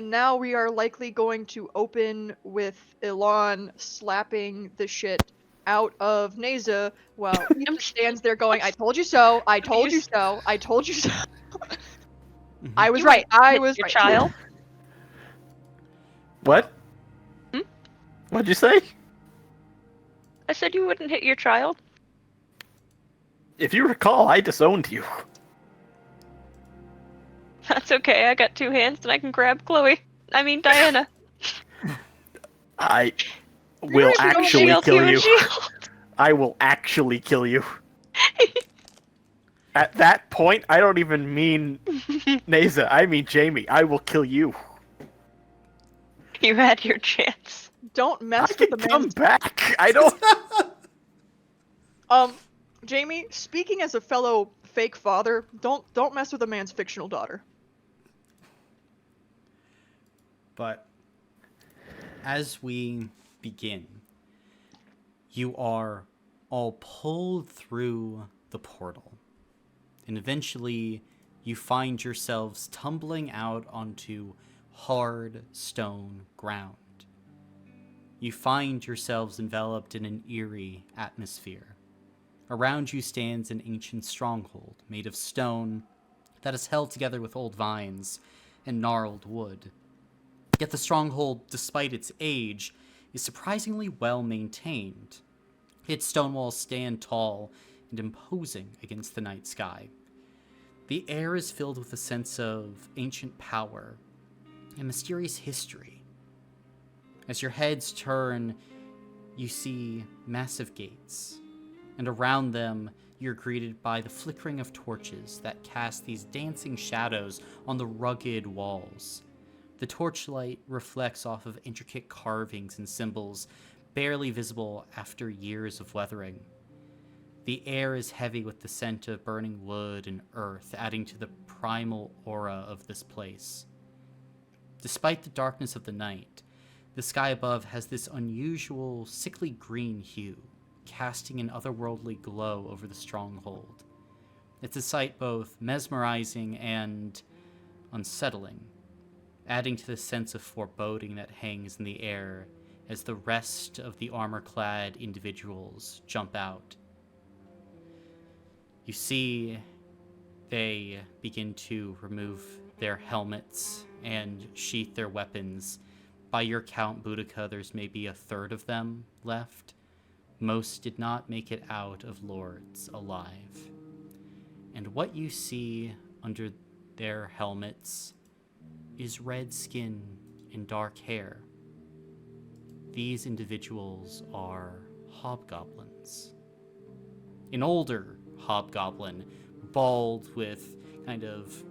And now we are likely going to open with Ilan slapping the shit out of Neza while Eva stands there going, I told you so, I told you so, I told you so. I was right, I was your right. child. What? What'd you say? I said you wouldn't hit your child. If you recall, I disowned you. That's okay. I got 2 hands and I can grab Diana. I will actually Shield, kill human you. shield. I will actually kill you. At that point, I don't even mean Neza. I mean Jamie. I will kill you. You had your chance. Don't mess I with can the come man's... back. I don't. Jamie, speaking as a fellow fake father, don't mess with a man's fictional daughter. But as we begin, you are all pulled through the portal. And eventually, you find yourselves tumbling out onto hard stone ground. You find yourselves enveloped in an eerie atmosphere. Around you stands an ancient stronghold made of stone that is held together with old vines and gnarled wood. Yet the stronghold, despite its age, is surprisingly well maintained. Its stone walls stand tall and imposing against the night sky. The air is filled with a sense of ancient power and mysterious history. As your heads turn, you see massive gates, and around them you're greeted by the flickering of torches that cast these dancing shadows on the rugged walls. The torchlight reflects off of intricate carvings and symbols, barely visible after years of weathering. The air is heavy with the scent of burning wood and earth, adding to the primal aura of this place. Despite the darkness of the night, the sky above has this unusual, sickly green hue, casting an otherworldly glow over the stronghold. It's a sight both mesmerizing and unsettling, adding to the sense of foreboding that hangs in the air as the rest of the armor-clad individuals jump out. You see they begin to remove their helmets and sheath their weapons. By your count, Boudica, there's maybe a third of them left. Most did not make it out of Lords alive. And what you see under their helmets is red skin and dark hair. These individuals are hobgoblins. An older hobgoblin, bald with kind of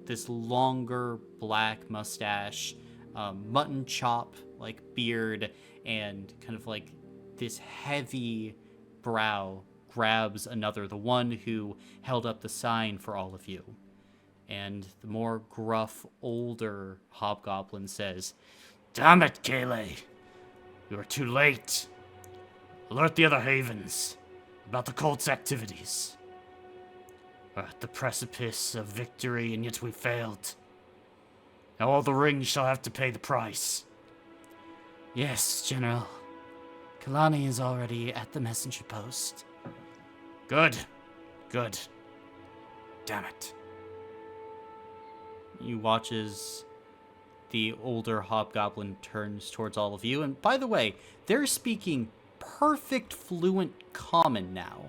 this longer black mustache, mutton chop like beard, and kind of like this heavy brow grabs another, the one who held up the sign for all of you. And the more gruff, older hobgoblin says, Damn it, Kayleigh. You are too late. Alert the other havens about the cult's activities. We're at the precipice of victory, and yet we failed. Now all the rings shall have to pay the price. Yes, General. Kalani is already at the messenger post. Good. Good. Damn it. you watch as the older hobgoblin turns towards all of you. And by the way, they're speaking perfect fluent common now.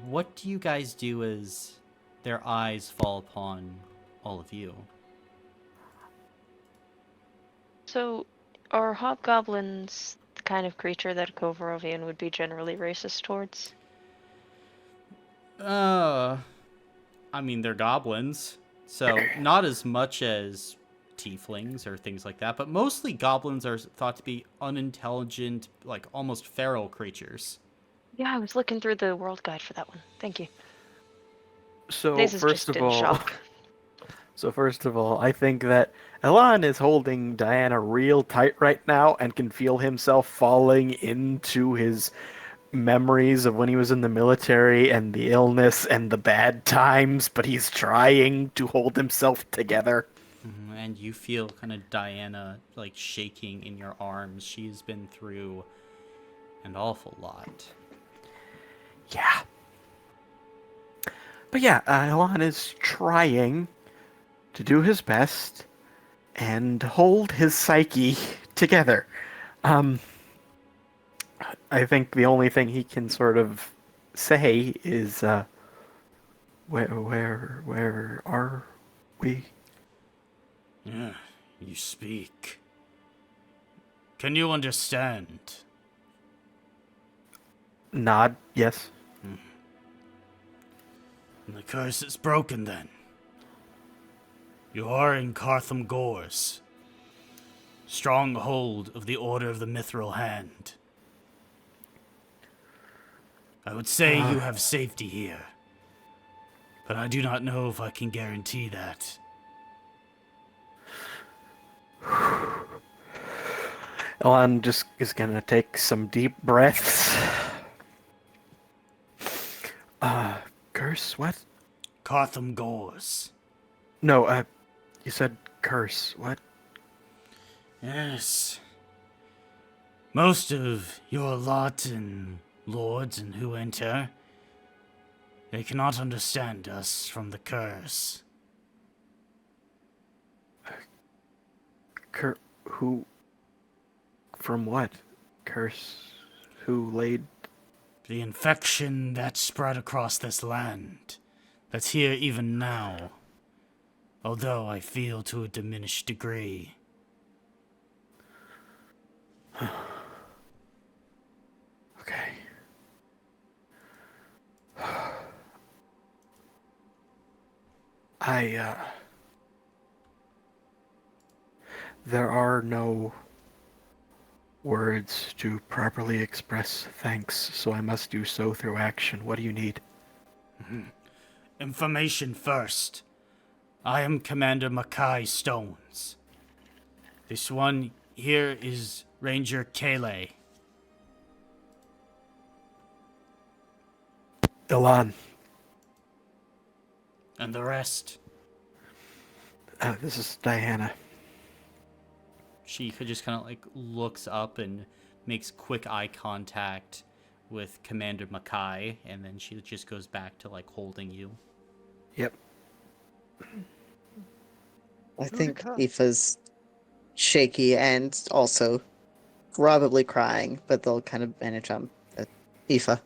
What do you guys do as their eyes fall upon all of you? So, are hobgoblins the kind of creature that Kovrovian would be generally racist towards? I mean, they're goblins, so not as much as tieflings or things like that, but mostly goblins are thought to be unintelligent, like almost feral creatures. Yeah, I was looking through the world guide for that one. Thank you. So This is first just of in all, shock. I think that Elan is holding Diana real tight right now and can feel himself falling into his memories of when he was in the military and the illness and the bad times, but he's trying to hold himself together. And you feel kind of Diana like shaking in your arms. She's been through an awful lot. Yeah. But yeah, Elon is trying to do his best and hold his psyche together. I think the only thing he can sort of say is, where are we? Yeah, you speak. Can you understand? Nod, yes. The curse is broken then. You are in Cartham Gores, stronghold of the Order of the Mithril Hand. I would say you have safety here, but I do not know if I can guarantee that. Elon just is gonna take some deep breaths. Curse? What? Cartham Gores. No, you said curse. What? Yes. Most of your lot and lords and who enter, they cannot understand us from the curse. Who? From what? Curse? Who laid? The infection that spread across this land, that's here even now, although I feel to a diminished degree. Okay. There are no words to properly express thanks, so I must do so through action. What do you need? Information first. I am Commander Mackay Stones. This one here is Ranger Kale. Elon, And the rest. this is Diana. She just kind of like looks up and makes quick eye contact with Commander Mackay, and then she just goes back to like holding you. Yep. I think Aoife's shaky and also probably crying, but they'll kind of manage on Aoife.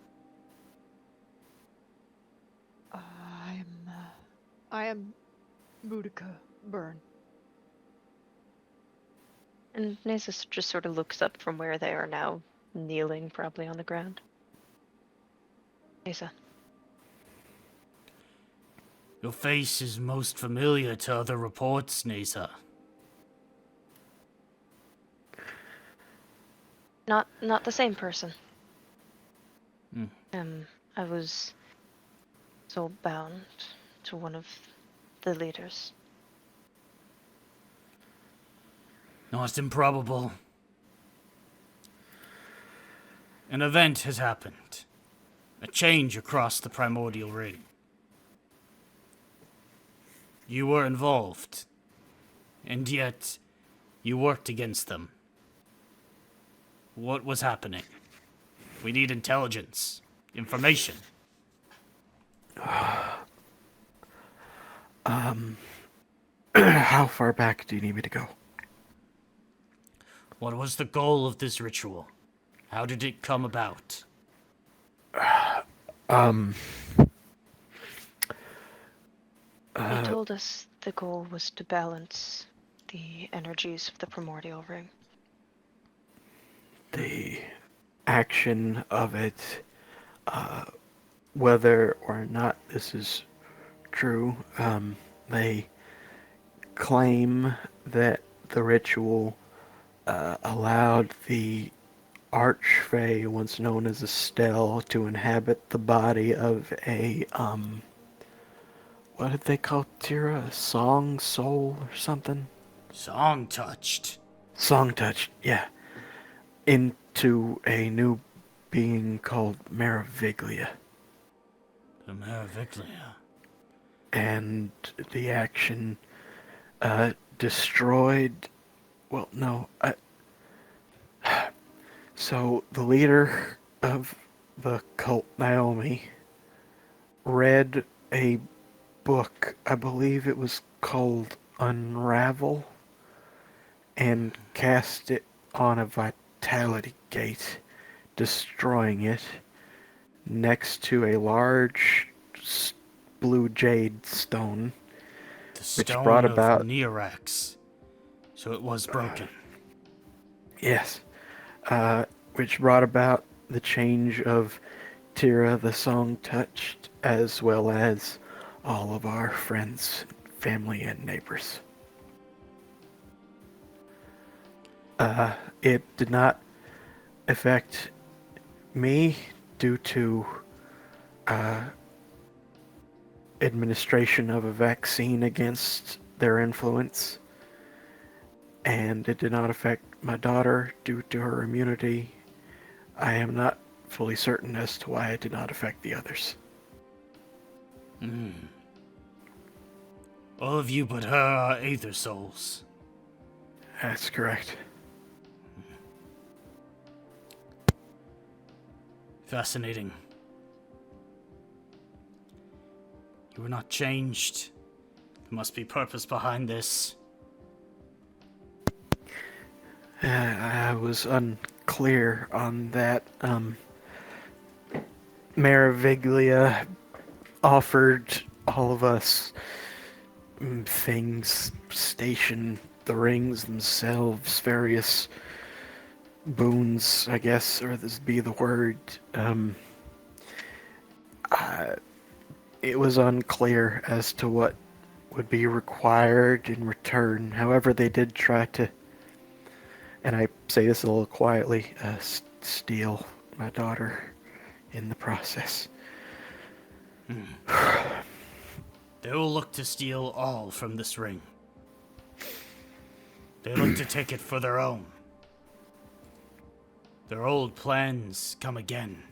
I am Boudica Byrne. And Nasus just sort of looks up from where they are now, kneeling probably on the ground. Nasa. Your face is most familiar to other reports, Nasa. Not the same person. Hmm. I was soul bound to one of the leaders. Not improbable. An event has happened. A change across the primordial ring. You were involved, and yet you worked against them. What was happening? We need intelligence, information. How far back do you need me to go? What was the goal of this ritual? How did it come about? They told us the goal was to balance the energies of the primordial ring. The action of it, whether or not this is true, they claim that the ritual allowed the Archfey, once known as Estelle, to inhabit the body of a, what did they call Tira? A song soul or something? Song touched. Song touched, yeah. Into a new being called Meroviglia. The Meroviglia. And the action destroyed. Well, no. So the leader of the cult, Naomi, read a book. I believe it was called Unravel, and cast it on a vitality gate, destroying it next to a large blue jade stone, The which stone brought of about Neorax. So it was broken. yes, which brought about the change of Tira the Song Touched, as well as all of our friends, family, and neighbors. It did not affect me due to administration of a vaccine against their influence, and it did not affect my daughter due to her immunity. I am not fully certain as to why it did not affect the others. All of you but her are Aether Souls. That's correct. Fascinating. You were not changed. There must be purpose behind this. I was unclear on that. Meroviglia offered all of us things, station, the rings themselves, various boons, I guess, or this be the word. It was unclear as to what would be required in return. However, they did try to, and I say this a little quietly, steal my daughter in the process. They will look to steal all from this ring. They look to take it for their own. Their old plans come again.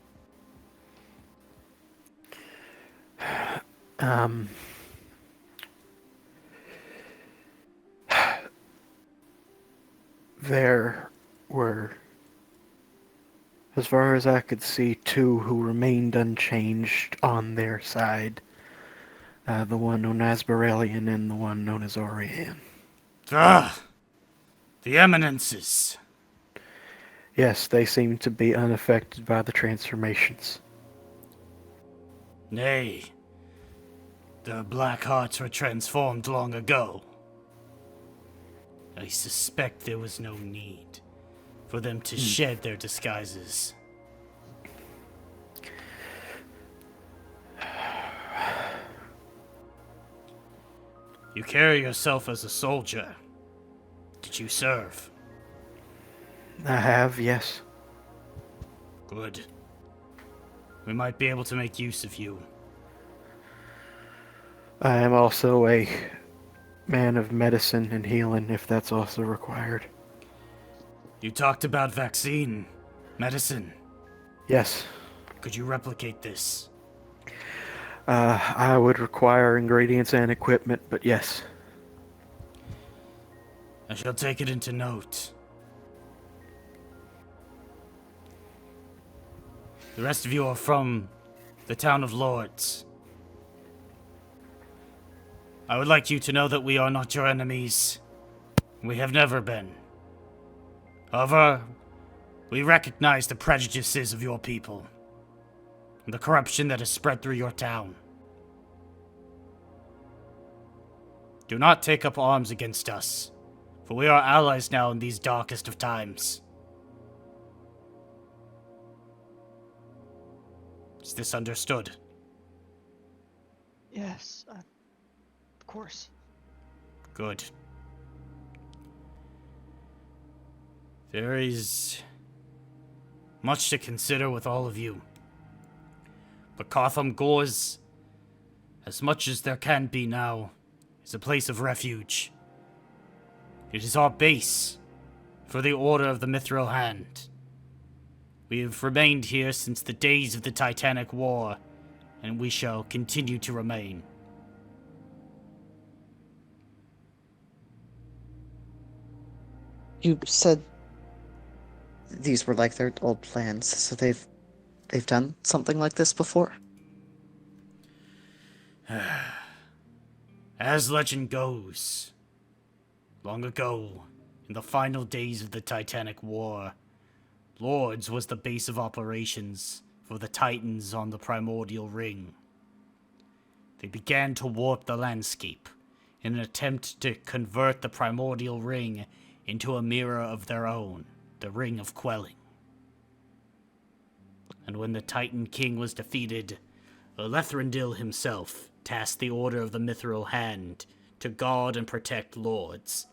There were, as far as I could see, two who remained unchanged on their side. The one known as Borellian and the one known as Orian. Ah! The Eminences! Yes, they seem to be unaffected by the transformations. Nay. Their black hearts were transformed long ago. I suspect there was no need for them to shed their disguises. You carry yourself as a soldier. Did you serve? I have, yes. Good. We might be able to make use of you. I am also a man of medicine and healing, if that's also required. You talked about vaccine, medicine. Yes. Could you replicate this? I would require ingredients and equipment, but yes. I shall take it into note. The rest of you are from the town of Lords. I would like you to know that we are not your enemies. We have never been. However, we recognize the prejudices of your people and the corruption that has spread through your town. Do not take up arms against us, for we are allies now in these darkest of times. Is this understood? Yes, of course. Good. There is much to consider with all of you. But Gotham Gores, as much as there can be now, is a place of refuge. It is our base for the Order of the Mithril Hand. We have remained here since the days of the Titanic War, and we shall continue to remain. You said these were like their old plans, so they've done something like this before? As legend goes, long ago, in the final days of the Titanic War, Lords was the base of operations for the Titans on the Primordial Ring. They began to warp the landscape in an attempt to convert the Primordial Ring into a mirror of their own, the Ring of Quelling. And when the Titan King was defeated, Elethrindil himself tasked the Order of the Mithril Hand to guard and protect Lords.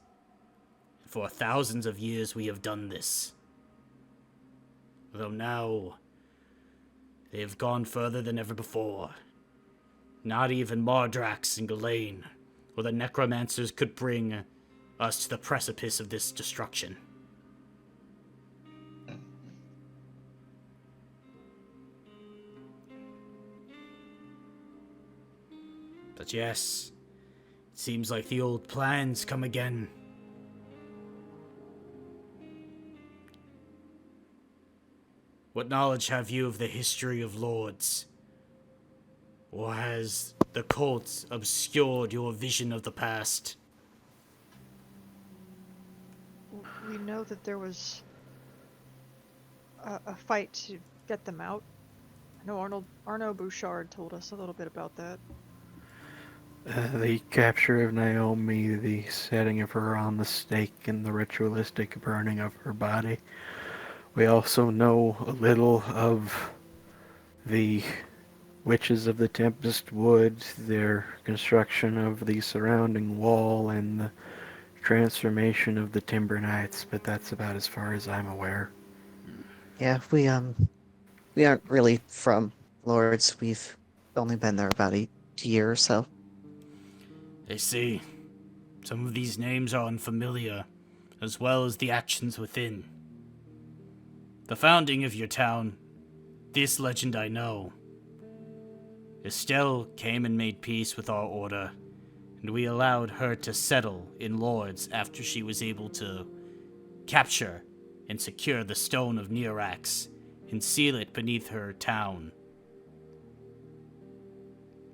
For thousands of years we have done this. Though now, they have gone further than ever before. Not even Mardrax and Ghislaine or the Necromancers could bring us to the precipice of this destruction. But yes, it seems like the old plans come again. What knowledge have you of the history of Lords? Or has the cult obscured your vision of the past? We know that there was a fight to get them out. I know Arno Bouchard told us a little bit about that. The capture of Naomi, the setting of her on the stake, and the ritualistic burning of her body. We also know a little of the Witches of the Tempest Wood, their construction of the surrounding wall, and the transformation of the Timber Knights, but that's about as far as I'm aware. Yeah, we aren't really from Lords. We've only been there about a year or so. I see. Some of these names are unfamiliar, as well as the actions within. The founding of your town, this legend I know. Estelle came and made peace with our order, and we allowed her to settle in Lords after she was able to capture and secure the Stone of Nearax and seal it beneath her town.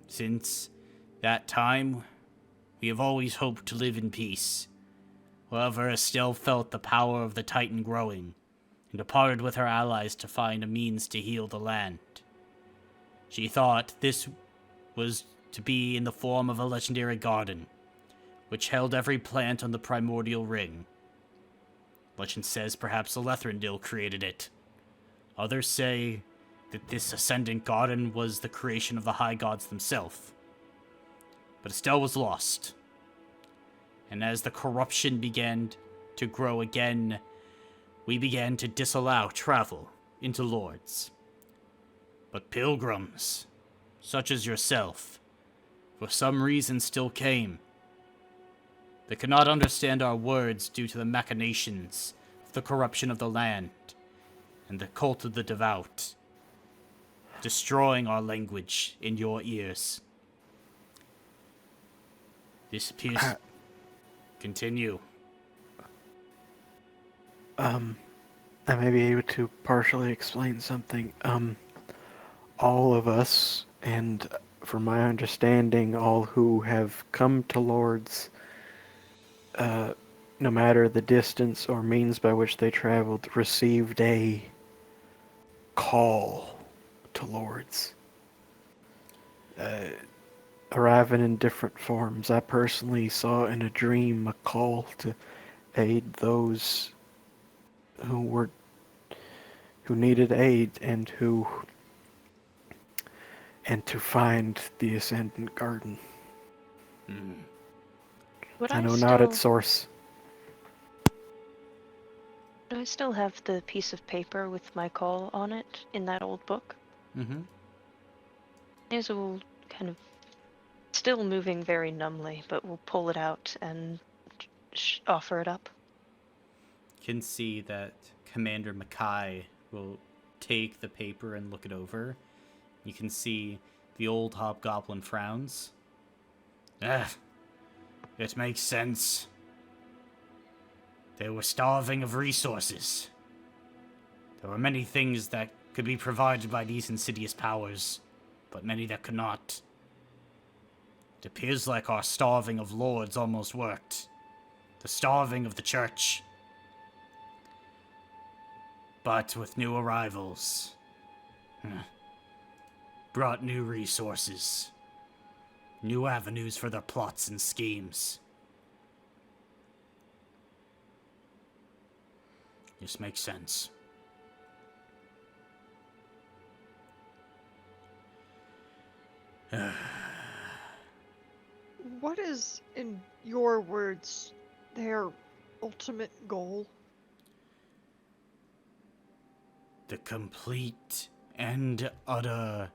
Since that time, we have always hoped to live in peace. However, Estelle felt the power of the Titan growing, and departed with her allies to find a means to heal the land. She thought this was to be in the form of a legendary garden, which held every plant on the primordial ring. Legend says perhaps Elethrindil created it. Others say that this Ascendant garden was the creation of the High Gods themselves. But Estelle was lost. And as the corruption began to grow again, we began to disallow travel into Lords. But pilgrims, such as yourself, for some reason still came. They could not understand our words due to the machinations of the corruption of the land and the cult of the devout, destroying our language in your ears. This appears... Continue. I may be able to partially explain something. All of us, and from my understanding, all who have come to Lords, no matter the distance or means by which they traveled, received a call to Lords. Arriving in different forms. I personally saw in a dream a call to aid those who needed aid and to find the Ascendant Garden. Would I I know still, not its source. do I still have the piece of paper with my call on it in that old book? Mm-hmm. Hazel will kind of, still moving very numbly, but we'll pull it out and offer it up. You can see that Commander Mackay will take the paper and look it over. You can see the old hobgoblin frowns. It makes sense. They were starving of resources. There were many things that could be provided by these insidious powers, but many that could not. It appears like our starving of lords almost worked. The starving of the church. But with new arrivals, brought new resources, new avenues for their plots and schemes. This makes sense. What is, in your words, their ultimate goal? The complete and utter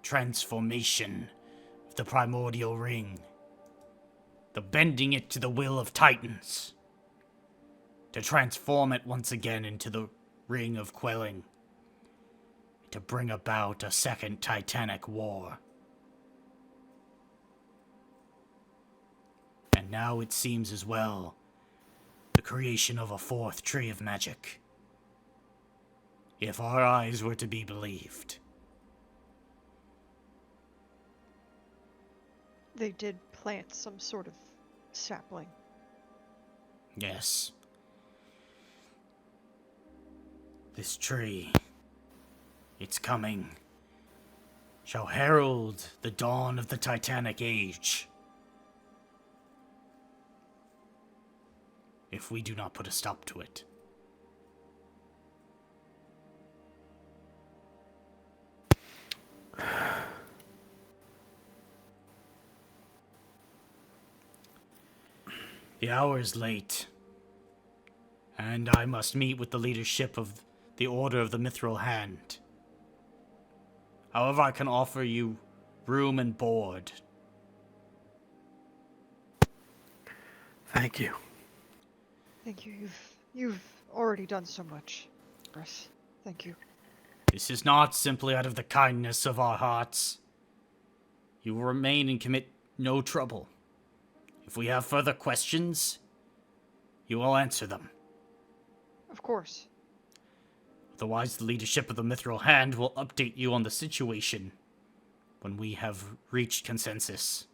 transformation of the primordial ring. The bending it to the will of titans. To transform it once again into the ring of quelling. To bring about a second titanic war. And now it seems as well, the creation of a fourth tree of magic. If our eyes were to be believed. They did plant some sort of sapling. Yes. This tree, its coming, shall herald the dawn of the Titanic Age. If we do not put a stop to it. The hour is late, and I must meet with the leadership of the Order of the Mithril Hand. However, I can offer you room and board. Thank you. Thank you. You've already done so much for us. Thank you. This is not simply out of the kindness of our hearts. You will remain and commit no trouble. If we have further questions, you will answer them. Of course. Otherwise, the leadership of the Mithril Hand will update you on the situation when we have reached consensus.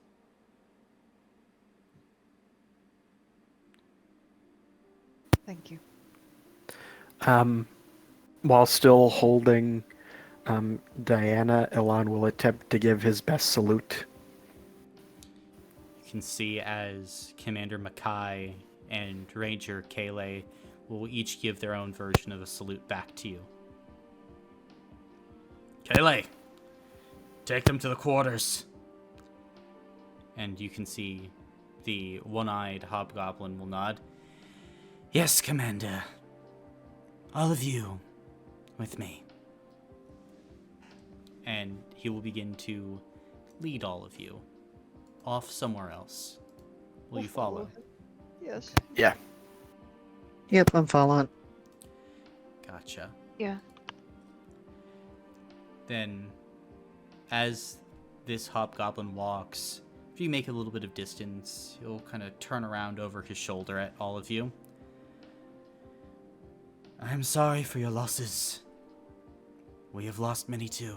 Thank you. While still holding Diana, Elon will attempt to give his best salute. You can see as Commander Mackay and Ranger Kayleigh will each give their own version of a salute back to you. Kayleigh, take them to the quarters. And you can see the one-eyed hobgoblin will nod. Yes, Commander. All of you with me. And he will begin to lead all of you off somewhere else. Will you follow? him. Yes. Yeah. Yep, I'm following. Gotcha. Yeah. Then, as this hobgoblin walks, if you make a little bit of distance, he'll kind of turn around over his shoulder at all of you. I am sorry for your losses. We have lost many too.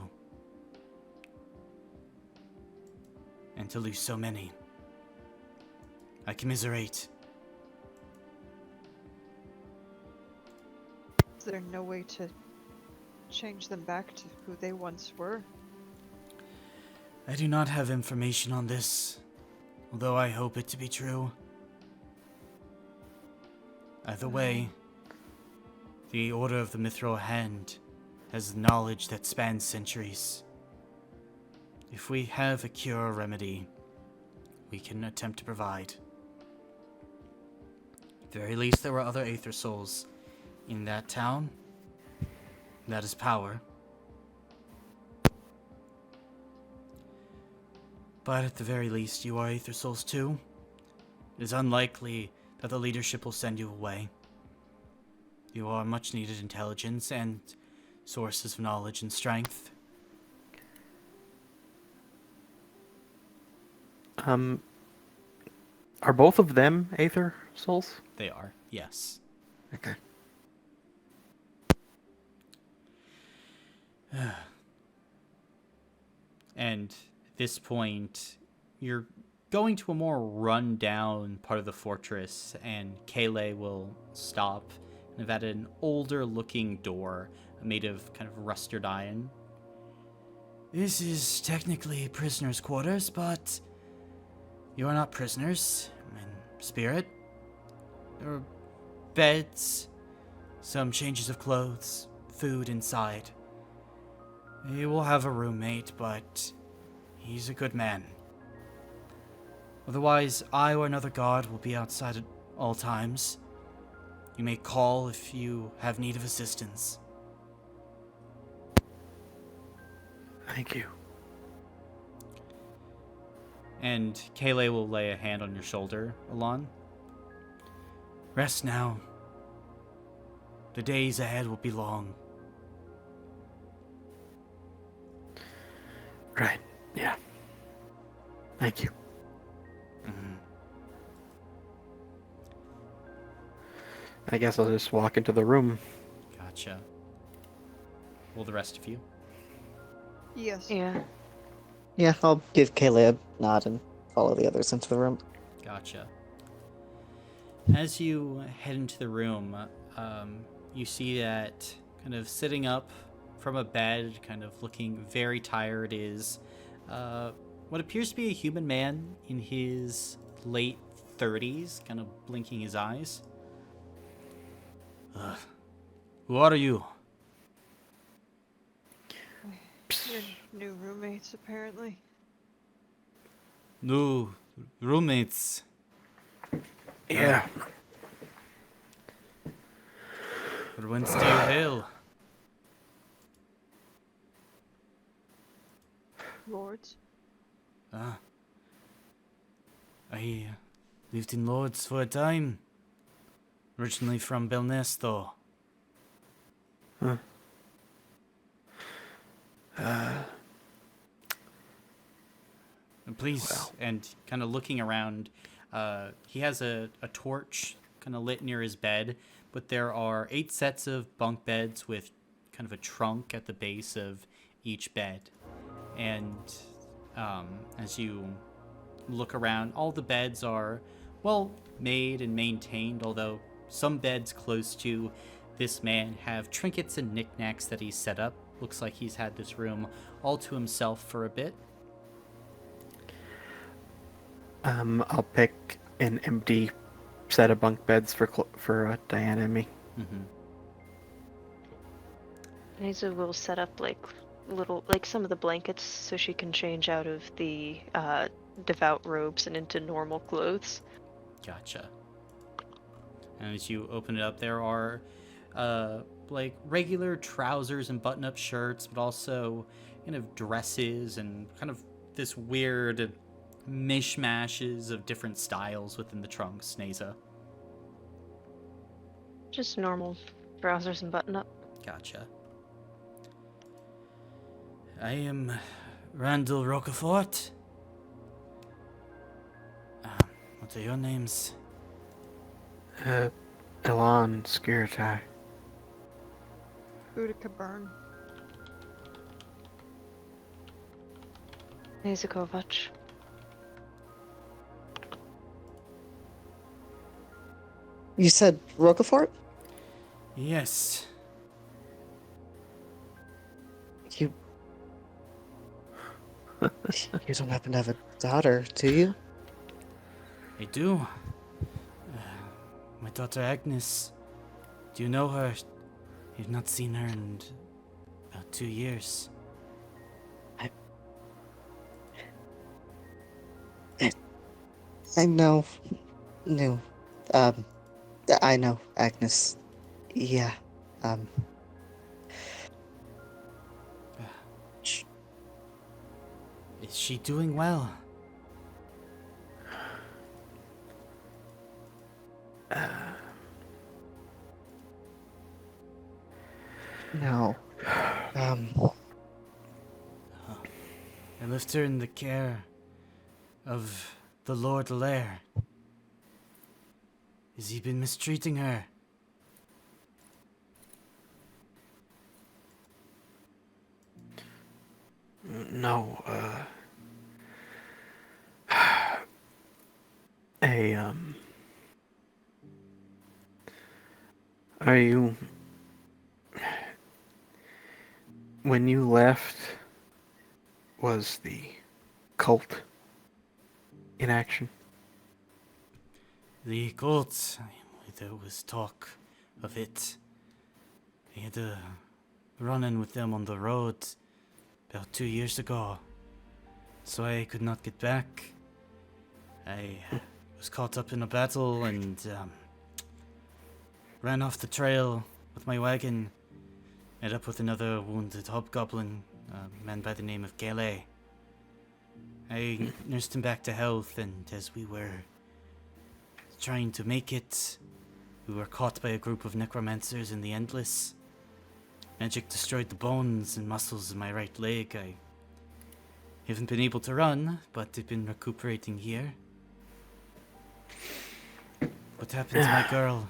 And to lose so many, I commiserate. Is there no way to change them back to who they once were? I do not have information on this, although I hope it to be true. Either way, the Order of the Mithril Hand has knowledge that spans centuries. If we have a cure or remedy, we can attempt to provide. At the very least, there were other Aether Souls in that town. That is power. But at the very least, you are Aether Souls too. It is unlikely that the leadership will send you away. You are much needed intelligence and sources of knowledge and strength. Are both of them Aether Souls? They are. Yes. Okay. And at this point, you're going to a more run-down part of the fortress, and Kayleigh will stop and have at an older-looking door made of kind of rusted iron. This is technically prisoners' quarters, but you are not prisoners in spirit. There are beds, some changes of clothes, food inside. You will have a roommate, but he's a good man. Otherwise, I or another guard will be outside at all times. You may call if you have need of assistance. Thank you. And Kayleigh will lay a hand on your shoulder, Alon. Rest now. The days ahead will be long. Right. Yeah. Thank you. Mhm. I guess I'll just walk into the room. Gotcha. Will the rest of you? Yes. Yeah. Yeah, I'll give Kayleigh a nod and follow the others into the room. Gotcha. As you head into the room, you see that kind of sitting up from a bed, kind of looking very tired, is what appears to be a human man in his late 30s, kind of blinking his eyes. Who are you? Your new roommates, apparently. New roommates. Yeah. But whence do you hail? Lords. Ah. I lived in Lords for a time. Originally from Belnesto. Huh. And please, Well. and kind of looking around, he has a torch kind of lit near his bed, but there are 8 sets of bunk beds with kind of a trunk at the base of each bed. And as you look around, all the beds are well made and maintained, although some beds close to this man have trinkets and knickknacks that he's set up. Looks like he's had this room all to himself for a bit. I'll pick an empty set of bunk beds for Diana and me. Mm-hmm. Neza will set up like some of the blankets so she can change out of the devout robes and into normal clothes. Gotcha. And as you open it up, there are like regular trousers and button-up shirts, but also kind of dresses and kind of this weird mishmashes of different styles within the trunks, Neza. Just normal trousers and button up. Gotcha. I am Randall Roquefort. What are your names? Elon Skiritai. Boudica Burn. Neza Kovac. You said Roquefort? Yes. You... you don't happen to have a daughter, do you? I do. My daughter Agnes. Do you know her? You've not seen her in about 2 years. I know. No. I know, Agnes. Yeah. Is she doing well? No. I left her in the care of the Lord Lair. Has he been mistreating her? No, hey, are you, when you left, was the cult in action? The cult, there was talk of it. I had a run-in with them on the road about 2 years ago, so I could not get back. I was caught up in a battle and ran off the trail with my wagon. Met up with another wounded hobgoblin, a man by the name of Gale. I nursed him back to health, and as we were trying to make it, we were caught by a group of necromancers in the Endless. Magic destroyed the bones and muscles in my right leg. I haven't been able to run, but I've been recuperating here. What happened to my girl?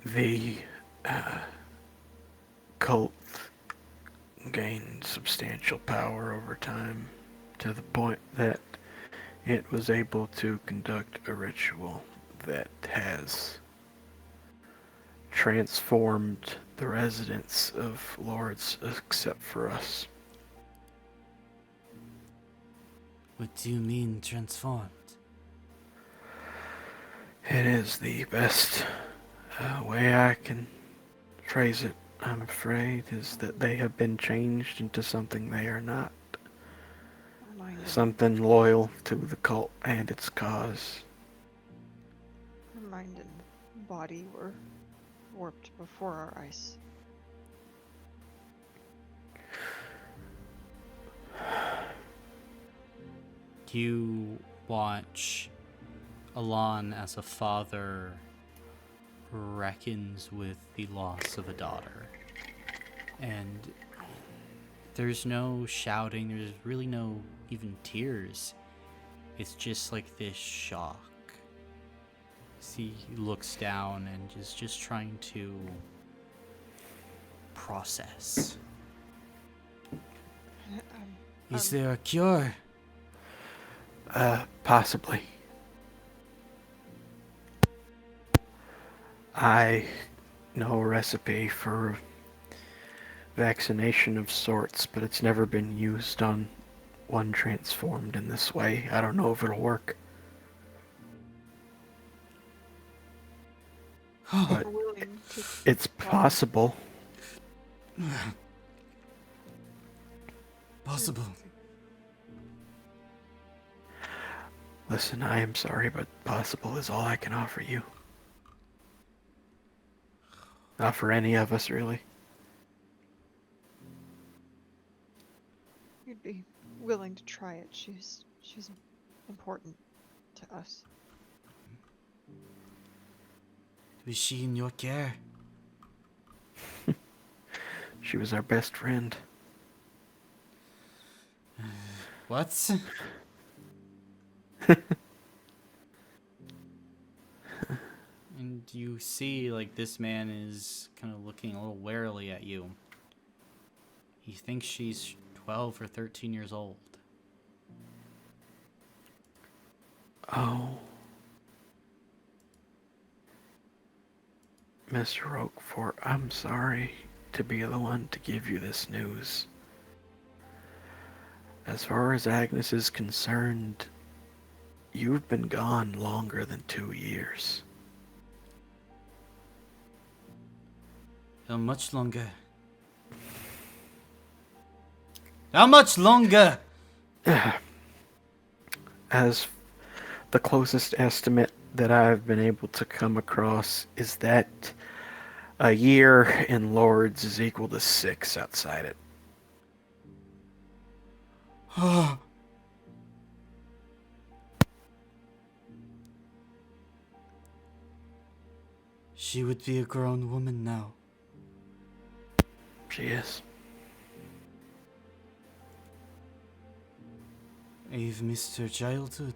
The cult gained substantial power over time to the point that it was able to conduct a ritual that has transformed the residents of Lords except for us. What do you mean, transformed? It is the best way I can phrase it, I'm afraid, is that they have been changed into something they are not. Something loyal to the cult and its cause. Her mind and body were warped before our eyes. You watch Alon as a father reckons with the loss of a daughter. And there's no shouting, there's really no even tears. It's just like this shock. See, he looks down and is just trying to process. Is there a cure? Possibly. I know a recipe for vaccination of sorts, but it's never been used on one transformed in this way. I don't know if it'll work. But We're willing to it's possible. Possible. Listen, I am sorry, but possible is all I can offer you. Not for any of us, really. You'd be willing to try it. She's important to us. Was she in your care? She was our best friend. What? And you see, like, this man is kind of looking a little warily at you. He thinks she's 12 or 13 years old. Oh. Mr. Roquefort, I'm sorry to be the one to give you this news. As far as Agnes is concerned, you've been gone longer than 2 years. How much longer? How much longer? As the closest estimate that I've been able to come across is that a year in Lords is equal to 6 outside it. She would be a grown woman now. She is. I've missed her childhood.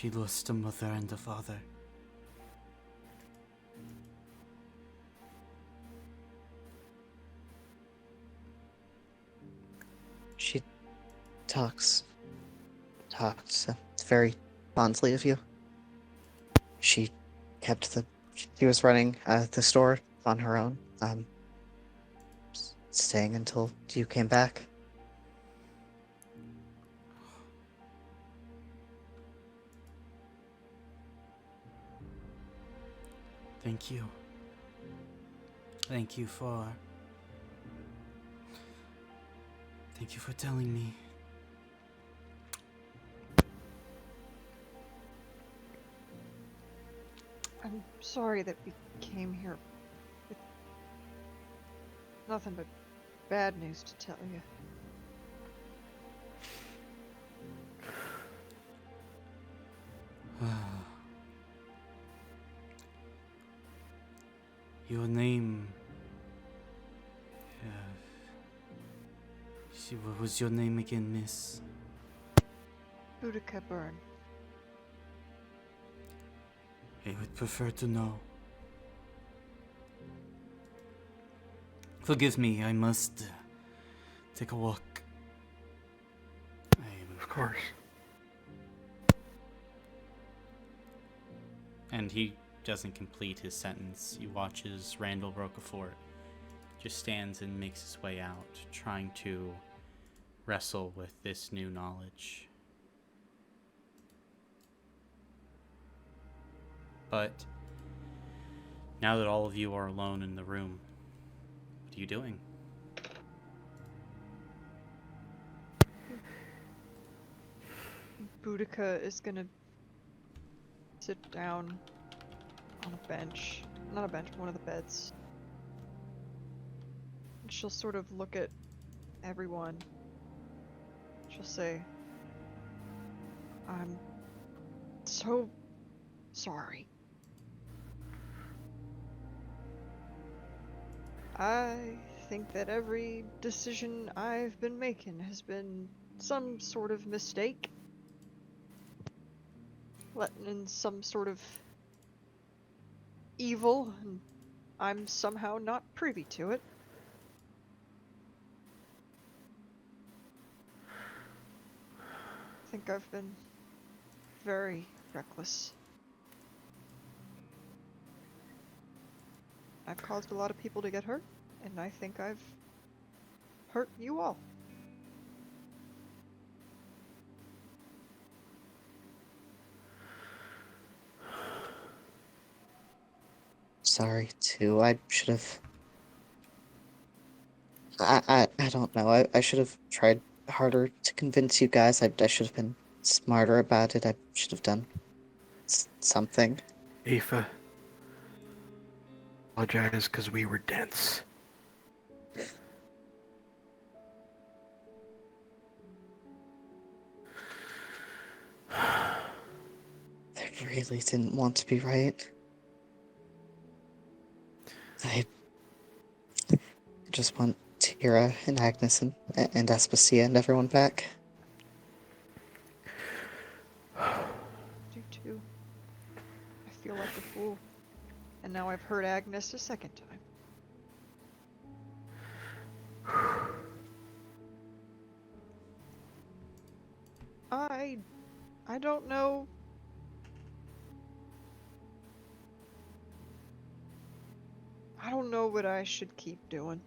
She lost a mother and a father. She talks very fondly of you. She she was running the store on her own, staying until you came back. Thank you. Thank you for telling me. I'm sorry that we came here with nothing but bad news to tell you. Your name. What was your name again, miss? Boudica Burn. I would prefer to know. Forgive me, I must take a walk. Of course. And he doesn't complete his sentence. You watch as Randall Rocafort just stands and makes his way out, trying to wrestle with this new knowledge. But now that all of you are alone in the room, what are you doing? Boudica is gonna sit down on a bench. Not a bench, one of the beds. And she'll sort of look at everyone. She'll say, I'm so sorry. I think that every decision I've been making has been some sort of mistake. Letting in some sort of evil, and I'm somehow not privy to it. I think I've been very reckless. I've caused a lot of people to get hurt, and I think I've hurt you all. Sorry too. I should have. I don't know. I should have tried harder to convince you guys. I should have been smarter about it. I should have done something. Aoife, apologize because we were dense. I really didn't want to be right. I just want Tira and Agnes and Aspasia and everyone back. Do too. I feel like a fool. And now I've hurt Agnes a second time. I don't know. I don't know what I should keep doing.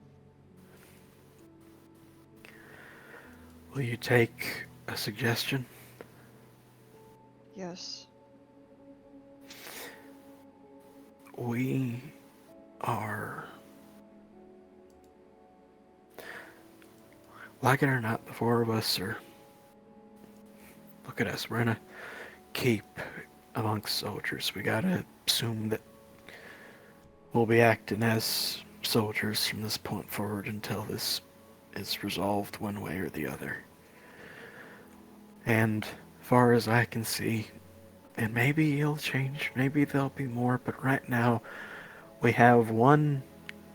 Will you take a suggestion? Yes. We are, like it or not, the four of us are, look at us, we're in a keep amongst soldiers. We gotta assume that we'll be acting as soldiers from this point forward until this is resolved one way or the other. And far as I can see, and maybe it'll change, maybe there'll be more, but right now we have one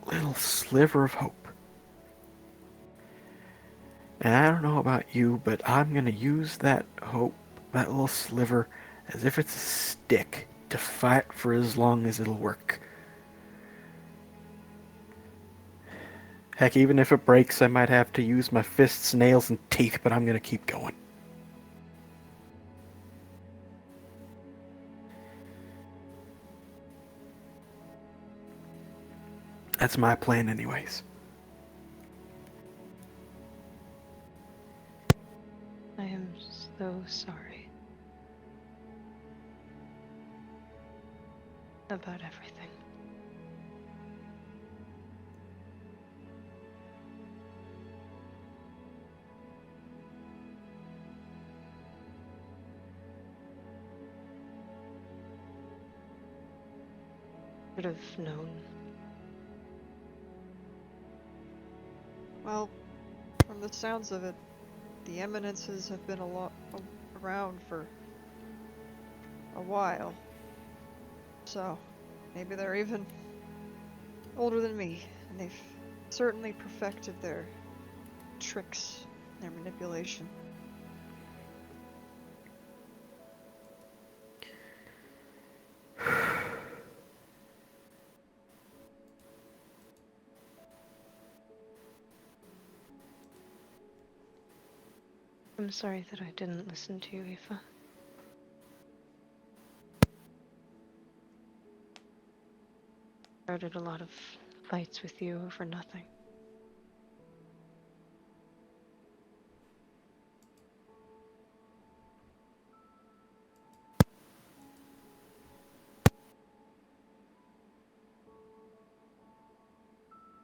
little sliver of hope. And I don't know about you, but I'm gonna use that hope, that little sliver, as if it's a stick to fight for as long as it'll work. Heck, even if it breaks, I might have to use my fists, nails, and teeth, but I'm gonna keep going. That's my plan anyways. I am so sorry about everything. Should have known. Well, from the sounds of it, the eminences have been around for a while. So, maybe they're even older than me, and they've certainly perfected their tricks, their manipulation. I'm sorry that I didn't listen to you, Aoife. Started a lot of fights with you over nothing.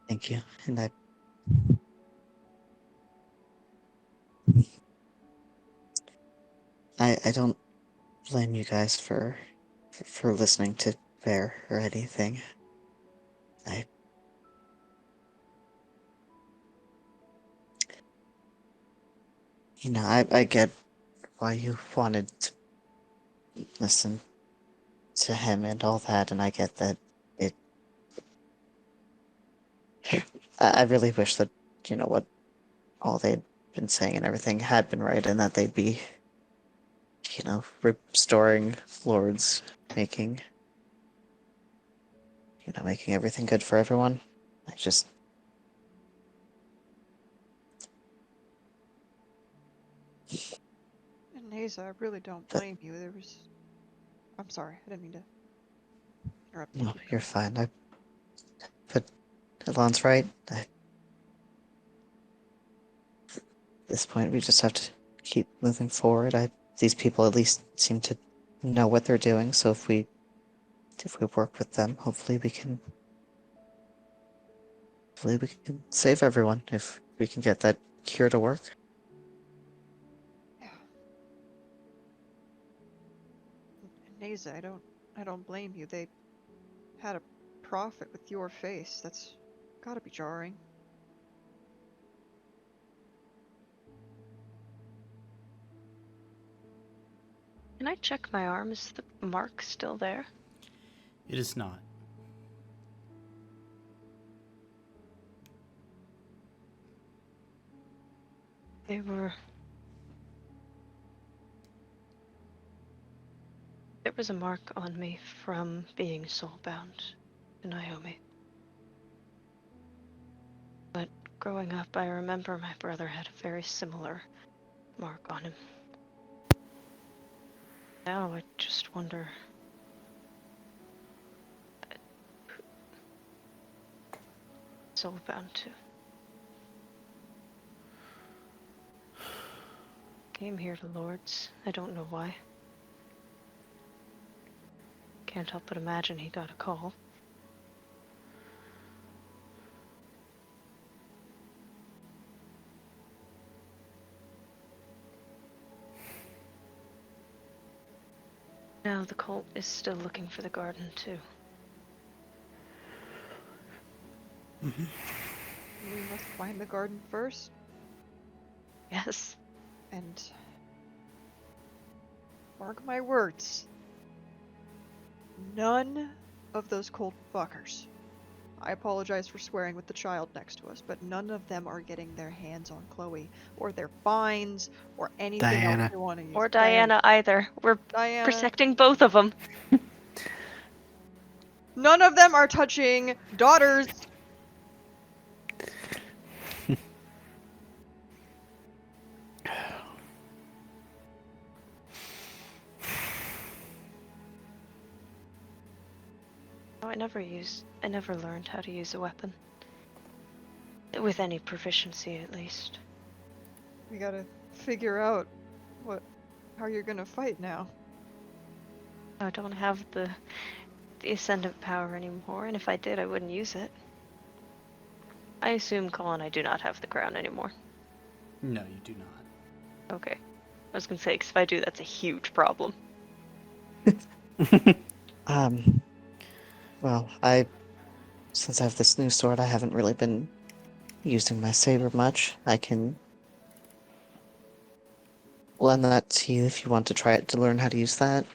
Thank you. And I don't blame you guys for listening to Bear or anything. I I get why you wanted to listen to him and all that, and I get that it I really wish that, what all they'd been saying and everything had been right, and that they'd be, restoring lords, making, making everything good for everyone. I just, And Neza, I really don't But- blame you. I'm sorry, I didn't mean to interrupt no, you. you're fine. But Elon's right. At this point, we just have to keep moving forward. These people at least seem to know what they're doing, so if we work with them, hopefully we can save everyone if we can get that cure to work. Yeah. And Neza, I don't blame you. They had a profit with your face. That's gotta be jarring. Can I check my arm? Is the mark still there? It is not. They were... There was a mark on me from being soulbound to Naomi. But growing up, I remember my brother had a very similar mark on him. Now I just wonder... Soulbound to. Came here to Lord's. I don't know why. Can't help but imagine he got a call. Now the cult is still looking for the garden, too. We must find the garden first, Yes. and mark my words, none of those cold fuckers I apologize for swearing with the child next to us, but none of them are getting their hands on Chloe, or their finds, or anything else Diana. they want to use. Or Diana either. We're Diana. protecting both of them. None of them are touching daughters. No, I never learned how to use a weapon. With any proficiency, at least. We gotta figure out how you're gonna fight now. I don't have the Ascendant power anymore, and if I did, I wouldn't use it. I assume, Colin, I do not have the crown anymore. No, you do not. Okay. I was gonna say, 'cause if I do, that's a huge problem. Well, since I have this new sword, I haven't really been using my saber much. I can lend that to you if you want to try it to learn how to use that.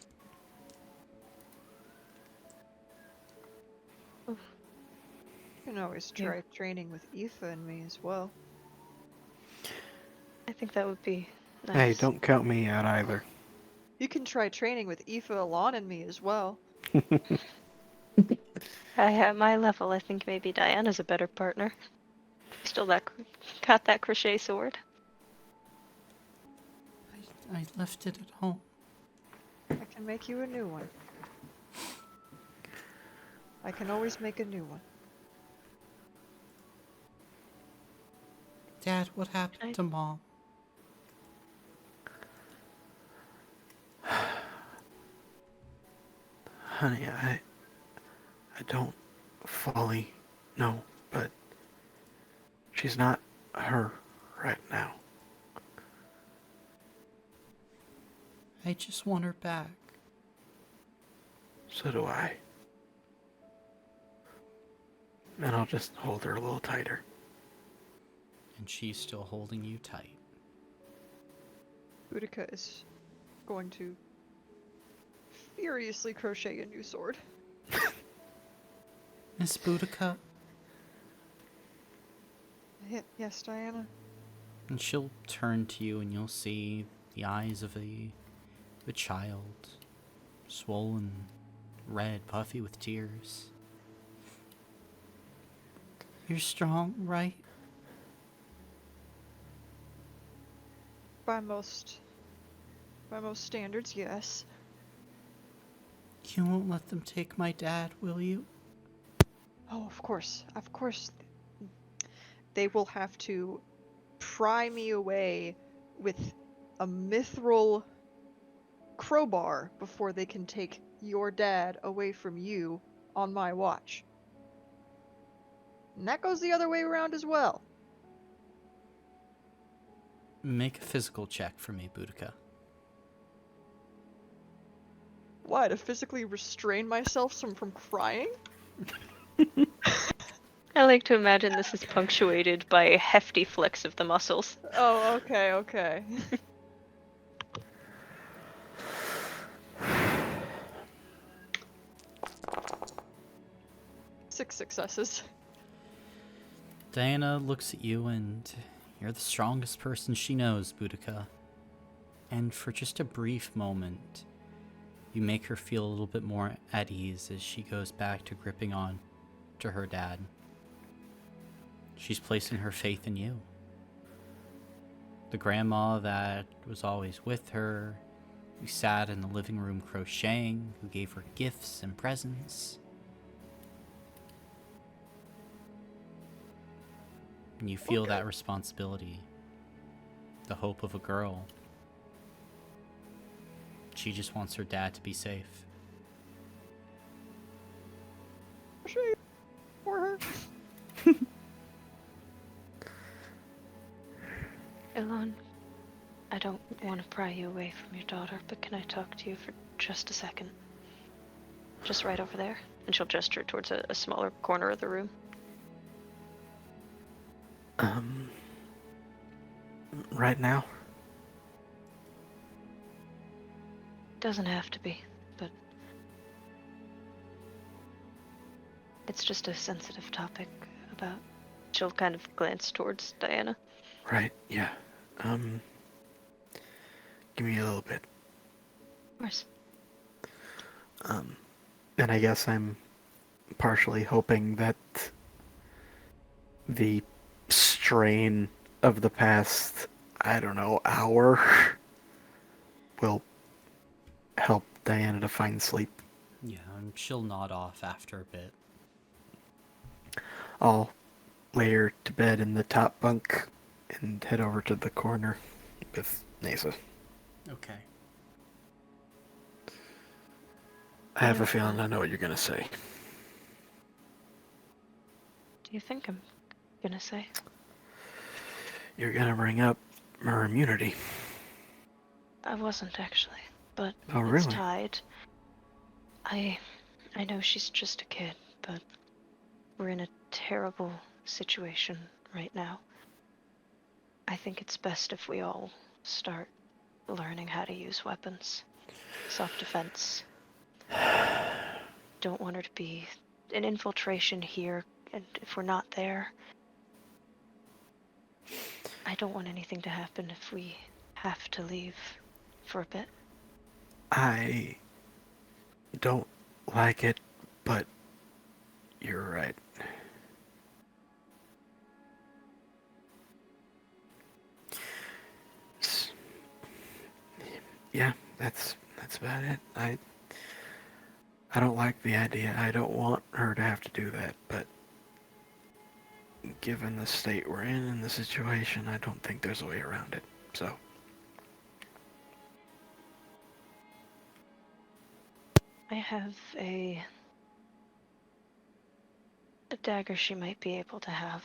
You can always Yeah. try training with Aoife and me as well. I think that would be nice. Hey, don't count me out either. You can try training with Aoife, Alon, and me as well. At my level, I think maybe Diana's a better partner. Still got that crochet sword. I left it at home. I can make you a new one. I can always make a new one. Dad, what happened to Mom? Honey, I don't fully know, but she's not her right now. I just want her back. So do I. And I'll just hold her a little tighter. And she's still holding you tight. Boudica is going to furiously crochet a new sword. Miss Boudica? Yes, Diana? And she'll turn to you and you'll see the eyes of a child, swollen, red, puffy with tears. You're strong, right? By most standards, yes. You won't let them take my dad, will you? Oh, of course. Of course. They will have to pry me away with a mithril crowbar before they can take your dad away from you on my watch. And that goes the other way around as well. Make a physical check for me, Boudica. Why, to physically restrain myself from crying? I like to imagine this is punctuated by a hefty flex of the muscles. Oh, okay. 6 successes. Diana looks at you and you're the strongest person she knows, Boudica. And for just a brief moment, you make her feel a little bit more at ease as she goes back to gripping on to her dad. She's placing her faith in you. The grandma that was always with her, who sat in the living room crocheting, who gave her gifts and presents. And you feel that responsibility, the hope of a girl. She just wants her dad to be safe. For her. Elon, I don't want to pry you away from your daughter, but can I talk to you for just a second? Just right over there. And she'll gesture towards a smaller corner of the room. Right now? Doesn't have to be, but It's just a sensitive topic about. She'll kind of glance towards Diana. Right, yeah. Give me a little bit. Of course. And I guess I'm partially hoping that the strain of the past, I don't know, hour will help Diana to find sleep. Yeah, she'll nod off after a bit. I'll lay her to bed in the top bunk and head over to the corner with Nasa. Okay. I have a feeling I know what you're gonna say. Do you think I'm gonna say? You're gonna bring up her immunity. I wasn't actually, but Oh, it's really? tied. I know she's just a kid, but we're in a terrible situation right now. I think it's best if we all start learning how to use weapons. Self-defense. Don't want her to be an infiltration here, and if we're not there, I don't want anything to happen if we have to leave for a bit. I don't like it, but you're right. S- Yeah, that's about it. I don't like the idea. I don't want her to have to do that, but given the state we're in and the situation, I don't think there's a way around it. So, I have a dagger she might be able to have.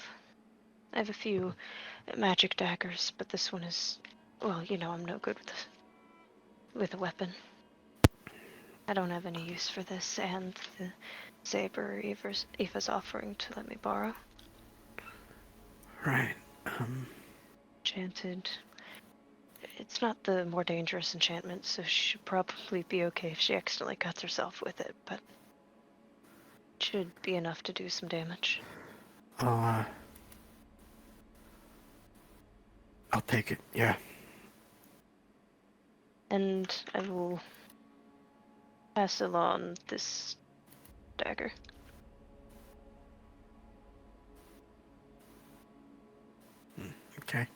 I have a few magic daggers, but this one is, well, you know, I'm no good with a weapon. I don't have any use for this, and the saber Eva's offering to let me borrow. right. Enchanted. It's not the more dangerous enchantment, so she should probably be okay if she accidentally cuts herself with it, but it should be enough to do some damage. I'll take it. Yeah. And I will pass along this dagger. Okay.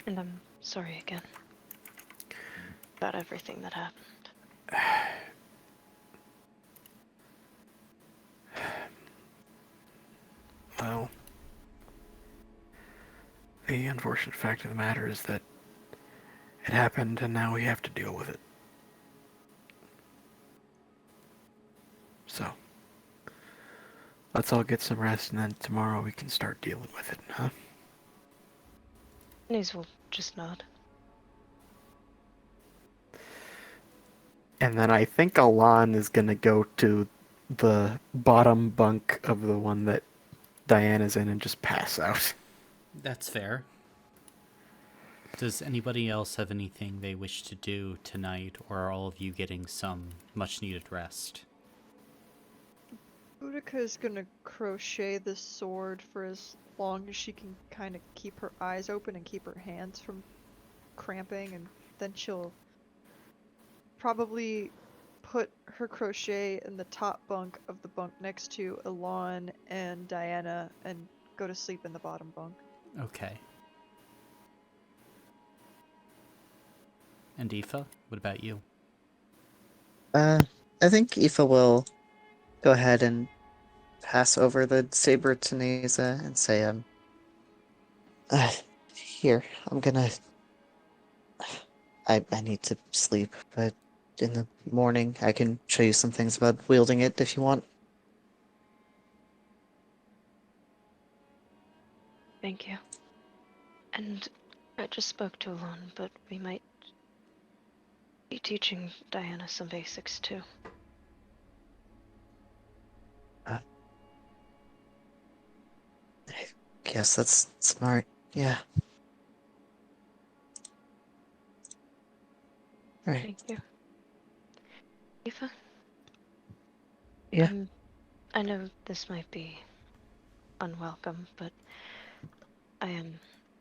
And I'm sorry again about everything that happened. Well, the unfortunate fact of the matter is that it happened and now we have to deal with it. So, let's all get some rest and then tomorrow we can start dealing with it, huh? Nese will just nod. And then I think Alan is gonna go to the bottom bunk of the one that Diana's in and just pass out. That's fair. Does anybody else have anything they wish to do tonight, or are all of you getting some much-needed rest? Boudica's gonna crochet the sword for as long as she can kind of keep her eyes open and keep her hands from cramping, and then she'll probably put her crochet in the top bunk of the bunk next to Elon and Diana and go to sleep in the bottom bunk. Okay. And Aoife, what about you? I think Aoife will go ahead and pass over the saber to Neza and say, here, I'm gonna. I need to sleep, but in the morning I can show you some things about wielding it if you want. Thank you. And I just spoke to Alon, but we might be teaching Diana some basics too. guess that's smart. Yeah. Right. Thank you. Eva, Yeah. I know this might be unwelcome, but I am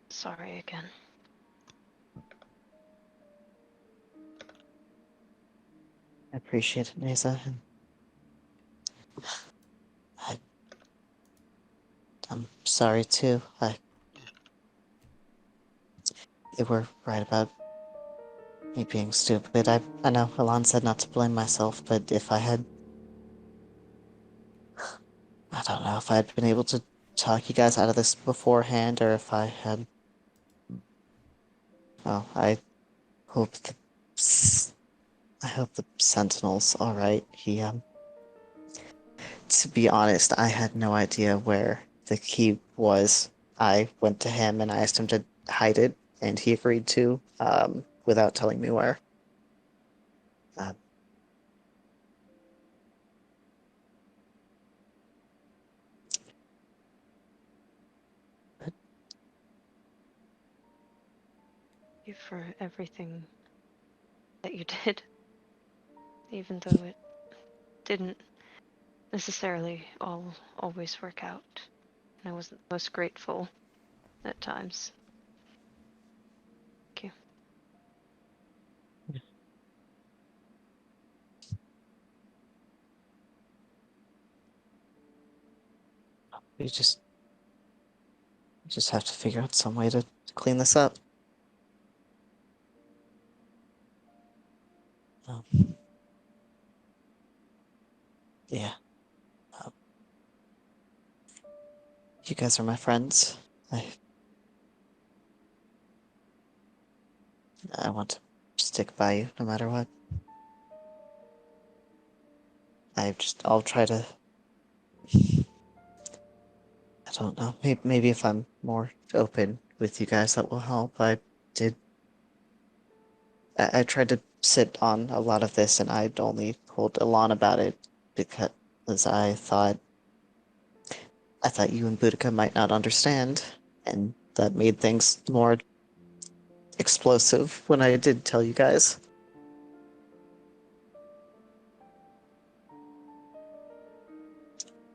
sorry again. I appreciate it, Neza. And I'm sorry too. They were right about me being stupid. I know Alon said not to blame myself, but if I had, I don't know if I had been able to talk you guys out of this beforehand, or if I had. Well, hope the, I hope the Sentinel's all right. To be honest, I had no idea where the key was. I went to him and I asked him to hide it, and he agreed to, without telling me where. Uh, Thank you for everything that you did, even though it didn't necessarily always work out. And I wasn't most grateful at times. Thank you. we just have to figure out some way to clean this up. Um, yeah. Um, you guys are my friends. I want to stick by you no matter what. I'll try to. I don't know. Maybe if I'm more open with you guys, that will help. Did. I tried to sit on a lot of this, and I'd only told Ilan about it because I thought you and Boudica might not understand, and that made things more explosive when I did tell you guys.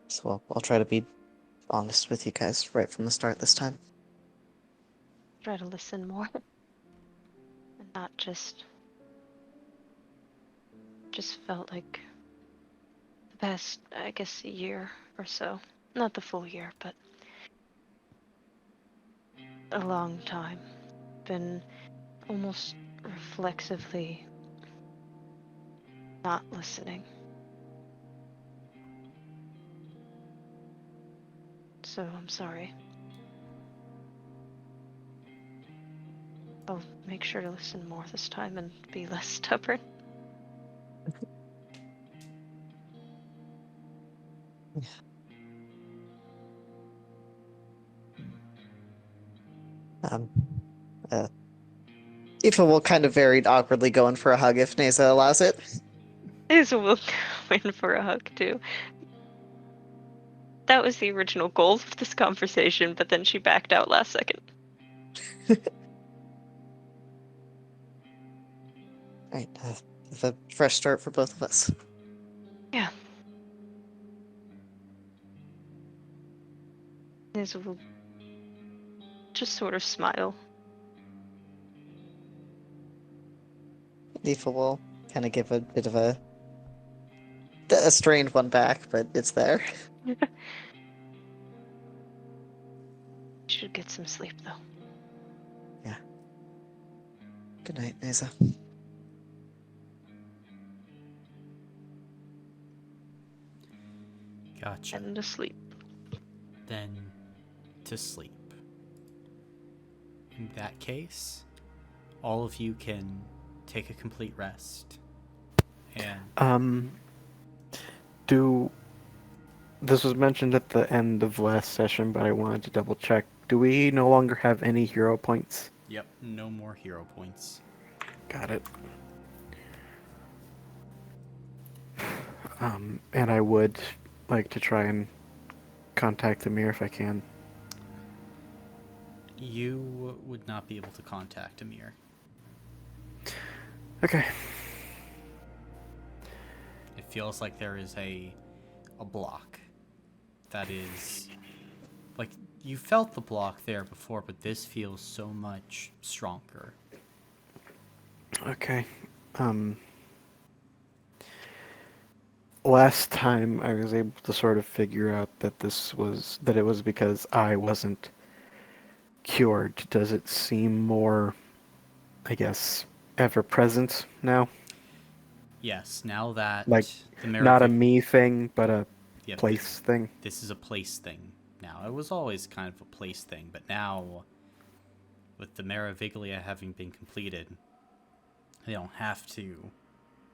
So I'll try to be honest with you guys right from the start this time. Try to listen more and not just felt like the past, I guess, a year or so. Not the full year, but a long time. Been almost reflexively not listening. So I'm sorry. I'll make sure to listen more this time and be less stubborn. Um, uh, Aoife will kind of very awkwardly go in for a hug if Neza allows it. Hazel will go in for a hug too. That was the original goal of this conversation, but then she backed out last second. Right, a fresh start for both of us. Yeah. Hazel will just sort of smile. Aoife will kind of give a bit of a strained one back, but it's there. Should get some sleep though. Yeah. Good night, Neza. Gotcha. And to sleep. Then to sleep. In that case, all of you can take a complete rest. And Do this was mentioned at the end of last session, but I wanted to double check. Do we no longer have any hero points? yep, no more hero points. Got it. And I would like to try and contact Amir if I can. You would not be able to contact Amir. Okay. It feels like there is a block that is like you felt the block there before, but this feels so much stronger. Okay. Last time I was able to sort of figure out that it was because I wasn't cured. Does it seem more, I guess, ever present now? Yes, now that Like, the not a Meroviglia, me thing, but a yep, place thing? this is a place thing now. It was always kind of a place thing, but now with the Meroviglia having been completed, they don't have to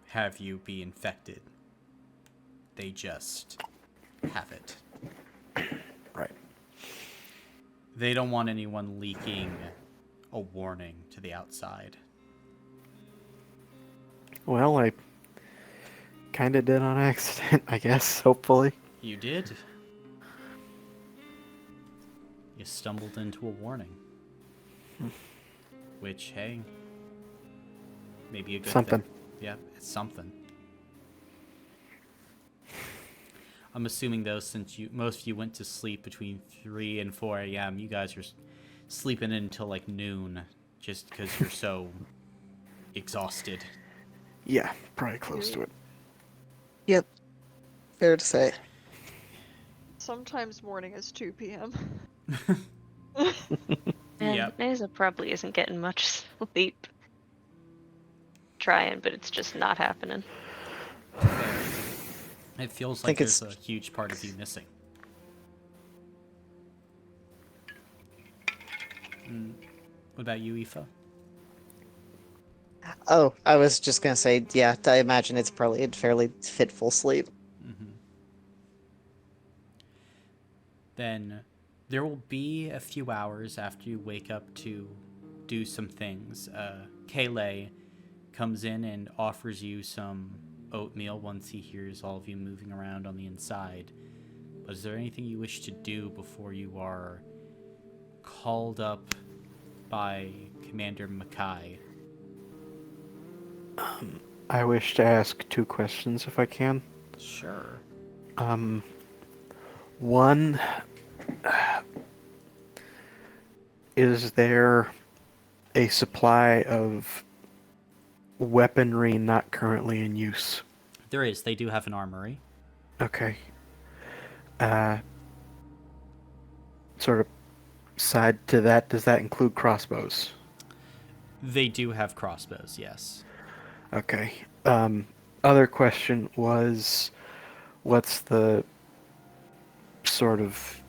have you be infected. They just have it. Right. They don't want anyone leaking a warning to the outside. Well, I kind of did on accident, I guess, hopefully. You did. You stumbled into a warning. Which, hey, maybe a good Something. thing. Yeah, it's something. I'm assuming though, since most of you went to sleep between 3 and 4 a.m., you guys are sleeping until like noon, just because you're so exhausted. Yeah, probably close to it. Yep. Fair to say. Sometimes morning is 2 p.m. And Yep. Neza probably isn't getting much sleep. Trying, but it's just not happening. It feels I like think there's it's- a huge part of you missing. What about you, Aoife? Oh, I was just gonna say, yeah, I imagine it's probably a fairly fitful sleep. Then there will be a few hours after you wake up to do some things. Kayleigh comes in and offers you some oatmeal once he hears all of you moving around on the inside. But is there anything you wish to do before you are called up by Commander Mackay? I wish to ask 2 questions if I can. Sure. One, is there a supply of weaponry not currently in use? There is. They do have an armory. Okay. Sort of side to that, does that include crossbows? They do have crossbows, yes. Okay. Other question was, what's the sort of,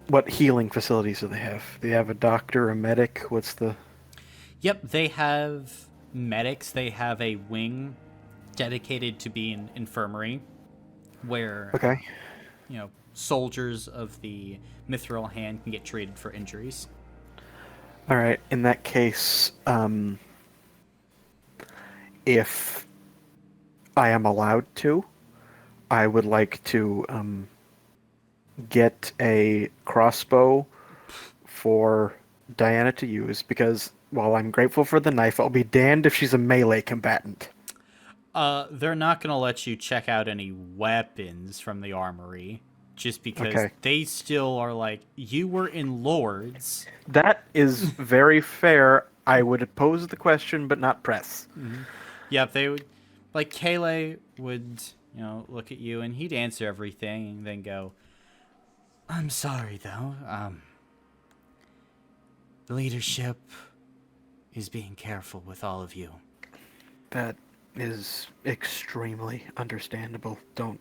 what healing facilities do they have? Do they have a doctor, a medic? What's the... Yep, they have medics. They have a wing dedicated to being infirmary where Okay. soldiers of the Mithril Hand can get treated for injuries. All right. In that case, if I am allowed to, I would like to get a crossbow for Diana to use, because while I'm grateful for the knife, I'll be damned if she's a melee combatant. They're not going to let you check out any weapons from the armory just because Okay. they still are like, you were in Lords. That is very fair. I would pose the question, but not press. Yep, they would, like, Kayleigh would, look at you and he'd answer everything and then go, I'm sorry, though. The leadership is being careful with all of you. That is extremely understandable. Don't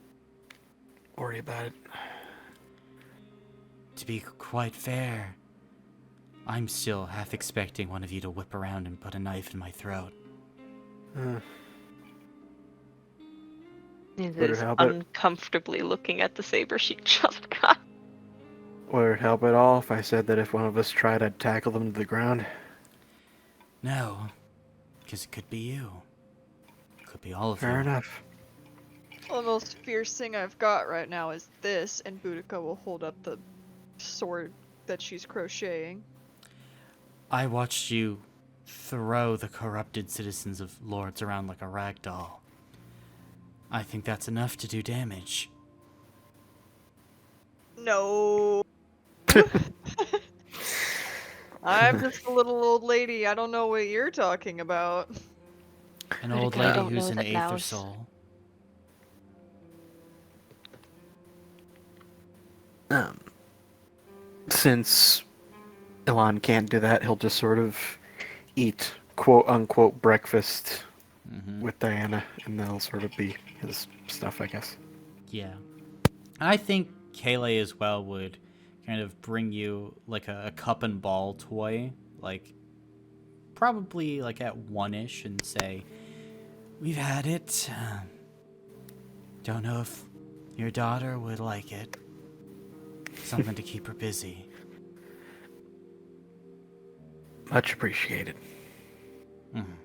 worry about it. To be quite fair, I'm still half expecting one of you to whip around and put a knife in my throat. Neza Would it is help it? uncomfortably looking at the saber she just got. Would it help at all if I said that if one of us tried, I'd tackle them to the ground? No, because it could be you. Could be all of Fair you. enough. Well, the most fierce thing I've got right now is this, and Boudica will hold up the sword that she's crocheting. I watched you throw the corrupted citizens of Lords around like a rag doll. I think that's enough to do damage. No. I'm just a little old lady. I don't know what you're talking about. An old Boudica, I lady don't who's know an that Aether now's- soul. Since Elon can't do that, he'll just sort of eat quote unquote breakfast with Diana, and that'll sort of be his stuff, I guess. Yeah. I think Kayleigh as well would kind of bring you like a cup and ball toy, like probably like at 1-ish, and say, We've had it. Don't know if your daughter would like it. Something to keep her busy. Much appreciated. Mhm.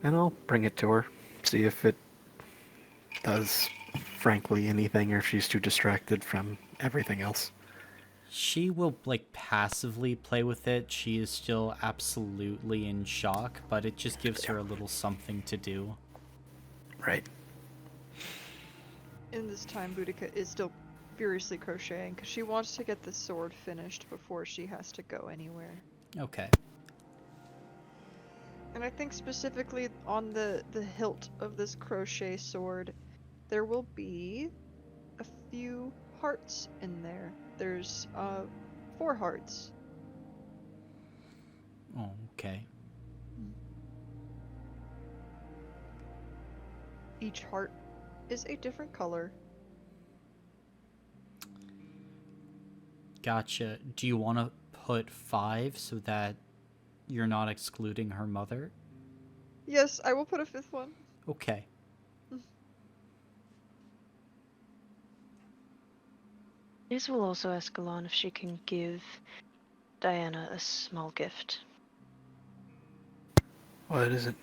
And I'll bring it to her, see if it does, frankly, anything, or if she's too distracted from everything else. She will like passively play with it. She is still absolutely in shock, but it just gives her a little something to do. Right. In this time, Boudica is still furiously crocheting because she wants to get the sword finished before she has to go anywhere. Okay. And I think specifically on the hilt of this crochet sword, there will be a few hearts in there. There's 4 hearts. Oh, okay. Each heart is a different color. Gotcha. Do you want to put 5 so that you're not excluding her mother? Yes, I will put a 5th one. Okay. Liz will also ask Alon if she can give Diana a small gift. What is it?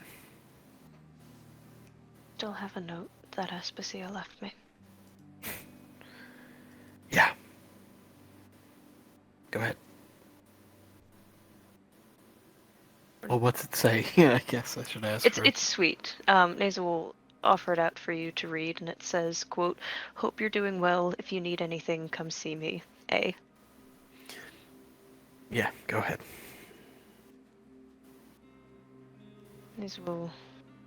Still have a note that Aspasia left me. Yeah. Go ahead. Well, what's it say? Yeah, I guess I should ask her. It's sweet. Neza will offer it out for you to read, and it says, quote, "Hope you're doing well. If you need anything, come see me. A." Yeah, go ahead. Neza will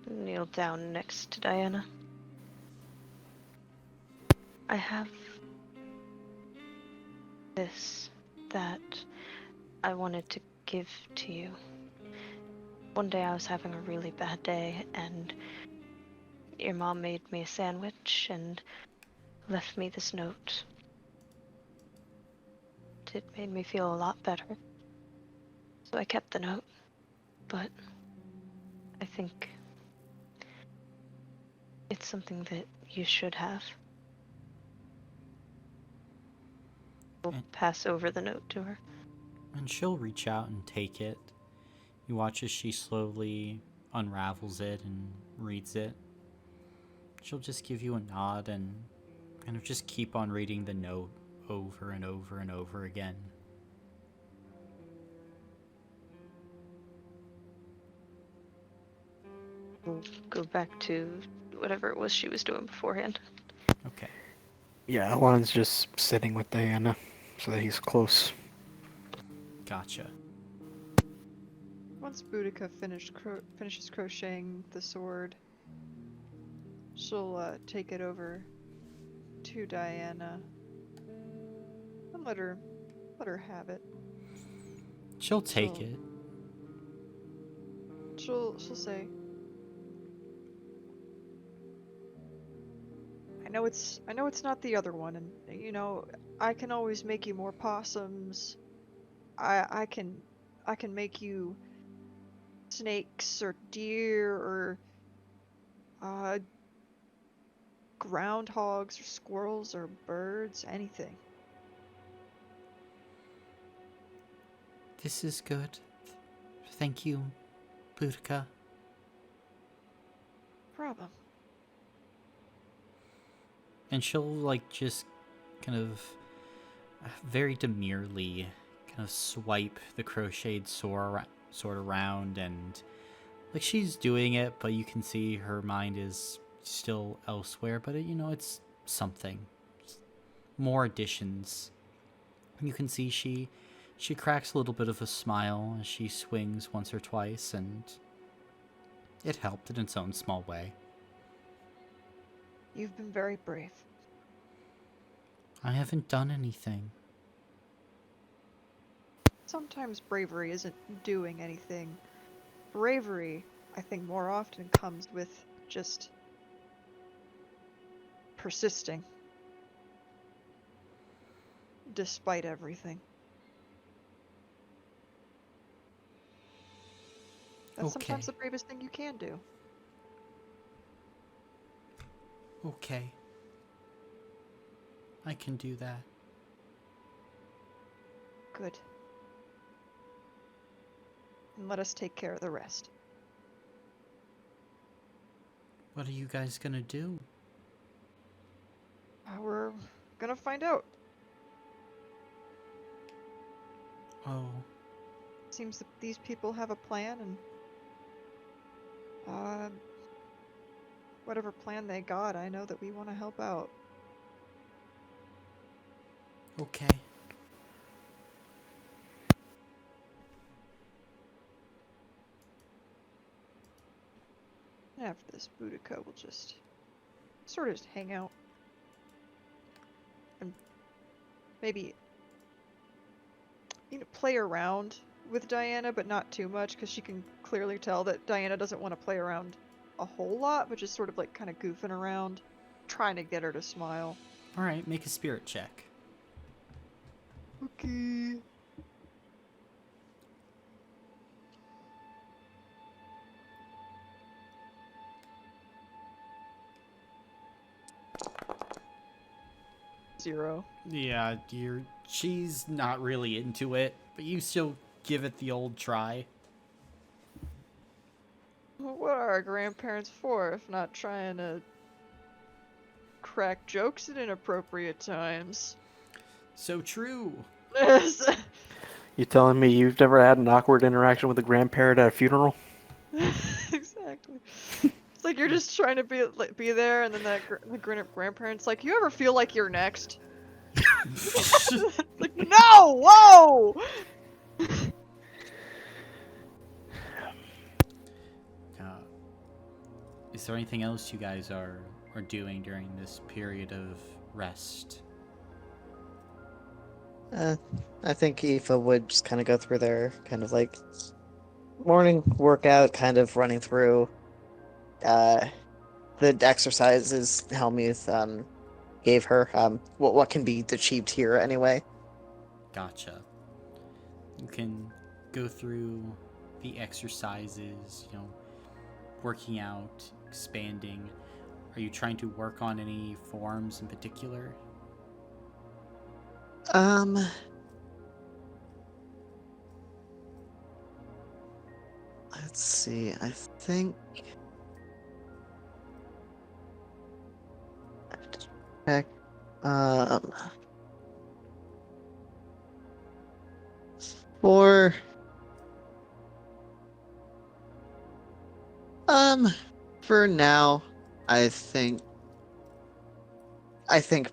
kneel down next to Diana. I have this that I wanted to give to you. One day I was having a really bad day, and your mom made me a sandwich and left me this note. It made me feel a lot better. So I kept the note, but I think it's something that you should have. We'll pass over the note to her. And she'll reach out and take it. You watch as she slowly unravels it and reads it. She'll just give you a nod and kind of just keep on reading the note over and over and over again. We'll go back to whatever it was she was doing beforehand. Okay. Yeah, Alon's just sitting with Diana so that he's close. Gotcha. Once Boudica finishes crocheting the sword, she'll take it over to Diana and let her have it. She'll take So- it. She'll say, I know it's not the other one, and you know, I can always make you more possums. I can make you snakes or deer or groundhogs or squirrels or birds, anything. This is good. Thank you, Boudica. Problem. And she'll like just kind of very demurely kind of swipe the crocheted sword around, and like she's doing it, but you can see her mind is still elsewhere. But it's something. More additions. You can see she cracks a little bit of a smile as she swings once or twice, and it helped in its own small way. You've been very brave. I haven't done anything. Sometimes bravery isn't doing anything. Bravery, I think, more often comes with just persisting. Despite everything. That's sometimes the Okay. bravest thing you can do. Okay. I can do that. Good. And let us take care of the rest. What are you guys gonna do? We're gonna find out. Oh, Seems that these people have a plan, and whatever plan they got, I know that we want to help out. okay. And after this, Boudica will just sort of just hang out. And maybe play around with Diana, but not too much, because she can clearly tell that Diana doesn't want to play around a whole lot, but just sort of like kind of goofing around, trying to get her to smile. Alright, make a spirit check. Okay. Zero. Yeah, she's not really into it, but you still give it the old try. Well, what are our grandparents for if not trying to crack jokes at inappropriate times? So true. You telling me you've never had an awkward interaction with a grandparent at a funeral? Exactly. It's like you're just trying to be there, and then the grandparent's like, "You ever feel like you're next?" Like, no, whoa! Is there anything else you guys are doing during this period of rest? I think Aoife would just kind of go through their kind of like morning workout, kind of running through the exercises Helmuth gave her. What can be achieved here anyway. Gotcha. You can go through the exercises, working out, expanding. Are you trying to work on any forms in particular? Let's see. I think I have to check. For for now, I think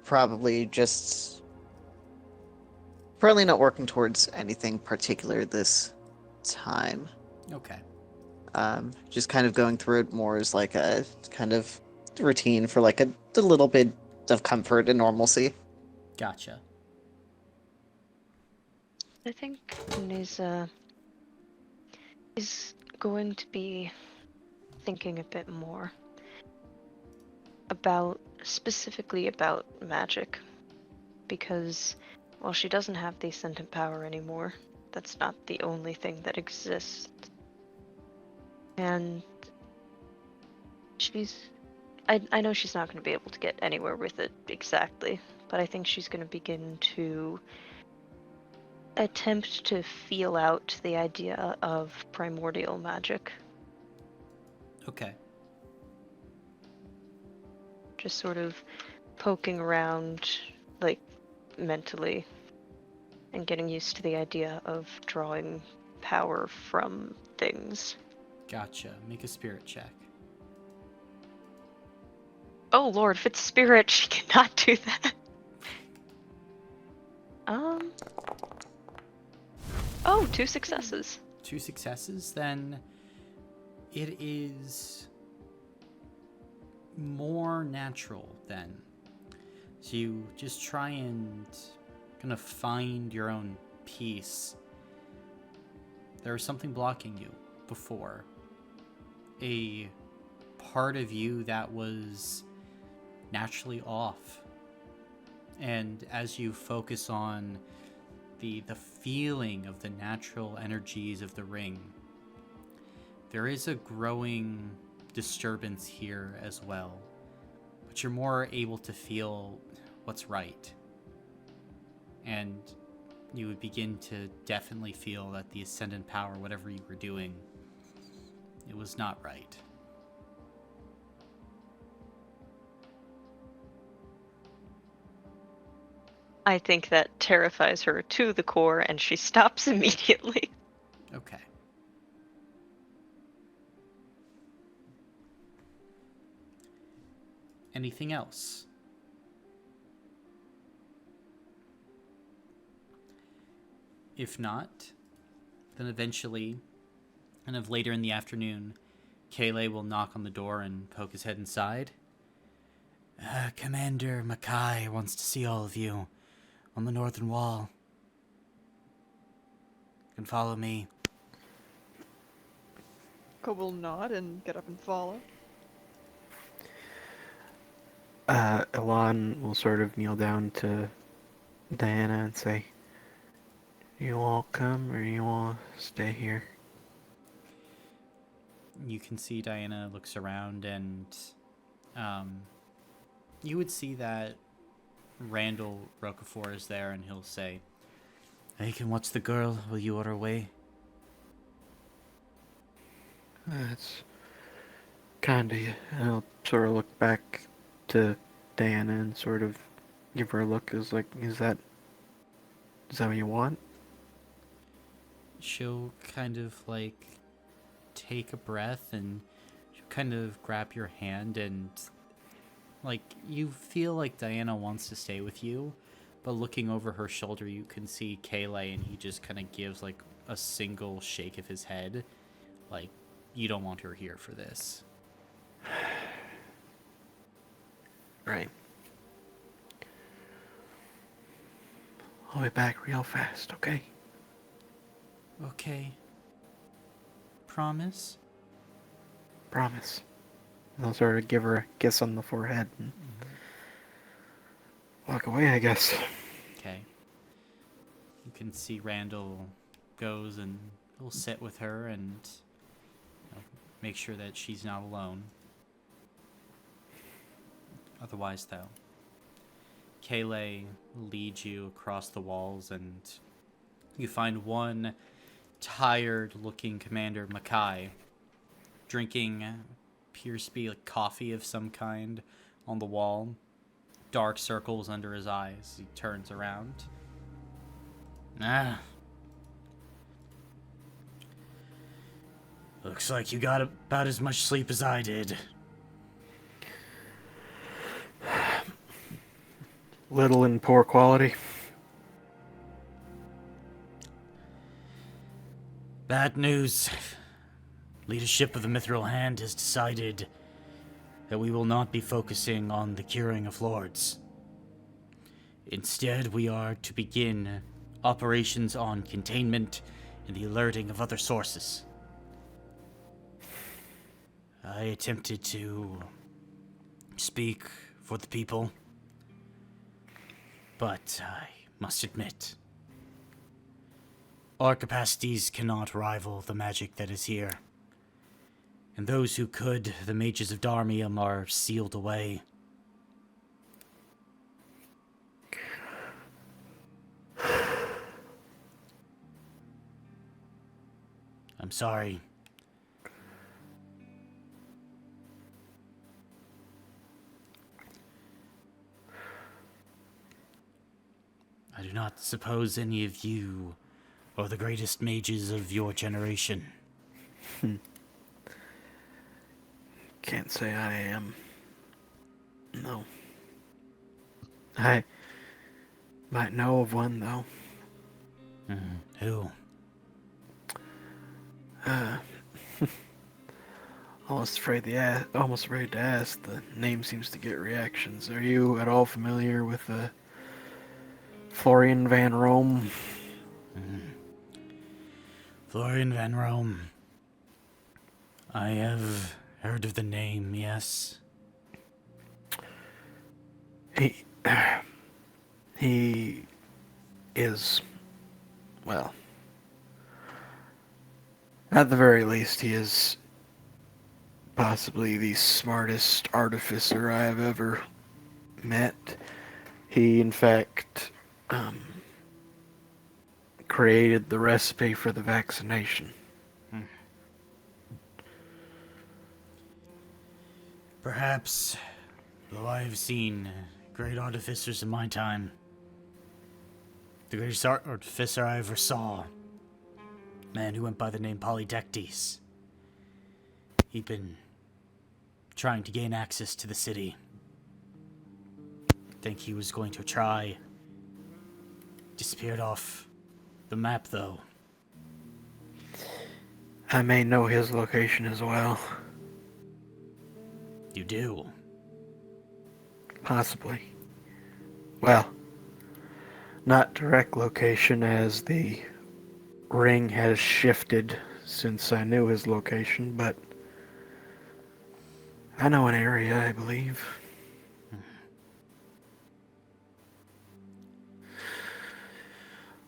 probably just probably not working towards anything particular this time. Okay. Just kind of going through it more as like a kind of routine for like a little bit of comfort and normalcy. Gotcha. I think Nisa is going to be thinking a bit more specifically about magic, because while she doesn't have the Ascendant power anymore, that's not the only thing that exists. And I know she's not going to be able to get anywhere with it exactly, but I think she's going to begin to attempt to feel out the idea of primordial magic. Okay. Just sort of poking around, like, mentally. and getting used to the idea of drawing power from things. Gotcha. Make a spirit check. Oh lord, if it's spirit, she cannot do that. Oh, 2 successes. 2 successes, then it is more natural then. So you just try and kind of find your own peace. There was something blocking you before. A part of you that was naturally off. And as you focus on the feeling of the natural energies of the ring, there is a growing disturbance here as well. But you're more able to feel what's right. And you would begin to definitely feel that the Ascendant power, whatever you were doing, it was not right. I think that terrifies her to the core, and she stops immediately. Okay. Anything else? If not, then eventually, kind of later in the afternoon, Kayleigh will knock on the door and poke his head inside. Commander Mackay wants to see all of you on the northern wall. You can follow me. Ko will nod and get up and follow. Elon will sort of kneel down to Diana and say, "You all come, or you all stay here?" You can see Diana looks around, and you would see that Randall Roquefort is there, and he'll say, I can watch the girl while you are away. That's kind of you. I'll sort of look back to Diana and sort of give her a look as like, is that what you want? she'll kind of like take a breath, and she'll kind of grab your hand, and like you feel like Diana wants to stay with you, but looking over her shoulder you can see Kayleigh, and he just kind of gives like a single shake of his head, like you don't want her here for this. Right. I'll be back real fast, okay? Okay. Promise? Promise. And I'll sort of give her a kiss on the forehead and walk away, I guess. Okay. You can see Randall goes and he'll sit with her and make sure that she's not alone. Otherwise, though, Kayleigh leads you across the walls, and you find one tired-looking Commander Mackay drinking appears to be like coffee of some kind on the wall. Dark circles under his eyes. He turns around. Looks like you got about as much sleep as I did. Little and poor quality. Bad news. Leadership of the Mithril Hand has decided that we will not be focusing on the curing of lords. Instead, we are to begin operations on containment and the alerting of other sources. I attempted to speak for the people, but I must admit, our capacities cannot rival the magic that is here. And those who could, the mages of Darmium, are sealed away. I'm sorry. I do not suppose any of you are the greatest mages of your generation. Can't say I am. No. I might know of one, though. Who? Almost afraid to ask. The name seems to get reactions. Are you at all familiar with Florian Van Rome? Florian Van Rome. I have heard of the name, yes. He is, well, at the very least, he is possibly the smartest artificer I have ever met. He, in fact, created the recipe for the vaccination. Perhaps, though I have seen great artificers in my time, the greatest artificer I ever saw, a man who went by the name Polydectes. He'd been trying to gain access to the city. I think he was going to try. Disappeared off the map, though. I may know his location as well. You do? Possibly. Well, not direct location, as the ring has shifted since I knew his location, but I know an area, I believe.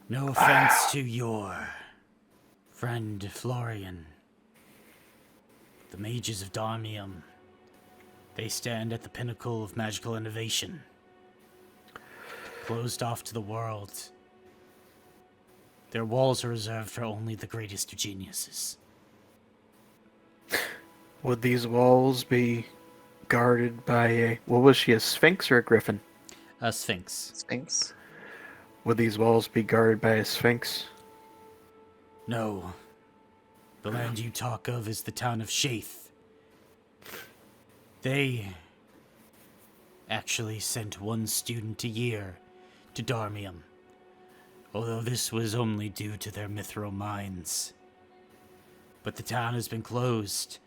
No offense to your friend Florian. The mages of Darmium, they stand at the pinnacle of magical innovation. Closed off to the world. Their walls are reserved for only the greatest of geniuses. Would these walls be guarded by what was she, a sphinx or a griffin? A sphinx. Sphinx. Would these walls be guarded by a sphinx? No. The land you talk of is the town of Shaith. They actually sent one student a year to Darmium, although this was only due to their mithril mines. But the town has been closed,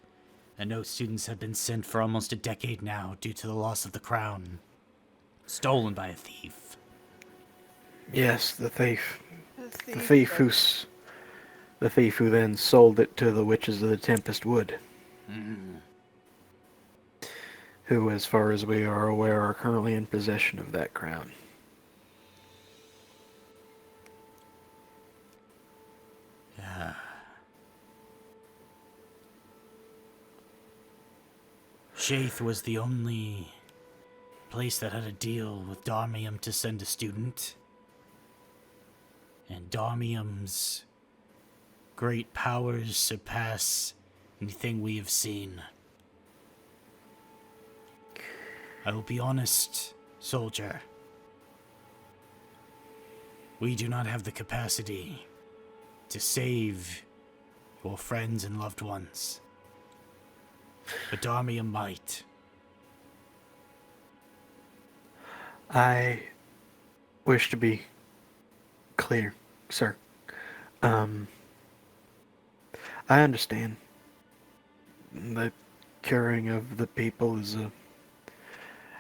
and no students have been sent for almost a decade now due to the loss of the crown. Stolen by a thief. Yes, the thief. The thief who then sold it to the Witches of the Tempest Wood. Who, as far as we are aware, are currently in possession of that crown. Yeah. Shaith was the only place that had a deal with Darmium to send a student. And Darmium's great powers surpass anything we have seen. I will be honest, soldier. We do not have the capacity to save your friends and loved ones. But Darmium might. I wish to be clear, sir. I understand. The curing of the people is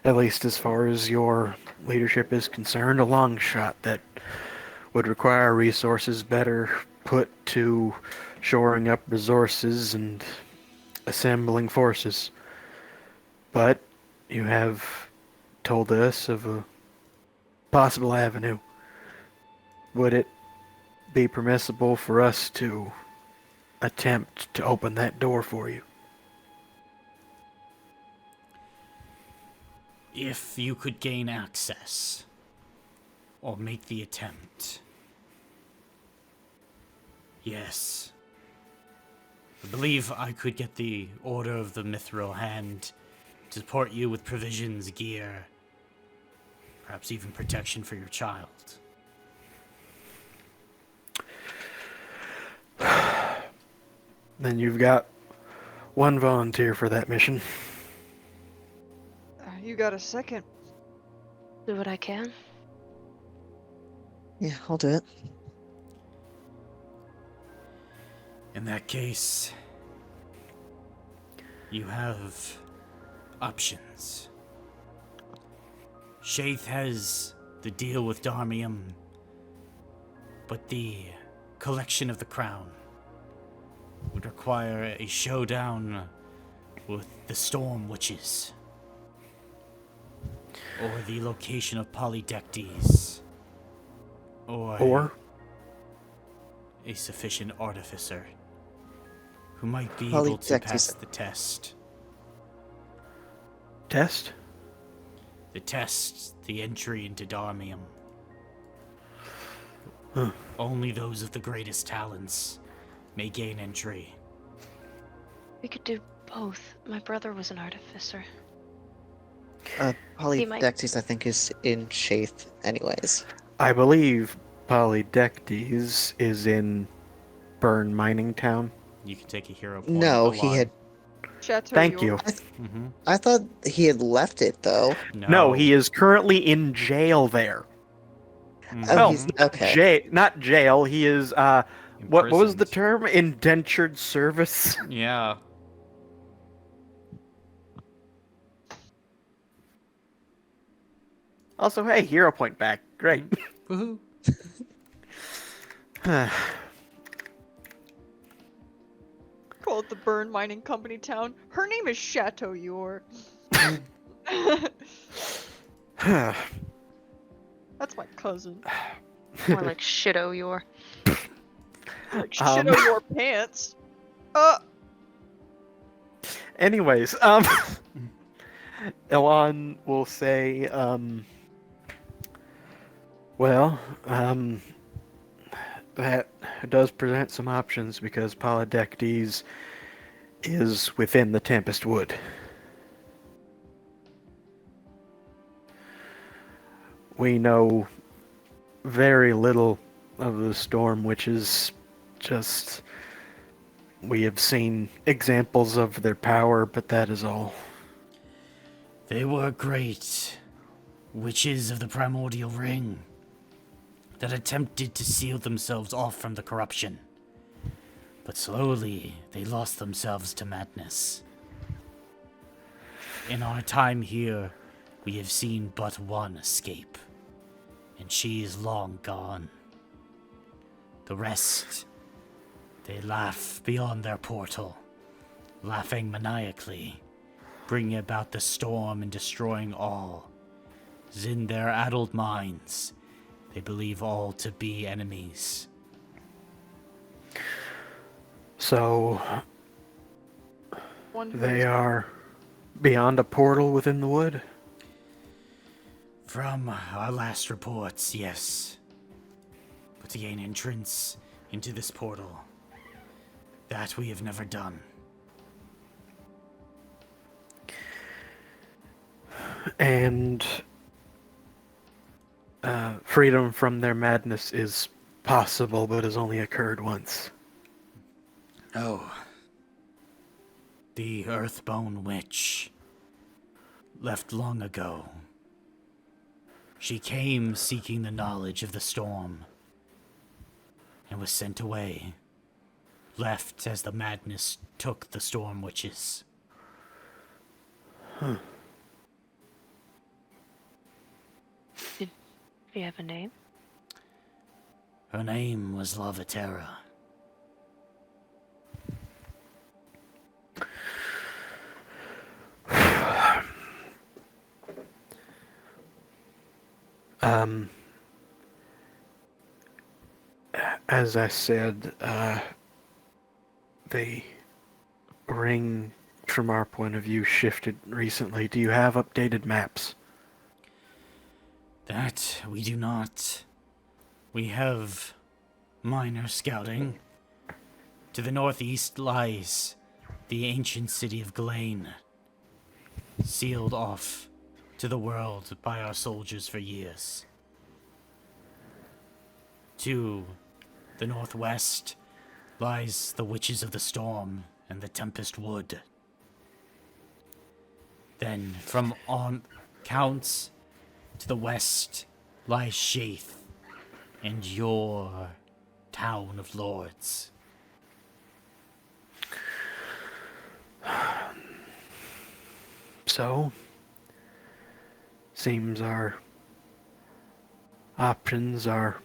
at least as far as your leadership is concerned, a long shot that would require resources better put to shoring up resources and assembling forces. But you have told us of a possible avenue. Would it be permissible for us to attempt to open that door for you? If you could gain access, or make the attempt. Yes. I believe I could get the Order of the Mithril Hand to support you with provisions, gear, perhaps even protection for your child. Then you've got one volunteer for that mission. You got a second. Do what I can. Yeah, I'll do it. In that case, you have options. Shaith has the deal with Darmium, but the collection of the crown would require a showdown with the Storm Witches, or the location of Polydectes, or a sufficient artificer who might be able to Polydectes- pass the test. Test? The test, the entry into Darmium. Huh. Only those of the greatest talents may gain entry. We could do both. My brother was an artificer. Polydectes, I think, is in Shaith anyways. I believe Polydectes is in Burn Mining Town. You can take a hero point. No, a he lot. had. Chateau Thank York. you. Mm-hmm. I thought he had left it, though. No, he is currently in jail there. Mhm. Oh, Well, he's okay. Not jail. He is what was the Imprisoned. term? Indentured service. Yeah. Also, hey, hero point back. Great. Woohoo. Call it the Burn Mining Company town. Her name is Chateau York. That's my cousin. More like shitto your. Like Chateau your pants. Anyways, Elon will say, well, that does present some options because Polydectes is within the Tempest Wood. We know very little of the Storm Witches, just we have seen examples of their power, but that is all. They were great witches of the primordial ring that attempted to seal themselves off from the corruption. But slowly, they lost themselves to madness. In our time here, we have seen but one escape, and she is long gone. The rest, they laugh beyond their portal, laughing maniacally, bringing about the storm and destroying all. As in their addled minds, they believe all to be enemies. So, One who they is- are beyond a portal within the wood? From our last reports, yes. But to gain entrance into this portal, that we have never done. And freedom from their madness is possible, but has only occurred once. Oh. The Earthbone Witch left long ago. She came seeking the knowledge of the storm and was sent away, left as the madness took the Storm Witches. Huh. Do you have a name? Her name was Lavatera. As I said, the ring, from our point of view, shifted recently. Do you have updated maps? That we do not. We have minor scouting. To the northeast lies the ancient city of Glane, sealed off to the world by our soldiers for years. To the northwest lies the Witches of the Storm and the Tempest Wood. Then, from on Counts to the west lies Shaith and your town of lords. So, seems our options are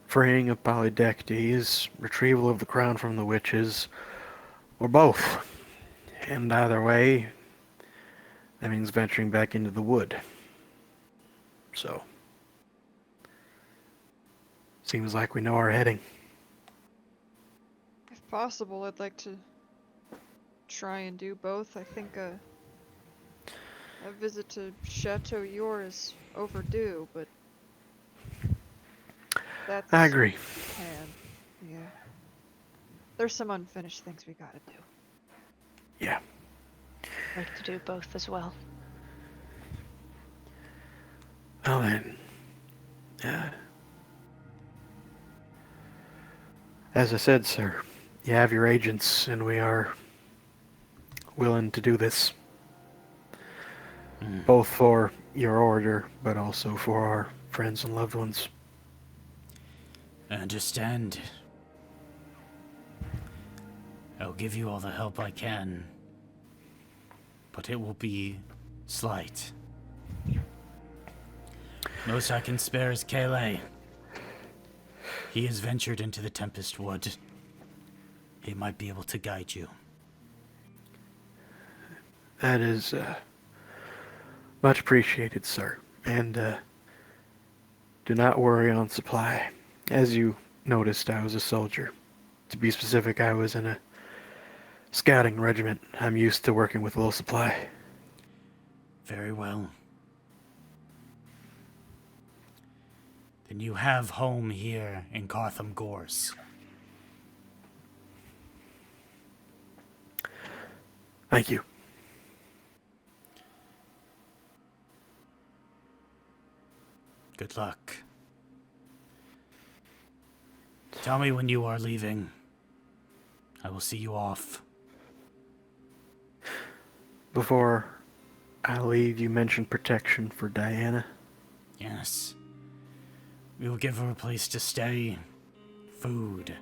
freeing of Polydectes, retrieval of the crown from the witches, or both. And either way, that means venturing back into the wood. So, seems like we know our heading. If possible, I'd like to try and do both. I think a visit to Chateau Yor is overdue, but that's I agree. yeah. There's some unfinished things we gotta do. Yeah. I'd like to do both as well. Well then, as I said, sir, you have your agents, and we are willing to do this. Both for your order, but also for our friends and loved ones. I understand. I'll give you all the help I can, but it will be slight. Most I can spare is Kayleigh. He has ventured into the Tempest Wood. He might be able to guide you. That is much appreciated, sir. And do not worry on supply. As you noticed, I was a soldier. To be specific, I was in a scouting regiment. I'm used to working with low supply. Very well. Then you have home here in Cartham Gorse. Thank you. Good luck. Tell me when you are leaving. I will see you off. Before I leave, you mentioned protection for Diana. Yes. We will give her a place to stay, food,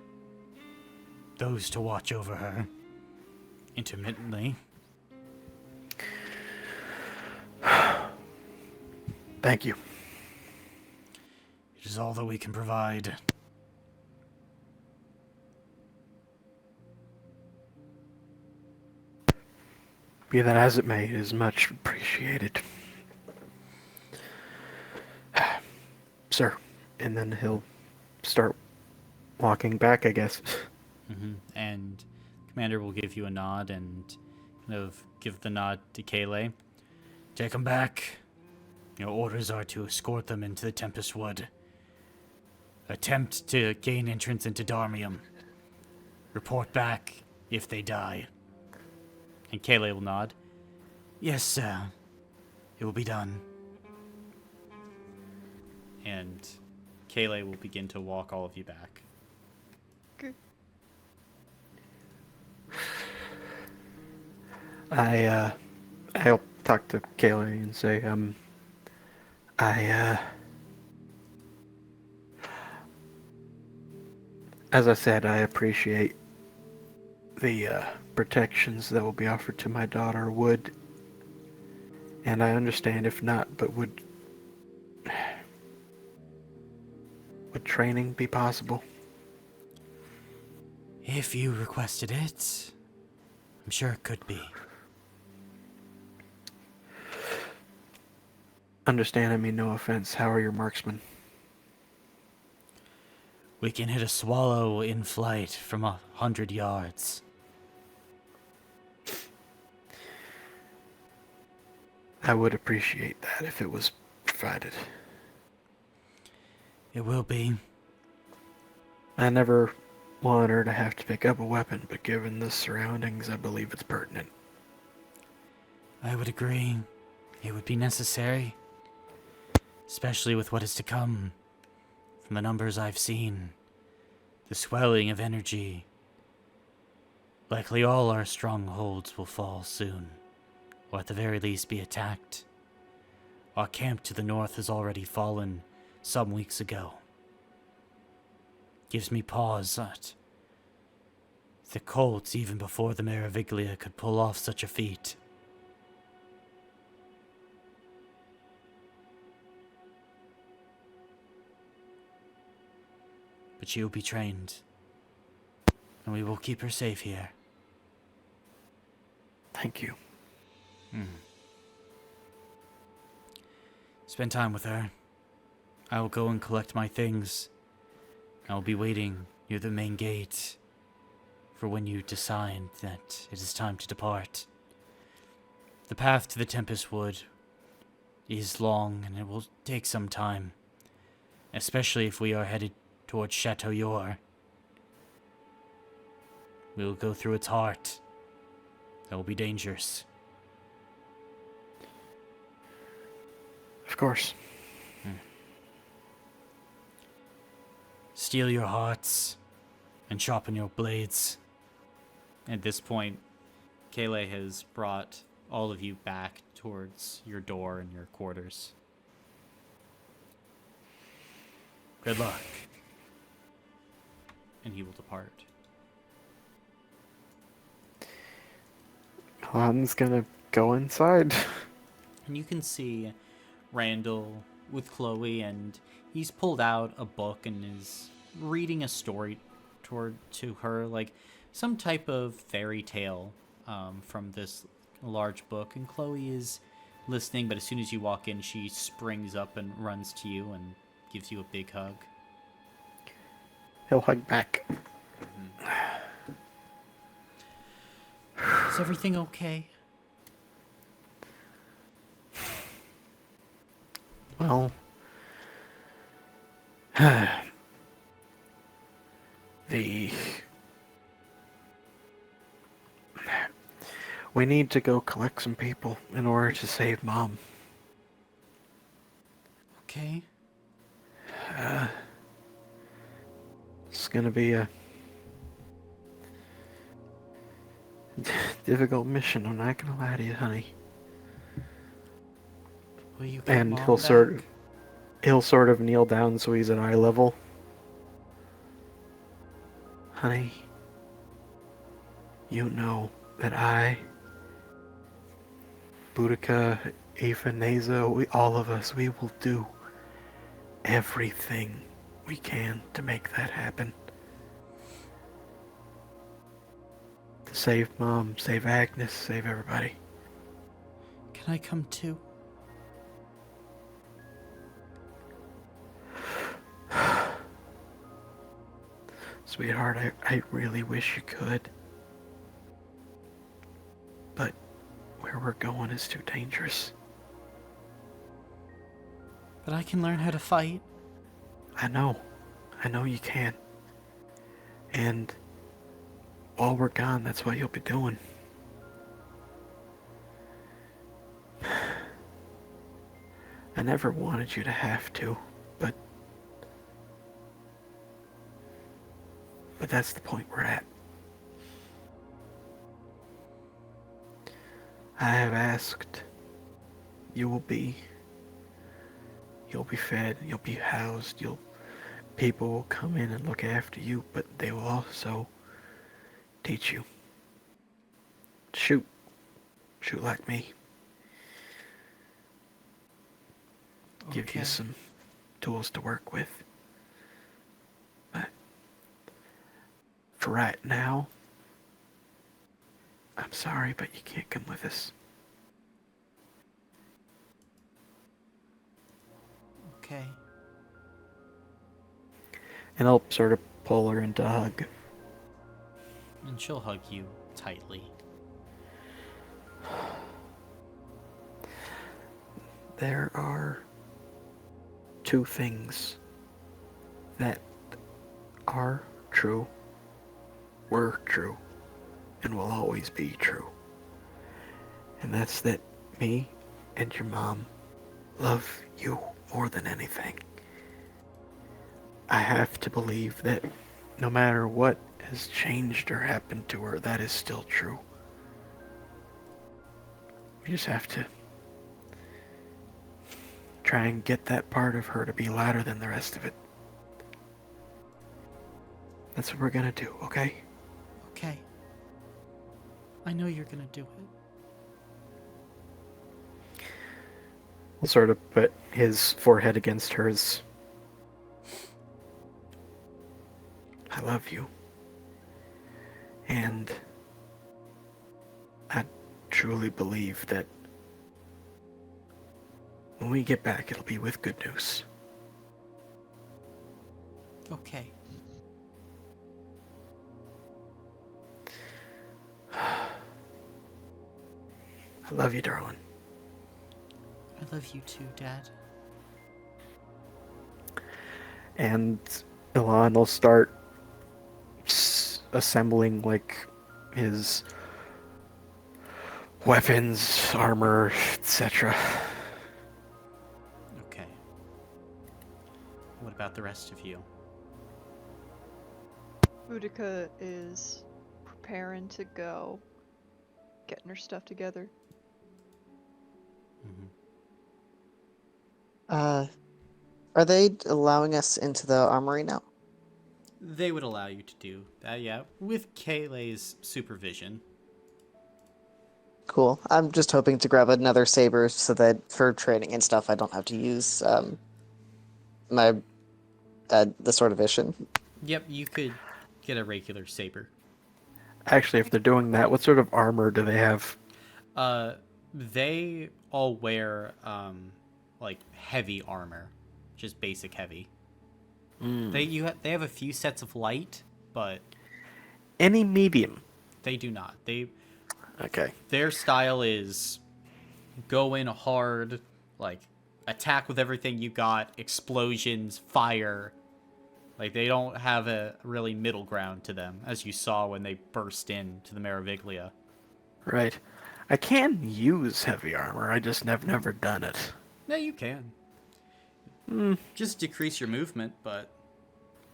those to watch over her, intermittently. Thank you. It is all that we can provide. Be that as it may, it is much appreciated. Sir. And then he'll start walking back, I guess. And Commander will give you a nod and kind of give the nod to Kayleigh. Take them back. Your orders are to escort them into the Tempest Wood. Attempt to gain entrance into Darmium. Report back if they die. And Kayleigh will nod. Yes, sir. It will be done. And Kayleigh will begin to walk all of you back. Okay. I'll talk to Kayleigh and say, as I said, I appreciate the protections that will be offered to my daughter. And I understand if not, but would training be possible? If you requested it, I'm sure it could be. Understand, I mean no offense. How are your marksmen? We can hit a swallow in flight from 100 yards. I would appreciate that if it was provided. It will be. I never want her to have to pick up a weapon, but given the surroundings, I believe it's pertinent. I would agree. It would be necessary. Especially with what is to come. From the numbers I've seen. The swelling of energy. Likely all our strongholds will fall soon, or at the very least be attacked. Our camp to the north has already fallen some weeks ago. Gives me pause that the Colts, even before the Meroviglia, could pull off such a feat. But she will be trained, and we will keep her safe here. Thank you. Spend time with her. I will go and collect my things. I will be waiting near the main gate for when you decide that it is time to depart. The path to the Tempest Wood is long, and it will take some time, especially if we are headed towards Chateau Yor. We will go through its heart. That will be dangerous. Of course. Steel your hearts and sharpen your blades. At this point, Kayleigh has brought all of you back towards your door and your quarters. Good luck. And he will depart. Han's gonna go inside. And you can see Randall with Chloe, and he's pulled out a book and is reading a story to her, like some type of fairy tale from this large book. And Chloe is listening, but as soon as you walk in, she springs up and runs to you and gives you a big hug. He'll hug back. Is everything okay? Well, we need to go collect some people in order to save Mom. Okay. It's gonna be a difficult mission, I'm not gonna lie to you, honey. Will you get And Mom he'll sort of kneel down so he's at eye level. Honey, you know that I, Boudica, Aoife, Neza, all of us, we will do everything we can to make that happen. To save Mom, save Agnes, save everybody. Can I come too? Sweetheart, I really wish you could. But where we're going is too dangerous. But I can learn how to fight. I know you can. And while we're gone, that's what you'll be doing. I never wanted you to have to, but that's the point we're at. I have asked. You'll be fed, you'll be housed, people will come in and look after you, but they will also teach you. Shoot like me. Give you Okay. some tools to work with. But for right now, I'm sorry, but you can't come with us. Okay. And I'll sort of pull her into a hug. And she'll hug you tightly. There are two things that are true, were true, and will always be true. And that's that me and your mom love you more than anything. I have to believe that no matter what has changed or happened to her, that is still true. We just have to try and get that part of her to be louder than the rest of it. That's what we're gonna do, okay? Okay. I know you're gonna do it. He'll sort of put his forehead against hers. I love you. And I truly believe that when we get back, it'll be with good news. Okay. I love you, darling. I love you too, Dad. And Elon will start assembling, like, his weapons, armor, etc. Okay. What about the rest of you? Boudica is preparing to go, getting her stuff together. Mm-hmm. Are they allowing us into the armory now? They would allow you to do that, yeah, with Kayleigh's supervision. Cool. I'm just hoping to grab another saber so that for training and stuff I don't have to use my the sword of vision. Yep, you could get a regular saber. Actually, if they're doing that, what sort of armor do they have? They all wear like heavy armor, just basic heavy. They have a few sets of light, but Any medium? they do not. Okay. Their style is go in hard, like attack with everything you got, explosions, fire. Like they don't have a really middle ground to them, as you saw when they burst into the Meroviglia. Right. I can use heavy armor, I just have never done it. Yeah, you can. Just decrease your movement, but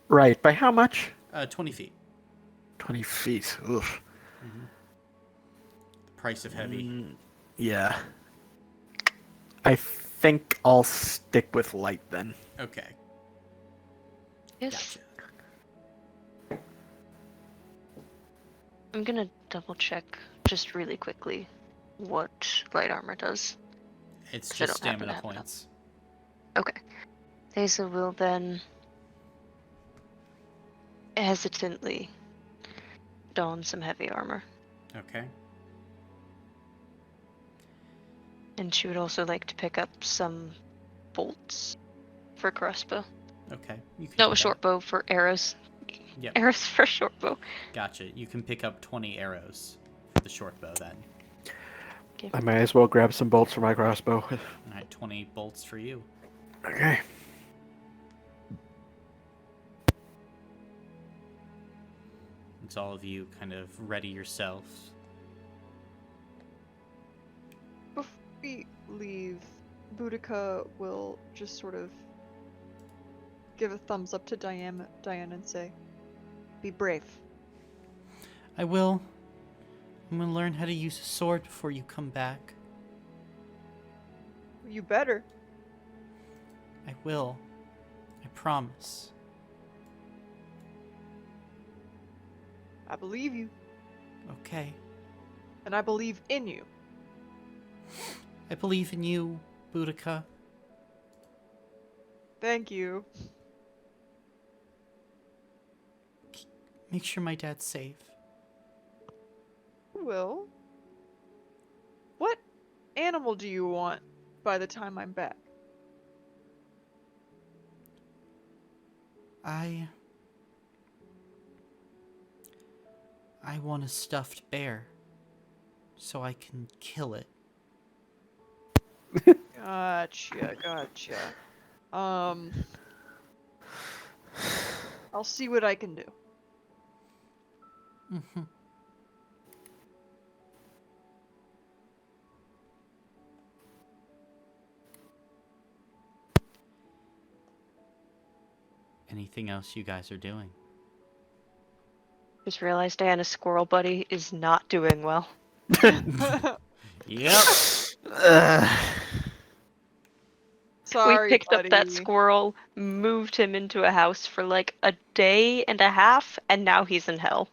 Right, by how much? 20 feet. 20 feet. Oof. The price of heavy. Yeah. I think I'll stick with light then. Okay, Yes. gotcha. I'm gonna double check just really quickly what light armor does. It's 'Cause I just don't happen to stamina have it up. points. Okay. Asa will then hesitantly don some heavy armor. Okay. And she would also like to pick up some bolts for crossbow. Okay. You can No, do a that. short bow for arrows. Yep. Arrows for short bow. Gotcha. You can pick up 20 arrows for the short bow then. I may as well grab some bolts for my crossbow. Alright, 20 bolts for you. Okay. It's all of you kind of ready yourselves. Before we leave, Boudica will just sort of give a thumbs up to Diane and say, "Be brave." I will. I'm gonna learn how to use a sword before you come back. You better. I will. I promise. I believe you, Okay. and I believe in you. I believe in you, Boudica. Thank you. Make sure my dad's safe. Will, what animal do you want by the time I'm back? I want a stuffed bear so I can kill it. Gotcha. I'll see what I can do. Mhm. Anything else you guys are doing? Just realized Diana's squirrel buddy is not doing well. Yep. Sorry, We picked buddy. up that squirrel, moved him into a house for like a day and a half, and now he's in hell.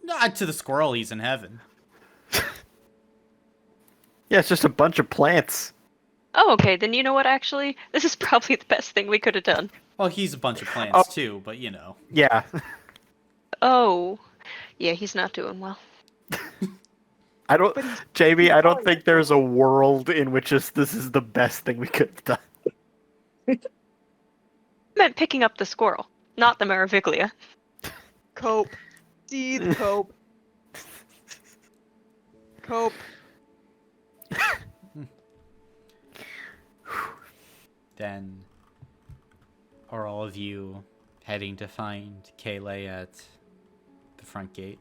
Not to the squirrel, he's in heaven. Yeah, it's just a bunch of plants. Oh, okay, then you know what, actually? This is probably the best thing we could have done. Well, he's a bunch of plants too, but you know. Yeah. Oh. Yeah, he's not doing well. I don't, JB, I don't think there's a world in which this is the best thing we could have done. I meant picking up the squirrel, not the Meroviglia. Cope. Seethe, cope. Cope. Then, are all of you heading to find Kayle at the front gate?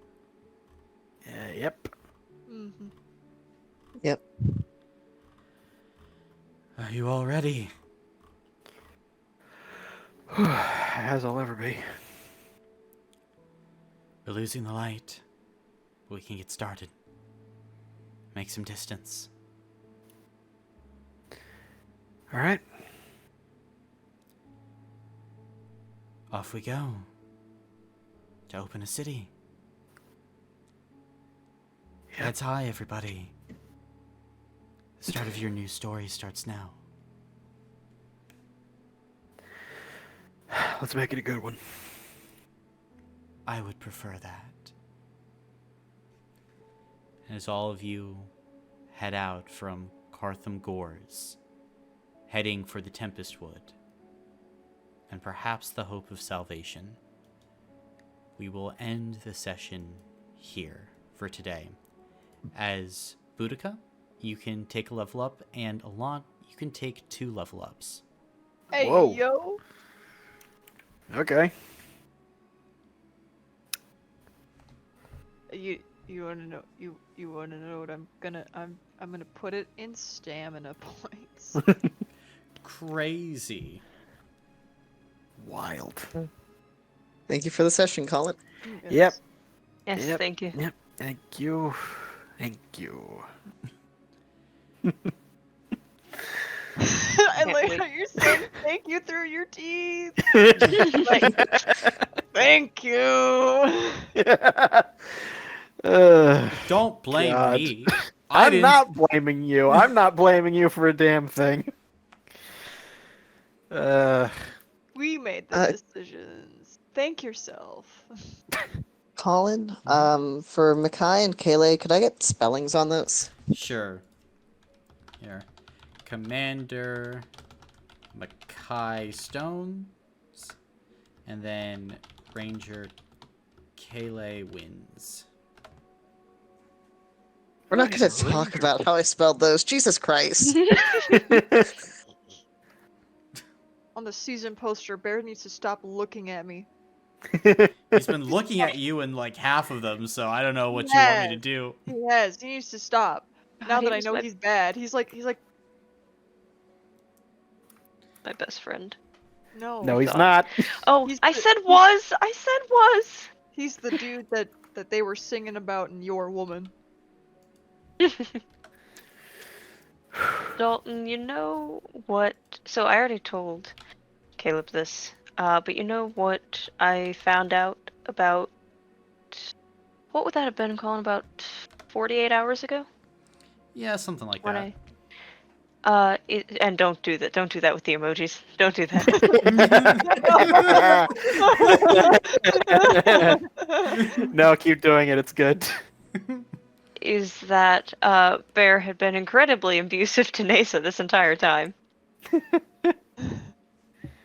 Yep. Mm-hmm. Yep. Are you all ready? As I'll ever be. We're losing the light. We can get started. Make some distance. All right. Off we go. To open a city. Heads high, everybody. The start of your new story starts now. Let's make it a good one. I would prefer that. As all of you head out from Cartham Gores, heading for the Tempest Wood, and perhaps the hope of salvation, we will end the session here for today. As Boudica, you can take a level up, and Alon, you can take 2 level ups. Hey, Whoa. yo. Okay. You wanna know you wanna know what I'm gonna put it in stamina points. Crazy. Wild. Thank you for the session, Colin. Yep. Yes, Yep. thank you. Yep. Thank you. Thank you. I Can't like wait. how you're saying thank you through your teeth. Like, thank you. Don't blame God. me. I I'm didn't. not blaming you. I'm not blaming you for a damn thing. We made the Uh, decisions. Thank yourself. Colin, for Makai and Kayle, could I get spellings on those? Sure. Here. Commander Mackay Stones. And then Ranger Kayle wins. We're not going to talk about how I spelled those. Jesus Christ. On the season poster, Bear needs to stop looking at me. He's been looking at you in like half of them, so I don't know what you want me to do. He needs to stop. Now He that I was know my- he's bad, he's like, My best friend. no. No, he's God. not. Oh, He's I the- said was! I said was! He's the dude that they were singing about in Your Woman. Dalton, you know what? So I already told Caleb this, but you know what I found out about. What would that have been, Colin? About 48 hours ago? Yeah, something like When that. and don't do that. Don't do that with the emojis. Don't do that. No, keep doing it. It's good. Is that Bear had been incredibly abusive to Nasa this entire time.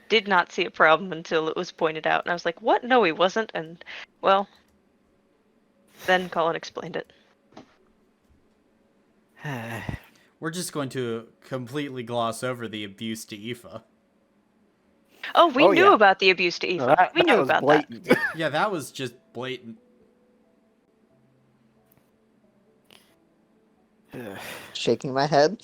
Did not see a problem until it was pointed out, and I was like, "What? No, he wasn't." And well, then Colin explained it. We're just going to completely gloss over the abuse to Aoife. Oh, we Oh, knew yeah. about the abuse to Eve. No, that we knew was about blatant. Yeah, that was just blatant. Shaking my head.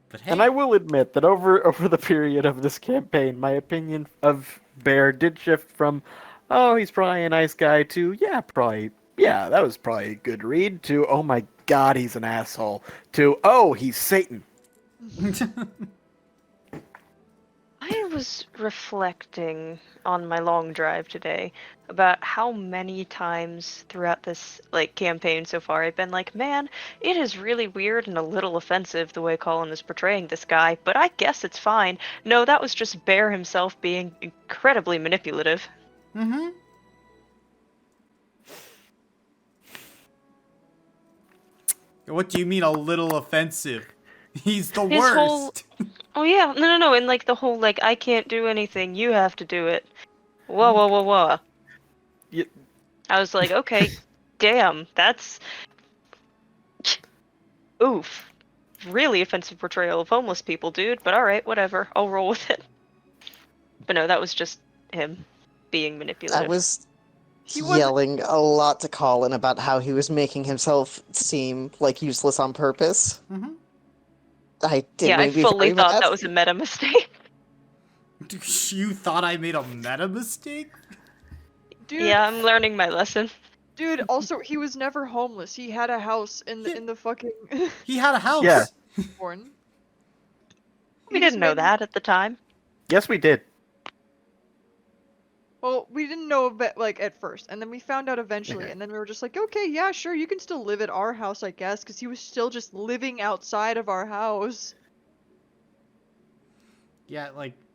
But hey, And I will admit that over the period of this campaign, my opinion of Bear did shift from, oh, he's probably a nice guy, to, yeah, that was probably a good read, to, oh my god, he's an asshole, to, oh, he's Satan. I was reflecting on my long drive today about how many times throughout this campaign so far I've been like, man, it is really weird and a little offensive the way Colin is portraying this guy, but I guess it's fine. No, that was just Bear himself being incredibly manipulative. mm-hmm. What do you mean a little offensive? He's the His whole worst. Oh yeah, no, and the whole I can't do anything, you have to do it. Whoa, whoa, whoa, whoa. Y- I was like, okay, damn, that's oof. Really offensive portrayal of homeless people, dude, but alright, whatever. I'll roll with it. But no, that was just him being I manipulative. was He wasn't- yelling a lot to Colin about how he was making himself seem like useless on purpose. Mm-hmm. I did Yeah, I make me fully very thought mad. that was a meta mistake. You thought I made a meta mistake? Dude, Yeah, I'm learning my lesson. dude, also, he was never homeless. He had a house in Yeah. the fucking He had a house. Yeah. born. We didn't know that at the time. Yes, we did. Well, we didn't know at first, and then we found out eventually, Okay. and then we were just like, okay, yeah, sure, you can still live at our house, I guess, because he was still just living outside of our house. Yeah,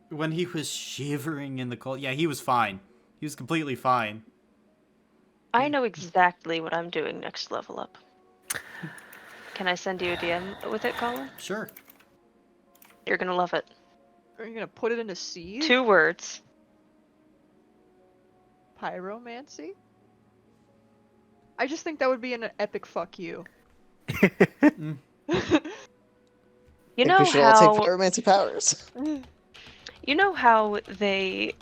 when he was shivering in the cold. Yeah, he was fine. He was completely fine. I know exactly what I'm doing next level up. Can I send you a DM with it, Colin? Sure. You're gonna love it. Are you gonna put it into seed? 2 words. Pyromancy? I just think that would be an epic fuck you. You think know we should all take how pyromancy powers. you know how they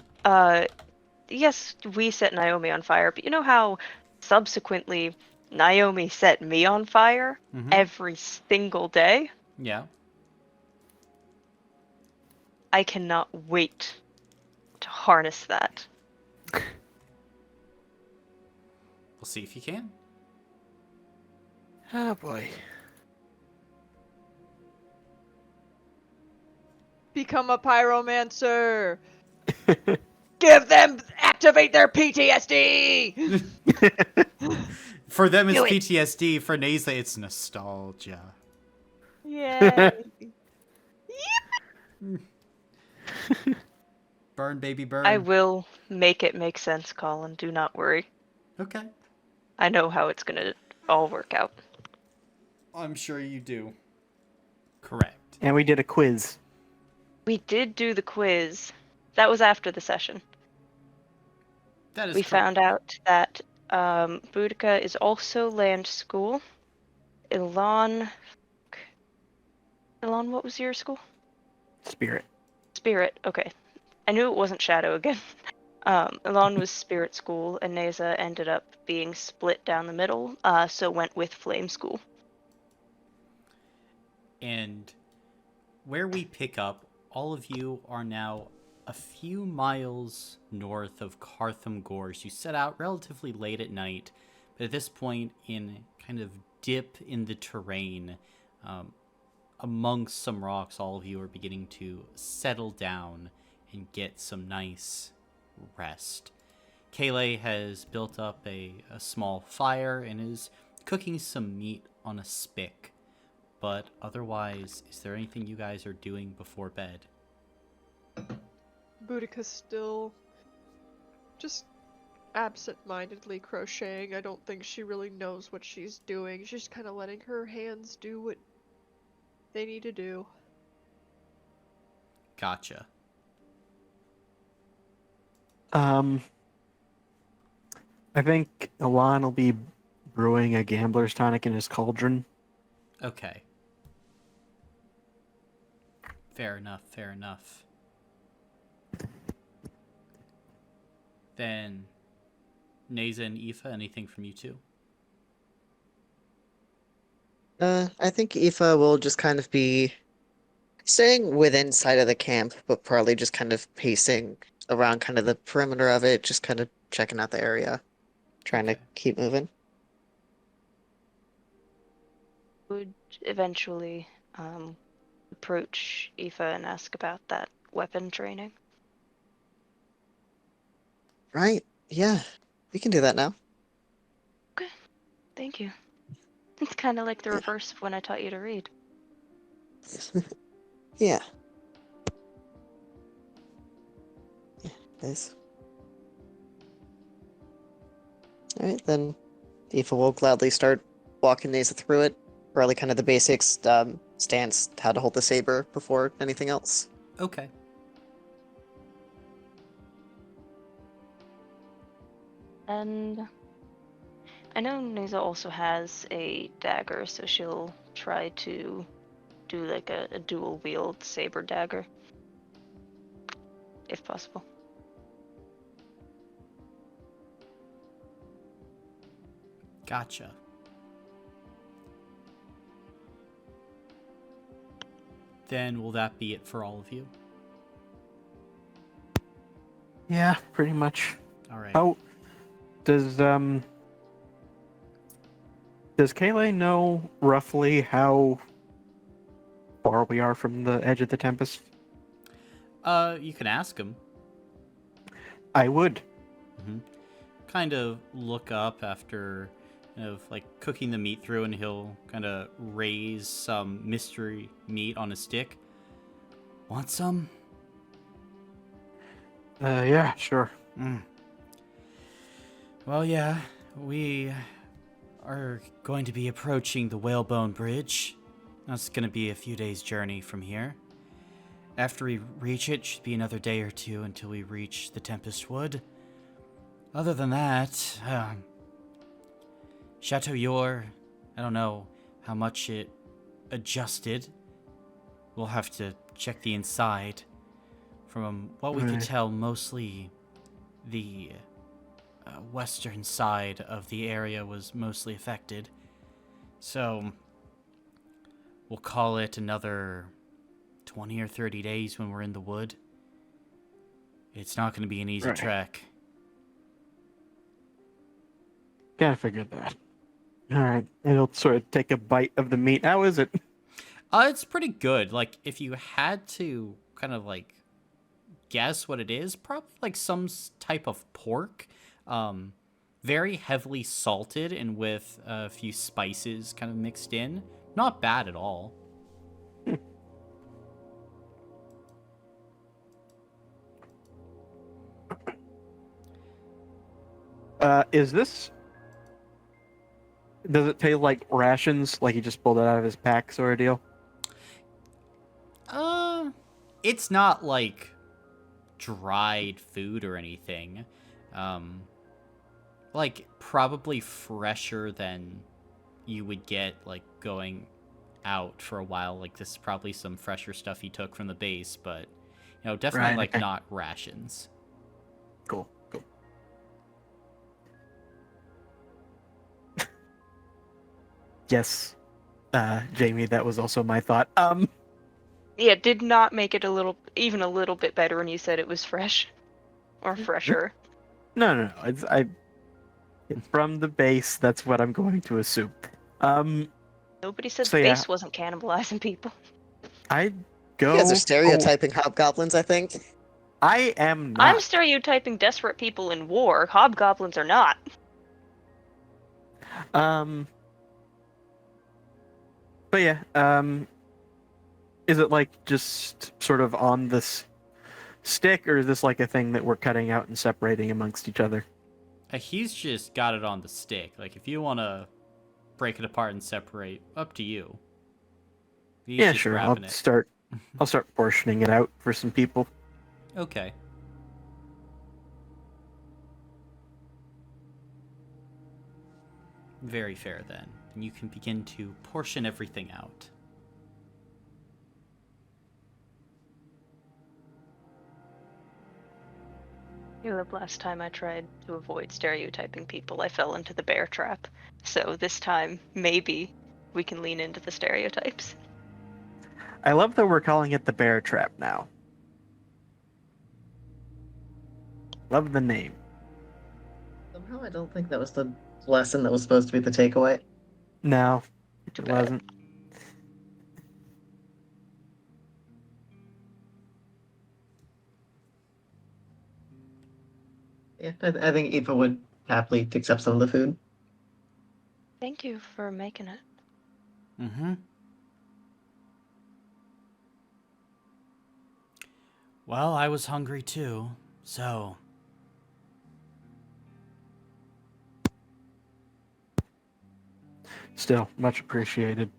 yes, we set Naomi on fire, but you know how subsequently Naomi set me on fire Mm-hmm. every single day? Yeah. I cannot wait to harness that. We'll see if you can. Oh boy. Become a pyromancer! Activate their PTSD! For them, it's Do it. PTSD. For Neza, it's nostalgia. Yay! Burn, baby, burn. I will make it make sense, Colin. Do not worry. Okay. I know how it's gonna all work out. I'm sure you do. Correct. And we did a quiz. We did do the quiz. That was after the session. That is We correct. found out that Boudica is also land school. Elon, what was your school? Spirit. Spirit. Okay, I knew it wasn't Shadow again. Elon was Spirit school, and Neza ended up being split down the middle. So went with Flame school. And where we pick up, all of you are now a few miles north of Cartham Gorge. You set out relatively late at night, but at this point, in kind of dip in the terrain, amongst some rocks, all of you are beginning to settle down and get some nice rest. Kayleigh has built up a small fire and is cooking some meat on a spick. But otherwise, is there anything you guys are doing before bed? Boudica's still just absent-mindedly crocheting. I don't think she really knows what she's doing. She's kind of letting her hands do what they need to do. Gotcha. I think Alon will be brewing a gambler's tonic in his cauldron. Okay. Fair enough, fair enough. Then, Neza and Aoife, anything from you two? I think Aoife will just kind of be Staying within sight of the camp, but probably just kind of pacing around kind of the perimeter of it, just kind of checking out the area, trying to Okay. keep moving. Would eventually approach Aoife and ask about that weapon training. Right? Yeah, we can do that now. Okay, thank you. It's kind of like the Yeah. reverse of when I taught you to read. Yeah. Yeah, it is. Alright, then Aoife will gladly start walking Nasa through it. Probably kind of the basics, stance, how to hold the saber before anything else. Okay. And I know Nisa also has a dagger, so she'll try to do like a dual wield saber dagger. If possible. Gotcha. Then will that be it for all of you? Yeah, pretty much. All right. Oh, does Kayleigh know roughly how far we are from the edge of the Tempest? You can ask him. I would. Kind of look up after kind of like cooking the meat through, and he'll kind of raise some mystery meat on a stick. Want some? Yeah, sure. Well, yeah, we are going to be approaching the Whalebone Bridge. That's going to be a few days' journey from here. After we reach it, should be another day or two until we reach the Tempest Wood. Other than that, Chateau Yor, I don't know how much it adjusted. We'll have to check the inside. From what we could Right. tell, mostly the western side of the area was mostly affected. So, we'll call it another 20 or 30 days when we're in the wood. It's not going to be an easy Right. trek. Gotta figure that. Alright, and he'll sort of take a bite of the meat. How is it? It's pretty good. Like, if you had to kind of like guess what it is, probably like some type of pork. Very heavily salted and with a few spices kind of mixed in. Not bad at all. Is this... Does it taste like rations, like he just pulled it out of his pack sort of deal? It's not like dried food or anything. Like probably fresher than you would get like going out for a while. Like this is probably some fresher stuff he took from the base, but definitely Right, like okay. not rations. Cool. Yes, Jamie, that was also my thought. Yeah, did not make it even a little bit better when you said it was fresh. Or fresher. No. It's from the base. That's what I'm going to assume. Nobody said So the yeah. base wasn't cannibalizing people. I go. You guys are stereotyping hobgoblins, I think. I am I'm not. stereotyping desperate people in war. Hobgoblins are not. But yeah. Is it like just sort of on this stick, or is this like a thing that we're cutting out and separating amongst each other? He's just got it on the stick. Like if you want to break it apart and separate, up to you. He's Yeah, just sure. I'll grabbing it. start portioning it out for some people. Okay. Very fair then. And you can begin to portion everything out. The last time I tried to avoid stereotyping people, I fell into the bear trap. So this time, maybe we can lean into the stereotypes. I love that we're calling it the bear trap now. Love the name. Somehow I don't think that was the lesson that was supposed to be the takeaway. No, Too it bad. wasn't. Yeah, I think Eva would happily accept some of the food. Thank you for making it. Mm-hmm. Well, I was hungry too, so Still, much appreciated.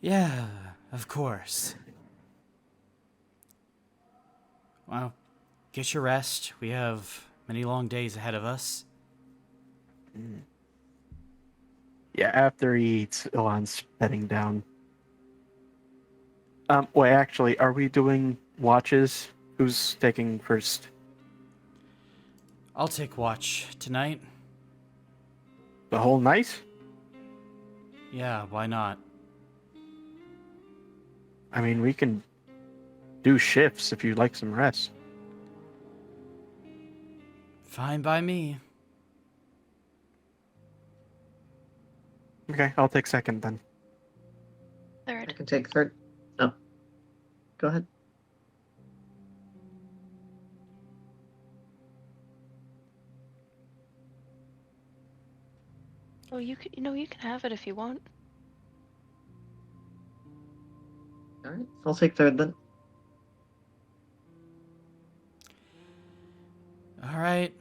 yeah, of course. Well, get your rest. We have many long days ahead of us. Yeah, after he eats, Elon's heading down. Wait, actually, are we doing watches? Who's taking first? I'll take watch tonight. The whole night? Yeah, why not? I mean, we can do shifts if you'd like some rest. Fine by me. Okay, I'll take second then. I Third. can take third. No. Go ahead. Oh, you can have it if you want. Alright, I'll take third then. All right,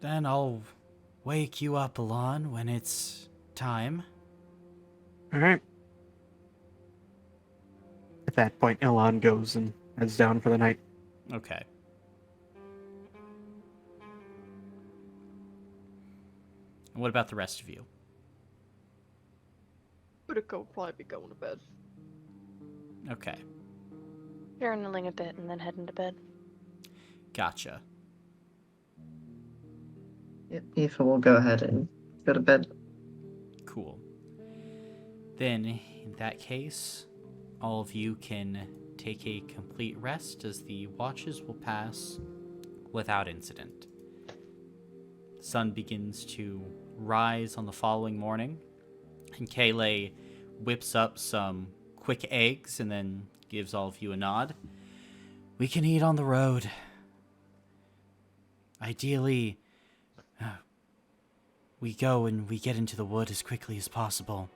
then I'll wake you up, Alon, when it's time. Alright. At that point, Elon goes and heads down for the night. Okay. And what about the rest of you? Uriko would probably be going to bed. Okay, Journaling a bit and then heading to bed. gotcha. Yep, Eva will go ahead and go to bed. Cool. Then, in that case, all of you can take a complete rest as the watches will pass without incident. The sun begins to rise on the following morning, and Kayleigh whips up some quick eggs and then gives all of you a nod. We can eat on the road. Ideally, we go and we get into the wood as quickly as possible.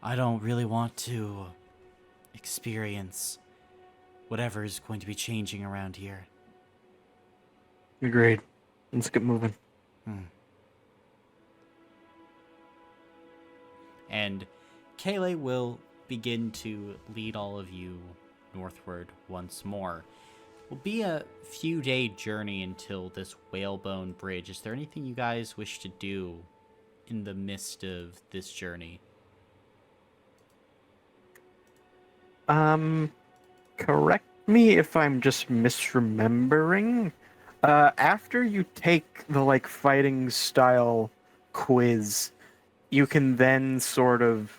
I don't really want to experience whatever is going to be changing around here. Agreed. Let's get moving. And Kayleigh will begin to lead all of you northward once more. It will be a few day journey until this whalebone bridge. Is there anything you guys wish to do in the midst of this journey? Correct me if I'm just misremembering. After you take the like fighting style quiz, you can then sort of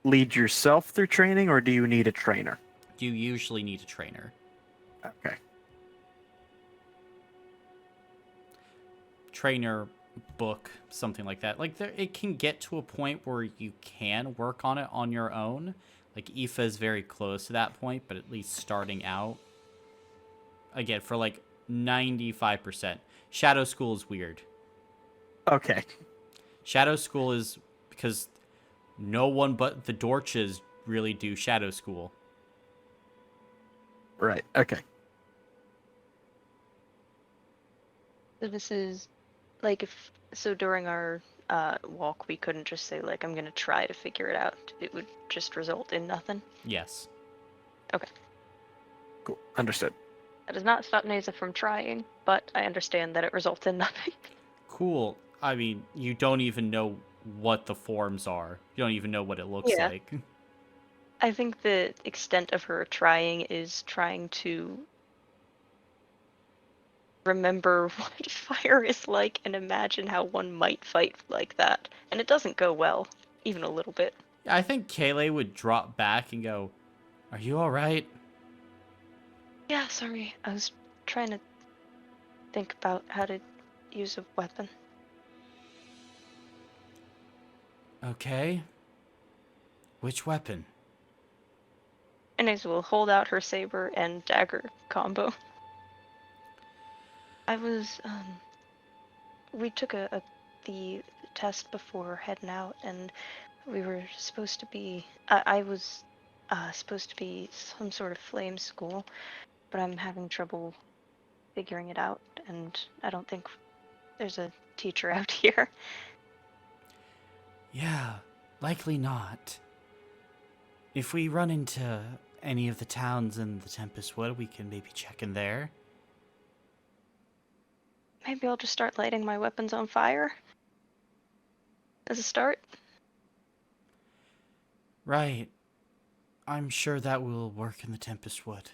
lead yourself through training, or do you need a trainer? You usually need a trainer. Okay. Trainer, book, something like that. Like it can get to a point where you can work on it on your own. Like Aoife is very close to that point, but at least starting out, again, for like 95%. Shadow School is weird. Okay. Shadow School is because no one but the Dorches really do Shadow School. Right. Okay. So this is like so during our walk we couldn't just say like I'm gonna try to figure it out. It would just result in nothing. Yes. Cool. Understood. That does not stop Neza from trying, but I understand that it results in nothing. Cool. I mean, you don't even know what the forms are. You don't even know what it looks Yeah. like. I think the extent of her trying is trying to remember what fire is like and imagine how one might fight like that. And it doesn't go well, even a little bit. Yeah, I think Kaylee would drop back and go, "Are you all right?" Yeah, sorry. I was trying to think about how to use a weapon. Okay. Which weapon? Inez will hold out her saber and dagger combo. I was, we took the test before heading out, and we were supposed to be, I was supposed to be some sort of flame school, but I'm having trouble figuring it out, and I don't think there's a teacher out here. Yeah, likely not. If we run into any of the towns in the Tempest Wood, we can maybe check in there. Maybe I'll just start lighting my weapons on fire as a start. Right. I'm sure that will work in the Tempest Wood.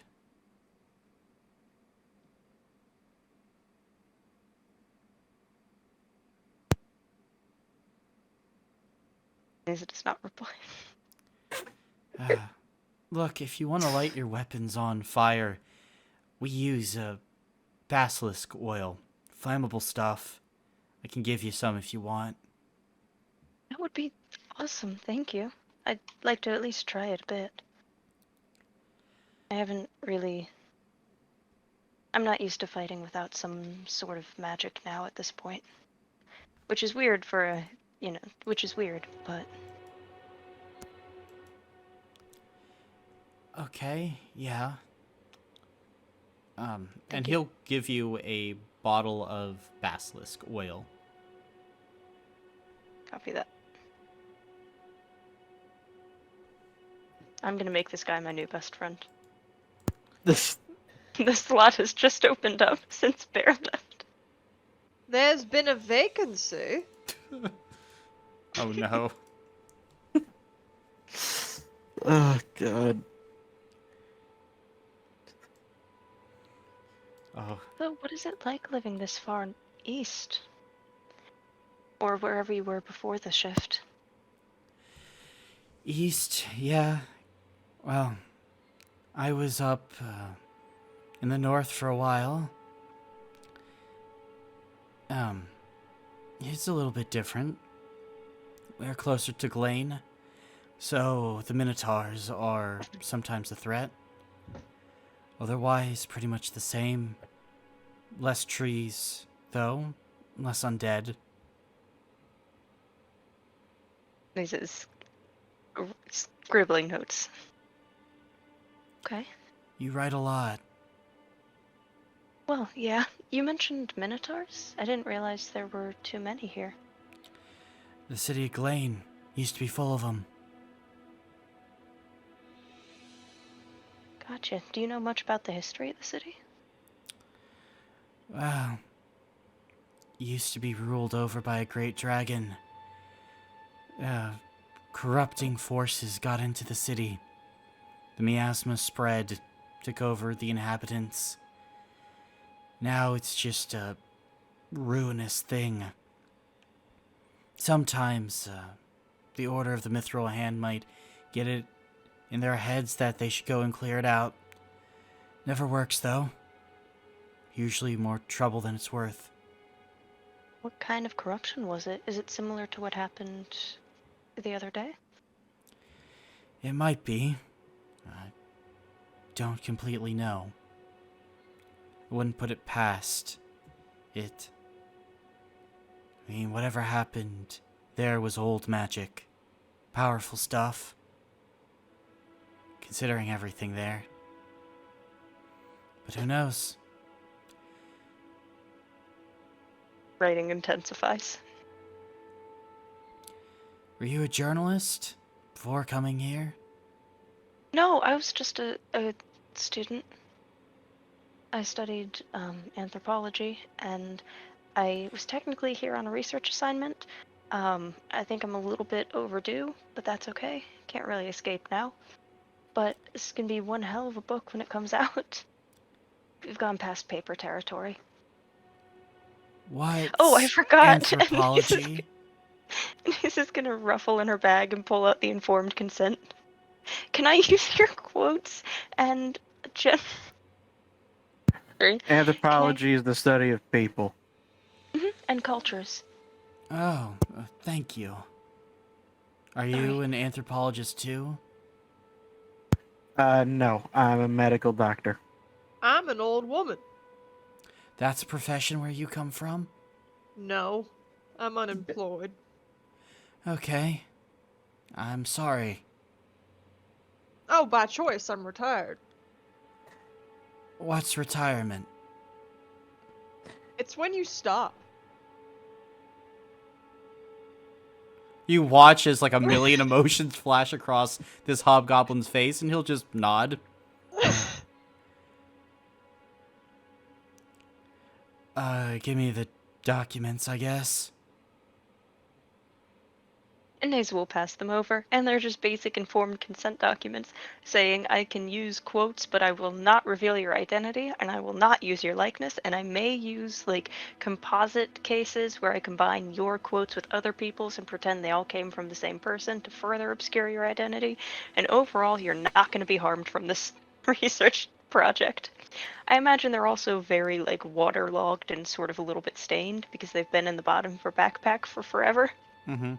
Inez does not reply. Look, if you want to light your weapons on fire, we use basilisk oil. Flammable stuff. I can give you some if you want. That would be awesome, thank you. I'd like to at least try it a bit. I haven't really... I'm not used to fighting without some sort of magic now at this point. Which is weird for a, which is weird, but... Okay, yeah. And Thank you. he'll give you a bottle of basilisk oil. Copy that. I'm gonna make this guy my new best friend. This The slot has just opened up since Bear left. There's been a vacancy. Oh no. oh god. Oh, So what is it like living this far east? Or wherever you were before the shift? east, yeah. Well, I was up in the north for a while. It's a little bit different. We're closer to Glane, so the Minotaurs are sometimes a threat. Otherwise, pretty much the same. Less trees, though. Less undead. This is scribbling notes. Okay. You write a lot. Well, yeah. You mentioned minotaurs? I didn't realize there were too many here. The city of Glane used to be full of them. Gotcha. Do you know much about the history of the city? Well, it used to be ruled over by a great dragon. Corrupting forces got into the city. The miasma spread, took over the inhabitants. Now it's just a ruinous thing. Sometimes, the Order of the Mithril Hand might get it in their heads that they should go and clear it out. Never works, though. Usually more trouble than it's worth. What kind of corruption was it? Is it similar to what happened the other day? It might be. I don't completely know. I wouldn't put it past it. I mean, whatever happened there was old magic. Powerful stuff. Considering everything there. But who knows? Writing intensifies. Were you a journalist before coming here? No, I was just a student. I studied anthropology, and I was technically here on a research assignment. I think I'm a little bit overdue, but that's okay. Can't really escape now. But this can be one hell of a book when it comes out. We've gone past paper territory. What? Oh, I forgot. Anthropology? He's just gonna ruffle in her bag and pull out the informed consent. Can I use your quotes and gen- Sorry. Anthropology is the study of people. And cultures? Oh, thank you. Are you an anthropologist too? No, I'm a medical doctor. I'm an old woman. That's a profession where you come from? No, I'm unemployed. Okay. I'm sorry. Oh, by choice, I'm retired. What's retirement? It's when you stop. You watch as like a million emotions flash across this hobgoblin's face, and he'll just nod. Give me the documents, I guess. And Naze will pass them over, and they're just basic informed consent documents saying I can use quotes, but I will not reveal your identity, and I will not use your likeness, and I may use like composite cases where I combine your quotes with other people's and pretend they all came from the same person to further obscure your identity. And overall, you're not going to be harmed from this research project. I imagine they're also very like waterlogged and sort of a little bit stained because they've been in the bottom of her backpack for forever. Mm-hmm.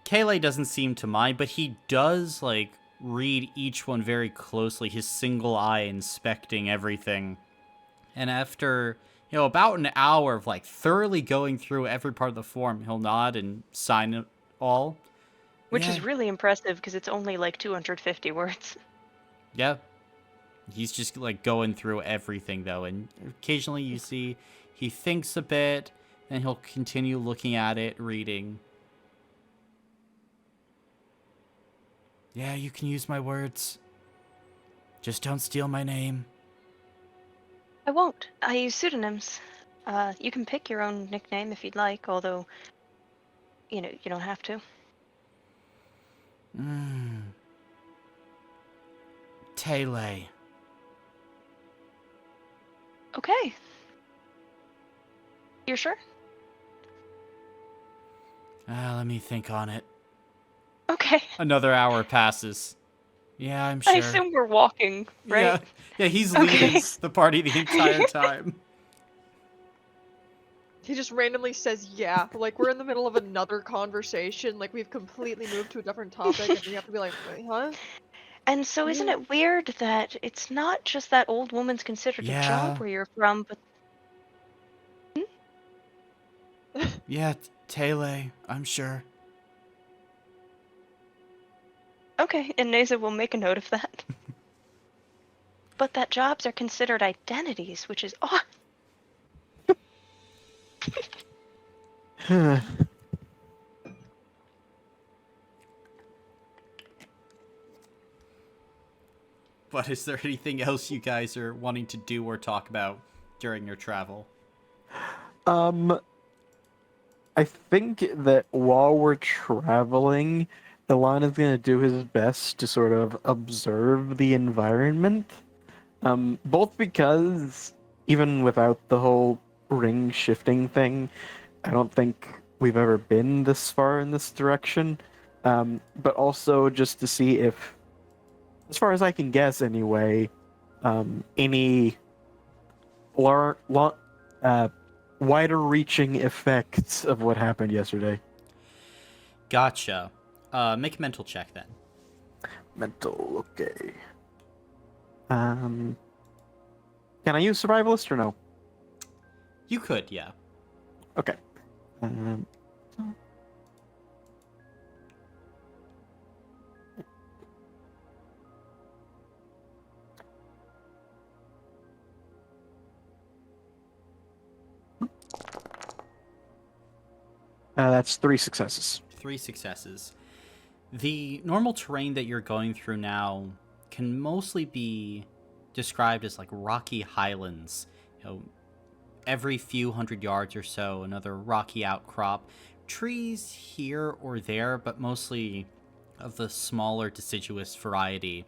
Kayleigh doesn't seem to mind, but he does, like, read each one very closely, his single eye inspecting everything. And after, about an hour of, like, thoroughly going through every part of the form, he'll nod and sign it all. Which Yeah. is really impressive because it's only like 250 words. Yeah. He's just, like, going through everything, though, and occasionally you see he thinks a bit, and he'll continue looking at it, reading. Yeah, you can use my words. Just don't steal my name. I won't. I use pseudonyms. You can pick your own nickname if you'd like, although, you don't have to. Taylor. Okay. You're sure? Let me think on it. Okay. Another hour passes. Yeah, I'm sure. I assume we're walking, right? Yeah, he's Okay. leading the party the entire time. He just randomly says, yeah. Like, we're in the middle of another conversation. Like, we've completely moved to a different topic, and we have to be like, wait, huh? And so isn't it weird that it's not just that old woman's considered a job Yeah. where you're from, but Yeah, Taylor, I'm sure. okay, and Neza will make a note of that. But that jobs are considered identities, which is odd. But is there anything else you guys are wanting to do or talk about during your travel? I think that while we're traveling, Elon is going to do his best to sort of observe the environment. Both because, even without the whole ring shifting thing, I don't think we've ever been this far in this direction. But also just to see if, as far as I can guess anyway, any wider-reaching effects of what happened yesterday. Gotcha. Make a mental check then. Mental, okay. Can I use survivalist or no? You could, yeah. Okay. That's 3 successes. 3 successes. The normal terrain that you're going through now can mostly be described as like rocky highlands. Every few hundred yards or so, another rocky outcrop. Trees here or there, but mostly of the smaller deciduous variety.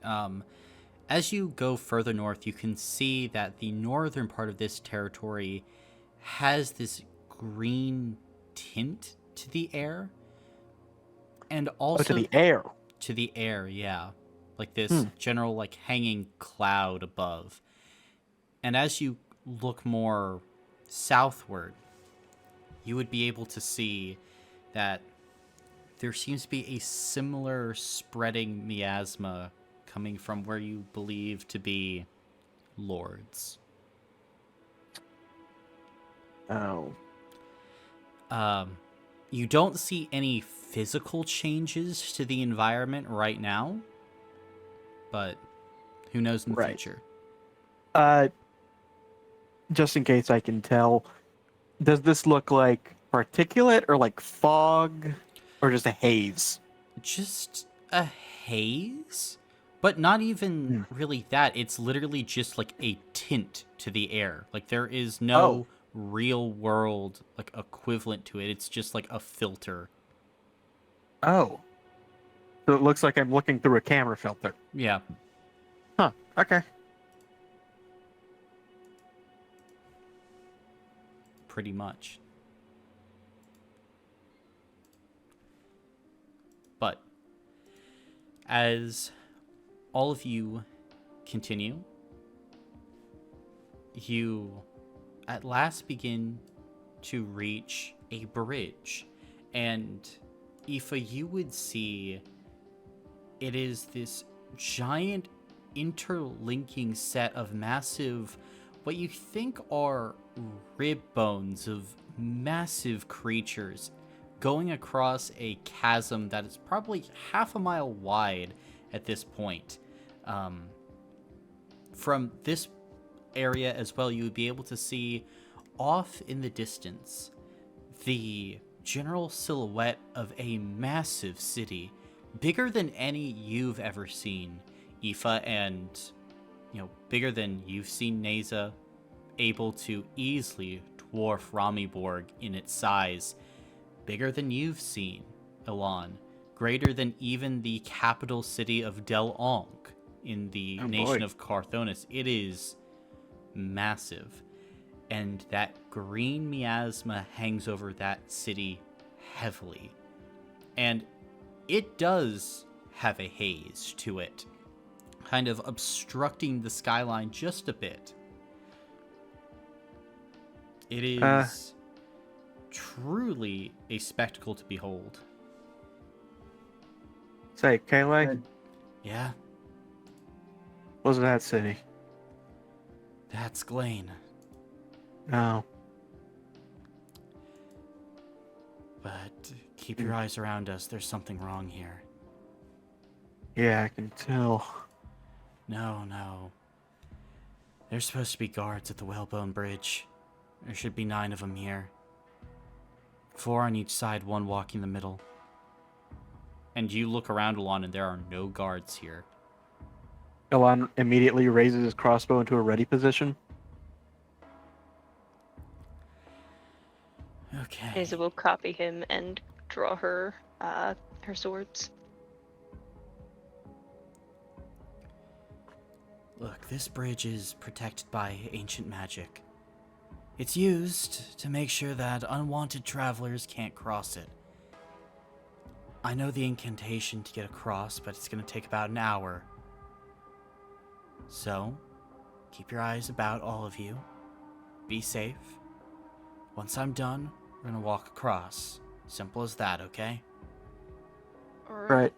As you go further north, you can see that the northern part of this territory has this green tint to the air. And Oh, also to the air. to the air, yeah. Like this Hmm. general like hanging cloud above. And as you look more southward, you would be able to see that there seems to be a similar spreading miasma coming from where you believe to be lords. Oh. You don't see any physical changes to the environment right now, but who knows in the Right. future? Just in case I can tell, does this look like particulate or like fog or just a haze? Just a haze, but not even really that. It's literally just like a tint to the air. Like there is no real world like equivalent to it. It's just like a filter. Oh. So it looks like I'm looking through a camera filter. Yeah. Huh. Okay. Pretty much. But as all of you continue, you at last begin to reach a bridge. And Aoife, you would see it is this giant interlinking set of massive, what you think are rib bones of massive creatures going across a chasm that is probably half a mile wide at this point. From this area as well, you would be able to see off in the distance the general silhouette of a massive city, bigger than any you've ever seen, Aoife, and bigger than you've seen Neza, able to easily dwarf Ramiborg in its size, bigger than you've seen, Elan, greater than even the capital city of Del Ankh in the nation of Carthonis. It is massive. And that green miasma hangs over that city heavily. And it does have a haze to it, kind of obstructing the skyline just a bit. It is truly a spectacle to behold. Say, Kaylee, Yeah, what's that city? that's Glane. Oh. But keep your eyes around us. There's something wrong here. Yeah, I can tell. No. There's supposed to be guards at the Whalebone Bridge. There should be 9 of them here. 4 on each side, 1 walking the middle. And you look around, Alon, and there are no guards here. Elan immediately raises his crossbow into a ready position. Okay. Neza will copy him and draw her her swords. Look, this bridge is protected by ancient magic. It's used to make sure that unwanted travelers can't cross it. I know the incantation to get across, but it's going to take about an hour. So, keep your eyes about, all of you. Be safe. Once I'm done, we're going to walk across. Simple as that, okay? Right.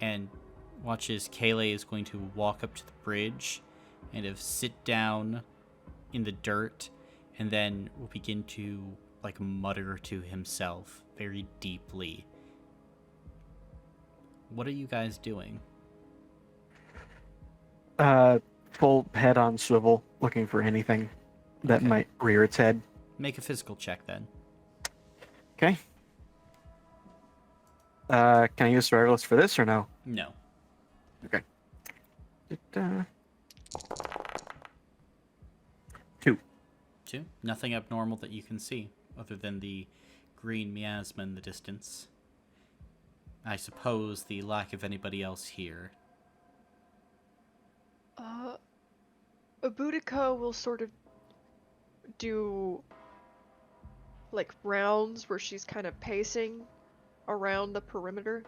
And watch as Kaylee is going to walk up to the bridge and sit down in the dirt, and then will begin to mutter to himself very deeply. What are you guys doing? Full head on swivel, looking for anything that Okay. might rear its head. Make a physical check then. Okay. Can I use survivalist for this or no? No. Okay. 2. 2. Nothing abnormal that you can see other than the green miasma in the distance. I suppose the lack of anybody else here. Boudica will sort of do like rounds where she's kind of pacing around the perimeter.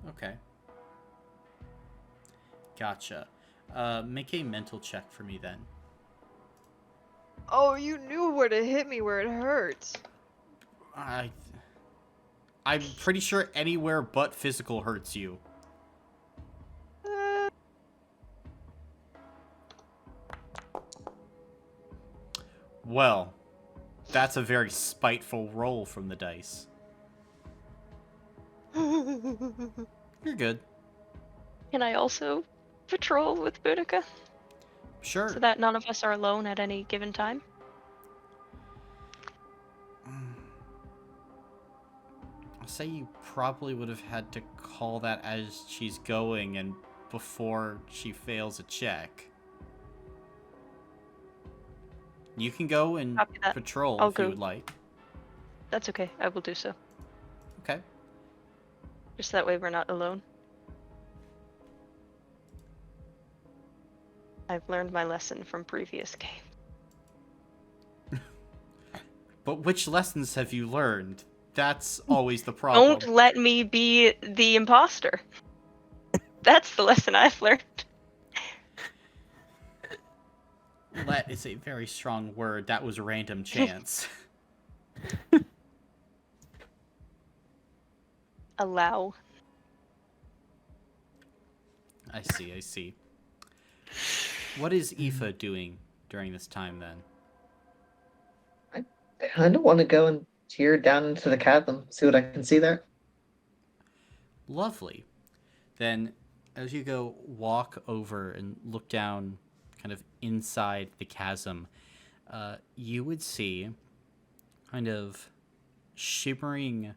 Okay. Gotcha. Make a mental check for me then. Oh, you knew where to hit me where it hurts. I'm pretty sure anywhere but physical hurts you. Uh, Well, that's a very spiteful roll from the dice. You're good. Can I also patrol with Boudica Sure. so that none of us are alone at any given time? I'll say you probably would have had to call that as she's going and before she fails a check. You can go and Copy that. patrol I'll if you go. would like. That's okay. I will do so. Okay. Just that way we're not alone. I've learned my lesson from previous game. But which lessons have you learned? That's always the problem. Don't let me be the imposter. That's the lesson I've learned. Let is a very strong word. That was random chance. Allow. I see. What is Aoife doing during this time then? I kind of want to go and peer down into the chasm, see what I can see there. Lovely. Then, as you go walk over and look down kind of inside the chasm, you would see kind of shimmering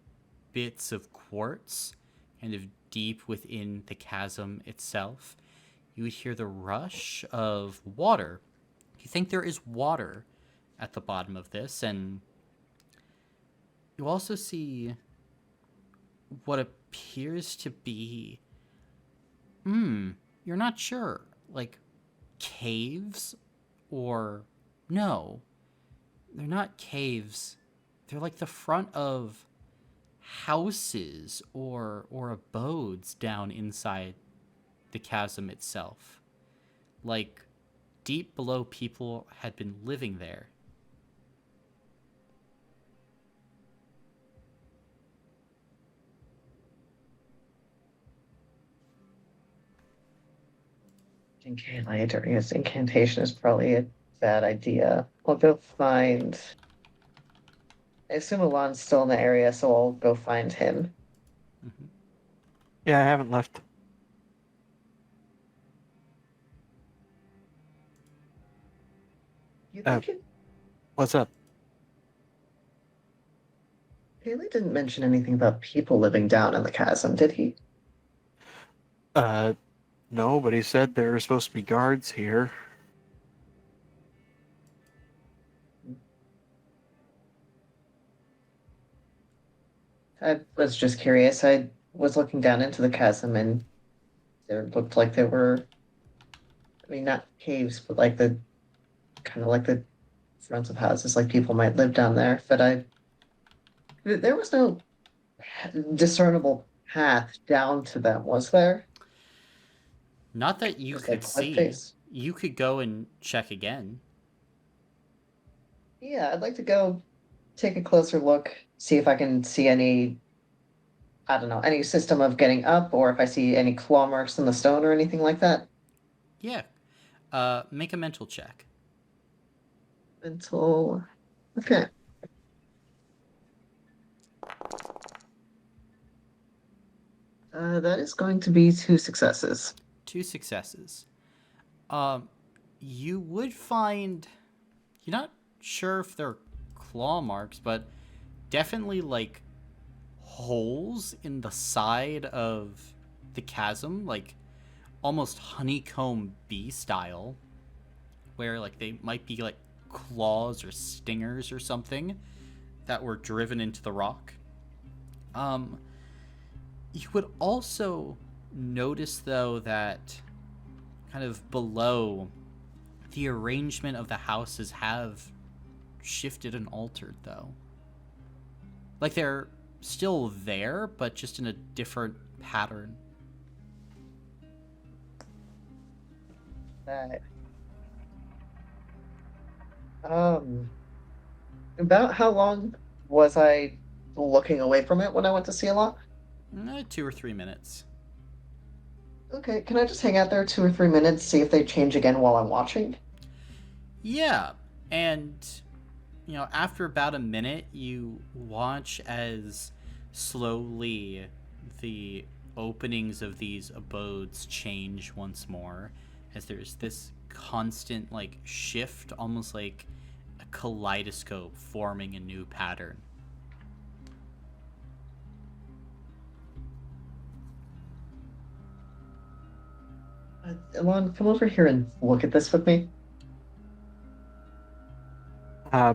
bits of quartz kind of deep within the chasm itself. You would hear the rush of water. You think there is water at the bottom of this, and you also see what appears to be, you're not sure, like caves, or no, they're not caves. They're like the front of houses or abodes down inside the chasm itself. Like deep below, people had been living there. Incalate during his incantation is probably a bad idea. I'll go find. I assume Alon's still in the area, so I'll go find him. Mm-hmm. Yeah, I haven't left. You think What's up? Haley didn't mention anything about people living down in the chasm, did he? No, but he said there are supposed to be guards here. I was just curious. I was looking down into the chasm and there looked like there were, I mean, not caves, but like the kind of like the fronts of houses, like people might live down there. But there was no discernible path down to them, was there? Not that you Just could like cliff see. face. You could go and check again. Yeah, I'd like to go take a closer look, see if I can see any, I don't know, any system of getting up, or if I see any claw marks in the stone or anything like that. Yeah. Make a mental check. Mental. Okay. That is going to be 2 successes. 2 successes. You would find, you're not sure if they're claw marks, but definitely like holes in the side of the chasm, like almost honeycomb bee style, where like they might be like claws or stingers or something that were driven into the rock. You would also notice though that kind of below, the arrangement of the houses have shifted and altered though. Like they're still there, but just in a different pattern. That. About how long was I looking away from it when I went to see a lot? 2 or 3 minutes. Okay, can I just hang out there 2 or 3 minutes, see if they change again while I'm watching? Yeah, and after about a minute, you watch as slowly the openings of these abodes change once more, as there's this constant like shift, almost like a kaleidoscope forming a new pattern. Elon, come over here and look at this with me. Uh,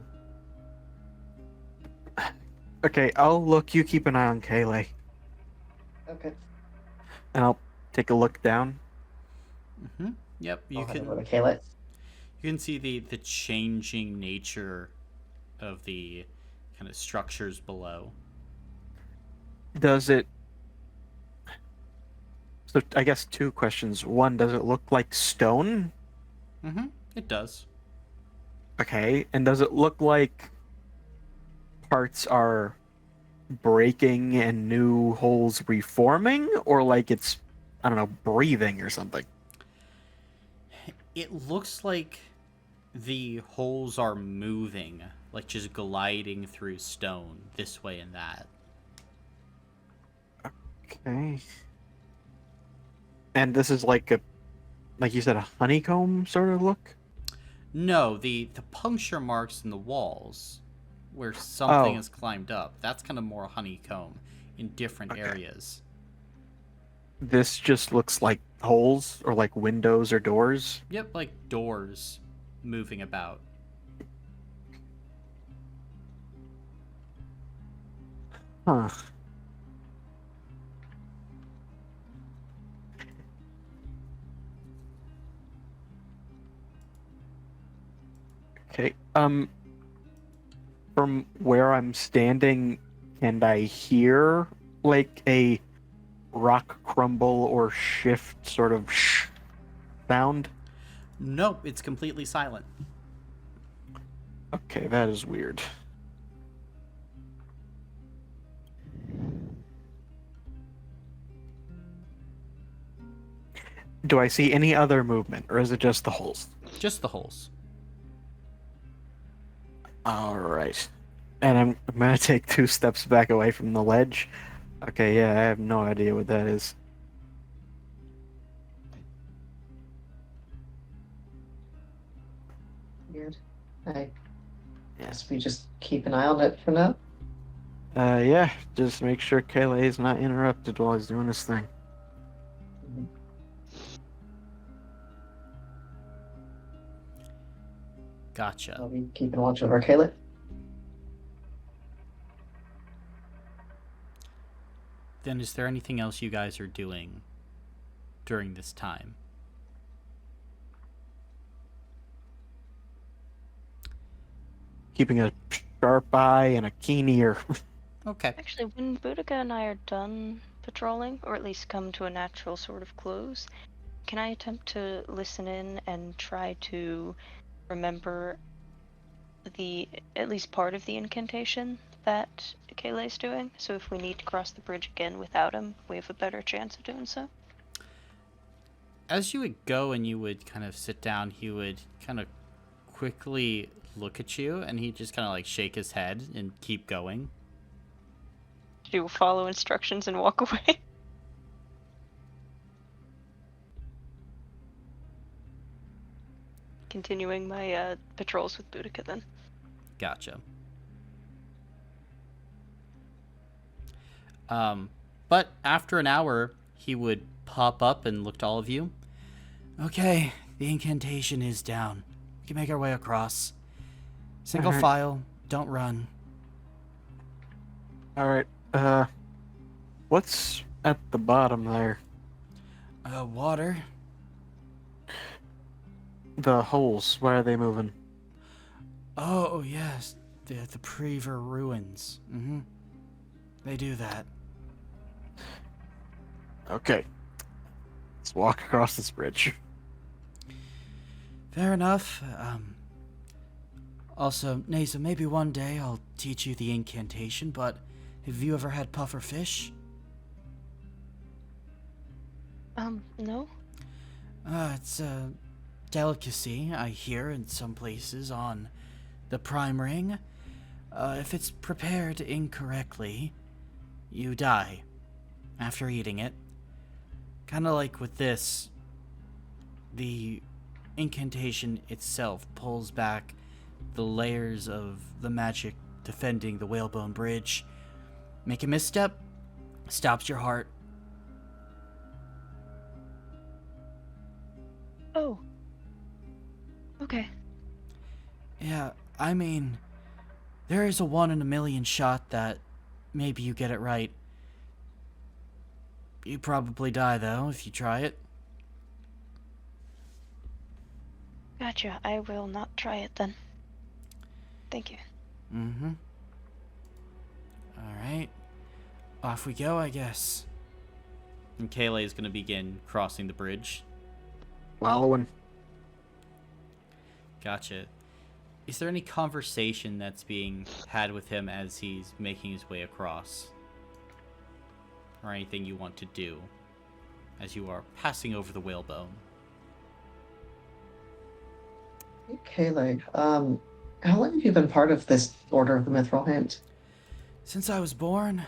okay, I'll look. You keep an eye on Kayleigh, Okay. and I'll take a look down. Yep, I'll head over to Kayla. you can see the changing nature of the kind of structures below. Does it? So I guess two questions. One, does it look like stone? It does. Okay, and does it look like parts are breaking and new holes reforming, or like it's, I don't know, breathing or something? It looks like the holes are moving, like just gliding through stone this way and that. Okay. And this is like like you said, a honeycomb sort of look? No, the puncture marks in the walls where something Oh. has climbed up, that's kind of more honeycomb in different Okay. areas. This just looks like holes or like windows or doors. Yep, like doors moving about. Huh. Okay. From where I'm standing, can I hear like a rock crumble or shift sort of sound? Nope, it's completely silent. Okay, that is weird. Do I see any other movement, or is it just the holes? Just the holes. All right. And I'm gonna take 2 steps back away from the ledge. Okay, yeah, I have no idea what that is. Weird. I guess we just keep an eye on it for now. Yeah, just make sure Kayleigh is not interrupted while he's doing his thing. Gotcha. I'll be keeping watch over Kayla. Then is there anything else you guys are doing during this time? Keeping a sharp eye and a keen ear. Okay. Actually, when Boudica and I are done patrolling, or at least come to a natural sort of close, can I attempt to listen in and try to remember at least part of the incantation that Kayleigh's doing? So if we need to cross the bridge again without him, we have a better chance of doing so. As you would go and you would kind of sit down, he would kind of quickly look at you and he'd just kind of like shake his head and keep going. Do you follow instructions and walk away? Continuing my patrols with Boudica then. Gotcha. But after an hour, he would pop up and look to all of you. Okay, the incantation is down. We can make our way across. Single Alright. file, don't run. Alright, what's at the bottom there? Water. The holes, why are they moving? Oh, yes, the Prever ruins. they do that. Okay. Let's walk across this bridge. Fair enough. Also, Nasa, maybe one day I'll teach you the incantation, but have you ever had puffer fish? No? It's a delicacy, I hear, in some places on the prime ring. If it's prepared incorrectly, you die after eating it. Kinda like with this, the incantation itself pulls back the layers of the magic defending the whalebone bridge. Make a misstep, stops your heart. Oh. Okay. Yeah, I mean, there is a 1 in a million shot that maybe you get it right. You probably die, though, if you try it. Gotcha. I will not try it then. Thank you. Mm-hmm. Alright. Off we go, I guess. And Kayla is going to begin crossing the bridge. Following. Gotcha. Is there any conversation that's being had with him as he's making his way across? Or anything you want to do as you are passing over the whalebone? Kayla, how long have you been part of this Order of the Mithril Hand? Since I was born,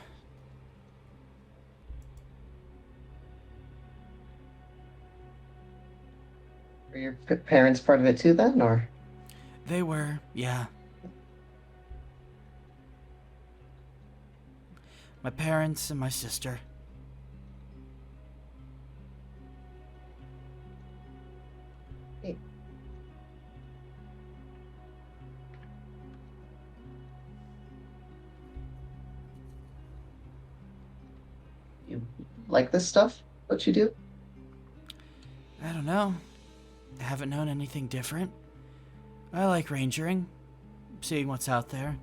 Were your parents part of it too then, or? they were, yeah. My parents and my sister. You like this stuff? What you do? I don't know. I haven't known anything different. I like rangering, seeing what's out there.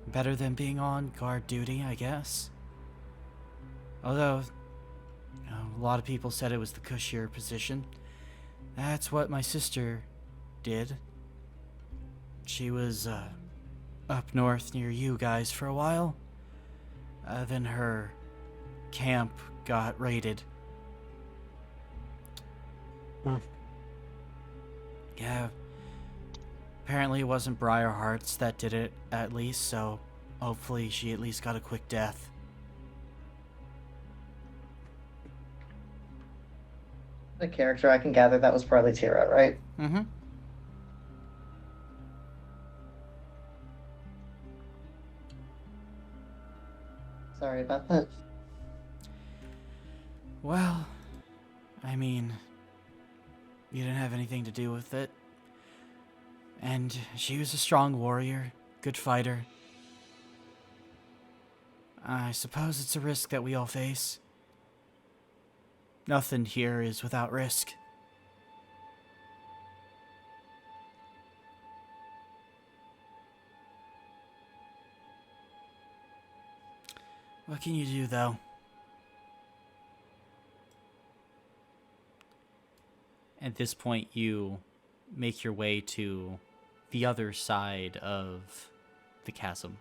Better than being on guard duty, I guess. Although, a lot of people said it was the cushier position. That's what my sister did. She was, up north near you guys for a while. Then her camp got raided. Hmm. Yeah. Apparently it wasn't Briarhearts that did it, at least, so hopefully she at least got a quick death. The character, I can gather that was probably Tira, right? Mm-hmm. Sorry about that. Well, I mean, you didn't have anything to do with it. And she was a strong warrior, good fighter. I suppose it's a risk that we all face. Nothing here is without risk. What can you do, though? At this point, you make your way to the other side of the chasm.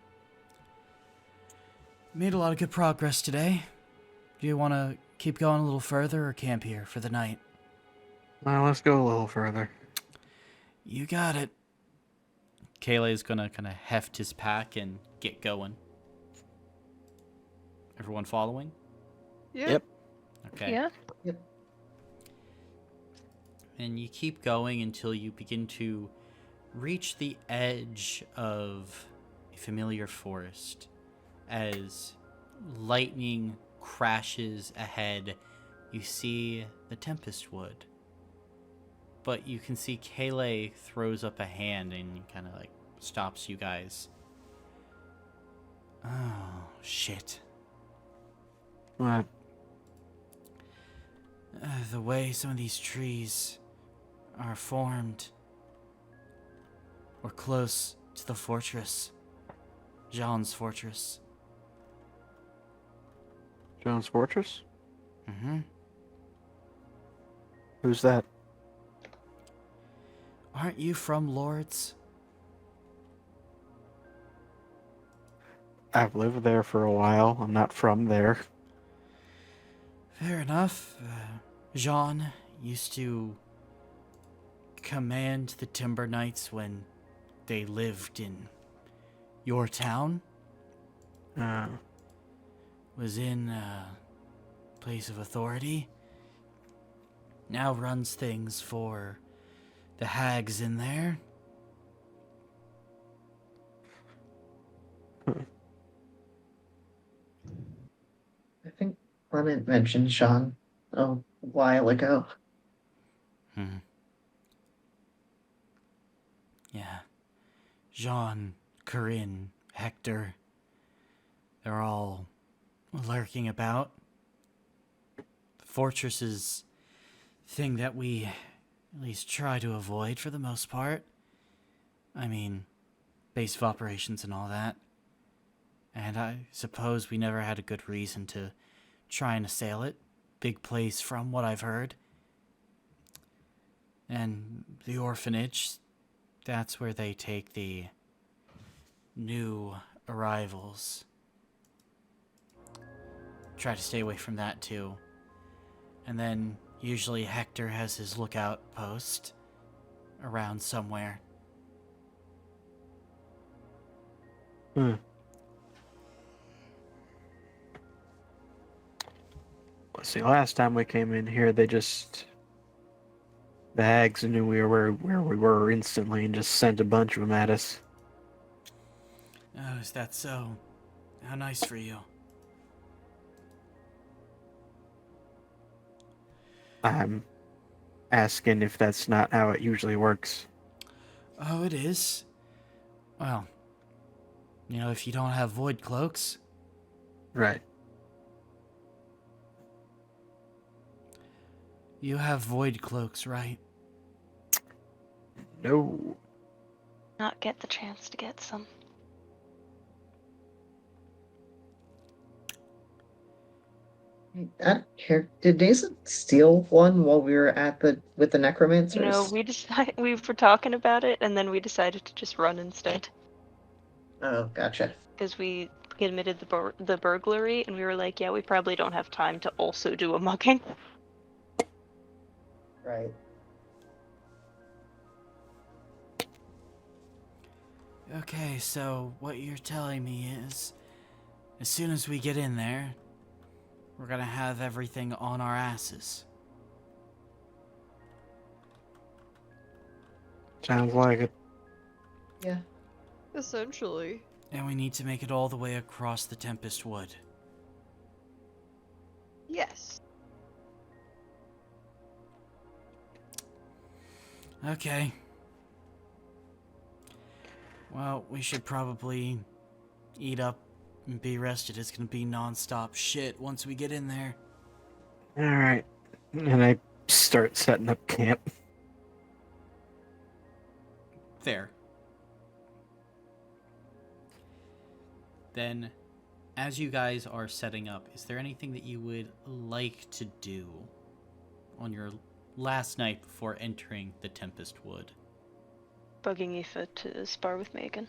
Made a lot of good progress today. Do you want to keep going a little further or camp here for the night? Well, let's go a little further. You got it. Kayla is going to kind of heft his pack and get going. Everyone following? Yeah. Yep. Okay. Yeah? And you keep going until you begin to reach the edge of a familiar forest. As lightning crashes ahead, you see the Tempest Wood. But you can see Kayla throws up a hand and kind of like stops you guys. Oh, shit. What? The way some of these trees are formed. We're close to the fortress. Jean's fortress. Jones Fortress? Mm-hmm. Who's that? Aren't you from Lords? I've lived there for a while. I'm not from there. Fair enough. Jean used to command the Timber Knights when they lived in your town. Uh, Was in a place of authority. Now runs things for the hags in there. I think Clement mentioned Sean a while ago. Hmm. Yeah. Jean, Corinne, Hector. They're all lurking about. The fortress is thing that we at least try to avoid for the most part. I mean, base of operations and all that. And I suppose we never had a good reason to try and assail it. Big place from what I've heard. And the orphanage, that's where they take the new arrivals. Try to stay away from that too. And then usually Hector has his lookout post around somewhere. hmm. Let's see. Last time we came in here, the hags knew we were where we were instantly and just sent a bunch of them at us. Oh, is that so? How nice for you. I'm asking if that's not how it usually works. Oh, it is? Well, if you don't have void cloaks, Right. you have void cloaks, right? No. Not get the chance to get some. I don't care. Did Nathan steal one while we were with the necromancers? No, we were talking about it, and then we decided to just run instead. Oh, gotcha. Because we admitted the burglary, and we were like, yeah, we probably don't have time to also do a mugging. Right. Okay, so what you're telling me is, as soon as we get in there, we're gonna have everything on our asses. Sounds like it. Yeah. Essentially. And we need to make it all the way across the Tempest Wood. Yes. Okay. Well, we should probably eat up and be rested. It's gonna be non-stop shit once we get in there. Alright. And I start setting up camp. There. Then, as you guys are setting up, is there anything that you would like to do on your last night before entering the Tempest Wood? Bugging Aoife to spar with Megan.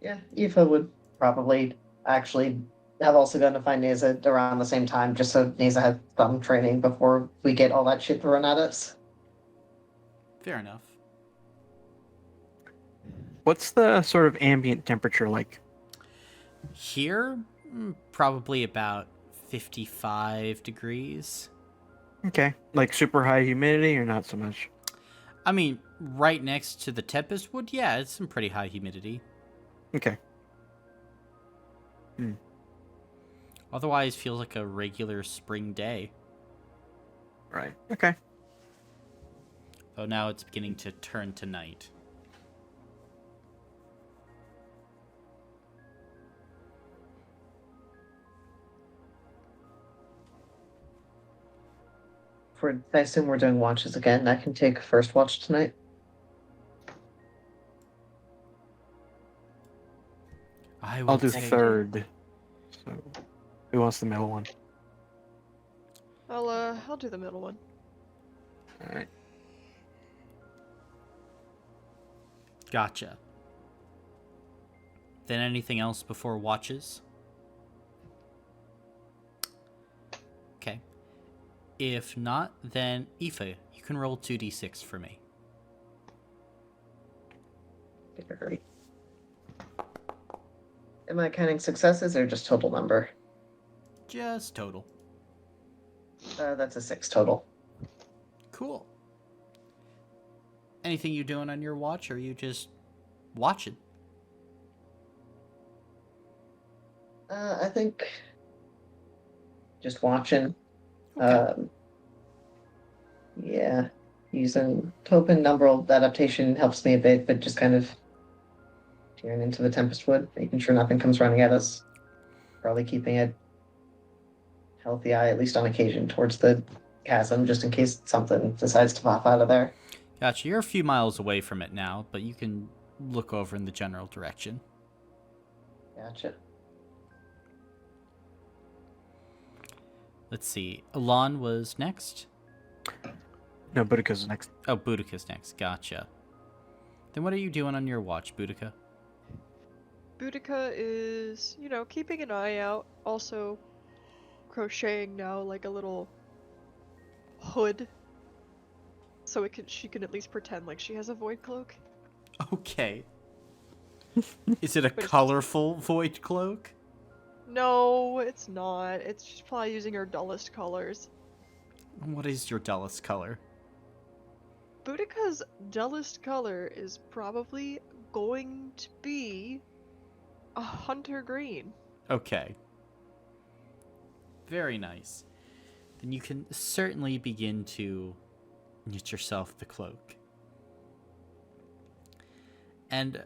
Yeah, Aoife would probably actually have also gone to find Neza around the same time, just so Neza had some training before we get all that shit thrown at us. Fair enough. What's the sort of ambient temperature like? Here, probably about 55 degrees. Okay. Like super high humidity or not so much? I mean, right next to the Tempest Wood, yeah, it's some pretty high humidity. Okay. Otherwise, feels like a regular spring day. Right. Okay. Though now it's beginning to turn to night. I assume we're doing watches again. I can take first watch tonight. I I'll will do take third. So Who wants the middle one? I'll do the middle one. All right. Gotcha. Then anything else before watches? Okay. If not, then Aoife, you can roll 2d6 for me. Great. Am I counting successes or just total number? Just total. That's a 6 total. Cool. Anything you doing on your watch, or are you just watching? I think just watching. Okay. Yeah, using token numeral adaptation helps me a bit, but just kind of tearing into the Tempest Wood, making sure nothing comes running at us. Probably keeping a healthy eye, at least on occasion, towards the chasm, just in case something decides to pop out of there. Gotcha. You're a few miles away from it now, but you can look over in the general direction. Gotcha. Let's see. Alon was next. No, Boudica's next. Oh, Boudica's next. Gotcha. Then what are you doing on your watch, Boudica? Boudica is, keeping an eye out. Also, crocheting now like a little hood, so she can at least pretend like she has a void cloak. Okay. Is it a colorful void cloak? No, it's not. It's just probably using her dullest colors. What is your dullest color? Boudica's dullest color is probably going to be a hunter green. Okay. Very nice. Then you can certainly begin to knit yourself the cloak. And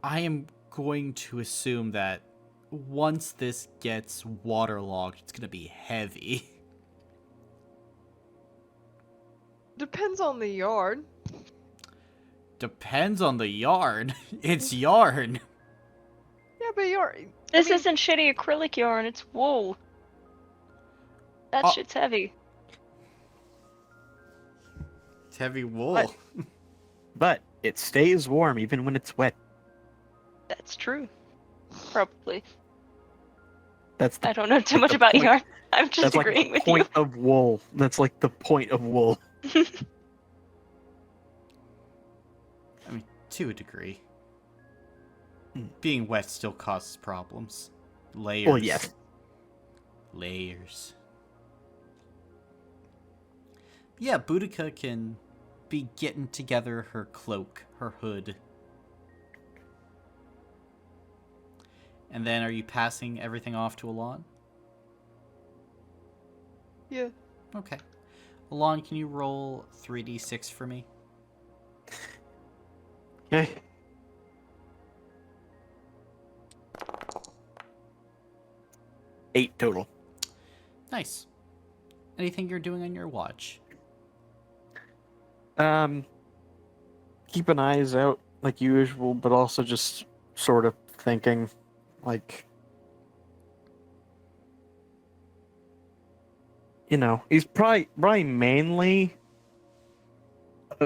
I am going to assume that once this gets waterlogged, it's going to be heavy. Depends on the yarn. Depends on the yarn. It's yarn. Yeah, but yarn. This isn't shitty acrylic yarn, it's wool. That shit's heavy. It's heavy wool. But it stays warm even when it's wet. That's true. Probably. That's I don't know too that's much the about point. yarn. I'm just That's like agreeing the with point of wool. That's like the point of wool. you. I mean, to a degree. Being wet still causes problems. Layers. Well, yes. Layers. Yeah, Boudica can be getting together her cloak, her hood. And then are you passing everything off to Alon? Yeah. Okay. Alon, can you roll 3d6 for me? Okay. Eight total. Nice. Anything you're doing on your watch? Keep an eyes out like usual, but also just sort of thinking, like, he's probably mainly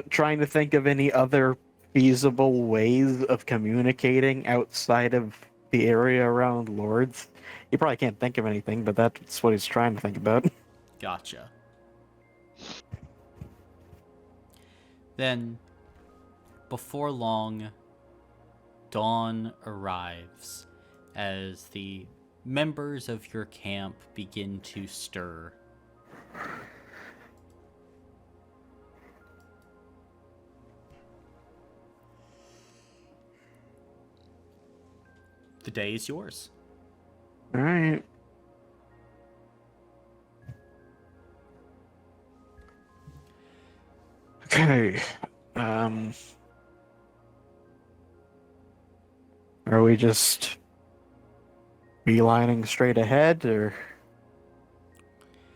trying to think of any other feasible ways of communicating outside of the area around Lords. He probably can't think of anything, but that's what he's trying to think about. Gotcha. Then, before long, dawn arrives as the members of your camp begin to stir. The day is yours. All right. Okay. Are we just beelining straight ahead, or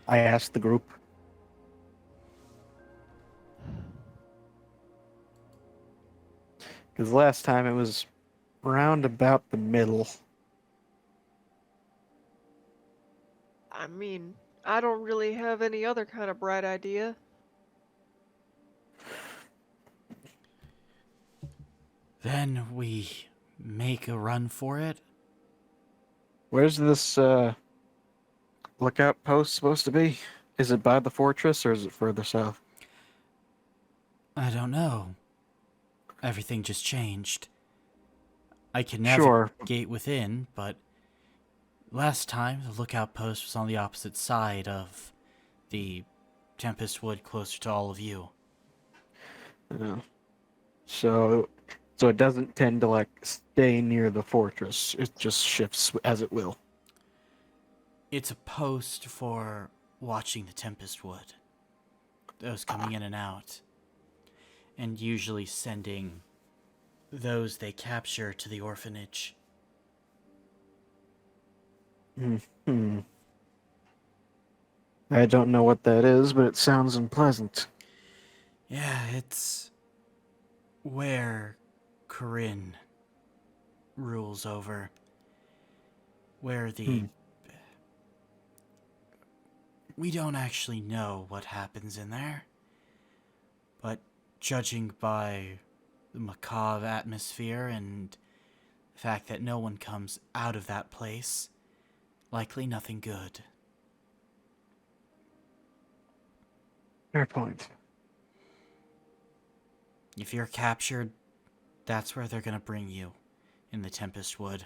I asked the group? Because last time it was round about the middle. I mean, I don't really have any other kind of bright idea. Then we make a run for it. Where's this lookout post supposed to be? Is it by the fortress or is it further south? I don't know. Everything just changed. I can Sure. navigate within, but last time the lookout post was on the opposite side of the Tempest Wood, closer to all of you. Yeah. So it doesn't tend to like stay near the fortress. It just shifts as it will. It's a post for watching the Tempest Wood. Those coming in and out. And usually sending those they capture to the orphanage. Hmm. I don't know what that is, but it sounds unpleasant. Yeah, it's where Corinne rules over. Where the... We don't actually know what happens in there. But judging by the macabre atmosphere and the fact that no one comes out of that place, likely nothing good. Fair point. If you're captured, that's where they're gonna bring you, in the Tempest Wood.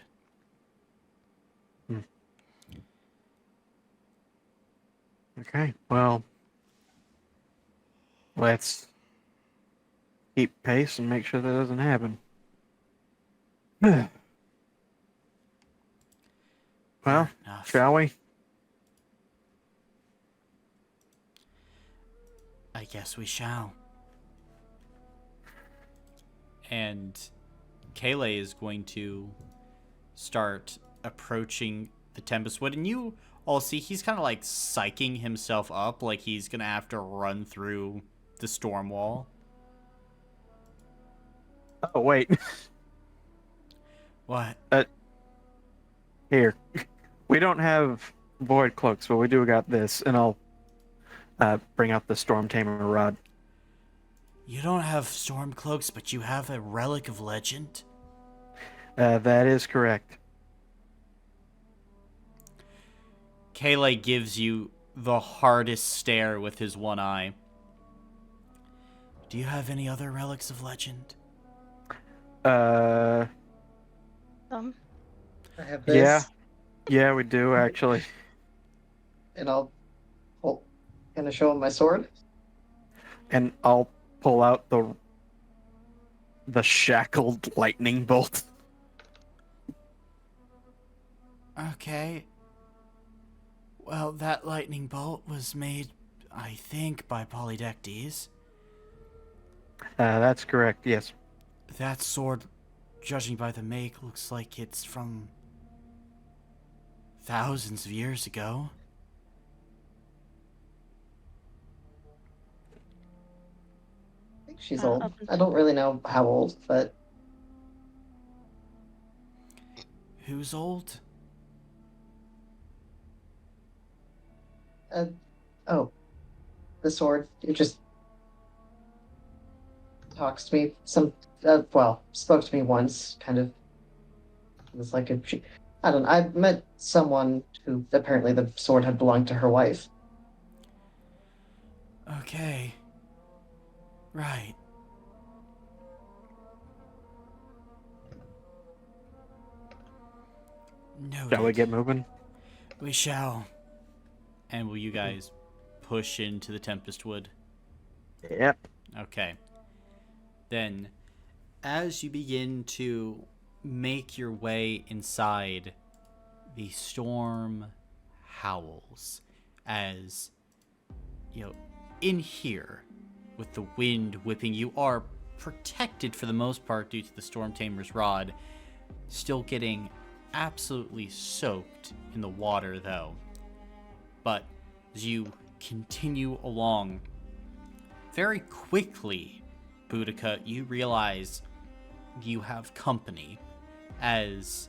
Okay, well, let's keep pace and make sure that doesn't happen. Well, Fair enough. shall we? I guess we shall. And Kayla is going to start approaching the Tempest Wood, and you all see he's kind of like psyching himself up, like he's gonna have to run through the storm wall. Oh, wait. What? Here. We don't have void cloaks, but we do got this, and I'll bring out the storm tamer rod. You don't have storm cloaks, but you have a relic of legend? That is correct. Kayla gives you the hardest stare with his one eye. Do you have any other relics of legend? I have this. Yeah. Yeah, we do, actually. And I'll kind of show him my sword. And I'll pull out the shackled lightning bolt. Okay. Well, that lightning bolt was made, I think, by Polydectes. That's correct, yes. That sword, judging by the make, looks like it's from thousands of years ago. I think she's old. I don't really know how old, but Who's old? oh, the sword. It just talks to me. Spoke to me once. Kind of. It was like I don't know. I met someone who apparently the sword had belonged to her wife. Okay. Right. Noted. Shall we get moving? We shall. And will you guys push into the Tempest Wood? Yep. Okay. Then, as you begin to make your way inside, the storm howls as, in here, with the wind whipping, you are protected for the most part due to the Storm Tamer's rod, still getting absolutely soaked in the water though. But as you continue along, very quickly, Boudica, you realize you have company as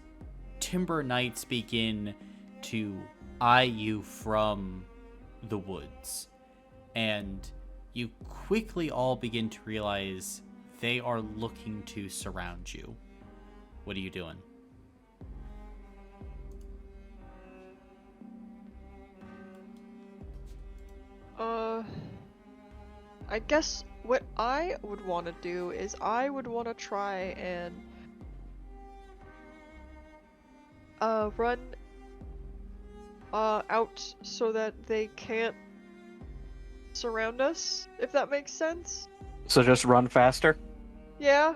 Timber Knights begin to eye you from the woods, and you quickly all begin to realize they are looking to surround you. What are you doing? I guess what I would want to do is I would want to try and run out so that they can't surround us, if that makes sense. So just run faster. Yeah.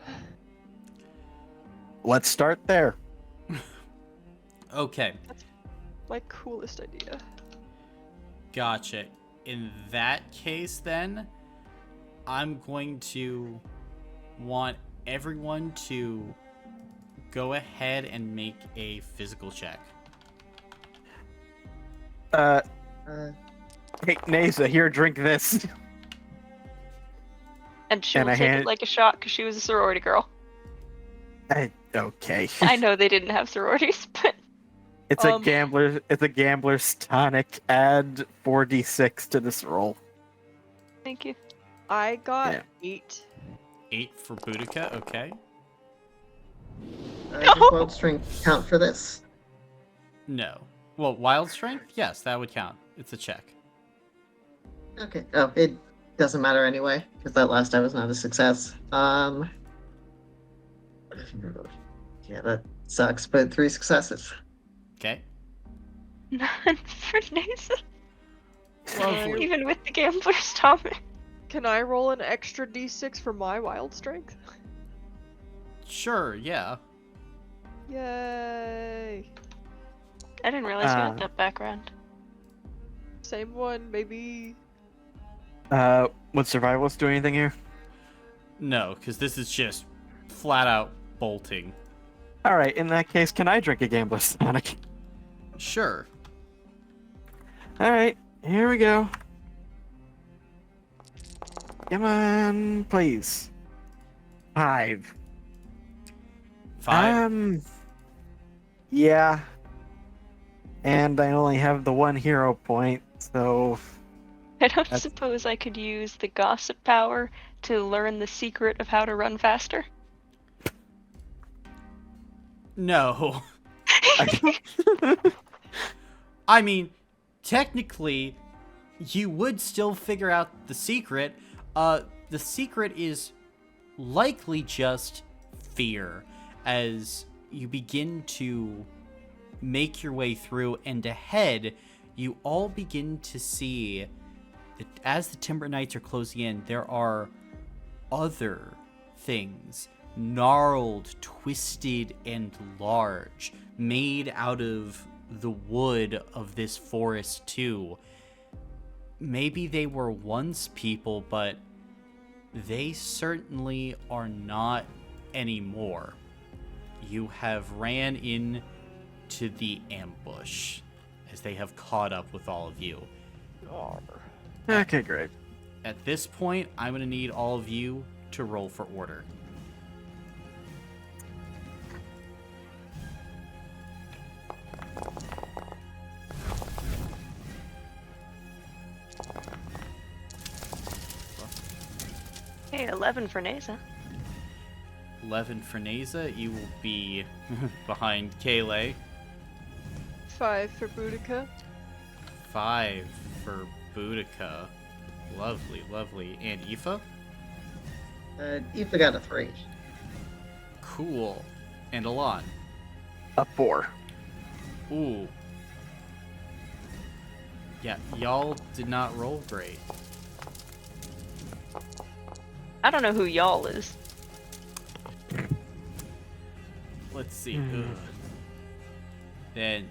Let's start there. Okay, My coolest idea. gotcha. In that case, then, I'm going to want everyone to go ahead and make a physical check. Uh, Hey, Nasa, here, drink this. And she'll And I take hand- it like a shot because she was a sorority girl. Okay. I know they didn't have sororities, but It's a gambler's tonic. Add 4d6 to this roll. thank you. I got Yeah. 8. 8 for Boudica, okay. does wild strength count for this? No. Well, wild strength? Yes, that would count. It's a check. Okay. Oh, it doesn't matter anyway, because that last die was not a success. Yeah, that sucks, but 3 successes. Okay. None for Nasa. Lovely. Even with the gambler's tonic. Can I roll an extra d6 for my wild strength? Sure, yeah. Yay. I didn't realize you had that background. Same one, maybe. Would survivalists do anything here? No, because this is just flat out bolting. Alright, in that case, can I drink a gambler's tonic? Sure. Alright, here we go. Come on, please. 5. 5. Yeah. And I only have the 1 hero point, so... I don't That's- suppose I could use the gossip power to learn the secret of how to run faster. No. I mean, technically, you would still figure out the secret. The secret is likely just fear, as you begin to make your way through, and ahead, you all begin to see that as the Timber Knights are closing in, there are other things, gnarled, twisted, and large, made out of the wood of this forest too. Maybe they were once people, but they certainly are not anymore. You have ran in to the ambush as they have caught up with all of you. Okay, great. At this point, I'm going to need all of you to roll for order. Hey, 11 for Nasa. 11 for Nasa, you will be behind Kayleigh. 5 for Boudica. 5 for Boudica. Lovely, lovely. And Aoife? Aoife got a 3. Cool. And Alon? A 4. Ooh. Yeah, y'all did not roll great. I don't know who y'all is. Let's see. Ugh. Then,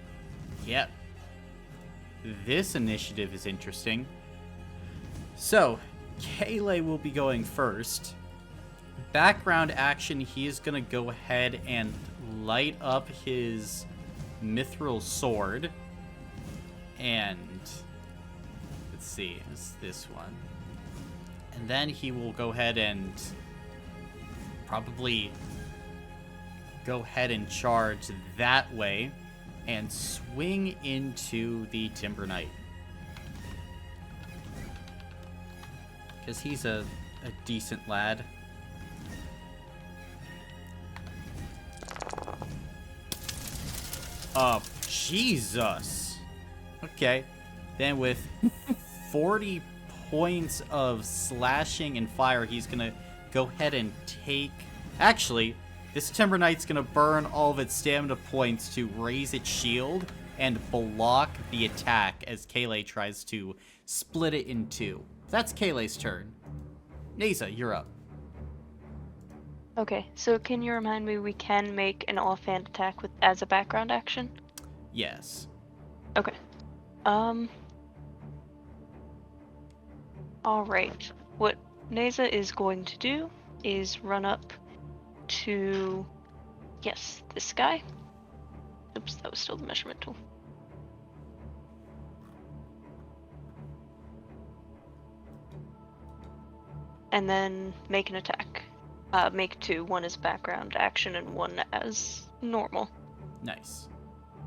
yep. This initiative is interesting. So, Kayleigh will be going first. Background action, he is going to go ahead and light up his mithril sword. And, let's see, it's this one. And then he will go ahead and probably go ahead and charge that way. and swing into the Timber Knight. Because he's a decent lad. Jesus. Okay. Then with 40 points of slashing and fire, he's going to go ahead and take... Actually, this Timber Knight's going to burn all of its stamina points to raise its shield and block the attack as Kayle tries to split it in two. That's Kayle's turn. Neza, you're up. Okay, so can you remind me we can make an offhand attack with as a background action? Yes. Okay. Alright. What Neza is going to do is run up to... Yes, this guy. Oops, that was still the measurement tool. And then make an attack. Make two. One as background action and one as normal. Nice.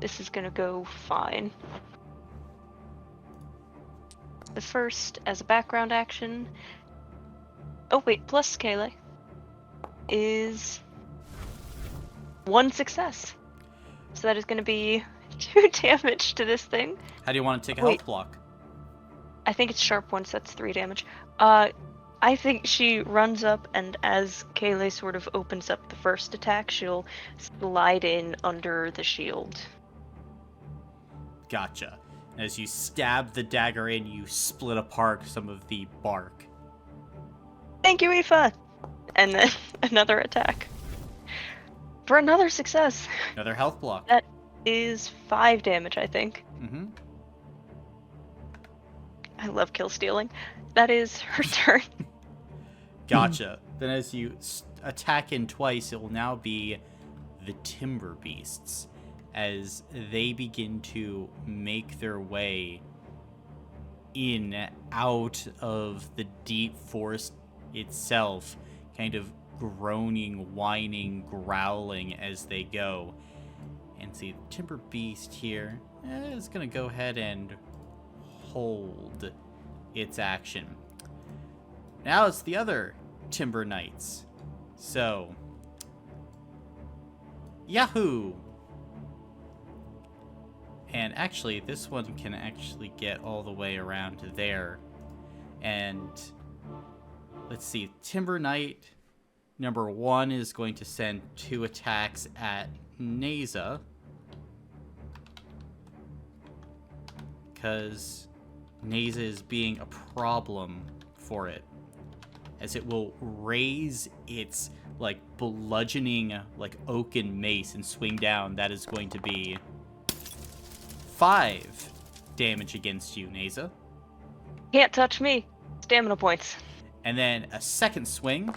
This is gonna go fine. The first as a background action. Oh wait, plus Kayle is 1 success. So that is gonna be 2 damage to this thing. How do you want to take a health block? I think it's sharp once, that's 3 damage. I think she runs up, and as Kayle sort of opens up the first attack, she'll slide in under the shield. Gotcha. As you stab the dagger in, you split apart some of the bark. Thank you, Aoife! And then another attack. For another success! Another health block. That is 5 damage, I think. Mm-hmm. I love kill stealing. That is her turn. Gotcha. Then as you attack in twice, it will now be the Timber Beasts. As they begin to make their way in out of the deep forest itself, kind of groaning, whining, growling as they go. And see, the Timber Beast here is going to go ahead and hold its action. Now it's the other Timber Knights. So, Yahoo! And actually, this one can actually get all the way around to there. And let's see, Timber Knight number 1 is going to send 2 attacks at Neza. Because Neza is being a problem for it. As it will raise its, like, bludgeoning, like, oaken mace and swing down. That is going to be 5 damage against you, Neza. Can't touch me. Stamina points. And then a second swing.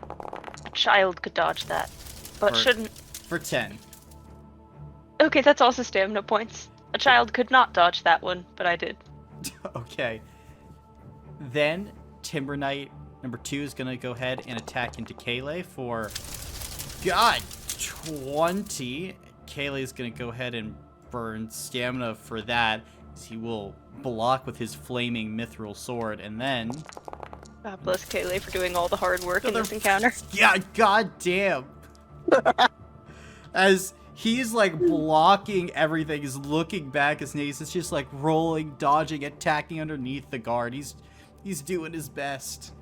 A child could dodge that, but shouldn't. For 10. Okay, that's also stamina points. A child could not dodge that one, but I did. Okay. Then Timber Knight number 2 is going to go ahead and attack into Kayle for, God, 20. Kayle is going to go ahead and burn stamina for that. He will block with his flaming mithril sword, and then... God bless Kayle for doing all the hard work in this encounter. Yeah, goddamn. As he's like blocking everything, he's looking back as Nace is just like rolling, dodging, attacking underneath the guard. He's doing his best.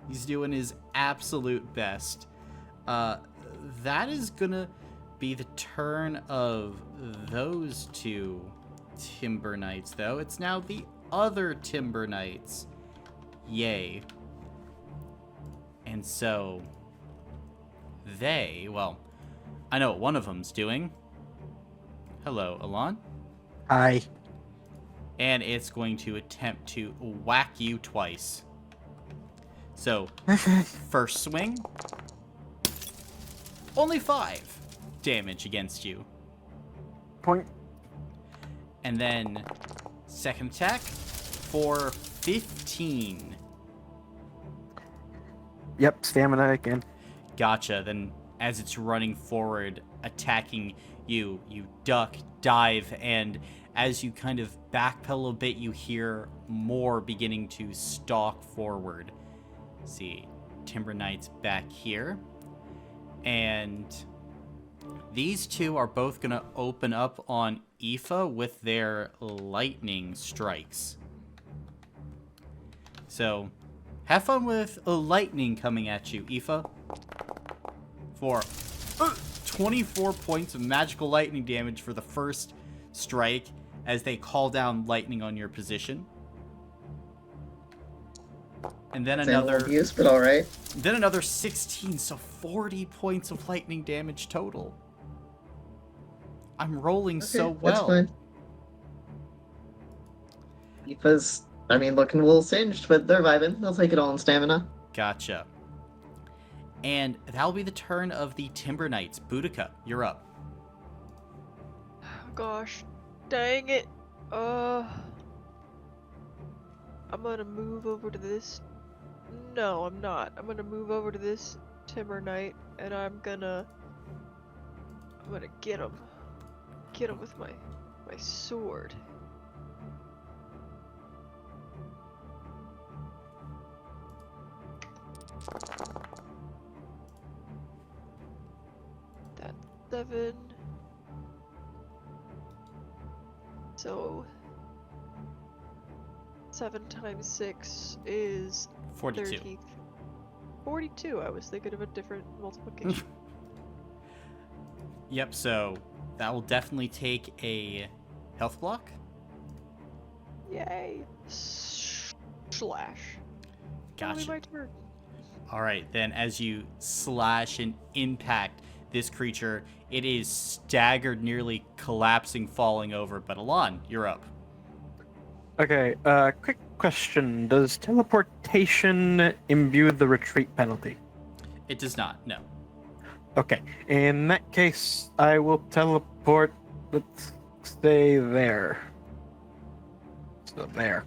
He's doing his absolute best. That is gonna be the turn of those 2 Timber Knights, though. It's now the other Timber Knights. Yay. And so they, well, I know what one of them's doing. Hello, Alon. Hi. And it's going to attempt to whack you twice. So, first swing, only 5 damage against you. Point. And then, second attack for 15. Yep, stamina again. Gotcha. Then, as it's running forward, attacking you, you duck, dive, and as you kind of backpedal a bit, you hear more beginning to stalk forward. See, Timber Knight's back here, and these two are both going to open up on Aoife with their lightning strikes. So, have fun with a lightning coming at you, Aoife. For 24 points of magical lightning damage for the first strike as they call down lightning on your position. And then another abuse, but all right. Then another 16, so 40 points of lightning damage total. I'm rolling so well. That's fine. Aoife's, looking a little singed, but they're vibing. They'll take it all in stamina. Gotcha. And that'll be the turn of the Timber Knights. Boudica, you're up. Gosh, dang it. I'm gonna move over to this. No, I'm not. I'm gonna move over to this Timber Knight, and I'm gonna get him. Get him with my sword. That's 7. So 7 times 6 is 42. 30. 42. I was thinking of a different multiplication. Yep, so that will definitely take a health block. Yay. Slash. Gotcha. Only my turn. All right, then as you slash and impact this creature, it is staggered, nearly collapsing, falling over. But Alon, you're up. Okay, quick question. Does teleportation imbue the retreat penalty? It does not, no. Okay, in that case, I will teleport. Let's stay there. So there.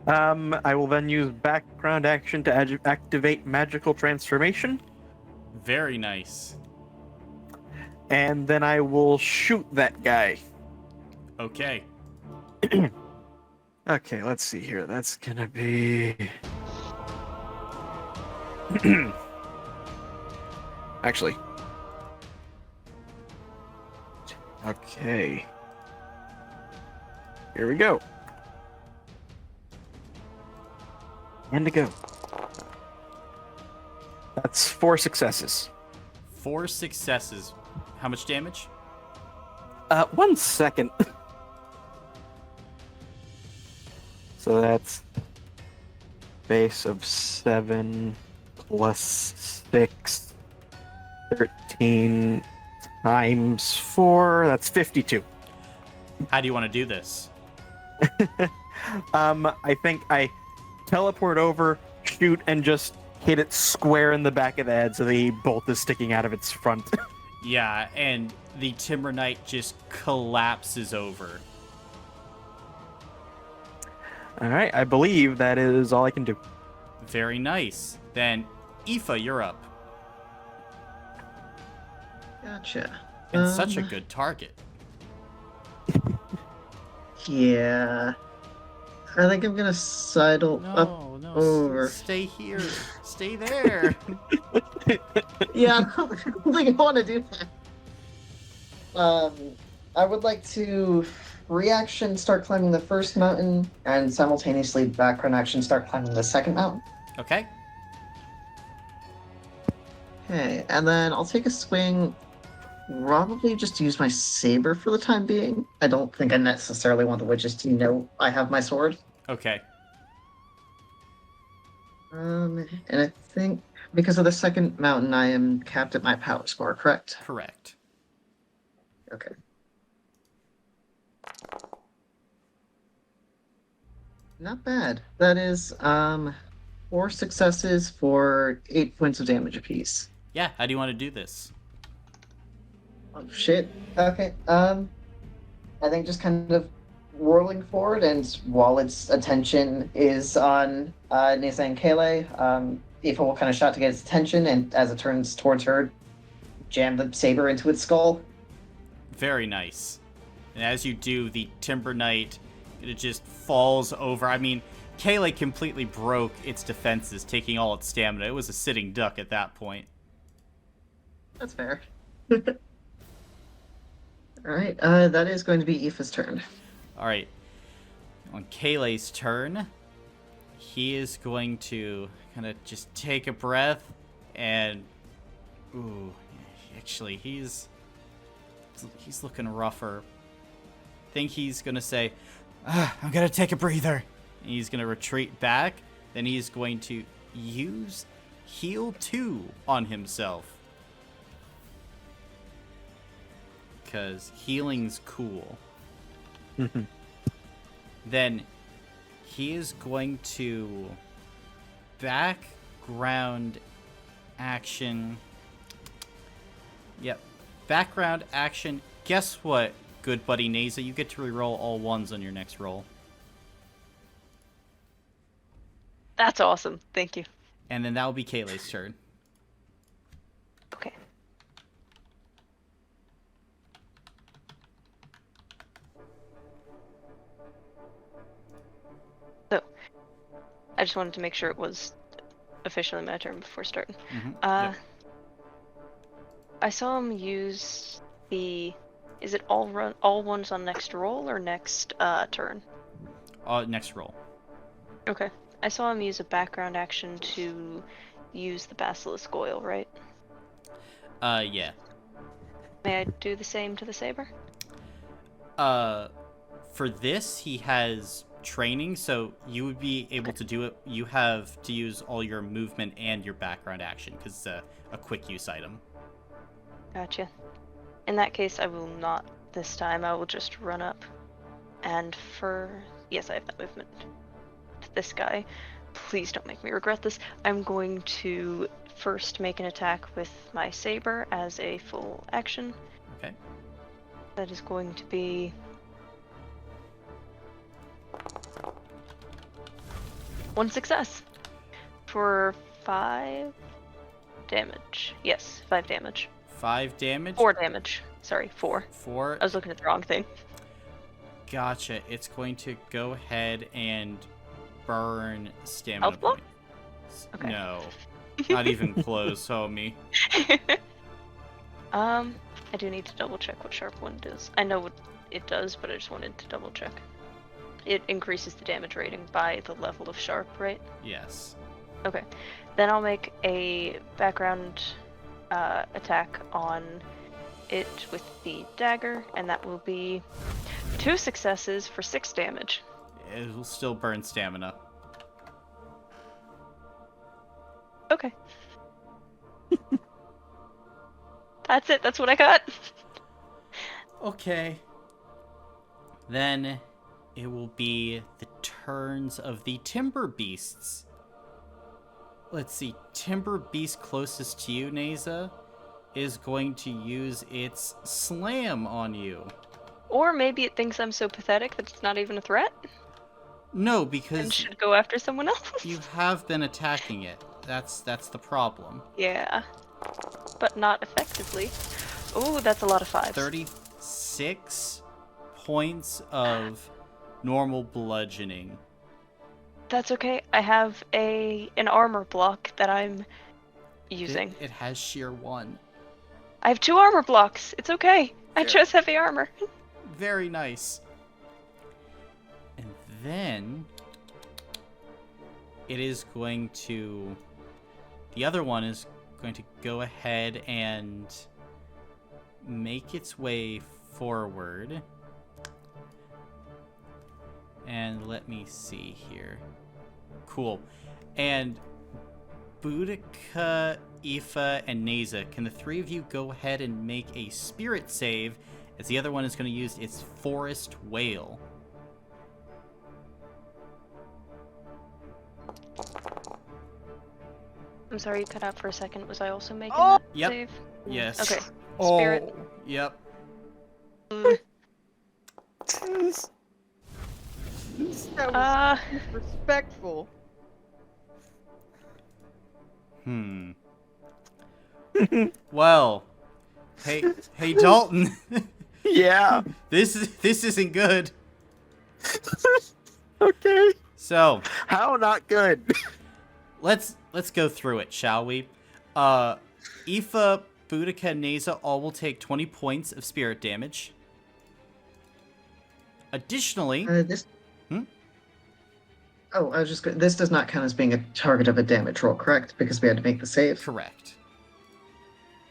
I will then use background action to activate magical transformation, Very nice. and then I will shoot that guy. Okay. Okay, let's see here. That's gonna be. Actually. Okay. Here we go. And to go. That's 4 successes. 4 successes. How much damage? 1 second. So that's base of 7 plus 6, 13 times 4. That's 52. How do you want to do this? I think I teleport over, shoot, and just hit it square in the back of the head so the bolt is sticking out of its front. Yeah, and the Timber Knight just collapses over. Alright, I believe that is all I can do. Very nice. Then, Aoife, you're up. Gotcha. And such a good target. Yeah. I think I'm gonna sidle up No, over. stay here. Stay there. Yeah, I don't think I want to do that. I would like to reaction start climbing the first mountain and simultaneously background action start climbing the second mountain. Okay. Okay, and then I'll take a swing. Probably just use my saber for the time being. I don't think I necessarily want the witches to know I have my sword. Okay. And I think because of the second mountain, I am capped at my power score, correct? Correct. Okay. Not bad. That is 4 successes for 8 points of damage apiece. Yeah, how do you want to do this? Oh shit. Okay. I think just kind of whirling forward, and while its attention is on Nisa and Kayleigh, Aoife will kind of shout to get its attention, and as it turns towards her, jam the saber into its skull. Very nice. And as you do, the Timber Knight, it just falls over. I mean, Kayla completely broke its defenses, taking all its stamina. It was a sitting duck at that point. That's fair. Alright, that is going to be Aoife's turn. Alright. On Kayle's turn, he is going to kind of just take a breath and... Ooh, actually, he's looking rougher. I think he's going to say, I'm gonna take a breather. he's going to retreat back. Then he's going to use Heal 2 on himself. Because healing's cool. Then he is going to background action. Yep. Background action. Guess what, good buddy Naza? You get to reroll all ones on your next roll. That's awesome. Thank you. And then that will be Kayle's turn. Okay. So, I just wanted to make sure it was officially my turn before starting. Yep. I saw him use the. Is it all ones on next roll or next turn? Next roll. Okay. I saw him use a background action to use the basilisk oil, right? Yeah. May I do the same to the saber? For this, he has training, so you would be able to do it. You have to use all your movement and your background action, because it's a quick use item. Gotcha. In that case, I will not this time. I will just run up. And yes, I have that movement. To this guy. Please don't make me regret this. I'm going to first make an attack with my saber as a full action. Okay. That is going to be... one success. For 5 damage. Yes, 5 damage. 5 damage? 4 damage. Sorry, 4. 4. I was looking at the wrong thing. Gotcha. It's going to go ahead and burn stamina Health block? points. Okay. No. Not even close, homie. I do need to double check what sharp one does. I know what it does, but I just wanted to double check. It increases the damage rating by the level of sharp, right? Yes. Okay. Then I'll make a background attack on it with the dagger, and that will be 2 successes for 6 damage. It will still burn stamina. Okay. That's it. That's what I got. Okay. Then it will be the turns of the timber beasts. Let's see. Timber beast closest to you, Naza, is going to use its slam on you. Or maybe it thinks I'm so pathetic that it's not even a threat No, and because should go after someone else. you have been attacking it. That's the problem. Yeah. But not effectively. Ooh, that's a lot of 5s. 36 points of normal bludgeoning. That's okay. I have an armor block that I'm using. It has sheer 1. I have 2 armor blocks. It's okay. I Fair. just have armor. Very nice. And then it is going to... The other one is going to go ahead and make its way forward. And let me see here. Cool. And Boudica, Aoife, and Naza, can the 3 of you go ahead and make a spirit save, as the other one is going to use its forest whale? I'm sorry you cut out for a second. Was I also making Oh! that Yep. save? Yes. Okay. Spirit. Oh, yep. That was respectful. Well, Hey, Dalton. Yeah. This isn't good. Okay. So How not good? let's go through it, shall we? Aoife, Boudica, and Neza all will take 20 points of spirit damage. Additionally, This. Hmm? Oh, I was just. This does not count as being a target of a damage roll, correct? Because we had to make the save. correct.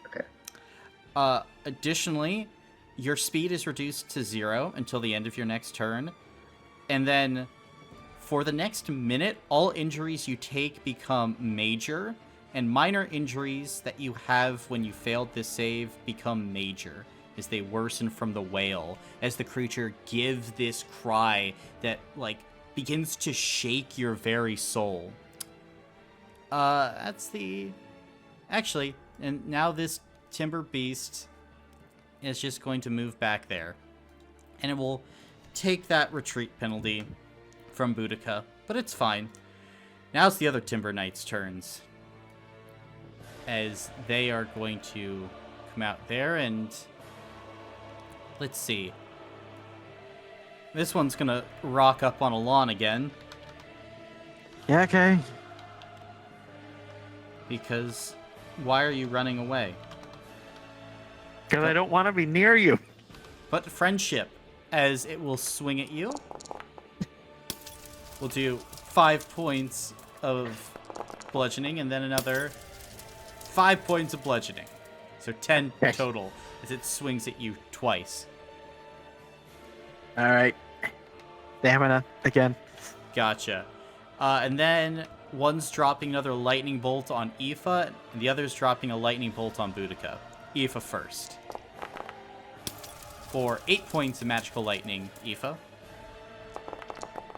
Okay. Additionally, your speed is reduced to 0 until the end of your next turn. And then for the next minute, all injuries you take become major, and minor injuries that you have when you failed this save become major, as they worsen from the wail, as the creature gives this cry that, like, begins to shake your very soul. That's the... Actually, and now this timber beast is just going to move back there. And it will take that retreat penalty from Boudica, but it's fine. Now it's the other Timber Knights' turns, as they are going to come out there and... Let's see. This one's gonna rock up on a lawn again, Yeah, okay. because why are you running away? Because I don't want to be near you. But friendship, as it will swing at you. We'll do 5 points of bludgeoning, and then another 5 points of bludgeoning. So 10 Okay. total, as it swings at you twice. All right. Stamina again. Gotcha. And then one's dropping another lightning bolt on Aoife, and the other's dropping a lightning bolt on Boudica. Aoife first. For 8 points of magical lightning, Aoife.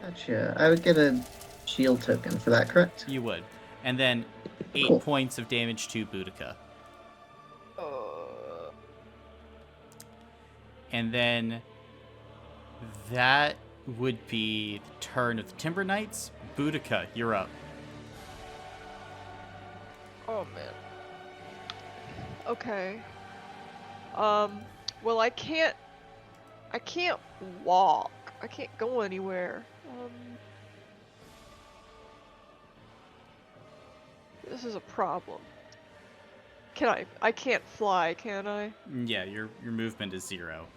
Gotcha. I would get a shield token for that, correct? You would. And then 8 Cool. points of damage to Boudica. And then that would be the turn of the Timber Knights. Boudica, you're up. Oh man. Okay. Well, I can't walk. I can't go anywhere. This is a problem. I can't fly, can I? Yeah, your movement is 0.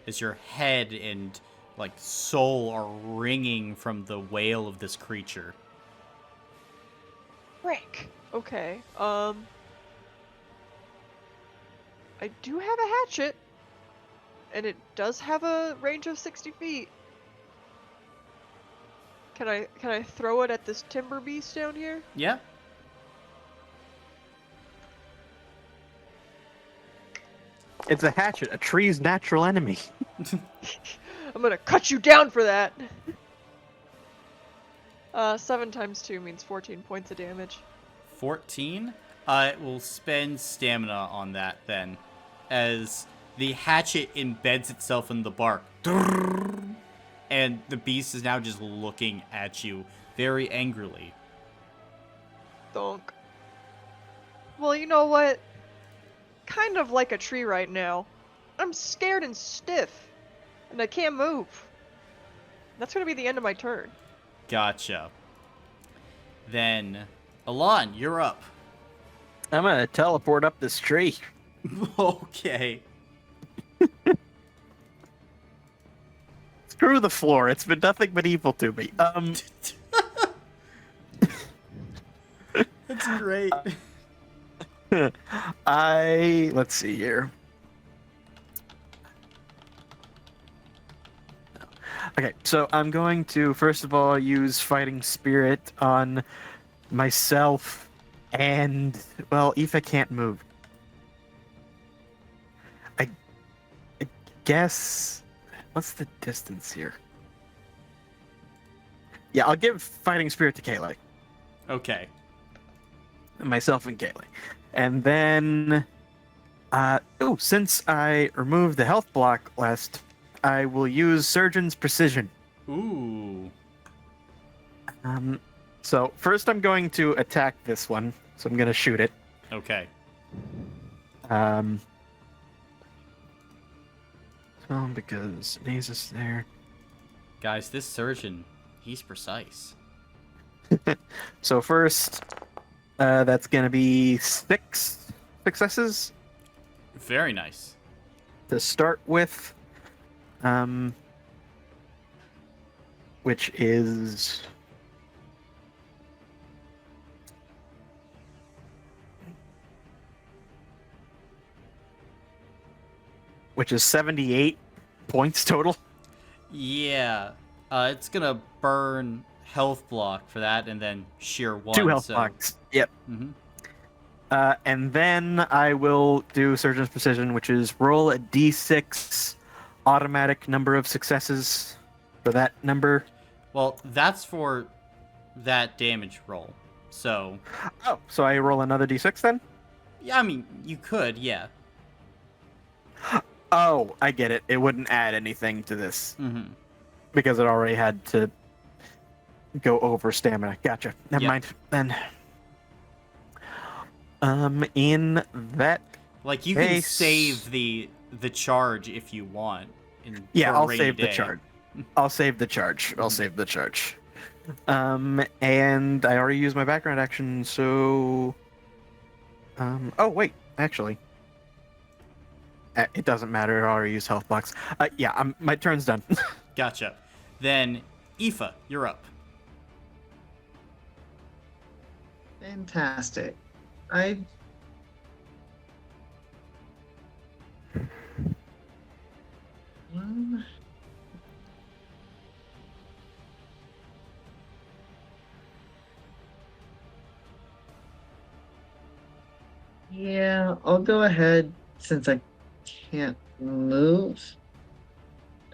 As your head and, like, soul are ringing from the wail of this creature. Frick. Okay. I do have a hatchet, and it does have a range of 60 feet. Can I throw it at this timber beast down here? Yeah? It's a hatchet, a tree's natural enemy. I'm gonna cut you down for that. 7 times 2 means 14 points of damage. 14? It will spend stamina on that then, as the hatchet embeds itself in the bark. And the beast is now just looking at you very angrily. Donk. Well, you know what? Kind of like a tree right now. I'm scared and stiff, and I can't move. That's gonna be the end of my turn. Gotcha. Then, Alon, you're up. I'm gonna teleport up this tree. Okay. Screw the floor. It's been nothing but evil to me. That's great. Let's see here. Okay, so I'm going to first of all use Fighting Spirit on myself, and well, Aoife can't move. I guess, what's the distance here? Yeah, I'll give Fighting Spirit to Kaylee. Okay. Myself and Kaylee. And then, since I removed the health block last, I will use Surgeon's Precision. Ooh. So first I'm going to attack this one. So I'm going to shoot it. Okay. because Nasus there. Guys, this surgeon, he's precise. So first, that's gonna be 6 successes Very nice. to start with. Which is which is 78 points total. Yeah. It's gonna burn health block for that, and then sheer 1. 2 health so... blocks. Yep. Mhm. And then I will do Surgeon's Precision, which is roll a d6 automatic number of successes for that number. Well, that's for that damage roll. So, Oh, so I roll another d6 then? yeah, I mean, you could, yeah. Oh, I get it. It wouldn't add anything to this Mm-hmm. because it already had to go over stamina. Gotcha. Never Yep. mind. Then, in that Like, you can case- save the charge if you want. yeah, for a I'll rainy save the day. charge. I'll save the charge. I'll save the charge. And I already used my background action, so. Oh wait, actually. It doesn't matter. I already used health blocks. Yeah, my turn's done. Gotcha. Then, Aoife, you're up. Fantastic. I. Yeah, I'll go ahead since I can't move.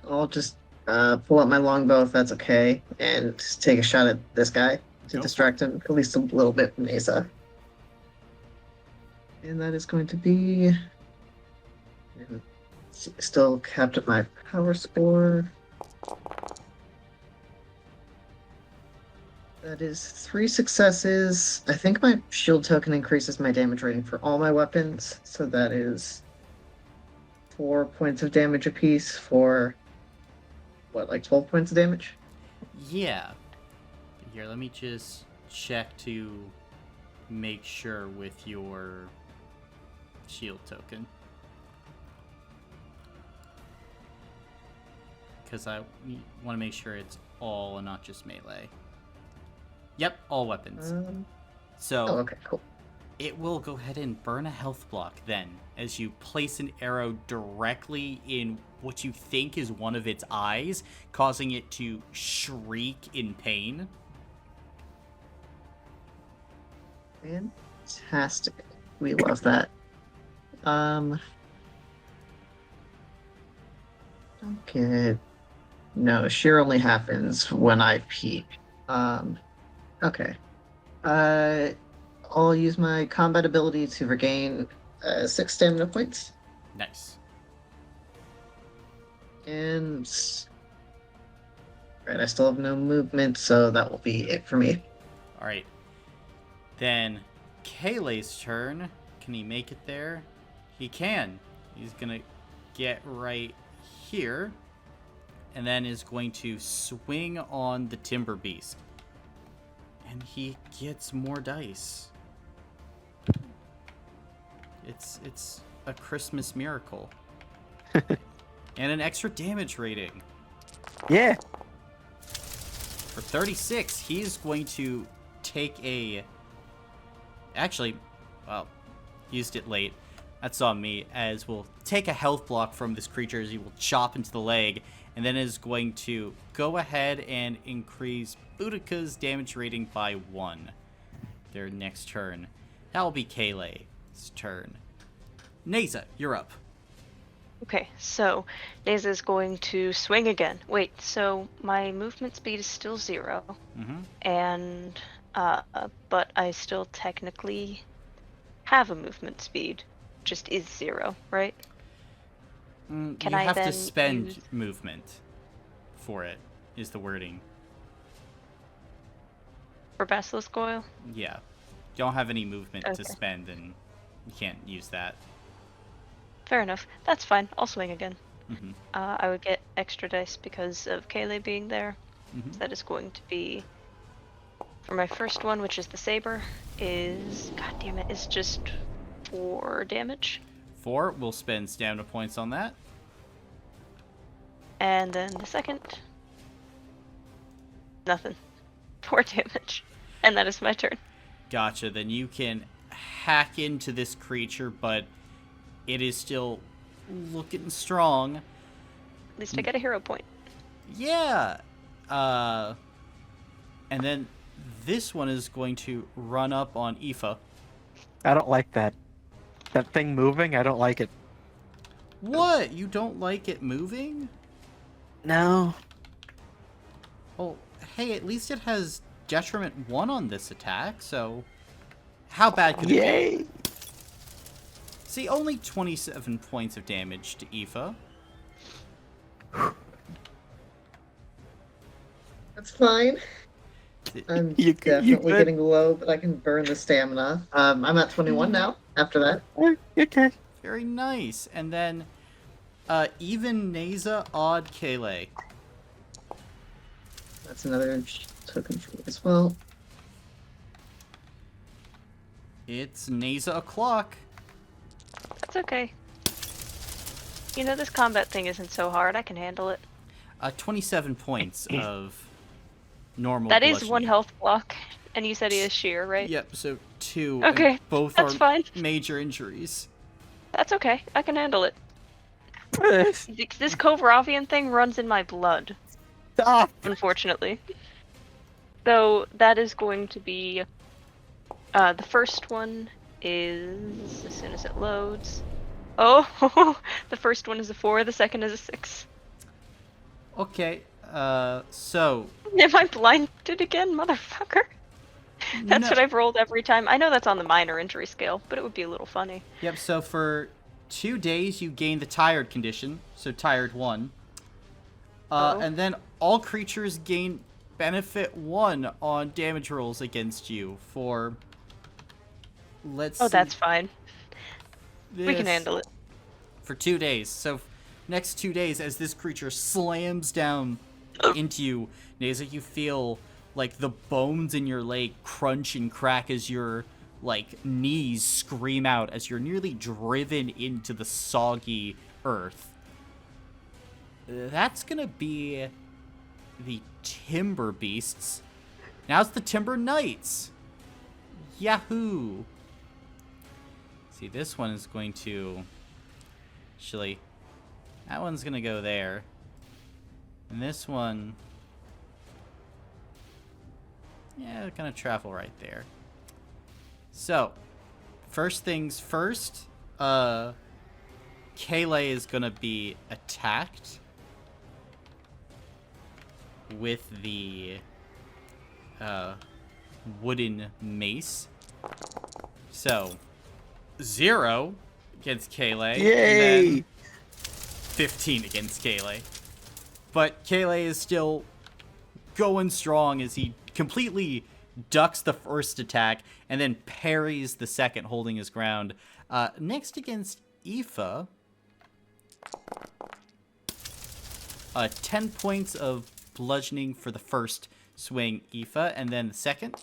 I'll just pull out my longbow if that's okay, and just take a shot at this guy to Go. distract him at least a little bit from Asa. And that is going to be still capped at my power score. That is 3 successes. I think my shield token increases my damage rating for all my weapons, so that is 4 points of damage apiece for what, like 12 points of damage? Yeah. Here, let me just check to make sure with your shield token. Because I want to make sure it's all and not just melee. Yep, all weapons. So Oh, okay, cool. it will go ahead and burn a health block then, as you place an arrow directly in what you think is one of its eyes, causing it to shriek in pain. Fantastic. We love that. Okay. No, sheer only happens when I peek. Okay. I'll use my combat ability to regain 6 stamina points. Nice. And right, I still have no movement, so that will be it for me. All right. Then Kayleigh's turn. Can he make it there? He can. He's gonna get right here, and then is going to swing on the Timber Beast. And he gets more dice. It's a Christmas miracle. And an extra damage rating. Yeah. For 36, he's going to take a... Actually, well, used it late. That's on me, as we'll take a health block from this creature as he will chop into the leg, and then is going to go ahead and increase Boudica's damage rating by 1. Their next turn. That will be Kayleigh's turn. Neza, you're up. Okay, so Neza is going to swing again. Wait, so my movement speed is still 0, Mm-hmm. and but I still technically have a movement speed, just is 0, right? Can you I have to then spend use- movement for it, is the wording. For Basilisk Oil? Yeah. You don't have any movement to Okay. spend, and you can't use that. Fair enough. That's fine. I'll swing again. Mm-hmm. I would get extra dice because of Kaylee being there. Mm-hmm. That is going to be, for my first one, which is the saber, is, god damn it, is just 4 damage. 4. We'll spend stamina points on that. And then the second, nothing. 4 damage. And that is my turn. Gotcha. Then you can hack into this creature, but it is still looking strong. At least I get a hero point. Yeah. And then this one is going to run up on Aoife. I don't like that. That thing moving, I don't like it. What? You don't like it moving? No. Well, hey, at least it has detriment 1 on this attack, so how bad could it be? Yay! See, only 27 points of damage to Aoife. That's fine. I'm You definitely could- getting low, but I can burn the stamina. I'm at 21 now, after that. Okay. Very nice. And then, even Neza, odd Kaylee. That's another token for me as well. It's Neza o'clock. That's okay. You know, this combat thing isn't so hard. I can handle it. 27 points of normal That is 1 bludgeoning. health block. And you said he is sheer, right? Yep, so 2. Okay, and both that's are fine. major injuries. That's okay. I can handle it. This Kovravian thing runs in my blood, Stop! unfortunately. So that is going to be... the first one is... as soon as it loads... Oh! The first one is a 4, the second is a 6. Okay, so... Am I blinded again, motherfucker? That's No. what I've rolled every time. I know that's on the minor injury scale, but it would be a little funny. Yep, so for 2 days you gain the tired condition, so tired 1. Oh. And then all creatures gain benefit 1 on damage rolls against you for... Let's Oh, see, that's fine. We can this- handle it. For 2 days. So next 2 days, as this creature slams down into you, Neza, you feel like the bones in your leg crunch and crack as your like knees scream out as you're nearly driven into the soggy earth. That's gonna be the Timber Beasts. Now's the Timber Knights. Yahoo! See, this one is going to... Actually, that one's gonna go there. And this one... Yeah, gonna travel right there. So, first things first, Kaylee is gonna be attacked with the wooden mace. So, 0 against Kaylee. Yay! And then 15 against Kaylee. But Kaylee is still going strong as he completely ducks the first attack and then parries the second, holding his ground. Next against Aoife, 10 points of bludgeoning for the first swing, Aoife, and then the second,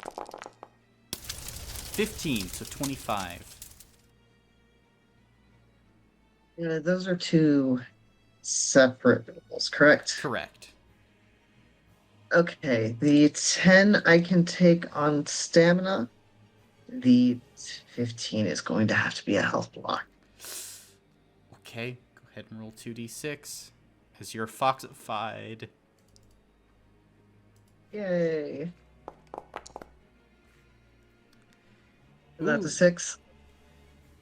15, so 25. Yeah, those are 2 separate rolls, correct? Correct. Okay, the 10 I can take on stamina. The 15 is going to have to be a health block. Okay, go ahead and roll 2d6 as you're foxified. Yay. That's Ooh. a 6.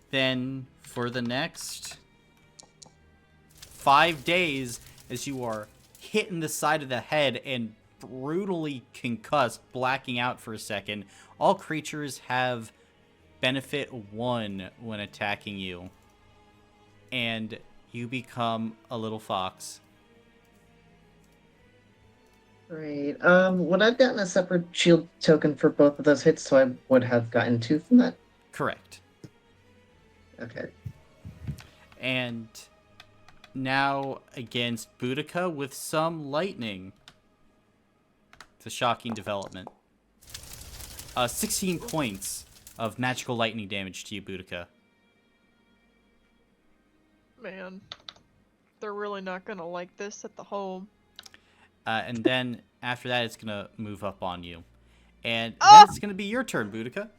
Then for the next 5 days, as you are hit in the side of the head and brutally concussed, blacking out for a second, all creatures have benefit 1 when attacking you. And you become a little fox. Great. Would I've gotten a separate shield token for both of those hits, so I would have gotten 2 from that? Correct. Okay. And now against Boudica with some lightning. It's a shocking development. 16 points of magical lightning damage to you, Boudica. Man, they're really not gonna like this at the home. And then after that, it's gonna move up on you. And then Ah! it's gonna be your turn, Boudica.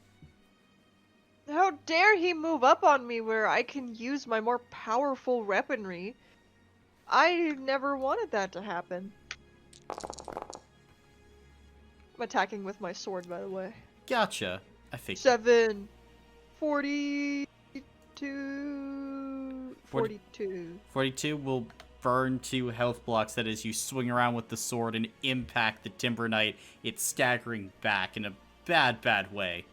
How dare he move up on me where I can use my more powerful weaponry? I never wanted that to happen. I'm attacking with my sword, by the way. Gotcha. I figured. 7, 42, 42. 42 will burn 2 health blocks. That is, you swing around with the sword and impact the Timber Knight. It's staggering back in a bad, bad way.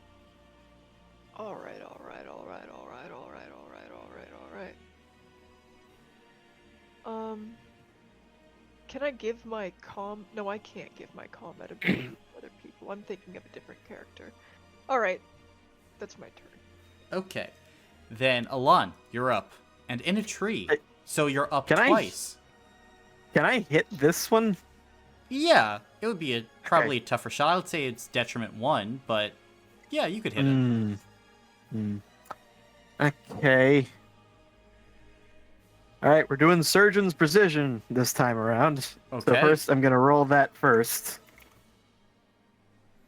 Alright. Can I give my No, I can't give my combat ability to other people. I'm thinking of a different character. Alright. That's my turn. Okay. Then, Alon, you're up. And in a tree. So you're up Can I- twice. Can I hit this one? Yeah, it would be probably a tougher shot. I would say it's detriment 1, but yeah, you could hit it. Okay. Alright, we're doing Surgeon's Precision this time around. So Okay. first, I'm gonna roll that first.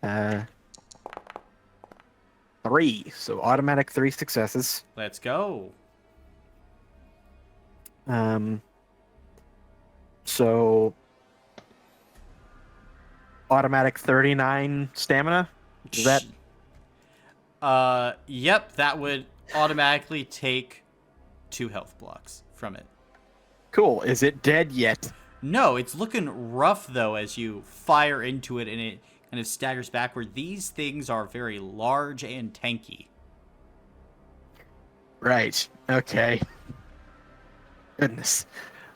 3. So automatic 3 successes. Let's go. So automatic 39 stamina. Is that Yep, that would automatically take 2 health blocks from it. cool? Is it dead yet? No, it's looking rough, though, as you fire into it and it kind of staggers backward. These things are very large and tanky. Right. Okay. Goodness.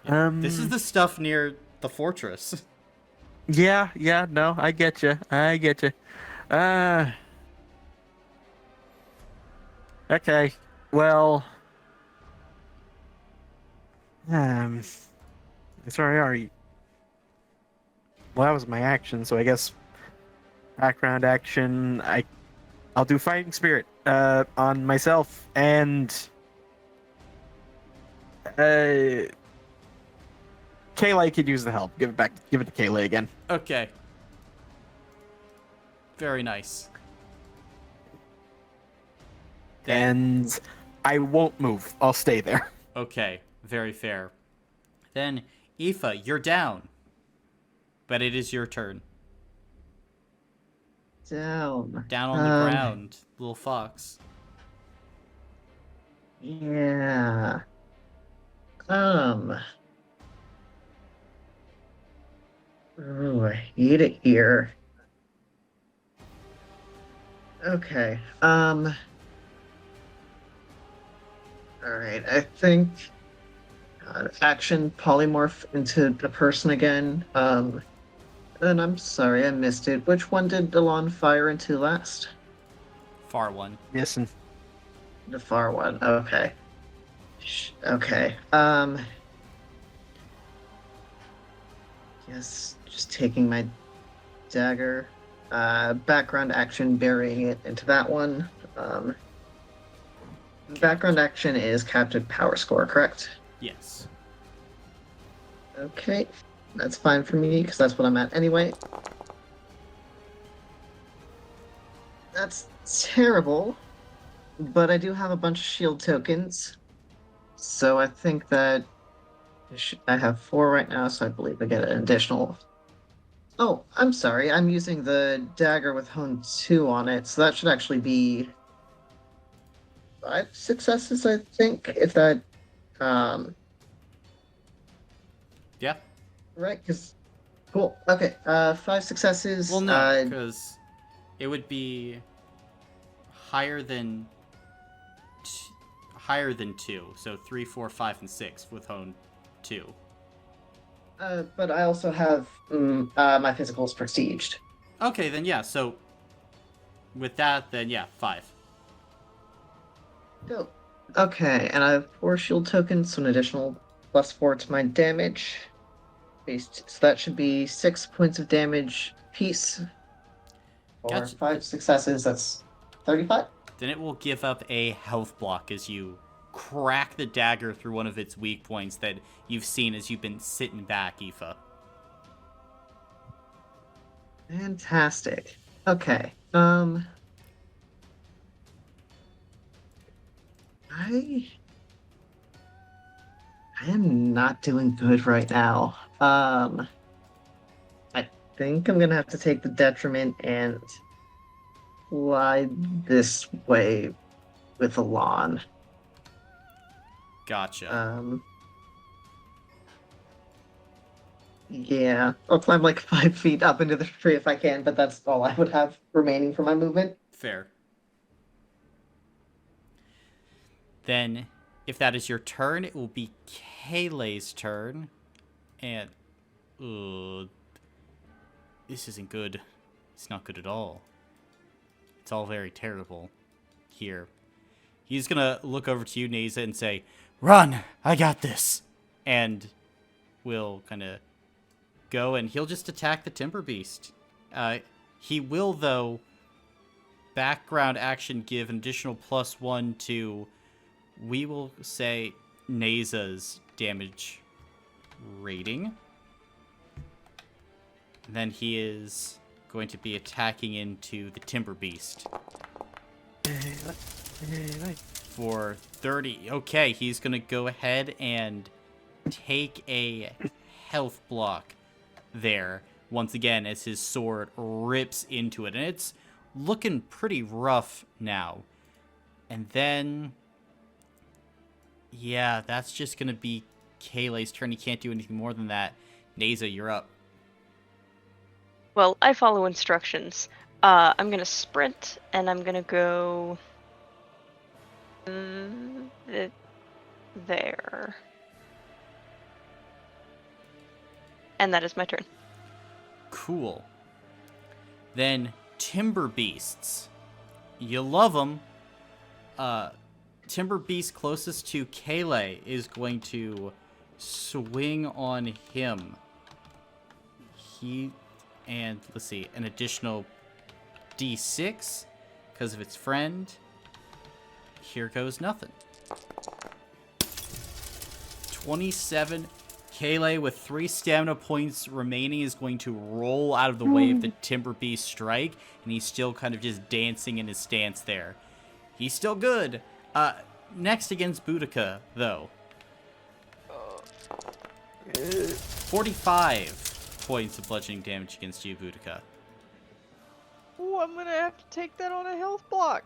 This is the stuff near the fortress. Yeah, no, I get you. Okay. Well, sorry. Well, that was my action, so I guess background action. I'll do Fighting Spirit on myself and Kayla could use the help. Give it back. Give it to Kayla again. Okay. Very nice. And I won't move. I'll stay there. Okay, very fair. Then, Aoife, you're down. But it is your turn. Down. Down on the ground, little fox. Yeah. Ooh, I hate it here. Okay. Alright, I think action polymorph into a person again. And I'm sorry, I missed it. Which one did Delon fire into last? Far one. Listen. The far one. Okay. Okay. Yes, just taking my dagger. Background action, burying it into that one. Background action is captive power score, correct? Yes. Okay. That's fine for me, because that's what I'm at anyway. That's terrible. But I do have a bunch of shield tokens. So I think that I have 4 right now, so I believe I get an additional. Oh, I'm sorry. I'm using the dagger with Hone 2 on it, so that should actually be 5 successes, I think. If that. Yeah. Right, because. Cool. Okay, 5 successes. Well, no, because it would be higher than 2. So 3, 4, 5, and 6 with Hone 2. But I also have my physicals prestiged. Okay, then yeah. So with that, then yeah, 5. Cool. Okay, and I have 4 shield tokens, so an additional +4 to my damage. So that should be 6 points of damage piece. For Gotcha. 5 successes, that's 35. Then it will give up a health block as you crack the dagger through one of its weak points that you've seen as you've been sitting back, Aoife. Fantastic. Okay. I am not doing good right now. I think I'm gonna have to take the detriment and fly this way with Alon. Gotcha. Yeah, I'll climb like 5 feet up into the tree if I can, but that's all I would have remaining for my movement. Fair. Then, if that is your turn, it will be Kayleigh's turn. And, this isn't good. It's not good at all. It's all very terrible here. He's gonna look over to you, Neza, and say, Run! I got this! and will kind of go, and he'll just attack the Timber Beast. He will, though, background action give an additional +1 to, we will say, Neza's damage rating. And then he is going to be attacking into the Timber Beast for 30. Okay, he's going to go ahead and take a health block there once again as his sword rips into it. And it's looking pretty rough now. And then, yeah, that's just going to be Kayleigh's turn. He can't do anything more than that. Neza, you're up. Well, I follow instructions. I'm gonna sprint, and I'm gonna go there. And that is my turn. Cool. Then Timber Beasts. You love them. Timber Beast closest to Kayleigh is going to swing on him. And let's see, an additional D6 because of its friend. Here goes nothing. 27. Kayleigh, with 3 stamina points remaining, is going to roll out of the way of the Timber Beast strike, and he's still kind of just dancing in his stance there. He's still good. Next against Boudica, though. 45 points of bludgeoning damage against you, Boudica. Ooh, I'm gonna have to take that on a health block.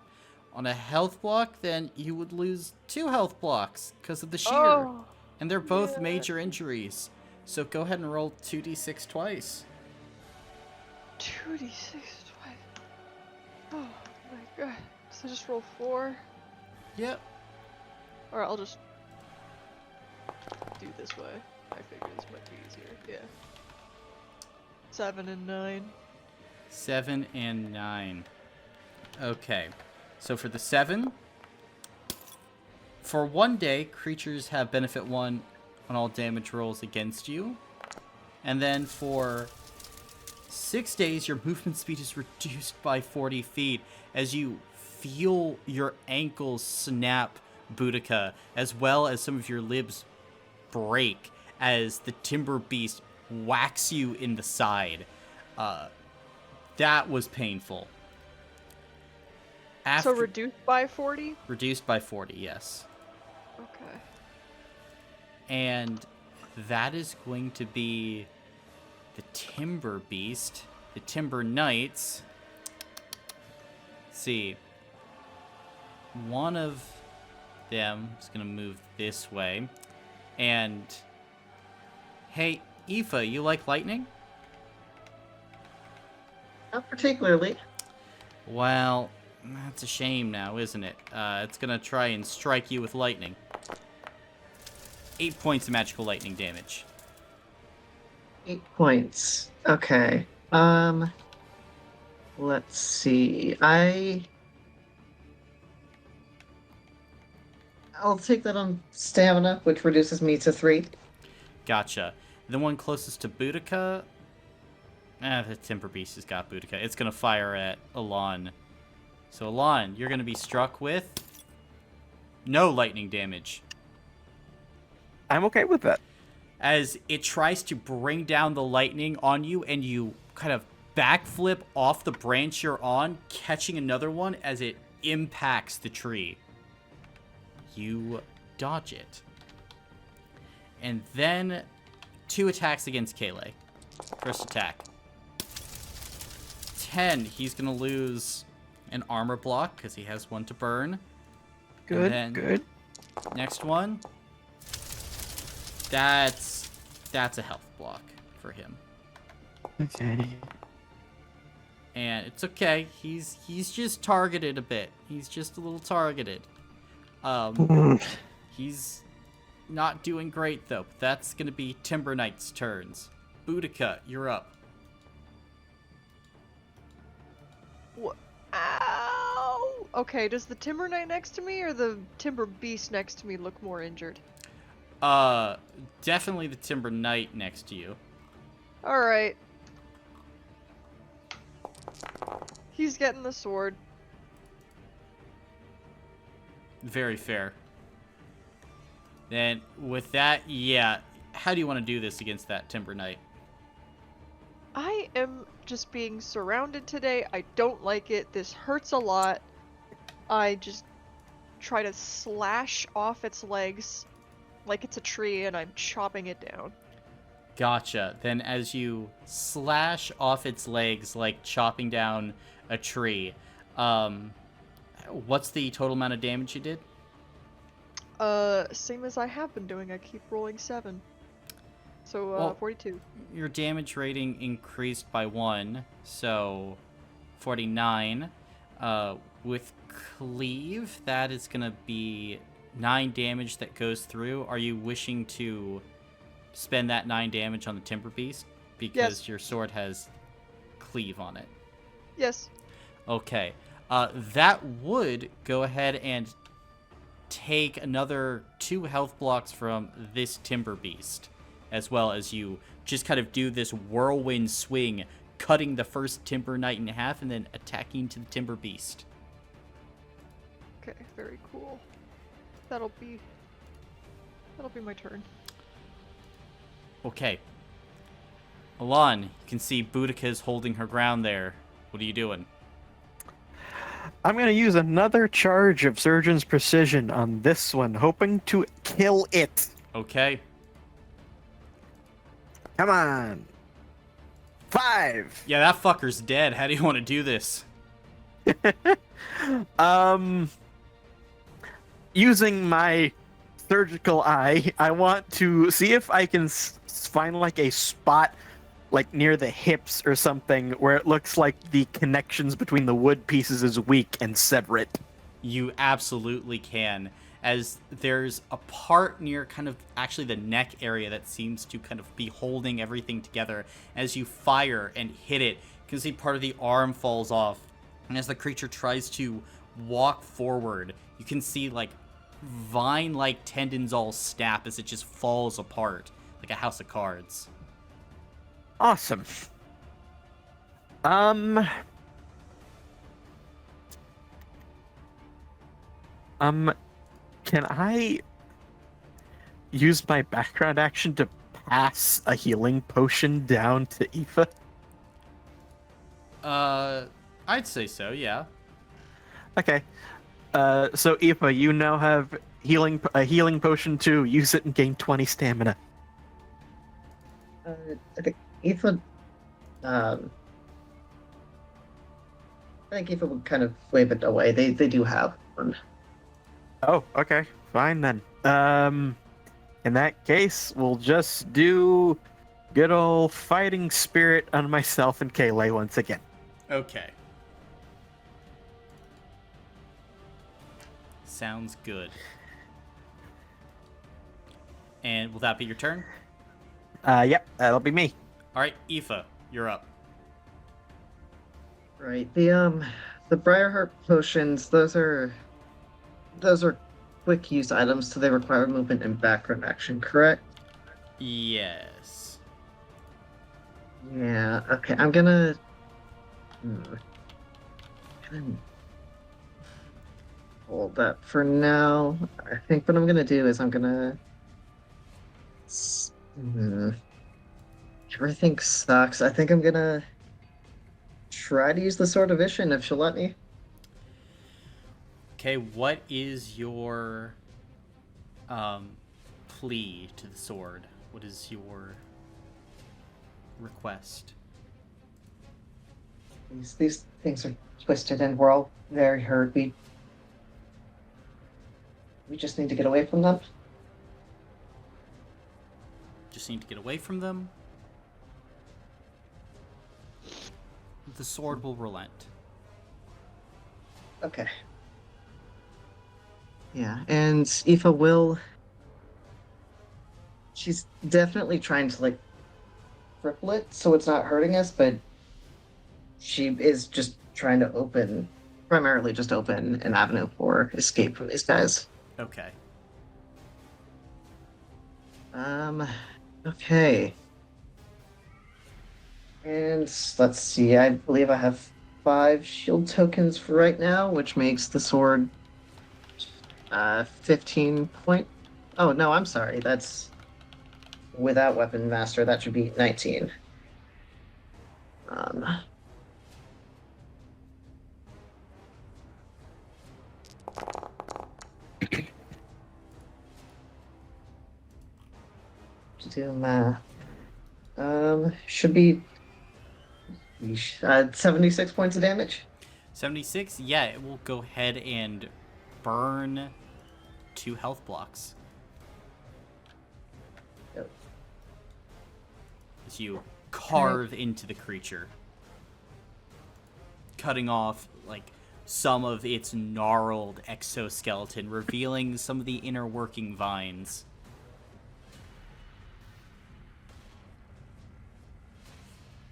On a health block, then you would lose 2 health blocks because of the shear. Oh, And they're both yeah. major injuries. So go ahead and roll 2d6 twice. 2d6 twice. Oh my god. So just roll 4? Yep. Or I'll just do this way. I figure this might be easier. Yeah. 7 and 9. 7 and 9. Okay. So for the 7, for 1 day, creatures have benefit 1 on all damage rolls against you. And then for 6 days, your movement speed is reduced by 40 feet as you feel your ankles snap, Boudica, as well as some of your libs break as the Timber Beast whacks you in the side. That was painful. So reduced by 40? Reduced by 40, yes. Okay. And that is going to be the Timber Beast. The Timber Knights. Let's see. One of them is going to move this way. And, hey, Aoife, you like lightning? Not particularly. Well, that's a shame now, isn't it? It's going to try and strike you with lightning. 8 points of magical lightning damage. 8 points. Okay. Let's see. I'll take that on stamina, which reduces me to 3. Gotcha. The one closest to Boudica... the Timber Beast has got Boudica. It's going to fire at Elan. So, Elan, you're going to be struck with... no lightning damage. I'm okay with that. As it tries to bring down the lightning on you, and you kind of backflip off the branch you're on, catching another one as it impacts the tree. You dodge it. And then 2 attacks against Kayleigh. First attack. 10. He's going to lose an armor block because he has 1 to burn. Good, And then good. next one. That's a health block for him. Okay. And it's okay. He's just targeted a bit. He's just a little targeted. He's not doing great though. That's gonna be Timber Knight's turns. Boudica, you're up. Ow! Okay, does the Timber Knight next to me or the Timber Beast next to me look more injured? Definitely the Timber Knight next to you. Alright. He's getting the sword. Very fair. Then with that, yeah. How do you want to do this against that Timber Knight? I am just being surrounded today. I don't like it. This hurts a lot. I just try to slash off its legs like it's a tree and I'm chopping it down. Gotcha. Then as you slash off its legs like chopping down a tree, what's the total amount of damage you did? Same as I have been doing. I keep rolling 7. So, Well, 42. Your damage rating increased by 1, so 49. With Cleave, that is going to be 9 damage that goes through. Are you wishing to spend that 9 damage on the Timber Beast? Because Yes. your sword has Cleave on it. Yes. Okay. That would go ahead and take another 2 health blocks from this Timber Beast, as well as you just kind of do this whirlwind swing, cutting the first Timber Knight in half and then attacking to the Timber Beast. Okay, very cool. That'll be my turn. Okay. Elan, you can see Boudica's holding her ground there. What are you doing? I'm going to use another charge of Surgeon's Precision on this one, hoping to kill it. Okay. Come on. 5. Yeah, that fucker's dead. How do you want to do this? Using my surgical eye, I want to see if I can find like a spot like near the hips or something where it looks like the connections between the wood pieces is weak and sever it. You absolutely can, as there's a part near kind of actually the neck area that seems to kind of be holding everything together. As you fire and hit it, you can see part of the arm falls off. And as the creature tries to walk forward, you can see like vine-like tendons all snap as it just falls apart, like a house of cards. Awesome. Can I use my background action to pass a healing potion down to Aoife? I'd say so, yeah. Okay. So Aoife, you now have a healing potion too. Use it and gain 20 stamina. Okay, Aoife, I think Aoife would kind of wave it away. They do have one. Oh, okay. Fine then. In that case, we'll just do good old fighting spirit on myself and Kayleigh once again. Okay. Sounds good. And will that be your turn? Yep, that'll be me. All right, Aoife, you're up. Right. The Briarheart potions, those are quick use items, so they require movement and background action, correct? Yes. Yeah, okay, I'm gonna... gonna hold that for now. I think what I'm gonna do is I'm gonna... Hmm, everything sucks. I think I'm gonna try to use the Sword of Vision if she'll let me. Okay, what is your plea to the sword? What is your request? These things are twisted and we're all very hurt. We just need to get away from them. Just need to get away from them. The sword will relent. Okay. Yeah, and Aoife will... She's definitely trying to, like, cripple it so it's not hurting us, but she is just trying to primarily just open an avenue for escape from these guys. Okay. Okay. And let's see, I believe I have 5 shield tokens for right now, which makes the sword 15 point. Oh, no, I'm sorry. That's without Weapon Master. That should be 19. Um, to do math. Should be 76 points of damage. 76? Yeah, it will go ahead and burn 2 health blocks. Yep. As you carve into the creature, cutting off like some of its gnarled exoskeleton, revealing some of the inner working vines.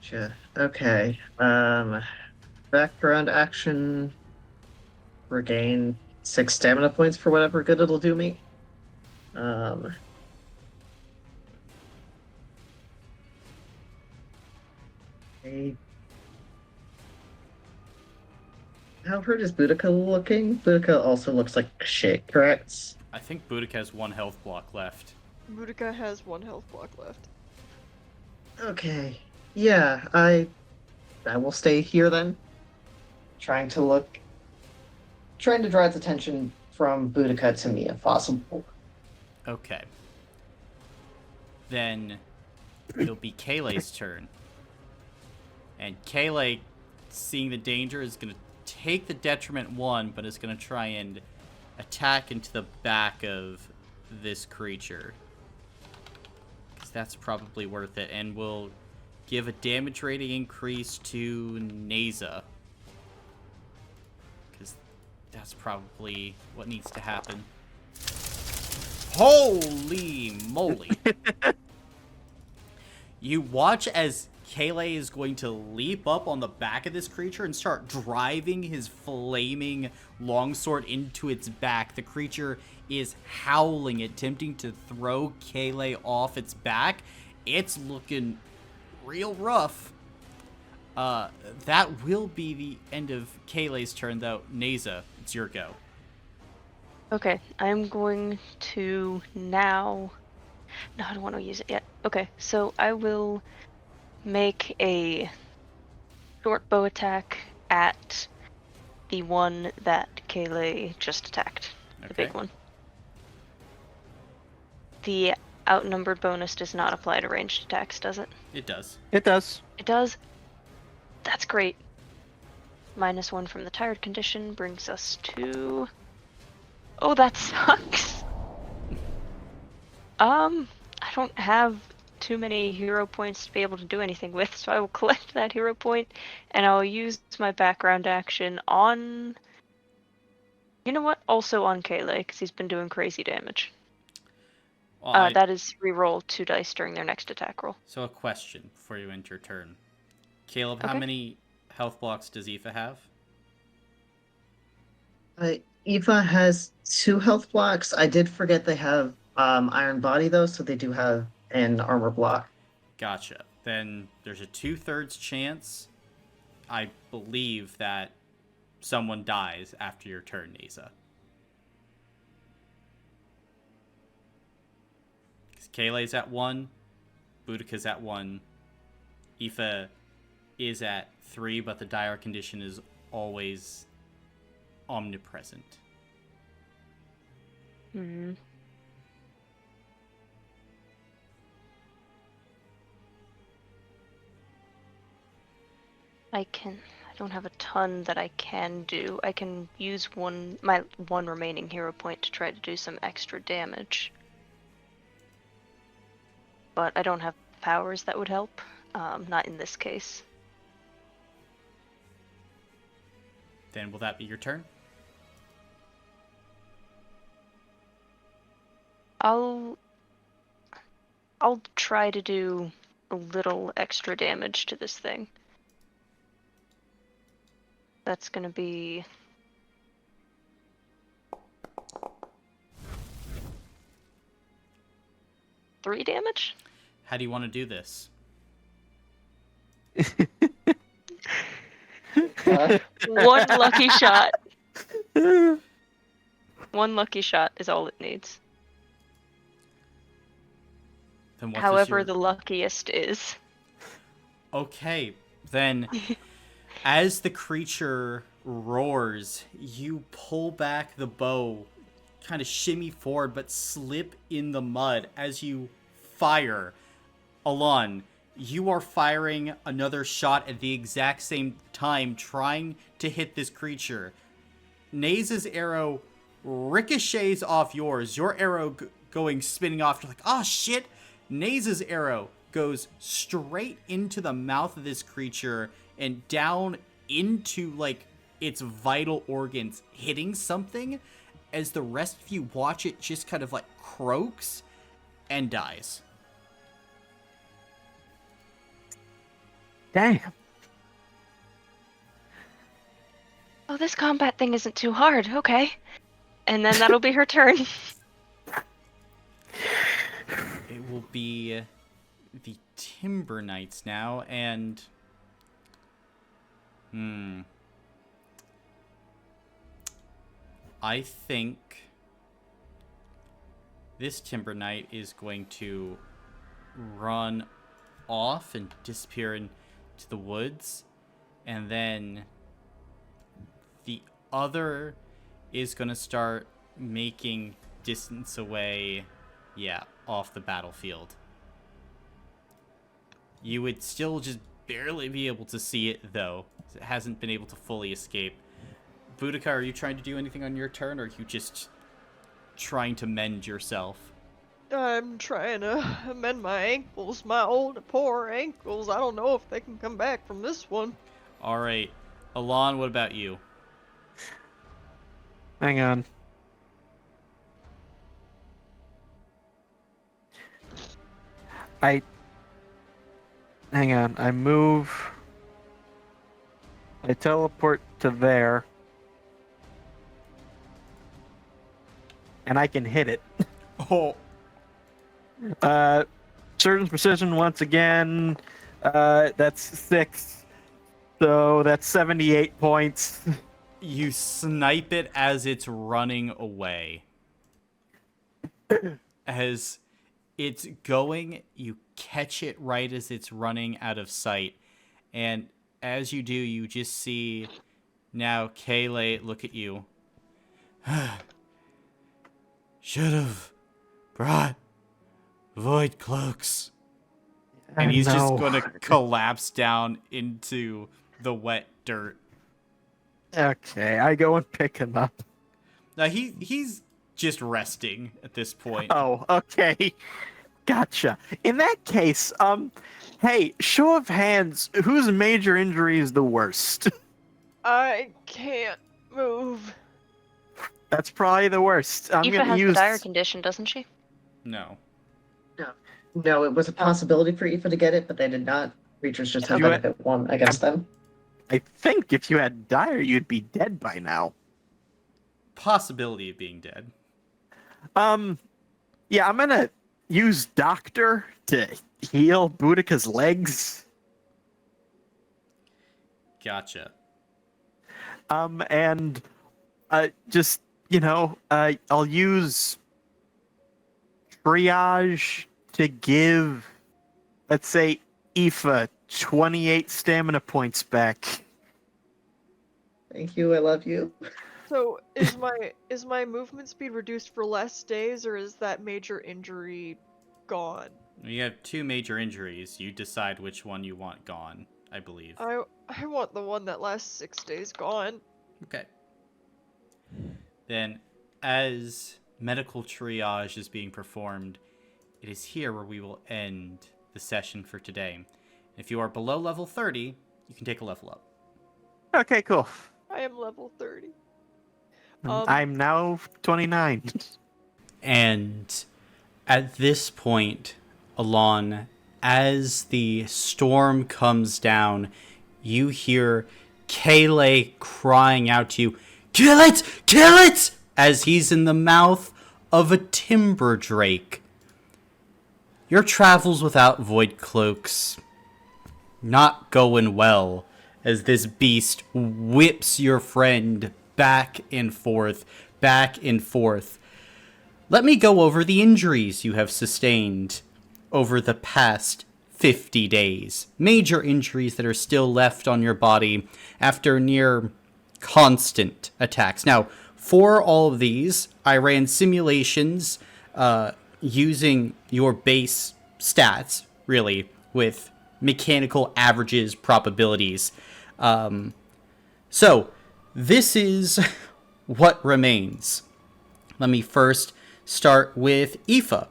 Gotcha. Okay. Background action. Regain 6 stamina points for whatever good it'll do me. Okay. How hurt is Boudica looking? Boudica also looks like shit, correct? I think Boudica has 1 health block left. Boudica has 1 health block left. Okay. Yeah, I will stay here then. Trying to draw its attention from Boudica to me if possible. Okay. Then it'll be Kayleigh's turn. And Kayleigh, seeing the danger, is going to take the detriment 1, but is going to try and attack into the back of this creature. Because that's probably worth it. And will give a damage rating increase to Neza. Because that's probably what needs to happen. Holy moly! You watch as Kayleigh is going to leap up on the back of this creature and start driving his flaming longsword into its back. The creature is howling, attempting to throw Kayleigh off its back. It's looking real rough. That will be the end of Kayleigh's turn, though. Neza, it's your go. Okay, I'm going to now... No, I don't want to use it yet. Okay, so I will make a short bow attack at the one that Kayleigh just attacked. The big one. The outnumbered bonus does not apply to ranged attacks, does it? It does. It does. It does? That's great. -1 from the tired condition brings us to... Oh, that sucks! I don't have too many hero points to be able to do anything with, so I will collect that hero point, and I'll use my background action on... You know what? Also on Kayleigh, because he's been doing crazy damage. Well, That is reroll 2 dice during their next attack roll. So a question before you end your turn. Caleb, how Okay. many health blocks does Aoife have? Eva has 2 health blocks. I did forget they have iron body though, so they do have an armor block. Gotcha. Then there's a 2/3 chance, I believe, that someone dies after your turn, Nisa. Because Kaylee's at 1, Boudica's at 1, Aoife is at 3, but the dire condition is always omnipresent. Hmm. I don't have a ton that I can do. I can use my one remaining hero point to try to do some extra damage. But I don't have powers that would help. Not in this case. Then will that be your turn? I'll try to do a little extra damage to this thing. That's gonna be 3 damage? How do you want to do this? One lucky shot. One lucky shot is all it needs. Then what However, does your... the luckiest is. Okay, then as the creature roars, you pull back the bow, kind of shimmy forward, but slip in the mud as you fire. Alon, you are firing another shot at the exact same time, trying to hit this creature. Naze's arrow ricochets off yours. Your arrow going spinning off. You're like, oh shit! Naze's arrow goes straight into the mouth of this creature and down into, like, its vital organs, hitting something as the rest of you watch it just kind of, like, croaks and dies. Damn. Oh, this combat thing isn't too hard. Okay. And then that'll be her turn. It will be the Timber Knights now, and... I think this Timber Knight is going to run off and disappear into the woods, and then the other is going to start making distance away, off the battlefield. You would still just barely be able to see it, though. It hasn't been able to fully escape. Boudica, are you trying to do anything on your turn, or are you just trying to mend yourself? I'm trying to mend my ankles, my old poor ankles. I don't know if they can come back from this one. Alright. Alon, what about you? Hang on. Hang on. I move. I teleport to there. And I can hit it. Oh. Certain precision once again. That's 6. So that's 78 points. You snipe it as it's running away. As it's going, you catch it right as it's running out of sight. And as you do, you just see now Kaylee look at you. Should have brought void cloaks. And he's just No. going to collapse down into the wet dirt. Okay, I go and pick him up. Now he's just resting at this point. Oh, okay. Gotcha. In that case, hey, show of hands, whose major injury is the worst? I can't move. That's probably the worst. I'm Aoife gonna has use. the dire condition, doesn't she? No. No, it was a possibility for Aoife to get it, but they did not. Creatures just have You- benefit 1 against them. I think if you had dire, you'd be dead by now. possibility of being dead. Yeah, I'm gonna use Doctor to heal Boudica's legs. Gotcha. And just, I'll use Triage to give, let's say, Aoife 28 stamina points back. Thank you. I love you. So is my movement speed reduced for less days, or is that major injury gone? You have 2 major injuries. You decide which one you want gone, I believe. I want the one that lasts 6 days gone. Okay. Then, as medical triage is being performed, it is here where we will end the session for today. If you are below level 30, you can take a level up. Okay, cool. I am level 30. I'm now 29. And at this point, Alon, as the storm comes down, you hear Kayleigh crying out to you, "Kill it! Kill it!" as he's in the mouth of a timber drake. Your travels without void cloaks not going well as this beast whips your friend back and forth, back and forth. Let me go over the injuries you have sustained over the past 50 days. Major injuries that are still left on your body after near constant attacks. Now, for all of these, I ran simulations using your base stats, really, with mechanical averages, probabilities. So, this is what remains. Let me first start with Aoife.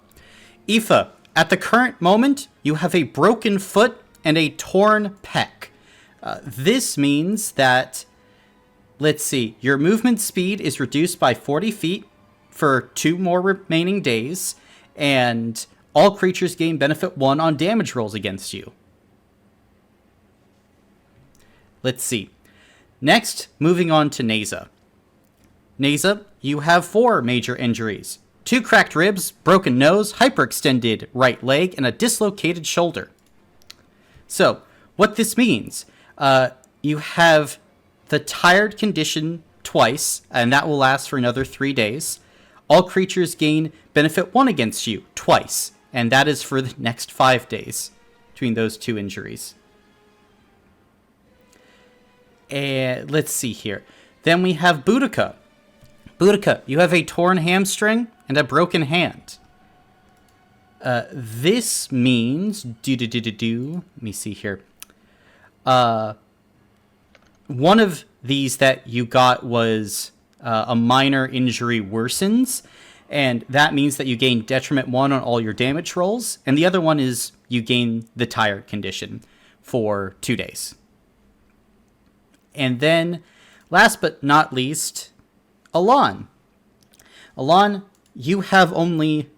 Aoife, at the current moment, you have a broken foot and a torn pec. This means that, let's see, your movement speed is reduced by 40 feet for 2 more remaining days, and all creatures gain benefit 1 on damage rolls against you. Let's see. Next, moving on to Neza. Neza, you have 4 major injuries. 2 cracked ribs, broken nose, hyperextended right leg, and a dislocated shoulder. So, what this means, you have the tired condition twice, and that will last for another 3 days. All creatures gain benefit 1 against you twice, and that is for the next 5 days between those 2 injuries. And let's see here. Then we have Boudica. Boudica, you have a torn hamstring and a broken hand. This means let me see here. One of these that you got was a minor injury worsens, and that means that you gain detriment 1 on all your damage rolls, and the other one is you gain the tired condition for 2 days. And then, last but not least, Alon. Alon, you have only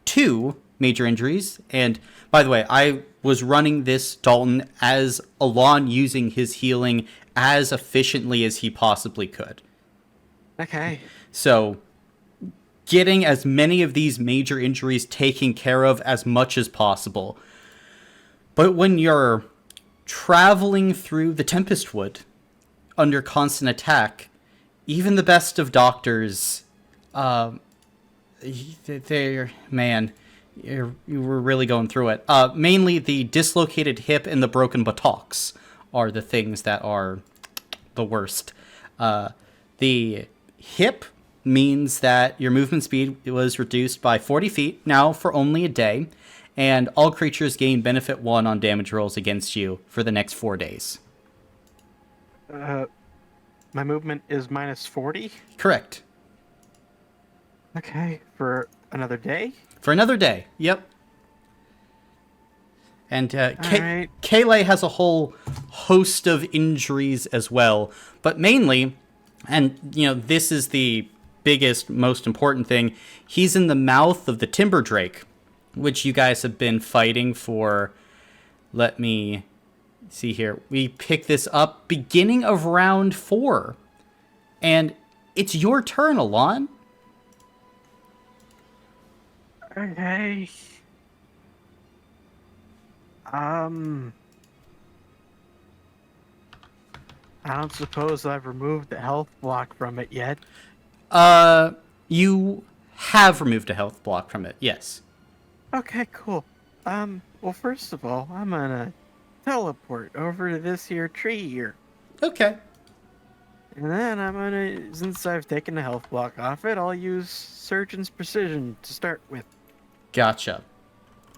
2 major injuries, and by the way, I was running this Dalton as Alon using his healing as efficiently as he possibly could. Okay. So, getting as many of these major injuries taken care of as much as possible. But when you're traveling through the Tempest Wood under constant attack, even the best of doctors, you were really going through it. Mainly the dislocated hip and the broken buttocks are the things that are the worst. The hip means that your movement speed was reduced by 40 feet, now for only a day, and all creatures gain benefit 1 on damage rolls against you for the next 4 days. My movement is minus 40? Correct. Okay, for another day? For another day, yep. And Alright. Kayleigh has a whole host of injuries as well, but mainly, and this is the biggest, most important thing, he's in the mouth of the timber drake, which you guys have been fighting for. Let me see here. We pick this up beginning of round 4, and It's your turn, Alon. Okay. I don't suppose I've removed the health block from it yet. You have removed a health block from it, yes. Okay, cool. Well, first of all, I'm gonna teleport over to this here tree here. Okay. And then I'm gonna, since I've taken the health block off it, I'll use Surgeon's Precision to start with. Gotcha.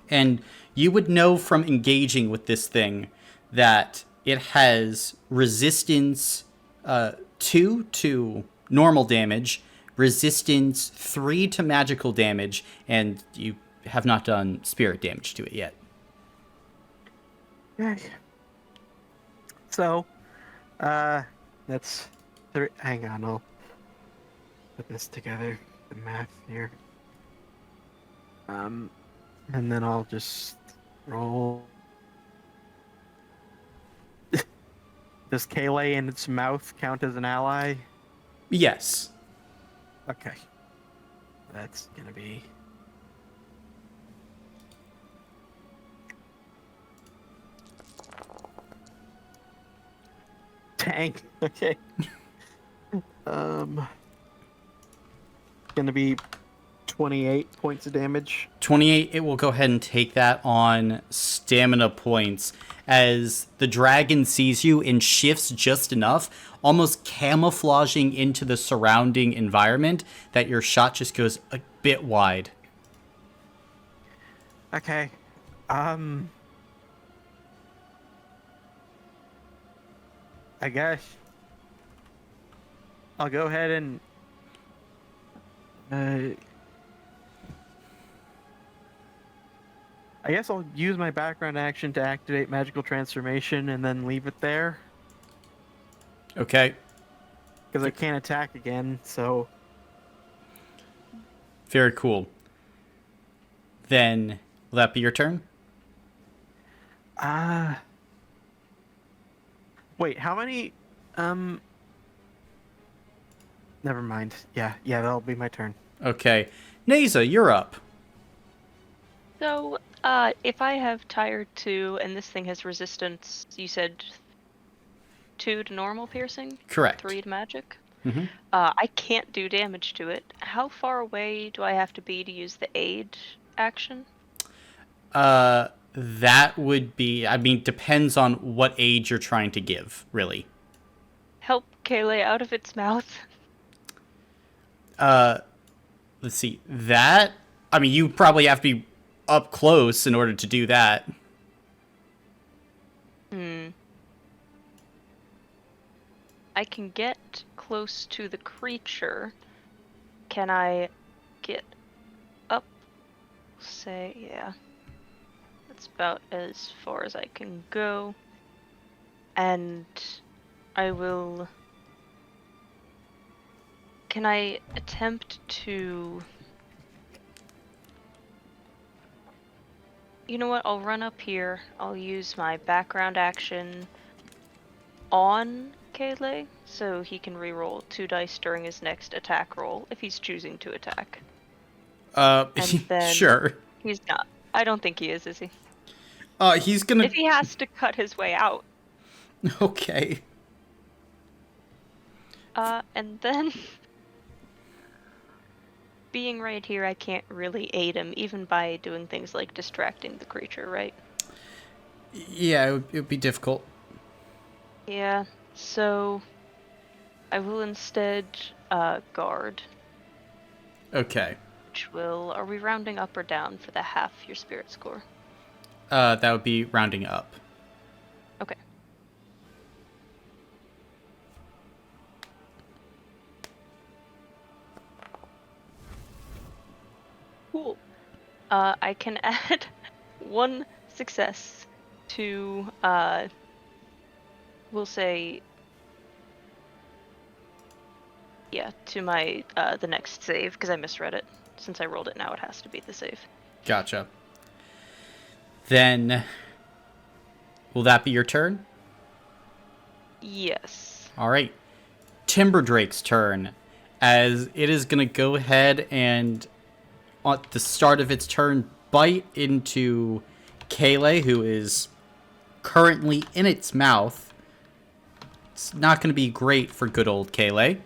And you would know from engaging with this thing that it has resistance 2 to normal damage, resistance 3 to magical damage, and you have not done spirit damage to it yet. Okay. So, that's three. Hang on, I'll put this together. The math here. And then I'll just roll. Does Kaylee in its mouth count as an ally? Yes. Okay. That's gonna be. Dang. Okay. Gonna be 28 points of damage. 28, it will go ahead and take that on stamina points as the dragon sees you and shifts just enough, almost camouflaging into the surrounding environment, that your shot just goes a bit wide. Okay. I guess I'll go ahead and I guess I'll use my background action to activate magical transformation and then leave it there Okay. because I can't attack again. So Very cool. Then, will that be your turn? wait, how many? Never mind. Yeah, that'll be my turn. Okay. Naza, you're up. So, if I have Tired 2 and this thing has resistance, you said 2 to normal piercing? Correct. 3 to magic? Mhm. I can't do damage to it. How far away do I have to be to use the aid action? That would be, I mean, depends on what age you're trying to give, really. Help Kaylee out of its mouth. Let's see. That, I mean, you probably have to be up close in order to do that. I can get close to the creature. Can I get up? Say, yeah. That's about as far as I can go. And I will... Can I attempt to... You know what? I'll run up here. I'll use my background action on Kaylee, so he can reroll 2 dice during his next attack roll if he's choosing to attack. And then Sure. He's not. I don't think he is he? He's gonna... If he has to cut his way out. Okay. And then... Being right here, I can't really aid him, even by doing things like distracting the creature, right? Yeah, it would be difficult. Yeah, so... I will instead, guard. Okay. Which will... Are we rounding up or down for the half your spirit score? That would be rounding up. Okay. Cool. I can add 1 success to, we'll say, yeah, to my, the next save, because I misread it. Since I rolled it now, it has to be the save. Gotcha. Then, will that be your turn? Yes. All right. Timberdrake's turn. as it is going to go ahead and, at the start of its turn, bite into Kayleigh, who is currently in its mouth. It's not going to be great for good old Kayleigh.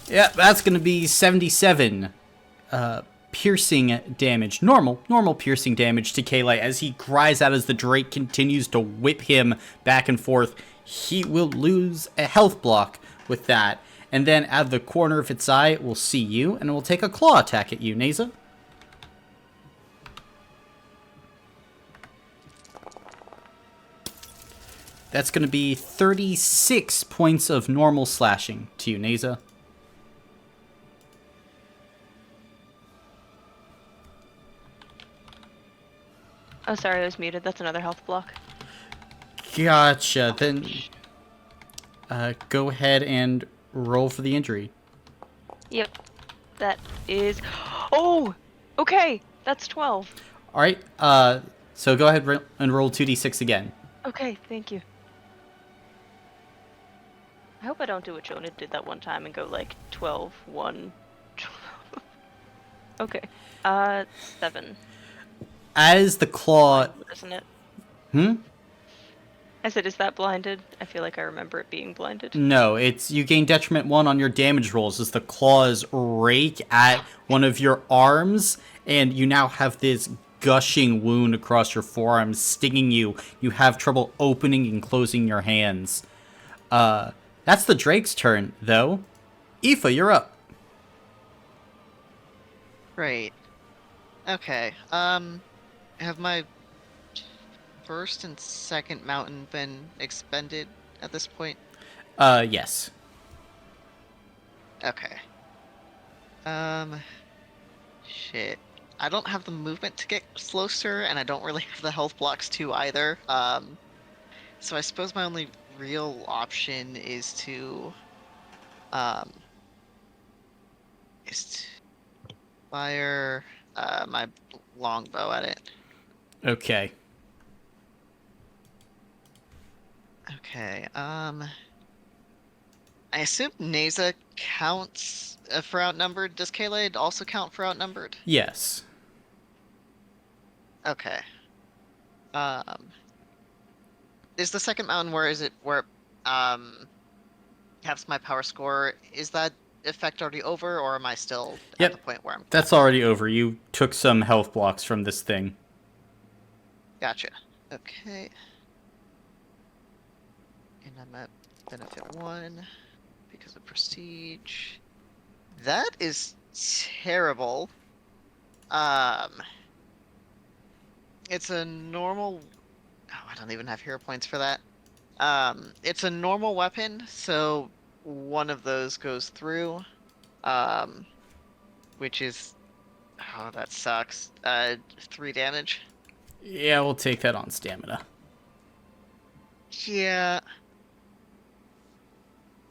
Yeah, that's going to be 77 piercing damage. Normal piercing damage to Kayleigh as he cries out as the Drake continues to whip him back and forth. He will lose a health block with that. And then out of the corner of its eye, it will see you, and it will take a claw attack at you, Neza. That's going to be 36 points of normal slashing to you, Neza. Oh, sorry, I was muted. That's another health block. Gotcha. Then go ahead and roll for the injury. Yep. That is... Oh! Okay! That's 12. Alright, so go ahead and roll 2d6 again. Okay, thank you. I hope I don't do what Jonah did that one time and go like 12, 1, 12. Okay. 7. As the claw... Isn't it? Hmm? I said, is that blinded? I feel like I remember it being blinded. No, it's you gain detriment 1 on your damage rolls as the claws rake at one of your arms, and you now have this gushing wound across your forearm stinging you. You have trouble opening and closing your hands. That's the Drake's turn, though. Aoife, you're up. Right. Okay. Have my first and second mountain been expended at this point? Yes. Okay. Shit. I don't have the movement to get closer, and I don't really have the health blocks too either. So I suppose my only real option is to fire my longbow at it. Okay. Okay, I assume Neza counts for outnumbered. Does Kayleigh also count for outnumbered? Yes. Okay. Is the second mountain where halves my power score, is that effect already over, or am I still at the point where I'm... That's already over. You took some health blocks from this thing. Gotcha. Okay. And I'm at benefit 1 because of prestige. That is terrible. It's a normal... Oh, I don't even have hero points for that. It's a normal weapon, so one of those goes through. Which is... Oh, that sucks. 3 damage. Yeah, we'll take that on stamina. Yeah.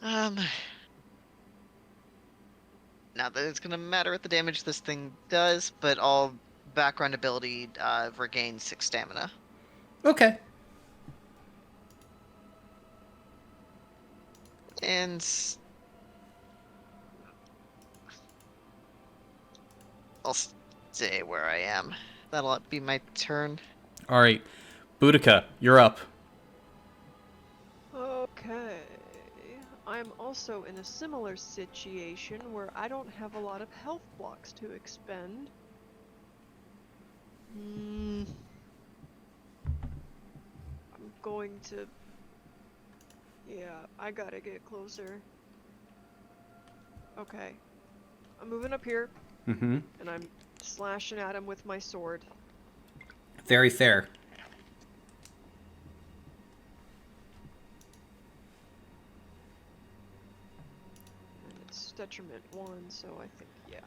Not that it's gonna matter what the damage this thing does, but all background ability regain 6 stamina. Okay. And I'll stay where I am. That'll be my turn. Alright. Boudica, you're up. Okay. I'm also in a similar situation where I don't have a lot of health blocks to expend. I'm going to... Yeah, I gotta get closer. Okay. I'm moving up here, Mm-hmm. and I'm slashing at him with my sword. Very fair. And it's detriment 1, so I think, yeah.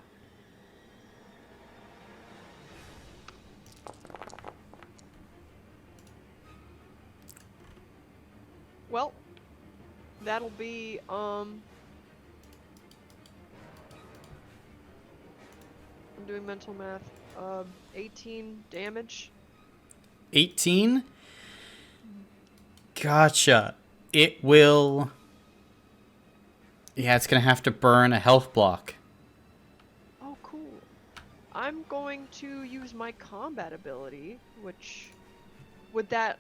Well, that'll be, I'm doing mental math, 18 damage. 18? Gotcha. It will Yeah, it's gonna have to burn a health block. Oh, cool. I'm going to use my combat ability, which would that,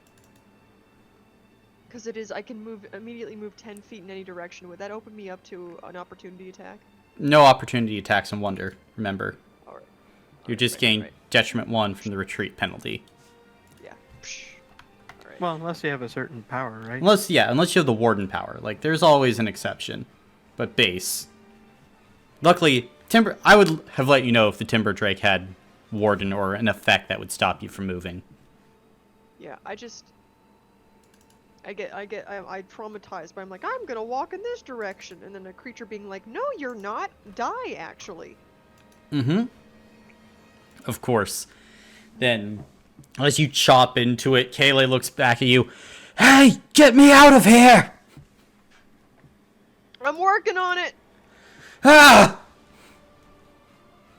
because it is, I can immediately move 10 feet in any direction. Would that open me up to an opportunity attack? No opportunity attacks on Wonder, remember. All right. You just gain detriment 1 from the retreat penalty. Yeah. All right. Well, unless you have a certain power, right? Unless you have the Warden power. Like, there's always an exception. But base. Luckily, I would have let you know if the Timber Drake had Warden or an effect that would stop you from moving. Yeah, I traumatized, but I'm like, I'm gonna walk in this direction, and then a creature being like, no, you're not. Die, actually. Mm-hmm. Of course. Then, as you chop into it, Kayleigh looks back at you. Hey, get me out of here! I'm working on it. Ah!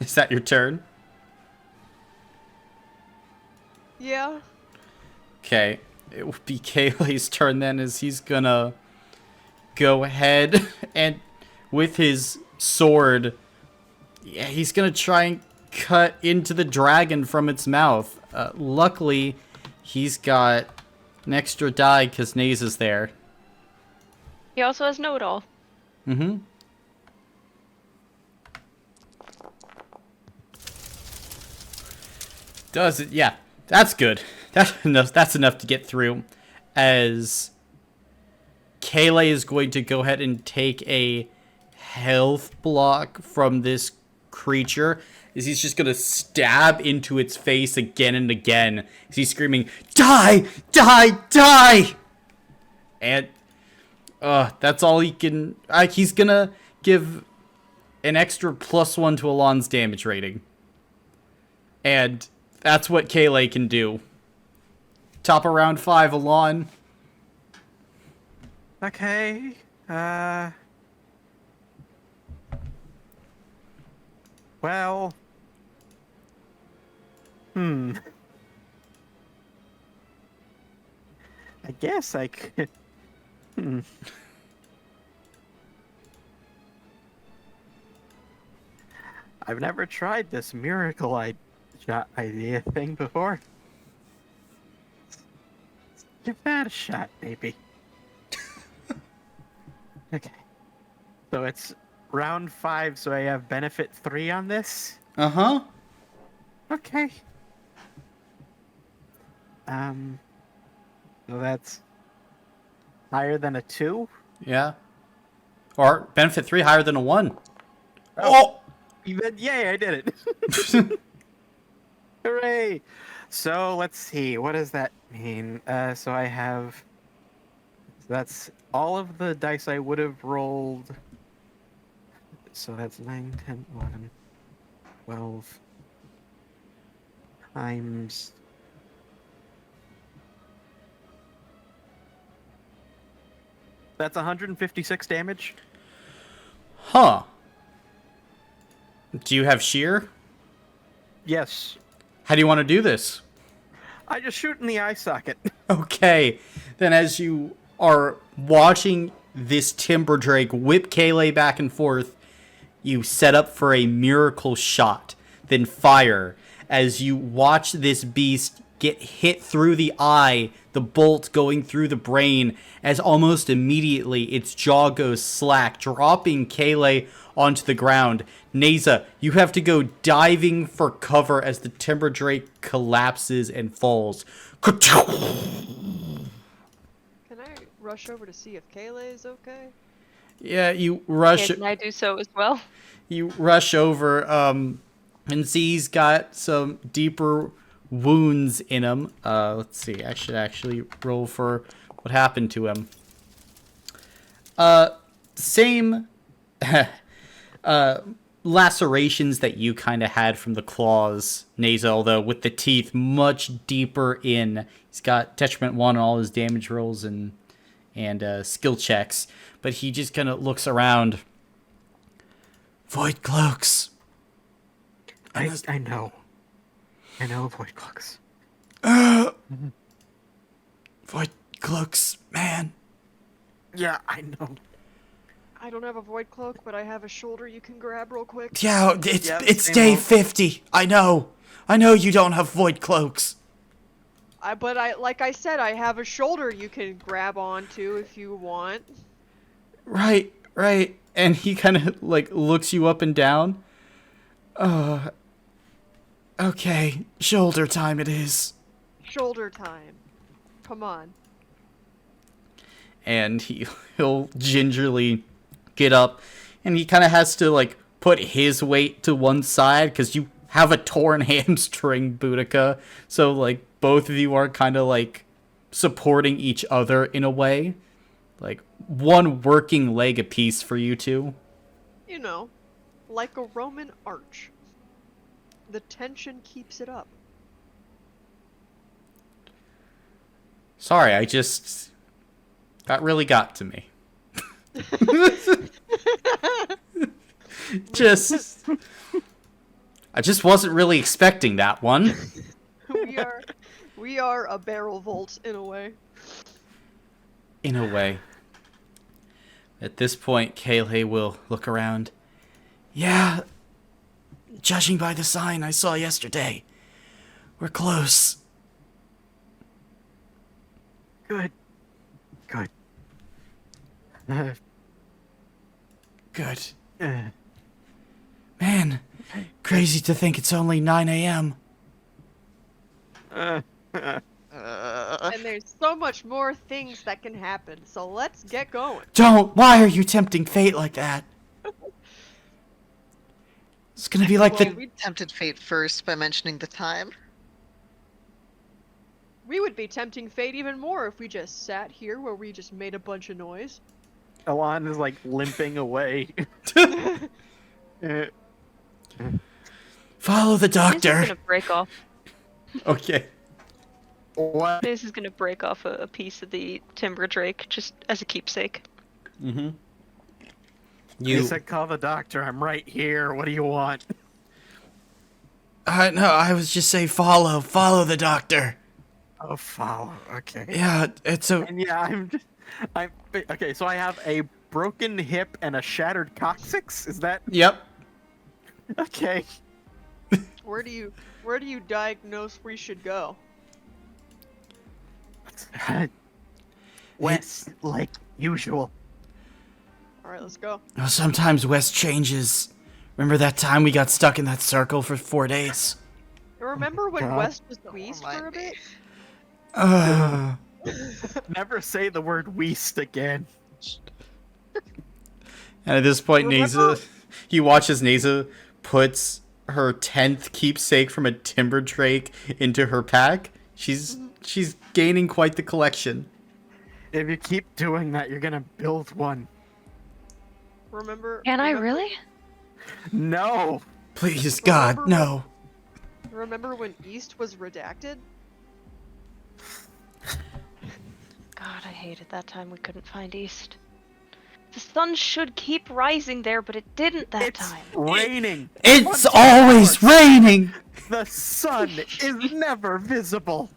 Is that your turn? Yeah. Okay. It will be Kayleigh's turn then, as he's gonna go ahead and with his sword, yeah, he's gonna try and cut into the dragon from its mouth. Luckily, he's got an extra die because Naze is there. He also has know-it-all. Mm-hmm. Does it? Yeah, that's good. That's enough to get through. As Kayleigh is going to go ahead and take a health block from this creature, as he's just going to stab into its face again and again, as he's screaming, "Die! Die! Die!" And that's all he can. He's going to give an extra +1 to Alon's damage rating. And that's what Kayleigh can do. Top of round 5, Alon. Okay. Well. I guess I could. I've never tried this miracle idea thing before. Give that a shot, maybe. Okay. So it's round 5, so I have benefit 3 on this? Uh-huh. Okay. So that's higher than a 2? Yeah. Or benefit 3 higher than a 1. Oh! Yay, I did it! Hooray! So let's see, what does that mean? So I have... That's all of the dice I would have rolled. So that's 9, 10, 11, 12 times... That's 156 damage. Huh. Do you have shear? Yes. How do you want to do this? I just shoot in the eye socket. Okay. Then as you are watching this Timber Drake whip Kayleigh back and forth, you set up for a miracle shot. Then fire. As you watch this beast get hit through the eye, the bolt going through the brain, as almost immediately its jaw goes slack, dropping Kayleigh onto the ground. Naza, you have to go diving for cover as the Timber Drake collapses and falls. Can I rush over to see if Kayleigh is okay? Yeah, you rush. Can I do so as well? You rush over, and see he's got some deeper wounds in him. Let's see. I should actually roll for what happened to him. Same lacerations that you kind of had from the claws, Naza, although with the teeth much deeper in. He's got detriment 1 on all his damage rolls and skill checks, but he just kind of looks around. Void cloaks. I know. I know void cloaks. Void cloaks, man. Yeah, I know. I don't have a void cloak, but I have a shoulder you can grab real quick. Yeah, Yeah, it's same day old. 50. I know you don't have void cloaks. But like I said, I have a shoulder you can grab onto if you want. Right. And he kind of like looks you up and down. Okay, shoulder time it is. Shoulder time. Come on. And he'll gingerly get up, and he kind of has to like put his weight to one side because you have a torn hamstring, Boudica. So like both of you are kind of like supporting each other in a way, like one working leg apiece for you two. You know, like a Roman arch. The tension keeps it up. Sorry, that really got to me. I just wasn't really expecting that one. we are a barrel vault in a way. In a way. At this point, Kayleigh will look around. Yeah, judging by the sign I saw yesterday, we're close. Good. Good. Man, crazy to think it's only 9 a.m. And there's so much more things that can happen, so let's get going. Don't! Why are you tempting fate like that? It's gonna be like Well, the... we tempted fate first by mentioning the time. We would be tempting fate even more if we just sat here where we just made a bunch of noise. Elan is like limping away. Follow the This is doctor. gonna break off. Okay. What? This is gonna break off a piece of the timber drake just as a keepsake. Mm-hmm. You said call the doctor. I'm right here. What do you want? No, I was just saying follow the doctor. Oh, follow. Okay. Yeah, it's a... And yeah, okay. So I have a broken hip and a shattered coccyx. Is that Yep. okay? Where do you diagnose we should go? West, like usual. Alright, let's go. Well, sometimes West changes. Remember that time we got stuck in that circle for 4 days? Remember when God. West was Don't Weast remind for a me. bit? Never say the word "weast" again. And at this point, Remember- Neza, you watch as Neza puts her 10th keepsake from a timber drake into her pack. She's gaining quite the collection. If you keep doing that, you're gonna build one. Remember? Can I remember- really? No. Please, God, Remember no. Remember when East was redacted? God, I hated that time we couldn't find East. The sun should keep rising there, but it didn't that It's time. raining. It's 24 always hours. raining! The sun is never visible.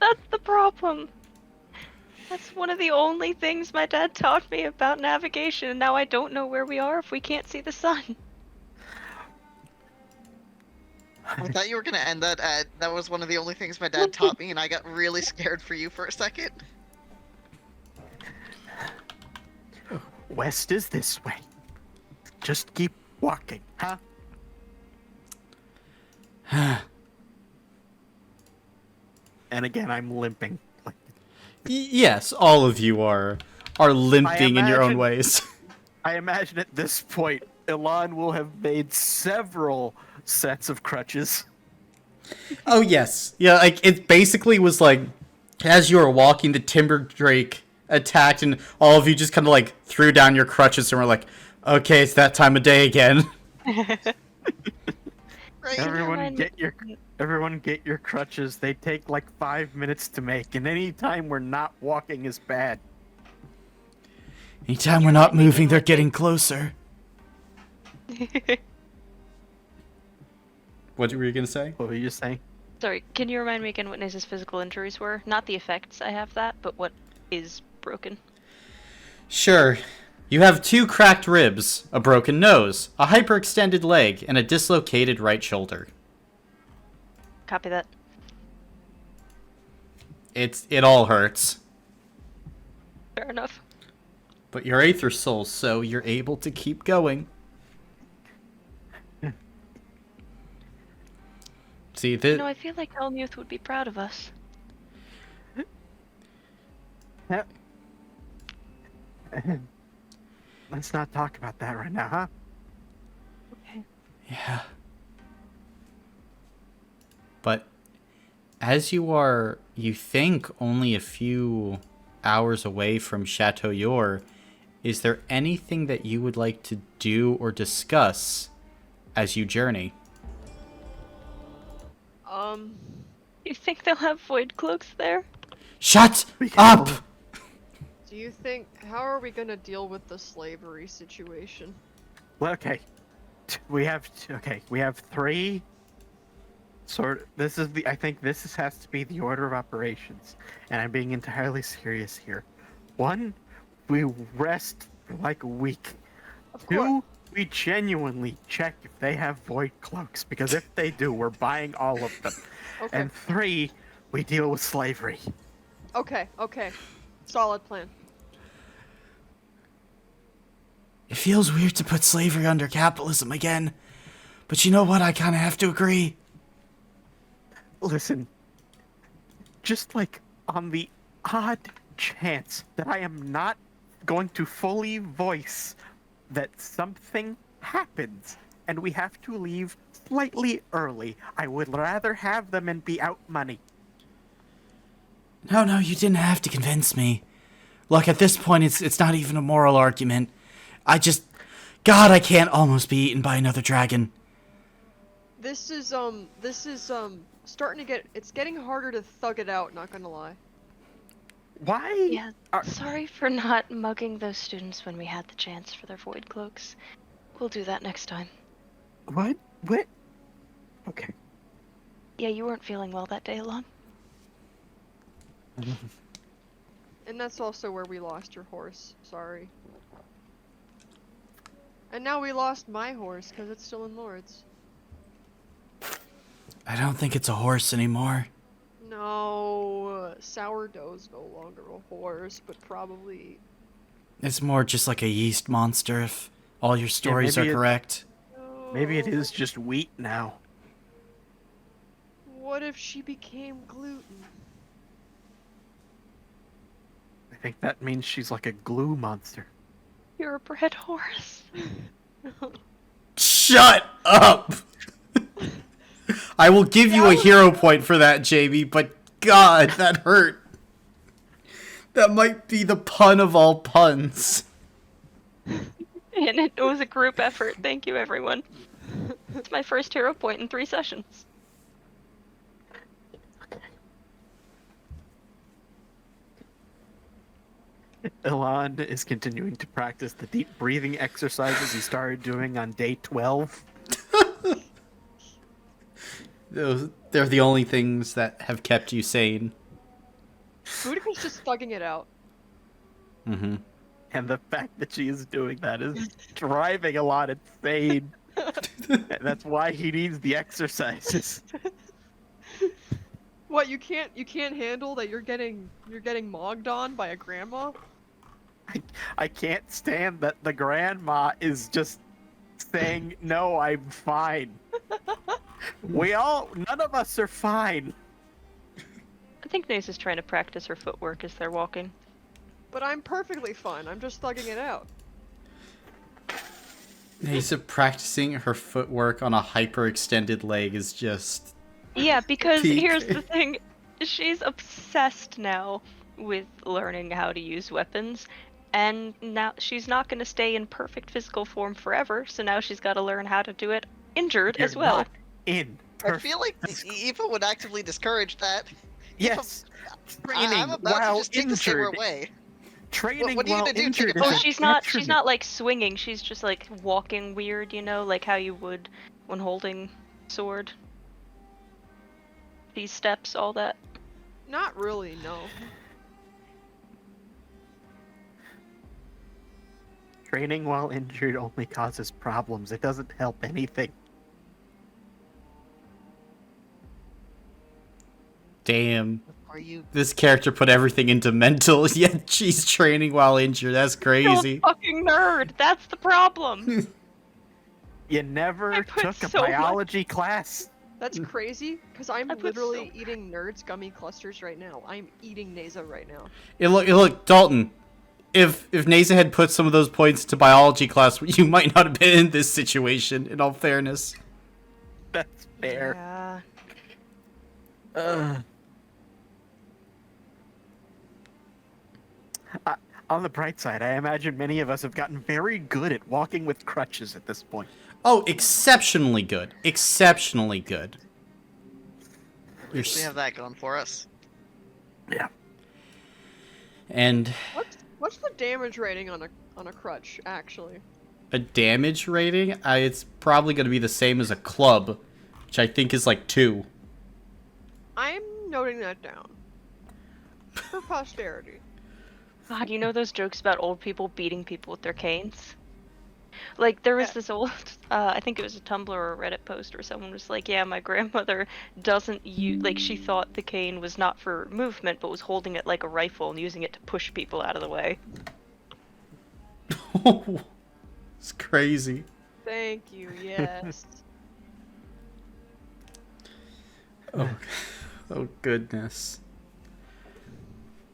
That's the problem. That's one of the only things my dad taught me about navigation, and now I don't know where we are if we can't see the sun. I thought you were gonna end that at that was one of the only things my dad taught me, and I got really scared for you for a second. West is this way. Just keep walking, huh? And again, I'm limping. Like, Yes, all of you are limping in your own imagine- ways. I imagine at this point, Elan will have made several sets of crutches. Oh yes, yeah. Like it basically was like, as you were walking, the timber drake attacked, and all of you just kind of like threw down your crutches and were like, "Okay, it's that time of day again." Right? Everyone mind- everyone get your crutches. They take like 5 minutes to make, and any time we're not walking is bad. Anytime we're not moving, they're getting closer. What were you gonna say? What were you saying? Sorry, can you remind me again what Naze's physical injuries were? Not the effects, I have that, but what is broken. Sure. You have 2 cracked ribs, a broken nose, a hyperextended leg, and a dislocated right shoulder. Copy that. It all hurts. Fair enough. But you're Aether Soul, so you're able to keep going. See, You know, I feel like Helmuth would be proud of us. Let's not talk about that right now, huh? Okay. Yeah. But as you think only a few hours away from Chateau Yor, is there anything that you would like to do or discuss as you journey? You think they'll have void cloaks there? Shut up! Do you think, how are we gonna deal with the slavery situation? Well, okay. We have 3. I think this has to be the order of operations, and I'm being entirely serious here. 1, we rest for like a week. Of 2, course. we genuinely check if they have void cloaks, because if they do, we're buying all of them. Okay. And 3, we deal with slavery. Okay. Solid plan. It feels weird to put slavery under capitalism again, but you know what? I kind of have to agree. Listen, just like on the odd chance that I am not going to fully voice that something happens and we have to leave slightly early, I would rather have them and be out money. No, you didn't have to convince me. Look, at this point, it's not even a moral argument. God, I can't almost be eaten by another dragon. This is starting to get, it's getting harder to thug it out, not gonna lie. Why? Yeah, sorry for not mugging those students when we had the chance for their void cloaks. We'll do that next time. What? Okay. Yeah, you weren't feeling well that day, Alon. And that's also where we lost your horse, sorry. And now we lost my horse, because it's still in Lord's. I don't think it's a horse anymore. No, Sourdough's no longer a horse, but probably... It's more just like a yeast monster, if all your stories are correct. Maybe it is just wheat now. What if she became gluten? I think that means she's like a glue monster. You're a bred horse. Shut up! I will give you a hero point for that, Jamie, but God, that hurt. That might be the pun of all puns. And it was a group effort. Thank you, everyone. It's my first hero point in 3 sessions. Elon is continuing to practice the deep breathing exercises he started doing on day 12. They're the only things that have kept you sane. Boudicca's just thugging it out. Mm-hmm. And the fact that she is doing that is driving Elon insane. And that's why he needs the exercises. What, you can't handle that you're getting mogged on by a grandma? I can't stand that the grandma is just saying, no, I'm fine. None of us are fine. I think Nace is trying to practice her footwork as they're walking. But I'm perfectly fine, I'm just thugging it out. Nasa practicing her footwork on a hyperextended leg is just... Yeah, because Peak. here's the thing. She's obsessed now with learning how to use weapons. And now she's not going to stay in perfect physical form forever, so now she's got to learn how to do it injured as You're well. not in I feel like Eva would actively discourage that. Yes. Training I'm about while to just take the saber injured. away. Training What are you while gonna do, injured. take it is Oh, back? a she's not detriment. like swinging, she's just like walking weird, you know, like how you would when holding sword. These steps, all that. Not really, no. Training while injured only causes problems. It doesn't help anything. Damn. Are you? This character put everything into mental, yet she's training while injured. That's You're a crazy. fucking nerd. That's the problem. You I never put took a so much- biology class. That's crazy, because I'm I put literally so- eating Nerds gummy clusters right now. I'm eating Neza right now. Look, Dalton. If Nasa had put some of those points to biology class, you might not have been in this situation. In all fairness. That's fair. Yeah. On the bright side, I imagine many of us have gotten very good at walking with crutches at this point. Oh, exceptionally good. Exceptionally good. You're We have that going for us. Yeah. And What's the damage rating on a crutch, actually? a damage rating, it's probably going to be the same as a club, which I think is like 2. I'm noting that down. For posterity. God, you know those jokes about old people beating people with their canes? Like, there was Yeah. this old, I think it was a Tumblr or a Reddit post where someone was like, yeah, my grandmother doesn't use, like, she thought the cane was not for movement, but was holding it like a rifle and using it to push people out of the way. It's crazy. Thank you, yes. Oh, goodness.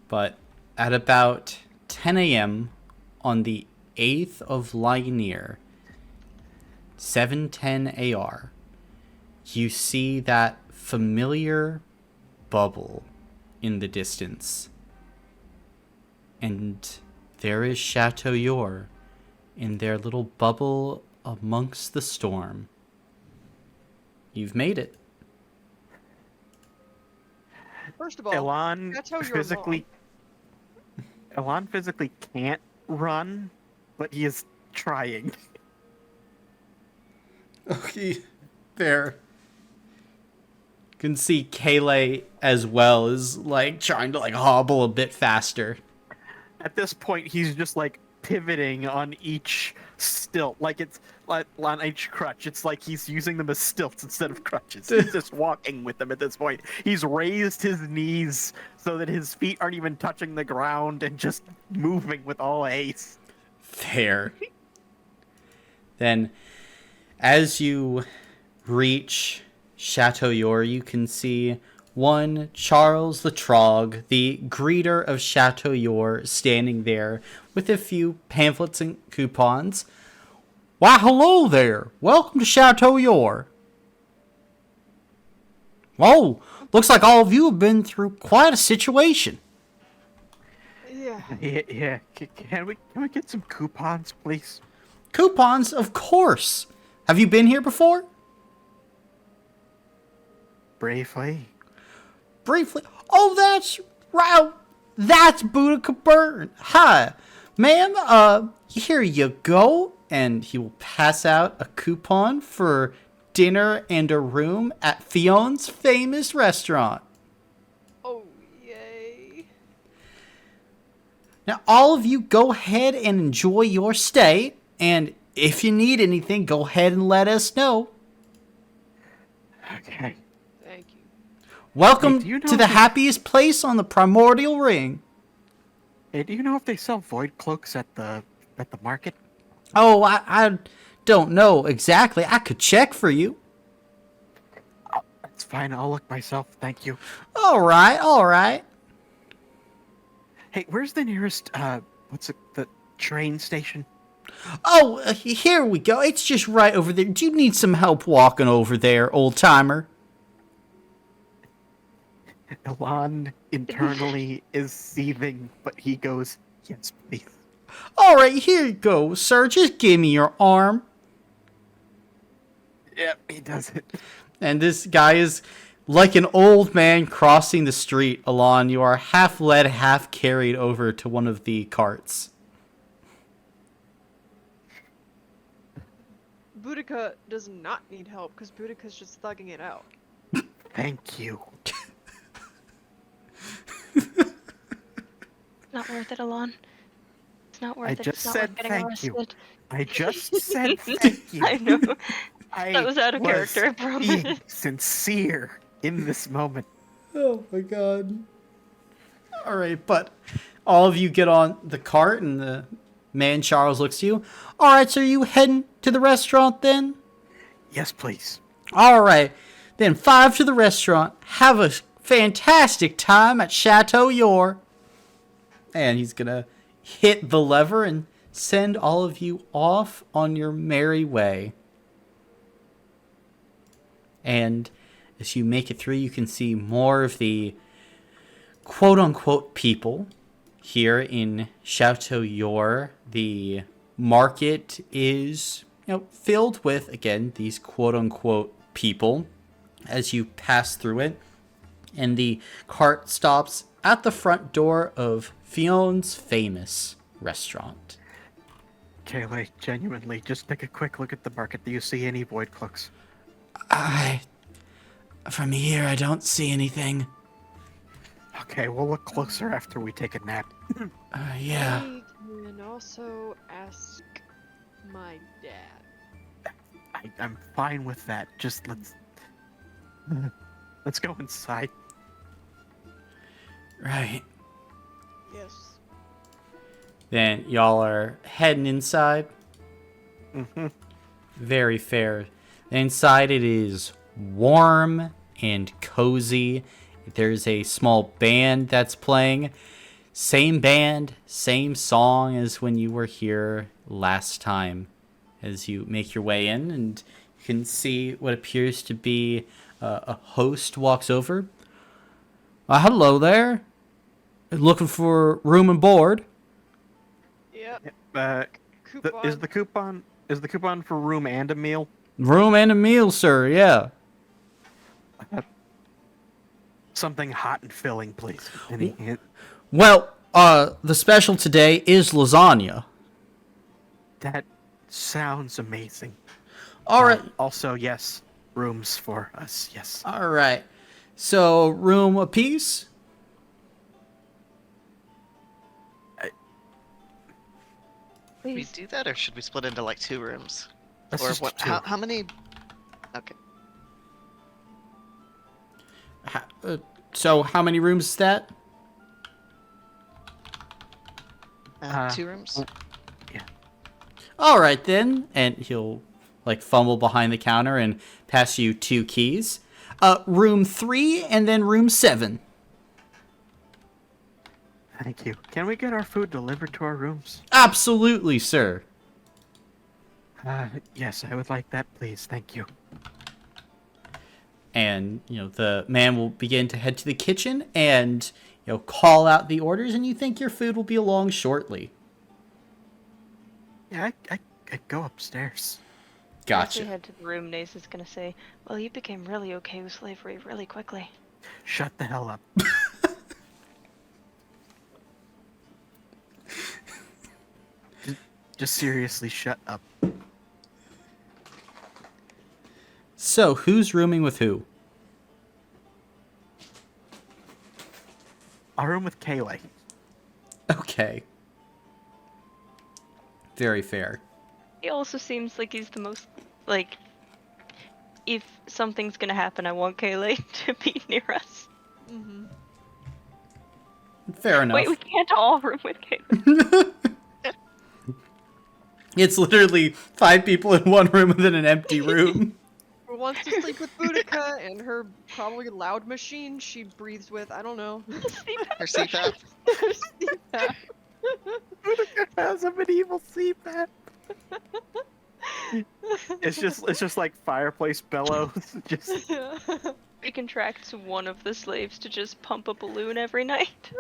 But at about 10 a.m. on the 8th of Linear, 710 AR, you see that familiar bubble in the distance. And there is Chateau Yor in their little bubble amongst the storm. You've made it. First of all, Elan that's how you're physically can't run, but he is trying. Okay, fair. You can see Kayleigh as well is like trying to like hobble a bit faster. At this point, he's just like pivoting on each stilt, like it's like on each crutch. It's like he's using them as stilts instead of crutches. He's just walking with them at this point. He's raised his knees so that his feet aren't even touching the ground and just moving with all haste. Fair. Then, as you reach Chateau Yor, you can see one Charles the Trog, the greeter of Chateau Yor, standing there with a few pamphlets and coupons. Why, hello there! Welcome to Chateau Yor. Whoa, looks like all of you have been through quite a situation. Yeah. Yeah. Can we get some coupons, please? Coupons, of course. Have you been here before? Briefly. Briefly. Oh, that's right. That's Boudica Burn. Hi, ma'am. Here you go. And he will pass out a coupon for dinner and a room at Fion's famous restaurant. Oh, yay. Now, all of you go ahead and enjoy your stay. And if you need anything, go ahead and let us know. Okay. Thank you. Welcome Hey, do you know to the if- happiest place on the primordial ring. Hey, do you know if they sell void cloaks at the market? Oh, I don't know exactly. I could check for you. That's fine. I'll look myself. Thank you. All right. Hey, where's the nearest the train station? Oh, here we go. It's just right over there. Do you need some help walking over there, old timer? Elan internally is seething, but he goes, "Yes, please." All right, here you go, sir. Just give me your arm. Yep, he does it. And this guy is like an old man crossing the street. Alon, you are half led, half carried over to one of the carts. Boudica does not need help, because Boudica's just thugging it out. Thank you. Not worth it, Alon. It's not worth I it. just It's not said worth getting thank you. arrested. I just said thank you. I know. I That was out of character, I was promise. being sincere in this moment. Oh my god. All right, but all of you get on the cart, and the man Charles looks to you. All right, so are you heading to the restaurant then? Yes, please. All right, then 5 to the restaurant. Have a fantastic time at Chateau Yor. And he's gonna hit the lever and send all of you off on your merry way. And as you make it through, you can see more of the quote-unquote people here in Chateau Yor. The market is, filled with, again, these quote-unquote people as you pass through it. And the cart stops at the front door of Fion's famous restaurant. Kaylee, genuinely, just take a quick look at the market. Do you see any void cloaks? From here, I don't see anything. Okay, we'll look closer after we take a nap. Yeah. I can also ask my dad. I'm fine with that. Just let's go inside. Right. Yes. Then y'all are heading inside. Mm-hmm. Very fair. Inside it is warm and cozy. There's a small band that's playing. Same band, same song as when you were here last time. As you make your way in, and you can see what appears to be a host walks over. Hello there. Looking for room and board? Yep. Is the coupon for room and a meal? Room and a meal, sir, yeah. Something hot and filling, please. Any hint? Well, the special today is lasagna. That sounds amazing. All right. Also, yes, rooms for us. Yes. All right. So, room apiece? We Please. do that, or should we split into like 2 rooms? Let's Or just what? do two. How many? Okay. So, how many rooms is that? 2 rooms. All right, then. And he'll, fumble behind the counter and pass you 2 keys. Room 3 and then room 7. Thank you. Can we get our food delivered to our rooms? Absolutely, sir. Yes, I would like that, please. Thank you. And, the man will begin to head to the kitchen and, call out the orders, and you think your food will be along shortly. Yeah, I go upstairs. As we Gotcha. head to the room, Nace is gonna say, "Well, you became really okay with slavery really quickly." Shut the hell up. Just seriously, shut up. So, who's rooming with who? I'll room with Kaylee. Okay. Very fair. He also seems like he's the most, if something's gonna happen, I want Kaylee to be near us. Mm-hmm. Fair enough. Wait, we can't all room with Kaylee. It's literally 5 people in one room within an empty room. Who wants to sleep with Boudica and her probably loud machine she breathes with? I don't know. Or CPAP. CPAP. Boudica has a medieval CPAP. It's just like fireplace bellows. Just He contracts one of the slaves to just pump a balloon every night.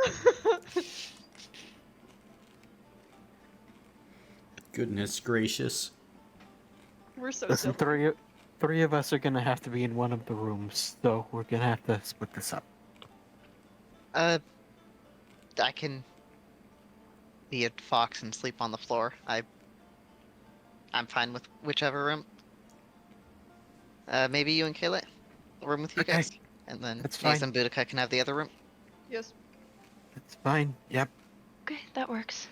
Goodness gracious. We're so listen. silly. Three of us are gonna have to be in one of the rooms, so we're gonna have to split this up. I can be a fox and sleep on the floor. I'm fine with whichever room. Maybe you and Kayla room with you Okay. guys, and then That's Nace fine. and Boudica can have the other room. Yes. That's fine. Yep. Okay, that works.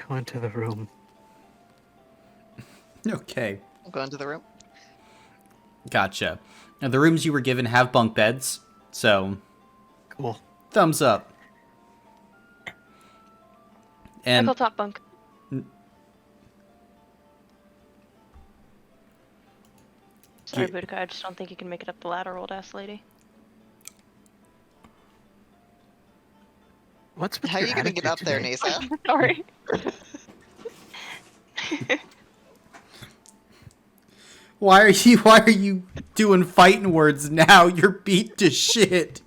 Go into the room. Okay, I'm going to the room. gotcha. Now, the rooms you were given have bunk beds, so Cool. thumbs up. I And call top bunk. Sorry, Ge- Boudica, I just don't think you can make it up the ladder, old ass lady. What's with How are your you gonna get up attitude there, today? Nasa? Sorry. why are you doing fighting words now? You're beat to shit.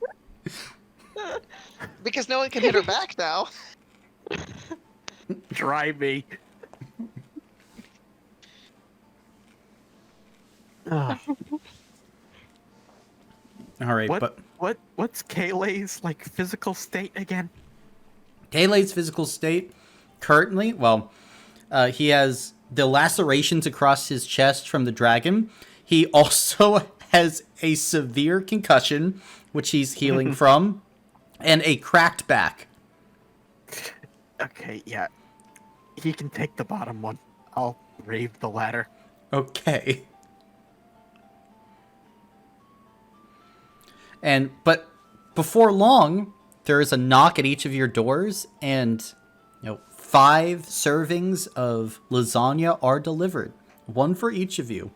Because no one can hit her back now. Try me. Ah, All right, but what's Kayleigh's like physical state again? Kayleigh's physical state currently, well, he has the lacerations across his chest from the dragon. He also has a severe concussion, which he's healing from, and a cracked back. Okay, yeah. He can take the bottom one. I'll brave the ladder. Okay. But before long, there is a knock at each of your doors, and 5 servings of lasagna are delivered, one for each of you.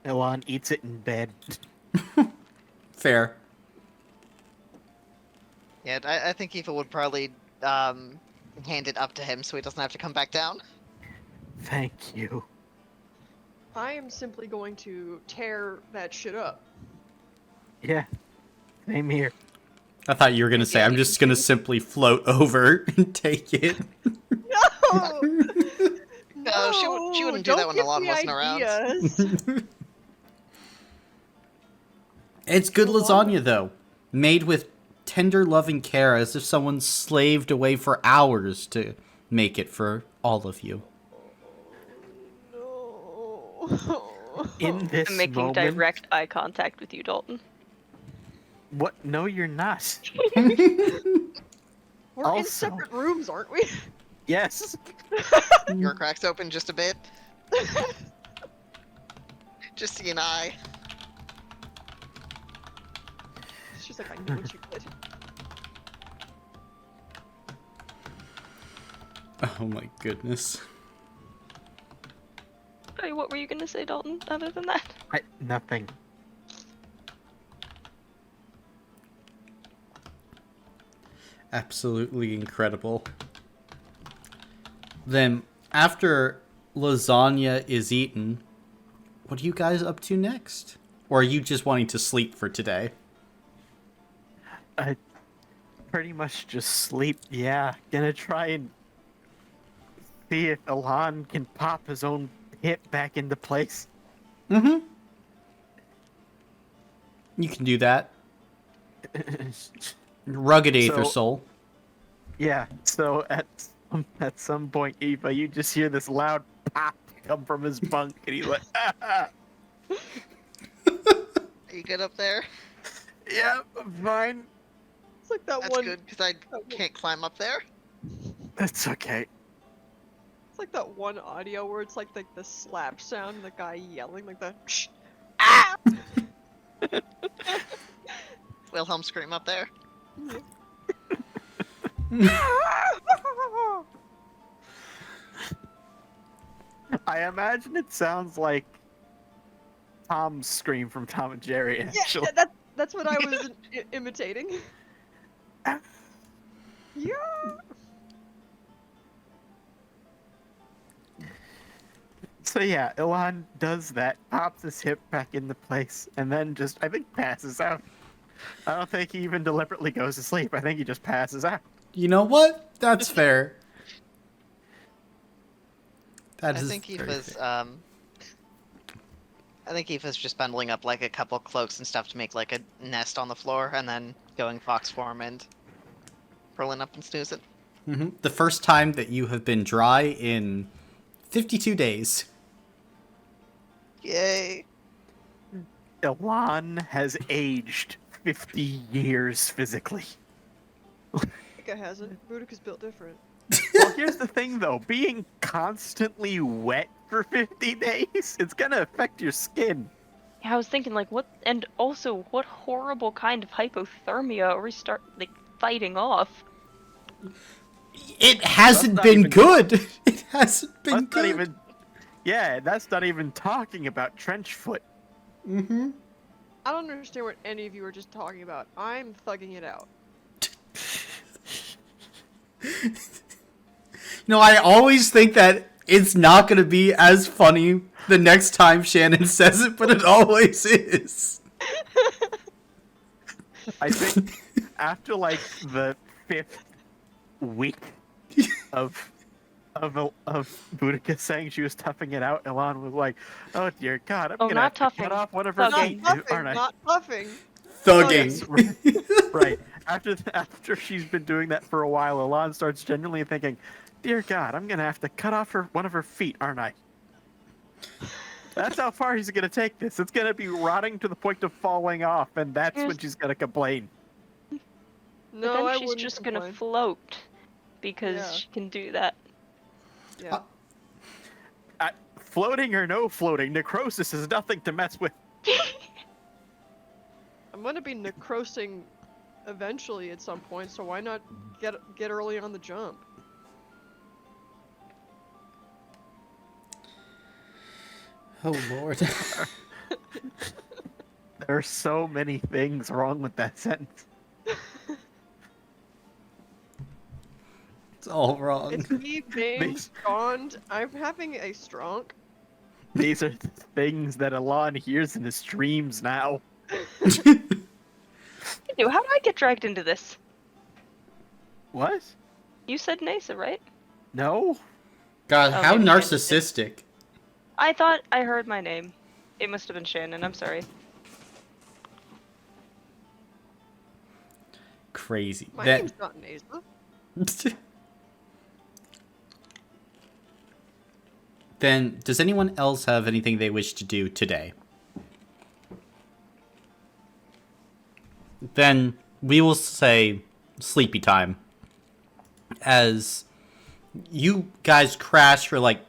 Elon eats it in bed. Fair. Yeah, I think Aoife would probably hand it up to him so he doesn't have to come back down. Thank you. I am simply going to tear that shit up. Yeah. Same here. I thought you were gonna say I'm just gonna simply float over and take it. No! No, she wouldn't do that when give Alon me wasn't around. ideas. It's good lasagna though, made with tender loving care, as if someone slaved away for hours to make it for all of you. No. In this I'm making moment... direct eye contact with you, Dalton. What? No, you're not. We're in Also- separate rooms, aren't we? Yes. Your crack's open just a bit. Just see an eye. She's like, I knew what you did. Oh my goodness. Sorry, what were you gonna say, Dalton, other than that? Nothing. Absolutely incredible. Then, after lasagna is eaten, what are you guys up to next? Or are you just wanting to sleep for today? Pretty much just sleep. Yeah. Gonna try and see if Elon can pop his own hip back into place. Mm-hmm. You can do that. Rugged Aether So- Soul. Yeah, so at some point, Eva, you just hear this loud pop come from his bunk, and he's like, ah! Are you good up there? Yeah, I'm fine. It's like that That's one. good, because I can't climb up there. It's okay. It's like that one audio where it's like the slap sound, the guy yelling like the. Shh. Wilhelm scream up there. I imagine it sounds like Tom's scream from Tom and Jerry, actually. Yeah, that's what I was imitating. Yeah. So yeah, Elon does that, pops his hip back into place, and then just, I think, passes out. I don't think he even deliberately goes to sleep. I think he just passes out. You know what? That's fair. I think Aoife's just bundling up like a couple cloaks and stuff to make like a nest on the floor, and then going fox form and rolling up and snoozing. Mm-hmm. The first time that you have been dry in 52 days. Yay! Elon has aged 50 years physically. Boudica hasn't. Boudica's built different. Here's the thing, though. Being constantly wet for 50 days, it's gonna affect your skin. Yeah, I was thinking, like, what, and also, what horrible kind of hypothermia are we fighting off? It hasn't not been even- good. It hasn't been That's not good. even... Yeah, that's not even talking about trench foot. Mm-hmm. I don't understand what any of you are just talking about. I'm thugging it out. No, I always think that it's not going to be as funny the next time Shannon says it, but it always is. I think after like the 5th week of Boudica saying she was toughing it out, Elan was like, "Oh dear God, I'm Oh, gonna not have to cut toughing. off one of her Not feet, puffing, aren't I?" not puffing. Thugging. Right. After she's been doing that for a while, Elan starts genuinely thinking, "Dear God, I'm gonna have to cut off one of her feet, aren't I?" That's how far he's gonna take this. It's gonna be rotting to the point of falling off, and that's when she's gonna complain. No, But then I she's wouldn't just complain. gonna float because Yeah. she can do that. Yeah. Floating or no floating, necrosis is nothing to mess with. I'm gonna be necrosing eventually at some point, so why not get early on the jump? Oh, Lord. There are so many things wrong with that sentence. It's all wrong. It's me being stoned. I'm having a stroke. These are the things that Elan hears in his dreams now. Dude, how did I get dragged into this? What? You said Nasa, right? No? God, Oh, how maybe I just did. narcissistic. I thought I heard my name. It must have been Shannon, I'm sorry. Crazy. My name's not Nasa. Then, does anyone else have anything they wish to do today? Then we will say sleepy time. As you guys crash for like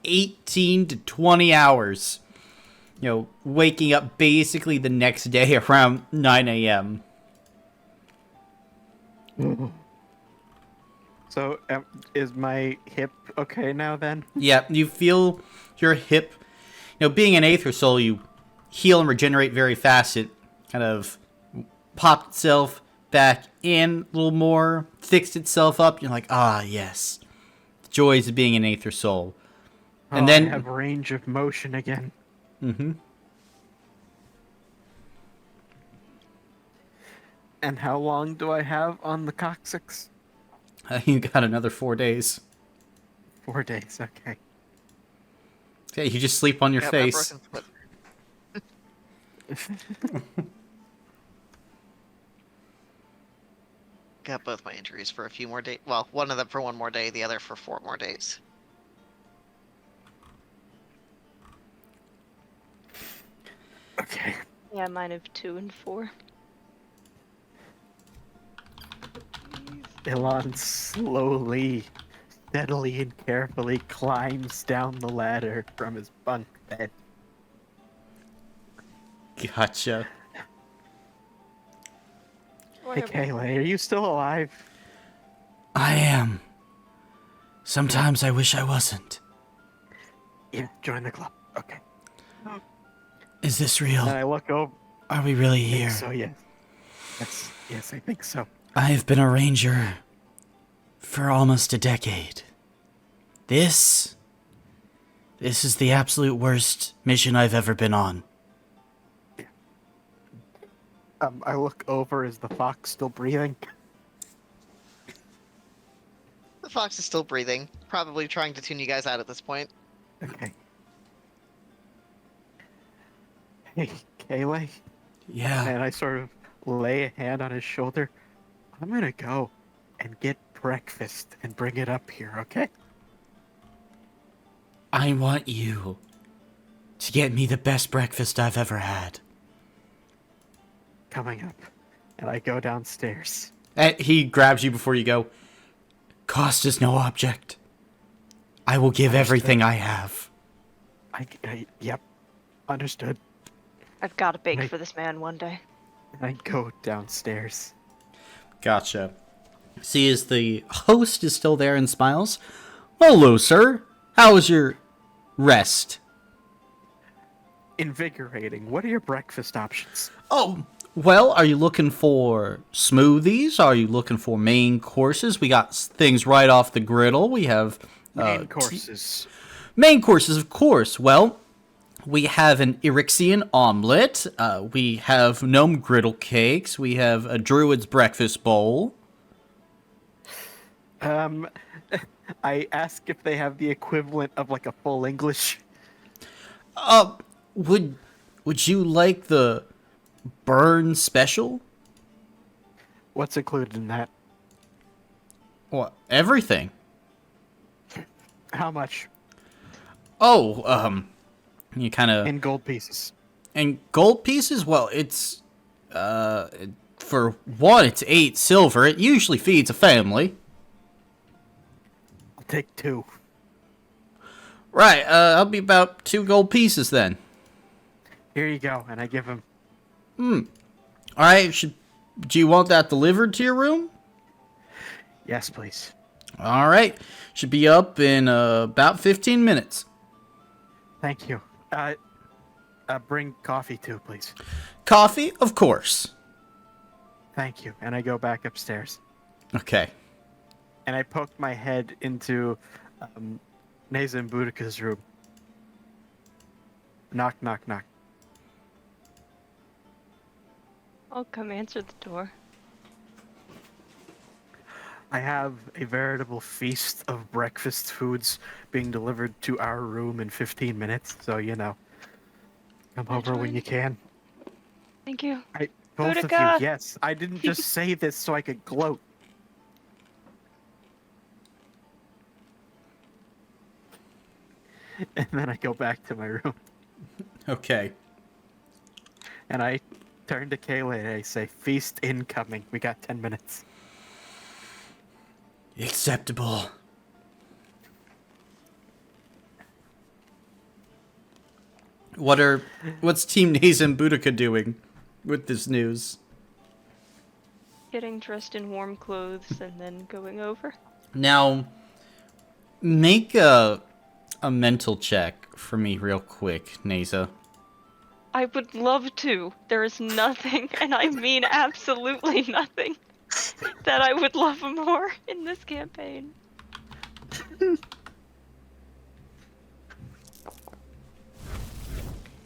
18 to 20 hours. You know, waking up basically the next day around 9 a.m. So, is my hip okay now then? Yeah, you feel your hip, you know, being an Aether Soul, you heal and regenerate very fast. It kind of popped itself back in a little more, fixed itself up. You're like, ah, yes. The joys of being an Aether Soul. And then I have range of motion again. Mm-hmm. And how long do I have on the coccyx? You got another 4 days. 4 days, okay. Okay, you just sleep on your Got my face. broken foot. Got both my injuries for a few more days. Well, one of them for 1 more day, the other for 4 more days. Okay. Yeah, mine have 2 and 4. Elan slowly, steadily, and carefully climbs down the ladder from his bunk bed. Gotcha. Oh, I Hey, have- Kayla, are you still alive? I am. Sometimes I wish I wasn't. Yeah, join the club. Okay. Is this real? And I look over. Are we really I think here? so, yes. Yes, I think so. I've been a ranger for almost a decade. This is the absolute worst mission I've ever been on. I look over. Is the fox still breathing? The fox is still breathing, probably trying to tune you guys out at this point. Okay. Hey, Kayla. Yeah. And I sort of lay a hand on his shoulder. I'm gonna go and get breakfast and bring it up here, okay? I want you to get me the best breakfast I've ever had. Coming up. And I go downstairs. And he grabs you before you go. Cost is no object. I will give everything I have. Yep. Understood. I've got to bake Right. for this man one day. I go downstairs. Gotcha. See, as the host is still there and smiles. Hello, sir. How was your rest? Invigorating. What are your breakfast options? Oh, well, are you looking for smoothies? Are you looking for main courses? We got things right off the griddle. We have Main courses. main courses, of course. Well, we have an Irixian omelet. We have gnome griddle cakes. We have a druid's breakfast bowl. I ask if they have the equivalent of like a full English. Would you like the burn special? What's included in that? What? Everything. How much? Oh, you kind of In gold pieces. and gold pieces. Well, it's for one, it's 8 silver. It usually feeds a family. I'll take 2. Right. I'll be about 2 gold pieces then. Here you go, and I give him. All right. Do you want that delivered to your room? Yes, please. All right. Should be up in about 15 minutes. Thank you. Bring coffee too, please. Coffee, of course. Thank you. And I go back upstairs. Okay. And I poke my head into Neza and Boudica's room. Knock, knock, knock. I'll come answer the door. I have a veritable feast of breakfast foods being delivered to our room in 15 minutes, so you know. Come over when you can. Thank you. Both of Boudica! you, yes. I didn't just say this so I could gloat. And then I go back to my room. Okay. And I turn to Kayla and I say, feast incoming. We got 10 minutes. Acceptable. What's Team Naze and Boudica doing with this news? Getting dressed in warm clothes and then going over. Now, make a mental check for me real quick, Neza. I would love to. There is nothing, and I mean absolutely nothing, that I would love more in this campaign.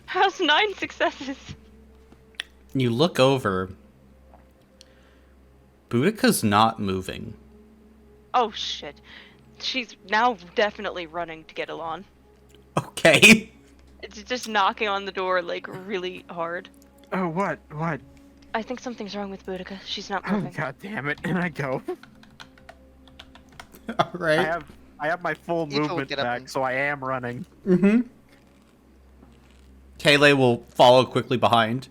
How's 9 successes? You look over. Boudica's not moving. Oh shit. She's now definitely running to get Elon. Okay. It's just knocking on the door like really hard. Oh, what? What? I think something's wrong with Boudica. She's not Oh, moving. god damn it. And I go. All right. I have my full Eva would movement get up back, and- so I am running. Mm-hmm. Kayle will follow quickly behind.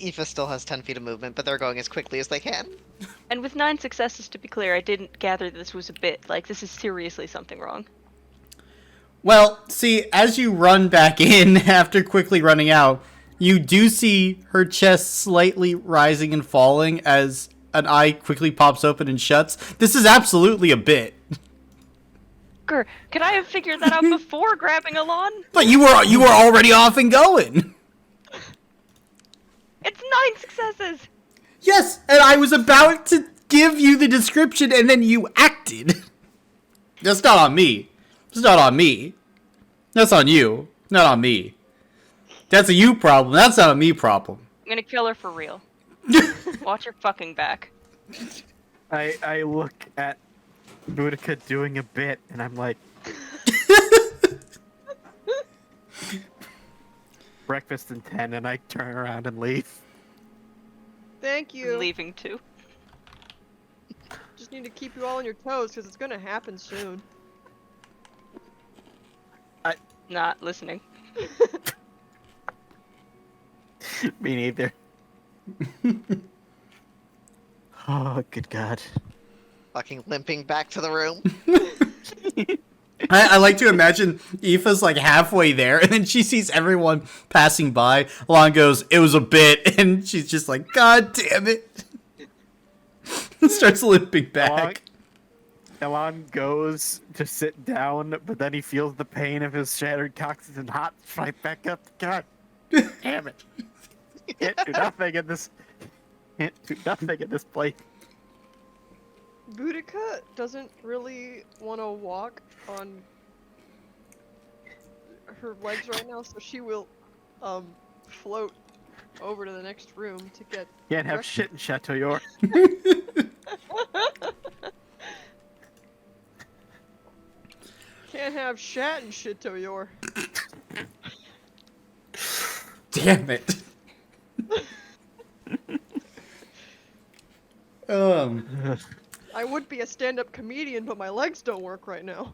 Aoife still has 10 feet of movement, but they're going as quickly as they can. And with 9 successes, to be clear, I didn't gather this was a bit. Like, this is seriously something wrong. Well, see, as you run back in after quickly running out, you do see her chest slightly rising and falling as an eye quickly pops open and shuts. This is absolutely a bit. Grr, could I have figured that out before grabbing Elon? But you were already off and going. It's 9 successes! Yes, and I was about to give you the description and then you acted. That's not on me. It's not on me. That's on you. Not on me. That's a you problem. That's not a me problem. I'm gonna kill her for real. Watch your fucking back. I look at Boudica doing a bit, and I'm like... breakfast in 10, and I turn around and leave. Thank you. Leaving too. Just need to keep you all on your toes because it's gonna happen soon. Not listening. Me neither. Oh, good God. Fucking limping back to the room. I like to imagine Aoife's like halfway there, and then she sees everyone passing by. Alon goes, "It was a bit," and she's just like, "God damn it!" Starts limping back. Elon goes to sit down, but then he feels the pain of his shattered coccyx and hops right back up. God damn it! Can't do nothing in this. Can't do nothing in this place. Boudica doesn't really want to walk on her legs right now, so she will float over to the next room to get Can't have rest- shit in Chateauyor. Can't have shat and shit to your. Damn it. I would be a stand-up comedian, but my legs don't work right now.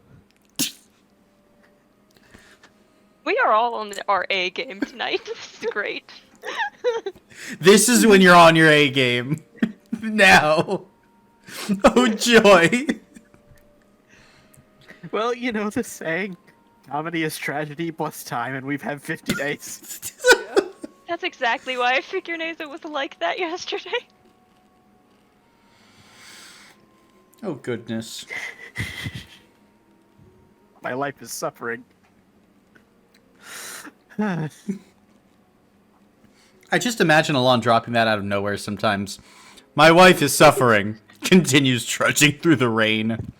We are all on our A game tonight. This is great. This is when you're on your A game. Now. Oh, joy. Well, you know the saying, comedy is tragedy plus time, and we've had 50 days. That's exactly why I figured Neza was like that yesterday. Oh, goodness. My life is suffering. I just imagine Alon dropping that out of nowhere sometimes. My wife is suffering. Continues trudging through the rain.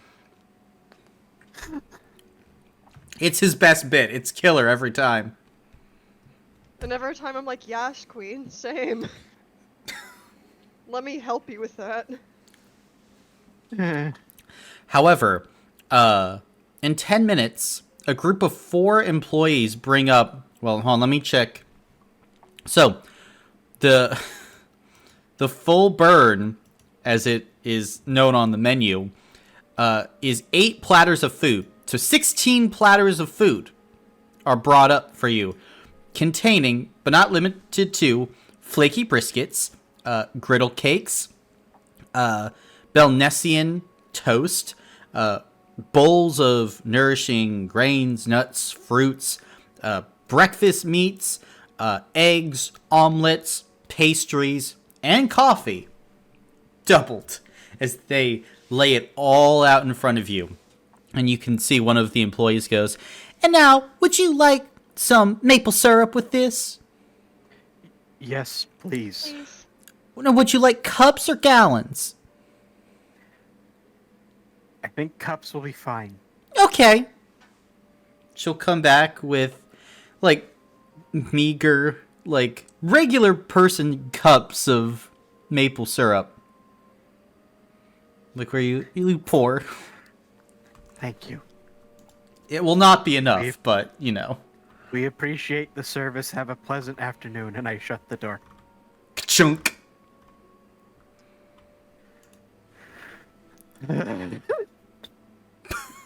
It's his best bit. It's killer every time. And every time I'm like, yes, queen, same. Let me help you with that. However, in 10 minutes, a group of 4 employees bring up... Well, hold on, let me check. So, the full burn, as it is known on the menu, is 8 platters of food. So 16 platters of food are brought up for you, containing, but not limited to, flaky briskets, griddle cakes, Belnesian toast, bowls of nourishing grains, nuts, fruits, breakfast meats, eggs, omelets, pastries, and coffee. Doubled as they lay it all out in front of you. And you can see one of the employees goes, "And now, would you like some maple syrup with this?" Yes, please. Please. Now, would you like cups or gallons? I think cups will be fine. Okay. She'll come back with, like, meager, like, regular person cups of maple syrup. Like where you pour. Thank you. It will not be enough, We've- but, you know. We appreciate the service. Have a pleasant afternoon, and I shut the door. Chunk. And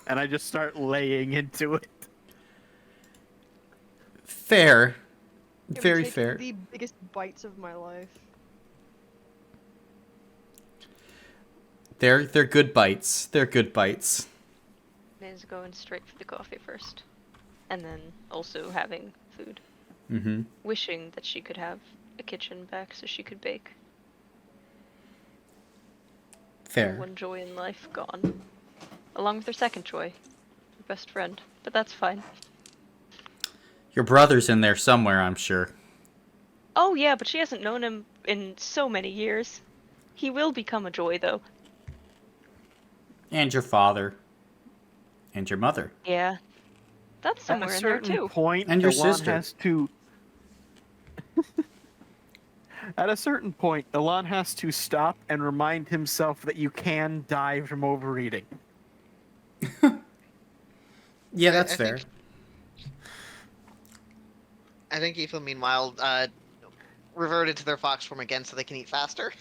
I just start laying into it. Fair. I'm Very taking fair. The biggest bites of my life. They're good bites. They're good bites. Neza going straight for the coffee first. And then also having food. Mm-hmm. Wishing that she could have a kitchen back so she could bake. Fair. One joy in life gone. Along with her second joy. Her best friend. But that's fine. Your brother's in there somewhere, I'm sure. Oh yeah, but she hasn't known him in so many years. He will become a joy though. And your father. And your mother. Yeah. That's somewhere At a in there certain too. point, And your Elon sister. has to. At a certain point, Elon has to stop and remind himself that you can die from overeating. Yeah, that's I fair. think- I think Aoife, meanwhile, reverted to their fox form again so they can eat faster.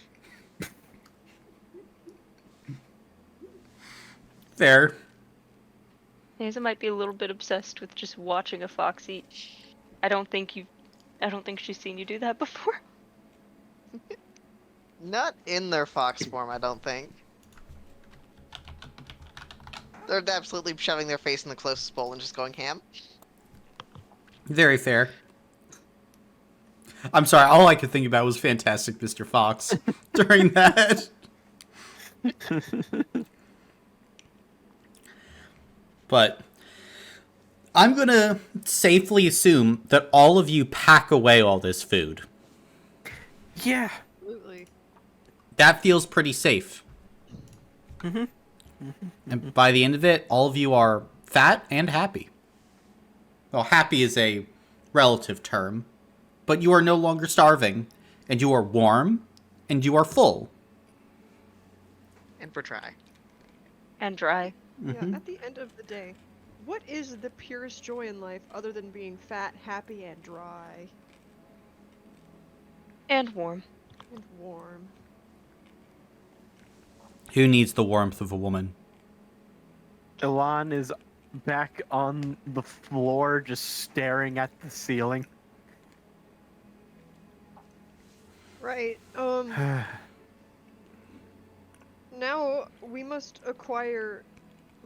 Fair. Neza might be a little bit obsessed with just watching a fox eat. I don't think she's seen you do that before. Not in their fox form, I don't think. They're absolutely shoving their face in the closest bowl and just going ham. Very fair. I'm sorry, all I could think about was Fantastic Mr. Fox during that. But I'm going to safely assume that all of you pack away all this food. Yeah. Absolutely. That feels pretty safe. And by the end of it, all of you are fat and happy. Well, happy is a relative term, but you are no longer starving, and you are warm, and you are full. And we're dry. And dry. Mhm. Yeah, at the end of the day, what is the purest joy in life other than being fat, happy, and dry? And warm. And warm. Who needs the warmth of a woman? Elon is back on the floor, just staring at the ceiling. Right, now we must acquire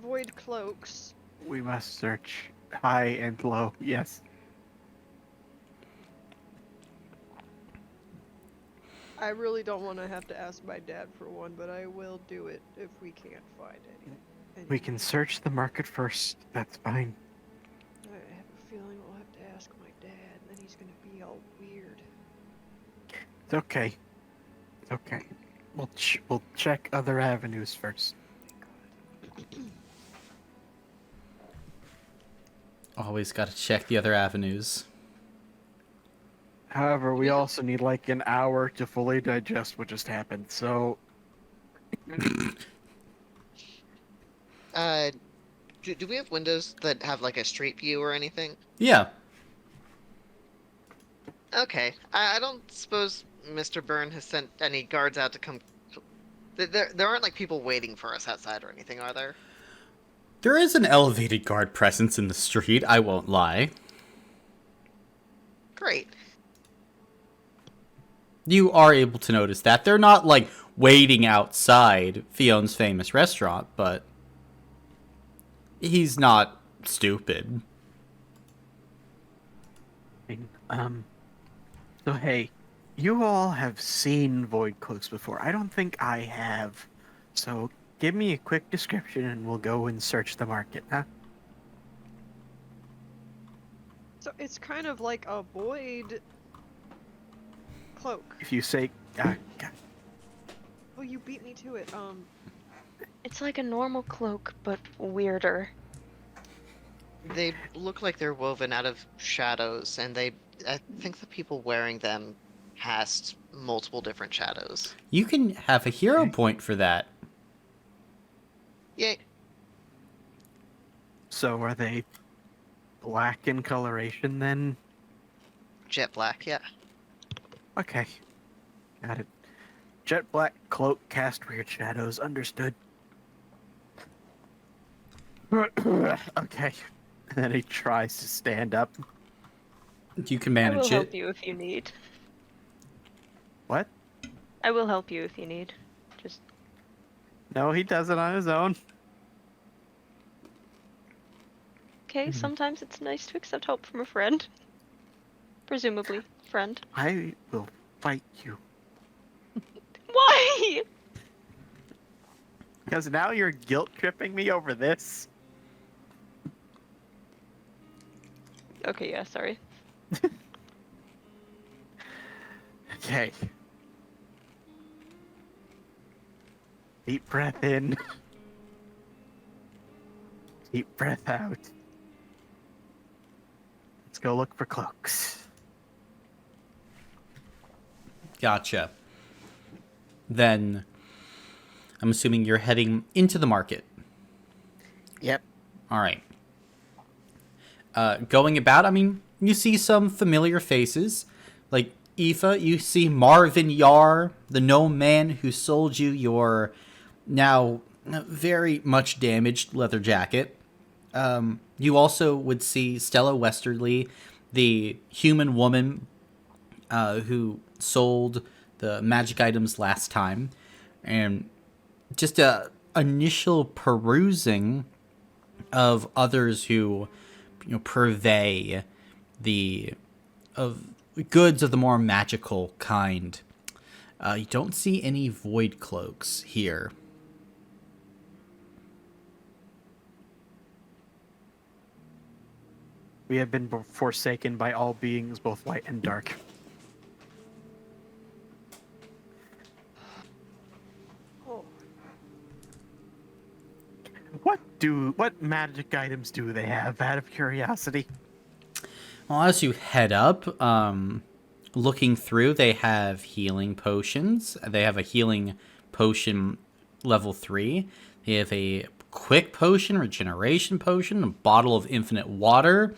void cloaks. We must search high and low, yes. I really don't want to have to ask my dad for one, but I will do it if we can't find any. We can search the market first, that's fine. I have a feeling we'll have to ask my dad, and then he's gonna be all weird. It's okay. It's okay. We'll check other avenues first. Always got to check the other avenues. However, we also need like an hour to fully digest what just happened, so... Do we have windows that have like a street view or anything? Yeah. Okay. I don't suppose Mr. Byrne has sent any guards out to come... There aren't like people waiting for us outside or anything, are there? There is an elevated guard presence in the street, I won't lie. Great. You are able to notice that. They're not, like, waiting outside Fion's famous restaurant, but he's not stupid. So hey, you all have seen void cloaks before. I don't think I have. So give me a quick description and we'll go and search the market, huh? So it's kind of like a void cloak. If you say... God. Oh, you beat me to it. It's like a normal cloak, but weirder. They look like they're woven out of shadows, and I think the people wearing them cast multiple different shadows. You can have a hero point for that. Yay. So are they black in coloration then? Jet black, yeah. Okay. Got it. Jet black cloak cast weird shadows. Understood. Okay. And then he tries to stand up. You can I will manage help it. you if you need. What? I will help you if you need. Just No, he does it on his own. okay. Sometimes it's nice to accept help from a friend. Presumably, friend. I will fight you. Why? Because now you're guilt tripping me over this. Okay, yeah, sorry. Okay. Deep breath in. Deep breath out. Let's go look for cloaks. Gotcha. Then, I'm assuming you're heading into the market. Yep. All right. Going about, I mean, you see some familiar faces. Like, Aoife, you see Marvin Yar, the gnome man who sold you your now very much damaged leather jacket. You also would see Stella Westerly, the human woman who sold the magic items last time, and just a initial perusing of others who, purvey the of goods of the more magical kind. You don't see any void cloaks here. We have been forsaken by all beings, both light and dark. Oh. What magic items do they have, out of curiosity? Well, as you head up, looking through, they have healing potions. They have a healing potion level 3. They have a quick potion, regeneration potion, a bottle of infinite water,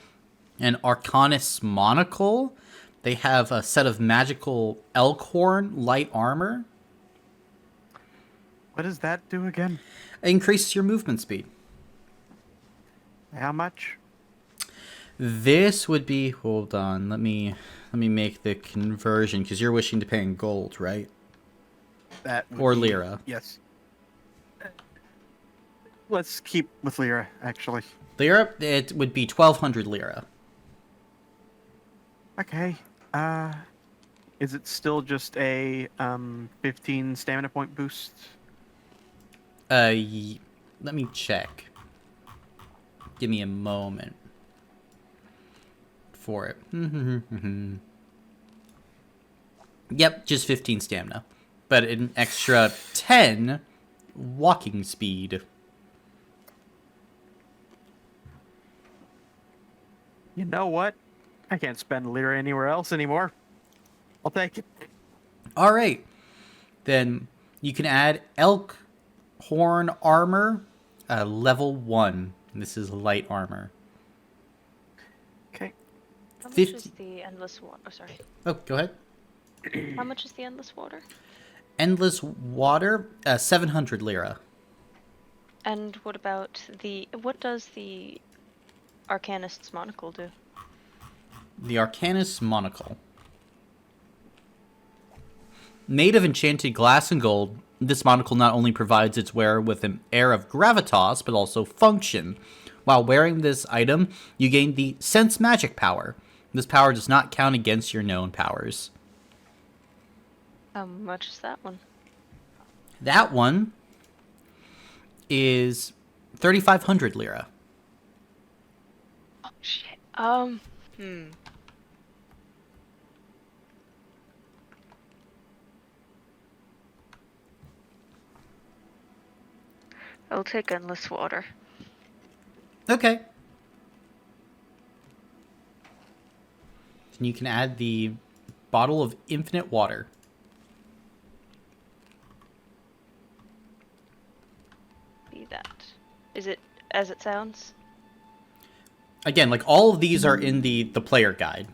an Arcanist monocle. They have a set of magical Elkhorn light armor. What does that do again? It increases your movement speed. How much? This would be, hold on, let me make the conversion, because you're wishing to pay in gold, right? That would Or be- lira. Yes. Let's keep with lira, actually. Lira, it would be 1,200 lira. Okay. Is it still just a 15 stamina point boost? Let me check. Give me a moment for it. Yep, just 15 stamina. But an extra 10 walking speed. You know what? I can't spend lira anywhere else anymore. I'll take it. All right. Then you can add elk horn armor, level 1. This is light armor. Okay. How much 50 is the endless water? Oh, sorry. Oh, go ahead. How much is the endless water? Endless water, 700 lira. And what about what does the Arcanist's monocle do? The Arcanist monocle. Made of enchanted glass and gold, this monocle not only provides its wearer with an air of gravitas, but also function. While wearing this item, you gain the sense magic power. This power does not count against your known powers. How much is that one? That one is 3,500 lira. Oh shit. I'll take endless water. Okay. And you can add the bottle of infinite water. Be that. Is it as it sounds? Again, like all of these are in the player guide.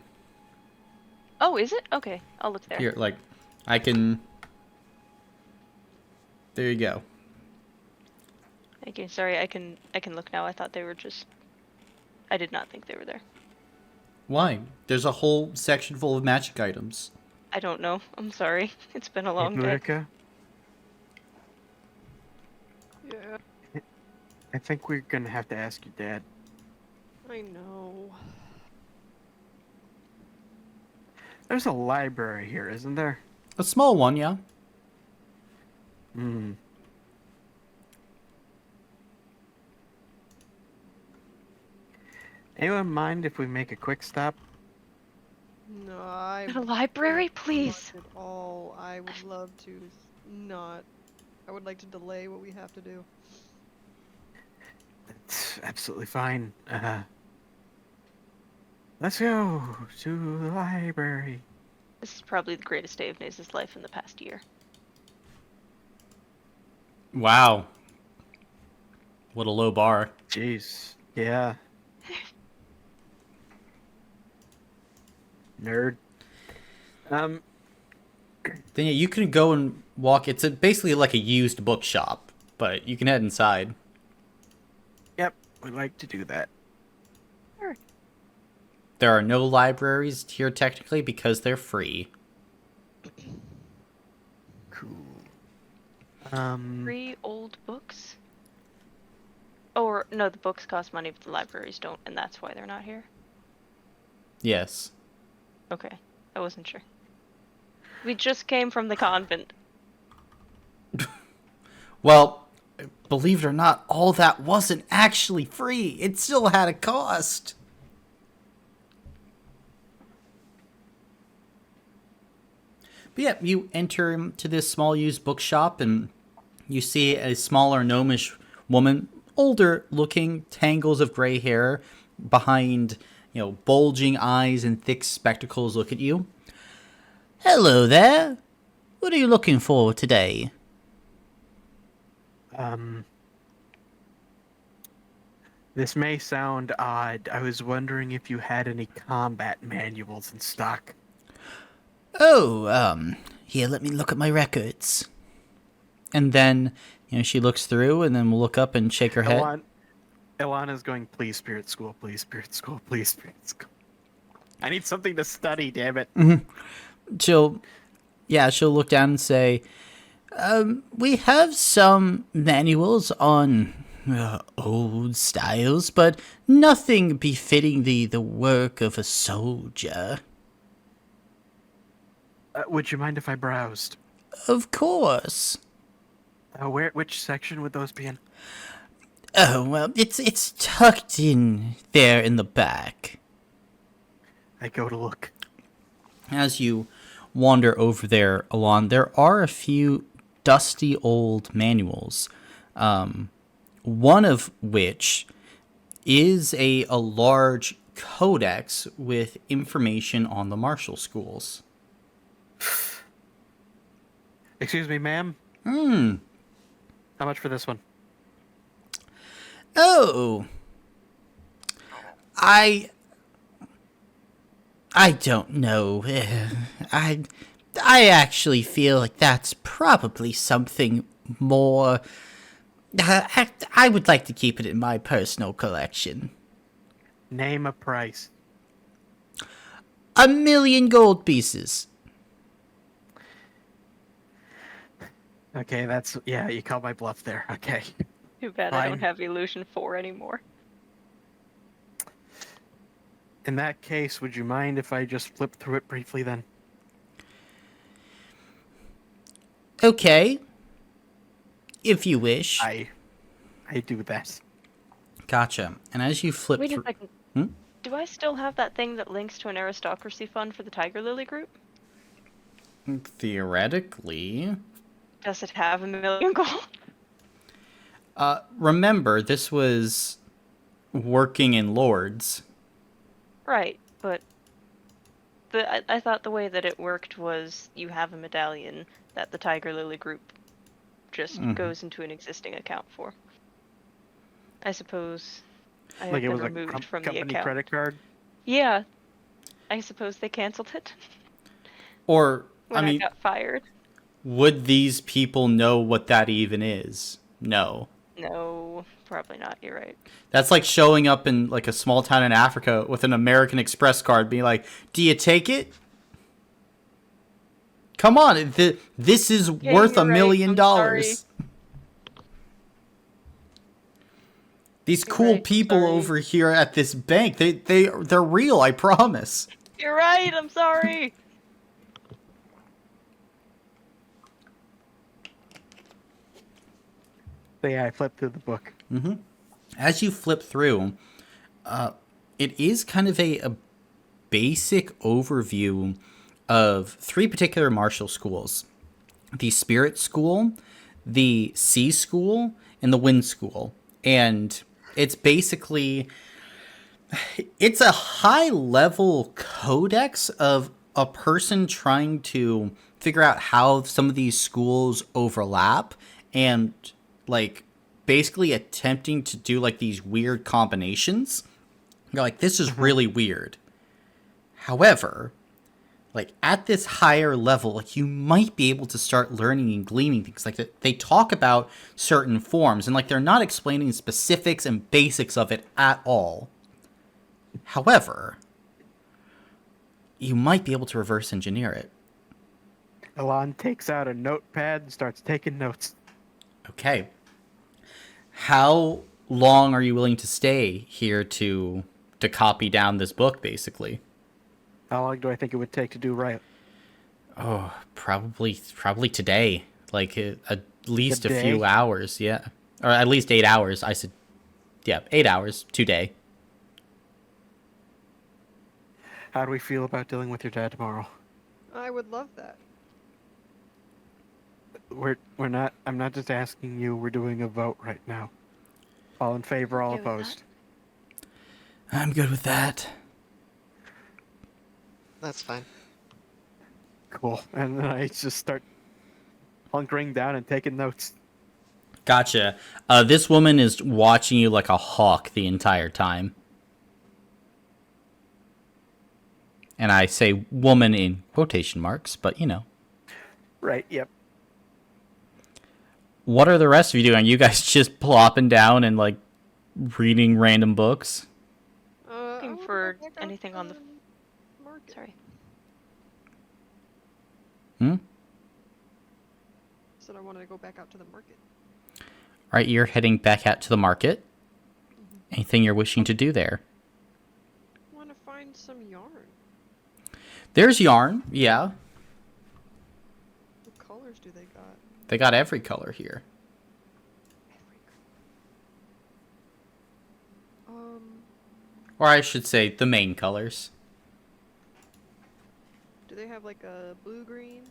Oh, is it? Okay, I'll look there. Here, like, I can... There you go. Thank you. Sorry, I can look now. I thought they were just. I did not think they were there. Why? There's a whole section full of magic items. I don't know. I'm sorry. It's been a long day. Murica, Yeah, I think we're gonna have to ask your dad. I know. There's a library here, isn't there? A small one, yeah. Hmm. Anyone mind if we make a quick stop? No, I A library, please. not at all. I would love to not. I would like to delay what we have to do. It's absolutely fine. Let's go to the library. This is probably the greatest day of Naze's life in the past year. Wow. What a low bar. Jeez. Yeah. Nerd. Then yeah, you can go and walk. It's basically like a used bookshop, but you can head inside. Yep, we'd like to do that. There are no libraries here technically because they're free. Free old books? Or, no, the books cost money, but the libraries don't, and that's why they're not here? Yes. Okay, I wasn't sure. We just came from the convent. Well, believe it or not, all that wasn't actually free. It still had a cost. But yeah, you enter into this small used bookshop and you see a smaller gnomish woman, older looking, tangles of gray hair behind, bulging eyes and thick spectacles look at you. Hello there. What are you looking for today? This may sound odd. I was wondering if you had any combat manuals in stock. Oh, here, let me look at my records. And then, she looks through and then will look up and shake her head. Ilana's going, please, spirit school, please, spirit school, please, spirit school. I need something to study, damn it. She'll look down and say, we have some manuals on old styles, but nothing befitting the work of a soldier. Would you mind if I browsed? Of course. Which section would those be in? Oh, well, it's tucked in there in the back. I go to look. As you wander over there, Alon, there are a few dusty old manuals. One of which is a large codex with information on the martial schools. Excuse me, ma'am? How much for this one? Oh. I don't know. I actually feel like that's probably something more. I would like to keep it in my personal collection. Name a price. 1,000,000 gold pieces. Okay, you called my bluff there. Okay. Too bad I don't have Illusion 4 anymore. In that case, would you mind if I just flip through it briefly then? Okay. If you wish. I do that. Gotcha. And as you flip Wait through... a second. Do I still have that thing that links to an aristocracy fund for the Tiger Lily group? Theoretically. Does it have 1,000,000 gold? Remember, this was working in Lords. Right, but I thought the way that it worked was you have a medallion that the Tiger Lily group just goes into an existing account for. I suppose I have been removed from the account. Credit card? Yeah. I suppose they canceled it. Or, when I got fired. Would these people know what that even is? No. No, probably not. You're right. That's like showing up in like a small town in Africa with an American Express card, being like, "Do you take it? Come on, this is worth $1 million." These cool people over here at this bank, they're real, I promise. You're right. I'm sorry. So yeah, I flipped through the book. As you flip through, it is kind of a basic overview of 3 particular martial schools. The Spirit School, the Sea School, and the Wind School. And it's basically... It's a high-level codex of a person trying to figure out how some of these schools overlap and... like, basically attempting to do, like, these weird combinations. You're like, this is really weird. However, like, at this higher level, like, you might be able to start learning and gleaning things. Like, they talk about certain forms, and, like, they're not explaining specifics and basics of it at all. However, you might be able to reverse engineer it. Alon takes out a notepad and starts taking notes. Okay. How long are you willing to stay here to copy down this book, basically? How long do I think it would take to do right? Oh, probably today. Like at least a few Today? hours, yeah. Or at least 8 hours. I said, yeah, 8 hours today. How do we feel about dealing with your dad tomorrow? I would love that. We're not. I'm not just asking you. We're doing a vote right now. All in favor, all Okay with that. opposed. I'm good with that. That's fine. Cool. And then I just start hunkering down and taking notes. Gotcha. This woman is watching you like a hawk the entire time. And I say woman in quotation marks, but you know. Right. Yep. What are the rest of you doing? Are you guys just plopping down and like reading random books? I Looking wanna go for back out anything on the to market. Sorry. Said I wanted to go back out to the market. All right, you're heading back out to the market. Anything you're wishing to do there? I want to find some yarn. There's yarn, yeah. What colors do they got? They got every color here. Or I should say the main colors. Do they have like a blue green?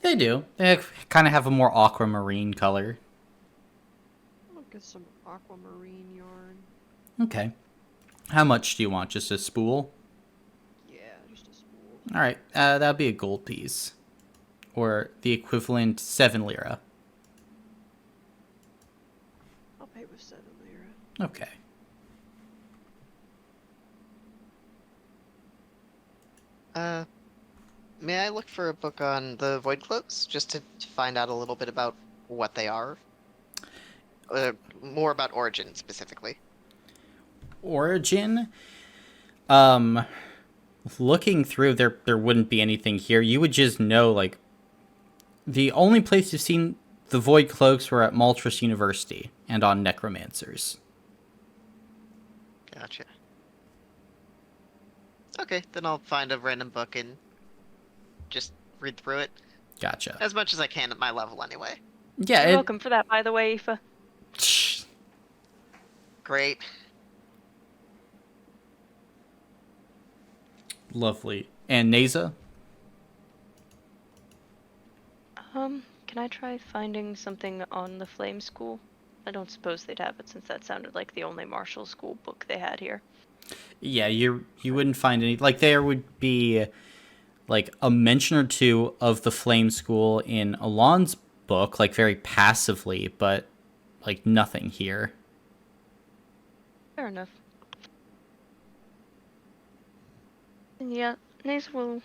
They do. They kind of have a more aquamarine color. I'll get some aquamarine yarn. Okay. How much do you want? Just a spool? Yeah, just a spool. All right, that'll be a gold piece. Or the equivalent 7 lira. I'll pay with 7 lira. Okay. May I look for a book on the Void Cloaks, just to find out a little bit about what they are? More about Origin, specifically. Origin? Looking through, there wouldn't be anything here. You would just know, like, the only place you've seen the Void Cloaks were at Maltris University and on Necromancers. Gotcha. Okay, then I'll find a random book and just read through it. Gotcha. As much as I can at my level, anyway. Yeah, You're welcome for that, by the way, Aoife. Great. Lovely. And Neza? Can I try finding something on the Flame School? I don't suppose they'd have it, since that sounded like the only martial school book they had here. Yeah, you wouldn't find any. Like, there would be, like, a mention or two of the Flame School in Alon's book, like, very passively, but, like, nothing here. Fair enough. And yeah, Naze will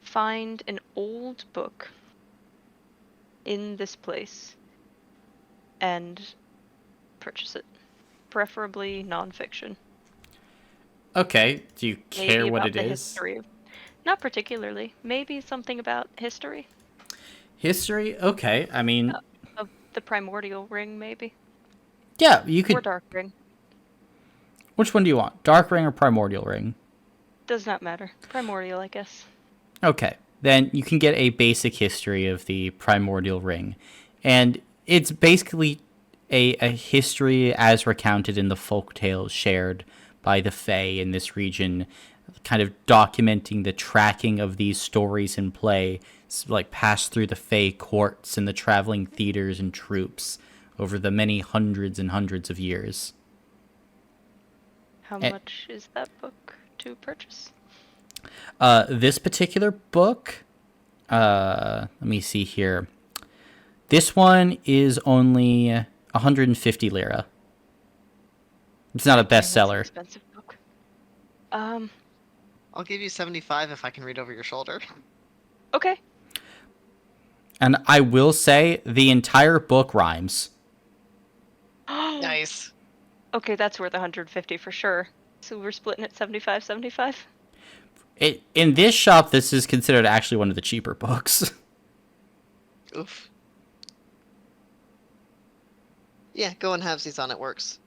find an old book in this place and purchase it. Preferably non-fiction. Okay, do you care Maybe what about it the is? history. Not particularly. Maybe something about history History? Okay, I mean, of the primordial ring, maybe. yeah, you Or could. dark ring. Which one do you want? Dark Ring or Primordial Ring? Does not matter. Primordial, I guess. Okay, then you can get a basic history of the Primordial Ring. And it's basically a history as recounted in the folk tales shared by the Fae in this region, kind of documenting the tracking of these stories in play, like passed through the Fae courts and the traveling theaters and troops over the many hundreds and hundreds of years. How Eh. much is that book to purchase? This particular book, let me see here. This one is only 150 lira. It's not a That's an bestseller. expensive book. I'll give you 75 if I can read over your shoulder. Okay. And I will say the entire book rhymes. Nice. Okay, that's worth 150 for sure. So we're splitting it 75-75? In this shop, this is considered actually one of the cheaper books. Oof. Yeah, going halvesies on it works.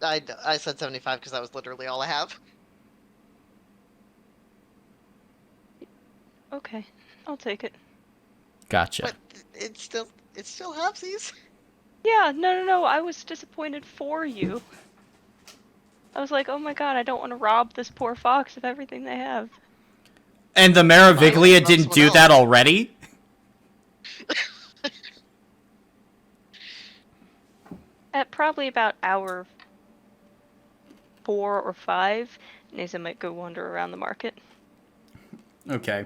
I said 75 because that was literally all I have. Okay, I'll take it. Gotcha. But it's still halvesies. Yeah, no, I was disappointed for you. I was like, oh my god, I don't want to rob this poor fox of everything they have. And the Why would Meroviglia you rob didn't someone do that else? already? At probably about hour 4 or 5, Neza might go wander around the market. Okay.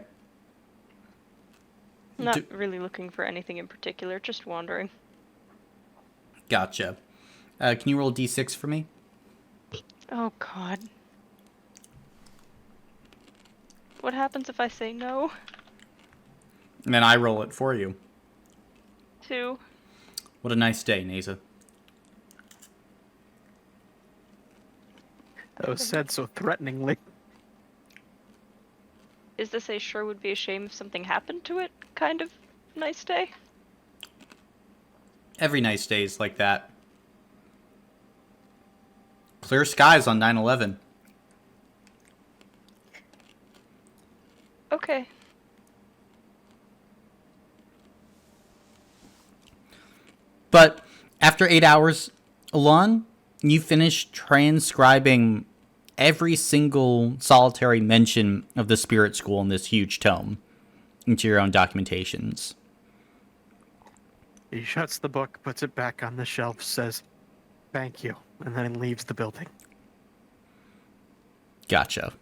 Not really looking for anything in particular, just wandering. Gotcha. Can you roll d6 for me? Oh god. What happens if I say no? And then I roll it for you. 2. What a nice day, Neza. That was said so threateningly. Is this a sure would be a shame if something happened to it kind of nice day? Every nice day is like that. Clear skies on 9/11. Okay. But after 8 hours, Alon, you finished transcribing every single solitary mention of the spirit school in this huge tome into your own documentations. He shuts the book, puts it back on the shelf, says, "Thank you," and then leaves the building. Gotcha.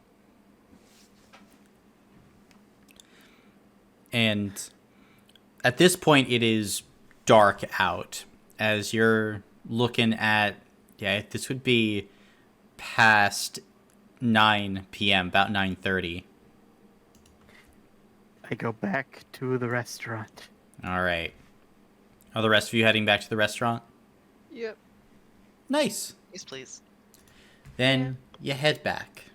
And at this point, it is dark out as you're looking at, this would be past 9 p.m., about 9:30. I go back to the restaurant. All right. Are the rest of you heading back to the restaurant? Yep. Nice. Yes, please. Then you head back.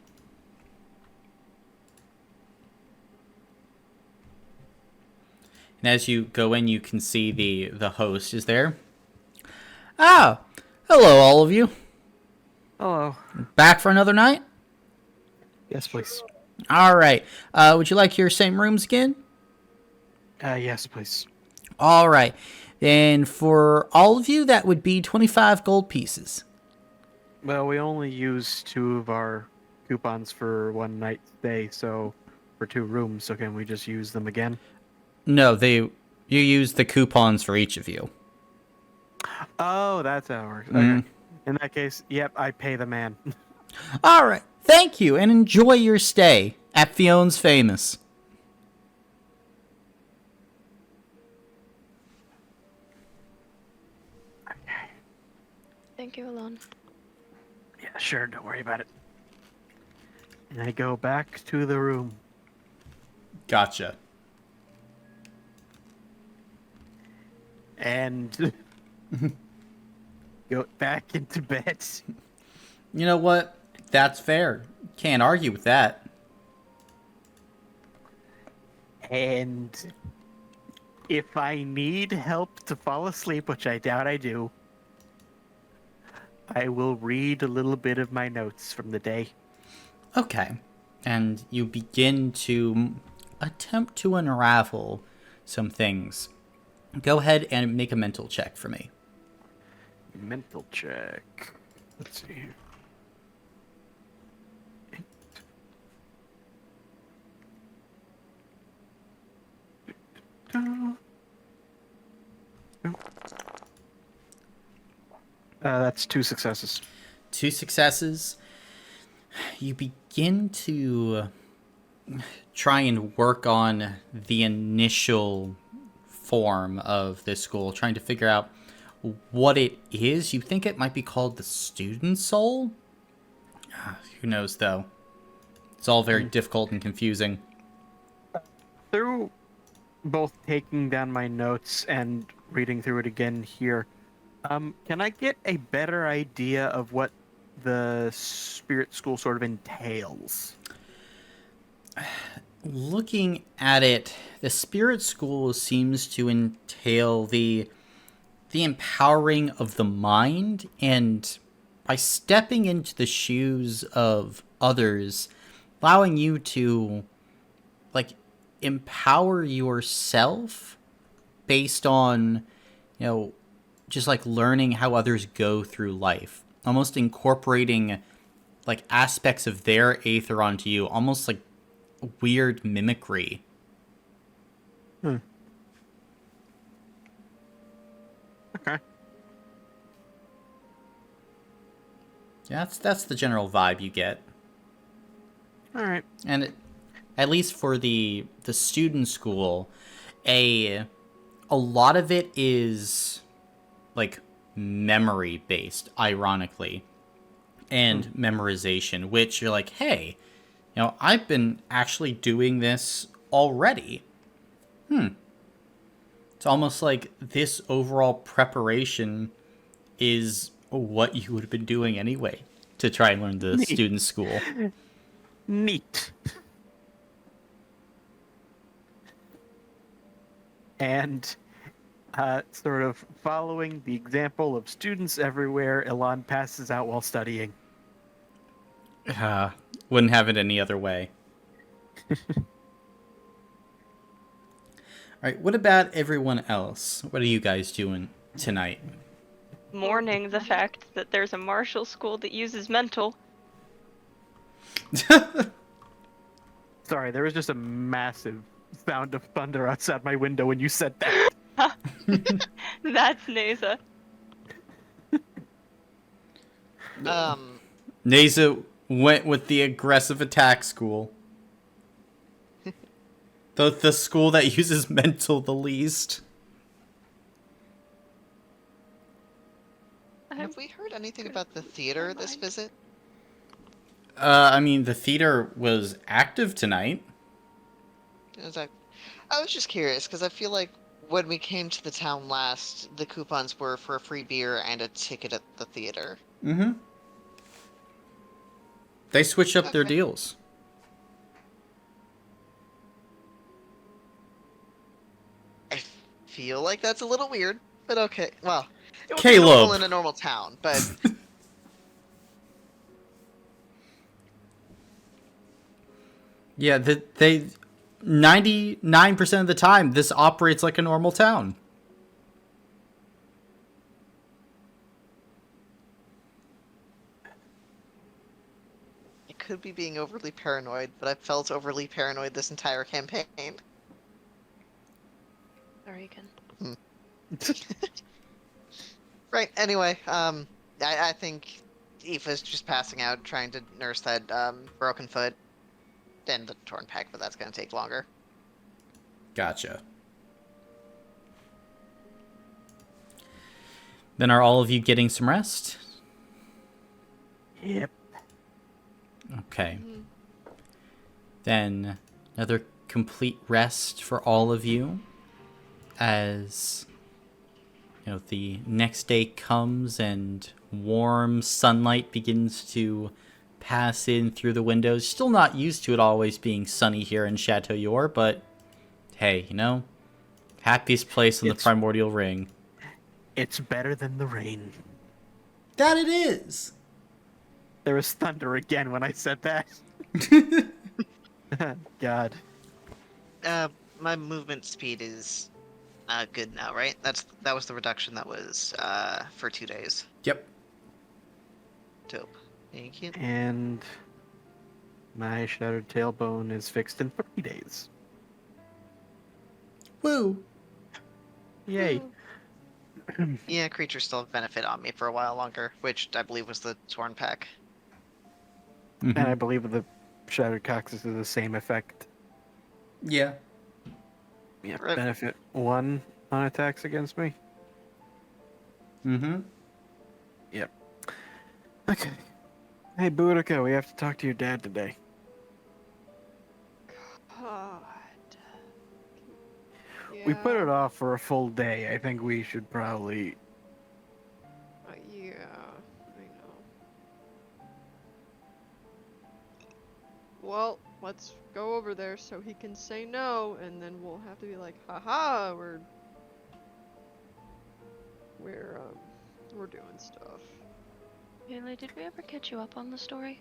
And as you go in, you can see the host is there. Ah, hello, all of you. Hello. Back for another night? Yes, please. All right. Would you like your same rooms again? Yes, please. All right. Then for all of you, that would be 25 gold pieces. Well, we only used 2 of our coupons for one night stay, so for 2 rooms, so can we just use them again? No, you use the coupons for each of you. Oh, that's how it works. Mm. Okay. In that case, yep, I pay the man. All right. Thank you, and enjoy your stay at Fione's Famous. Thank you, Alon. Yeah, sure, don't worry about it. And I go back to the room. Gotcha. And go back into bed. You know what? That's fair. Can't argue with that. And if I need help to fall asleep, which I doubt I do, I will read a little bit of my notes from the day. Okay. And you begin to attempt to unravel some things. Go ahead and make a mental check for me. Mental check. Let's see here. That's 2 successes. 2 successes. You begin to try and work on the initial form of this school, trying to figure out what it is. You think it might be called the student soul? Who knows, though? It's all very difficult and confusing. Through both taking down my notes and reading through it again here, can I get a better idea of what the spirit school sort of entails? Looking at it, the spirit school seems to entail the the empowering of the mind, and by stepping into the shoes of others, allowing you to like empower yourself based on, you know, just like learning how others go through life, almost incorporating like aspects of their aether onto you, almost like weird mimicry. Hmm. Okay. Yeah, that's the general vibe you get. All right. And at least for the student school, a lot of it is like memory based, ironically, and memorization, which you're like, hey, you know, I've been actually doing this already. It's almost like this overall preparation is what you would have been doing anyway to try and learn the Neat. student school. Neat. And sort of following the example of students everywhere, Elon passes out while studying. Wouldn't have it any other way. Alright, what about everyone else? What are you guys doing tonight? Mourning the fact that there's a martial school that uses mental. Sorry, there was just a massive sound of thunder outside my window when you said that. That's Neza. Neza went with the aggressive attack school. The school that uses mental the least. Have we heard anything about the theater this visit? I mean, the theater was active tonight. I was just curious, because I feel like when we came to the town last, the coupons were for a free beer and a ticket at the theater. Mm-hmm. They switch up their Okay. deals. I feel like that's a little weird, but okay. Well, it would be Caleb. normal in a normal town, but Yeah, they 99% of the time this operates like a normal town. it could be being overly paranoid, but I felt overly paranoid this entire campaign. Sorry again. Right, anyway, I think Aoife's just passing out, trying to nurse that, broken foot. And the torn pec, but that's gonna take longer. Gotcha. Then are all of you getting some rest? Yep. Okay. Then another complete rest for all of you as you know the next day comes and warm sunlight begins to pass in through the windows. Still not used to it always being sunny here in Chateau Yor, but hey, you know, happiest place in the primordial ring. It's better than the rain. That it is. There was thunder again when I said that. God. My movement speed is good now, right? That was the reduction that was for 2 days. Yep. Dope. Thank you. And my shattered tailbone is fixed in 3 days. Woo. Yay. Yeah, creatures still have benefit on me for a while longer, which I believe was the torn pack. And I believe the shattered coccyx is the same effect. Yeah. Yeah, Right. benefit 1 on attacks against me. Mm-hmm. Yep. Okay. Hey, Boudica, we have to talk to your dad today. God. We put Yeah, it off for a full day. I think we should probably... yeah, I know. Well, let's go over there so he can say no, and then we'll have to be like, haha, we're doing stuff. Haley, did we ever catch you up on the story?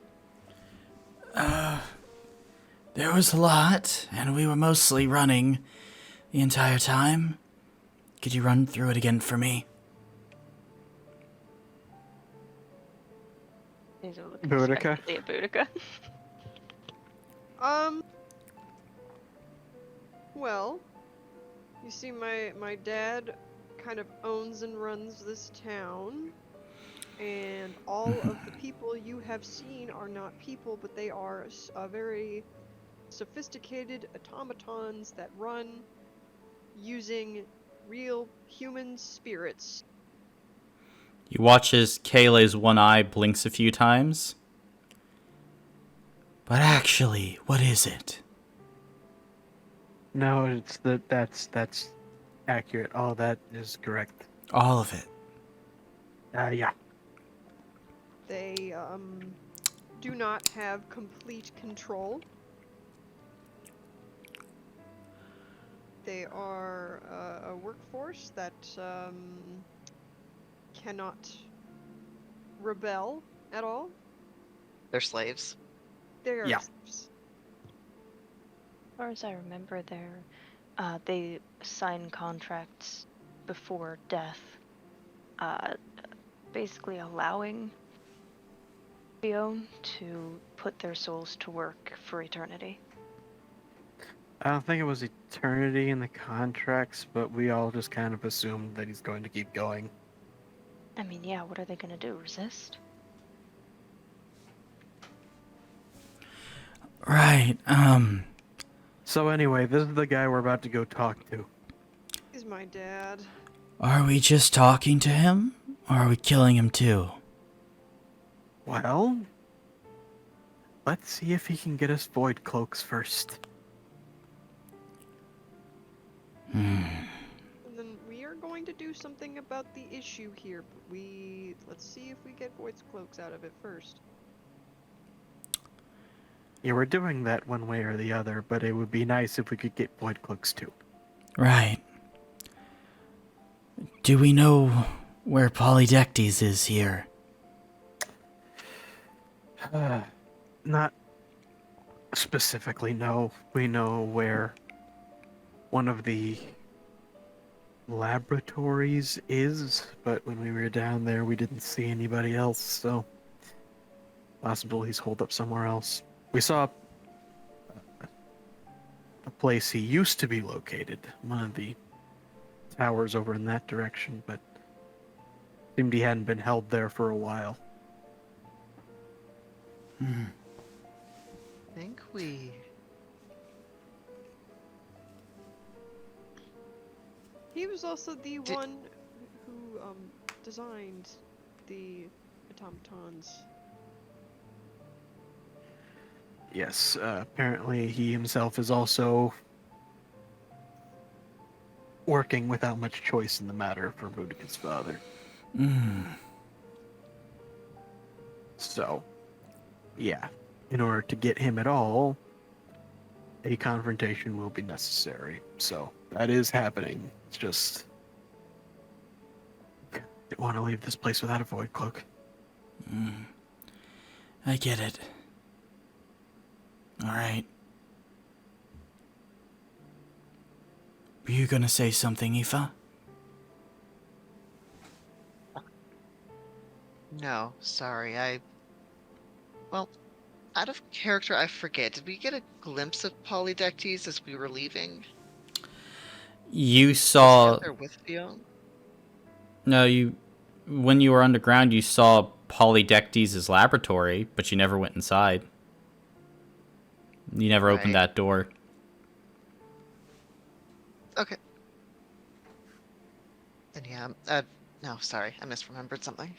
There was a lot, and we were mostly running the entire time. Could you run through it again for me? These are looking Boudica? skeptically at Boudica. Well, you see, my dad kind of owns and runs this town, and all of the people you have seen are not people, but they are very sophisticated automatons that run using real human spirits. You watch as Kayle's one eye blinks a few times. But actually, what is it? No, that's accurate. All that is correct. All of it. Yeah. They do not have complete control. They are a workforce that cannot rebel at all. They're slaves. They are Yeah. slaves. As far as I remember, they sign contracts before death, basically allowing Bion to put their souls to work for eternity. I don't think it was eternity in the contracts, but we all just kind of assumed that he's going to keep going. I mean, yeah, what are they gonna do? Resist? Right, So anyway, this is the guy we're about to go talk to. He's my dad. are we just talking to him? Or are we killing him too? Well, let's see if he can get us void cloaks first. And then we are going to do something about the issue here, but let's see if we get void's cloaks out of it first. Yeah, we're doing that one way or the other, but it would be nice if we could get void cloaks too. Right. Do we know where Polydectes is here? Not specifically, no. We know where one of the laboratories is, but when we were down there, we didn't see anybody else, so possible he's holed up somewhere else. We saw a place he used to be located, one of the towers over in that direction, but seemed he hadn't been held there for a while. I think we. He was also the one who designed the automatons. Yes, apparently he himself is also working without much choice in the matter for Boudica's father. So, yeah, in order to get him at all, a confrontation will be necessary. So, that is happening. It's just... I don't want to leave this place without a void cloak. I get it. Alright. Were you gonna say something, Aoife? No, sorry. Well, out of character, I forget. Did we get a glimpse of Polydectes as we were leaving? You Was he saw... up there with Fiona? No, when you were underground, you saw Polydectes' laboratory, but you never went inside. You never opened Right. that door. Okay. Then yeah, no, sorry. I misremembered something.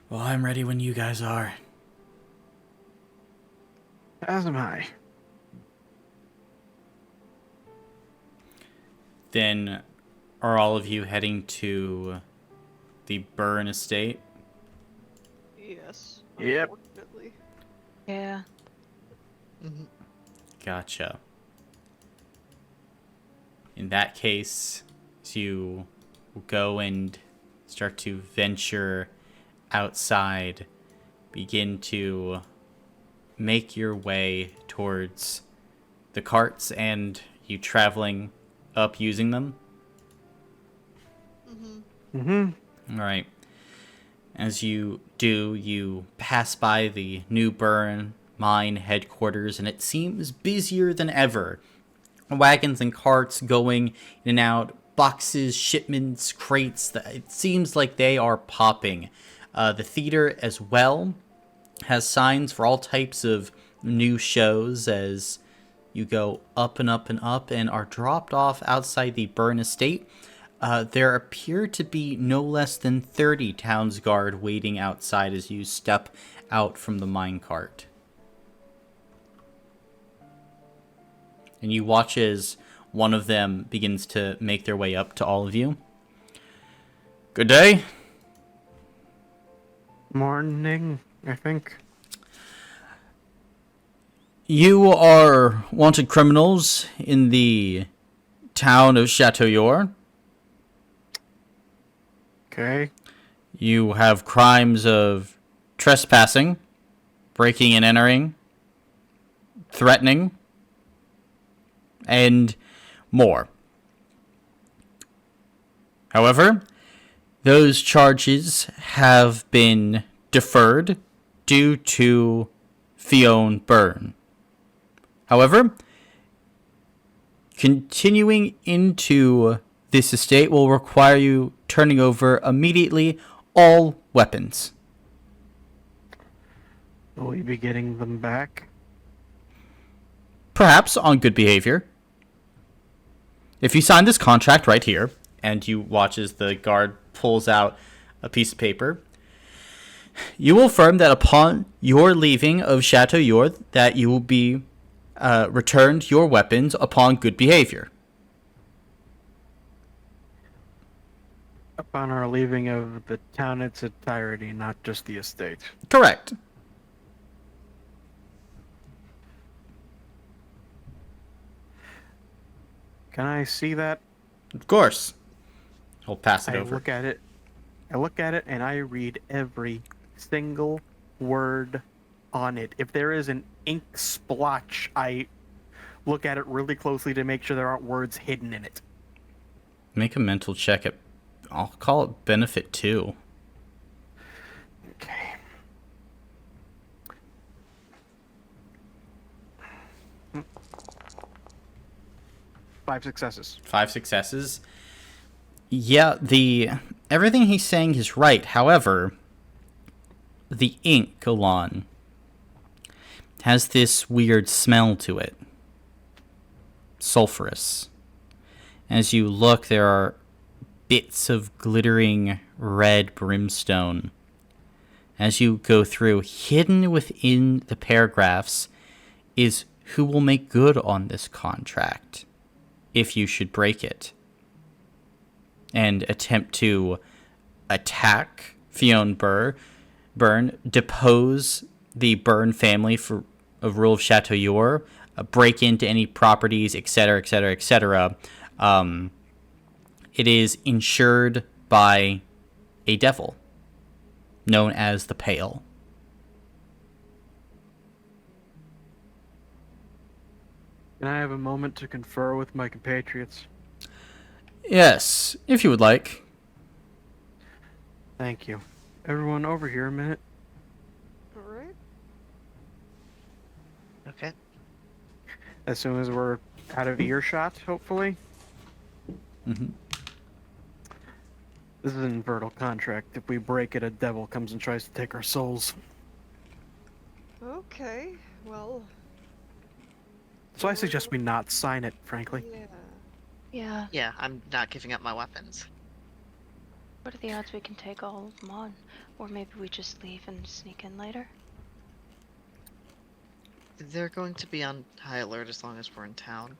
Well, I'm ready when you guys are. As am I. Then, are all of you heading to the Burn estate? Yes. Yep. Unfortunately. Yeah. Gotcha. In that case, As you go and start to venture outside, begin to make your way towards the carts and you traveling up using them. All right. As you do, you pass by the New Bern mine headquarters, and it seems busier than ever. Wagons and carts going in and out, boxes, shipments, crates. It seems like they are popping. The theater as well has signs for all types of new shows as you go up and up and up and are dropped off outside the Bern estate. There appear to be no less than 30 townsguard waiting outside as you step out from the minecart. And you watch as one of them begins to make their way up to all of you. Good day. Morning, I think. You are wanted criminals in the town of Chateauyor. Okay. You have crimes of trespassing, breaking and entering, threatening, and more. However, those charges have been deferred due to Fionn Byrne. However, continuing into this estate will require you turning over immediately all weapons. Will we be getting them back? Perhaps on good behavior. If you sign this contract right here, and you watch as the guard pulls out a piece of paper, you will affirm that upon your leaving of Chateauyor, that you will be returned your weapons upon good behavior. Upon our leaving of the town its entirety, not just the estate. Correct. Can I see that? Of course. I'll pass it I over. look at it. I look at it and I read every single word on it. If there is an ink splotch, I look at it really closely to make sure there aren't words hidden in it. Make a mental check at, I'll call it benefit 2. Okay. Five successes. 5 successes. Yeah, everything he's saying is right. However, the ink, Alon, has this weird smell to it. Sulfurous. As you look, there are bits of glittering red brimstone. As you go through, hidden within the paragraphs is who will make good on this contract if you should break it and attempt to attack Fionn Byrne, depose the Byrne family of rule of Chateauyor, break into any properties, etc., etc., etc. It is insured by a devil known as the Pale. Can I have a moment to confer with my compatriots? Yes, if you would like. Thank you. Everyone over here a minute. Alright. Okay. As soon as we're out of earshot, hopefully. Mm-hmm. This is an invertal contract. If we break it, a devil comes and tries to take our souls. Okay, well, So I suggest we not sign it, frankly. yeah. Yeah. Yeah, I'm not giving up my weapons. What are the odds we can take all of them on? Or maybe we just leave and sneak in later? They're going to be on high alert as long as we're in town.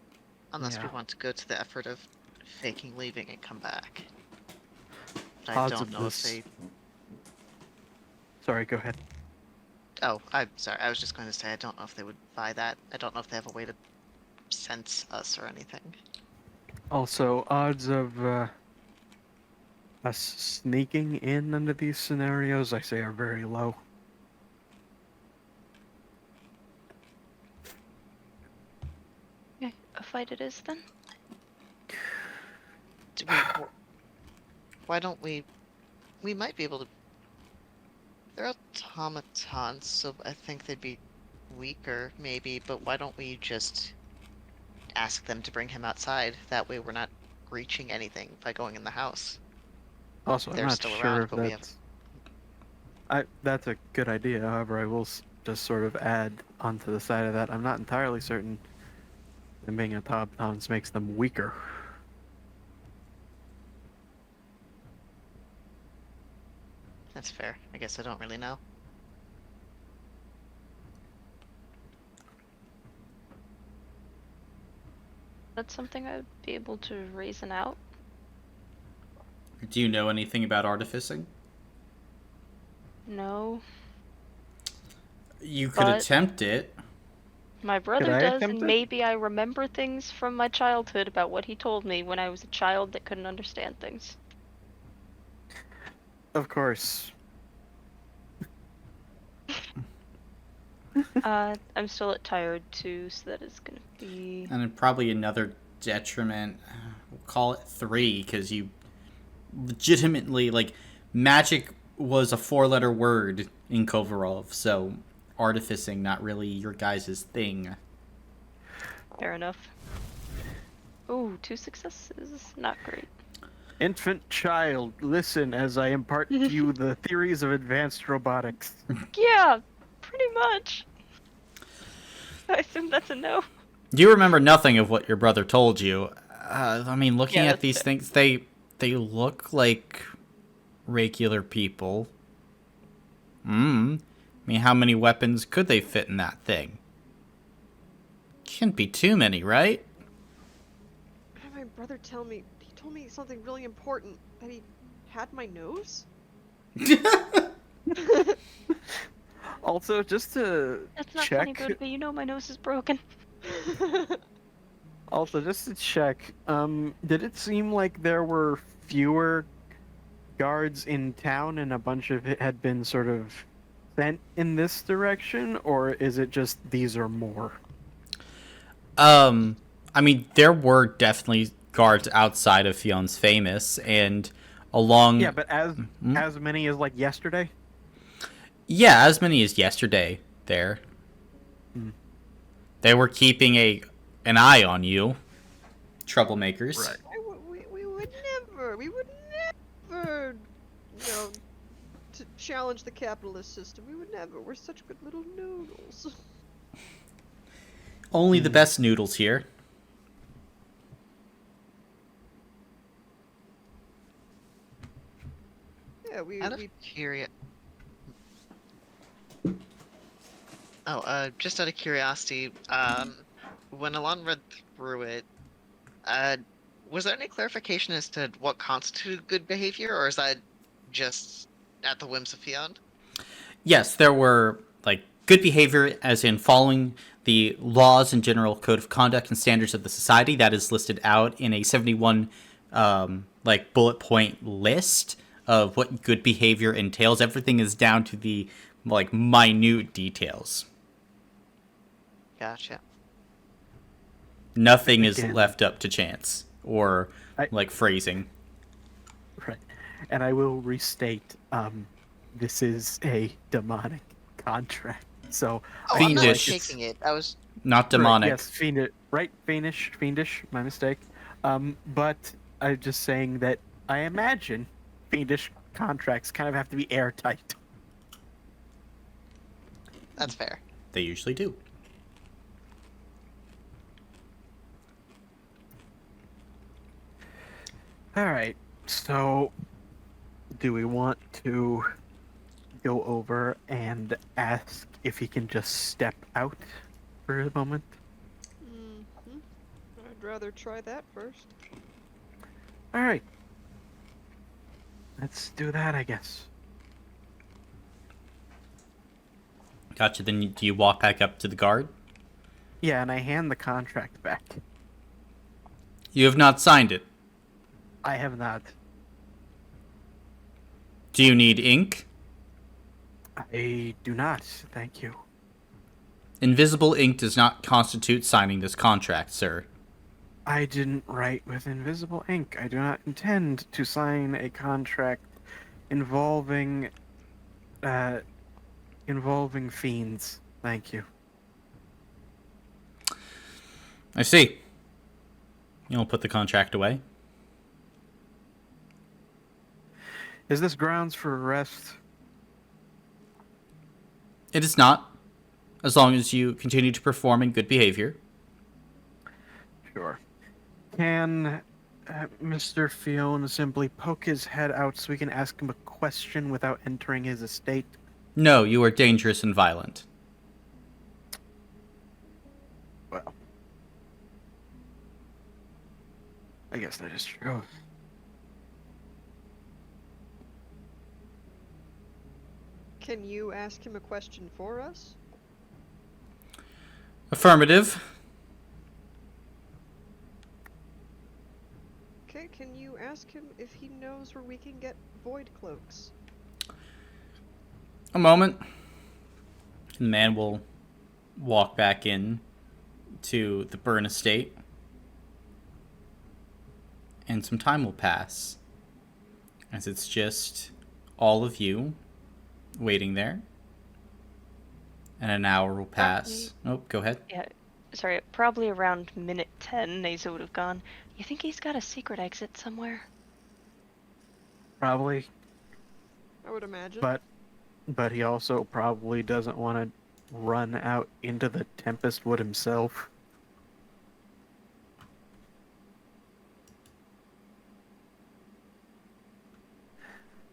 Unless we Yeah. want to go to the effort of faking leaving and come back. But I Odds don't of know this- if they... Sorry, go ahead. Oh, I'm sorry. I was just going to say I don't know if they would buy that. I don't know if they have a way to sense us or anything. Also, odds of us sneaking in under these scenarios, I say, are very low. Okay, a fight it is then. Do we, why don't we? We might be able to. They're automatons, so I think they'd be weaker, maybe. But why don't we just ask them to bring him outside? That way, we're not breaching anything by going in the house. Also, I'm They're not still sure around, if but we have. that's a good idea. However, I will just sort of add onto the side of that. I'm not entirely certain them being automatons makes them weaker. That's fair. I guess I don't really know. That's something I'd be able to reason out. Do you know anything about artificing? No, You could But- attempt it. my brother I does, attempt and it? maybe I remember things from my childhood about what he told me when I was a child that couldn't understand things. Of course. I'm still at tired too, so that is gonna be. And then probably another detriment. We'll call it 3, because you legitimately, like, magic was a 4-letter word in Kovarov, so artificing not really your guys' thing. Fair enough. Ooh, 2 successes. Not great. Infant child, listen as I impart to you the theories of advanced robotics. Yeah, pretty much. I assume that's a no. You remember nothing of what your brother told you. I mean, looking Yeah, at that's these fair. things, they look like regular people. I mean, how many weapons could they fit in that thing? Can't be too many, right? What did my brother tell me? He told me something really important. That he had my nose? Also, just to That's not check, funny, but you know my nose is broken. did it seem like there were fewer guards in town and a bunch of it had been sort of sent in this direction, or is it just these are more? I mean, there were definitely guards outside of Fion's Famous, and along... Yeah, but as many as like yesterday? Yeah, as many as yesterday there. They were keeping an eye on you. Troublemakers. Right. We would never, you know, to challenge the capitalist system. We would never. We're such good little noodles. Only the best noodles here. Yeah, Out of curiosity. Oh, just out of curiosity, when Alon read through it, was there any clarification as to what constituted good behavior, or is that just at the whims of Fion? Yes, there were, like, good behavior as in following the laws and general code of conduct and standards of the society that is listed out in a 71 like bullet point list of what good behavior entails. Everything is down to the like minute details. Gotcha. Nothing is Again. left up to chance or like phrasing. Right. And I will restate, this is a demonic contract. So Oh, I'm not Fiendish. taking it. I was. Not demonic. Right, yes, fiendish, my mistake. But I'm just saying that I imagine fiendish contracts kind of have to be airtight. That's fair. They usually do. All right. So, do we want to go over and ask if he can just step out for a moment? Mm-hmm. I'd rather try that first. All right. Let's do that, I guess. Gotcha. Then do you walk back up to the guard? Yeah, and I hand the contract back. You have not signed it. I have not. Do you need ink? I do not, thank you. Invisible ink does not constitute signing this contract, sir. I didn't write with invisible ink. I do not intend to sign a contract involving involving fiends. Thank you. I see. You'll put the contract away. Is this grounds for arrest? It is not, as long as you continue to perform in good behavior. Sure. Can Mr. Fiona simply poke his head out so we can ask him a question without entering his estate? No, you are dangerous and violent. Well, I guess that is true. Can you ask him a question for us? Affirmative. Okay, can you ask him if he knows where we can get void cloaks? A moment. The man will walk back in to the burn estate. And some time will pass. As it's just all of you waiting there. And an hour will pass. Oh, go ahead. Yeah, sorry, probably around minute 10, Nasa would have gone. You think he's got a secret exit somewhere? Probably, I would imagine. but he also probably doesn't want to run out into the Tempest Wood himself.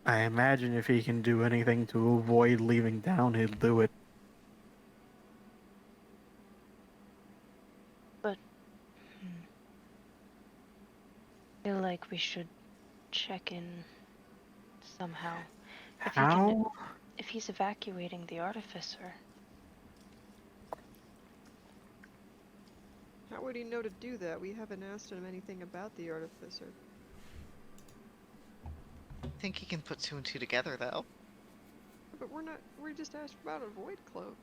I imagine if he can do anything to avoid leaving town, he'll do it. But I feel like we should check in somehow. If he can, How? if he's evacuating the artificer. How would he know to do that? We haven't asked him anything about the artificer. I think he can put two and two together, though. But we just asked about a void cloak.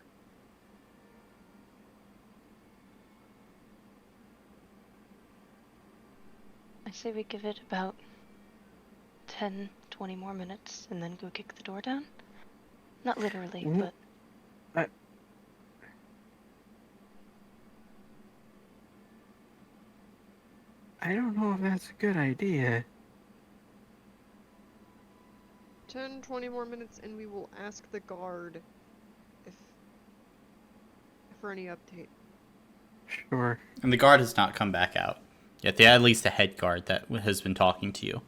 I say we give it about 10, 20 more minutes and then go kick the door down. Not literally, Mm. but I don't know if that's a good idea. 10, 20 more minutes and we will ask the guard if for any update. Sure. And the guard has not come back out. Yet they at least the head guard that has been talking to you.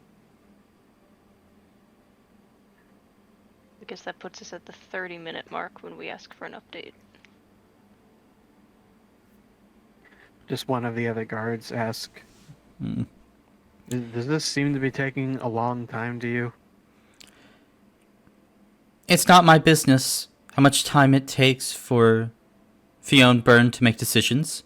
I guess that puts us at the 30-minute mark when we ask for an update. Just one of the other guards ask, Hmm. Does this seem to be taking a long time to you? It's not my business how much time it takes for Fionn Byrne to make decisions.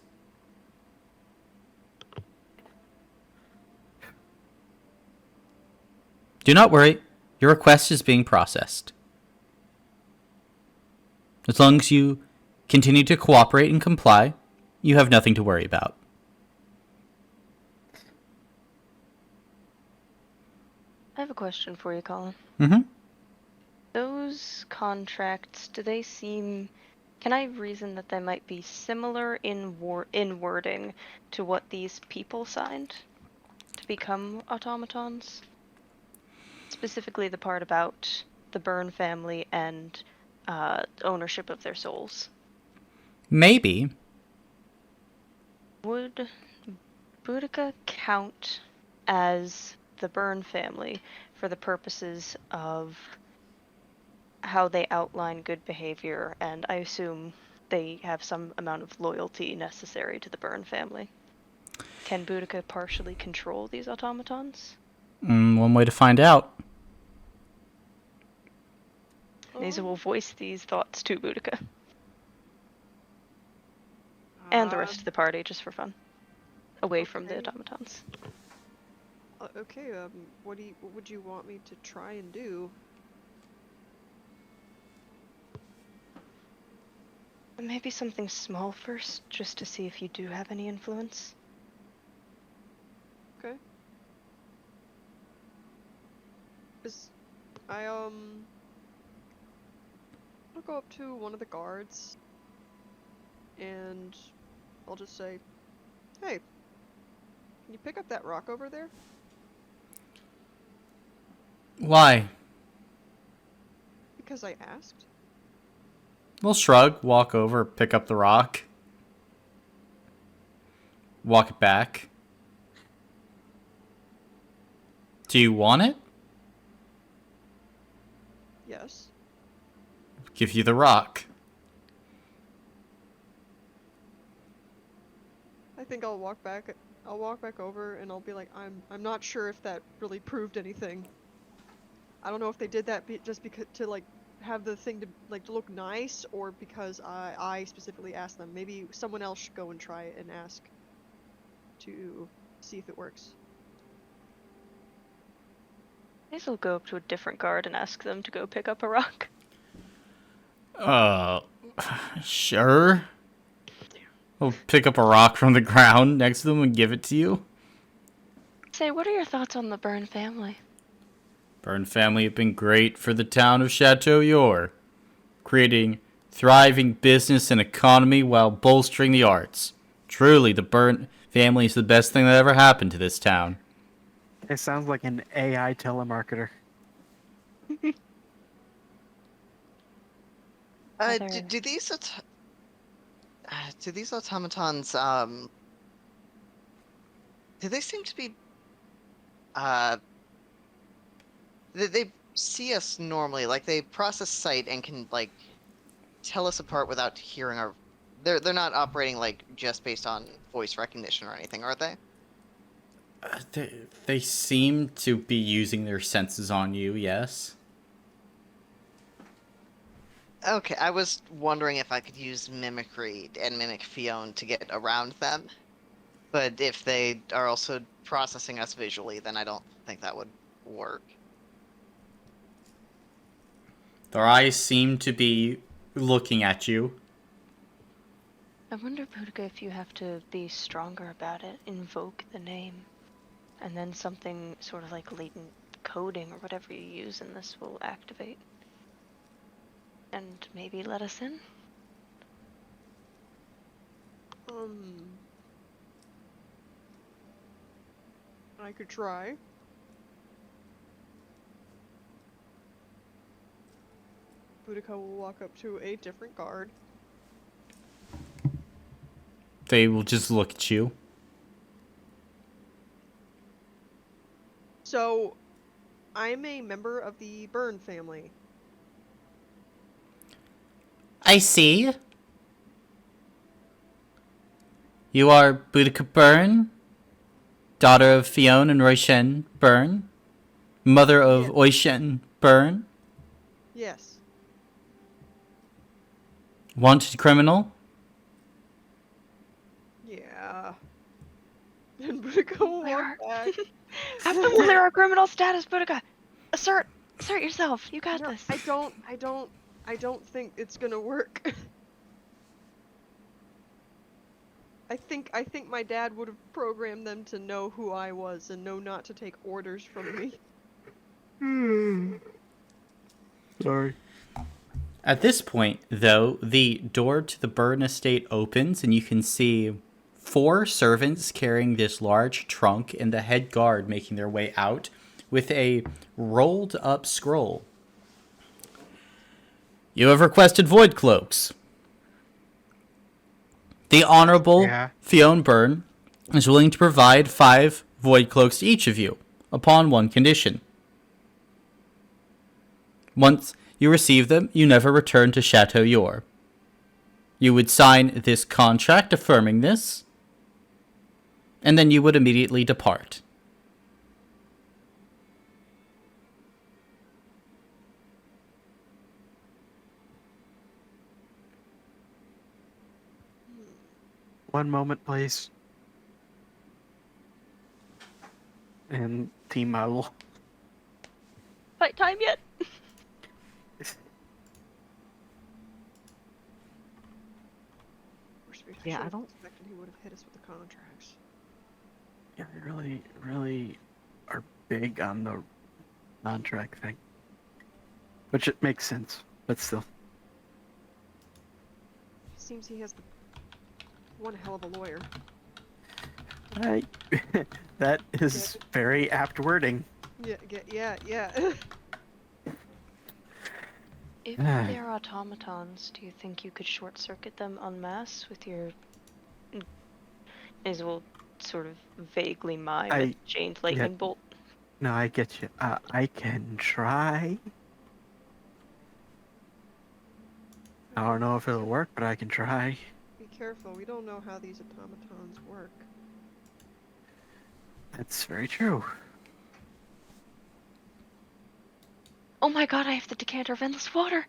Do not worry, your request is being processed. As long as you continue to cooperate and comply, you have nothing to worry about. I have a question for you, Colin. Mm-hmm. Those contracts, do they seem... Can I reason that they might be similar in wording to what these people signed to become automatons? Specifically the part about the Byrne family and ownership of their souls. Maybe. Would Boudica count as the Byrne family for the purposes of how they outline good behavior, and I assume they have some amount of loyalty necessary to the Byrne family? Can Boudica partially control these automatons? One way to find out. Nasa will voice these thoughts to Boudica. And the rest of the party, just for fun. away from the Okay. automatons. Okay, what would you want me to try and do? Maybe something small first, just to see if you do have any influence. Okay. I'll go up to one of the guards, and I'll just say, "Hey, can you pick up that rock over there?" Why? Because I asked. We'll shrug, walk over, pick up the rock, walk it back. Do you want it? Yes. Give you the rock. I think I'll walk back. I'll walk back over, and I'll be like, I'm not sure if that really proved anything. I don't know if they did that just because to like have the thing to look nice, or because I specifically asked them. Maybe someone else should go and try it and ask to see if it works. Maybe I'll go up to a different guard and ask them to go pick up a rock. Sure. We'll pick up a rock from the ground next to them and give it to you. Say, what are your thoughts on the Byrne family? Byrne family have been great for the town of Chateau Yor, creating thriving business and economy while bolstering the arts. Truly, the Byrne family is the best thing that ever happened to this town. It sounds like an AI telemarketer. Do these do these automatons do they seem to be they see us normally, like they process sight and can like tell us apart without hearing our they're not operating like just based on voice recognition or anything, are they? They seem to be using their senses on you, yes. Okay, I was wondering if I could use mimicry and mimic Fiona to get around them. But if they are also processing us visually, then I don't think that would work. Their eyes seem to be looking at you. I wonder, Boudica, if you have to be stronger about it, invoke the name, and then something sort of like latent coding or whatever you use in this will activate. And maybe let us in? I could try. Boudica will walk up to a different guard. They will just look at you. So, I'm a member of the Byrne family. I see. You are Boudica Byrne, daughter of Fiona and Royshen Byrne, mother of Yes. Oyshen Byrne, Yes. wanted criminal. Yeah. And Boudica will walk back. Have them clear our criminal status, Boudica! Assert yourself. You got No, this. I don't think it's gonna work. I think my dad would have programmed them to know who I was and know not to take orders from me. Sorry. At this point, though, the door to the Byrne estate opens and you can see 4 servants carrying this large trunk and the head guard making their way out with a rolled up scroll. You have requested void cloaks. The Honorable Fiona Byrne is willing to provide 5 void cloaks to each of you, upon one condition. Once you receive them, you never return to Chateau Yor. You would sign this contract affirming this, and then you would immediately depart. One moment, please. and Team Owl. Fight time yet? Yeah, I should've don't- expected he would have hit us with the contracts. Yeah, they really are big on the contract thing. Which it makes sense, but still. Seems he has one hell of a lawyer. I, that is very apt wording. Yeah. If they're automatons, do you think you could short circuit them en masse with your nasal sort of vaguely mime a chained lightning bolt? No, I get you. I can try. I don't know if it'll work, but I can try. Be careful, we don't know how these automatons work. That's very true. Oh my god, I have the decanter of endless water!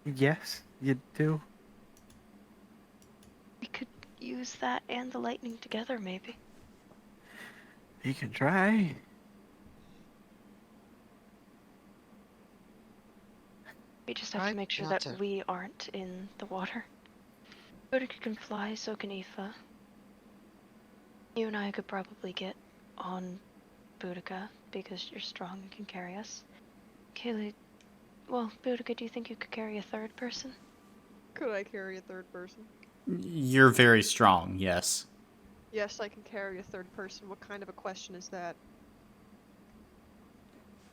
Yes, you do. We could use that and the lightning together, maybe. You can try. We just have Try to make sure not that to. we aren't in the water. Boudica can fly, so can Aoife. You and I could probably get on Boudica because you're strong and can carry us. Kaylee, well, Boudica, do you think you could carry a third person? Could I carry a third person? You're very strong, yes. Yes, I can carry a third person. What kind of a question is that?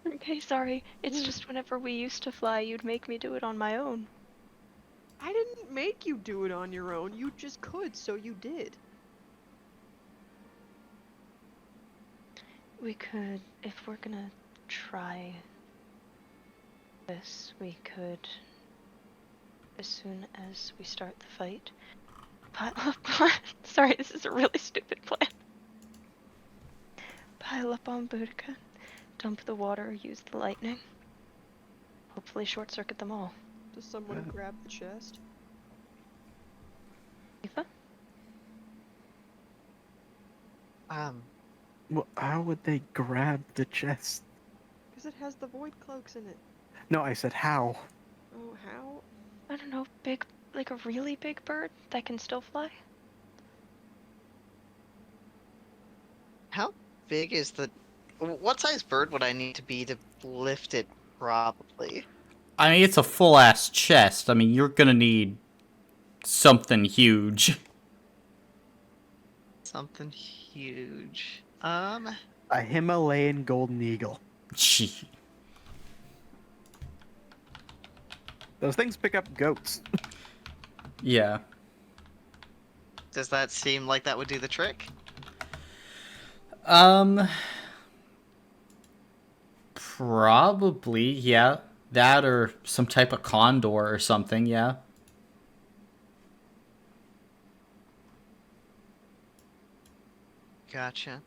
Okay, sorry. It's just whenever we used to fly, you'd make me do it on my own. I didn't make you do it on your own. You just could, so you did. We could, if we're gonna try this, we could, as soon as we start the fight, pile up on... Sorry, this is a really stupid plan. Pile up on Boudica, dump the water, use the lightning. Hopefully short circuit them all. Does someone grab the chest? Aoife? Well, how would they grab the chest? Because it has the void cloaks in it. No, I said how. Oh, how? I don't know, big, like a really big bird that can still fly? How big is the... What size bird would I need to be to lift it properly? I mean, it's a full-ass chest. I mean, you're gonna need something huge. Something huge. A Himalayan golden eagle. Gee. Those things pick up goats. Yeah. Does that seem like that would do the trick? Probably, yeah. That or some type of condor or something, yeah. Gotcha.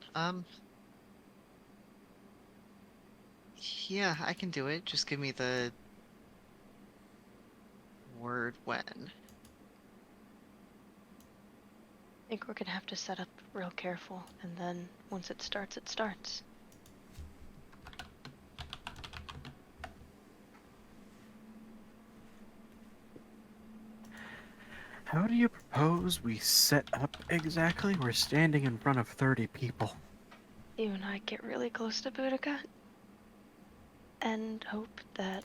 Yeah, I can do it. Just give me the word when. I think we're gonna have to set up real careful, and then once it starts, it starts. How do you propose we set up exactly? We're standing in front of 30 people. You and I get really close to Boudica and hope that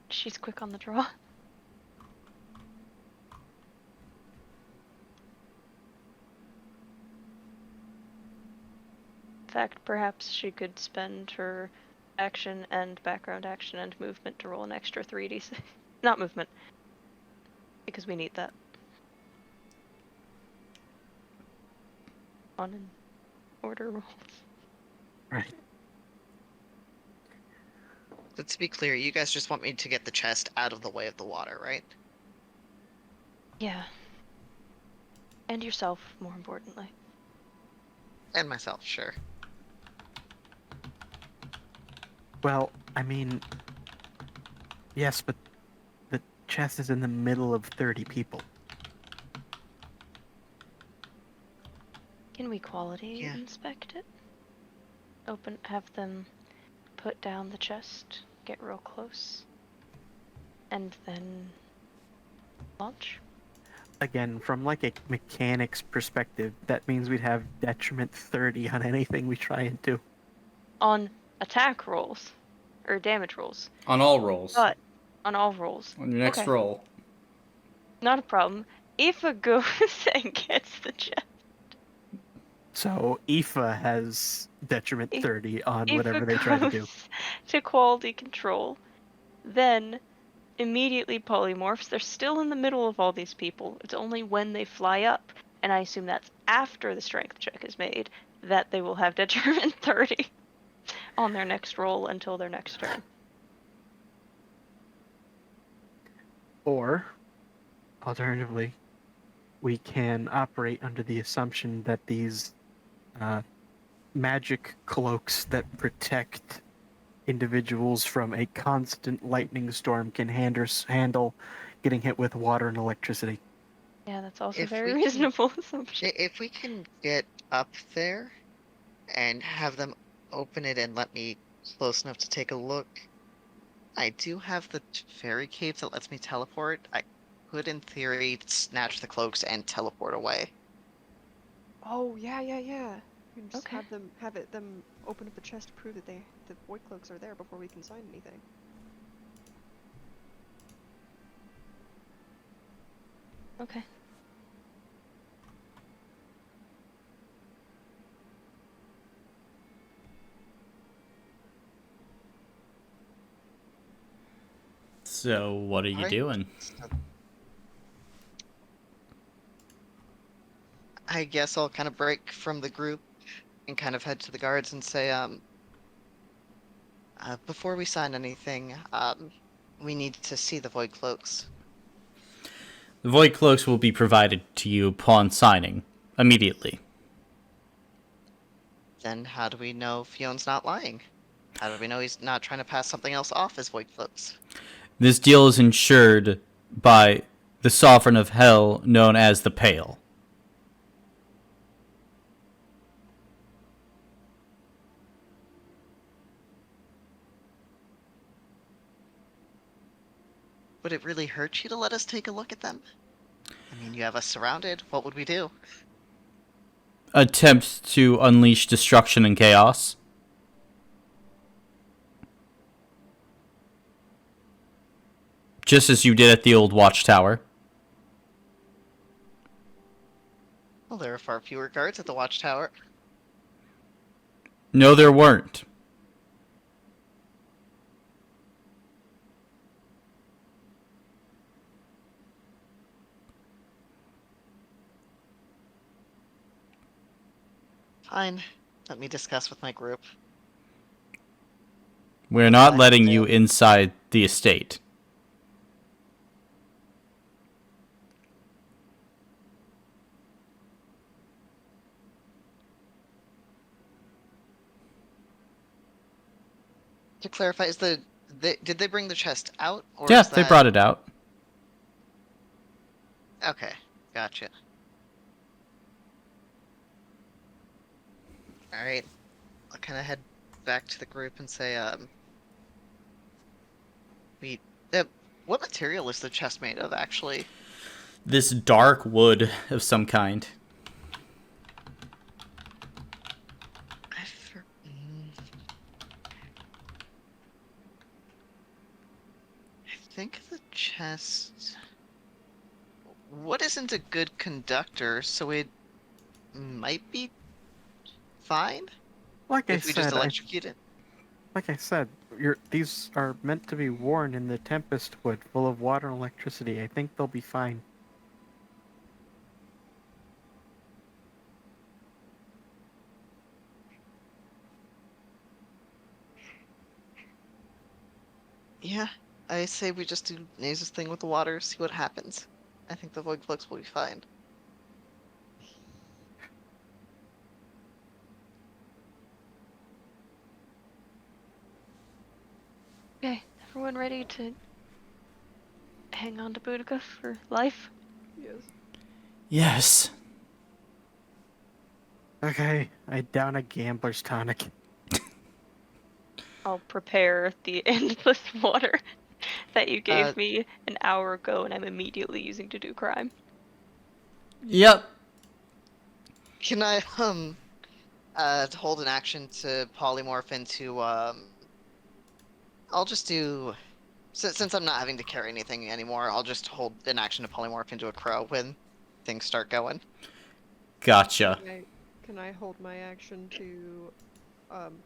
she's quick on the draw. In fact, perhaps she could spend her action and background action and movement to roll an extra 3d6. Not movement, because we need that. On an order rolls. Right. But to be clear, you guys just want me to get the chest out of the way of the water, right? Yeah. And yourself, more importantly. And myself, sure. Well, I mean... Yes, but the chest is in the middle of 30 people. Can we quality Yeah. inspect it? Have them put down the chest, get real close, and then launch? Again, from like a mechanics perspective, that means we'd have detriment 30 on anything we try and do. On attack rolls, or damage rolls, On all rolls. but on all rolls. On your next Okay. roll. Not a problem. Aoife goes and gets the chest. So Aoife has detriment 30 on whatever they Aoife try to do. goes to quality control, then immediately polymorphs. They're still in the middle of all these people. It's only when they fly up, and I assume that's after the strength check is made, that they will have detriment 30 on their next roll until their next turn. Or, alternatively, we can operate under the assumption that these magic cloaks that protect individuals from a constant lightning storm can handle getting hit with water and electricity. Yeah, that's also If very we can- reasonable assumption. If we can get up there and have them open it and let me close enough to take a look, I do have the fairy cape that lets me teleport. I could, in theory, snatch the cloaks and teleport away. Oh yeah. You can just Okay. have them open up the chest to prove that the void cloaks are there before we can sign anything. Okay. So, what are you Alright. doing? I guess I'll kind of break from the group and kind of head to the guards and say, before we sign anything, we need to see the void cloaks. The void cloaks will be provided to you upon signing, immediately. Then how do we know Fion's not lying? How do we know he's not trying to pass something else off as void cloaks? This deal is ensured by the Sovereign of Hell, known as the Pale. Would it really hurt you to let us take a look at them? I mean, you have us surrounded. What would we do? Attempt to unleash destruction and chaos. Just as you did at the old watchtower. Well, there are far fewer guards at the watchtower. No, there weren't. Fine. Let me discuss with my group. We're not Fine, letting you Dale. inside the estate. To clarify, did they bring the chest out? Or Yeah, is they that... brought it out. Okay, gotcha. Alright. I'll kind of head back to the group and say, what material is the chest made of, actually? This dark wood of some kind. I think the chest... Wood isn't a good conductor, so it might be fine Like if we just electrocute it. like I said, these are meant to be worn in the Tempest Wood, full of water and electricity. I think they'll be fine. Yeah, I say we just do Naze's thing with the water, see what happens. I think the void cloaks will be fine. Okay, everyone ready to hang on to Boudica for life? Yes. Yes. Okay, I down a gambler's tonic. I'll prepare the endless water that you Uh, gave me an hour ago and I'm immediately using to do crime. Yep. can I hold an action to polymorph into I'll just do since I'm not having to carry anything anymore, I'll just hold an action to polymorph into a crow when things start going. Gotcha. Can I hold my action to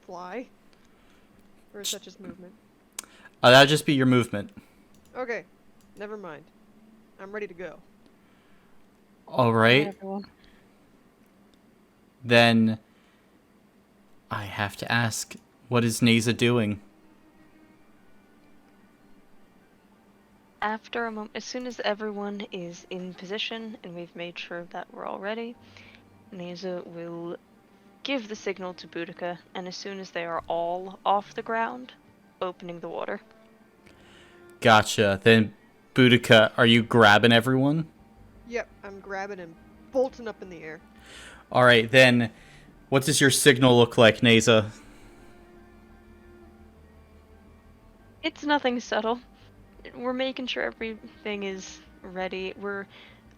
fly? Or is that just movement? That'd just be your movement. Okay, never mind. I'm ready to go. All right. Everyone. Then I have to ask, what is Naza doing? After a moment, as soon as everyone is in position and we've made sure that we're all ready, Naza will give the signal to Boudica, and as soon as they are all off the ground, opening the water. Gotcha. Then, Boudica, are you grabbing everyone? Yep, I'm grabbing him, bolting up in the air. All right, then, what does your signal look like, Naza? It's nothing subtle. We're making sure everything is ready. We're,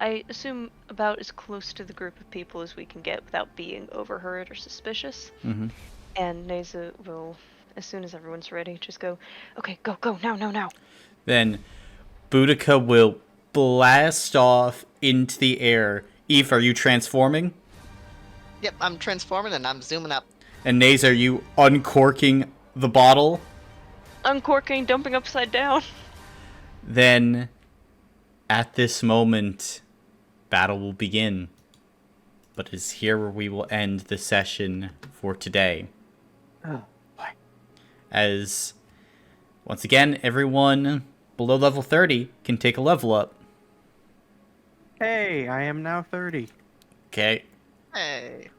I assume, about as close to the group of people as we can get without being overheard or suspicious. Mm-hmm. And Naza will, as soon as everyone's ready, just go, okay, go, go, now. Then, Boudica will blast off into the air. Eve, are you transforming? Yep, I'm transforming and I'm zooming up. And Naza, are you uncorking the bottle? Uncorking, dumping upside down. Then, at this moment, battle will begin. But it is here where we will end the session for today. Oh, boy. As, once again, everyone below level 30 can take a level up. Hey, I am now 30. Okay. Hey.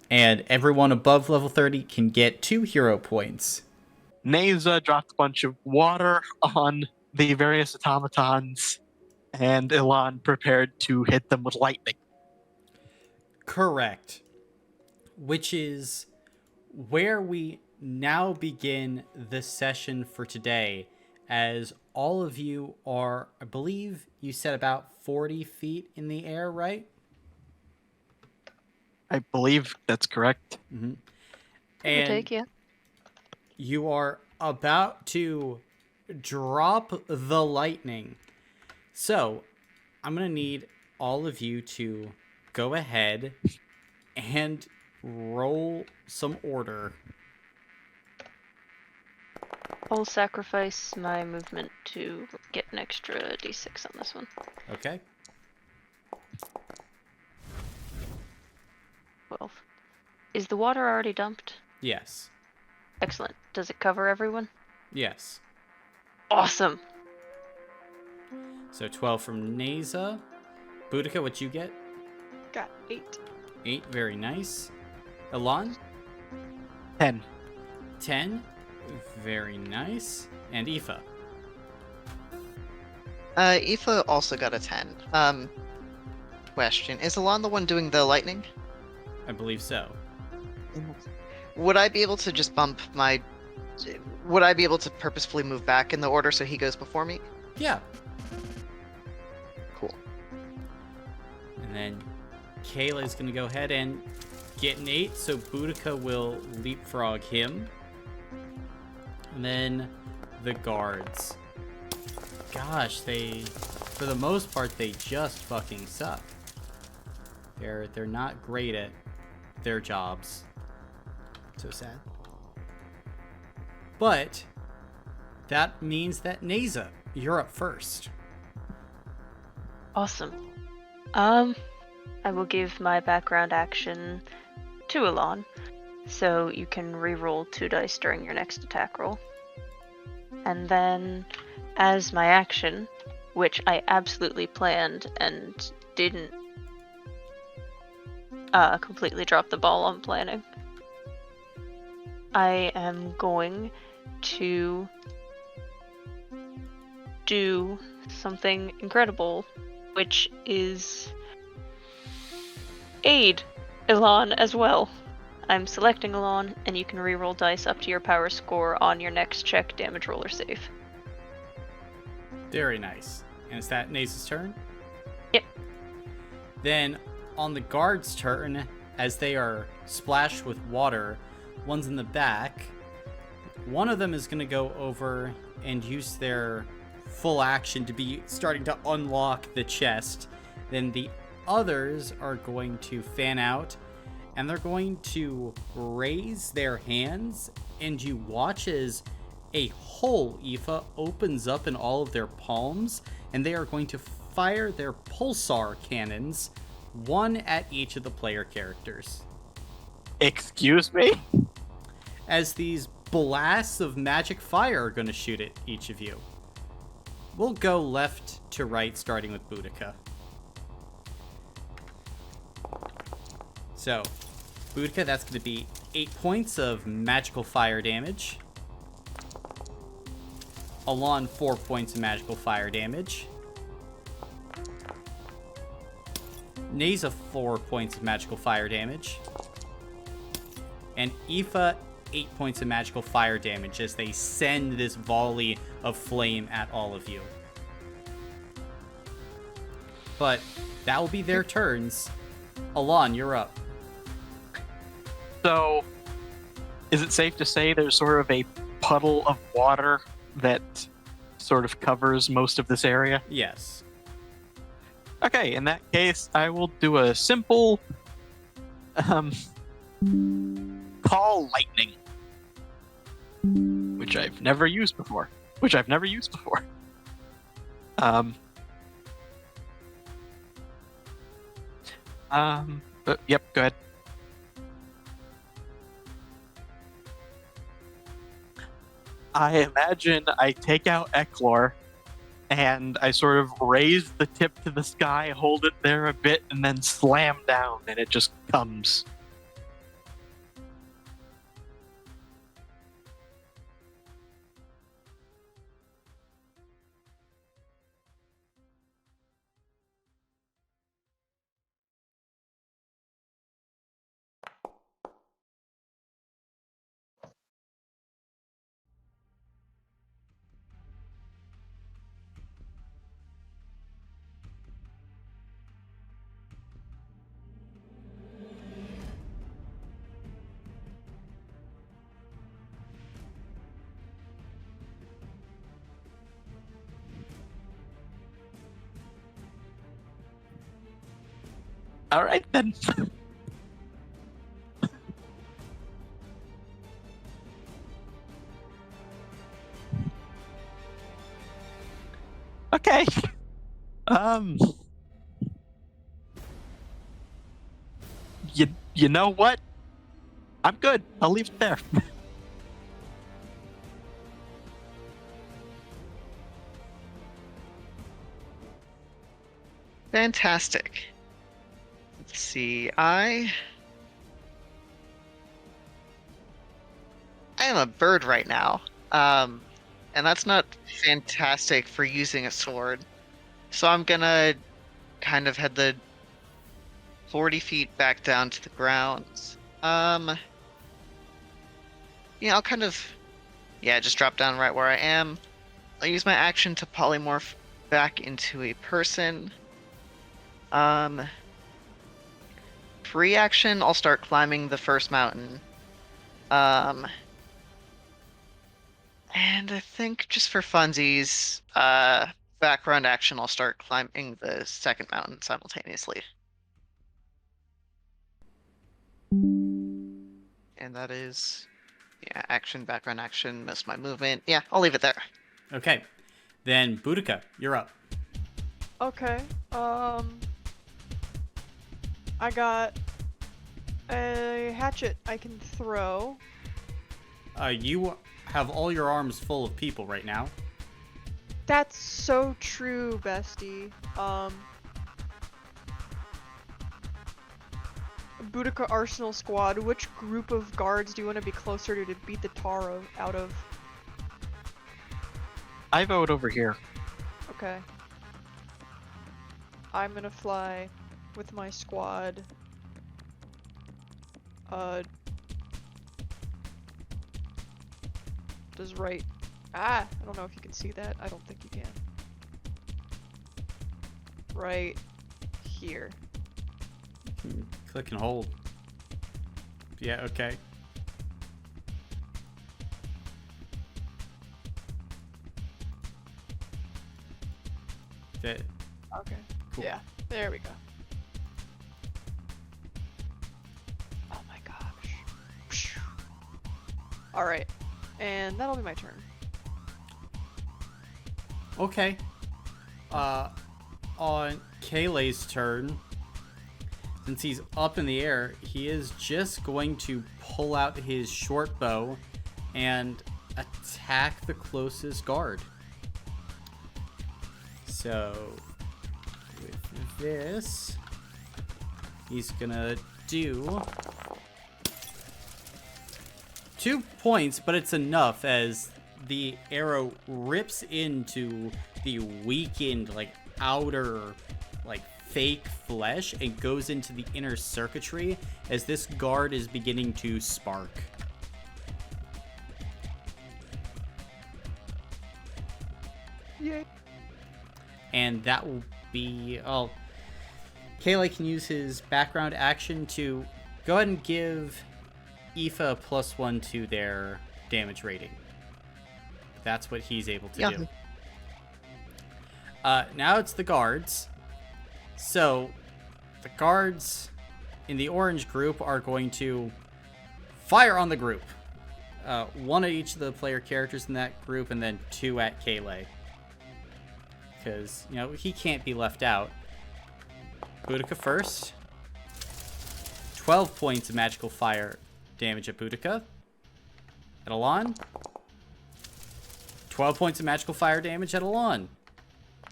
And everyone above level 30 can get 2 hero points. Naza dropped a bunch of water on the various automatons, and Elan prepared to hit them with lightning. Correct. Which is where we now begin the session for today, as all of you are, I believe you said about 40 feet in the air, right? I believe that's correct. Mm-hmm. And take, yeah. You are about to drop the lightning. So, I'm going to need all of you to go ahead and roll some order. I'll sacrifice my movement to get an extra d6 on this one. Okay. 12. Is the water already dumped? Yes. Excellent. Does it cover everyone? Yes. Awesome. So 12 from Naza. Boudica, what you get? Got 8. 8, very nice. Elan? 10. 10, very nice. And Aoife? Aoife also got a 10. Question. Is Alon the one doing the lightning? I believe so. Would I be able to just bump my... Would I be able to purposefully move back in the order so he goes before me? Yeah. Cool. And then Kayla is going to go ahead and get an 8, so Boudica will leapfrog him. And then the guards. Gosh, for the most part, they just fucking suck. They're not great at their jobs. So sad. But that means that Naza, you're up first. Awesome. I will give my background action to Alon, so you can re-roll 2 dice during your next attack roll. And then, as my action, which I absolutely planned and didn't completely drop the ball on planning, I am going to do something incredible, which is aid Elan as well. I'm selecting Elan, and you can reroll dice up to your power score on your next check, damage roll, or save. Very nice. And is that Naze's turn? Yep. Then, on the guard's turn, as they are splashed with water, one's in the back. One of them is going to go over and use their full action to be starting to unlock the chest. Then the others are going to fan out, and they're going to raise their hands, and you watch as a hole, Aoife, opens up in all of their palms, and they are going to fire their pulsar cannons, one at each of the player characters. Excuse me? As these blasts of magic fire are going to shoot at each of you. We'll go left to right, starting with Boudica. So, Boudica, that's going to be 8 points of magical fire damage. Alon, 4 points of magical fire damage. Naza, 4 points of magical fire damage. And Aoife, 8 points of magical fire damage as they send this volley of flame at all of you. But that will be their turns. Alon, you're up. So, is it safe to say there's sort of a puddle of water that sort of covers most of this area? Yes. Okay, in that case, I will do a simple call lightning, which I've never used before. Yep, go ahead. I imagine I take out Eklor, and I sort of raise the tip to the sky, hold it there a bit, and then slam down, and it just comes. All right, then. Okay. You know what? I'm good. I'll leave it there. Fantastic. Let's see. I am a bird right now. And that's not fantastic for using a sword. So I'm gonna kind of head the 40 feet back down to the ground. Yeah, I'll kind of, just drop down right where I am. I'll use my action to polymorph back into a person. Free action, I'll start climbing the first mountain. And I think just for funsies, background action, I'll start climbing the second mountain simultaneously. And that is, action, background action, missed my movement. Yeah, I'll leave it there. Okay. Then, Boudica, you're up. Okay. I got a hatchet I can throw. You have all your arms full of people right now. That's so true, bestie. Boudica Arsenal Squad, which group of guards do you want to be closer to beat the tar out of? I vote over here. Okay. I'm gonna fly with my squad Uh. Does right. I don't know if you can see that. I don't think you can. Right here. Click and hold. Yeah, okay. That. Okay. Cool. Yeah, there we go. Oh my gosh. Alright, and that'll be my turn. Okay. On Kayleigh's turn, since he's up in the air, he is just going to pull out his short bow and attack the closest guard. So, with this, he's gonna do 2 points, but it's enough as the arrow rips into the weakened, like, outer, like, fake flesh and goes into the inner circuitry as this guard is beginning to spark. Yay. And that will be... Oh, Kayleigh can use his background action to go ahead and give Aoife a +1 to their damage rating. That's what he's able to do. Now it's the guards. So, the guards in the orange group are going to fire on the group. 1 at each of the player characters in that group, and then 2 at Kayleigh. Because, you know, he can't be left out. Boudica first. 12 points of magical fire damage at Boudica. At Alon. 12 points of magical fire damage at Alon.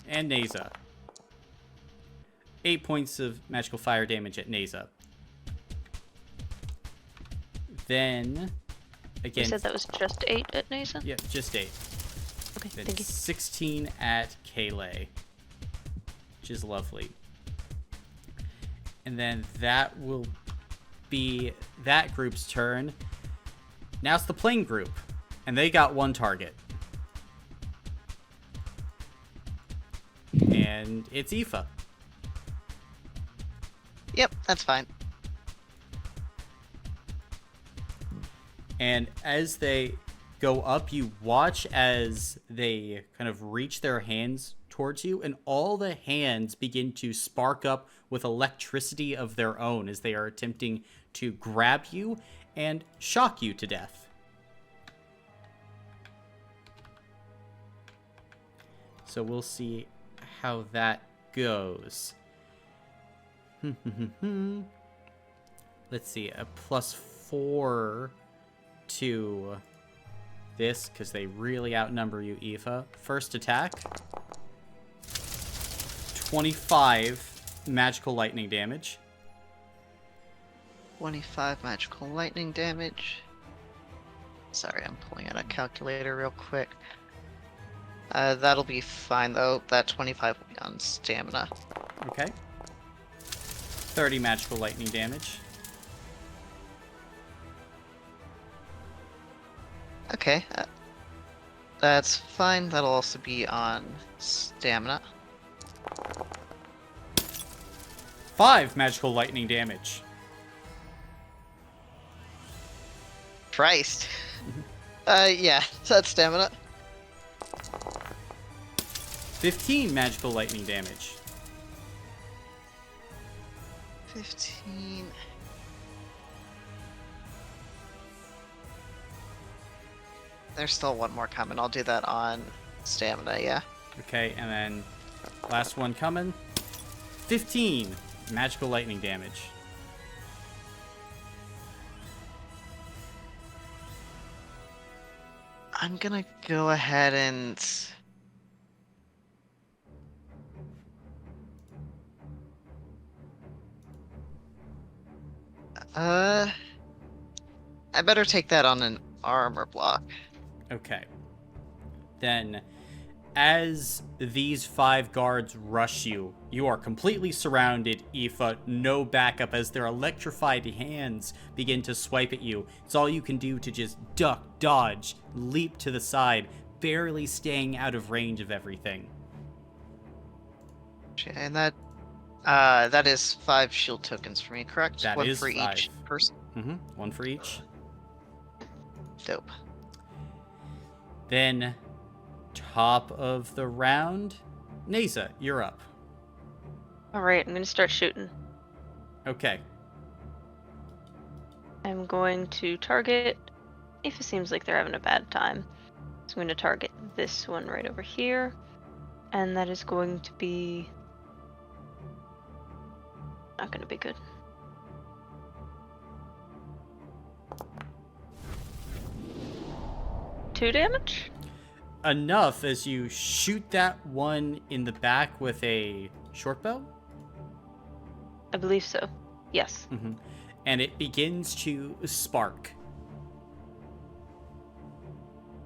And Neza. 8 points of magical fire damage at Neza. Then, again... You said that was just 8 at Nasa? Yeah, just 8. Okay, Then thank you. 16 at Kayleigh, which is lovely. And then that will be that group's turn. Now it's the plane group, and they got 1 target. And it's Aoife. Yep, that's fine. And as they go up, you watch as they kind of reach their hands towards you, and all the hands begin to spark up with electricity of their own as they are attempting to grab you and shock you to death. So we'll see how that goes. Let's see, a +4 to this, because they really outnumber you, Aoife. First attack. 25 magical lightning damage. 25 magical lightning damage. Sorry, I'm pulling out a calculator real quick. That'll be fine, though. That 25 will be on stamina. Okay. 30 magical lightning damage. Okay. That's fine. That'll also be on stamina. 5 magical lightning damage. Christ. Yeah, that's stamina. 15 magical lightning damage. 15. There's still 1 more coming. I'll do that on stamina, yeah. Okay, and then last one coming. 15 magical lightning damage. I'm gonna go ahead and... I better take that on an armor block. Okay. Then, As these 5 guards rush you, you are completely surrounded, Aoife. No backup as their electrified hands begin to swipe at you. It's all you can do to just duck, dodge, leap to the side, barely staying out of range of everything. And that is 5 shield tokens for me, correct? That One is for 5. each person. Mm-hmm. 1 for each. Dope. Then, top of the round, Neza, you're up. Alright, I'm gonna start shooting. Okay. I'm going to target, if it seems like they're having a bad time. So I'm going to target this one right over here. And that is going to be... not going to be good. Two damage? Enough as you shoot that one in the back with a short bow. I believe so. Yes. Mm-hmm. And it begins to spark.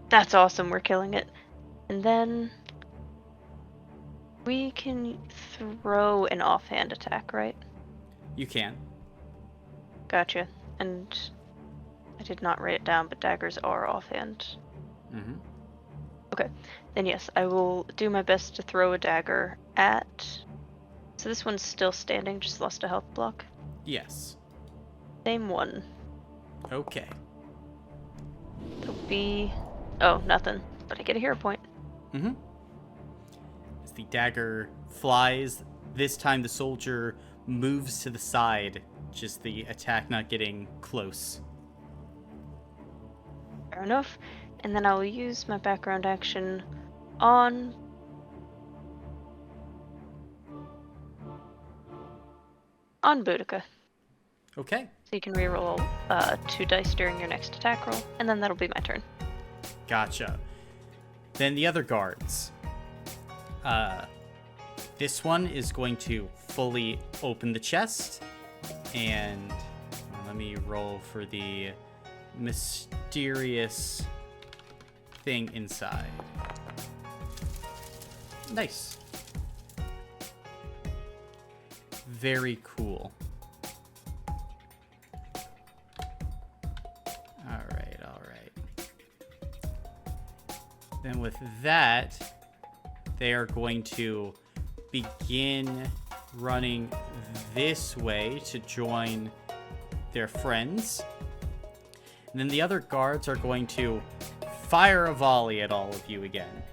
That's awesome. We're killing it. And then we can throw an offhand attack, right? You can. Gotcha. And I did not write it down, but daggers are offhand. Mm-hmm. Okay. Then yes, I will do my best to throw a dagger at... So this one's still standing, just lost a health block. Yes. Same one. Okay. It'll be... oh, nothing. But I get a hero point. Mm-hmm. As the dagger flies, this time the soldier moves to the side, just the attack not getting close. Fair enough. And then I will use my background action on... on Boudica. Okay. So you can reroll 2 dice during your next attack roll, and then that'll be my turn. Gotcha. Then the other guards. This one is going to fully open the chest, and let me roll for the mysterious thing inside. Nice. Very cool. All right. Then with that, they are going to begin running this way to join their friends. And then the other guards are going to fire a volley at all of you again,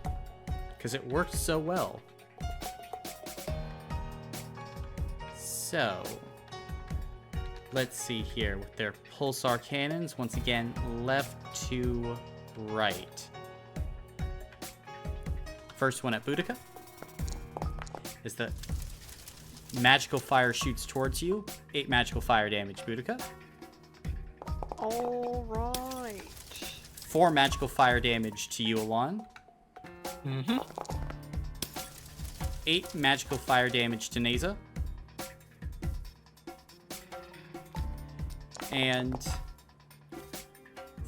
because it worked so well. So, let's see here with their pulsar cannons. Once again, left to right. First one at Boudica is the magical fire shoots towards you. 8 magical fire damage, Boudica. Alright. 4 magical fire damage to you, Alon. Mm-hmm. 8 magical fire damage to Neza. And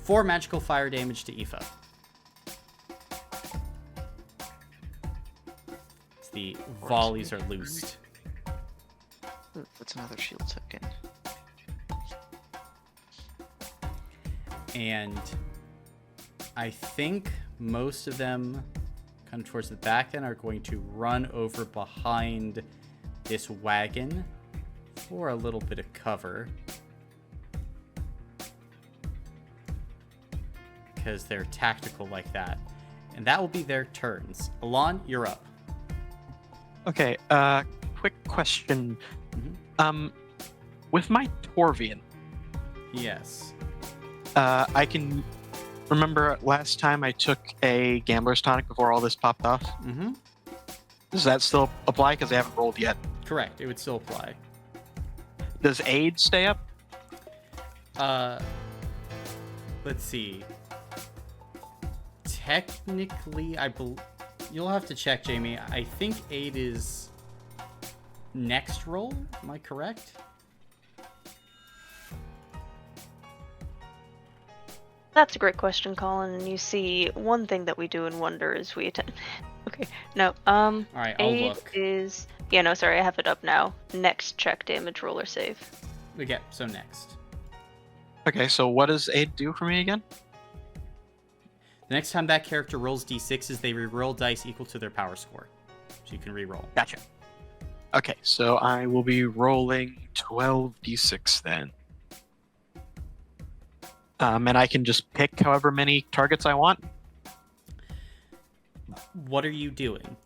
4 magical fire damage to Aoife. As the volleys are loosed. Ooh, what's another shield token? And I think most of them kind of towards the back end are going to run over behind this wagon for a little bit of cover. Because they're tactical like that. And that will be their turns. Alon, you're up. Okay, quick question. Mhm. With my Torvian, Yes. I can remember last time I took a gambler's tonic before all this popped off. Mm-hmm. Does that still apply? Because I haven't rolled yet. Correct. It would still apply. Does aid stay up? Let's see. Technically, you'll have to check, Jamie. I think 8 is next roll. Am I correct? That's a great question, Colin. And you see, one thing that we do in Wonder is we attempt... Okay. No. Alright, I'll Aid look. is. Yeah. No. Sorry, I have it up now. Next check damage roll or save. Okay, so next. Okay, so what does aid do for me again? The next time that character rolls d6s, they reroll dice equal to their power score. So you can reroll. Gotcha. Okay, so I will be rolling 12d6 then. And I can just pick however many targets I want. What are you doing?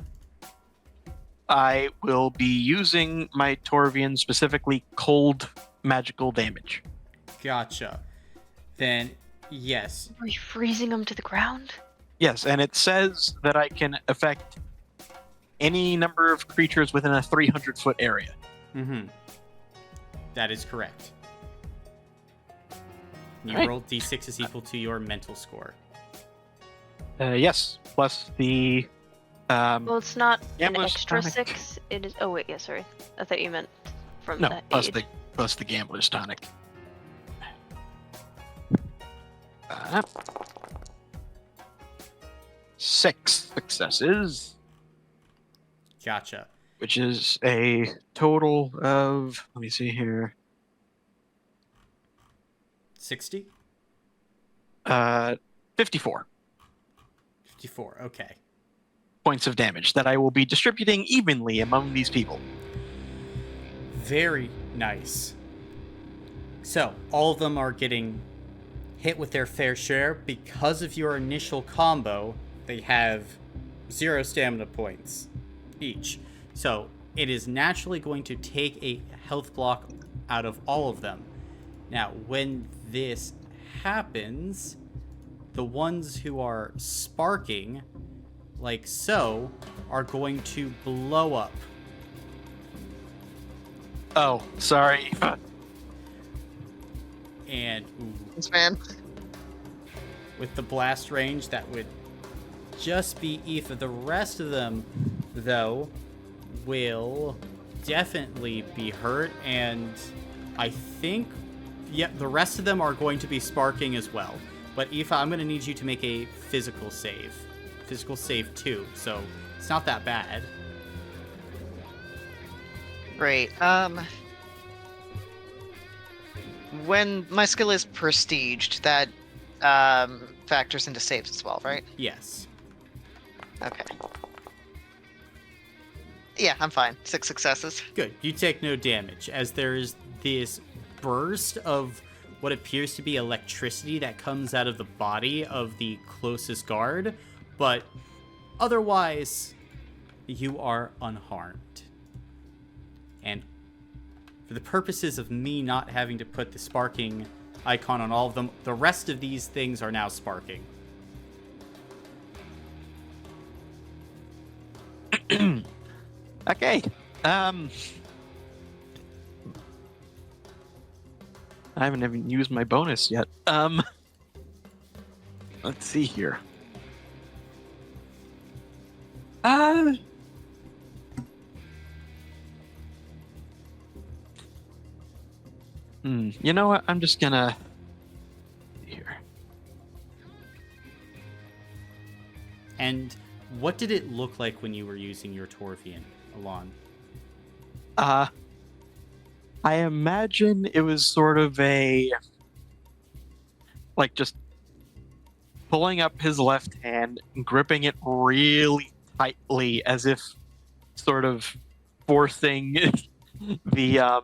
I will be using my Torvian, specifically cold magical damage. Gotcha. Then, yes. Are you freezing them to the ground? Yes, and it says that I can affect any number of creatures within a 300-foot area. Mm-hmm. That is correct. You Right. roll d6 is equal to your mental score. Yes, plus the... Well, it's not an Gambler's extra tonic. 6. It is. Oh wait, yeah. Sorry. I thought you meant from No, that plus aid. the gambler's tonic. 6 successes, Gotcha. which is a total of, let me see here, 60? 54 54, okay. points of damage that I will be distributing evenly among these people. Very nice. So, all of them are getting hit with their fair share. Because of your initial combo, they have 0 stamina points each. So, it is naturally going to take a health block out of all of them. Now, when this happens, the ones who are sparking, like so, are going to blow up. Oh, sorry. And ooh, Thanks, man. with the blast range, that would just be Aoife. The rest of them, though, will definitely be hurt, and I think, yeah, the rest of them are going to be sparking as well. But Aoife, I'm going to need you to make a physical save. Physical save 2, so it's not that bad. Great. When my skill is prestiged, that factors into saves as well, right? Yes. Okay. Yeah, I'm fine. 6 successes. Good. You take no damage, as there's this burst of what appears to be electricity that comes out of the body of the closest guard, but otherwise, you are unharmed. And for the purposes of me not having to put the sparking icon on all of them, the rest of these things are now sparking. Okay. I haven't even used my bonus yet. Let's see here. You know what? I'm just gonna here. And what did it look like when you were using your Torvian, Alon? I imagine it was sort of a like just pulling up his left hand and gripping it really tightly as if sort of forcing the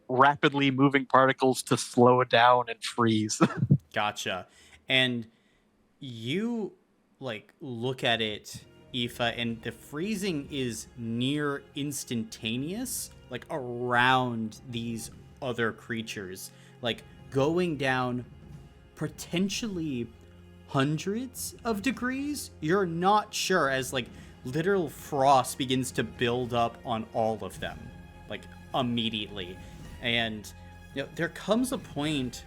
rapidly moving particles to slow down and freeze. Gotcha. And you like look at it, Aoife, and the freezing is near instantaneous, like around these other creatures, like going down potentially hundreds of degrees. You're not sure, as like literal frost begins to build up on all of them, like immediately. And you know, there comes a point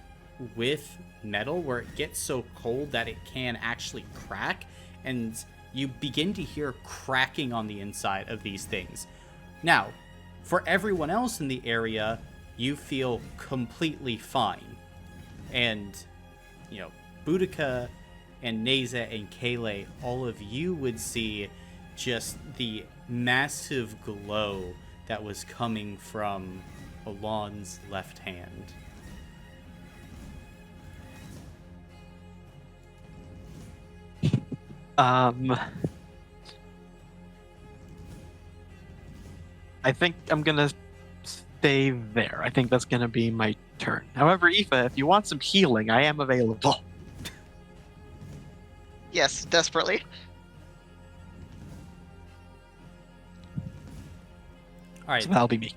with metal where it gets so cold that it can actually crack, and you begin to hear cracking on the inside of these things. Now, for everyone else in the area, you feel completely fine. And, you know, Boudica and Neza and Kayleigh, all of you would see just the massive glow that was coming from Alon's left hand. I think I'm gonna stay there. I think that's gonna be my turn. However, Aoife, if you want some healing, I am available. Yes, desperately. All right, So that'll be me.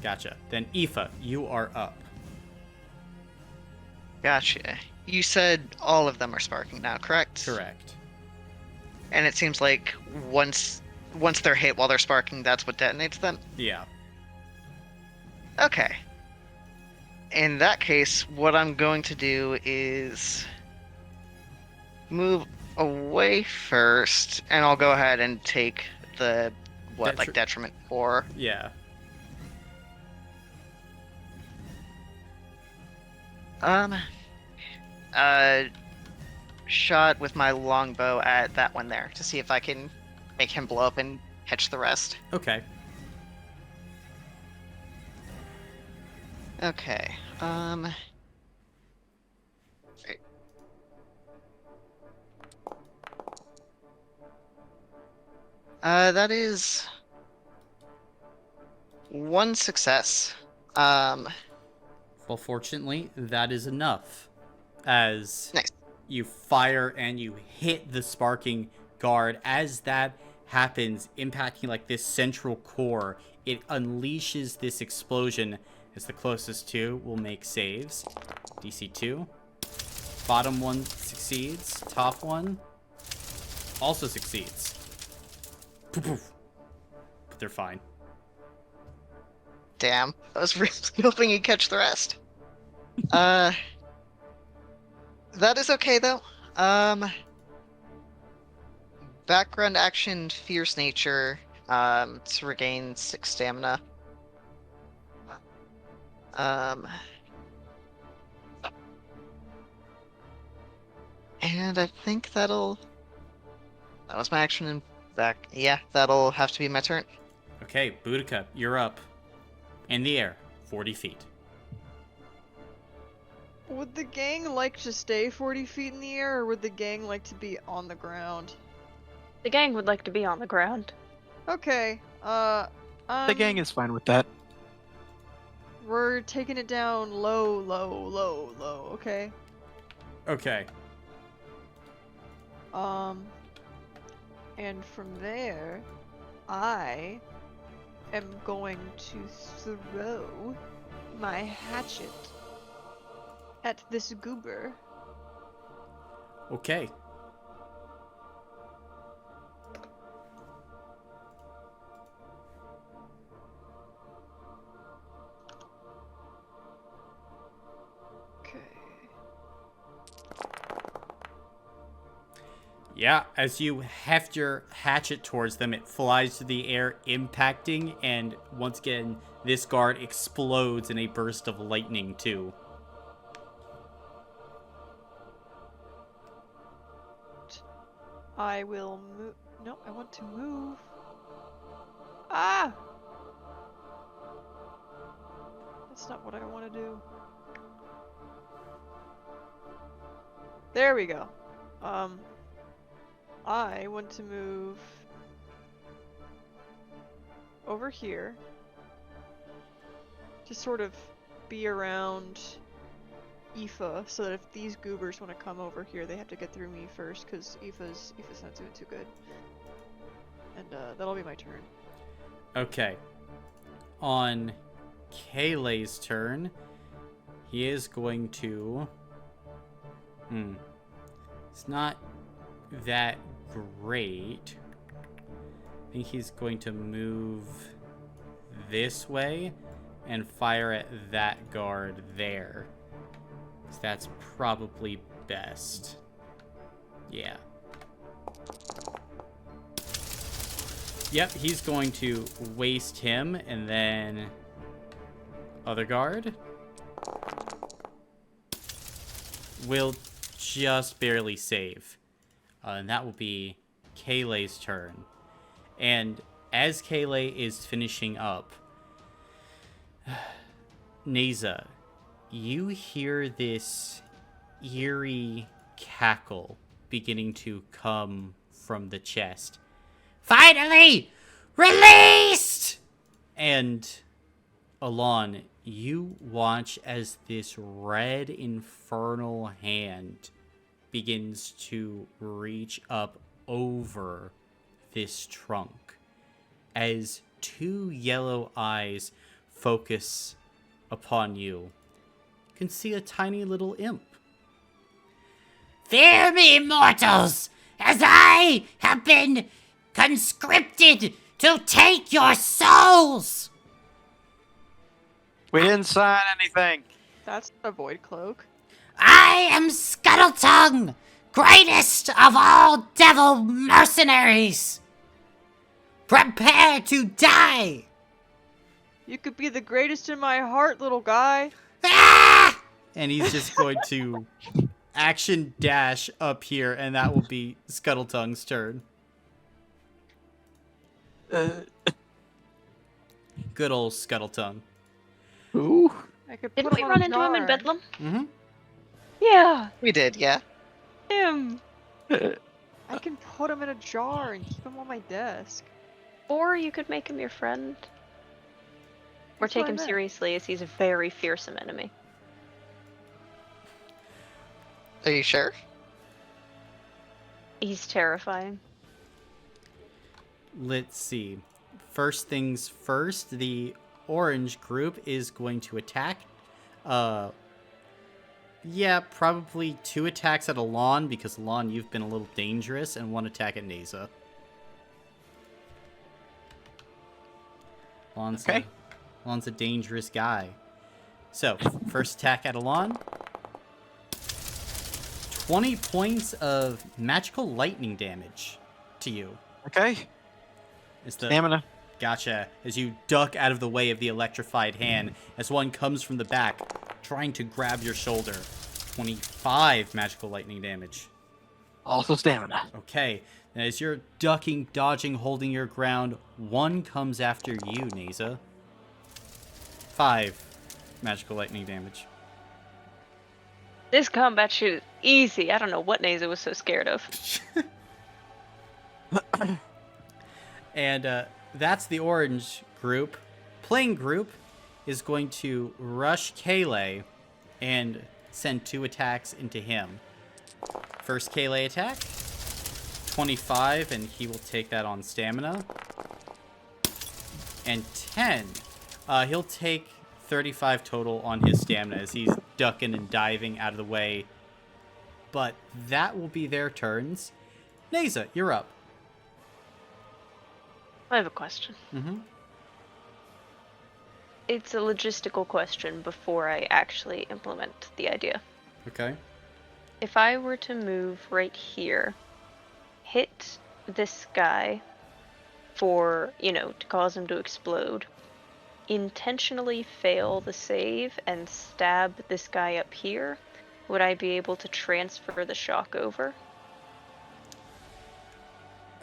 gotcha. Then Aoife, you are up. Gotcha. You said all of them are sparking now, correct? Correct. And it seems like once they're hit while they're sparking, that's what detonates them? Yeah. Okay. In that case, what I'm going to do is move away first, and I'll go ahead and take the detriment 4. Yeah. Shot with my longbow at that one there to see if I can make him blow up and catch the rest. Okay. Okay. Right. That is one success. Well, fortunately, that is enough. As Nice. you fire and you hit the sparking guard, as that happens, impacting like this central core, it unleashes this explosion as the closest two will make saves. DC 2. Bottom one succeeds. Top one also succeeds. Poof, poof. But they're fine. Damn. I was really hoping he'd catch the rest. That is okay though. Background action, fierce nature, to regain 6 stamina. And I think that was my action and back. Yeah, that'll have to be my turn. Okay, Boudica, you're up. In the air, 40 feet. Would the gang like to stay 40 feet in the air, or would the gang like to be on the ground? The gang would like to be on the ground. Okay, The gang is fine with that. we're taking it down low, low, low, low, okay? Okay. And from there, I am going to throw my hatchet at this goober. Okay. Okay. Yeah, as you heft your hatchet towards them, it flies through the air, impacting, and once again, this guard explodes in a burst of lightning, too. I will move. No, I want to move. Ah! That's not what I want to do. There we go. I want to move over here to sort of be around Aoife, so that if these goobers want to come over here, they have to get through me first, because Aoife's not doing too good. And that'll be my turn. Okay. On Kayleigh's turn, he is going to... It's not that great. I think he's going to move this way and fire at that guard there. So that's probably best. Yeah. Yep, he's going to waste him, and then other guard will just barely save. and that will be Kayleigh's turn. And as Kayleigh is finishing up, Neza, you hear this eerie cackle beginning to come from the chest. Finally! Released! And Alon, you watch as this red infernal hand begins to reach up over this trunk as two yellow eyes focus upon you. You can see a tiny little imp. Fear me, mortals, as I have been conscripted to take your souls! We didn't sign anything. That's a void cloak. I am Scuttletongue, greatest of all devil mercenaries! Prepare to die! You could be the greatest in my heart, little guy. Ah! And he's just going to action dash up here, and that will be Scuttletongue's turn. Good old Scuttletongue. Ooh. I could Didn't put we him run on a into him in jar. Bedlam? Mm-hmm. Yeah, We did, yeah. him. I can put him in a jar and keep him on my desk. Or you could make him your friend. Or That's what take I him meant. seriously, as he's a very fearsome enemy. Are you sure? He's terrifying. Let's see. First things first, the orange group is going to attack. Yeah, probably 2 attacks at Alon, because Alon, you've been a little dangerous, and 1 attack at Neza. Alon's a dangerous guy. So, first attack at Alon. 20 points of magical lightning damage to you. Okay. Is the Stamina. Gotcha. As you duck out of the way of the electrified hand, as one comes from the back, trying to grab your shoulder. 25 magical lightning damage. Also stamina. Okay. And as you're ducking, dodging, holding your ground, one comes after you, Neza. 5 magical lightning damage. This combat shit is easy. I don't know what Neza was so scared of. And that's the orange group. Plain group is going to rush Kayleigh and send 2 attacks into him. First Kayleigh attack. 25, and he will take that on stamina. And 10. He'll take 35 total on his stamina as he's ducking and diving out of the way. But that will be their turns. Neza, you're up. I have a question. Mm-hmm. It's a logistical question before I actually implement the idea. Okay. If I were to move right here, hit this guy for, to cause him to explode, intentionally fail the save and stab this guy up here, would I be able to transfer the shock over?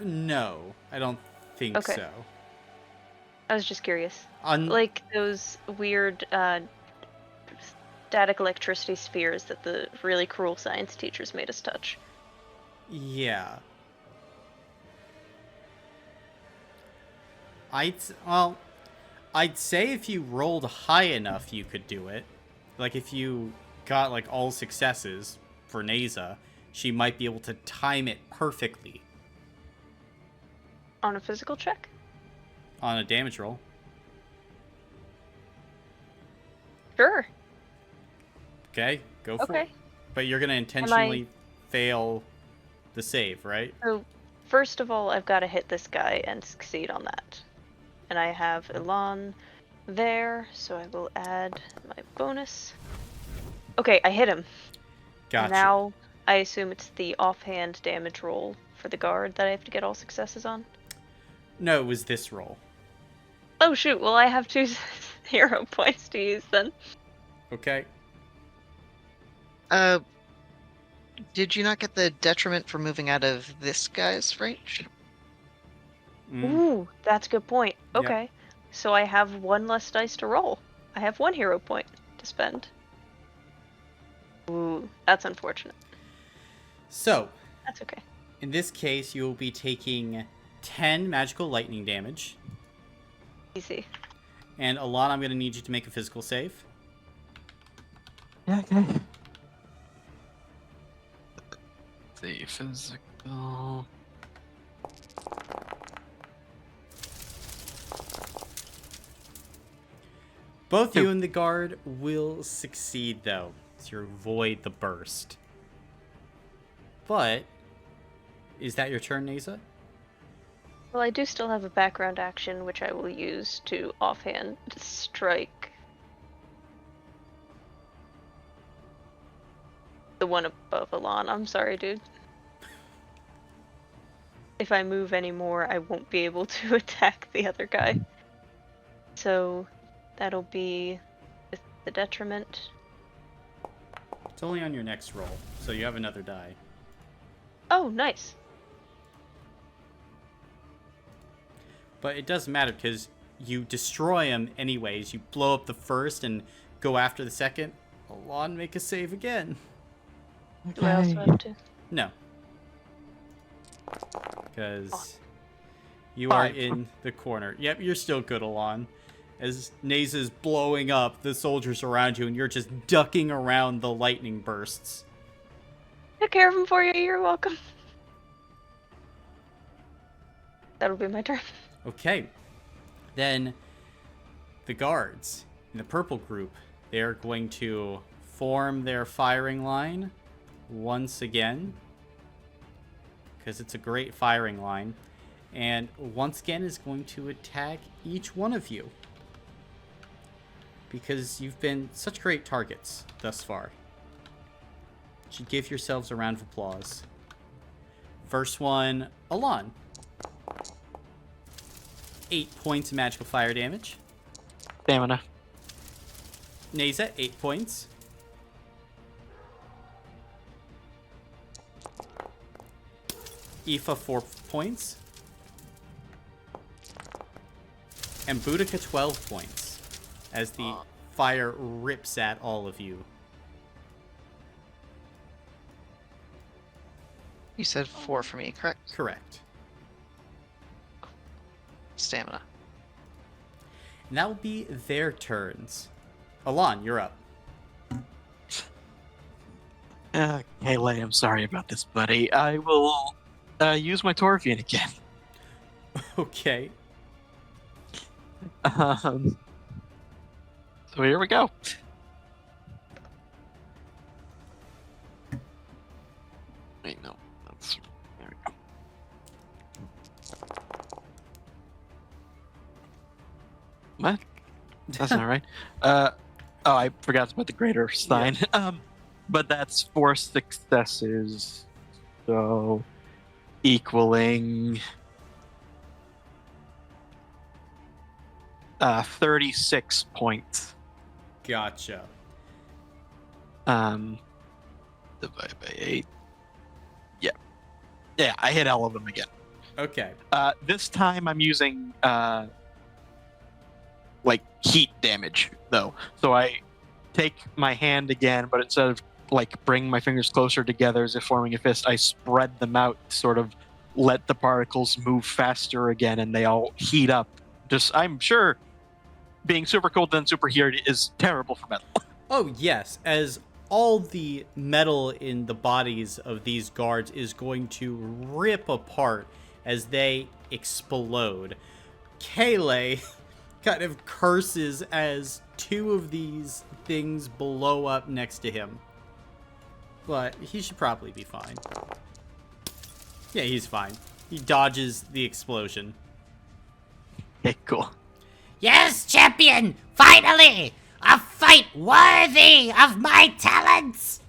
No, I don't think Okay. so. I was just curious. On Like those weird static electricity spheres that the really cruel science teachers made us touch. yeah. I'd say if you rolled high enough, you could do it. Like if you got like all successes for Neza, she might be able to time it perfectly On a physical check? on a damage roll. Sure. Okay, go for it. Okay. But you're gonna intentionally fail the save, right? So, first of all, I've got to hit this guy and succeed on that. And I have Elan there, so I will add my bonus. Okay, I hit him. Gotcha. Now, I assume it's the offhand damage roll for the guard that I have to get all successes on. No, it was this roll. Oh shoot, well I have 2 hero points to use then. Okay. Did you not get the detriment for moving out of this guy's range? Ooh, that's a good point. Yep. Okay. So I have one less dice to roll. I have 1 hero point to spend. Ooh, that's unfortunate. So, That's okay. in this case, you will be taking 10 magical lightning damage. Easy. And Alana, I'm going to need you to make a physical save. Yeah, okay. The physical. Both you and the guard will succeed, though, so you avoid the burst. But, is that your turn, Neza? Well, I do still have a background action, which I will use to offhand strike the one above Alon. I'm sorry, dude. If I move anymore, I won't be able to attack the other guy. So that'll be with the detriment. It's only on your next roll, so you have another die. Oh, nice. But it doesn't matter because you destroy him anyways. You blow up the first and go after the second. Alon, make a save again. Do I also have to? No. Because you are 5. in the corner. Yep, you're still good, Alon. As Naza's blowing up the soldiers around you and you're just ducking around the lightning bursts. Took care of him for you. You're welcome. That'll be my turn. Okay. Then the guards in the purple group, they're going to form their firing line once again. Because it's a great firing line. And once again is going to attack each one of you. Because you've been such great targets thus far. You should give yourselves a round of applause. First one, Alon. 8 points of magical fire damage. Stamina. Neza, 8 points. Aoife, 4 points. And Boudica, 12 points. As the fire rips at all of you. You said 4 for me, correct? Correct. Stamina. And that will be their turns. Alon, you're up. Kaylee, I'm sorry about this, buddy. I will use my Torvian again. Okay. So here we go. Wait, no. There we go. What? That's not right. Oh, I forgot about the greater sign. But that's 4 successes. So equaling 36 points. Gotcha. Divided by 8. Yeah. Yeah, I hit all of them again. Okay. This time I'm using like heat damage though. So I take my hand again, but instead of like bringing my fingers closer together as if forming a fist, I spread them out, sort of let the particles move faster again, and they all heat up. Just, I'm sure being super cold and super heated is terrible for metal. Oh, yes. As all the metal in the bodies of these guards is going to rip apart as they explode. Kaylee kind of curses as 2 of these things blow up next to him. But he should probably be fine. Yeah, he's fine. He dodges the explosion. Okay, cool. Yes, champion! Finally! A fight worthy of my talents!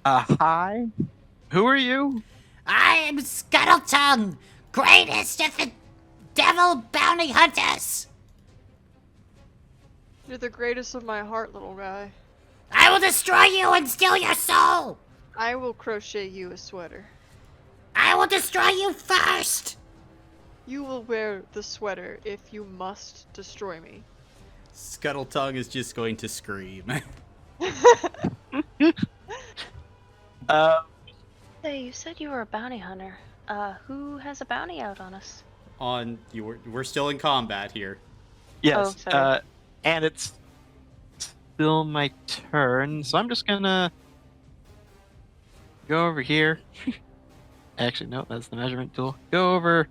Hi? Who are you? I am Scuttletongue, greatest of the devil bounty hunters! You're the greatest of my heart, little guy. I will destroy you and steal your soul! I will crochet you a sweater. I will destroy you first! You will wear the sweater if you must destroy me. Scuttle Tongue is just going to scream. Hey, you said you were a bounty hunter. Who has a bounty out on us? We're still in combat here. Yes. Oh, sorry. And it's still my turn, so I'm just gonna go over here. Actually, no, that's the measurement tool. Go over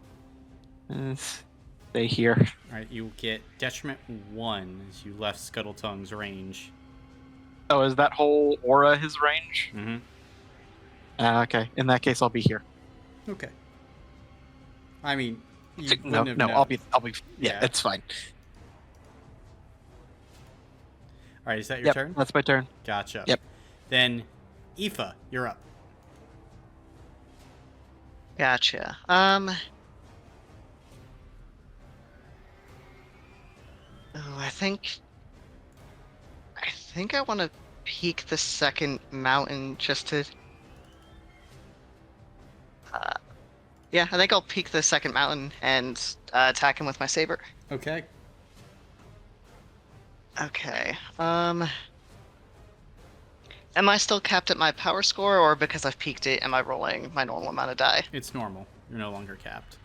and stay here. Alright, you get detriment 1 as you left Scuttle Tongue's range. Oh, is that whole aura his range? Mm-hmm. Okay. In that case, I'll be here. Okay. I mean, you No, wouldn't have no, known. I'll be. Yeah, Yeah. it's fine. Alright, is that your Yep, turn? that's my turn. Gotcha. Yep. Then, Aoife, you're up. Gotcha. Oh, I think I want to peek the second mountain just to. Yeah, I think I'll peek the second mountain and attack him with my saber. Okay. Okay. Am I still capped at my power score, or because I've peaked it, am I rolling my normal amount of die? It's normal. You're no longer capped.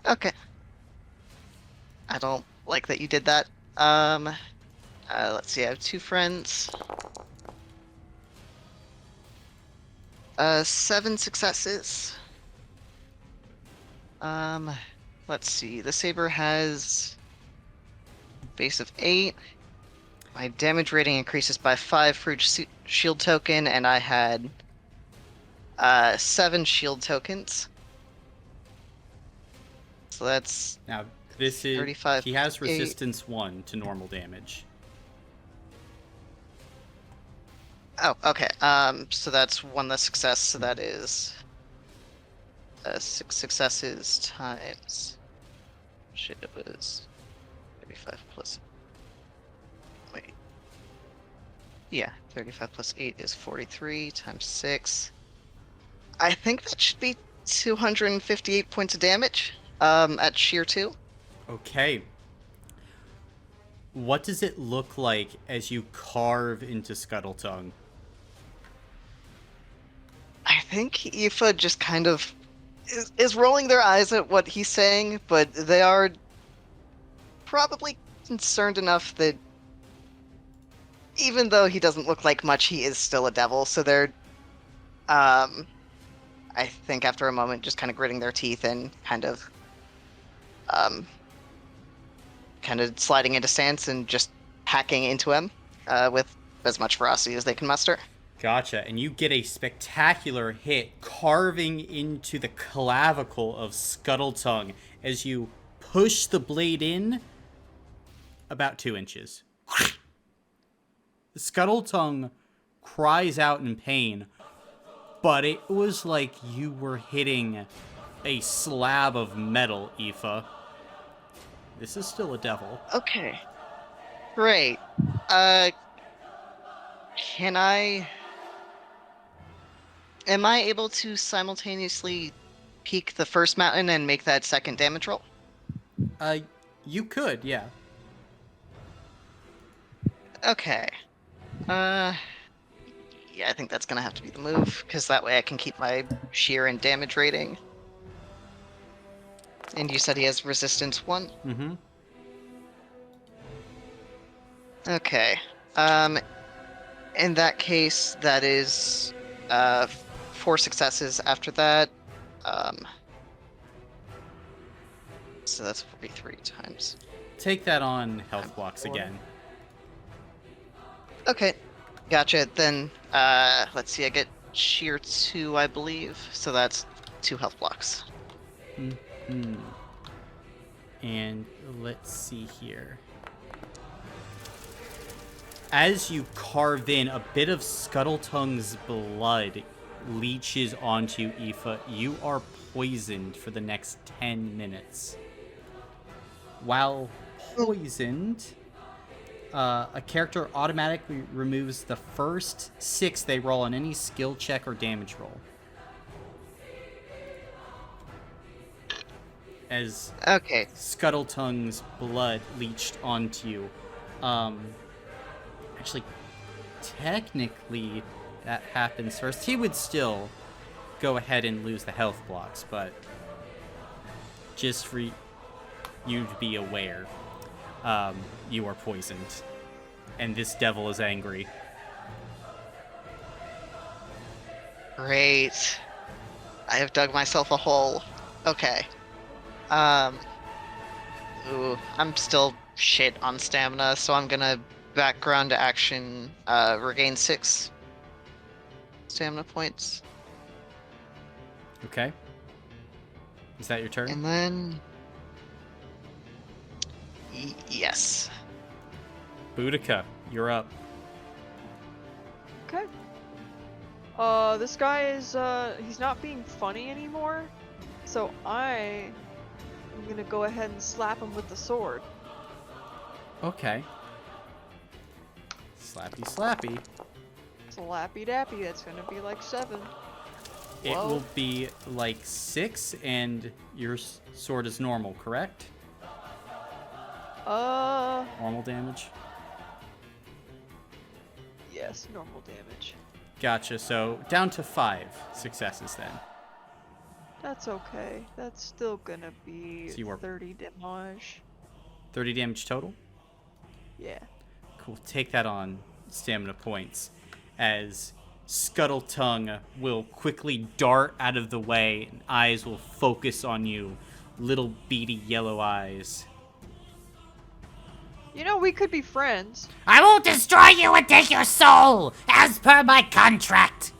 Okay. I don't like that you did that. Let's see, I have 2 friends. 7 successes. Let's see, the saber has base of 8. My damage rating increases by 5 for each shield token, and I had 7 shield tokens. So that's Now, this is... 35 He has plus 8. resistance 1 to normal damage. Oh, okay. So that's 1 less success, so that is 6 successes times. Shit, it was 35 plus. Wait. Yeah, 35 plus 8 is 43 times 6. I think that should be 258 points of damage at sheer 2. Okay. What does it look like as you carve into Scuttle Tongue? I think Aoife just kind of is rolling their eyes at what he's saying, but they are probably concerned enough that even though he doesn't look like much, he is still a devil, so they're, I think after a moment, just kind of gritting their teeth and kind of sliding into stance and just hacking into him with as much ferocity as they can muster. Gotcha, and you get a spectacular hit carving into the clavicle of Scuttle Tongue as you push the blade in about 2 inches. Scuttle Tongue cries out in pain, but it was like you were hitting a slab of metal, Aoife. This is still a devil. Okay. Great. Am I able to simultaneously peek the first mountain and make that second damage roll? You could, yeah. Okay. Yeah, I think that's gonna have to be the move, because that way I can keep my sheer and damage rating. And you said he has resistance 1? Mm-hmm. Okay. In that case, that is 4 successes after that. So that's 43 times. Take that on health blocks again. Okay, gotcha. Then, let's see, I get sheer 2, I believe. So that's 2 health blocks. Mm-hmm. And let's see here. As you carve in, a bit of Scuttle Tongue's blood leeches onto Aoife. You are poisoned for the next 10 minutes. While poisoned, A character automatically removes the first 6 they roll on any skill check or damage roll. As Okay. Scuttletongue's blood leached onto you. Actually, technically, that happens first. He would still go ahead and lose the health blocks, but just for you to be aware, you are poisoned, and this devil is angry. Great. I have dug myself a hole. Okay. Ooh, I'm still shit on stamina, so I'm gonna background to action, regain 6 stamina points. Okay. Is that your turn? And then... yes. Boudica, you're up. Okay. This guy is, he's not being funny anymore, so I'm gonna go ahead and slap him with the sword. Okay. Slappy slappy. Slappy dappy, that's gonna be like 7. It Whoa. will be like 6, and your sword is normal, correct? Normal damage? Yes, normal damage. Gotcha, so down to 5 successes then. That's okay. That's still gonna be So you are- 30 damage. 30 damage total? Yeah. Cool, take that on stamina points, as Scuttletongue will quickly dart out of the way, and eyes will focus on you. Little beady yellow eyes. You know, we could be friends. I won't destroy you and take your soul, as per my contract.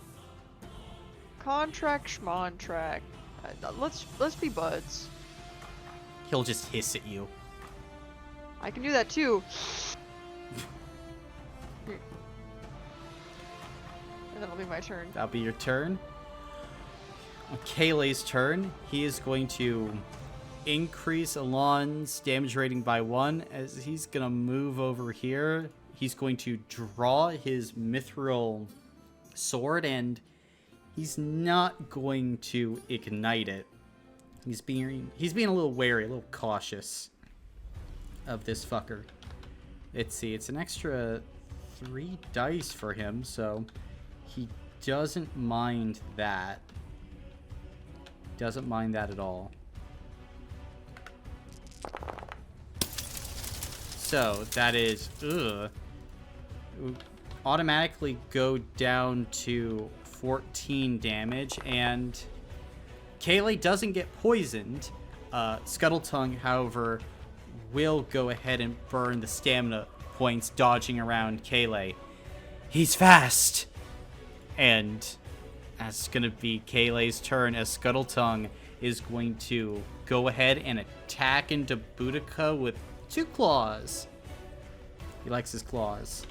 Contract schmontract. Let's be buds. He'll just hiss at you. I can do that too. And that'll be my turn. That'll be your turn. On Kayleigh's turn, he is going to increase Alon's damage rating by 1, as he's going to move over here. He's going to draw his mithril sword, and he's not going to ignite it. He's being a little wary, a little cautious of this fucker. Let's see, it's an extra 3 dice for him, so he doesn't mind that. Doesn't mind that at all. So that is automatically go down to 14 damage, and Kayleigh doesn't get poisoned. Scuttletongue, however, will go ahead and burn the stamina points, dodging around Kayleigh. He's fast! And that's going to be Kayleigh's turn, as Scuttletongue is going to go ahead and attack into Boudica with 2 claws. He likes his claws.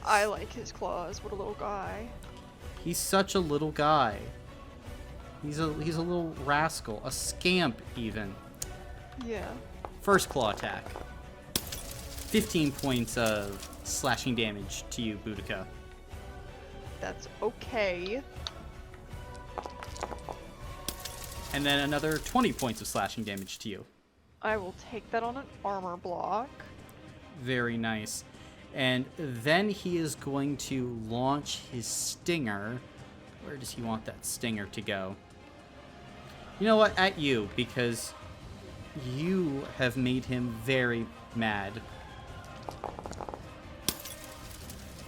I like his claws. What a little guy. He's such a little guy. He's a little rascal, a scamp even. Yeah. First claw attack. 15 points of slashing damage to you, Boudica. That's okay. And then another 20 points of slashing damage to you. I will take that on an armor block. Very nice. And then he is going to launch his stinger. Where does he want that stinger to go? You know what? At you, because you have made him very mad.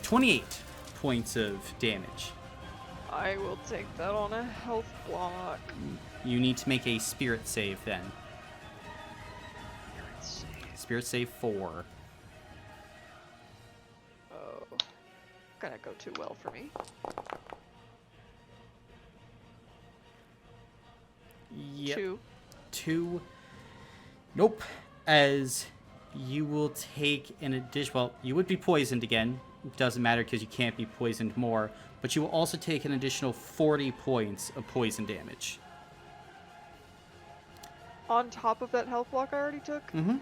28 points of damage. I will take that on a health block. You need to make a spirit save then. Let's see. Spirit save 4. Oh. Gonna go too well for me. Yep. 2. 2. Nope. As you will take an addition. Well, you would be poisoned again. It doesn't matter because you can't be poisoned more. But you will also take an additional 40 points of poison damage. On top of that health block I already took? Mm-hmm.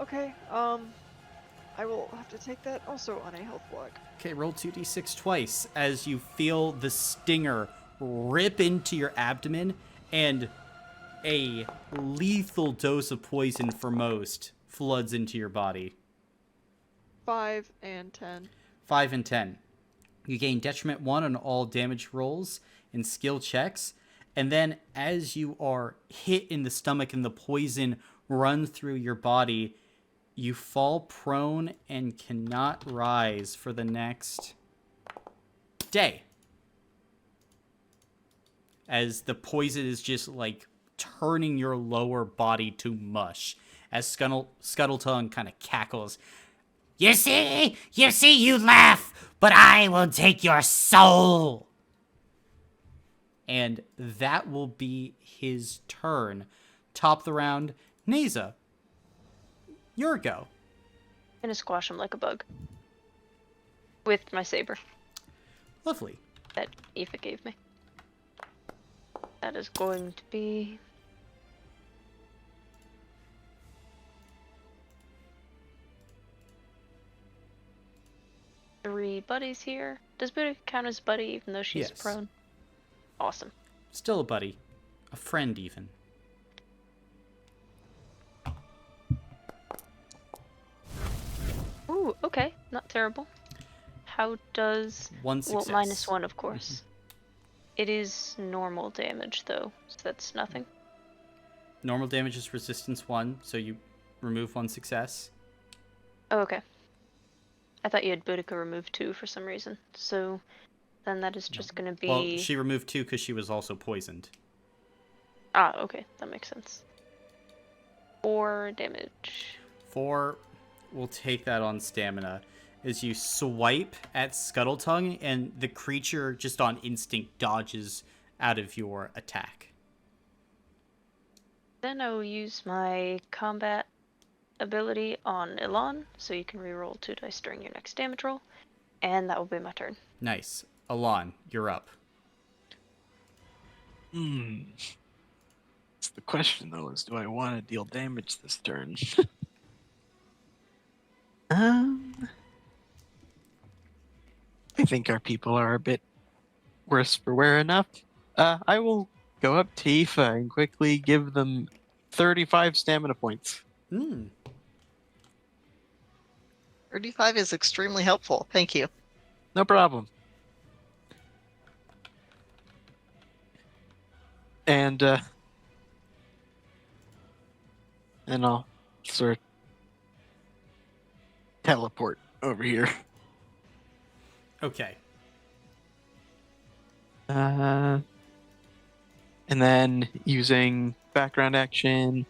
Okay, I will have to take that also on a health block. Okay, roll 2d6 twice as you feel the stinger rip into your abdomen and a lethal dose of poison for most floods into your body. 5 and 10. 5 and 10. You gain detriment 1 on all damage rolls and skill checks. And then as you are hit in the stomach and the poison runs through your body, you fall prone and cannot rise for the next day. As the poison is just like turning your lower body to mush. As Scuttletongue kind of cackles. You see, you laugh, but I will take your soul. And that will be his turn. Top of the round, Neza. Your go. Gonna squash him like a bug. With my saber Lovely. that Aoife gave me. That is going to be... three buddies here. Does Buddha count as buddy even though she's Yes. prone? Awesome. Still a buddy. A friend, even. Ooh, okay. Not terrible. How does... One well, success. -1, of course. It is normal damage, though, so that's nothing. Normal damage is resistance 1, so you remove 1 success. Oh, okay. I thought you had Boudica remove 2 for some reason. So then that is just gonna be... Well, she removed 2 because she was also poisoned. Ah, okay. That makes sense. 4 damage. 4 will take that on stamina. As you swipe at Scuttletongue, and the creature just on instinct dodges out of your attack. Then I will use my combat ability on Elan, so you can reroll 2 dice during your next damage roll, and that will be my turn. Nice. Alon, you're up. It's the question though, is do I want to deal damage this turn? I think our people are a bit worse for wear enough. I will go up to Aoife and quickly give them 35 stamina points. 35 is extremely helpful. Thank you. No problem. And I'll sort of teleport over here. Okay. And then using background action,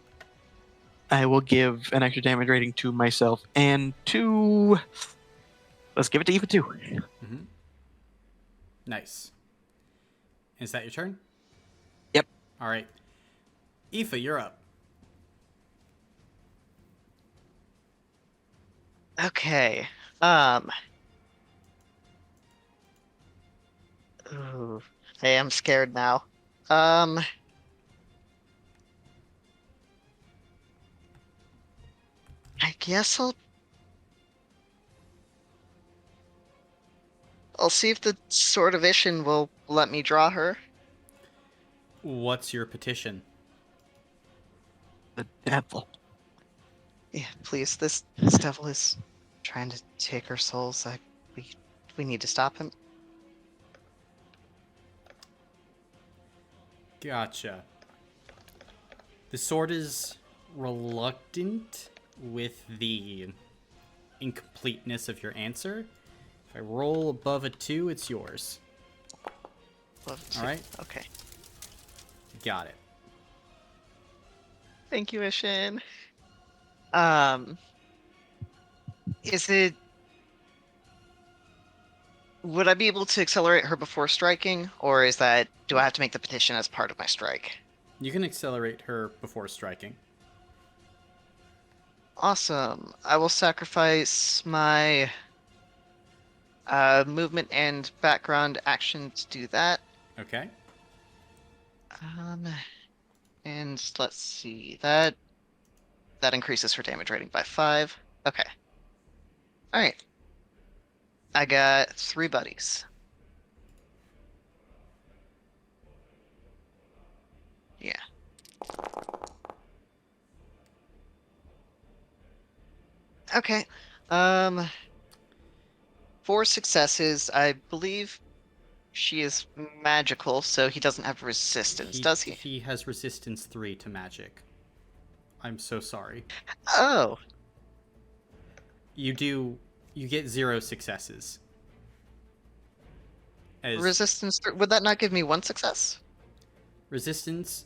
I will give an extra damage rating to myself and to... Let's give it to Eva too. Mm-hmm. Nice. Is that your turn? Yep. All right. Aoife, you're up. Okay. Ooh, I am scared now. I guess I'll see if the Sword of Ishin will let me draw her. What's your petition? The devil. Yeah, please. This devil is trying to take our souls. We need to stop him. Gotcha. The sword is reluctant with the incompleteness of your answer. If I roll above a 2, it's yours. Love to. All right. Okay. Got it. Thank you, Ishin. Is it... Would I be able to accelerate her before striking, or is that... Do I have to make the petition as part of my strike? You can accelerate her before striking. Awesome. I will sacrifice my movement and background action to do that. Okay. And let's see. That that increases her damage rating by 5. Okay. Alright. I got 3 buddies. Yeah. Okay. 4 successes. I believe she is magical, so he doesn't have resistance, does he? He has resistance 3 to magic. I'm so sorry. Oh. You get 0 successes. Resistance 3. Would that not give me 1 success? Resistance,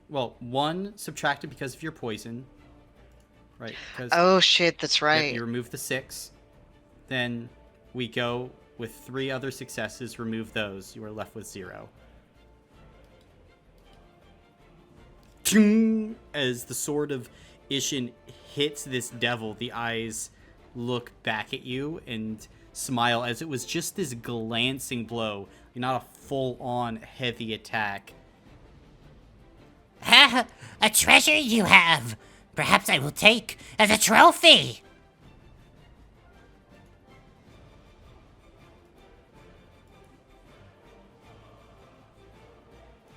well, 1 subtracted because of your poison. Right, because Oh shit, that's right. you remove the 6. Then we go with 3 other successes, remove those. You are left with 0. As the sword of Ishin hits this devil, the eyes look back at you and smile as it was just this glancing blow, not a full-on heavy attack. Ha! A treasure you have! Perhaps I will take as a trophy!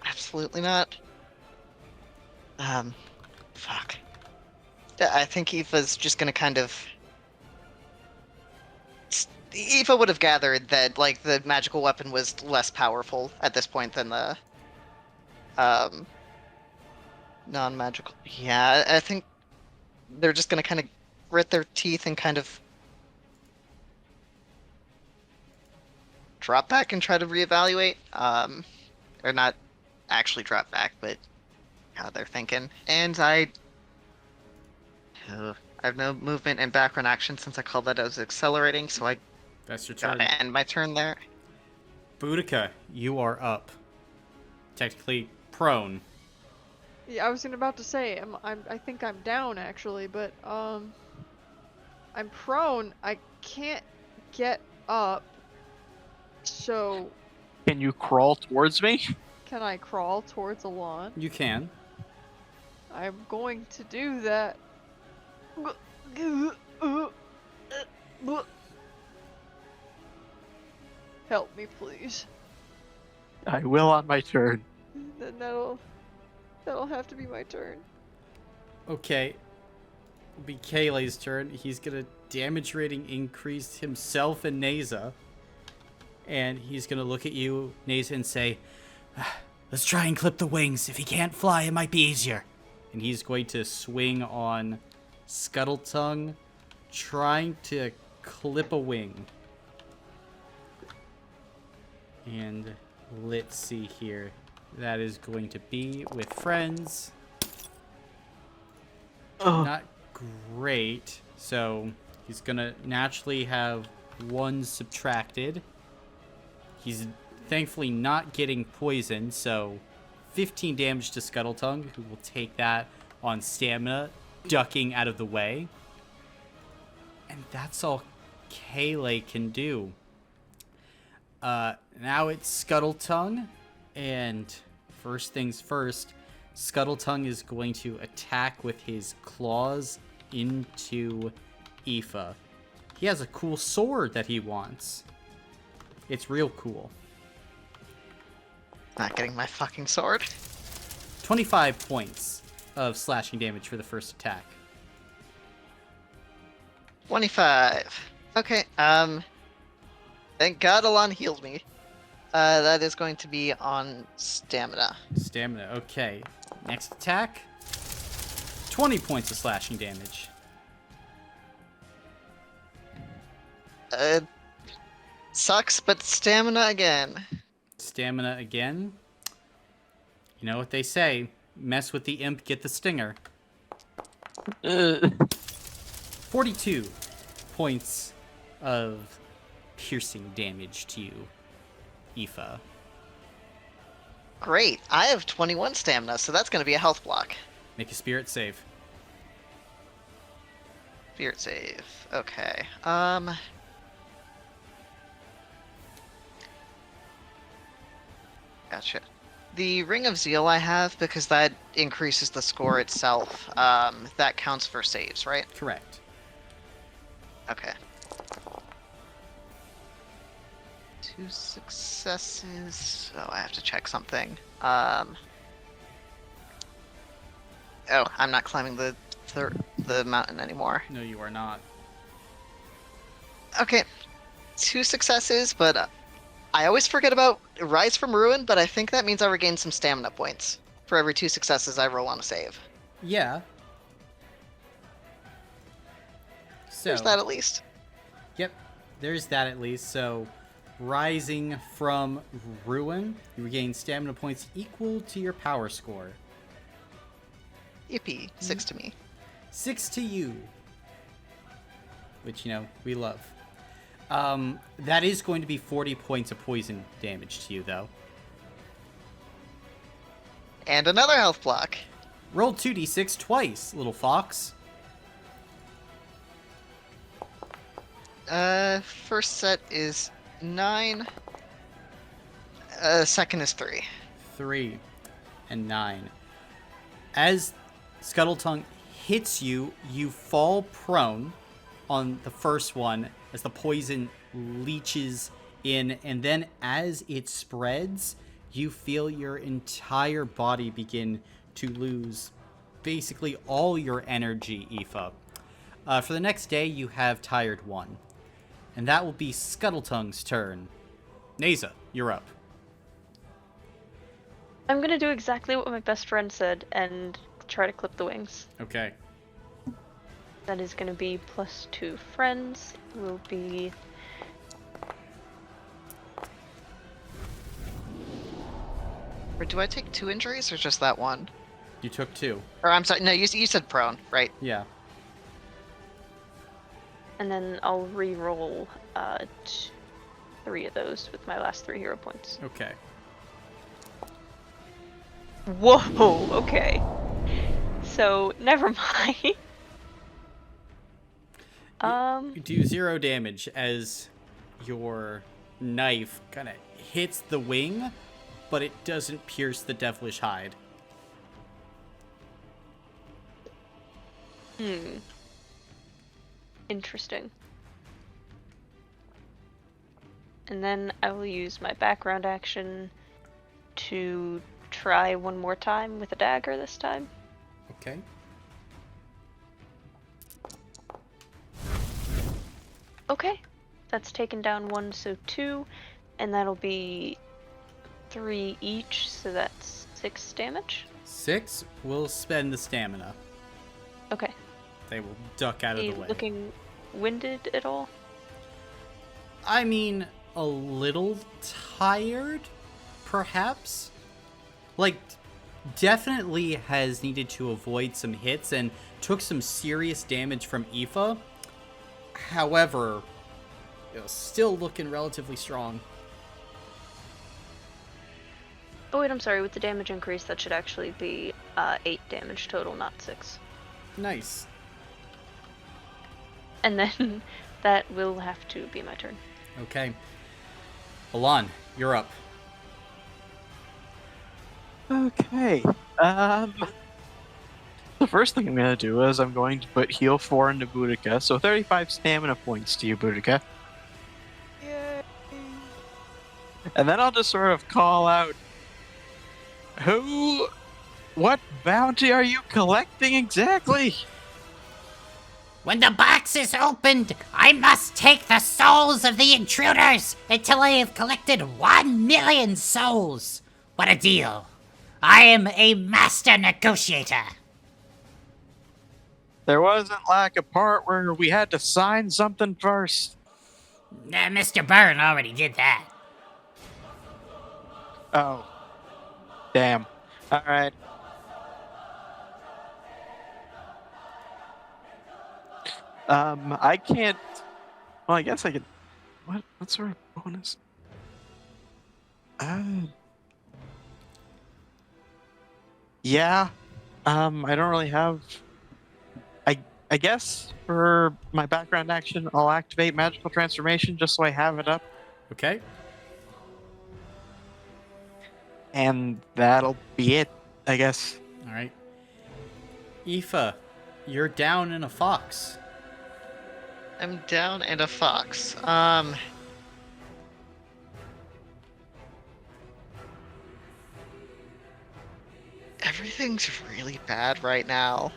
Absolutely not. Fuck. I think Aoife's just gonna kind of... Aoife would have gathered that, like, the magical weapon was less powerful at this point than the, non-magical... Yeah, I think they're just gonna kind of grit their teeth and kind of drop back and try to reevaluate. Or not actually drop back, but how they're thinking. And I have no movement and background action since I called that as accelerating, so I That's your turn. gotta end my turn there. Boudica, you are up. Technically prone. Yeah, I was about to say, I think I'm down actually, but I'm prone. I can't get up. So, Can you crawl towards me? can I crawl towards Alon? You can. I'm going to do that. Help me, please. I will on my turn. Then that'll have to be my turn. Okay. It'll be Kayleigh's turn. He's gonna damage rating increase himself and Neza. And he's gonna look at you, Neza, and say, Let's try and clip the wings. If he can't fly, it might be easier. and he's going to swing on Scuttletongue, trying to clip a wing. And let's see here. That is going to be with friends. Not great. So he's gonna naturally have 1 subtracted. He's thankfully not getting poisoned, so 15 damage to Scuttletongue, who will take that on stamina, ducking out of the way. And that's all Kayleigh can do. Now it's Scuttletongue, and first things first, Scuttletongue is going to attack with his claws into Aoife. He has a cool sword that he wants. It's real cool. Not getting my fucking sword. 25 points of slashing damage for the first attack. 25. Okay, thank God Alon healed me. That is going to be on stamina. Stamina, okay. Next attack. 20 points of slashing damage. Sucks, but stamina again. Stamina again. You know what they say. Mess with the imp, get the stinger. 42 points of piercing damage to you, Aoife. Great. I have 21 stamina, so that's going to be a health block. Make a spirit save. Spirit save. Okay. Gotcha. The Ring of Zeal I have, because that increases the score itself, that counts for saves, right? Correct. Okay. 2 successes. Oh, I have to check something. Oh, I'm not climbing the mountain anymore. No, you are not. Okay, 2 successes, but I always forget about Rise from Ruin, but I think that means I regain some stamina points for every 2 successes I roll on a save. Yeah. So, There's that at least. Yep, there's that at least. So, rising from ruin, you regain stamina points equal to your power score. Yippee, 6 to me. 6 to you. Which, we love. That is going to be 40 points of poison damage to you, though. And another health block. Roll 2d6 twice, little fox. First set is 9. Second is 3. 3 and 9. As Scuttletongue hits you, you fall prone on the first one as the poison leaches in, and then as it spreads, you feel your entire body begin to lose basically all your energy, Aoife. For the next day, you have Tired 1. And that will be Scuttletongue's turn. Neza, you're up. I'm gonna do exactly what my best friend said and try to clip the wings. Okay. That is gonna be +2 friends. Will be... Or do I take 2 injuries or just that one? You took 2. Or I'm sorry, no, you said prone, right? Yeah. And then I'll re-roll 3 of those with my last 3 hero points. Okay. Whoa, okay. So, never mind. You do 0 damage as your knife kind of hits the wing, but it doesn't pierce the devilish hide. Interesting. And then I will use my background action to try one more time with a dagger this time. Okay. Okay. That's taken down 1, so 2. And that'll be 3 each, so that's 6 damage. 6 will spend the stamina. Okay. They will duck out of Are the you way. looking winded at all? I mean, a little tired, perhaps? Like, definitely has needed to avoid some hits and took some serious damage from Aoife. However, still looking relatively strong. Oh wait, I'm sorry, with the damage increase that should actually be 8 damage total, not 6. Nice. And then that will have to be my turn. Okay. Alon, you're up. Okay. The first thing I'm going to do is I'm going to put heal 4 into Boudica, so 35 stamina points to you, Boudica. Yay. And then I'll just sort of call out, what bounty are you collecting exactly? When the box is opened, I must take the souls of the intruders until I have collected 1 million souls. What a deal. I am a master negotiator. There wasn't like a part where we had to sign something first. Mr. Byrne already did that. Oh. Damn. Alright. I can't... Well, I guess I could... What sort of bonus? Yeah. I don't really have... I guess for my background action, I'll activate Magical Transformation just so I have it up. Okay. And that'll be it, I guess. All right. Aoife, you're down in a fox. I'm down and a fox. Everything's really bad right now.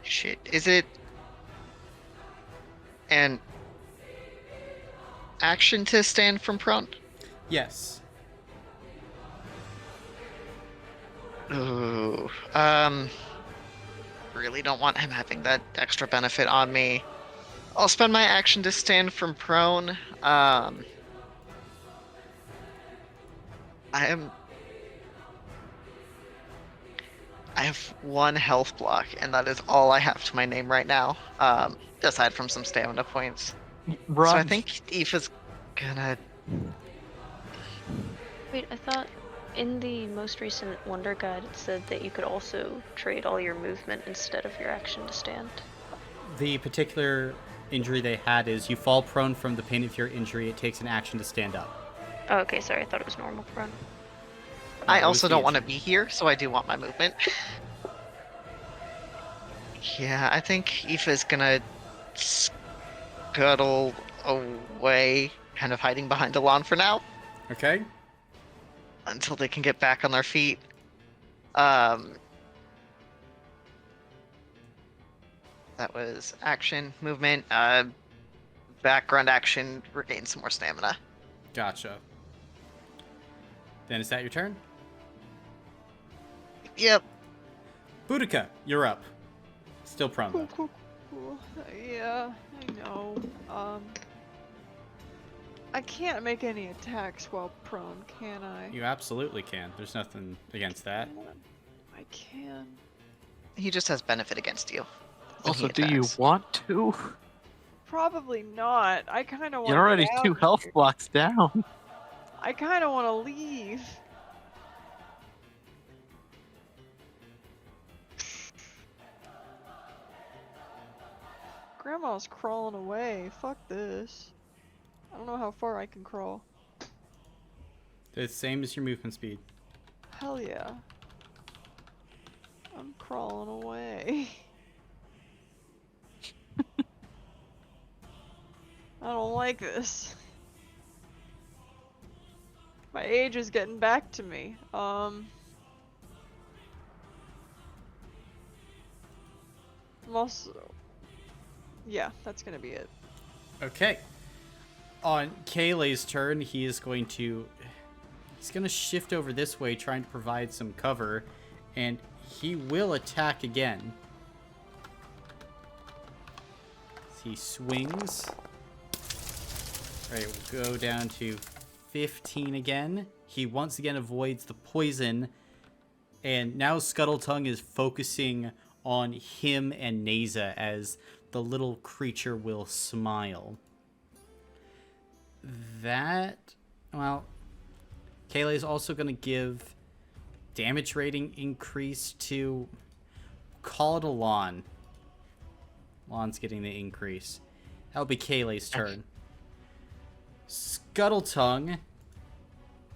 Shit, is it an action to stand from prone? Yes. Ooh, really don't want him having that extra benefit on me. I'll spend my action to stand from prone. I have one health block, and that is all I have to my name right now. Aside from some stamina points. Rod, So I think Aoife's gonna. Wait, I thought in the most recent Wonder Guide it said that you could also trade all your movement instead of your action to stand. The particular injury they had is you fall prone from the pain of your injury. It takes an action to stand up. Oh, okay, sorry, I thought it was normal prone. I It was also the don't want to injury. be here, so I do want my movement. Yeah, I think Aoife's gonna scuttle away, kind of hiding behind a lawn for now, Okay. until they can get back on their feet. That was action, movement, background action, regain some more stamina. Gotcha. Then is that your turn? Yep. Boudica, you're up. Still prone Cool, though. cool, cool. Yeah, I know. I can't make any attacks while prone, can I? You absolutely can. There's nothing against that. I can. He just has benefit against you. when he also, do you attacks. want to? Probably not. I kind of want. You're already 2 health blocks down. I kind of want to leave. Grandma's crawling away. Fuck this. I don't know how far I can crawl. The same as your movement speed. Hell yeah. I'm crawling away. I don't like this. My age is getting back to me. I'm also... Yeah, that's gonna be it. Okay. On Kayleigh's turn, he's going to shift over this way, trying to provide some cover, and he will attack again. He swings. Alright, we'll go down to 15 again. He once again avoids the poison, and now Scuttletongue is focusing on him and Naza as the little creature will smile. That, well, Kayleigh's also going to give damage rating increase to, call it a Lon. Lon's getting the increase. That'll be Kayleigh's turn. Scuttletongue,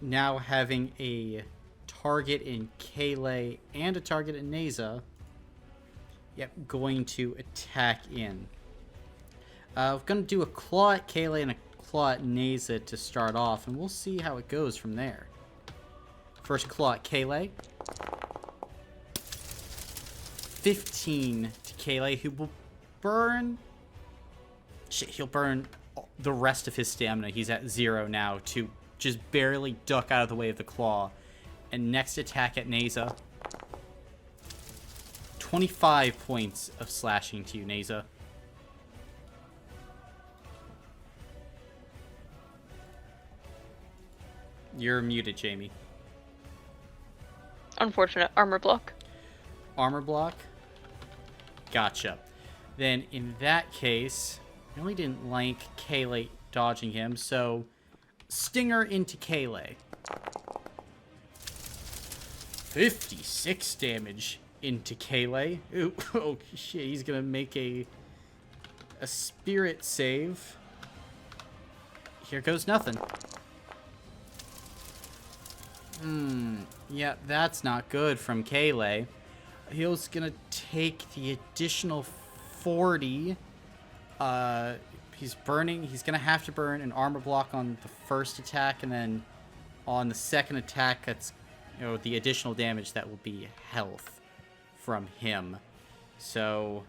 now having a target in Kayleigh and a target in Naza. Yep, going to attack in. We're going to do a claw at Kayleigh and a claw at Naza to start off, and we'll see how it goes from there. First claw at Kayleigh. 15 to Kayleigh, who will burn... Shit, he'll burn the rest of his stamina. He's at 0 now to just barely duck out of the way of the claw. And next attack at Naza. 25 points of slashing to you, Naza. You're muted, Jamie. Unfortunate armor block. Armor block? Gotcha. Then in that case, I really didn't like Kayleigh dodging him, so Stinger into Kayleigh. 56 damage into Kayleigh. Ooh, oh shit, he's gonna make a spirit save. here goes nothing. Yeah, that's not good from Kayle. He's gonna take the additional 40. He's gonna have to burn an armor block on the first attack, and then on the second attack, that's, you know, the additional damage that will be health from him. So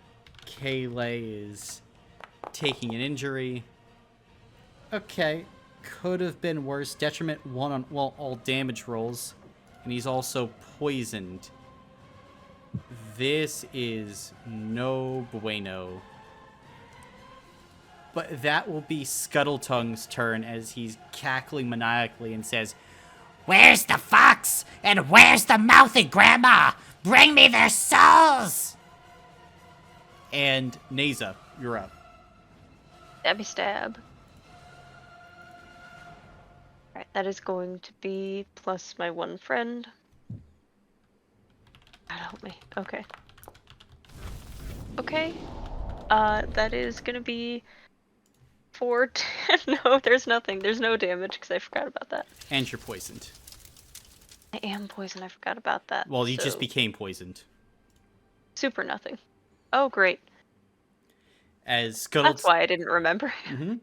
Kayle is taking an injury. Okay, could have been worse. Detriment 1 on all damage rolls, and he's also poisoned. This is no bueno. But that will be Scuttletongue's turn as he's cackling maniacally and says, Where's the fox? And where's the mouthy grandma? Bring me their souls! and Neza, you're up. Stabby stab. Alright, that is going to be plus my one friend. God help me. Okay. Okay. That is gonna be 4, 10. No, there's nothing. There's no damage because I forgot about that. And you're poisoned. I am poisoned. I forgot about that. Well, you just so- became poisoned. super nothing. Oh, great. As That's why I didn't remember. Mm-hmm.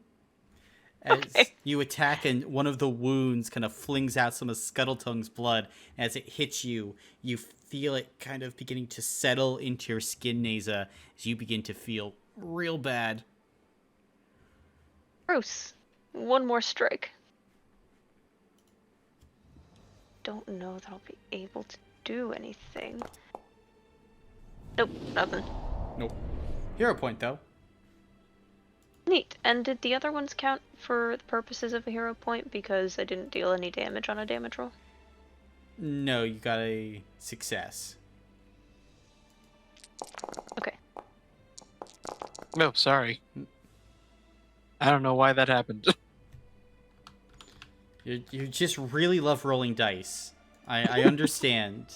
As Okay. you attack and one of the wounds kind of flings out some of Scuttletongue's blood. As it hits you, you feel it kind of beginning to settle into your skin, Neza, as you begin to feel real bad. Bruce, one more strike. Don't know that I'll be able to do anything. Nope, nothing. Nope. Hero point, though. Neat. And did the other ones count for the purposes of a hero point because I didn't deal any damage on a damage roll? No, you got a success. Okay. Oh, sorry. I don't know why that happened. You just really love rolling dice. I understand.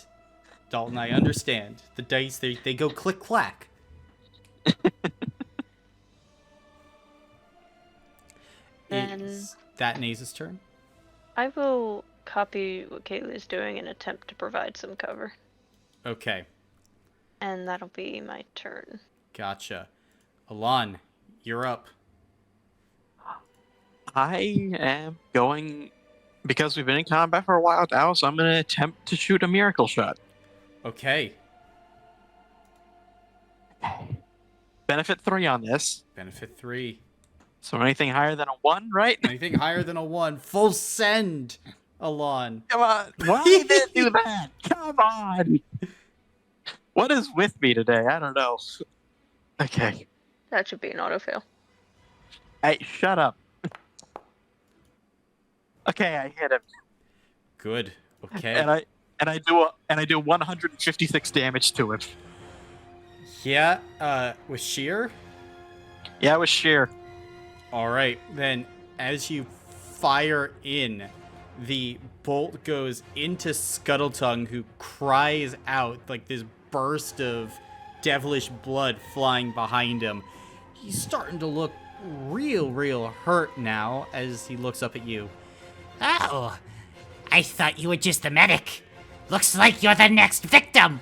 Dalton, I understand. The dice, they go click-clack. Then Is that Naze's turn? I will copy what Kaylee's doing and attempt to provide some cover. Okay, And that'll be my turn. gotcha. Alon, you're up. I am going, because we've been in combat for a while now, so I'm going to attempt to shoot a miracle shot. Okay, Benefit 3 on this. benefit 3. So anything higher than a 1, right? Anything higher than a 1, full send, Alon. Come on. Why did it do that? Come on. What is with me today? I don't know. Okay. That should be an auto fail. Hey, shut up. Okay, I hit him. Good, okay. And I do 156 damage to him. Yeah, with sheer? Yeah, it was sheer. Alright, then as you fire in, the bolt goes into Scuttletongue, who cries out like this burst of devilish blood flying behind him. He's starting to look real hurt now as he looks up at you. Oh, I thought you were just a medic. Looks like you're the next victim.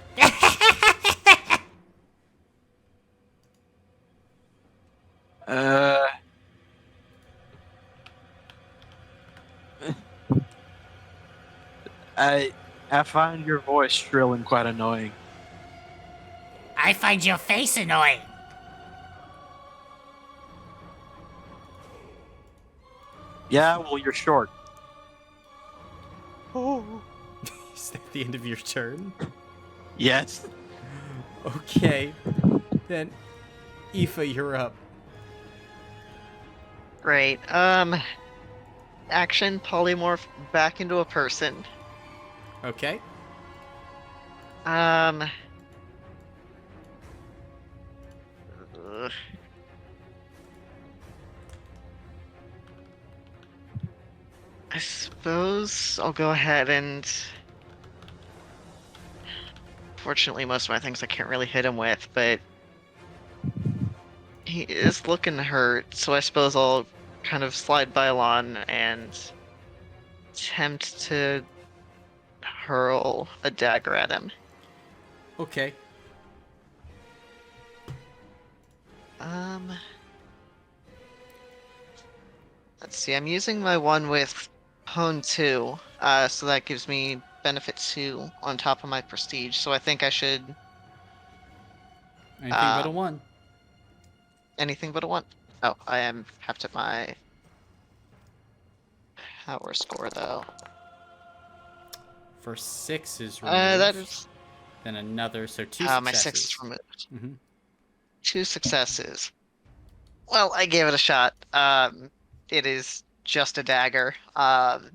I find your voice shrill and quite annoying. I find your face annoying. Yeah, well, you're short. Is that the end of your turn? Yes. Okay. Then, Aoife, you're up. Great. Action polymorph back into a person. Okay. Ugh. I suppose I'll go ahead and... Fortunately, most of my things I can't really hit him with, but... He is looking hurt, so I suppose I'll kind of slide by Alon and attempt to hurl a dagger at him. Okay. Let's see. I'm using my one with Hone 2, so that gives me benefit 2 on top of my prestige. So I think I should Anything but a Um, 1. anything but a 1. Oh, I am have to my power score though. For 6 is removed. That is Then another, so 2 my 6 is successes. removed. Mhm. 2 successes. Well, I gave it a shot. It is just a dagger.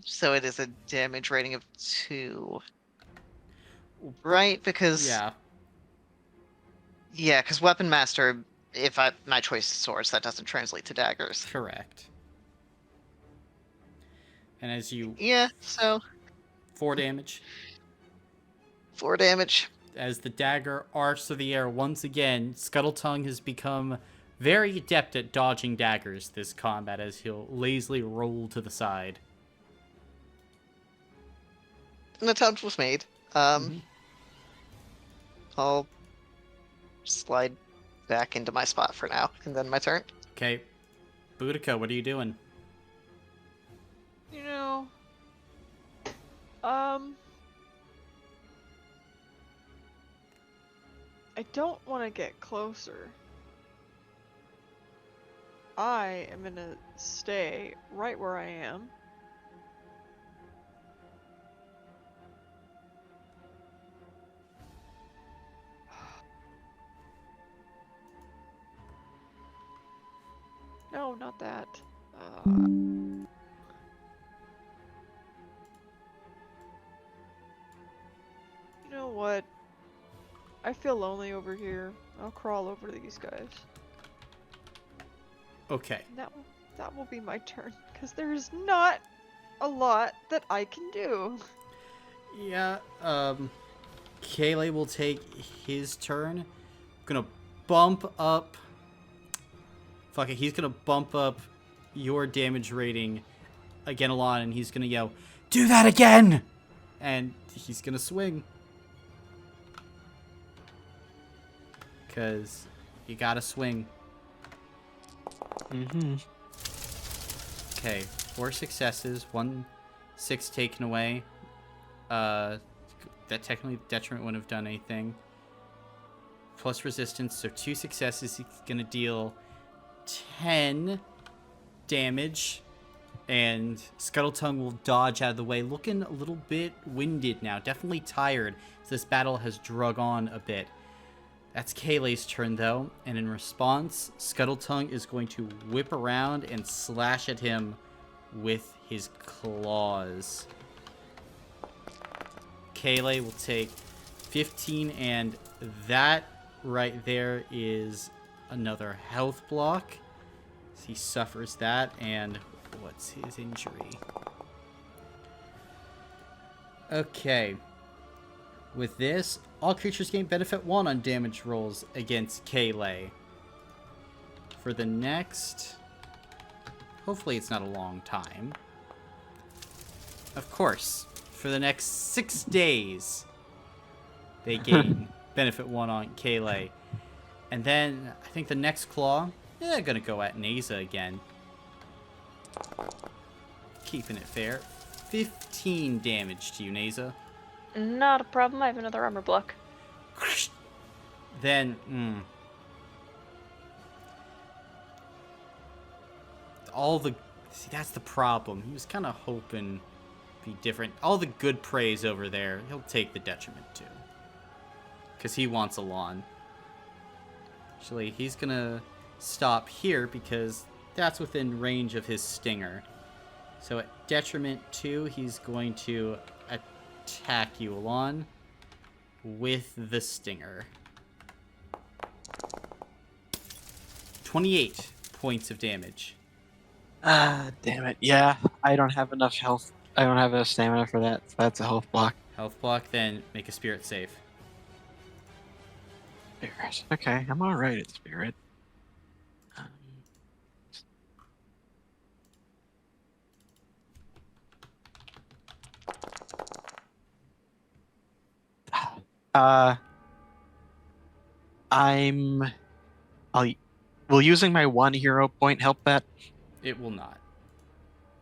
So it is a damage rating of 2. Right? Because Yeah. yeah, because Weapon Master, if my choice is swords, that doesn't translate to daggers. Correct. And as you... Yeah, so 4 damage. 4 damage. As the dagger arcs through the air once again, Scuttletongue has become very adept at dodging daggers this combat as he'll lazily roll to the side. An attempt was made. Mhm. I'll slide back into my spot for now, and then my turn. Okay. Boudica, what are you doing? You know, I don't want to get closer. I am gonna stay right where I am. No, not that. You know what? I feel lonely over here. I'll crawl over to these guys. Okay. That will be my turn, because there is not a lot that I can do. Yeah, Kayleigh will take his turn. Gonna bump up... Fuck it, he's gonna bump up your damage rating again, Alon, and he's gonna yell, "Do that again!" And he's gonna swing. Because you gotta swing. Mm-hmm. Okay, 4 successes, 1 6 taken away. That technically detriment wouldn't have done anything. Plus resistance, so 2 successes. He's gonna deal 10 damage, and Scuttletongue will dodge out of the way, looking a little bit winded now, definitely tired. So this battle has drug on a bit. That's Kayleigh's turn, though, and in response, Scuttletongue is going to whip around and slash at him with his claws. Kayleigh will take 15, and that right there is another health block. So he suffers that, and what's his injury? Okay. With this, all creatures gain benefit 1 on damage rolls against Kayleigh. For the next... Hopefully it's not a long time. Of course. For the next 6 days, they gain benefit 1 on Kayleigh. And then, I think the next claw, they're gonna go at Naza again. Keeping it fair. 15 damage to you, Naza. Not a problem. I have another armor block. Then, all the... See, that's the problem. He was kind of hoping to be different. All the good praise over there, he'll take the detriment too. Because he wants Alon. Actually, he's gonna stop here because that's within range of his stinger. So at detriment 2, he's going to attack you, Alon, with the stinger. 28 points of damage. Ah, damn it. Yeah, I don't have enough health. I don't have enough stamina for that. So that's a health block. Health block, then make a spirit save. Spirit. Okay, I'm alright at spirit. I'm. I'll. Will using my 1 hero point help that? It will not.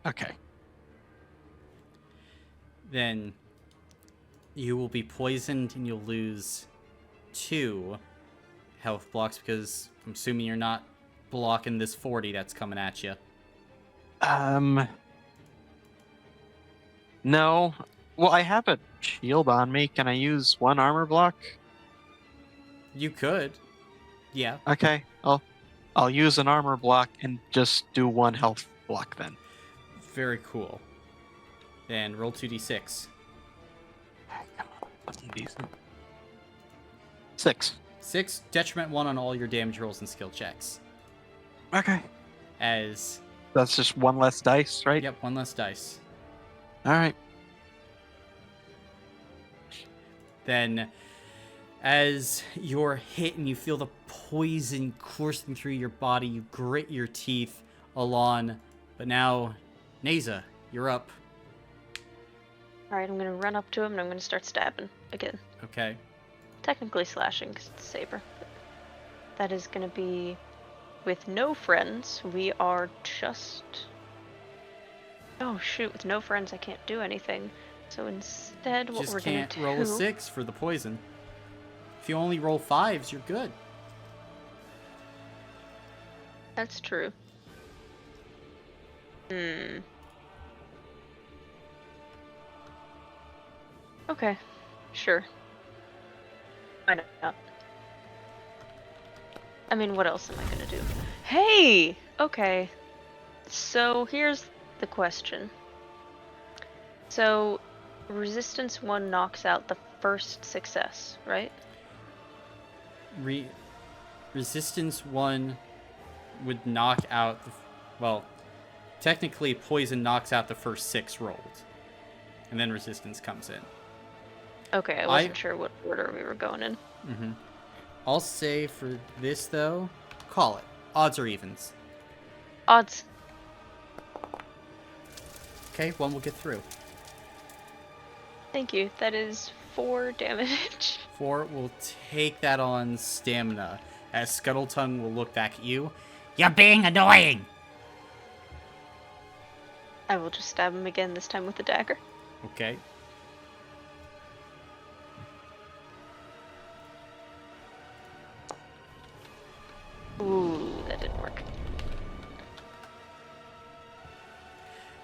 Okay. Then you will be poisoned and you'll lose 2 health blocks because I'm assuming you're not blocking this 40 that's coming at you. No. Well, I have a shield on me. Can I use 1 armor block? You could. Yeah. Okay. I'll use an armor block and just do 1 health block then. Very cool. Then roll 2d6. Come on, something decent. 6. 6, detriment 1 on all your damage rolls and skill checks. Okay. As, That's just 1 less dice, right? yep, 1 less dice. All right. Then, as you're hit and you feel the poison coursing through your body, you grit your teeth, Alon. But now, Neza, you're up. Alright, I'm gonna run up to him and I'm gonna start stabbing again. Okay. Technically slashing because it's a saber. That is gonna be with no friends. We are just. Oh shoot, with no friends I can't do anything. So instead, what Just we're gonna can't do. roll a 6 for the poison. If you only roll 5s, you're good. That's true. Okay, sure. Why not? I mean, what else am I gonna do? Hey! Okay. So here's the question. So, resistance 1 knocks out the first success, right? Resistance 1 would knock out well, technically poison knocks out the first 6 rolled. And then resistance comes in. Okay, I wasn't sure what order we were going in. Mm-hmm. I'll say for this, though, call it. Odds or evens. Odds. Okay, 1 will get through. Thank you. That is 4 damage. 4 will take that on stamina, as Scuttletongue will look back at you. You're being annoying! I will just stab him again, this time with the dagger. Okay. Ooh, that didn't work.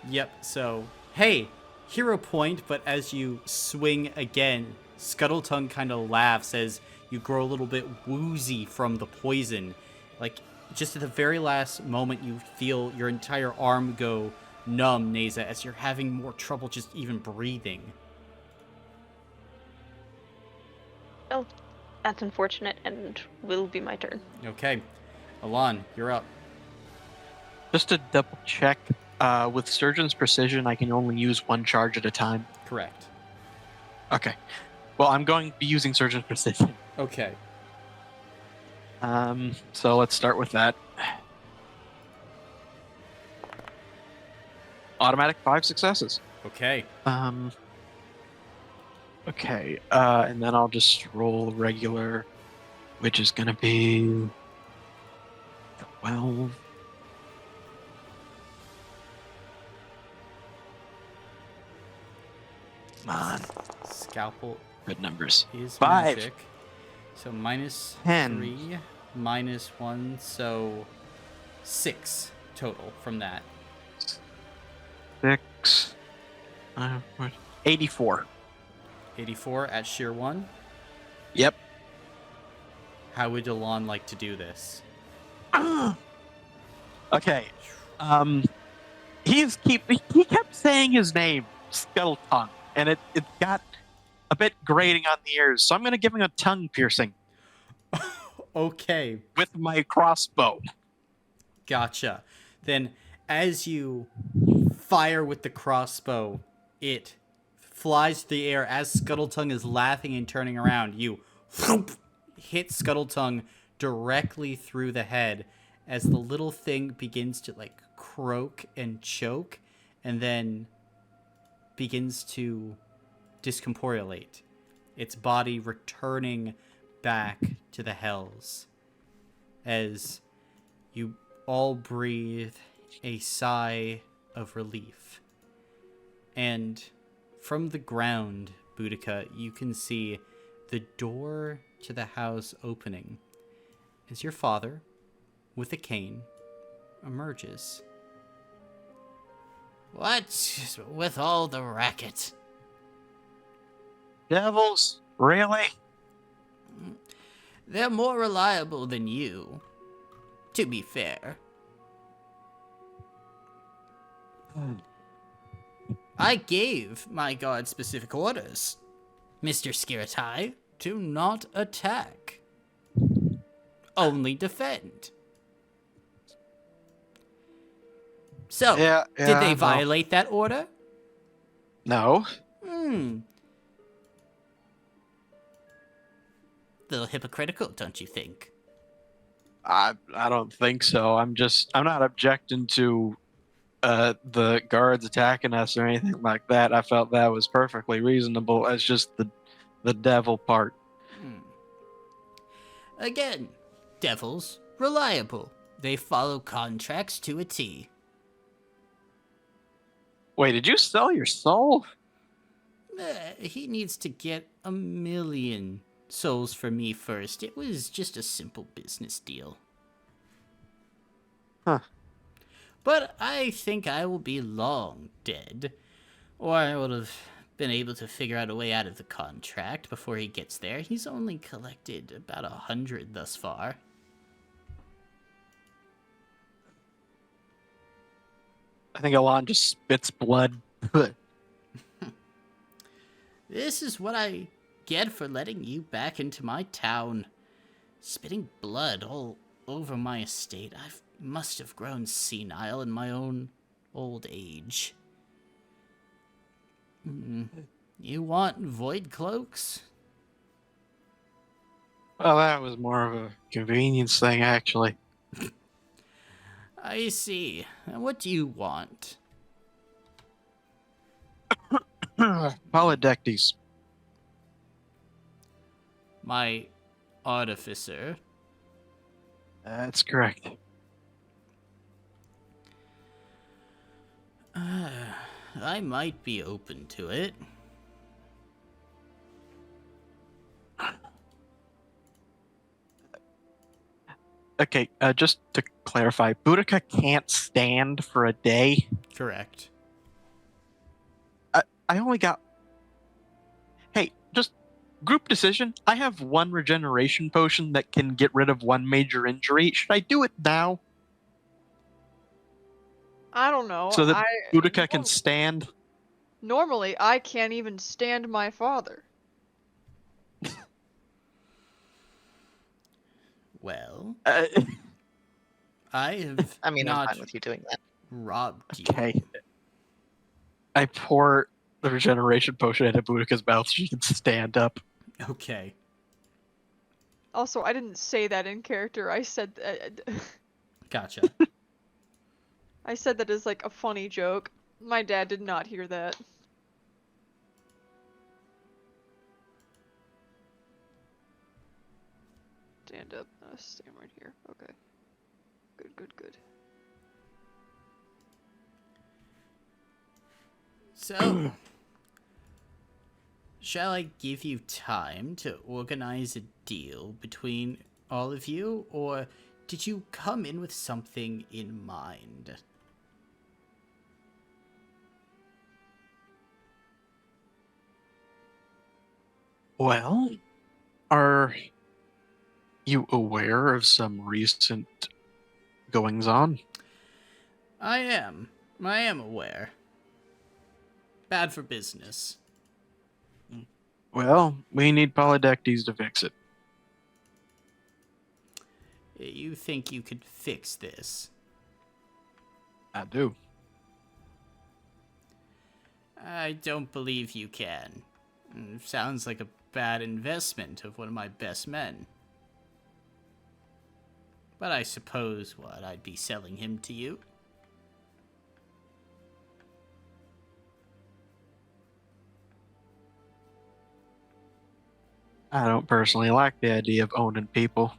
Yep, so, hey, hero point, but as you swing again, Scuttletongue kind of laughs as you grow a little bit woozy from the poison. Like, just at the very last moment, you feel your entire arm go numb, Neza, as you're having more trouble just even breathing. Well, that's unfortunate and will be my turn. Okay, Alon, you're up. Just to double check, with Surgeon's Precision, I can only use 1 charge at a time. Correct. Okay. Well, I'm going to be using Surgeon's Precision. Okay. So let's start with that. Automatic 5 successes. Okay. Okay, and then I'll just roll regular, which is gonna be 12. Come on, Scalpel good numbers. is 5. magic. So minus 10. 3, minus 1, so 6 total from that. 6. 84. 84 at sheer 1. Yep. How would Alon like to do this? Okay. He kept saying his name, Scuttletongue, and it got a bit grating on the ears, so I'm gonna give him a tongue piercing Okay, with my crossbow. gotcha. Then as you fire with the crossbow, it flies through the air as Scuttletongue is laughing and turning around. You hit Scuttletongue directly through the head as the little thing begins to like croak and choke and then begins to discombobulate. its body returning back to the hells as you all breathe a sigh of relief. And from the ground, Boudica, you can see the door to the house opening as your father, with a cane, emerges. What's with all the racket? Devils? Really? They're more reliable than you, to be fair. I gave my guard specific orders, Mr. Skiratai, to not attack. Only defend. So, did they violate that order? No. Little hypocritical, don't you think? I don't think so. I'm not objecting to the guards attacking us or anything like that. I felt that was perfectly reasonable. It's just the devil part. Again, devils, reliable. They follow contracts to a T. Wait, did you sell your soul? He needs to get 1,000,000 souls for me first. It was just a simple business deal. Huh. But I think I will be long dead. Or I would have been able to figure out a way out of the contract before he gets there. He's only collected about 100 thus far. I think Alon just spits blood. This is what I get for letting you back into my town. Spitting blood all over my estate. I must have grown senile in my own old age. You want void cloaks? Well, that was more of a convenience thing, actually. I see. What do you want? Polydectes. My artificer. That's correct. I might be open to it. Okay, just to clarify, Boudica can't stand for a day. Correct. I only got... Hey, just group decision. I have one regeneration potion that can get rid of one major injury. Should I do it now? I don't know. So that Boudica can stand? Normally, I can't even stand my father. Well, Uh, I have I mean, I'm not fine with you doing that. robbed you. okay. I pour the regeneration potion into Boudica's mouth so she can stand up. Okay. Also, I didn't say that in character. I said Gotcha. I said that as like a funny joke. My dad did not hear that. Stand up. Stand right here. Okay. Good, good, good. So, shall I give you time to organize a deal between all of you, or did you come in with something in mind? Well, are you aware of some recent goings-on? I am aware. Bad for business. Well, we need Polydectes to fix it. You think you could fix this? I do. I don't believe you can. Sounds like a bad investment of one of my best men. But I suppose, I'd be selling him to you? I don't personally like the idea of owning people.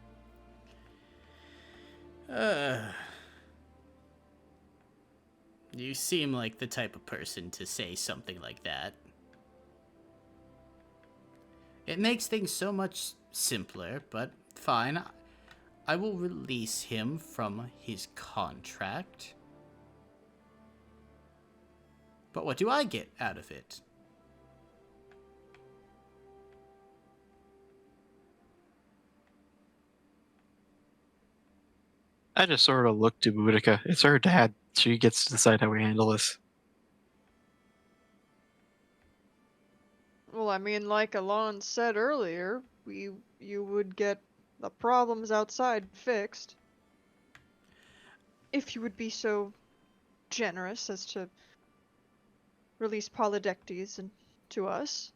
You seem like the type of person to say something like that. It makes things so much simpler, but fine. I will release him from his contract. But what do I get out of it? I just sort of look to Boudica. It's her dad. She gets to decide how we handle this. Well, I mean, like Alon said earlier, you would get the problems outside fixed. If you would be so generous as to release Polydectes and to us.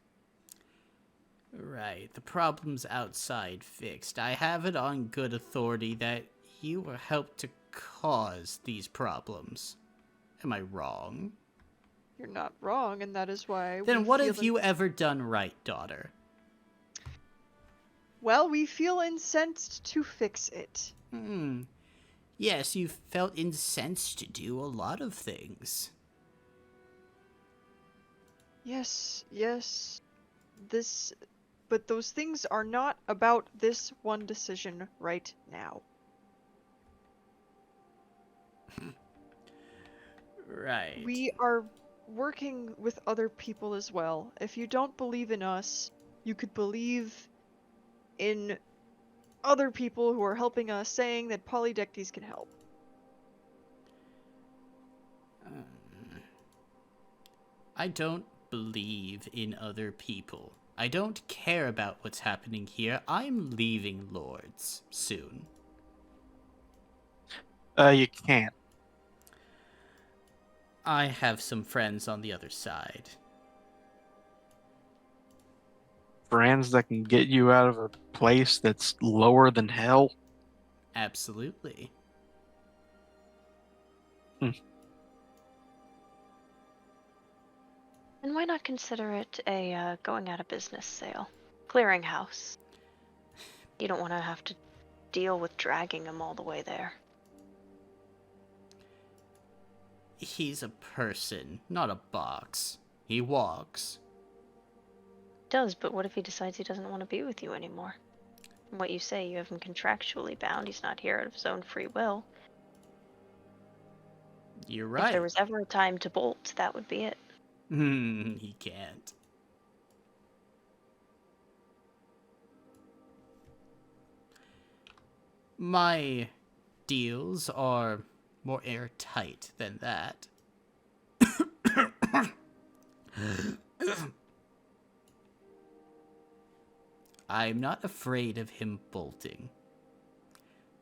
Right, the problem's outside fixed. I have it on good authority that you were helped to cause these problems. Am I wrong? You're not wrong, and that is why Then we what feel have you ever done right, daughter? Well, we feel incensed to fix it. Yes, you felt incensed to do a lot of things. Yes, but those things are not about this one decision right now. Right. We are working with other people as well. If you don't believe in us, you could believe in other people who are helping us, saying that Polydectes can help. I don't believe in other people. I don't care about what's happening here. I'm leaving Lords soon. You can't. I have some friends on the other side. Friends that can get you out of a place that's lower than hell. Absolutely. And why not consider it a going out of business sale? Clearinghouse. You don't want to have to deal with dragging him all the way there. He's a person, not a box. He walks. Does, but what if he decides he doesn't want to be with you anymore? From what you say, you have him contractually bound. He's not here out of his own free will. You're If there right. was ever a time to bolt, that would be it. He can't. My deals are more airtight than that. I'm not afraid of him bolting.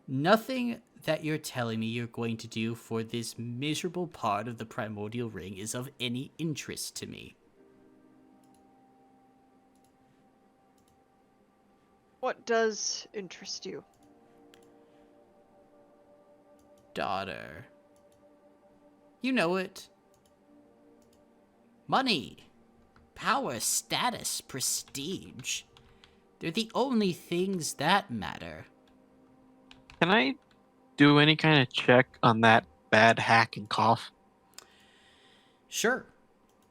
Nothing that you're telling me you're going to do for this miserable part of the primordial ring is of any interest to me. What does interest you? Daughter. You know it. Money, power, status, prestige. They're the only things that matter. Can I do any kind of check on that bad hack and cough? Sure.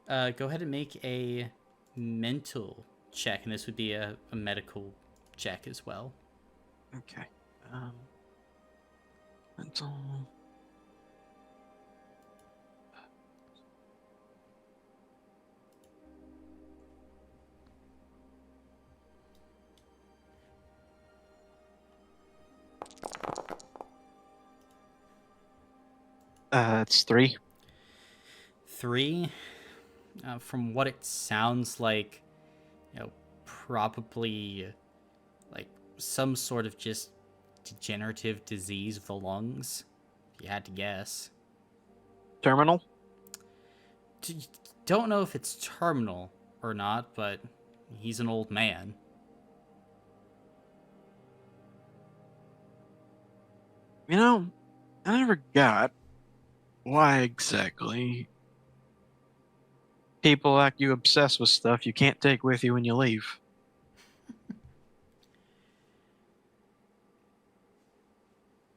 Go ahead and make a mental check, and this would be a medical check as well. Okay. Mental. It's 3. 3. From what it sounds like, probably like some sort of just degenerative disease of the lungs, if you had to guess. Terminal? Don't know if it's terminal or not, but he's an old man. You know, I never got why exactly people like you obsess with stuff you can't take with you when you leave.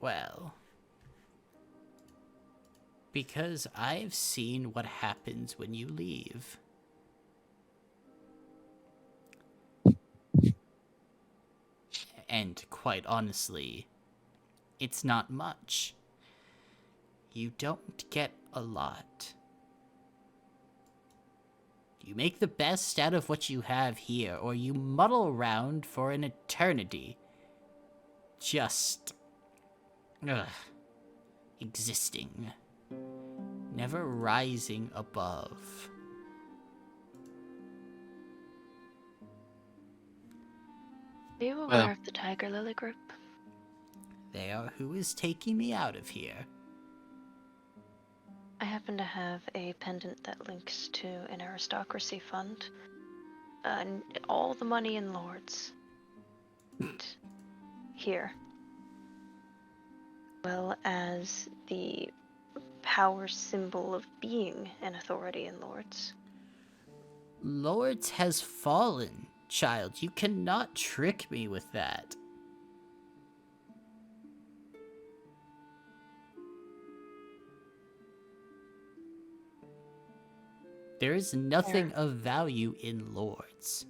Well, because I've seen what happens when you leave. And quite honestly, it's not much. You don't get a lot. You make the best out of what you have here, or you muddle around for an eternity. Just... existing. Never rising above. Are you aware Well. of the Tiger Lily group? They are who is taking me out of here. I happen to have a pendant that links to an aristocracy fund. And all the money in Lords. Here. Well as the power symbol of being an authority in Lords. Lords has fallen, child. You cannot trick me with that. There is nothing of value in Lords.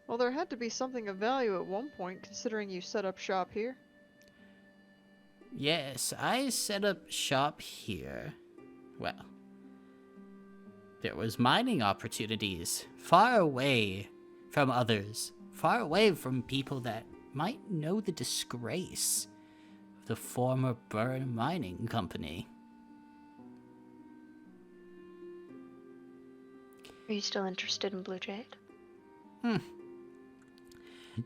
Well, there had to be something of value at one point, considering you set up shop here. Yes, I set up shop here. Well, there was mining opportunities far away from others, far away from people that might know the disgrace of the former Burn Mining Company. Are you still interested in Blue Jade?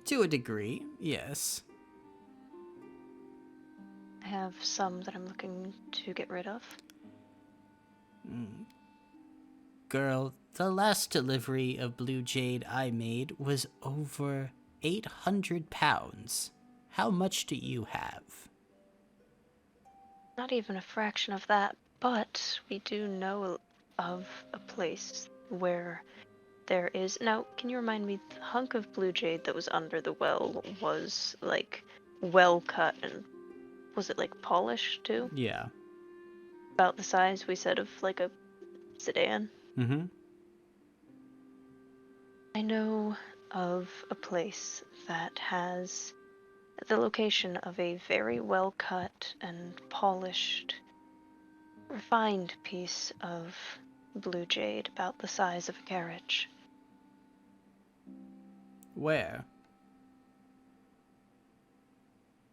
To a degree, yes. I have some that I'm looking to get rid of. Girl, the last delivery of Blue Jade I made was over 800 pounds. How much do you have? Not even a fraction of that, but we do know of a place where there is... Now, can you remind me, the hunk of Blue Jade that was under the well was, like, well cut and... Was it, like, polished, too? Yeah. About the size, we said, of, like, a sedan? Mm-hmm. I know of a place that has the location of a very well cut and polished, refined piece of Blue Jade about the size of a carriage. Where?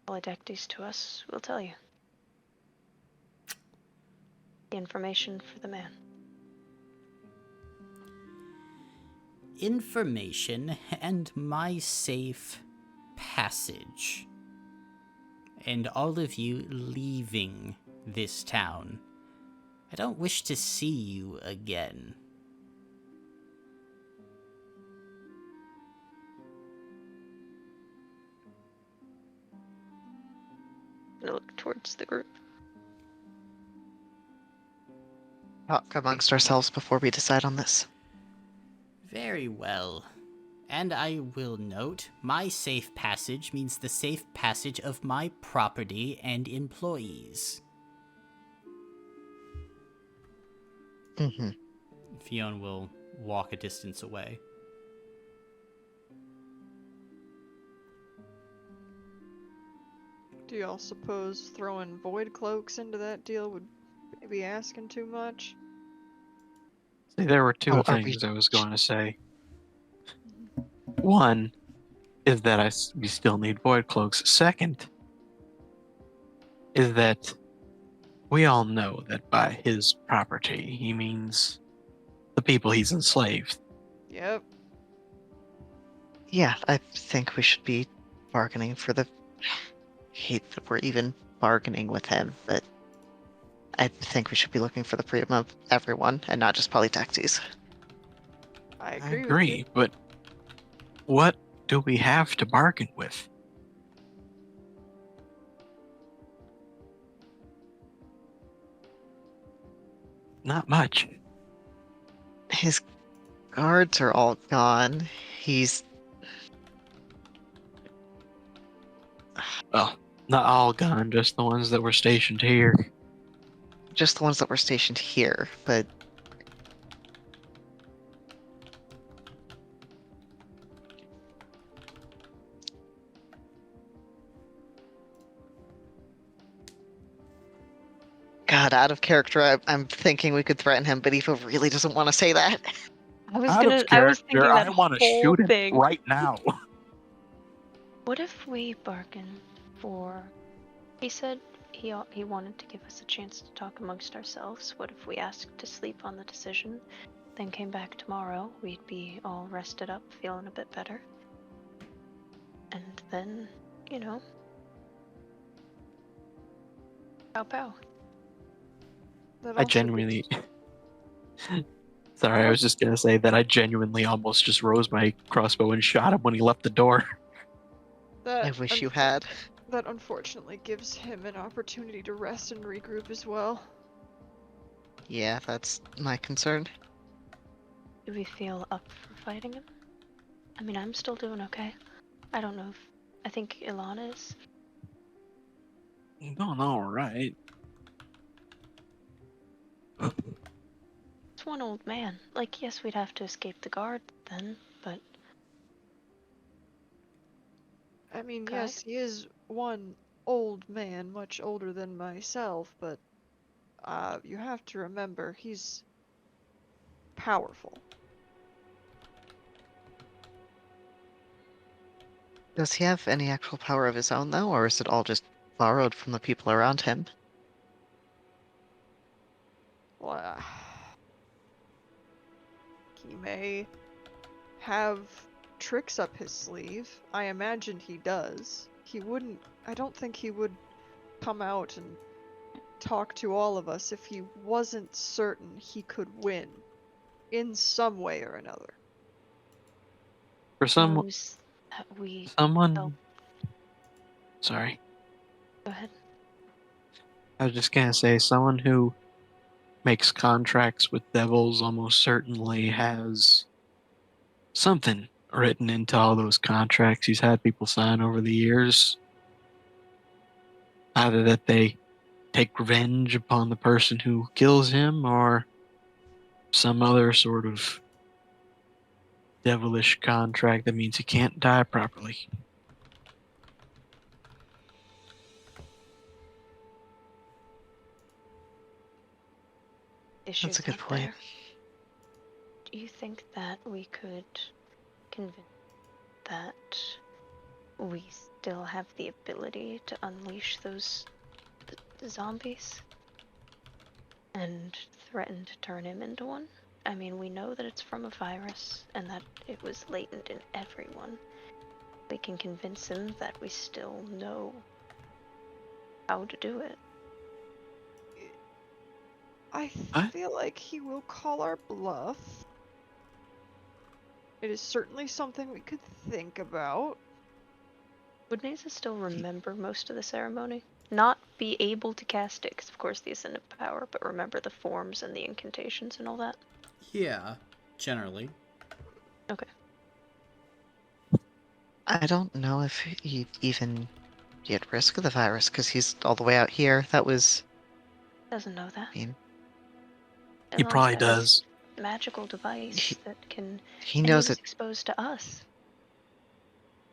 Polydectes to us will tell you. The information for the man. Information and my safe passage. And all of you leaving this town. I don't wish to see you again. I look towards the group. Talk amongst ourselves before we decide on this. Very well. And I will note, my safe passage means the safe passage of my property and employees. Mm-hmm. Fionn will walk a distance away. Do y'all suppose throwing void cloaks into that deal would be asking too much? See, there were two Oh, are we- things I was going to say. One is that we still need void cloaks. Second is that we all know that by his property he means the people he's enslaved. Yep. Yeah, I think we should be bargaining for the... hate that we're even bargaining with him, but I think we should be looking for the freedom of everyone and not just polytaxis. I I agree with agree, you. but what do we have to bargain with? Not much. His guards are all gone. He's Well, not all gone, just the ones that were stationed here. just the ones that were stationed here, but God, out of character, I'm thinking we could threaten him, but Eva really doesn't want to say that. I was thinking that I want to whole shoot him thing. right now. What if we bargain for? He said he wanted to give us a chance to talk amongst ourselves. What if we asked to sleep on the decision, then came back tomorrow? We'd be all rested up, feeling a bit better, and then, you know, pow pow. That I also genuinely. gives- Sorry, I was just gonna say that I genuinely almost just rose my crossbow and shot him when he left the door. I that wish you unfor- had. That unfortunately gives him an opportunity to rest and regroup as well. Yeah, that's my concern. Do we feel up for fighting him? I mean, I'm still doing okay. I don't know if I think Ilana is. Going all right. It's one old man. Like, yes, we'd have to escape the guard then, but I mean, okay. yes, he is one old man, much older than myself, but you have to remember he's powerful. Does he have any actual power of his own, though, or is it all just borrowed from the people around him? Well, he may have tricks up his sleeve. I imagine he does. He wouldn't. I don't think he would come out and talk to all of us if he wasn't certain he could win in some way or another. For Knows that we help. someone. Sorry, Go ahead. I was just gonna say someone who makes contracts with devils almost certainly has something written into all those contracts he's had people sign over the years. Either that they take revenge upon the person who kills him or some other sort of devilish contract that means he can't die properly. Issues a good out point. there. Do you think that we could convince that we still have the ability to unleash those zombies and threaten to turn him into one? I mean, we know that it's from a virus and that it was latent in everyone. We can convince him that we still know how to do it. I What? feel like he will call our bluff. It is certainly something we could think about. Would Neza still remember most of the ceremony? Not be able to cast it, because of course the Ascendant power, but remember the forms and the incantations and all that? Yeah, generally. Okay. I don't know if he'd even be at risk of the virus, because he's all the way out here. That was, Doesn't know that. I mean, He Elon's probably got this does. magical device that can. he And he knows was it. exposed to us.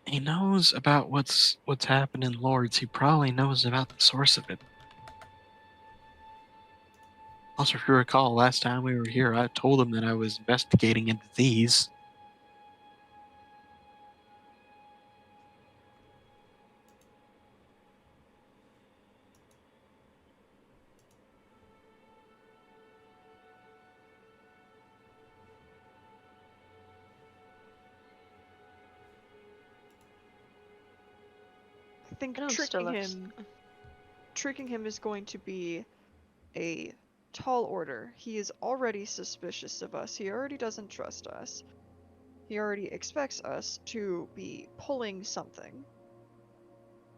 He knows about what's happened in Lords. He probably knows about the source of it. Also, if you recall, last time we were here, I told him that I was investigating a disease. I think I know I'm still tricking him is going to be a tall order. He is already suspicious of us. He already doesn't trust us. He already expects us to be pulling something.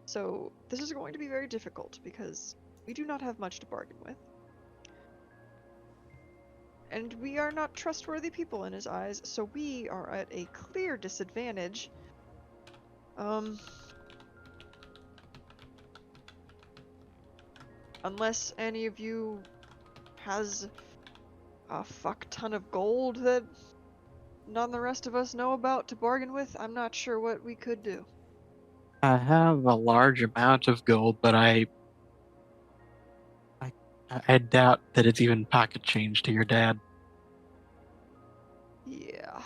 So this is going to be very difficult because we do not have much to bargain with. And we are not trustworthy people in his eyes, so we are at a clear disadvantage. Unless any of you has a fuck ton of gold that none of the rest of us know about to bargain with, I'm not sure what we could do. I have a large amount of gold, but I doubt that it's even pocket change to your dad. Yeah.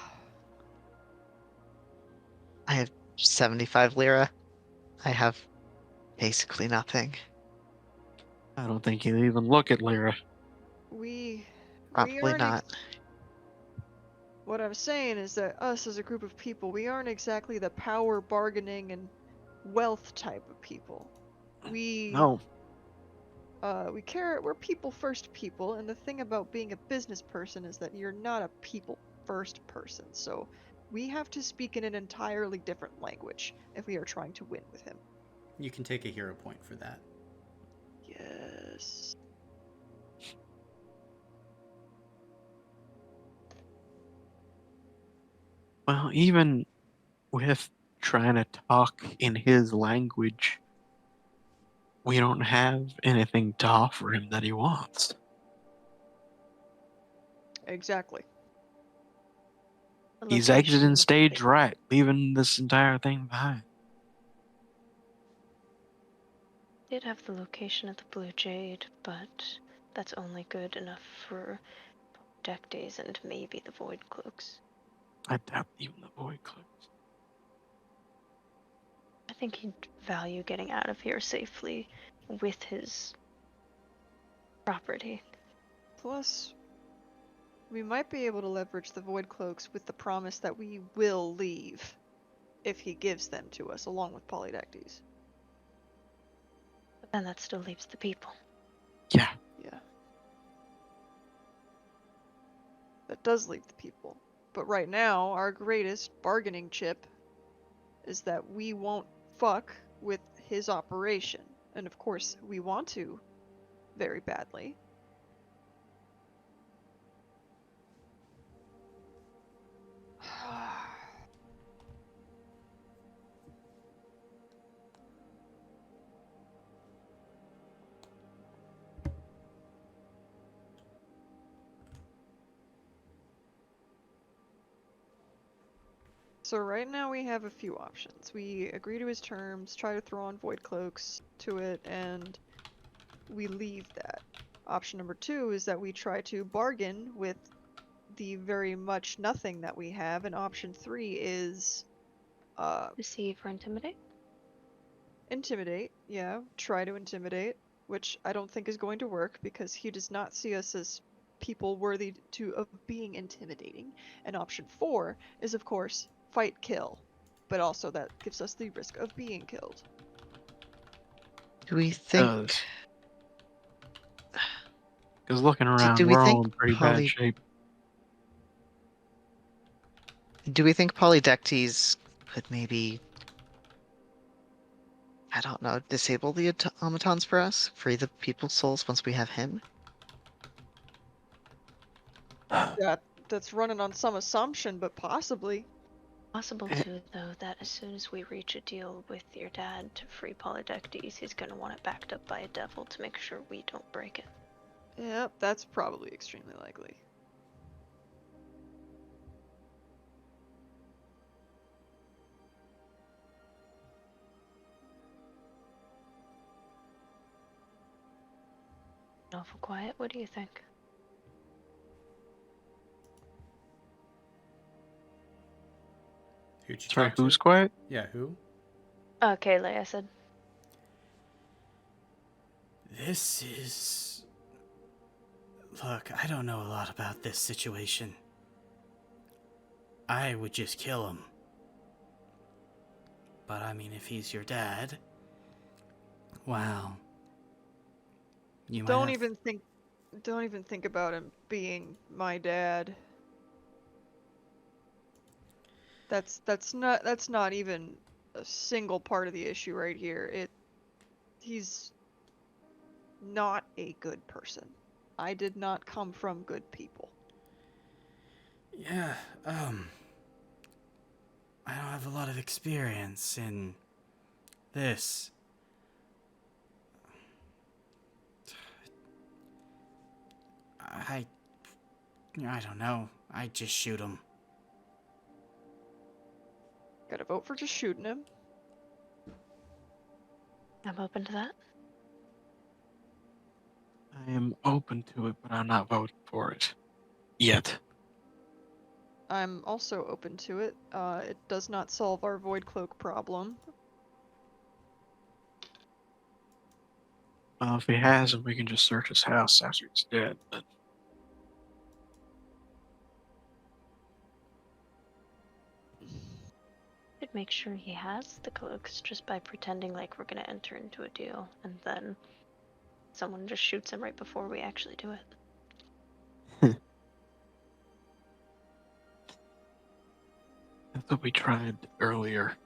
I have 75 lira. I have basically nothing. I don't think he'll even look at Lyra. We Probably aren't not. what I'm saying is that us as a group of people, we aren't exactly the power bargaining and wealth type of people. No. We're people first people, and the thing about being a business person is that you're not a people first person, so we have to speak in an entirely different language if we are trying to win with him. You can take a hero point for that. Yes. Well, even with trying to talk in his language, we don't have anything to offer him that he wants. Exactly. The He's location exiting of the stage big- right, leaving this entire thing behind. Did have the location of the Blue Jade, but that's only good enough for deck days and maybe the Void Cloaks. I doubt even the Void Cloaks. I think he'd value getting out of here safely with his property. Plus, we might be able to leverage the Void Cloaks with the promise that we will leave if he gives them to us, along with Polydectes. But then that still leaves the people. Yeah. Yeah. That does leave the people. But right now, our greatest bargaining chip is that we won't fuck with his operation. And of course, we want to very badly. So right now we have a few options. We agree to his terms, try to throw on Void Cloaks to it, and we leave that. Option number 2 is that we try to bargain with the very much nothing that we have, and option 3 is Deceive or intimidate? intimidate. Yeah, try to intimidate, which I don't think is going to work because he does not see us as people worthy of being intimidating. And option 4 is, of course, fight kill, but also that gives us the risk of being killed. Do we think? Because looking around, do we we're all think in pretty bad shape. Do we think Polydectes could maybe, I don't know, disable the automatons for us? Free the people's souls once we have him? That's running on some assumption, but possibly. Possible too, though, that as soon as we reach a deal with your dad to free Polydectes, he's gonna want it backed up by a devil to make sure we don't break it. Yep, that's probably extremely likely. Awful quiet, what do you think? Who'd you Sorry, talk to? who's quiet? Yeah, who? Kaylee, I said. This is... Look, I don't know a lot about this situation. I would just kill him. But I mean, if he's your dad... Wow. You might Don't have... even think Don't even think about him being my dad. That's not even a single part of the issue right here. He's not a good person. I did not come from good people. Yeah, I don't have a lot of experience in this. I don't know. I just shoot him. Gotta vote for just shooting him. I'm open to that. I am open to it, but I'm not voting for it yet. I'm also open to it. It does not solve our void cloak problem. Well, if he has him, we can just search his house after he's dead. But Could make sure he has the cloaks just by pretending like we're gonna enter into a deal, and then someone just shoots him right before we actually do it. that's what we tried earlier.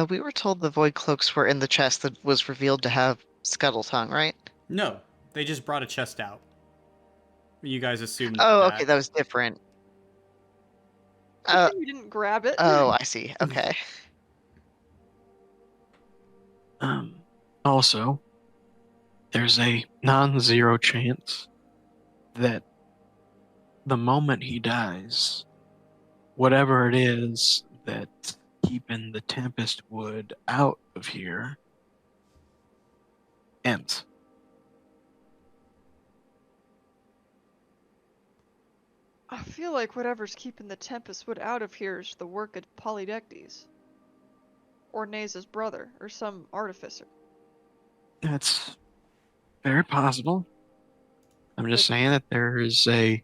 We were told the void cloaks were in the chest that was revealed to have scuttle tongue, right? No, they just brought a chest out. You guys assumed Oh, that. okay, that was different. Good thing you didn't grab it. Oh, I see. Okay. Also, there's a non-zero chance that the moment he dies, whatever it is that's keeping the Tempest Wood out of here ends. I feel like whatever's keeping the Tempest Wood out of here is the work of Polydectes. Or Naza's brother, or some artificer. That's very possible. I'm just saying that there is a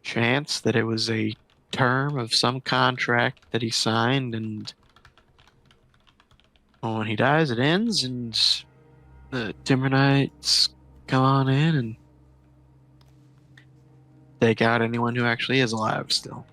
chance that it was a term of some contract that he signed, and when he dies, it ends, and the Timbernites come on in and take out anyone who actually is alive still.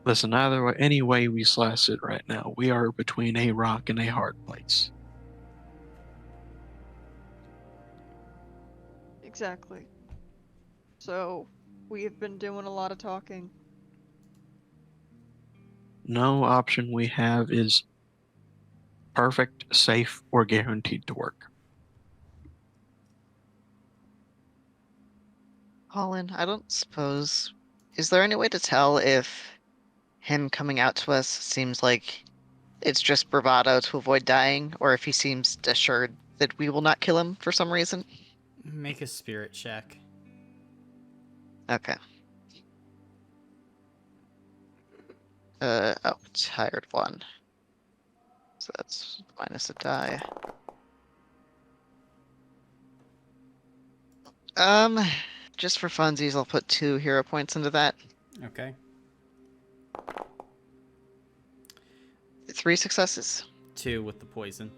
Listen, either way, any way we slice it right now, we are between a rock and a hard place. Exactly. So, we have been doing a lot of talking. No option we have is perfect, safe, or guaranteed to work. Colin, I don't suppose. Is there any way to tell if him coming out to us seems like it's just bravado to avoid dying, or if he seems assured that we will not kill him for some reason? Make a spirit check. Okay. Oh, tired one. So that's minus a die. Just for funsies, I'll put 2 hero points into that. Okay. 3 successes. 2 with the poison.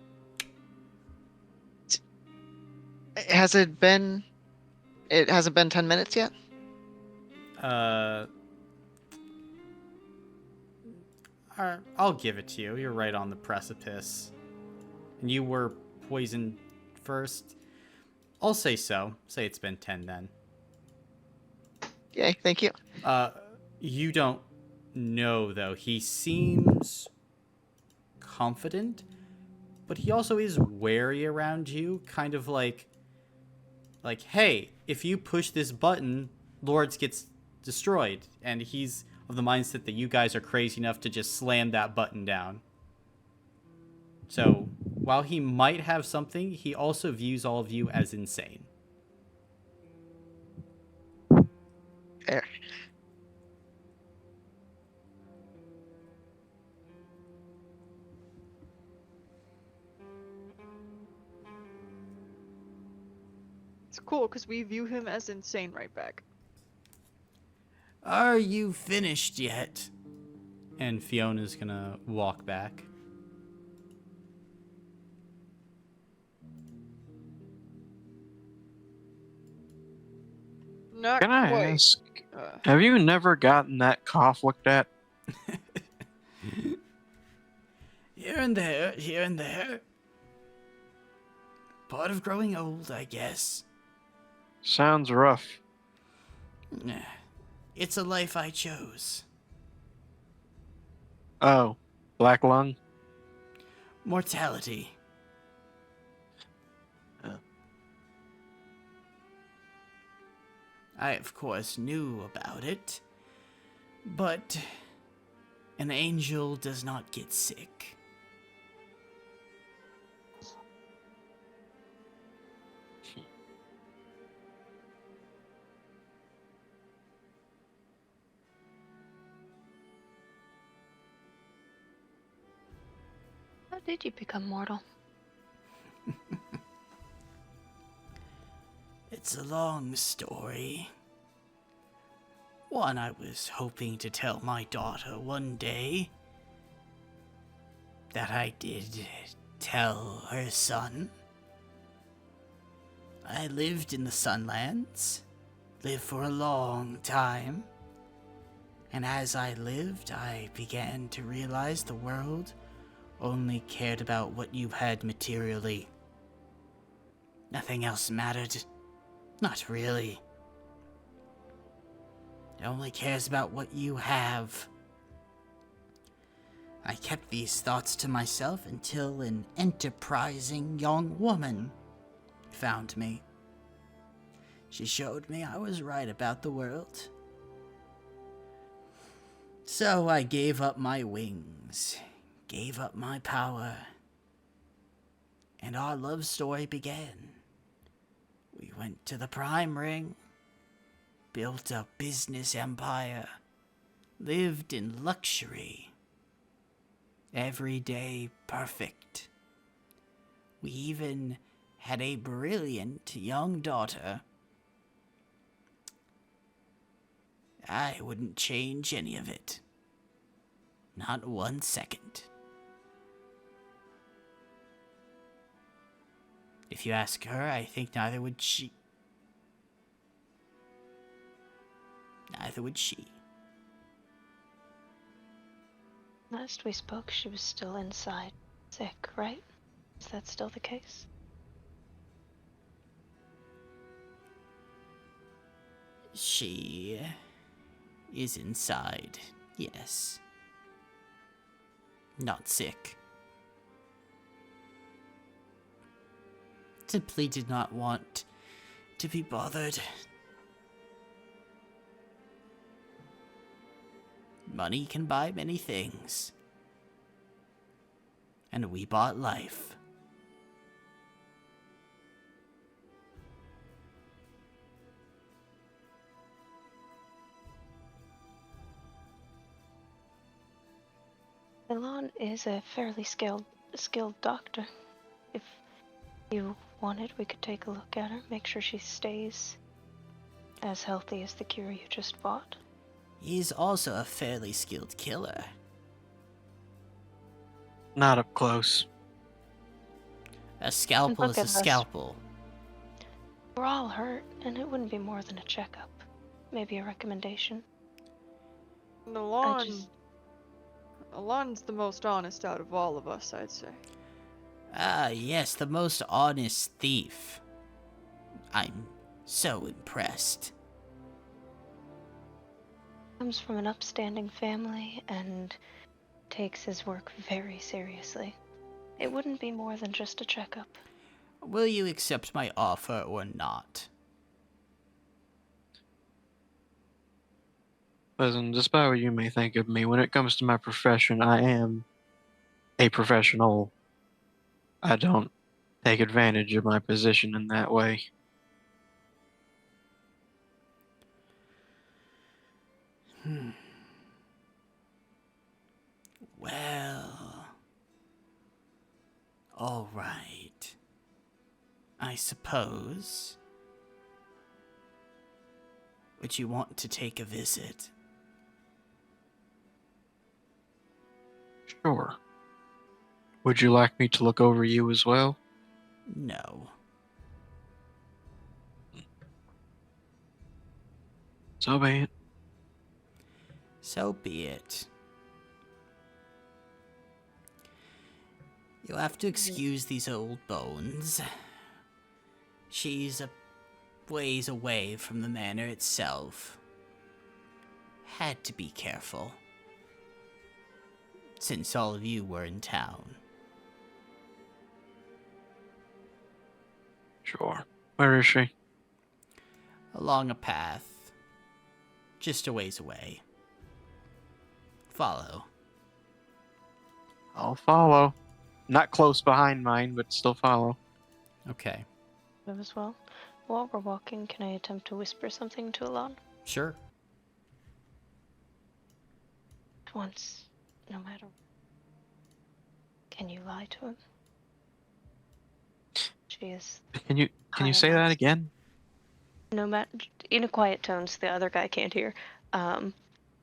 Has it been? It hasn't been 10 minutes yet? I'll give it to you. You're right on the precipice. And you were poisoned first. I'll say so. Say it's been 10 then. Yay, thank you. You don't know, though. He seems confident, but he also is wary around you. Kind of like, hey, if you push this button, Lords gets destroyed. And he's of the mindset that you guys are crazy enough to just slam that button down. So, while he might have something, he also views all of you as insane. Fair. cool, because we view him as insane right back. Are you finished yet? And Fiona's gonna walk back. Not Can I quite. ask, Uh, have you never gotten that cough looked at? Here and there, here and there. Part of growing old, I guess. Sounds rough. It's a life I chose. Oh, black lung? Mortality. I, of course, knew about it, but an angel does not get sick. How did you become mortal? It's a long story. One I was hoping to tell my daughter one day. That I did tell her son. I lived in the Sunlands. Lived for a long time. And as I lived, I began to realize the world only cared about what you had materially. Nothing else mattered. Not really. It only cares about what you have. I kept these thoughts to myself until an enterprising young woman found me. She showed me I was right about the world. So I gave up my wings, gave up my power, and our love story began. We went to the Prime Ring, built a business empire, lived in luxury. Every day perfect. We even had a brilliant young daughter. I wouldn't change any of it. Not 1 second. If you ask her, I think neither would she. Neither would she. Last we spoke, she was still inside, sick, right? Is that still the case? She is inside, yes. Not sick. Simply did not want to be bothered. Money can buy many things. And we bought life. Elon is a fairly skilled doctor. If you wanted, we could take a look at her, make sure she stays as healthy as the cure you just bought. He's also a fairly skilled killer. Not up close. A scalpel Look is a at us. scalpel. We're all hurt, and it wouldn't be more than a checkup. Maybe a recommendation. Alon's the most honest out of all of us, I'd say. Ah, yes, the most honest thief. I'm so impressed. Comes from an upstanding family and takes his work very seriously. It wouldn't be more than just a checkup. Will you accept my offer or not? Listen, despite what you may think of me, when it comes to my profession, I am a professional. I don't take advantage of my position in that way. Well, all right. I suppose Would you want to take a visit? Sure. Would you like me to look over you as well? No. So be it. So be it. You'll have to excuse these old bones. She's a ways away from the manor itself. Had to be careful, since all of you were in town. Sure. Where is she? Along a path, just a ways away. Follow. I'll follow. Not close behind mine, but still follow. Okay, Move as well. While we're walking, can I attempt to whisper something to Alon? sure. Once, no matter. Can you lie to him? She is. Can you High say that amounts. again? No matter, in a quiet tone, so the other guy can't hear.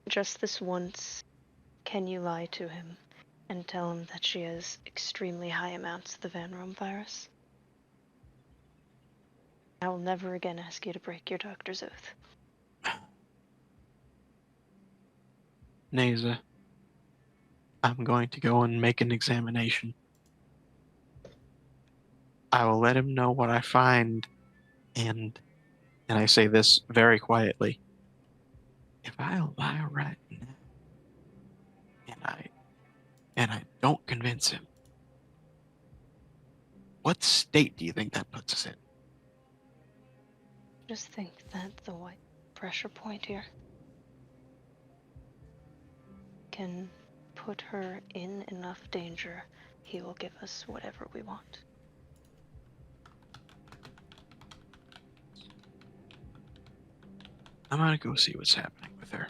Just this once, can you lie to him and tell him that she has extremely high amounts of the Van Rome virus? I will never again ask you to break your doctor's oath. Naza, I'm going to go and make an examination. I will let him know what I find, and I say this very quietly. If I lie right now, and I don't convince him, what state do you think that puts us in? Just think that the white pressure point here can put her in enough danger. He will give us whatever we want. I'm gonna go see what's happening with her.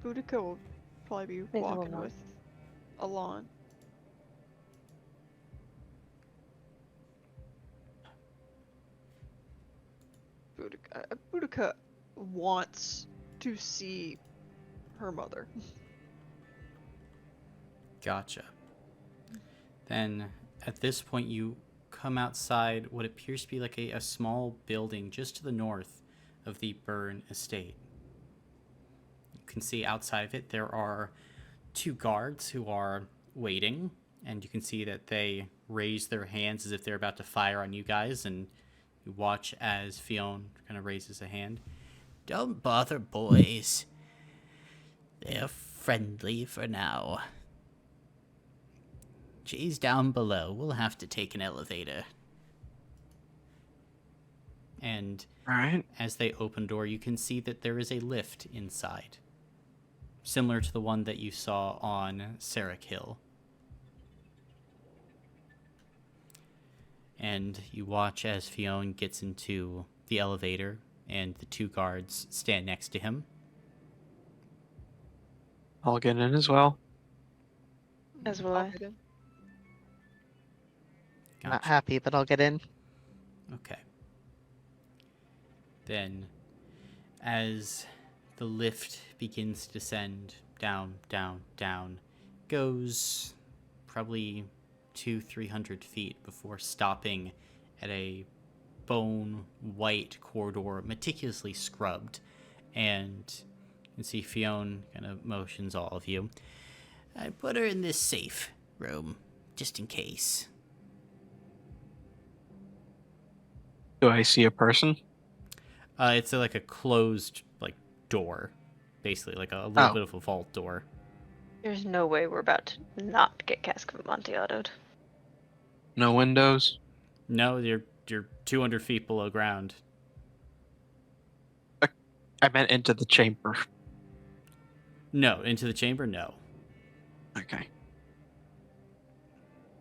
Boudica will probably be Neither will walking I. with Alon. Boudica wants to see her mother. Gotcha. Then, at this point, you come outside what appears to be like a small building just to the north of the Burn estate. You can see outside of it there are two guards who are waiting, and you can see that they raise their hands as if they're about to fire on you guys, and you watch as Fionn kind of raises a hand. Don't bother, boys. They're friendly for now. She's down below. We'll have to take an elevator. And All right. as they open door, you can see that there is a lift inside, similar to the one that you saw on Sarek Hill. And you watch as Fionn gets into the elevator, and the two guards stand next to him. I'll get in as well. As will I'll I. get in. Not Gotcha. happy, but I'll get in. Okay. Then, as the lift begins to descend down, down, down, goes probably 200-300 feet before stopping at a bone white corridor, meticulously scrubbed. And you can see Fionn kind of motions all of you. I put her in this safe room, just in case. Do I see a person? It's like a closed door, basically like a little Oh. bit of a vault door. There's no way we're about to not get Cask of Amontillado. No windows? No, you're 200 feet below ground. I meant into the chamber. No, into the chamber, no. Okay.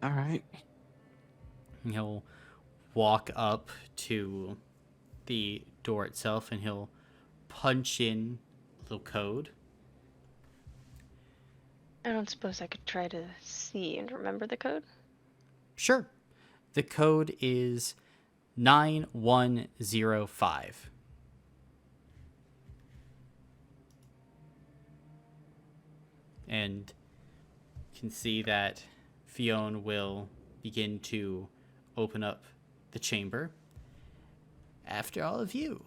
All right. He'll walk up to the door itself and he'll punch in a little code. I don't suppose I could try to see and remember the code? Sure. The code is 9105. And you can see that Fionn will begin to open up the chamber after all of you.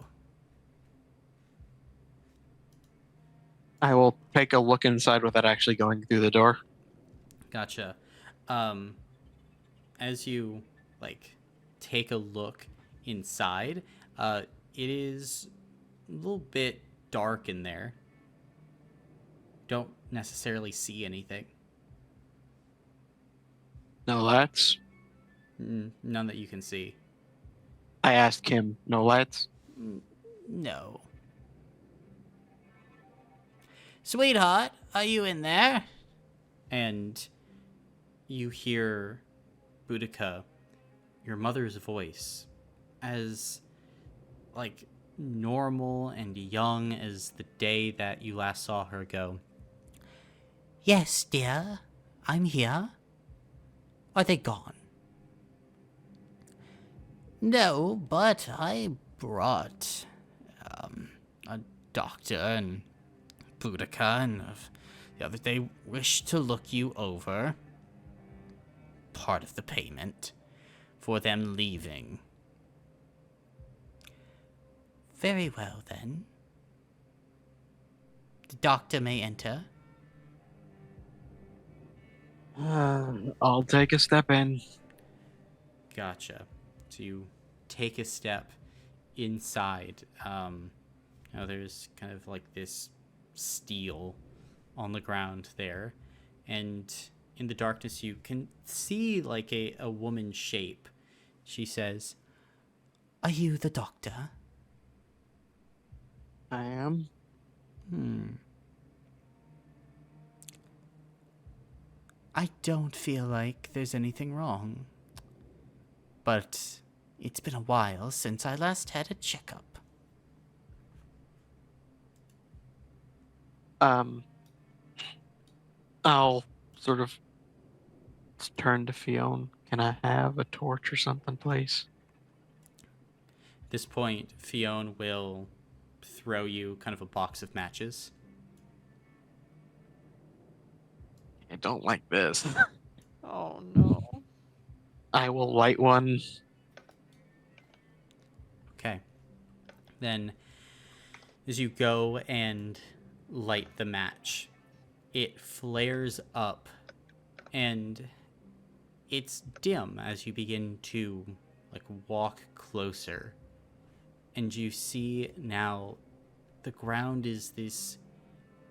I will take a look inside without actually going through the door. Gotcha. As you take a look inside, it is a little bit dark in there. Don't necessarily see anything. No lights. None that you can see. I asked him, no lights? No. Sweetheart, are you in there? And you hear Boudica, your mother's voice, as normal and young as the day that you last saw her go. Yes, dear. I'm here. Are they gone? No, but I brought a doctor and Boudica, and the other day wished to look you over. Part of the payment for them leaving. Very well, then. The doctor may enter. I'll take a step in. Gotcha. So you take a step inside. Now there's kind of this steel on the ground there, and in the darkness you can see a woman's shape. She says, Are you the doctor? I am. I don't feel like there's anything wrong. But it's been a while since I last had a checkup. I'll sort of turn to Fionn. Can I have a torch or something, please? at this point, Fionn will throw you kind of a box of matches. I don't like this. Oh no. I will light one. Okay. Then, as you go and light the match, it flares up, and it's dim as you begin to walk closer, and you see now the ground is this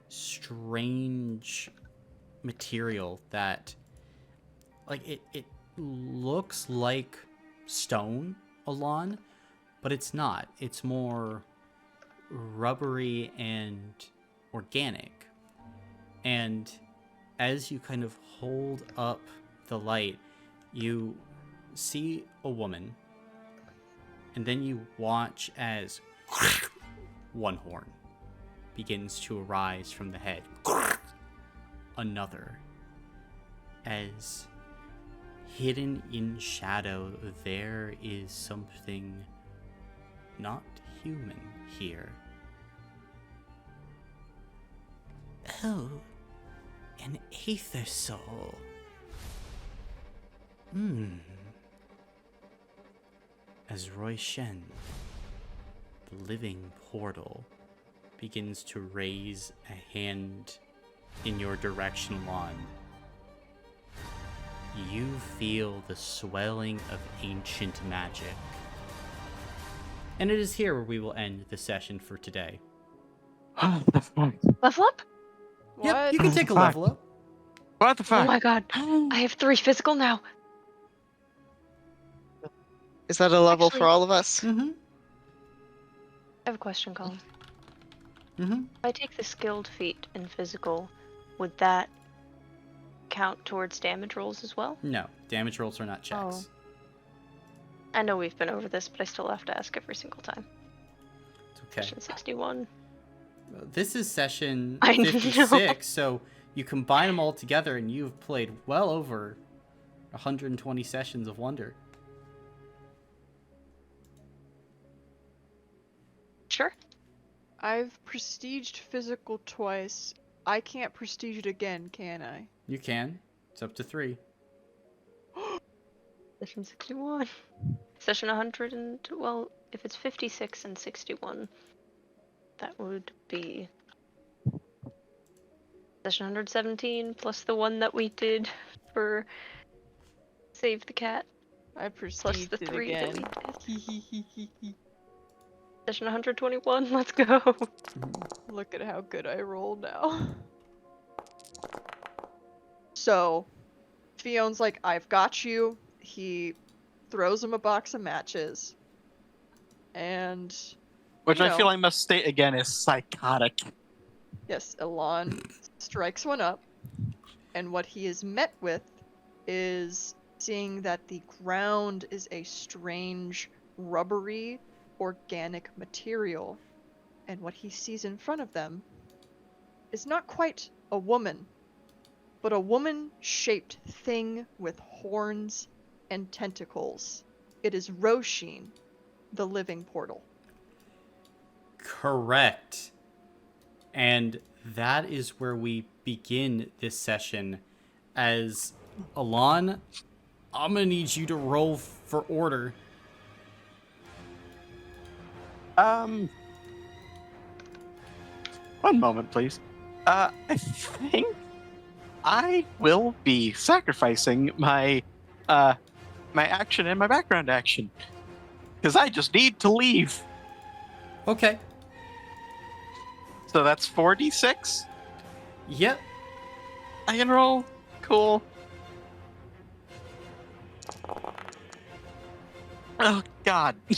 strange material that it looks like stone, Alon, but it's not. It's more rubbery and organic. And as you kind of hold up the light, you see a woman, and then you watch as one horn begins to arise from the head. Another. As hidden in shadow, there is something not human here. Oh, an aether soul. As Roy Shen, the living portal, begins to raise a hand in your direction, Lon, you feel the swelling of ancient magic. And it is here where we will end the session for today. What the fuck? Level up? What? Yep, you can take a Fuck. level up. What the Oh fuck? my god. I have 3 physical now. Is that a level Actually- for all of us? Mm-hmm. I have a question, Colin. Mm-hmm. If I take the skilled feat in physical, would that count towards damage rolls as well? No, damage rolls are not checks. Oh. I know we've been over this, but I still have to ask every single time. It's okay. Session 61. This is session I know. 56, so you combine them all together and you've played well over 120 sessions of Wonder. I've prestiged physical twice. I can't prestige it again, can I? You can. It's up to 3. Session 61. Session 100 and, well, if it's 56 and 61, that would be session 117 plus the one that we did for Save the Cat, I plus prestiged the it 3 that again. we did. Session 121, let's go. Look at how good I roll now. So, Fion's like, I've got you. He throws him a box of matches. And, Which you I feel know, I must state again is psychotic. yes, Elon strikes one up. And what he is met with is seeing that the ground is a strange, rubbery, organic material. And what he sees in front of them is not quite a woman, but a woman-shaped thing with horns and tentacles. It is Roshin, the living portal. Correct. And that is where we begin this session. As Alon, I'm gonna need you to roll for order. One moment, please. I think I will be sacrificing my my action and my background action because I just need to leave. Okay. So that's 4d6. Yep. I can roll. Cool. Oh God. Can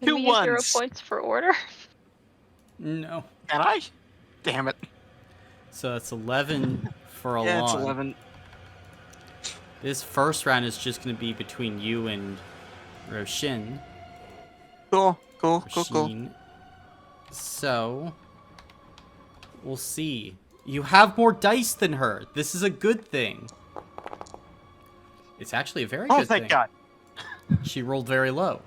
Two we use 0 ones. points for order? No. And I? Damn it. So that's 11 for Alon. Yeah, it's 11. This first round is just going to be between you and Roshin. Cool. Roshin. So, we'll see. You have more dice than her. This is a good thing. It's actually a very good thing. Oh, thank God. She rolled very low.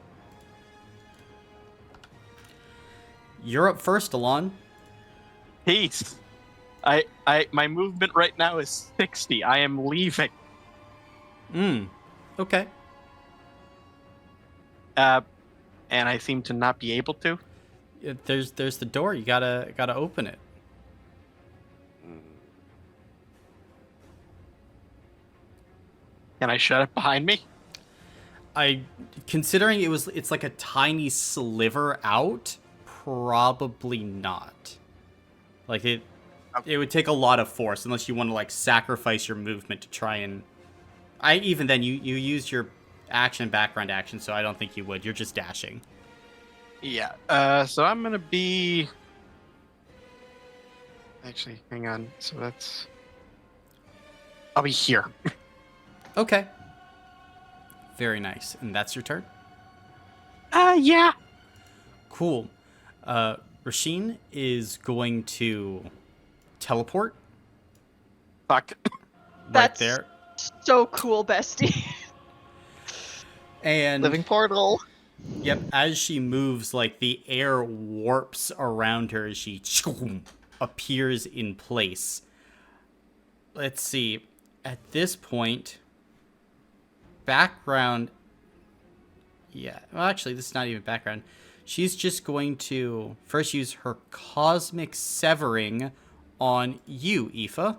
You're up first, Alon. Peace. My movement right now is 60. I am leaving. Okay. And I seem to not be able to. There's the door. You gotta open it. Can I shut it behind me? Considering it's like a tiny sliver out, probably not. Like it would take a lot of force unless you want to like sacrifice your movement to try and. Even then you use your action background action, so I don't think you would. You're just dashing. Yeah. So I'm gonna be. Actually, hang on. So that's. I'll be here. Okay. Very nice. And that's your turn? Yeah. Cool. Rasheen is going to teleport Fuck. right That's there. so cool, bestie. And Living portal. yep, as she moves, like the air warps around her as she appears in place. Let's see. At this point, background. Yeah, well, actually, this is not even background. She's just going to first use her cosmic severing on you, Aoife.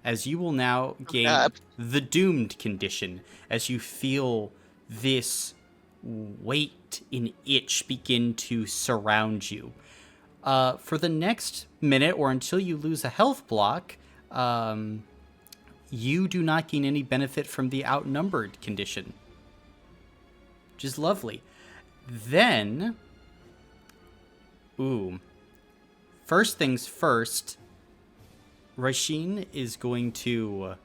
As you will now gain God. the doomed condition as you feel this weight and itch begin to surround you. For the next minute or until you lose a health block, you do not gain any benefit from the outnumbered condition, which is lovely. Then, first things first, Rasheen is going to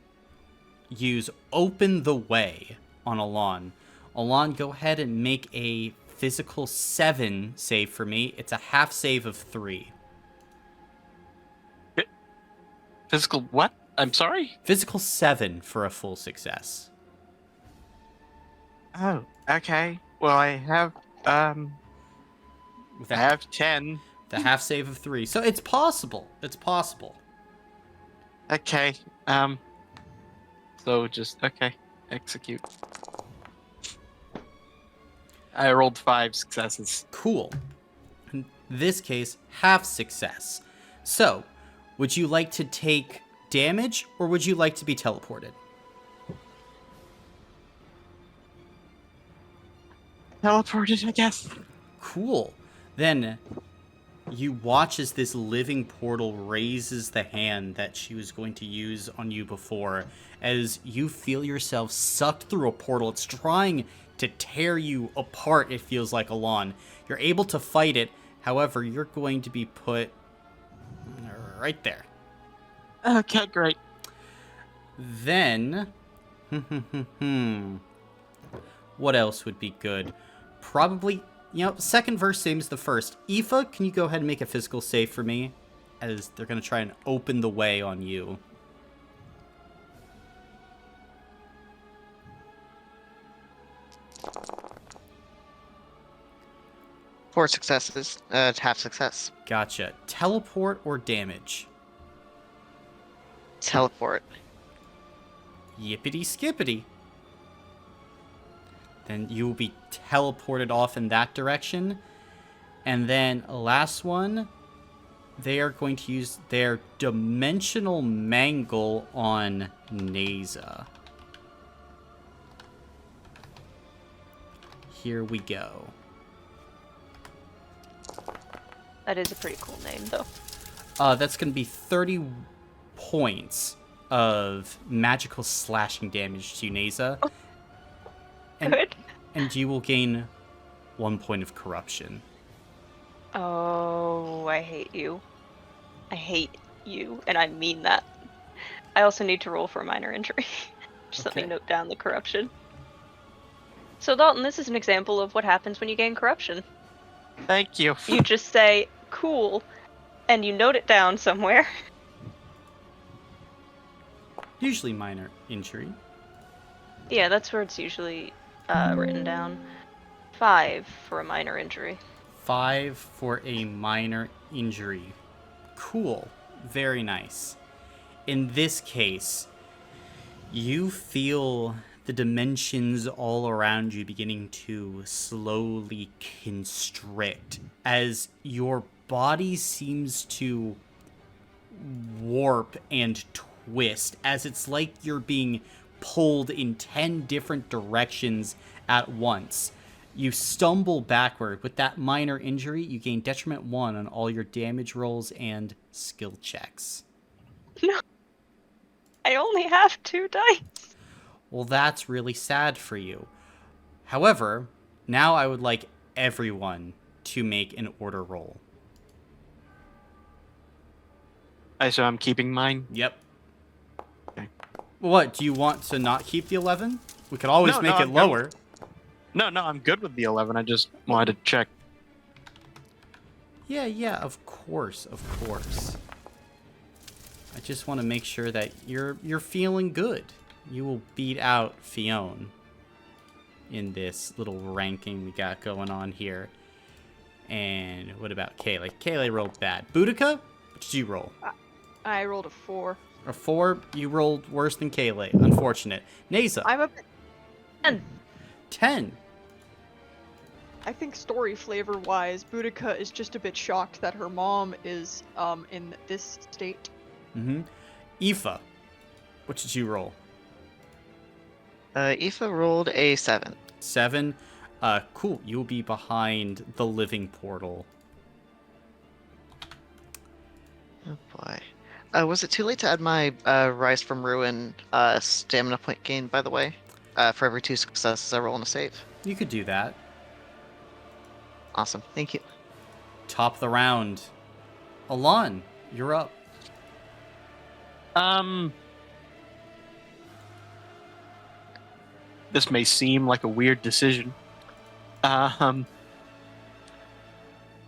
use Open the Way on Alon. Alon, go ahead and make a physical 7 save for me. It's a half save of 3. Physical what? I'm sorry? Physical 7 for a full success. Oh, okay. Well, I have With I have 10. the half save of 3. So it's possible. It's possible. Okay. So just okay. Execute. I rolled 5 successes. Cool. In this case, half success. So, would you like to take damage or would you like to be teleported? Teleported, I guess. Cool. Then you watch as this living portal raises the hand that she was going to use on you before, as you feel yourself sucked through a portal. It's trying to tear you apart, it feels like, Alon. You're able to fight it, however, you're going to be put right there. Okay, great. Then, what else would be good? Probably, second verse same as the first. Aoife, can you go ahead and make a physical save for me? As they're going to try and open the way on you. Four successes. Half success. Gotcha. Teleport or damage? Teleport. Yippity skippity. Then you will be teleported off in that direction. And then last one, they are going to use their dimensional mangle on Neza. Here we go. That is a pretty cool name, though. That's going to be 30 points of magical slashing damage to Neza. Oh. Good. And you will gain 1 point of corruption. Oh, I hate you. I hate you, and I mean that. I also need to roll for a minor injury. Just let me Okay. note down the corruption. So Dalton, this is an example of what happens when you gain corruption. Thank you. You just say, cool, and you note it down somewhere. Usually minor injury. Yeah, that's where it's usually written down. 5 for a minor injury. 5 for a minor injury. Cool. Very nice. In this case, you feel the dimensions all around you beginning to slowly constrict as your body seems to warp and twist, as it's like you're being pulled in 10 different directions at once. You stumble backward. With that minor injury, you gain detriment 1 on all your damage rolls and skill checks. No. I only have 2 dice. Well, that's really sad for you. However, now I would like everyone to make an order roll. So I'm keeping mine. Yep. Okay. What, do you want to not keep the 11? We could always No, make no, it I'm good. lower. No, I'm good with the 11. I just wanted to check. Yeah, of course. I just want to make sure that you're feeling good. You will beat out Fionn in this little ranking we got going on here. And what about Kaylee? Kaylee rolled bad. Boudica, what did you roll? I rolled a 4. A 4, you rolled worse than Kaylee. Unfortunate. Neza, I'm a. 10. I think story flavor wise, Boudica is just a bit shocked that her mom is in this state. Mm-hmm. Aoife, what did you roll? Aoife rolled a 7. 7. Cool. You'll be behind the living portal. Oh boy. Was it too late to add my Rise from Ruin stamina point gain, by the way? For every 2 successes I roll in a save. You could do that. Awesome. Thank you. Top of the round. Alon, you're up. This may seem like a weird decision.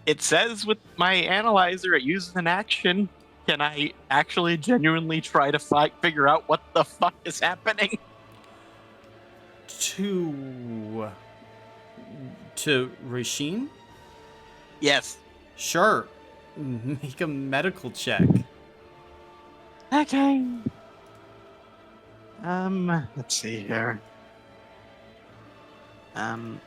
It says with my analyzer it uses an action. Can I actually genuinely try to figure out what the fuck is happening? To To Rasheen? Yes. Sure. Make a medical check. Okay. Let's see here. Come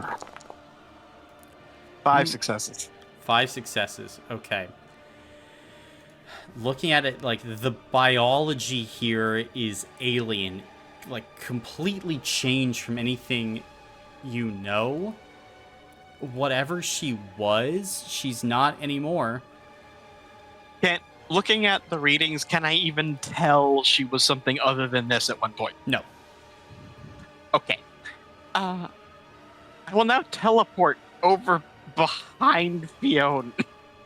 on. 5 successes. 5 successes. Okay. Looking at it, like, the biology here is alien. Like, completely changed from anything you know. Whatever she was, she's not anymore. Looking at the readings, can I even tell she was something other than this at one point? No. Okay. I will now teleport over behind Fiona.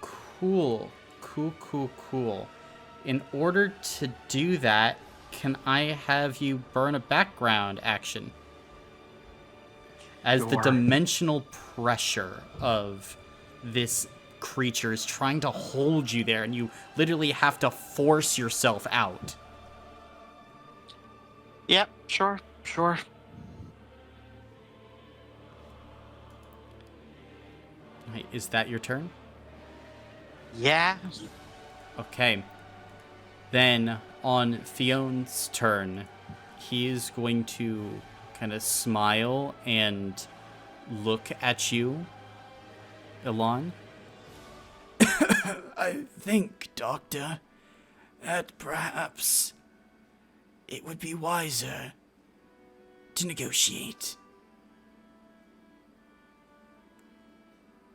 Cool. Cool. In order to do that, can I have you burn a background action? As the Sure. dimensional pressure of this creature is trying to hold you there, and you literally have to force yourself out. Yep, sure. Right, is that your turn? Yeah. Okay. Then, on Fion's turn, he is going to kind of smile and look at you, Elon. I think, Doctor, that perhaps it would be wiser to negotiate.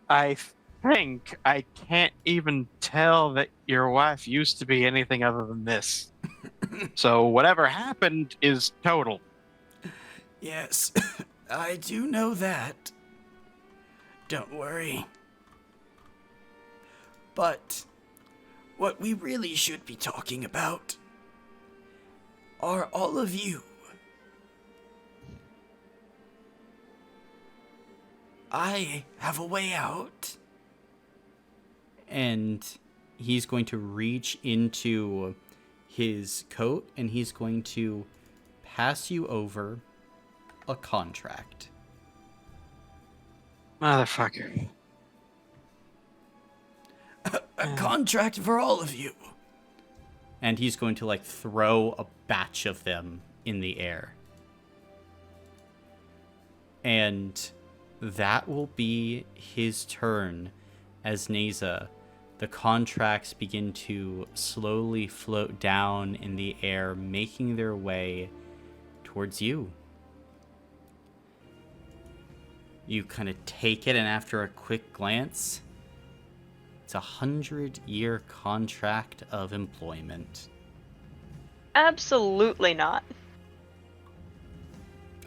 I think I can't even tell that your wife used to be anything other than this. So whatever happened is total. Yes, I do know that. Don't worry. But what we really should be talking about are all of you. I have a way out. And he's going to reach into his coat and he's going to pass you over a contract. Motherfucker. A contract for all of you. And he's going to, like, throw a batch of them in the air. And that will be his turn as Neza. The contracts begin to slowly float down in the air, making their way towards you. You kind of take it, and after a quick glance, it's a 100-year contract of employment. Absolutely not.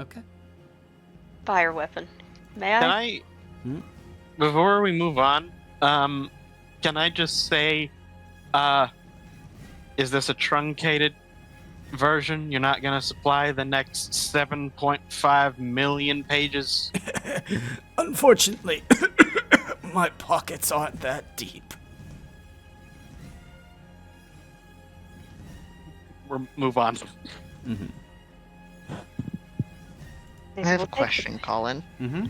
Okay. Fire weapon. May Can I? I, Hmm? before we move on, can I just say, is this a truncated version? You're not going to supply the next 7.5 million pages? Unfortunately, my pockets aren't that deep. We'll move on. Mm-hmm. I have a question, Colin. Mm-hmm.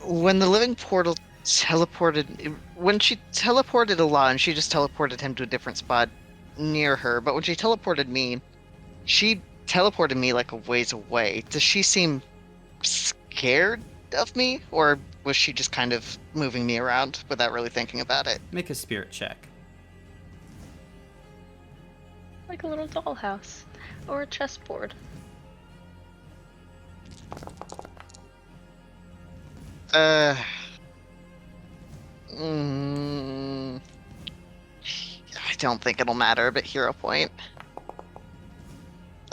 When the living portal teleported, when she teleported Alon, she just teleported him to a different spot near her. But when she teleported me, she teleported me like a ways away. Does she seem scared of me, or was she just kind of moving me around without really thinking about it? Make a spirit check. Like a little dollhouse. Or a chessboard. I don't think it'll matter, but hero point.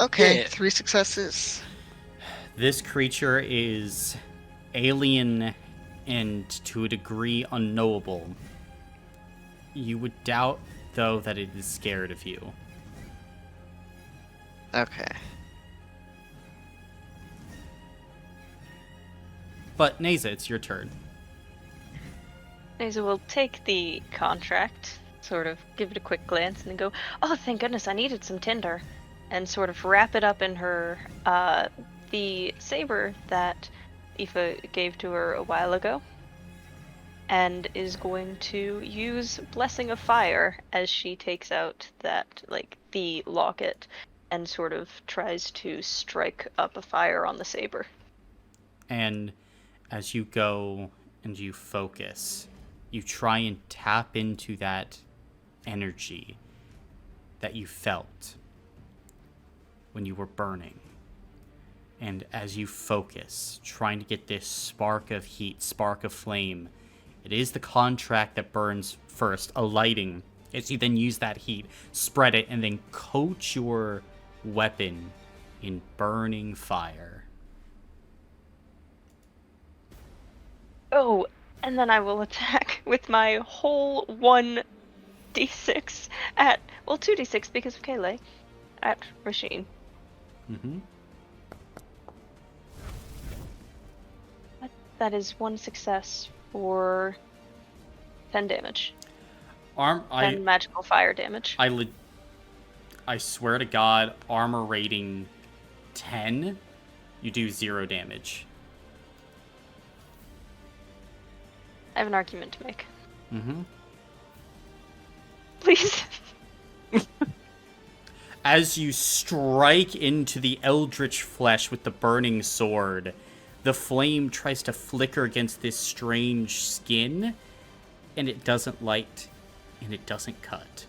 Okay, Yeah. 3 successes. This creature is alien and to a degree unknowable. You would doubt, though, that it is scared of you. Okay. But Neza, it's your turn. Naza will take the contract, sort of give it a quick glance, and then go, "Oh, thank goodness, I needed some tinder," and sort of wrap it up in her the saber that Aoife gave to her a while ago, and is going to use Blessing of Fire as she takes out that, like, the locket, and sort of tries to strike up a fire on the saber. And as you go and you focus, you try and tap into that energy that you felt when you were burning. And as you focus, trying to get this spark of heat, spark of flame, it is the contract that burns first, alighting, as you then use that heat, spread it, and then coat your weapon in burning fire. Oh, and then I will attack with my whole 1d6 at, well, 2d6 because of Kayleigh, at Rasheen. Mm-hmm. That is 1 success for 10 damage. 10 magical fire damage. I swear to God, armor rating 10, you do 0 damage. I have an argument to make. Mm-hmm. Please. As you strike into the eldritch flesh with the burning sword, the flame tries to flicker against this strange skin, and it doesn't light, and it doesn't cut.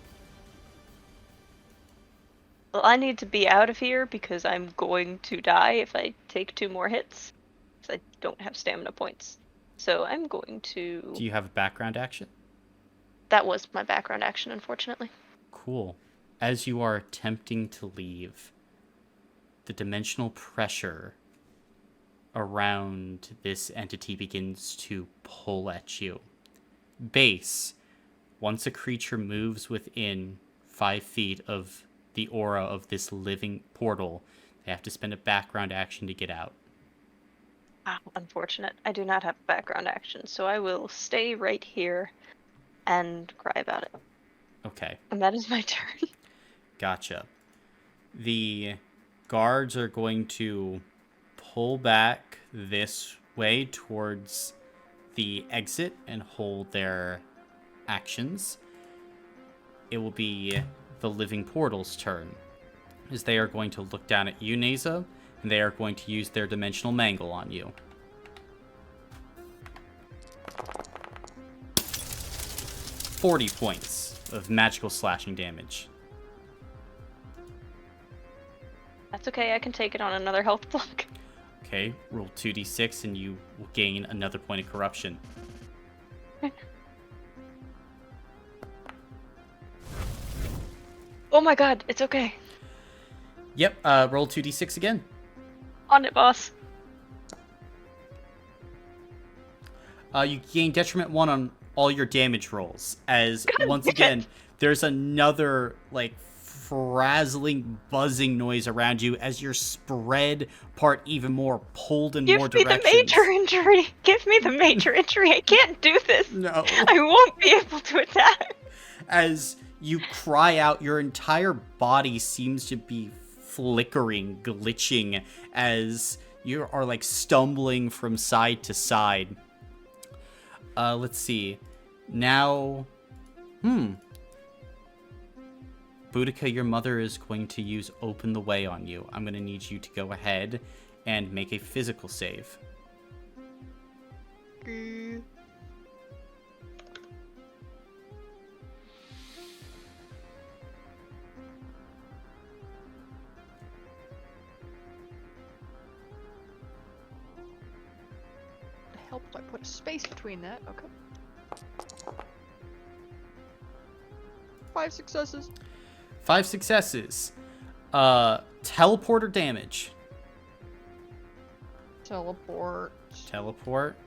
Well, I need to be out of here because I'm going to die if I take 2 more hits. Because I don't have stamina points. So I'm going to... Do you have a background action? That was my background action, unfortunately. Cool. As you are attempting to leave, the dimensional pressure around this entity begins to pull at you. Base, once a creature moves within 5 feet of the aura of this living portal, they have to spend a background action to get out. Ah, unfortunate. I do not have a background action, so I will stay right here and cry about it. Okay. And that is my turn. Gotcha. The guards are going to pull back this way towards the exit and hold their actions. It will be the living portal's turn, as they are going to look down at you, Naza, and they are going to use their dimensional mangle on you. 40 points of magical slashing damage. That's okay, I can take it on another health block. Okay, roll 2d6 and you will gain another point of corruption. Oh my god, it's okay. Yep, roll 2d6 again. On it, boss. You gain detriment 1 on all your damage rolls, as God once damn again, it. there's another, like, frazzling, buzzing noise around you as you're spread apart even more, pulled in more Give me directions. the major injury. Give me the major injury. I can't do this. No. I won't be able to attack. As you cry out, your entire body seems to be flickering, glitching, as you are, like, stumbling from side to side. Let's see. Now, Boudica, your mother is going to use Open the Way on you. I'm going to need you to go ahead and make a physical save. Help if I put a space between that. Okay. 5 successes. 5 successes. Teleporter damage. Teleport. Teleport.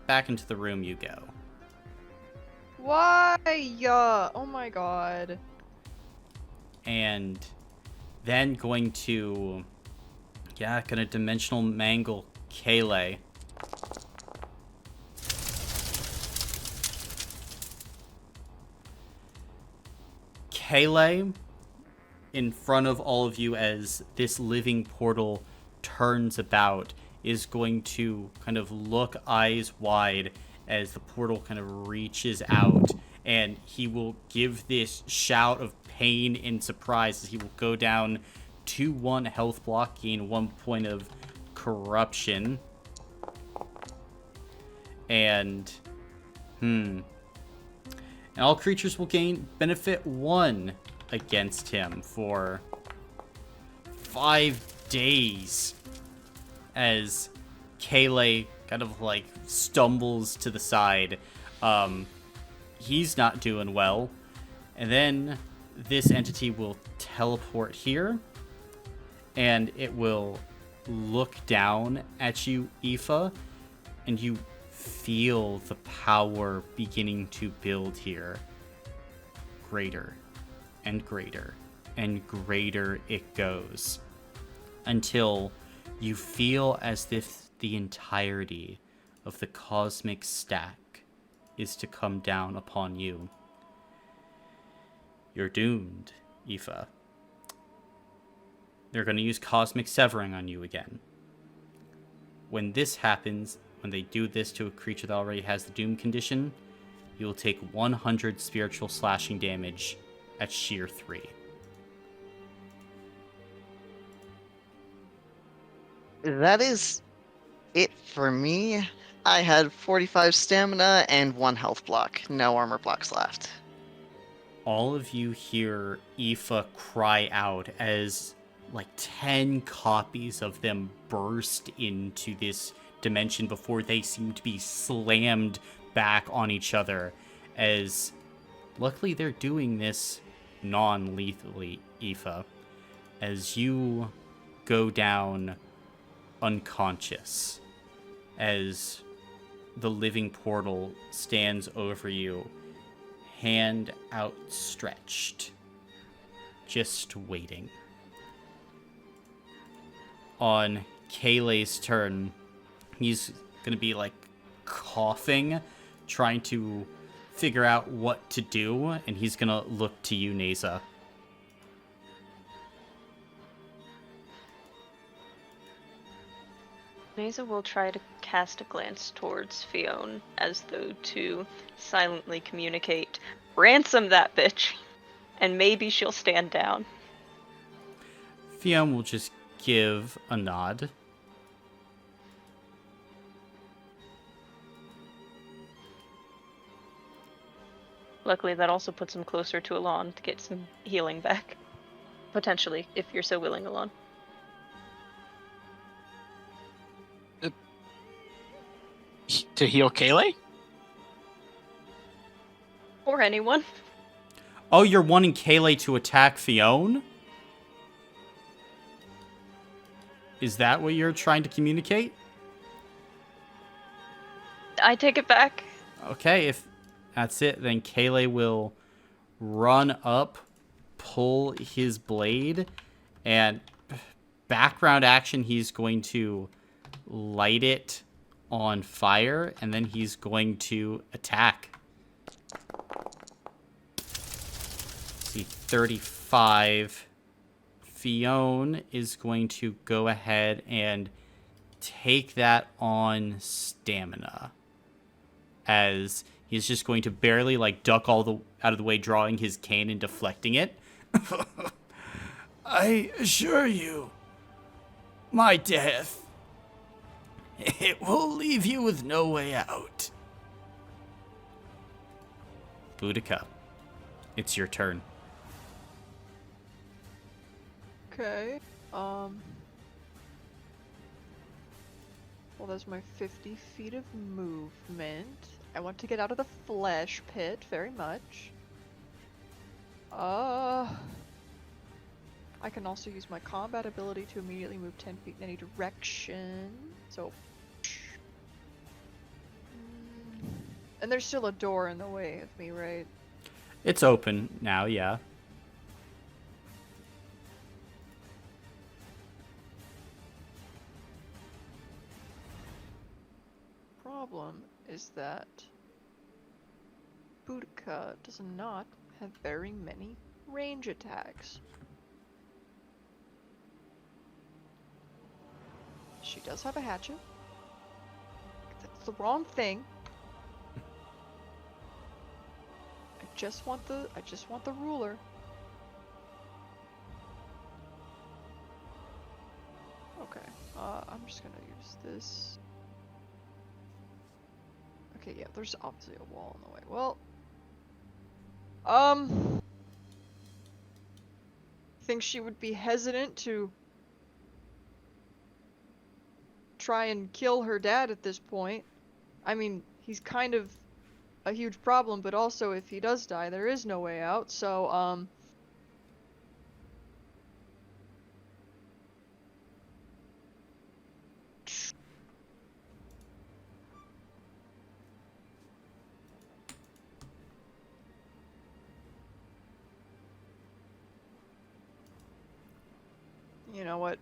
Back into the room you go. Why? Oh my god. And then going to... Yeah, gonna dimensional mangle Kayleigh. Kayleigh, in front of all of you as this living portal turns about, is going to kind of look eyes wide as the portal kind of reaches out, and he will give this shout of pain and surprise as he will go down to 1 health block, gain 1 point of corruption. And all creatures will gain benefit 1 against him for 5 days as Kayleigh kind of like stumbles to the side. He's not doing well. And then this entity will teleport here, and it will look down at you, Aoife, and you feel the power beginning to build here. Greater and greater and greater it goes, until you feel as if the entirety of the cosmic stack is to come down upon you. You're doomed, Aoife. They're going to use cosmic severing on you again. When this happens, when they do this to a creature that already has the doom condition, you will take 100 spiritual slashing damage at sheer 3. That is it for me. I had 45 stamina and 1 health block. No armor blocks left. All of you hear Aoife cry out as like 10 copies of them burst into this dimension before they seem to be slammed back on each other, as luckily they're doing this non-lethally, Aoife, as you go down unconscious, as the living portal stands over you, hand outstretched, just waiting. On Kayleigh's turn, he's gonna be like coughing, trying to figure out what to do, and he's gonna look to you, Neza. Neza will try to cast a glance towards Fionn as though to silently communicate, ransom that bitch, and maybe she'll stand down. Fionn will just give a nod. Luckily, that also puts him closer to Alon to get some healing back. Potentially, if you're so willing, Alon. To heal Kayleigh? Or anyone. Oh, you're wanting Kayleigh to attack Fionn? Is that what you're trying to communicate? I take it back. Okay, if that's it, then Kayleigh will run up, pull his blade, and background action, he's going to light it on fire, and then he's going to attack. See, 35. Fionn is going to go ahead and take that on stamina, as he's just going to barely like duck out of the way, drawing his cane and deflecting it. I assure you, my death, it will leave you with no way out. Boudica, it's your turn. Okay. Well, there's my 50 feet of movement. I want to get out of the flesh pit very much. I can also use my combat ability to immediately move 10 feet in any direction. So. And there's still a door in the way of me, right? It's open now, yeah. Problem is that Boudica does not have very many range attacks. She does have a hatchet. That's the wrong thing. I just want the ruler. Okay. I'm just gonna use this. Okay, yeah, there's obviously a wall in the way. Well, think she would be hesitant to try and kill her dad at this point. I mean, he's kind of a huge problem, but also if he does die, there is no way out, so, you know what?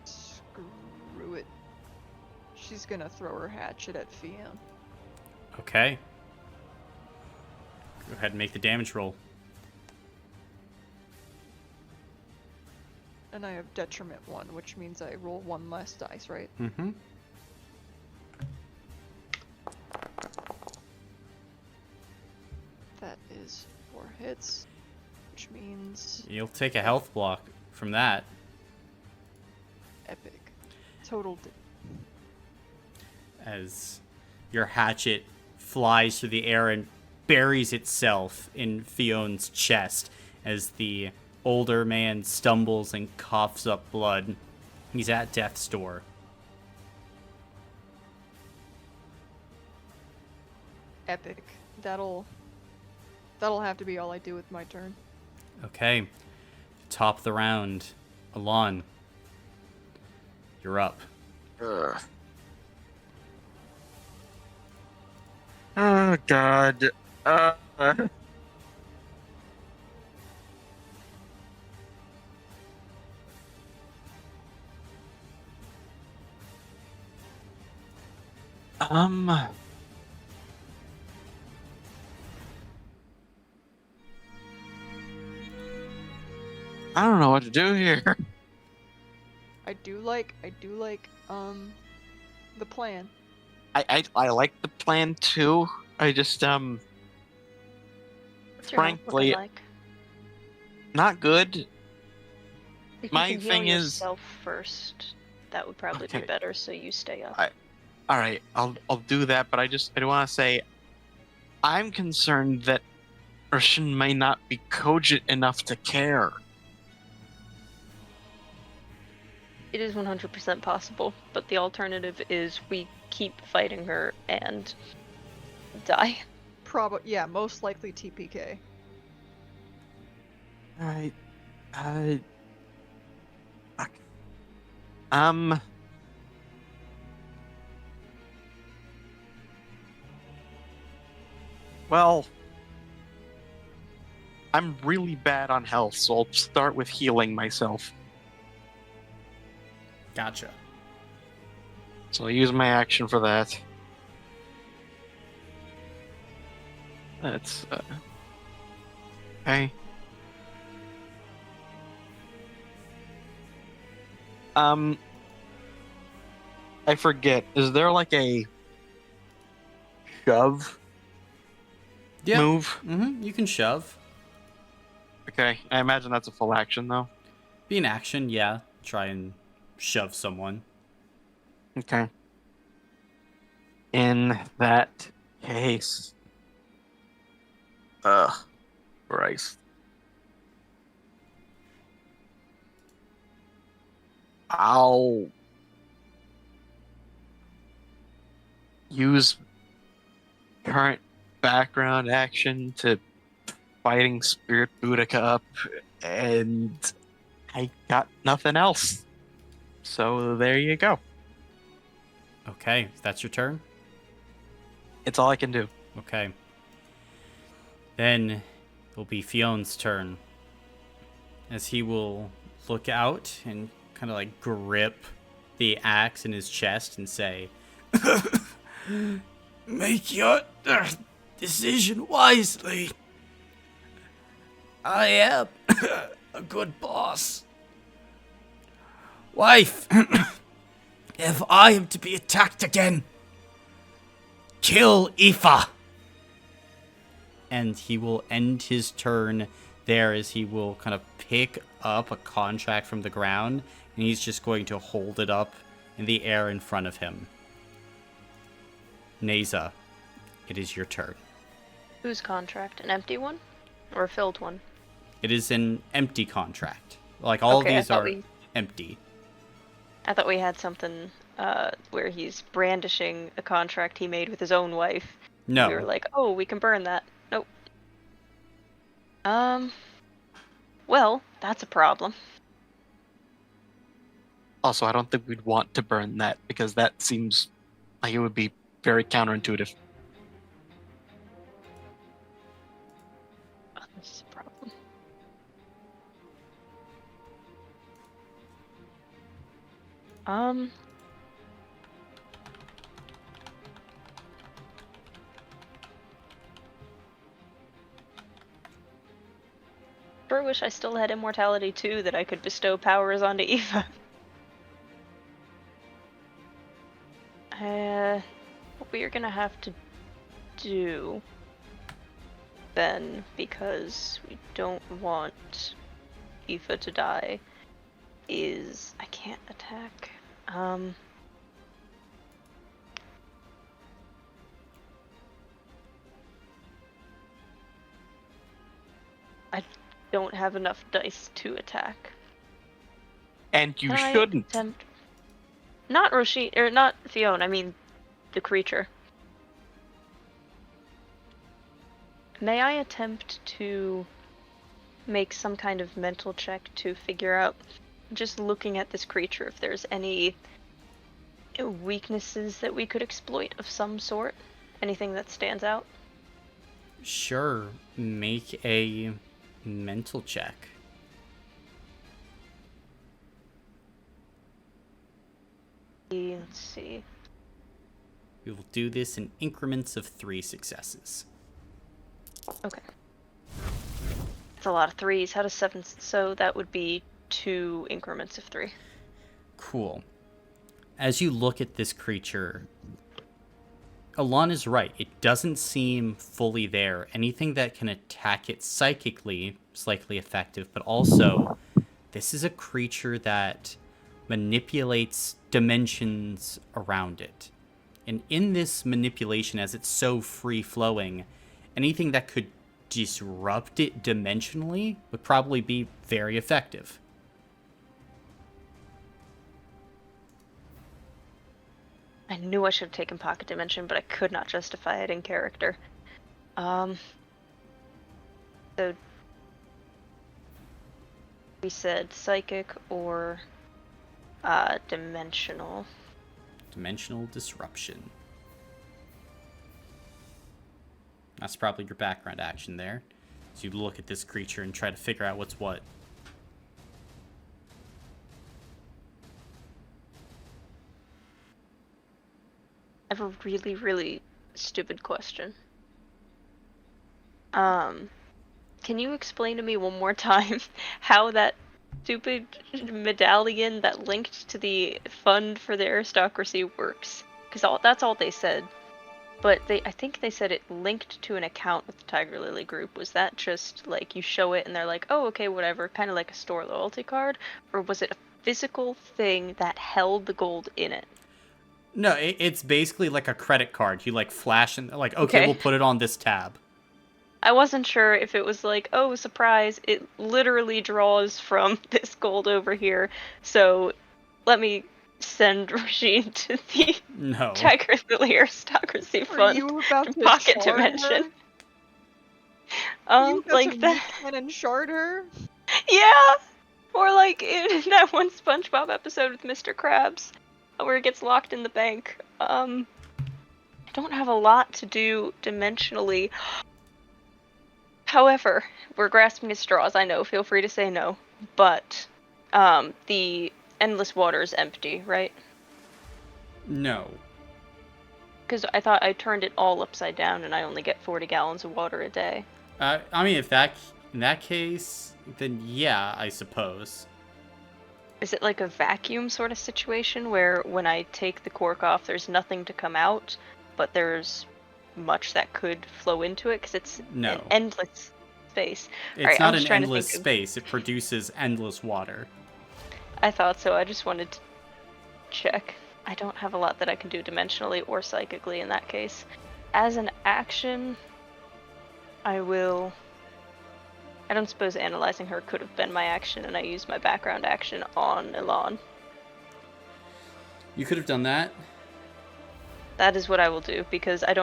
Screw it. She's gonna throw her hatchet at Fion. Okay. Go ahead and make the damage roll. And I have detriment 1, which means I roll 1 less dice, right? Mm-hmm. That is 4 hits, which means You'll take a health block from that. epic. Total As your hatchet flies through the air and buries itself in Fion's chest as the older man stumbles and coughs up blood. He's at death's door. epic. That'll have to be all I do with my turn. Okay. Top of the round. Alon. You're up. Ugh. Oh God. I don't know what to do here. I do like the plan. I like the plan too. I just What's your health frankly looking like? not good. If my you can thing heal is- yourself first, that would probably Okay. be better, so you stay up. All right, I'll do that, but I want to say I'm concerned that Urshan may not be cogent enough to care. It is 100% possible, but the alternative is we keep fighting her and die. Yeah, most likely TPK. All right. Fuck. Well, I'm really bad on health, so I'll start with healing myself. Gotcha. So I'll use my action for that. That's okay. I forget. Is there like a shove Yeah. move? Mm-hmm. You can shove. Okay, I imagine that's a full action though. Be an action, yeah. Try and shove someone. Okay. In that case, Christ. I'll use current background action to fighting Spirit Boudica up, and I got nothing else. So there you go. Okay, that's your turn? It's all I can do. Okay. Then it'll be Fion's turn. As he will look out and kind of like grip the axe in his chest and say, Make your decision wisely. I am a good boss. Wife, if I am to be attacked again, kill Aoife. And he will end his turn there as he will kind of pick up a contract from the ground, and he's just going to hold it up in the air in front of him. Neza, it is your turn. Whose contract? An empty one? Or a filled one? It is an empty contract. Like, all Okay, these are empty. I thought we had something where he's brandishing a contract he made with his own wife. No. We were like, oh, we can burn that. Nope. Well, that's a problem. Also, I don't think we'd want to burn that because that seems like it would be very counterintuitive. Oh, this is a problem. Sure wish I still had immortality too, that I could bestow powers onto Eva. What we are gonna have to do then, because we don't want Aoife to die, is I can't attack. I don't have enough dice to attack. And you Can I shouldn't. attempt- Not Roshi, or not Fiona, I mean the creature. May I attempt to make some kind of mental check to figure out, just looking at this creature, if there's any weaknesses that we could exploit of some sort? Anything that stands out? Sure. Make a mental check. Let's see. We will do this in increments of 3 successes. Okay. It's a lot of threes. How does 7? So that would be 2 increments of 3. Cool. As you look at this creature, Alon is right. It doesn't seem fully there. Anything that can attack it psychically is likely effective, but also, this is a creature that manipulates dimensions around it. And in this manipulation, as it's so free-flowing, anything that could disrupt it dimensionally would probably be very effective. I knew I should have taken Pocket Dimension, but I could not justify it in character. So we said psychic or dimensional. Dimensional disruption. That's probably your background action there. So you look at this creature and try to figure out what's what. I have a really, really stupid question. Can you explain to me one more time how that stupid medallion that linked to the fund for the aristocracy works? Because that's all they said. But I think they said it linked to an account with the Tiger Lily group. Was that just like you show it and they're like, oh, okay, whatever, kind of like a store loyalty card? Or was it a physical thing that held the gold in it? No, it's basically like a credit card. You like flash and like, okay, we'll put it on this tab. I wasn't sure if it was like, oh, surprise, it literally draws from this gold over here, so let me send Rasheen to the Tiger Lily Aristocracy Fund you about from to Pocket shard Dimension. You got Like some that. cannon shard her? Yeah! Or like in that one SpongeBob episode with Mr. Krabs, where it gets locked in the bank. I don't have a lot to do dimensionally. However, we're grasping at straws, I know, feel free to say no. But, the Endless Water is empty, right? No. Because I thought I turned it all upside down and I only get 40 gallons of water a day. I mean, if that in that case, then yeah, I suppose. Is it like a vacuum sort of situation where when I take the cork off, there's nothing to come out, but there's much that could flow into it? Because it's No. an endless space. It's Alright, not I'm an just trying to endless think of- space. It produces endless water. I thought so. I just wanted to check. I don't have a lot that I can do dimensionally or psychically in that case. As an action, I don't suppose analyzing her could have been my action, and I used my background action on Elan. You could have done that. That is what I will do, because I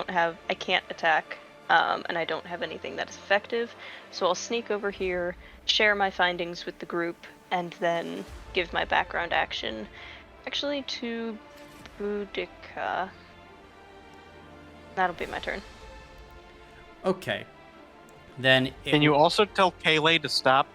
can't attack, and I don't have anything that is effective. So I'll sneak over here, share my findings with the group, and then give my background action, actually to Boudica. That'll be my turn. Okay. Then it Can you also tell Kayleigh to stop?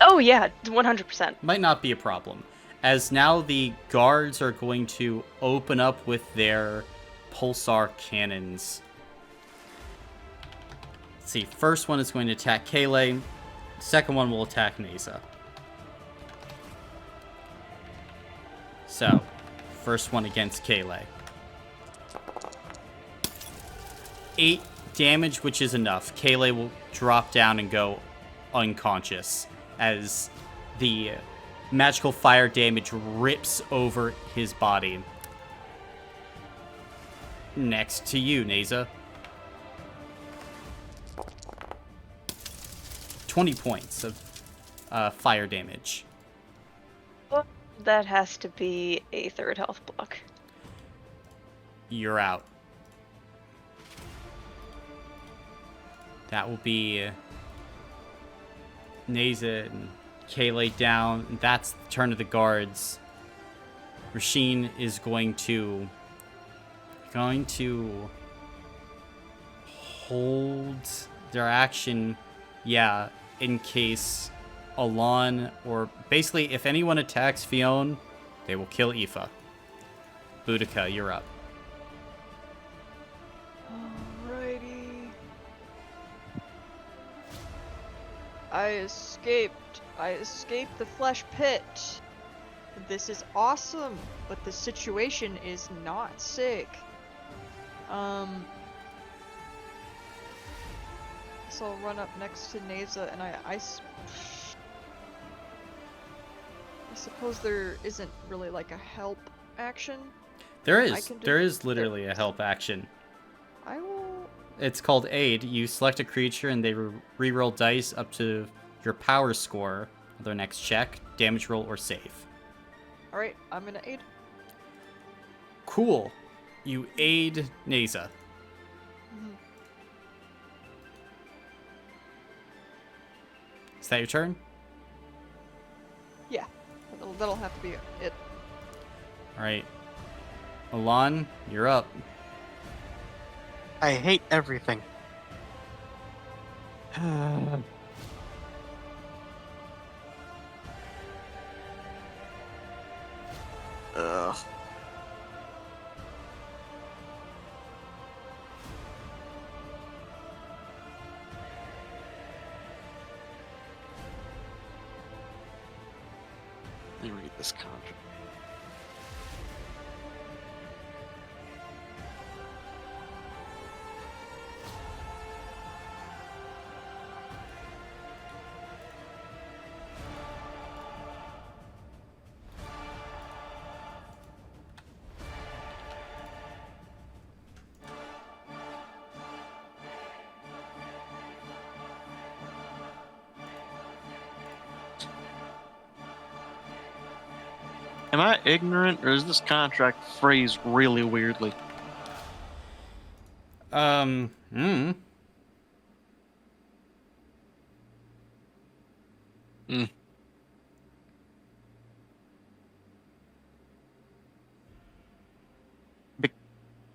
Oh yeah, 100%. might not be a problem, as now the guards are going to open up with their pulsar cannons. Let's see, first one is going to attack Kayleigh, second one will attack Neza. So, first one against Kayleigh. 8 damage, which is enough. Kayleigh will drop down and go unconscious as the magical fire damage rips over his body. Next to you, Neza. 20 points of fire damage. That has to be a third health block. You're out. That will be Neza and Kayleigh down. That's the turn of the guards. Rasheen is going to hold their action, yeah, in case Alon, or basically if anyone attacks Fionn, they will kill Aoife. Boudica, you're up. Alrighty. I escaped the flesh pit. This is awesome, but the situation is not sick. So I'll run up next to Neza, and I suppose there isn't really like a help action. There I is. can do There is literally a help action. I will. It's called Aid. You select a creature and they reroll dice up to your power score of their next check, damage roll, or save. Alright, I'm gonna aid. Cool. You aid Neza. Mhm. Is that your turn? Yeah, that'll have to be it. Alright. Alon, you're up. I hate everything. Ugh. Let me read this contract. Am I ignorant, or is this contract phrased really weirdly? Hmm.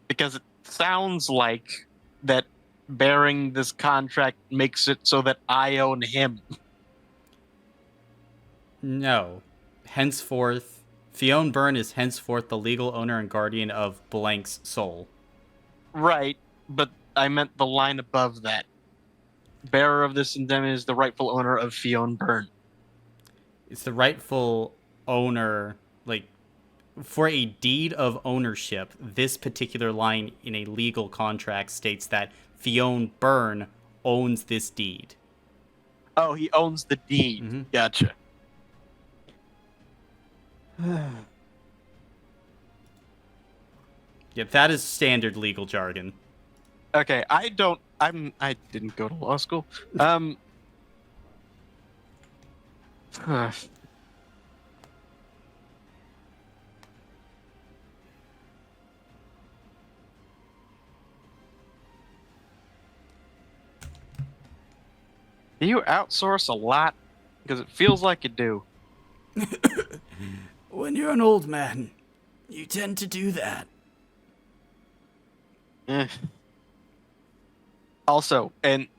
Because it sounds like that bearing this contract makes it so that I own him. No. Henceforth, Fionn Byrne is henceforth the legal owner and guardian of blank's soul. Right, but I meant the line above that. Bearer of this indemnity is the rightful owner of Fionn Byrne. It's the rightful owner, like, for a deed of ownership, this particular line in a legal contract states that Fionn Byrne owns this deed. Oh, he owns the deed. Mm-hmm. Gotcha. Yep, that is standard legal jargon. Okay, I didn't go to law school. Do you outsource a lot? Because it feels like you do. When you're an old man, you tend to do that. Eh. Also, and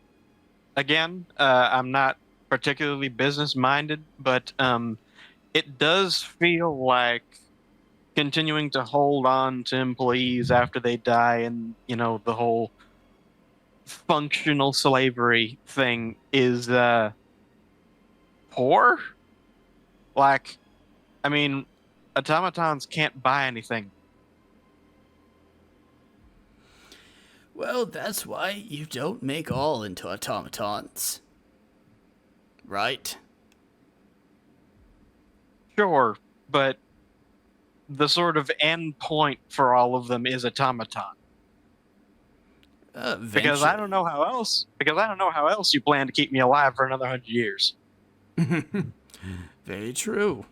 again, I'm not particularly business-minded, but it does feel like continuing to hold on to employees after they die and, the whole functional slavery thing is poor. Like, I mean, automatons can't buy anything. Well, that's why you don't make all into automatons. Right? Sure, but the sort of end point for all of them is automaton. Because I don't know how else. Because I don't know how else you plan to keep me alive for another 100 years. Very true.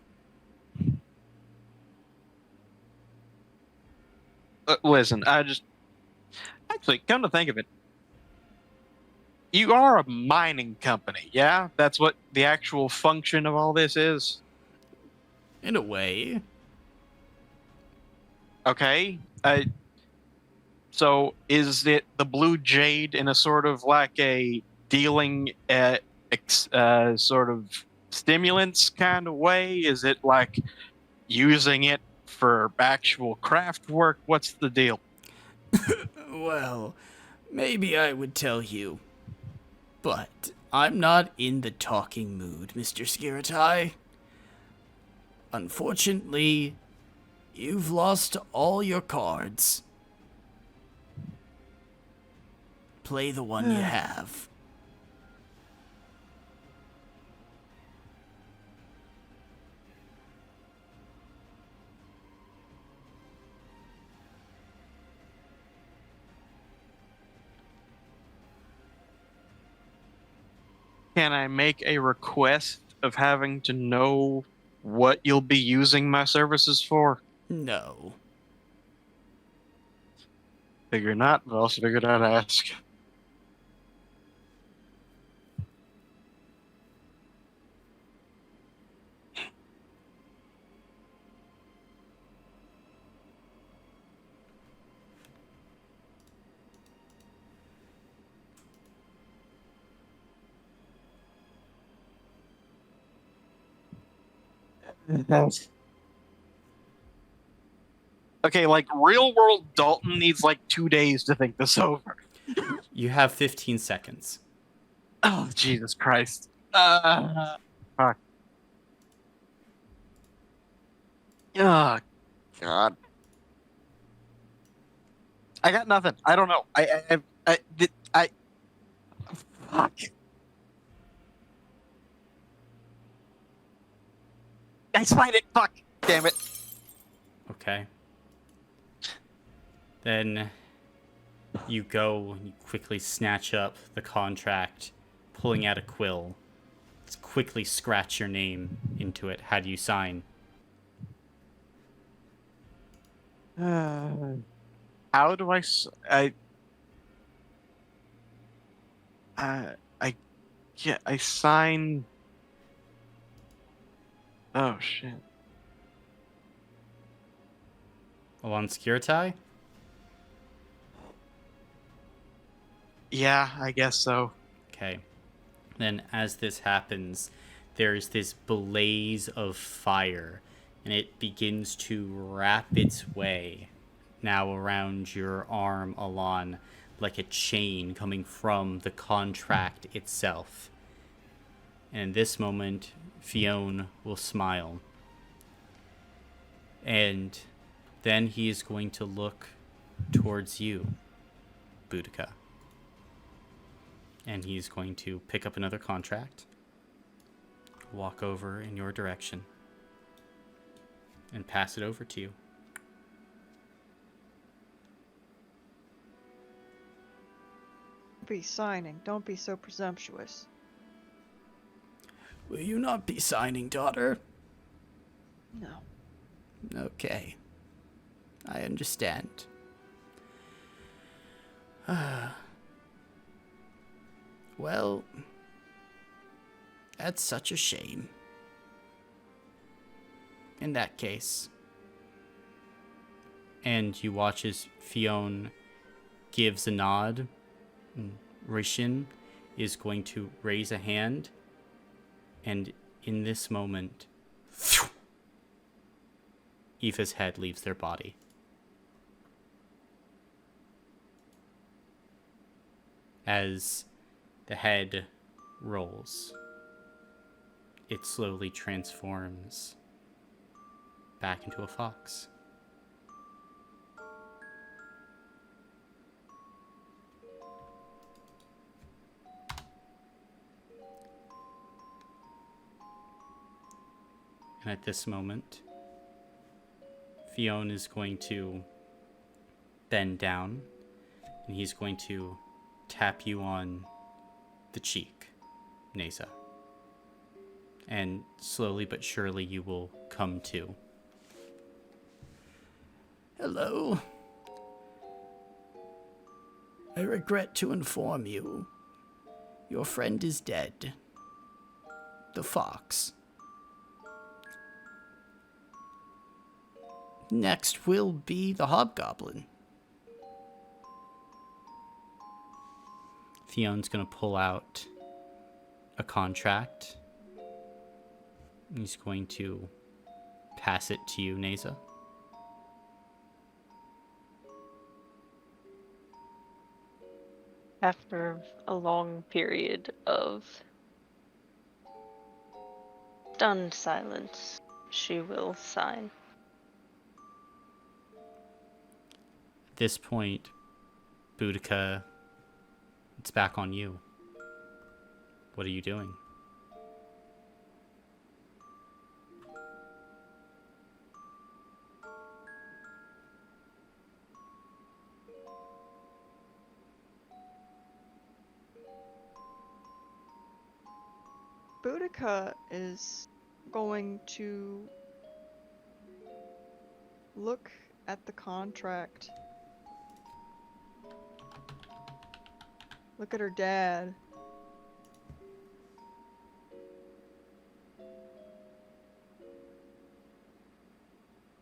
Listen, actually, come to think of it, you are a mining company, yeah? That's what the actual function of all this is? In a way. Okay. So is it the Blue Jade in a sort of like a dealing sort of stimulants kind of way? Is it like using it for actual craft work? What's the deal? Well, maybe I would tell you. But I'm not in the talking mood, Mr. Skiratai. Unfortunately, you've lost all your cards. Play the one you have. Can I make a request of having to know what you'll be using my services for? No. Figure not, but also figured I'd ask. Okay, like real world Dalton needs like 2 days to think this over. You have 15 seconds. Oh, Jesus Christ. Fuck. Oh, God. I got nothing. I don't know. Fuck. I signed it. Fuck. Damn it. Okay. Then you go and you quickly snatch up the contract, pulling out a quill. Let's quickly scratch your name into it. How do you sign? How do I sign. Oh shit. Alon Skiratai? Yeah, I guess so. Okay. Then as this happens, there's this blaze of fire and it begins to wrap its way now around your arm, Alon, like a chain coming from the contract itself. And in this moment, Fionn will smile. And then he is going to look towards you, Boudica. And he's going to pick up another contract, walk over in your direction, and pass it over to you. Be signing. Don't be so presumptuous. Will you not be signing, daughter? No. Okay. I understand. Well, that's such a shame. In that case. And you watch as Fionn gives a nod. Rishin is going to raise a hand. And in this moment, Aoife's head leaves their body. As the head rolls, it slowly transforms back into a fox. And at this moment, Fionn is going to bend down, and he's going to tap you on the cheek, Neza. And slowly but surely you will come to. Hello. I regret to inform you, your friend is dead. The fox. Next will be the hobgoblin. Fionn's going to pull out a contract. He's going to pass it to you, Neza. After a long period of stunned silence, she will sign. At this point, Boudica, it's back on you. What are you doing? Boudica is going to look at the contract. Look at her dad.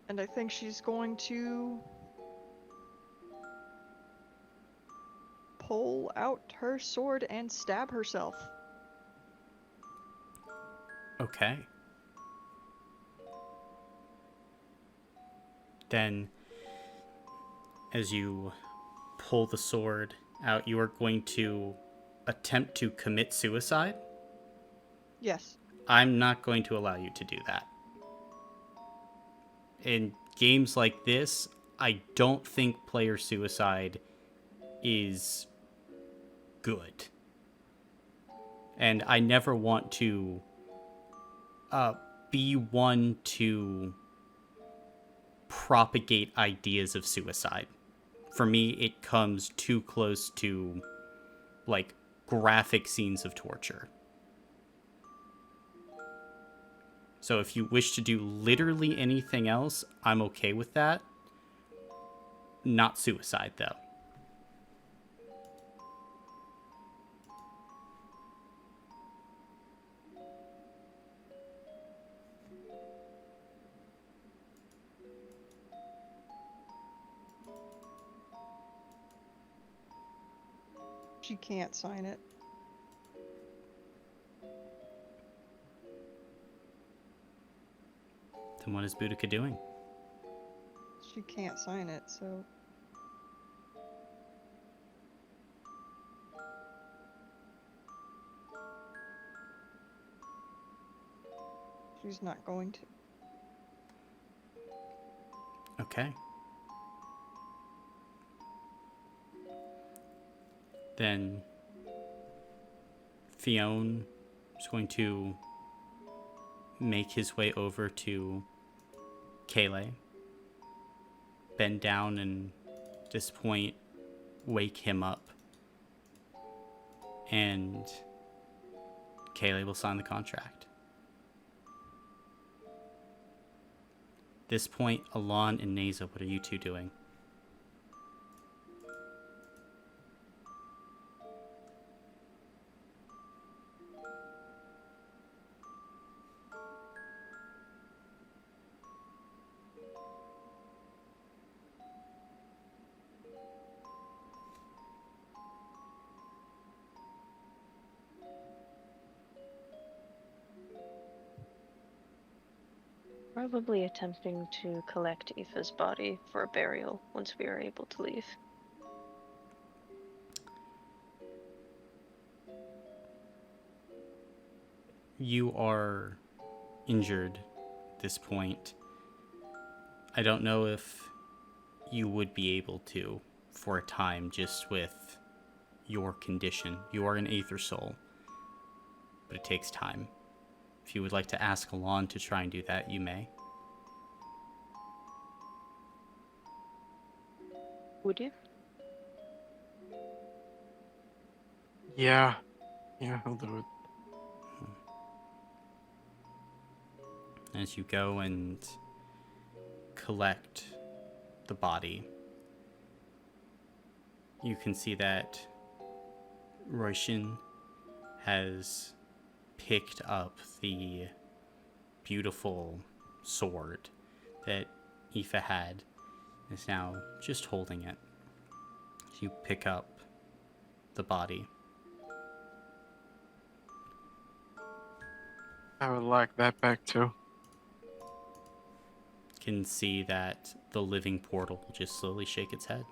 And I think she's going to pull out her sword and stab herself. Okay. Then, as you pull the sword out, you are going to attempt to commit suicide? Yes. I'm not going to allow you to do that. In games like this, I don't think player suicide is good. And I never want to be one to propagate ideas of suicide. For me, it comes too close to, like, graphic scenes of torture. So if you wish to do literally anything else, I'm okay with that. Not suicide, though. She can't sign it. Then what is Boudica doing? She can't sign it, so. She's not going to. Okay. Then Fionn is going to make his way over to Kayleigh, bend down, and at this point wake him up. And Kayleigh will sign the contract. At this point, Alon and Neza, what are you two doing? Probably attempting to collect Aoife's body for a burial once we are able to leave. You are injured at this point. I don't know if you would be able to for a time just with your condition. You are an Aether Soul, but it takes time. If you would like to ask Alon to try and do that, you may. Would you? Yeah. Yeah, I'll do it. As you go and collect the body, you can see that Roishin has picked up the beautiful sword that Aoife had and is now just holding it. You pick up the body. I would like that back too. Can see that the living portal will just slowly shake its head.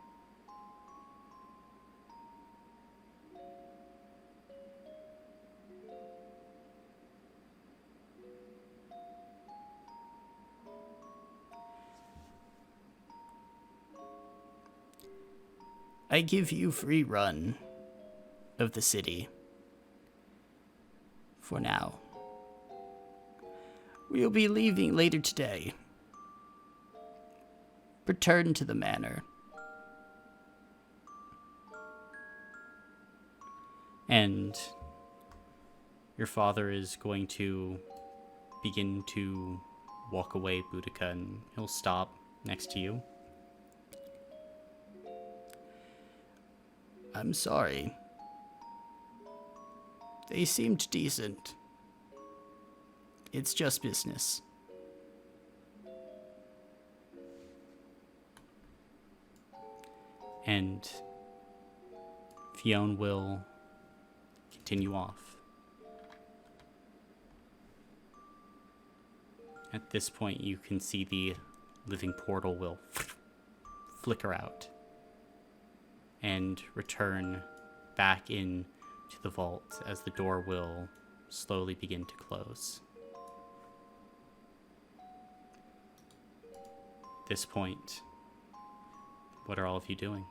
I give you free run of the city. For now. We'll be leaving later today. Return to the manor. And your father is going to begin to walk away, Boudica, and he'll stop next to you. I'm sorry. They seemed decent. It's just business. And Fionn will continue off. At this point, you can see the living portal will flicker out and return back in to the vault as the door will slowly begin to close. At this point, what are all of you doing?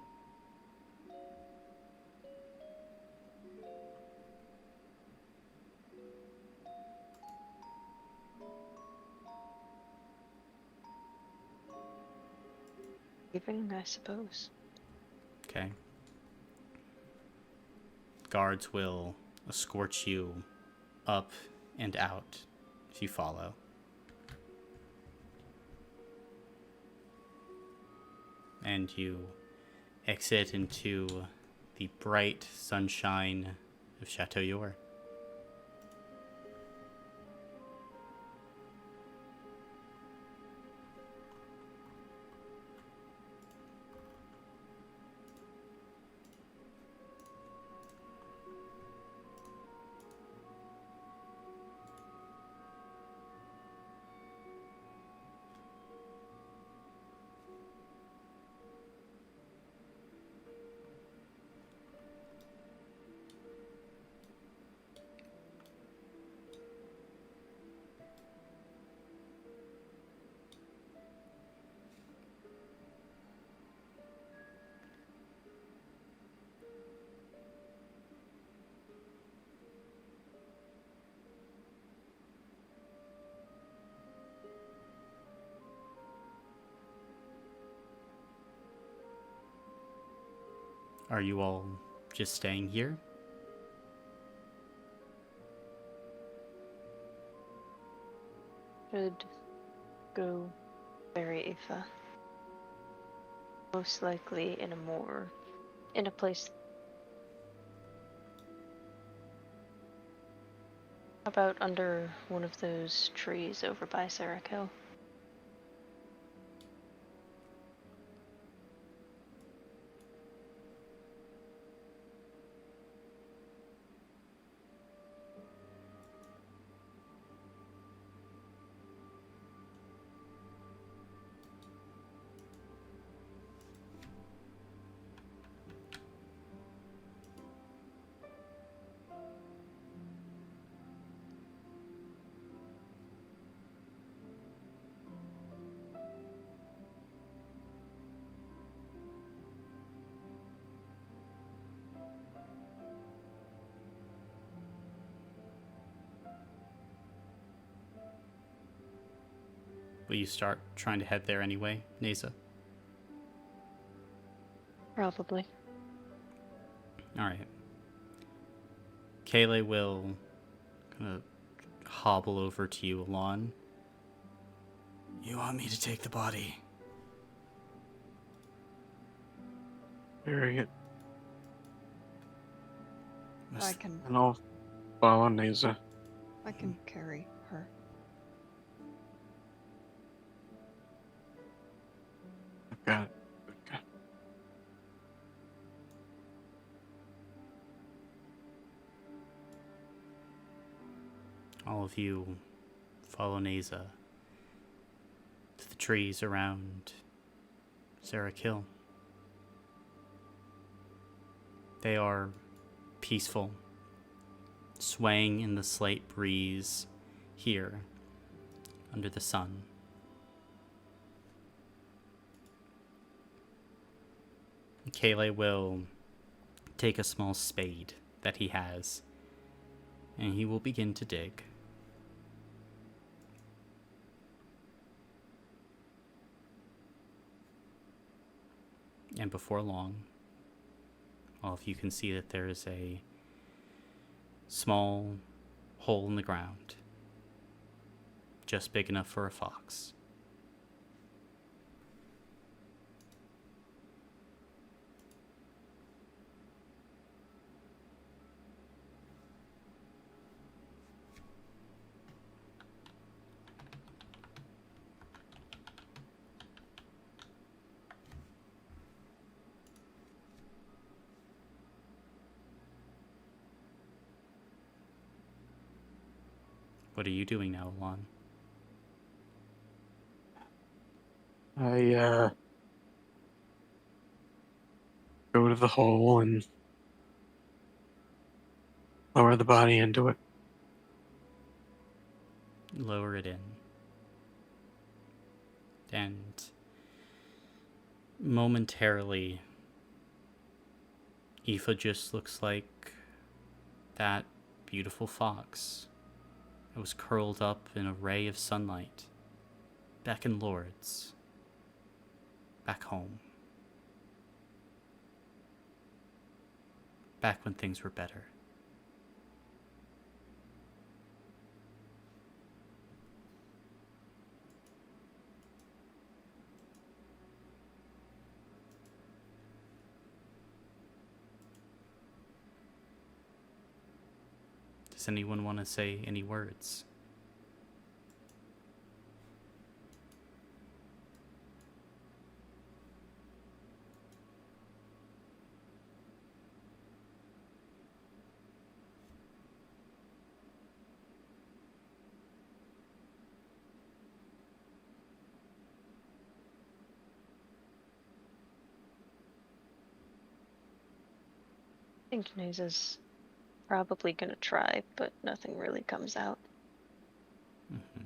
Leaving, I suppose. Okay. Guards will escort you up and out if you follow. And you exit into the bright sunshine of Chateau Yor. are you all just staying here? Should go bury Aoife. Most likely in a place. How about under one of those trees over by Sarah Hill? Will you start trying to head there anyway, Neza? Probably. Alright. Kaylee will kind of hobble over to you, Alon. You want me to take the body? Very good. I can And I'll follow Neza. carry her. I've got it. Okay. All of you follow Neza to the trees around Sarah Kill. They are peaceful, swaying in the slight breeze here under the sun. Kaylee will take a small spade that he has, and he will begin to dig. And before long, all of you can see that there is a small hole in the ground, just big enough for a fox. What are you doing now, Alon? I go to the hole and lower the body into it. Lower it in. And momentarily, Aoife just looks like that beautiful fox that was curled up in a ray of sunlight back in Lord's, back home, back when things were better. Does anyone want to say any words? I think Neza's probably gonna try, but nothing really comes out. Mm-hmm.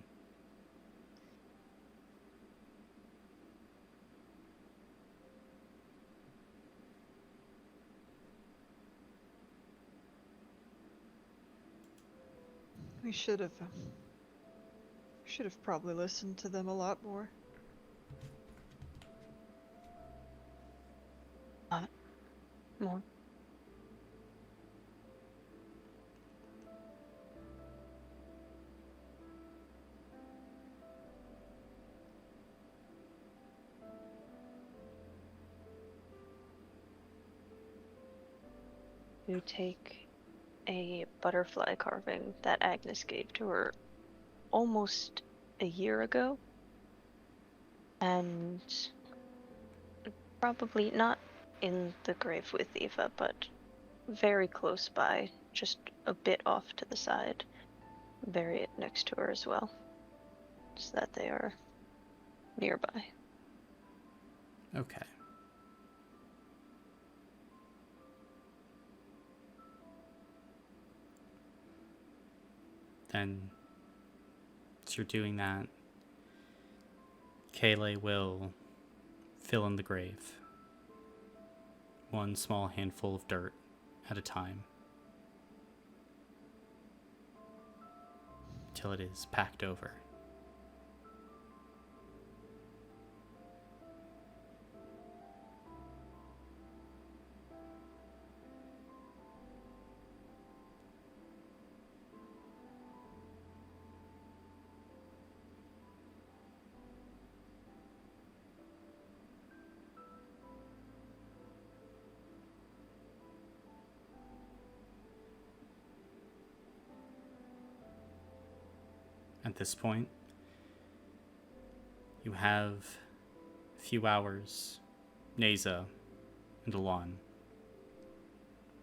We should have probably listened to them a lot more. more. You take a butterfly carving that Agnes gave to her almost a year ago, and probably not in the grave with Eva, but very close by, just a bit off to the side. Bury it next to her as well, so that they are nearby. Okay. Then, as you're doing that, Kayleigh will fill in the grave, one small handful of dirt at a time, till it is packed over. At this point, you have a few hours, Neza and Alon,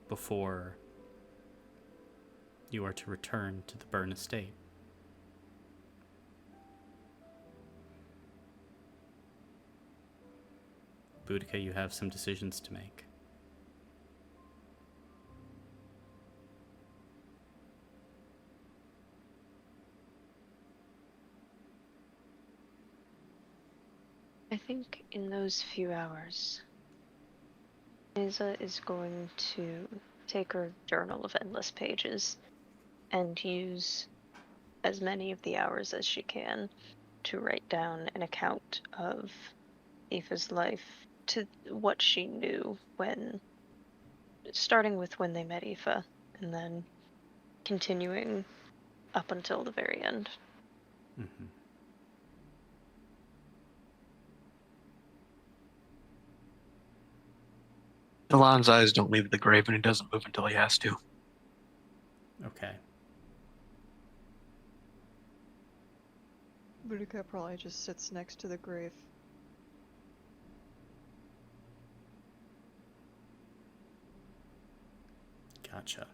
before you are to return to the Burn Estate. Boudica, you have some decisions to make. I think in those few hours, Neza is going to take her journal of endless pages and use as many of the hours as she can to write down an account of Aoife's life to what she knew starting with when they met Aoife, and then continuing up until the very end. Mm-hmm. Alon's eyes don't leave the grave, and he doesn't move until he has to. Okay. Boudica probably just sits next to the grave. Gotcha.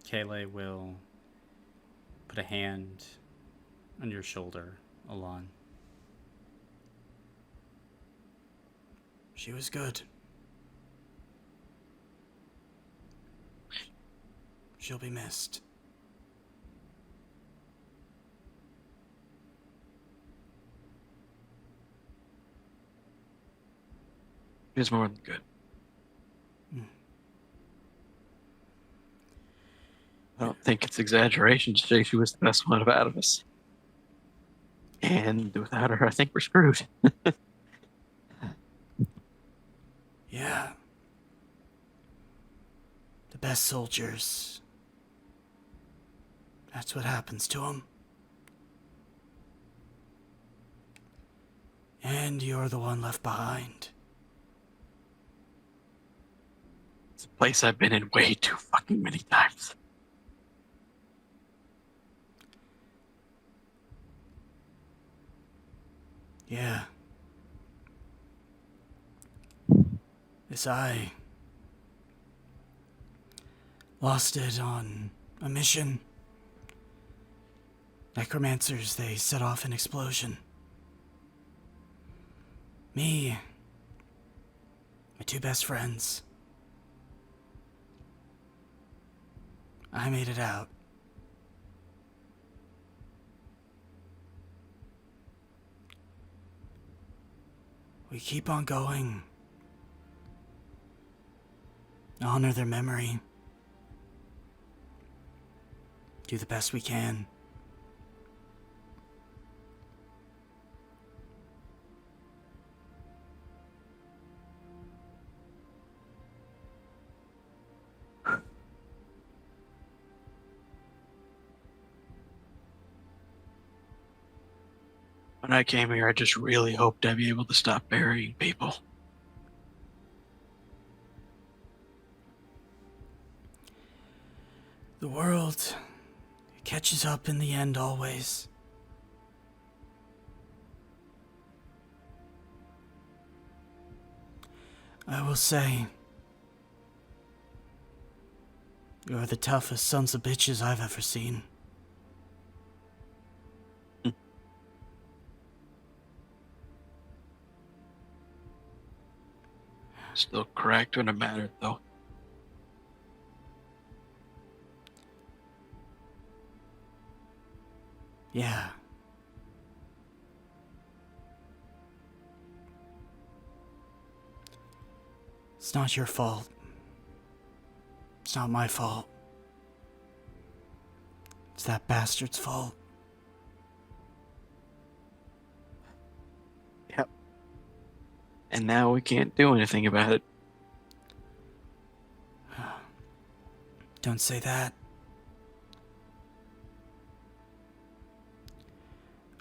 Kayleigh will put a hand on your shoulder, Alon. She was good. She'll be missed. He's more than good. I don't think it's exaggeration to say she was the best one out of us. And without her, I think we're screwed. Yeah. The best soldiers. That's what happens to them. And you're the one left behind. It's a place I've been in way too fucking many times. Yeah. This eye lost it on a mission. Necromancers, they set off an explosion. Me, my two best friends. I made it out. We keep on going. Honor their memory. Do the best we can. When I came here, I just really hoped I'd be able to stop burying people. The world catches up in the end always. I will say, you're the toughest sons of bitches I've ever seen. Still cracked when it mattered, though. Yeah. It's not your fault. It's not my fault. It's that bastard's fault. Yep. And now we can't do anything about it. Don't say that.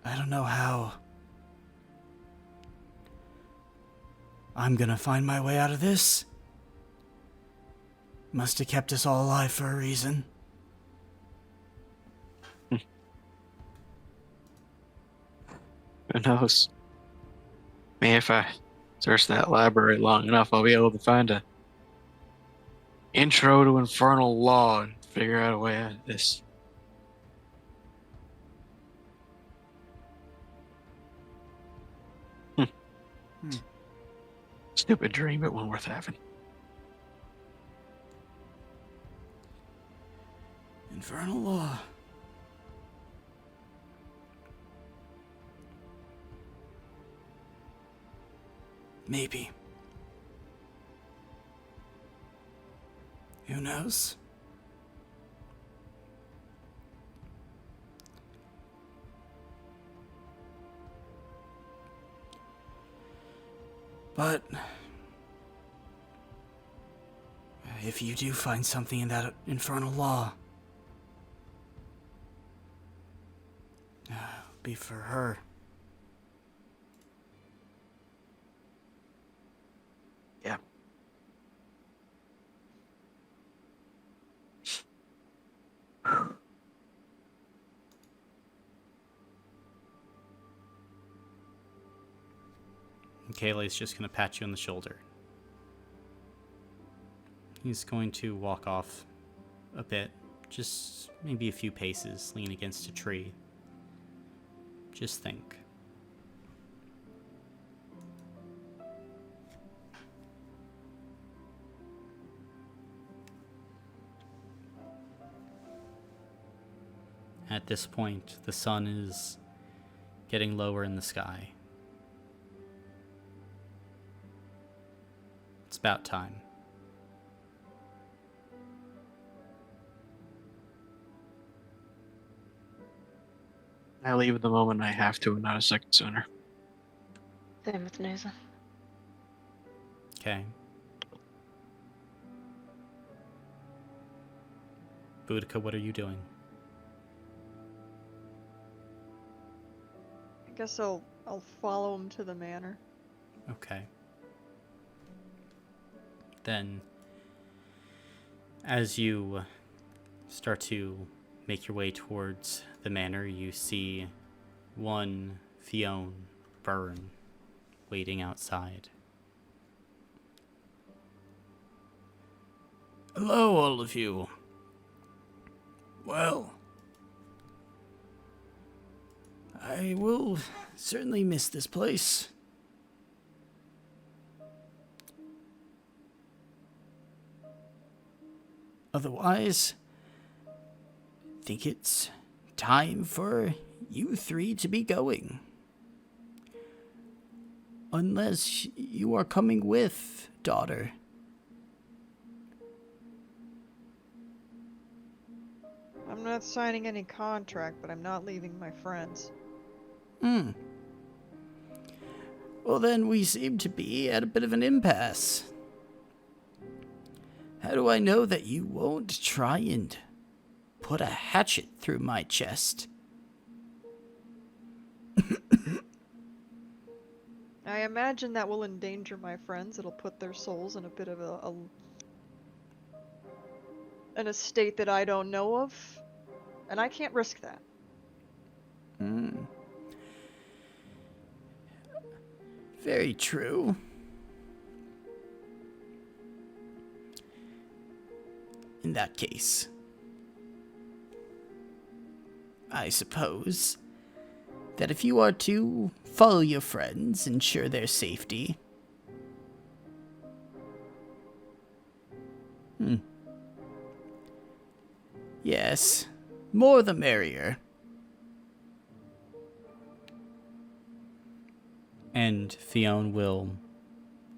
I don't know how I'm gonna find my way out of this. Must have kept us all alive for a reason. Who knows? Maybe if I search that library long enough, I'll be able to find a intro to infernal law and figure out a way out of this. Stupid dream, but one worth having. Infernal law. Maybe. Who knows? But if you do find something in that infernal law, it'll be for her. Yeah. Kayleigh's just going to pat you on the shoulder. He's going to walk off a bit, just maybe a few paces, lean against a tree. Just think. At this point, the sun is getting lower in the sky. It's about time. I leave the moment I have to, and not a second sooner. Same with Neza. Okay. Boudica, what are you doing? I guess I'll follow him to the manor. Okay. Then, as you start to make your way towards the manor, you see one Fionn Byrne waiting outside. Hello, all of you. Well, I will certainly miss this place. Otherwise, I think it's time for you three to be going. Unless you are coming with, daughter. I'm not signing any contract, but I'm not leaving my friends. Well, then we seem to be at a bit of an impasse. How do I know that you won't try and put a hatchet through my chest? I imagine that will endanger my friends. It'll put their souls in a bit of a state that I don't know of, and I can't risk that. Hmm. Very true. In that case, I suppose that if you are to follow your friends, ensure their safety. Yes, more the merrier. And Fionn will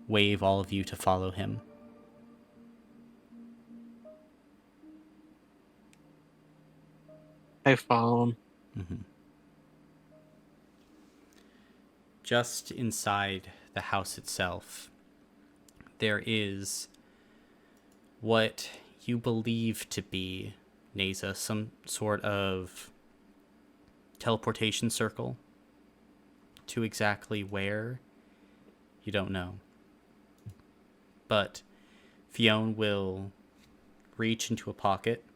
wave all of you to follow him. I follow him. Mm-hmm. Just inside the house itself, there is what you believe to be, Neza, some sort of teleportation circle. To exactly where, you don't know. But Fionn will reach into a pocket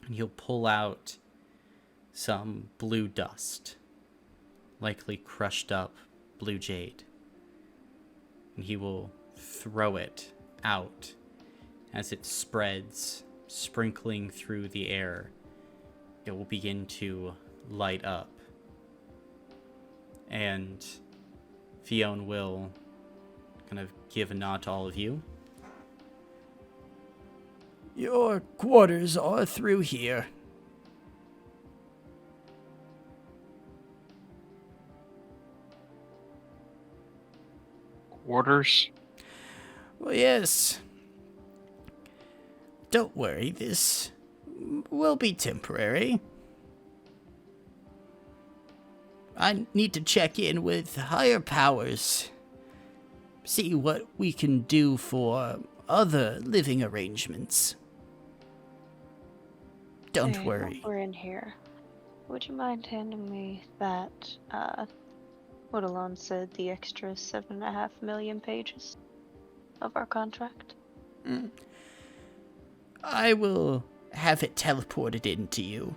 and he'll pull out some blue dust, likely crushed up blue jade. And he will throw it out as it spreads, sprinkling through the air. It will begin to light up. And Fionn will kind of give a nod to all of you. Your quarters are through here. Quarters? Well, yes. Don't worry, this will be temporary. I need to check in with higher powers. See what we can do for other living arrangements. Don't Hey, worry. while we're in here. Would you mind handing me that, what Alon said, the extra 7.5 million pages of our contract? I will have it teleported into you.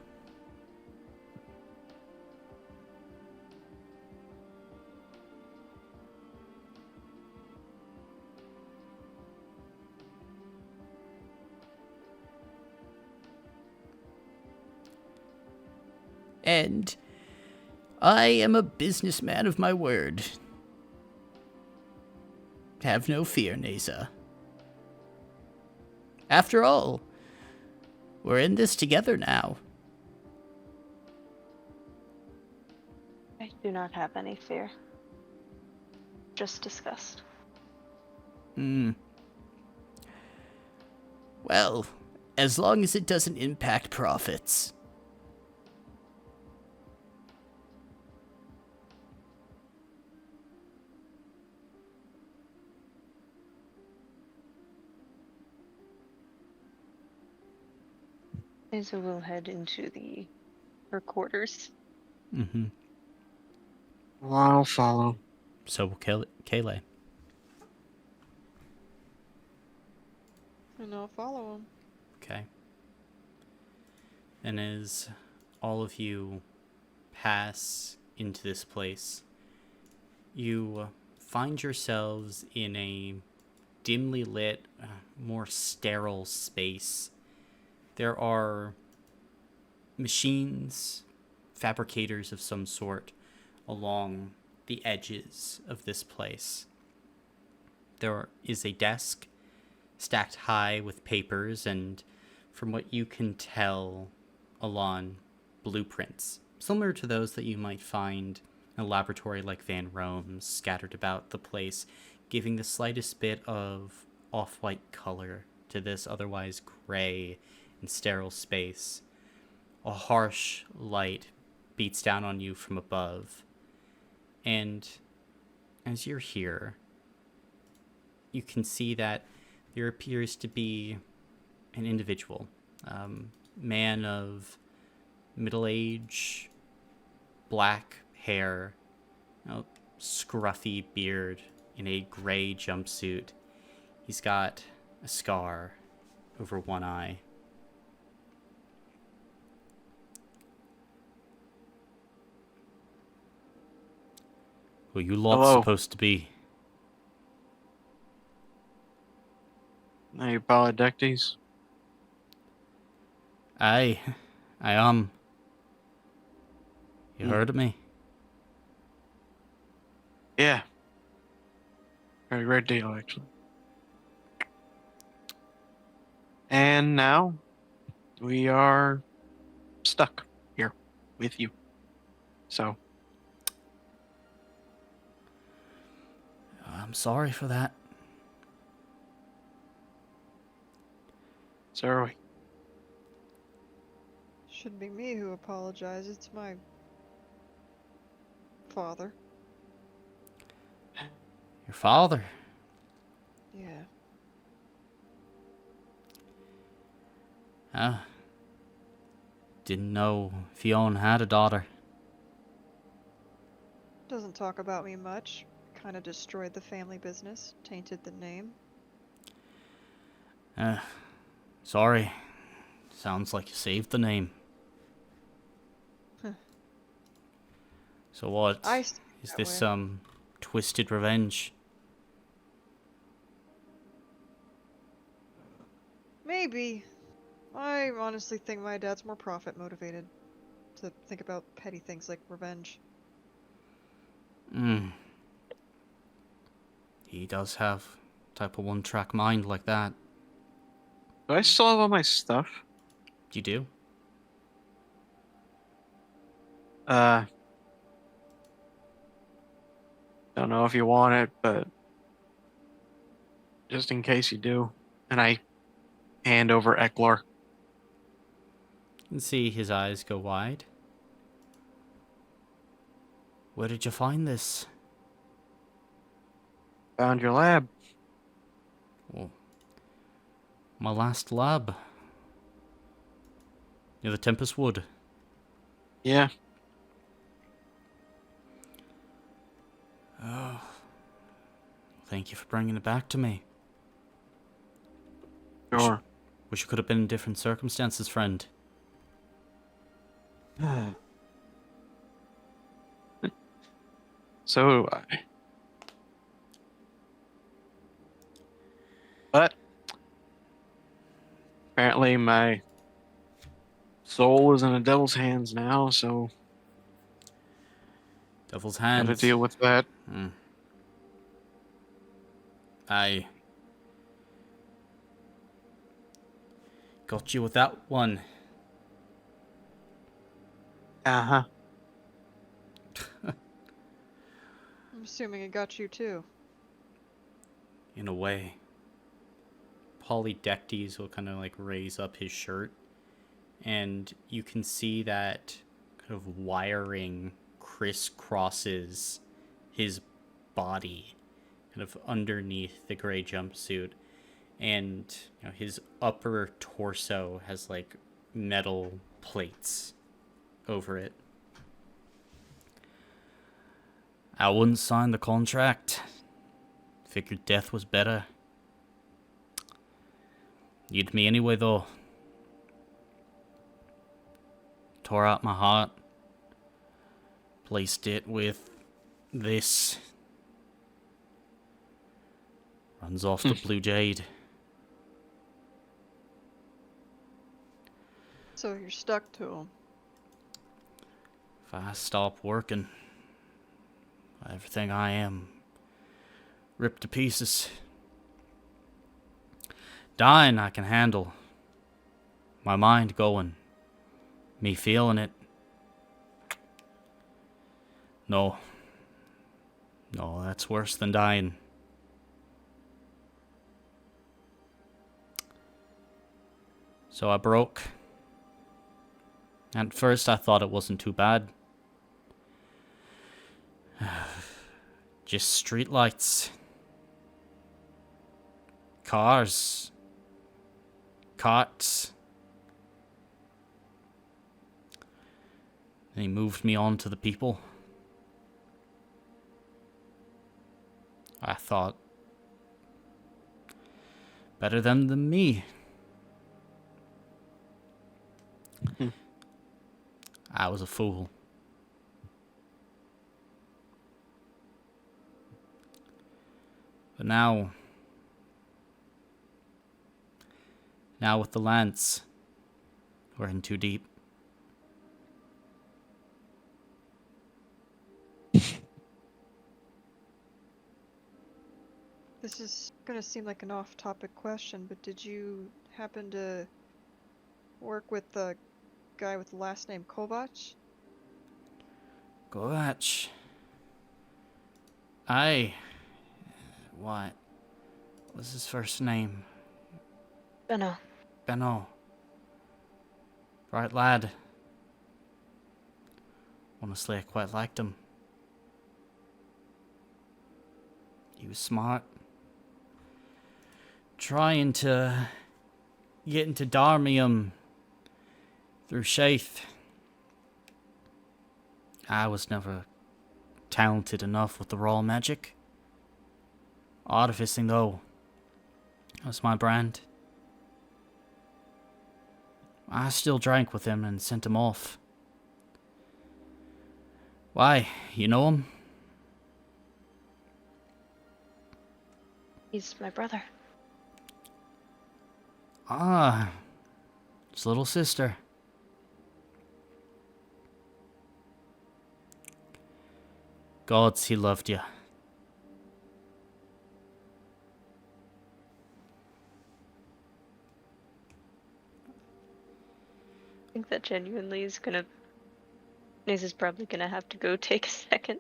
And I am a businessman of my word. Have no fear, Neza. After all, we're in this together now. I do not have any fear. Just disgust. Well, as long as it doesn't impact profits. So we'll head into her quarters. Mm-hmm. Well, I'll follow. So will Kayle. And I'll follow him. Okay. And as all of you pass into this place, you find yourselves in a dimly lit, more sterile space. There are machines, fabricators of some sort, along the edges of this place. There is a desk stacked high with papers and, from what you can tell, Alon, blueprints, similar to those that you might find in a laboratory like Van Rome's, scattered about the place, giving the slightest bit of off-white color to this otherwise gray and sterile space. A harsh light beats down on you from above, and as you're here, you can see that there appears to be an individual, man of middle age, black hair, scruffy beard in a gray jumpsuit. He's got a scar over one eye. Who you lot Hello. supposed to be? Are you Polydectes? I am. You heard of me? Yeah. Heard a great deal, actually. And now we are stuck here with you. So, I'm sorry for that. so are we. Shouldn't be me who apologizes. It's my father. Your father. Yeah. Didn't know Fionn had a daughter. Doesn't talk about me much. Kind of destroyed the family business. Tainted the name. Sorry. Sounds like you saved the name. Huh. So what? I see Is that this way. some twisted revenge? Maybe. I honestly think my dad's more profit motivated to think about petty things like revenge. He does have type of one-track mind like that. Do I still have all my stuff? You do? Don't know if you want it, but just in case you do. And I hand over Eklar. You can see his eyes go wide. Where did you find this? Found your lab. Oh, my last lab. Near the Tempest Wood. Yeah. Oh, thank you for bringing it back to me. Sure. Wish it could have been in different circumstances, friend. So do I. But apparently my soul is in the devil's hands now, so Devil's gotta hands. deal with that. I got you with that one. Uh-huh. I'm assuming it got you too. In a way. Polydectes will kind of like raise up his shirt, and you can see that kind of wiring crisscrosses his body, kind of underneath the gray jumpsuit, and you know, his upper torso has like metal plates over it. I wouldn't sign the contract. Figured death was better. You'd me anyway, though. Tore out my heart. Placed it with this. Runs off the Blue Jade. So you're stuck to him. If I stop working, everything I am ripped to pieces. Dying I can handle. My mind going. Me feeling it. No. No, that's worse than dying. So I broke. At first I thought it wasn't too bad. Just streetlights. Cars. Carts. They moved me on to the people. I thought better them than me. Hmm. I was a fool. But now with the lance, we're in too deep. This is gonna seem like an off-topic question, but did you happen to work with the guy with the last name Kovac? Govach. What was his first name? Benno. Benno. Right lad. Honestly, I quite liked him. He was smart. Trying to get into Darmium through Shaith. I was never talented enough with the raw magic. Artificing, though, was my brand. I still drank with him and sent him off. Why? You know him? He's my brother. Ah, his little sister. Gods, he loved you. I think that genuinely is gonna. Naze is probably gonna have to go take a second.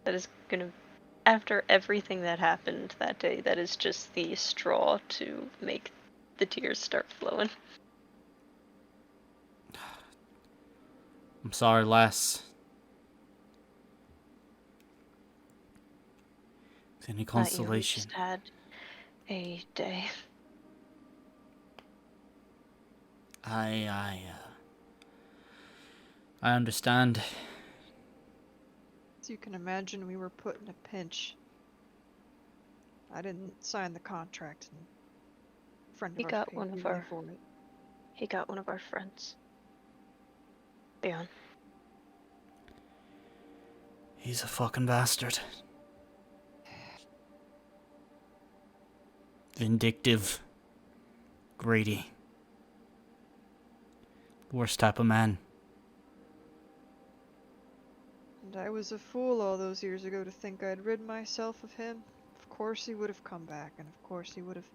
That is gonna. After everything that happened that day, that is just the straw to make the tears start flowing. I'm sorry, lass. Any Not you, we consolation? just had a day. I understand. As you can imagine, we were put in a pinch. I didn't sign the contract, and a friend of He ours got paid one of me our- for it. He got one of our friends. Leon. He's a fucking bastard. Vindictive. Greedy. Worst type of man. And I was a fool all those years ago to think I'd rid myself of him. Of course he would have come back, and of course he would have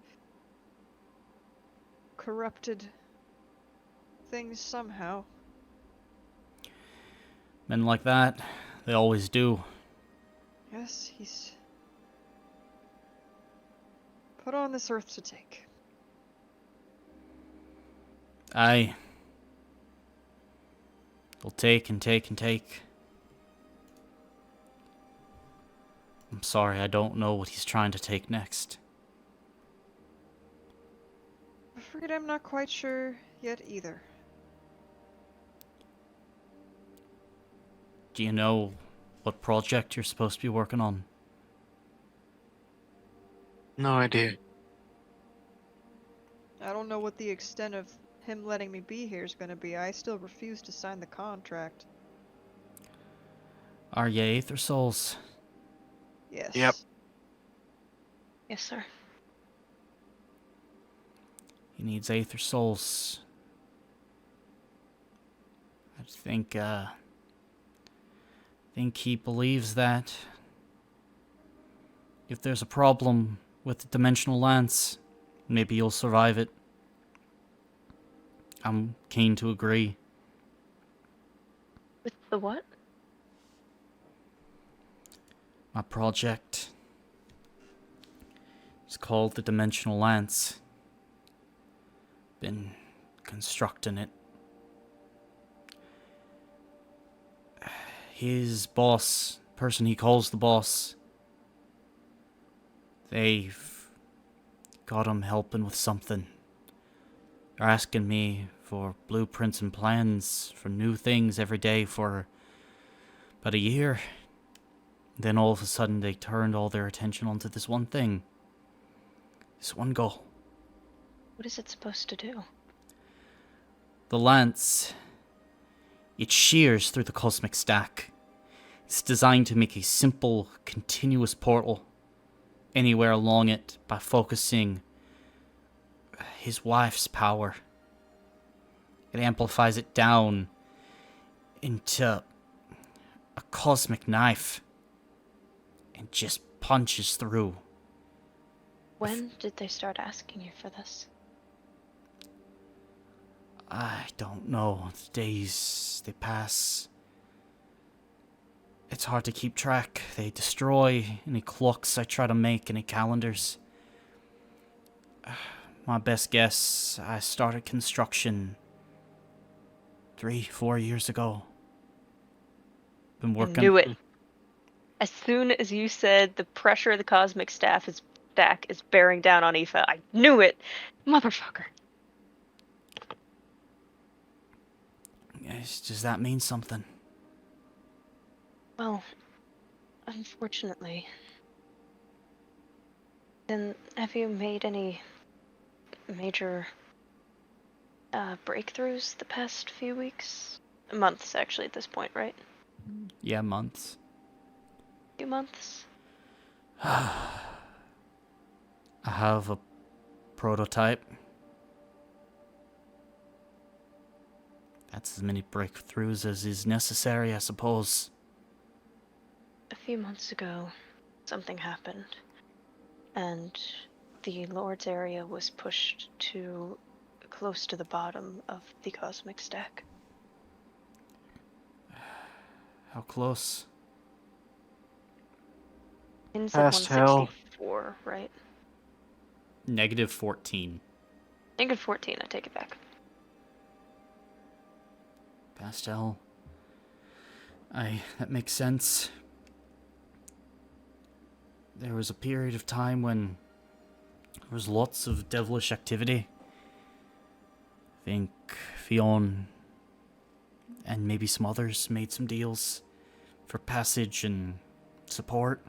corrupted things somehow. Men like that, they always do. Yes, he's put on this earth to take. Aye. They'll take and take and take. I'm sorry, I don't know what he's trying to take next. I'm afraid I'm not quite sure yet either. Do you know what project you're supposed to be working on? No idea. I don't know what the extent of him letting me be here is going to be. I still refuse to sign the contract. Are ye Aether Souls? Yes. Yep. Yes, sir. He needs Aether Souls. I think he believes that if there's a problem with the Dimensional Lance, maybe you'll survive it. I'm keen to agree. With the what? My project is called the Dimensional Lance. Been constructing it. His boss, person he calls the boss, they've got him helping with something. They're asking me for blueprints and plans for new things every day for about a year. Then all of a sudden they turned all their attention onto this one thing. This one goal. What is it supposed to do? The lance. It shears through the cosmic stack. It's designed to make a simple, continuous portal anywhere along it by focusing his wife's power. It amplifies it down into a cosmic knife and just punches through. When did they start asking you for this? I don't know. The days, they pass. It's hard to keep track. They destroy any clocks I try to make, any calendars. My best guess, I started construction 3-4 years ago. Been I working. knew it. As soon as you said the pressure of the cosmic stack is bearing down on Aoife, I knew it. Motherfucker. Does that mean something? Well, unfortunately. Then have you made any major breakthroughs the past few weeks? Months, actually, at this point, right? Yeah, months. Few months? I have a prototype. That's as many breakthroughs as is necessary, I suppose. A few months ago, something happened, and the Lord's area was pushed to close to the bottom of the cosmic stack. How close? In Past hell. 164, right? -14. Negative 14, I take it back. Pastel. That makes sense. There was a period of time when there was lots of devilish activity. I think Fionn and maybe some others made some deals for passage and support.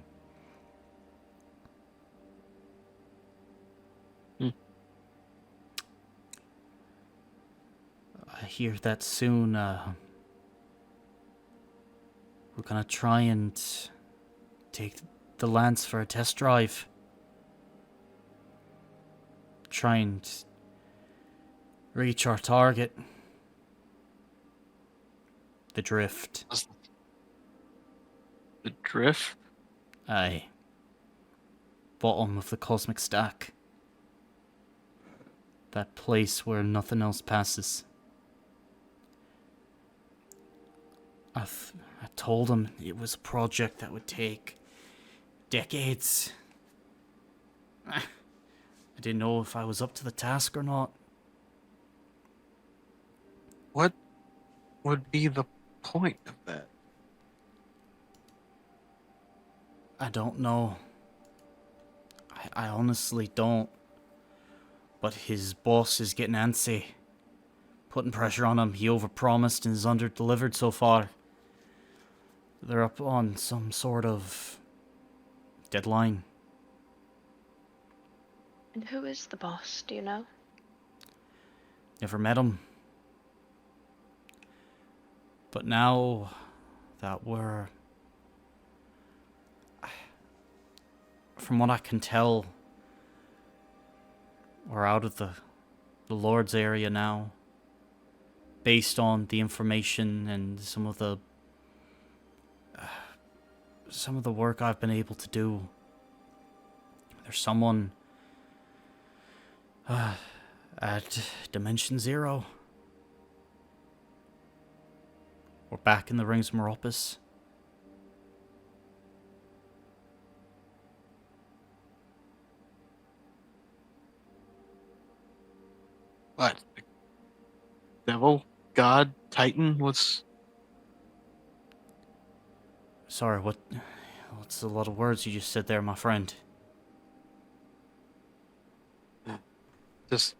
I hear that soon, we're gonna try and take the lance for a test drive. Try and reach our target. The drift. The drift? Aye. Bottom of the cosmic stack. That place where nothing else passes. I told him it was a project that would take decades. I didn't know if I was up to the task or not. What would be the point of that? I don't know. I honestly don't. But his boss is getting antsy. Putting pressure on him. He overpromised and has underdelivered so far. They're up on some sort of deadline. And who is the boss, do you know? Never met him. But now that we're... From what I can tell, we're out of the Lord's area now. Based on the information and some of the work I've been able to do. There's someone at Dimension Zero. We're back in the rings of Meropis. What? Devil? God? Titan? What's... Sorry, what's a lot of words you just said there, my friend? Just...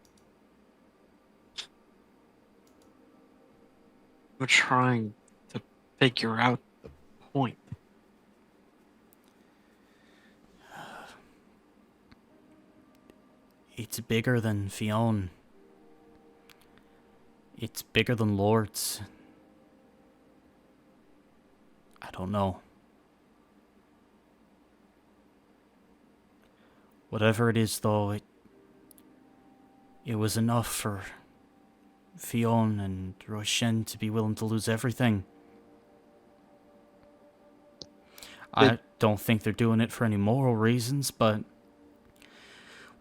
We're trying to figure out the point. It's bigger than Fionn. It's bigger than Lords. I don't know. Whatever it is, though, it was enough for Fionn and Roshen to be willing to lose everything. I don't think they're doing it for any moral reasons, but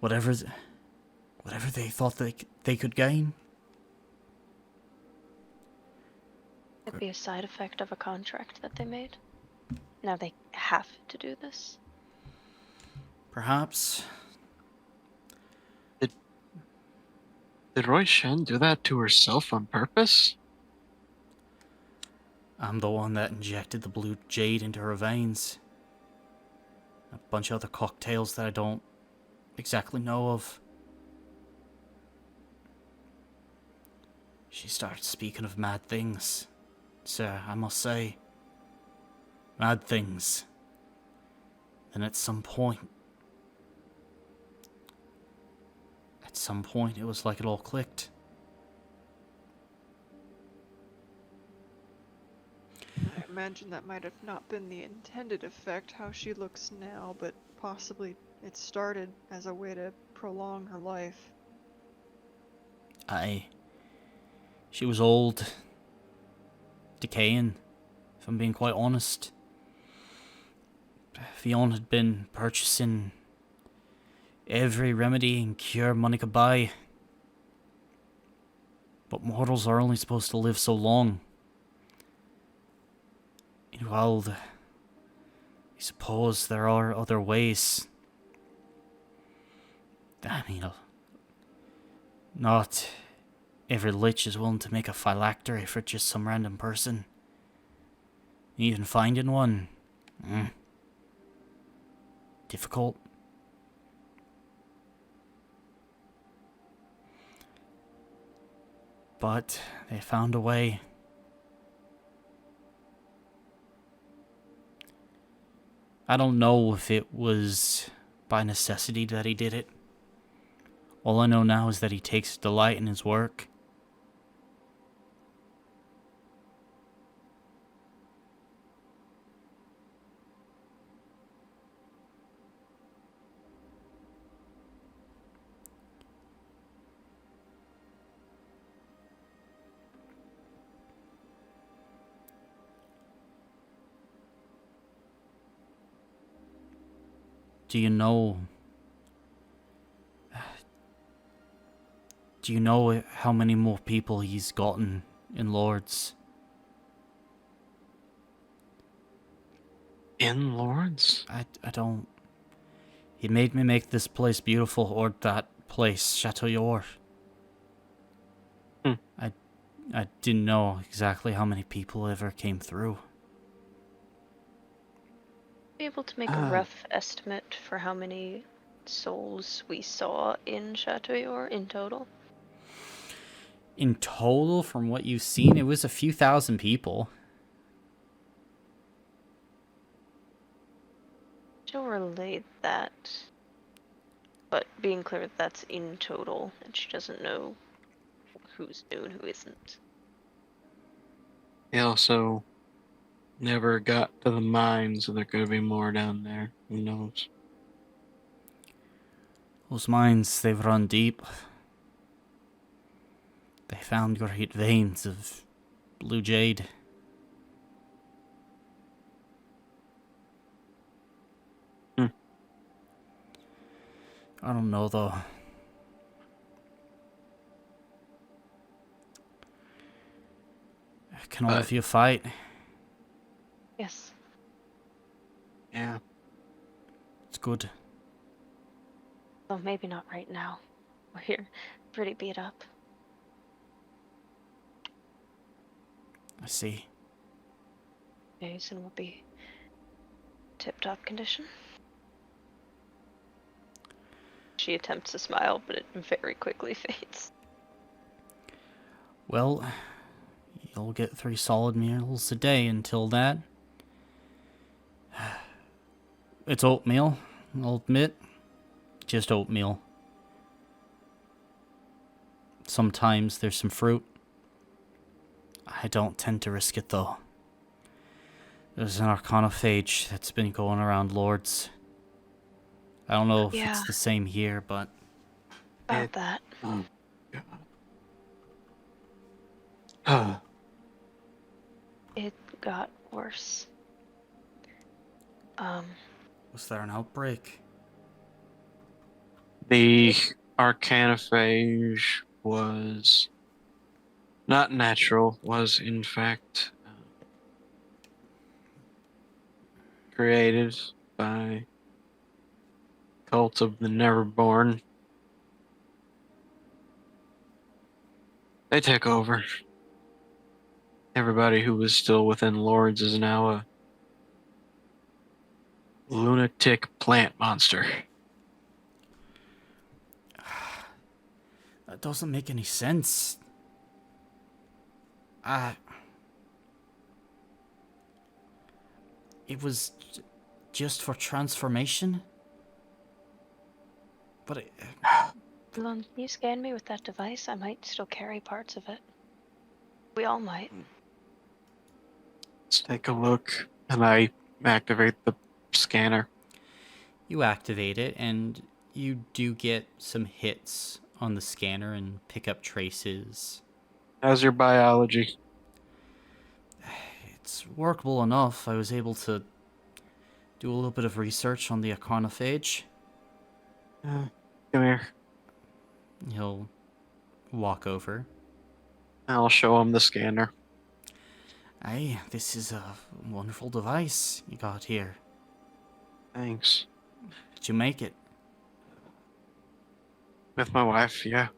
whatever they thought they could gain. Could be a side effect of a contract that they made. Now they have to do this. Perhaps. Did Roy Shen do that to herself on purpose? I'm the one that injected the blue jade into her veins. A bunch of other cocktails that I don't exactly know of. She started speaking of mad things. Sir, I must say. Mad things. And at some point, it was like it all clicked. I imagine that might have not been the intended effect, how she looks now, but possibly it started as a way to prolong her life. She was old. Decaying, if I'm being quite honest. Fionn had been purchasing every remedy and cure money could buy. But mortals are only supposed to live so long. And while I suppose there are other ways. I mean, not every lich is willing to make a phylactery for just some random person. Even finding one. Difficult. But they found a way. I don't know if it was by necessity that he did it. All I know now is that he takes delight in his work. Do you know how many more people he's gotten in Lords? In Lords? I don't... He made me make this place beautiful, or that place, Chateau Yor. I didn't know exactly how many people ever came through. Be able to make a rough estimate for how many souls we saw in Chateau Yor in total? In total, from what you've seen, it was a few thousand people. She'll relate that, but being clear that that's in total, and she doesn't know who's new and who isn't. He also never got to the mine, so there could be more down there. Who knows? Those mines, they've run deep. They found great veins of blue jade. I don't know, though. Can all of you fight? Yes. Yeah. It's good. Well, maybe not right now. We're pretty beat up. I see. Jason will be tip-top condition. She attempts to smile, but it very quickly fades. Well, you'll get 3 solid meals a day until that. It's oatmeal, I'll admit. Just oatmeal. Sometimes there's some fruit. I don't tend to risk it, though. There's an arcanophage that's been going around Lords. I don't know if Yeah. it's the same here, but About that. Oh, God. It got worse. was there an outbreak? The arcanophage was not natural, was in fact created by cult of the Neverborn. They took over. Everybody who was still within Lords is now a lunatic plant monster. That doesn't make any sense. It was just for transformation? But Elon, can you scan me with that device? I might still carry parts of it. We all might. Let's take a look, and I activate the scanner. you activate it, and you do get some hits on the scanner and pick up traces. How's your biology? It's workable enough. I was able to do a little bit of research on the arcanophage. Come here. He'll walk over. I'll show him the scanner. Hey, this is a wonderful device you got here. Thanks. Did you make it? With my wife, yeah.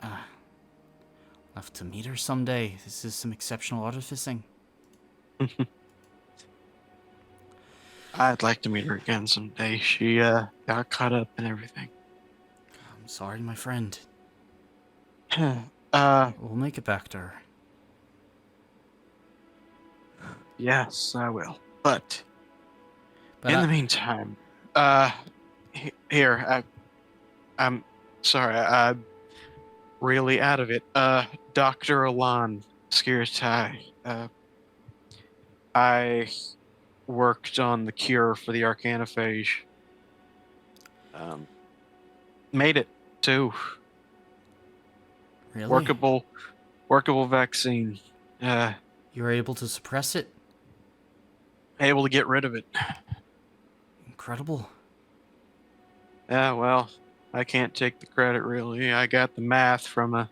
I'll have to meet her someday. This is some exceptional artificing. I'd like to meet her again someday. She got caught up in everything. I'm sorry, my friend. We'll make it back to her. Yes, I will. But But in the meantime, here, I'm sorry, I'm really out of it. Dr. Alan Skirtai, I worked on the cure for the arcanophage. Made it, too. Really? Workable vaccine. You were able to suppress it? Able to get rid of it. Incredible. Yeah, well, I can't take the credit, really. I got the math from a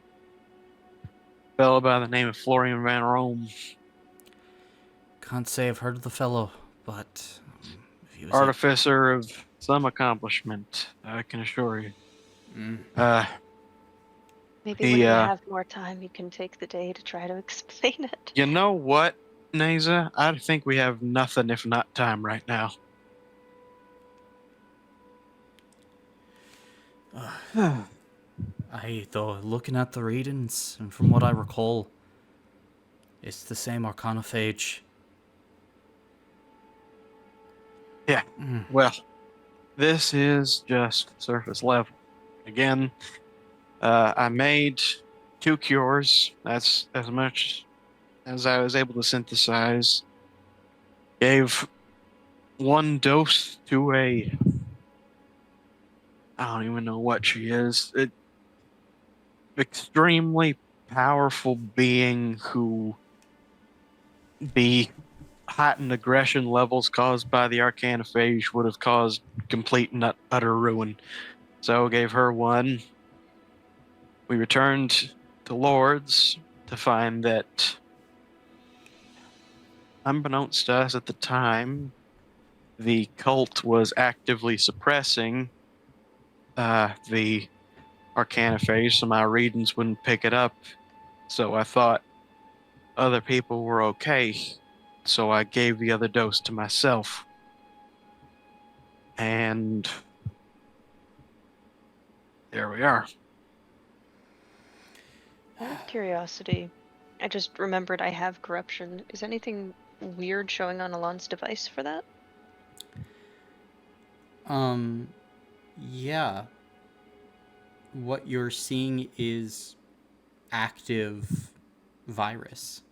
fellow by the name of Florian Van Rome. Can't say I've heard of the fellow, but if he was Artificer of some accomplishment, I can assure you. Maybe He, when you have more time, you can take the day to try to explain it. You know what, Naza? I think we have nothing if not time right now. though, looking at the readings, and from what I recall, it's the same arcanophage. Yeah, well, this is just surface level. Again, I made 2 cures. That's as much as I was able to synthesize. Gave 1 dose to I don't even know what she is. Extremely powerful being who the heightened aggression levels caused by the arcanophage would have caused complete and utter ruin. So gave her 1. We returned to Lords to find that, unbeknownst to us at the time, the cult was actively suppressing the arcanophage, so my readings wouldn't pick it up. So I thought other people were okay, so I gave the other dose to myself. And there we are. Out of curiosity, I just remembered I have corruption. Is anything weird showing on Alon's device for that? Yeah. what you're seeing is active virus.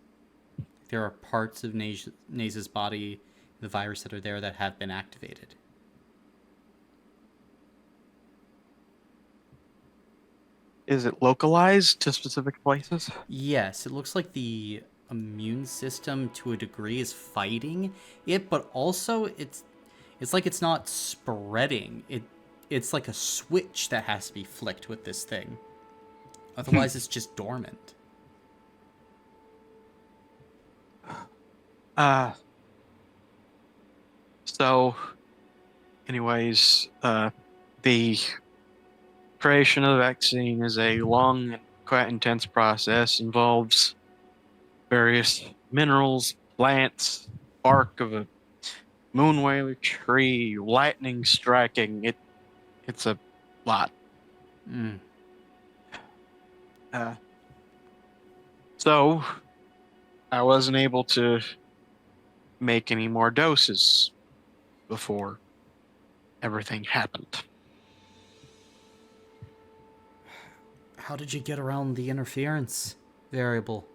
There are parts of Naze's body, the virus that are there, that have been activated. Is it localized to specific places? Yes, it looks like the immune system to a degree is fighting it, but also it's like it's not spreading. It's like a switch that has to be flicked with this thing. Otherwise it's just dormant. So, anyways, the creation of the vaccine is a long and quite intense process. Involves various minerals, plants, bark of a moonwhaler tree, lightning striking. It's a lot. Mm. So, I wasn't able to make any more doses before everything happened. How did you get around the interference variable?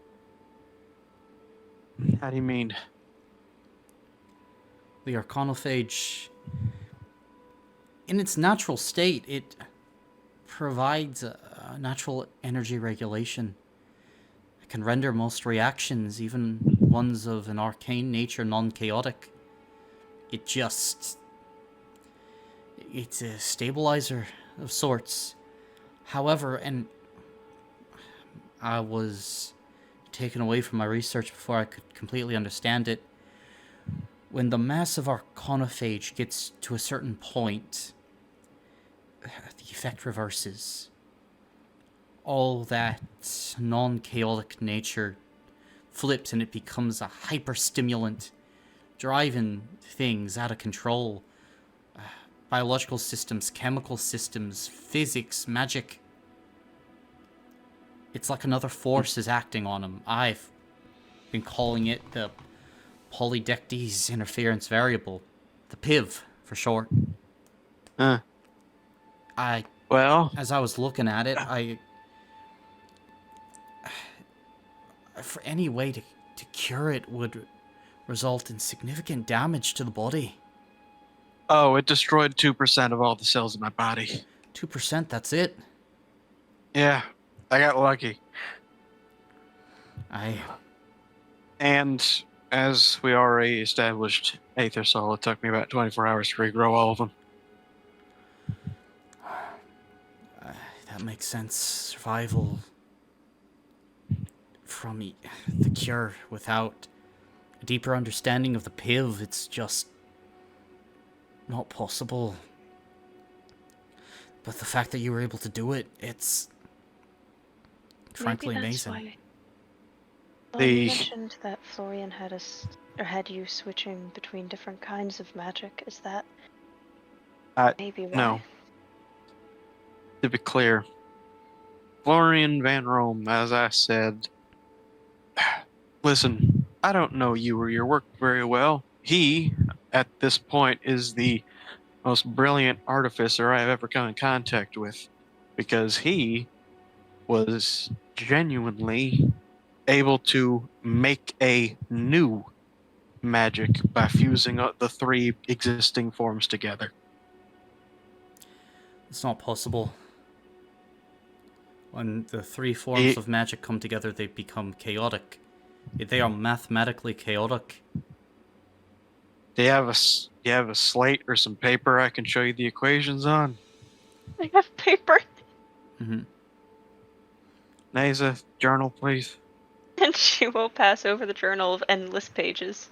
How do you mean? The archanophage, in its natural state, it provides a natural energy regulation. It can render most reactions, even ones of an arcane nature, non-chaotic. It's a stabilizer of sorts. However, and I was taken away from my research before I could completely understand it. When the mass of archanophage gets to a certain point, the effect reverses. All that non-chaotic nature flips and it becomes a hyper-stimulant, driving things out of control. Biological systems, chemical systems, physics, magic. It's like another force is acting on them. I've been calling it the polydectes interference variable. The PIV, for short. Well, As I was looking at it, for any way to cure it would result in significant damage to the body. oh, it destroyed 2% of all the cells in my body. 2%, that's it. Yeah, I got lucky. And as we already established, Aethersol, it took me about 24 hours to regrow all of them. That makes sense. Survival from the cure without a deeper understanding of the PIV, it's just not possible. But the fact that you were able to do it, it's frankly Maybe that's amazing. why. Well, you mentioned that Florian had you switching between different kinds of magic. Is that maybe why? No. To be clear, Florian Van Rome, as I said, listen, I don't know you or your work very well. He, at this point, is the most brilliant artificer I've ever come in contact with, because he was genuinely able to make a new magic by fusing the three existing forms together. It's not possible. When the three forms of magic come together, they become chaotic. They are mathematically chaotic. Do you have a slate or some paper I can show you the equations on? I have paper. Mm-hmm. Naza, journal, please. And she will pass over the journal of endless pages.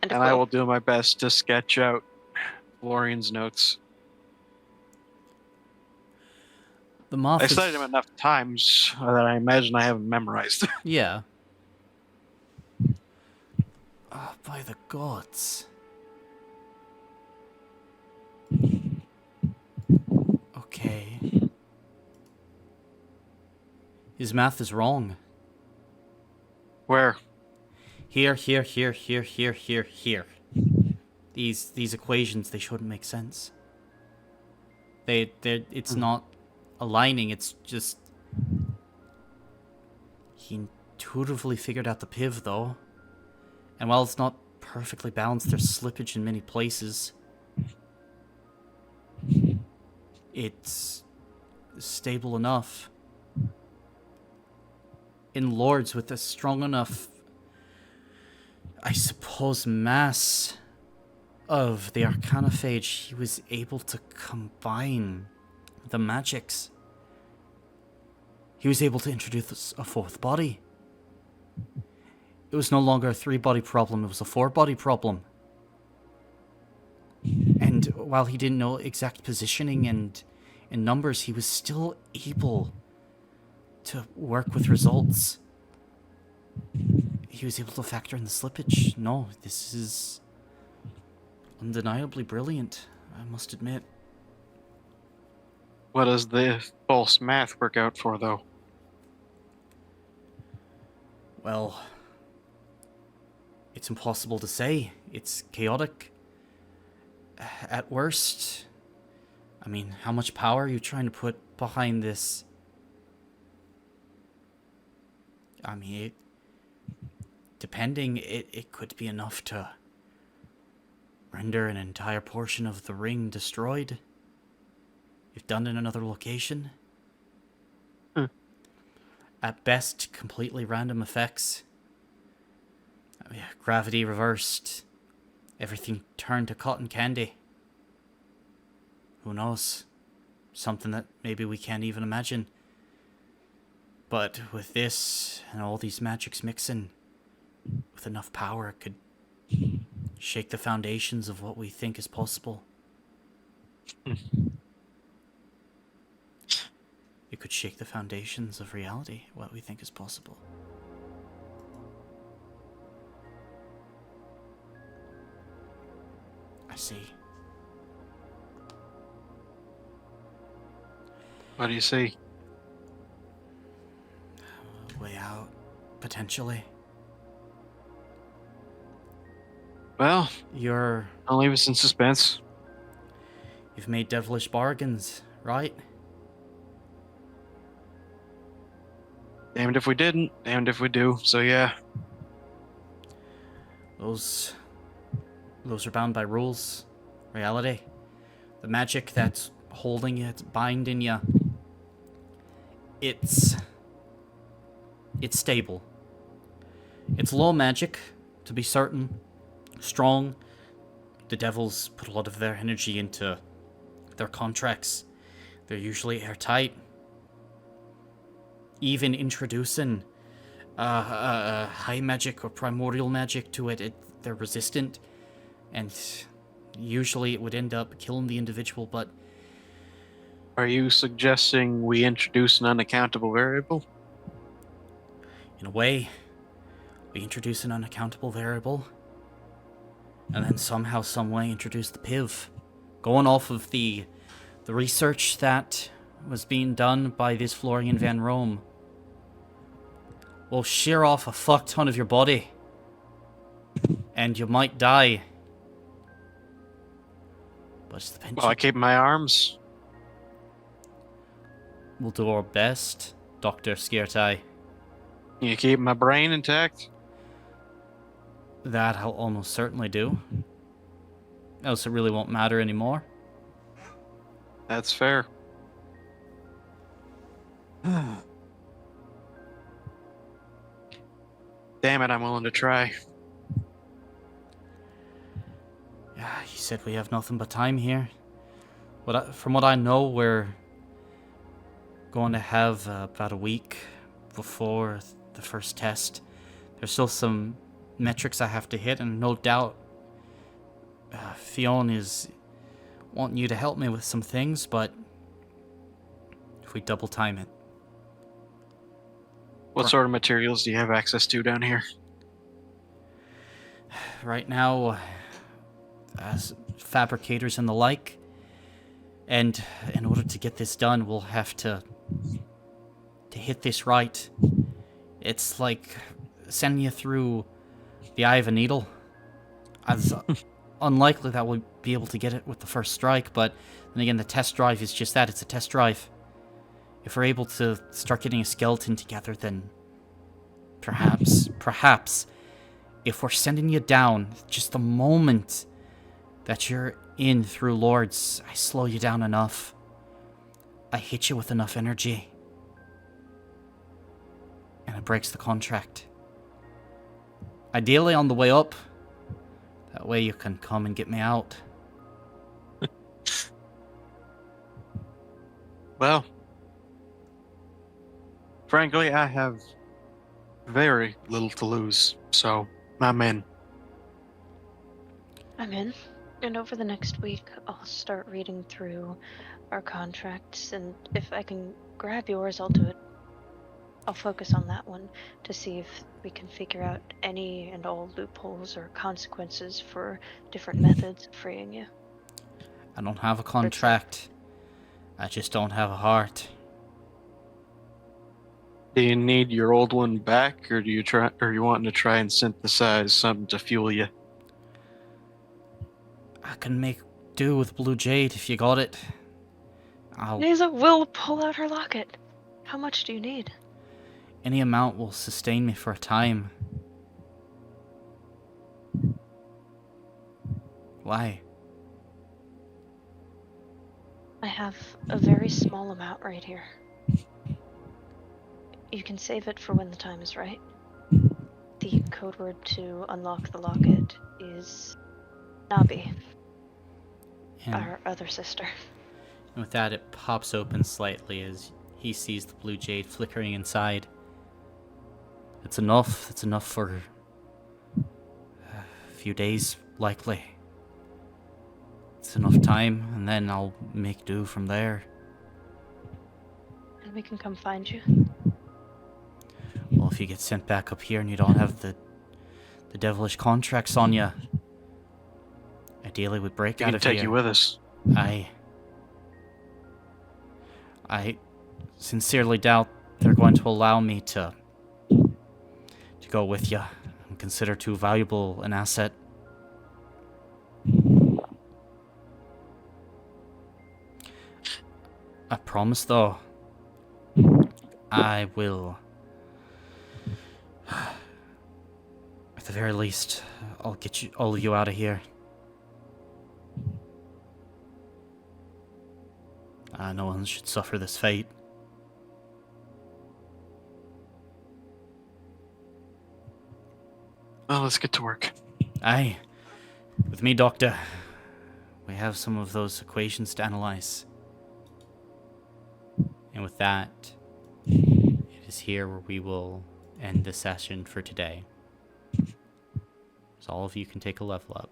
And I will do my best to sketch out Florian's notes. The moth I studied him enough times that I imagine I have him memorized. Yeah. Oh, by the gods. Okay. His math is wrong. Where? Here. These equations, they shouldn't make sense. It's not aligning. It's just he intuitively figured out the piv, though. And while it's not perfectly balanced, there's slippage in many places. It's stable enough. In Lords, with a strong enough, I suppose, mass of the Arcanophage, he was able to combine the magics. He was able to introduce a fourth body. It was no longer a 3-body problem, it was a 4-body problem. And while he didn't know exact positioning and numbers, he was still able to work with results. He was able to factor in the slippage. No, this is undeniably brilliant, I must admit. What does the false math work out for, though? Well, it's impossible to say. It's chaotic. At worst, I mean, how much power are you trying to put behind this? I mean, it could be enough to render an entire portion of the ring destroyed. If done in another location. At best, completely random effects. Gravity reversed. Everything turned to cotton candy. Who knows? Something that maybe we can't even imagine. But with this and all these magics mixing, with enough power, it could shake the foundations of what we think is possible. It could shake the foundations of reality, what we think is possible. I see. What do you see? Way out, potentially. Well, You've don't leave us in suspense. made devilish bargains, right? Damned if we didn't, damned if we do. So yeah. Those are bound by rules, reality. The magic that's holding it, binding you, it's stable. It's low magic, to be certain, strong. The devils put a lot of their energy into their contracts. They're usually airtight. Even introducing high magic or primordial magic to it, they're resistant. And usually it would end up killing the individual, but... Are you suggesting we introduce an unaccountable variable? In a way, we introduce an unaccountable variable, and then somehow, someway introduce the PIV. Going off of the research that was being done by this Florian Van Rome, will shear off a fuck ton of your body, and you might die. But it's the pension. Well, I keep my arms. We'll do our best, Dr. Skirtai. You keep my brain intact. That I'll almost certainly do. Else it really won't matter anymore. That's fair. Damn it, I'm willing to try. Yeah, he said we have nothing but time here. From what I know, we're going to have about a week before the first test. There's still some metrics I have to hit, and no doubt Fionn is wanting you to help me with some things, but if we double time it. What sort of materials do you have access to down here? Right now, as fabricators and the like, and in order to get this done, we'll have to hit this right. It's like sending you through the eye of a needle. It's unlikely that we'll be able to get it with the first strike, but then again, the test drive is just that, it's a test drive. If we're able to start getting a skeleton together, then perhaps, if we're sending you down, just the moment that you're in through Lords, I slow you down enough. I hit you with enough energy. And it breaks the contract. Ideally on the way up. That way you can come and get me out. Well, frankly, I have very little to lose, so I'm in. I'm in. And over the next week, I'll start reading through our contracts, and if I can grab yours, I'll do it. I'll focus on that one to see if we can figure out any and all loopholes or consequences for different methods of freeing you. I don't have a contract. I just don't have a heart. Do you need your old one back, or are you wanting to try and synthesize something to fuel you? I can make do with Blue Jade if you got it. Neza will pull out her locket. How much do you need? Any amount will sustain me for a time. Why? I have a very small amount right here. You can save it for when the time is right. The code word to unlock the locket is Nabi, our other sister. And with that, it pops open slightly as he sees the blue jade flickering inside. It's enough. It's enough for a few days, likely. It's enough time, and then I'll make do from there. And we can come find you. Well, if you get sent back up here and you don't have the devilish contracts on you, ideally we'd break out of here. We can take you with us. I sincerely doubt they're going to allow me to go with you. I'm considered too valuable an asset. I promise, though, I will. At the very least, I'll get all of you out of here. No one should suffer this fate. Well, let's get to work. Aye. With me, Doctor. We have some of those equations to analyze. And with that, it is here where we will end the session for today. So all of you can take a level up.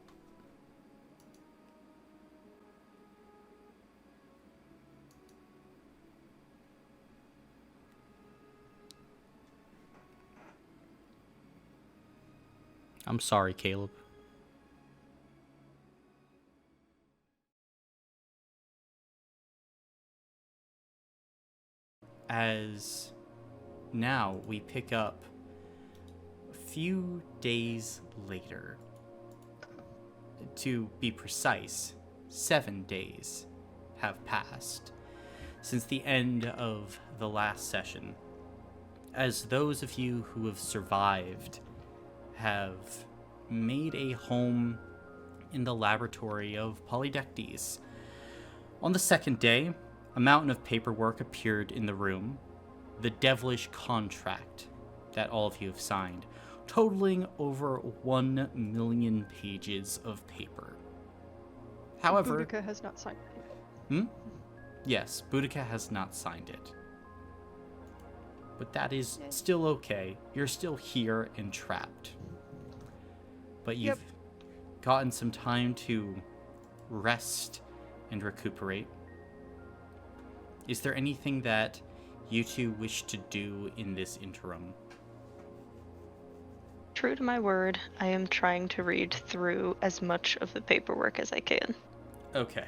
I'm sorry, Caleb. As now we pick up a few days later. To be precise, 7 days have passed since the end of the last session. As those of you who have survived have made a home in the laboratory of Polydectes. On the second day, a mountain of paperwork appeared in the room, the devilish contract that all of you have signed, totaling over 1 million pages of paper. However, Boudica has not signed it. Yes, Boudica has not signed it. But that is still okay. You're still here and trapped. But you've gotten some time to rest and recuperate. Is there anything that you two wish to do in this interim? True to my word, I am trying to read through as much of the paperwork as I can. Okay.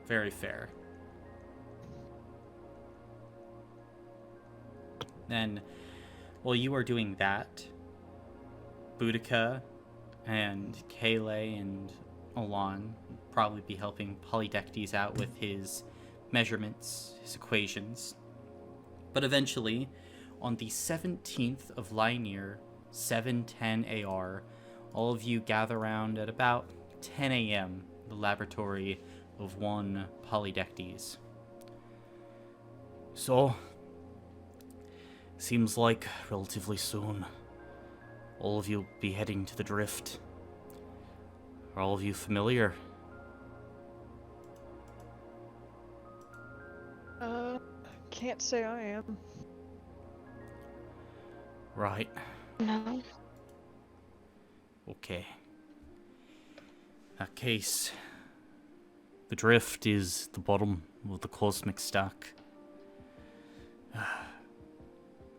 Very fair. Then, while you are doing that, Boudica and Kayleigh and Alon will probably be helping Polydectes out with his measurements, his equations. But eventually, on the 17th of Linear, 710 AR, all of you gather around at about 10 a.m., the laboratory of one Polydectes. So, seems like relatively soon all of you will be heading to the drift. Are all of you familiar? Can't say I am. Right. No. Okay. In that case, the drift is the bottom of the cosmic stack.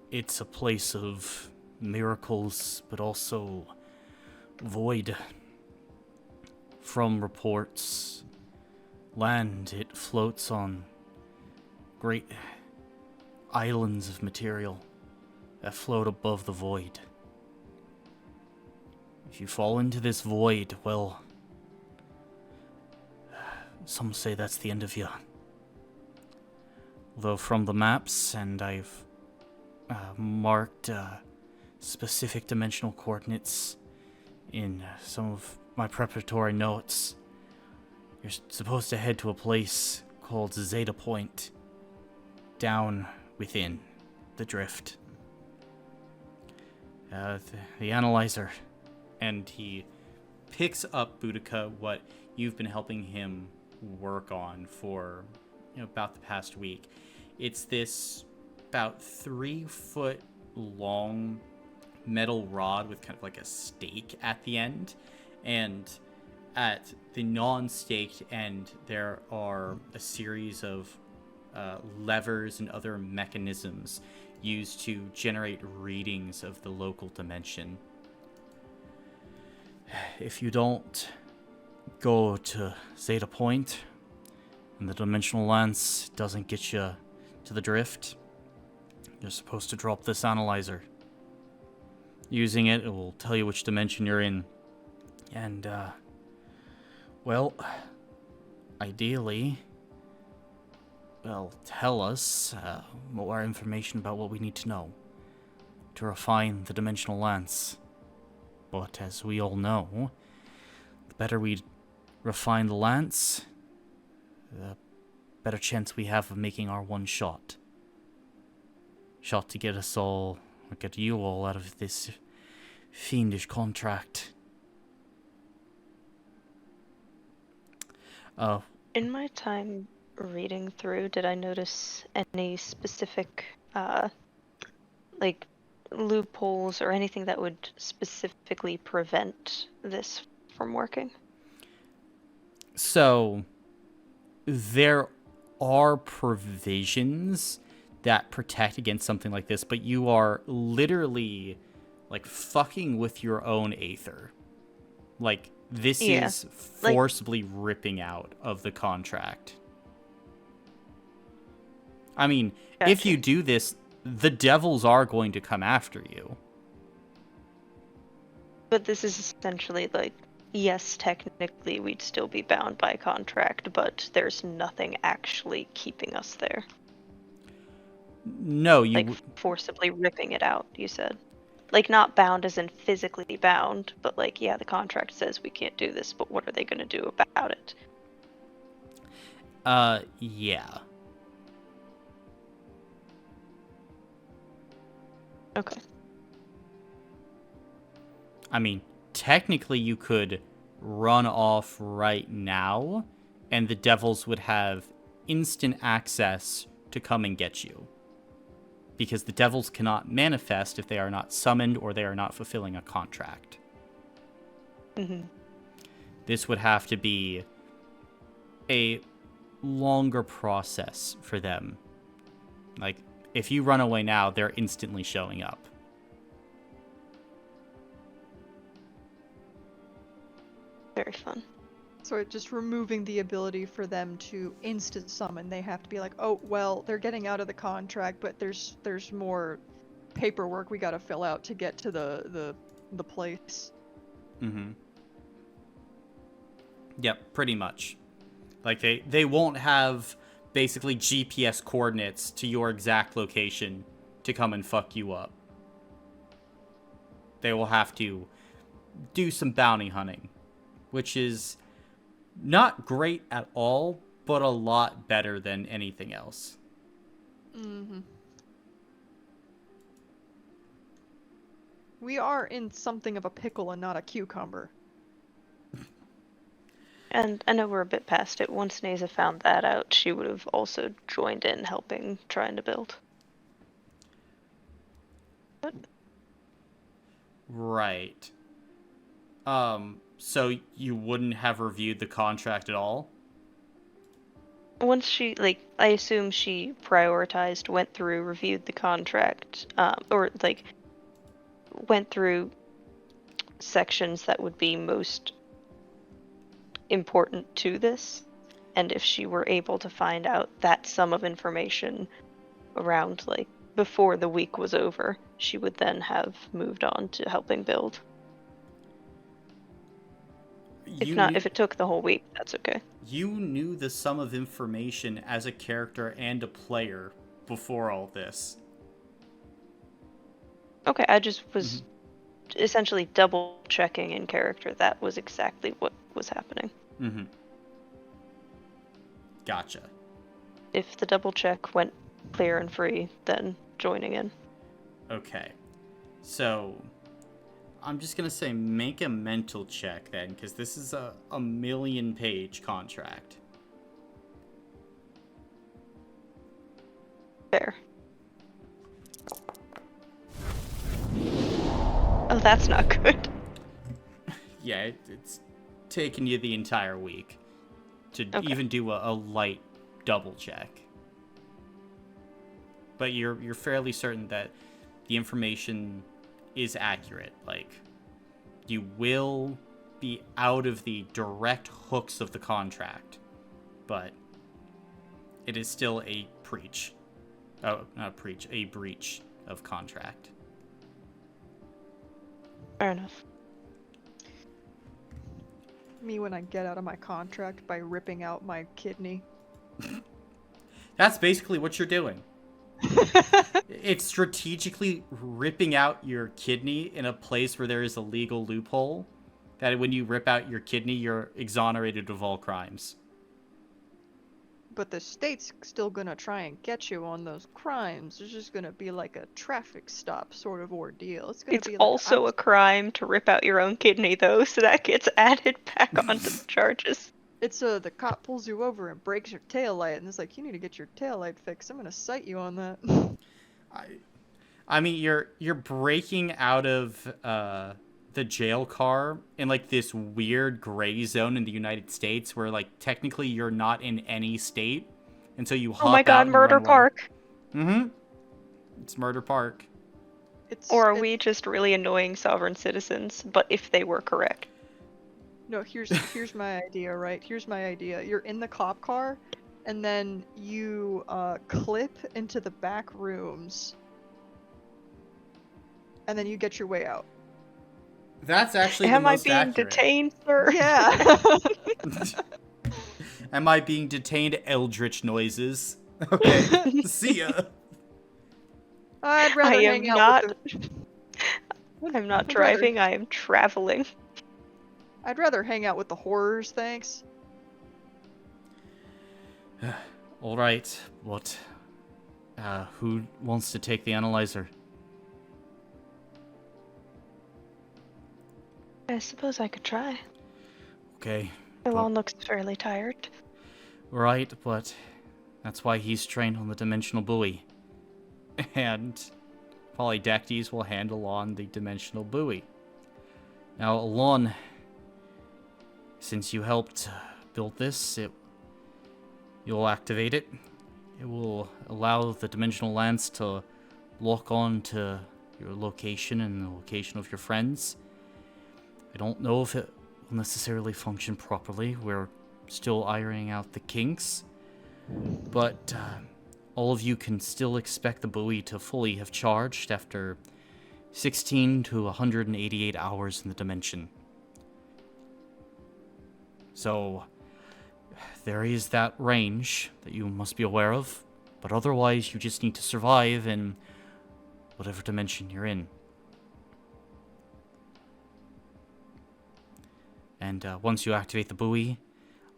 It's a place of miracles, but also void. From reports, land, it floats on great islands of material that float above the void. If you fall into this void, well, some say that's the end of you. Although from the maps, and I've marked specific dimensional coordinates in some of my preparatory notes, you're supposed to head to a place called Zeta Point, down within the drift. The analyzer. And he picks up Boudica, what you've been helping him work on for about the past week. It's this about 3-foot long metal rod with kind of like a stake at the end. And at the non-staked end, there are a series of levers and other mechanisms used to generate readings of the local dimension. If you don't go to Zeta Point, and the dimensional lance doesn't get you to the drift, you're supposed to drop this analyzer. Using it, it will tell you which dimension you're in. And, well, ideally, well, tell us more information about what we need to know to refine the dimensional lance. But as we all know, the better we refine the lance, the better chance we have of making our one shot. Shot to get us all, or get you all out of this fiendish contract. In my time reading through, did I notice any specific, like, loopholes or anything that would specifically prevent this from working? So, there are provisions that protect against something like this, but you are literally, like, fucking with your own aether. Like, this is forcibly ripping out of the contract. I mean, if you do this, the devils are going to come after you. But this is essentially like, yes, technically we'd still be bound by contract, but there's nothing actually keeping us there. No, you... Like, forcibly ripping it out, you said. Like, not bound as in physically bound, but like, yeah, the contract says we can't do this, but what are they going to do about it? Yeah. Okay. I mean, technically you could run off right now, and the devils would have instant access to come and get you. Because the devils cannot manifest if they are not summoned or they are not fulfilling a contract. Mm-hmm. This would have to be a longer process for them. Like, if you run away now, they're instantly showing up. Very fun. So it just removing the ability for them to instant summon. They have to be like, oh, well, they're getting out of the contract, but there's more paperwork we gotta fill out to get to the place. Mm-hmm. Yep, pretty much. Like, they won't have basically GPS coordinates to your exact location to come and fuck you up. They will have to do some bounty hunting, which is not great at all, but a lot better than anything else. Mm-hmm. We are in something of a pickle and not a cucumber. And I know we're a bit past it. Once Naza found that out, she would have also joined in helping trying to build. But Right. So you wouldn't have reviewed the contract at all? once she, I assume she prioritized, went through, reviewed the contract, went through sections that would be most important to this. And if she were able to find out that sum of information around, before the week was over, she would then have moved on to helping build. If it took the whole week, that's okay. You knew the sum of information as a character and a player before all this. Okay, I just was essentially double checking in character. That was exactly what was happening. Mm-hmm. Gotcha. If the double check went clear and free, then joining in. Okay. So, I'm just going to say make a mental check then, because this is a 1,000,000-page contract. Fair. Oh, that's not good. Yeah, it's taken you the entire week to even do a light double check. But you're fairly certain that the information is accurate. You will be out of the direct hooks of the contract, but it is still a breach. Oh, not breach, a breach of contract. Fair enough. Me when I get out of my contract by ripping out my kidney. That's basically what you're doing. It's strategically ripping out your kidney in a place where there is a legal loophole. That when you rip out your kidney, you're exonerated of all crimes. But the state's still gonna try and get you on those crimes. It's just gonna be like a traffic stop sort of ordeal. It's It's also a crime to rip out your own kidney, though, so that gets added back onto the charges. It's the cop pulls you over and breaks your taillight, and it's like, you need to get your taillight fixed. I'm gonna cite you on that. I mean, you're breaking out of the jail car in this weird gray zone in the United States where technically you're not in any state, and so you hop out. Oh my god, and Murder run away. Park. Mm-hmm. It's Murder Park. Or are we just really annoying sovereign citizens? But if they were correct. No, here's my idea, right? Here's my idea. You're in the cop car, and then you clip into the back rooms, and then you get your way out. That's actually Am the I most being accurate. detained, sir? Yeah. Am I being detained? Eldritch noises. Okay. See ya. I'd rather I hang am out not. with I'm not driving. I am traveling. I'd rather hang out with the horrors, thanks. All right, what? Who wants to take the analyzer? I suppose I could try. Okay. Elon looks fairly tired. Right, but that's why he's trained on the dimensional buoy. And Polydectes will handle on the dimensional buoy. Now, Alon, since you helped build this, you'll activate it. It will allow the dimensional lance to lock on to your location and the location of your friends. I don't know if it will necessarily function properly. We're still ironing out the kinks. But all of you can still expect the buoy to fully have charged after 16 to 188 hours in the dimension. So, There is that range that you must be aware of, but otherwise you just need to survive in whatever dimension you're in. And once you activate the buoy,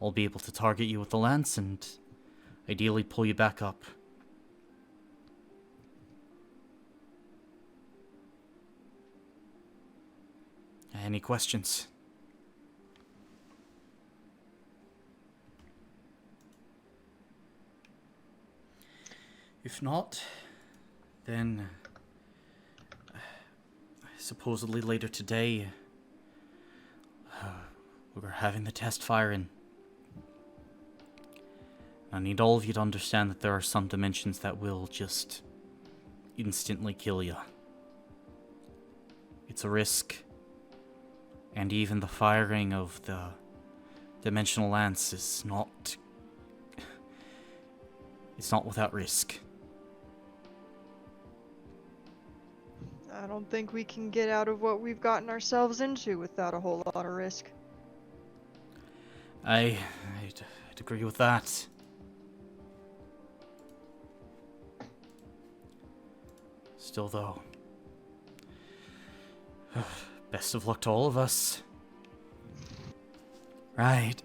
I'll be able to target you with the lance and ideally pull you back up. Any questions? If not, then supposedly later today, we're having the test firing. I need all of you to understand that there are some dimensions that will just instantly kill you. It's a risk, and even the firing of the dimensional lance is not... it's not without risk. I don't think we can get out of what we've gotten ourselves into without a whole lot of risk. I'd agree with that. Still, though, best of luck to all of us. Right.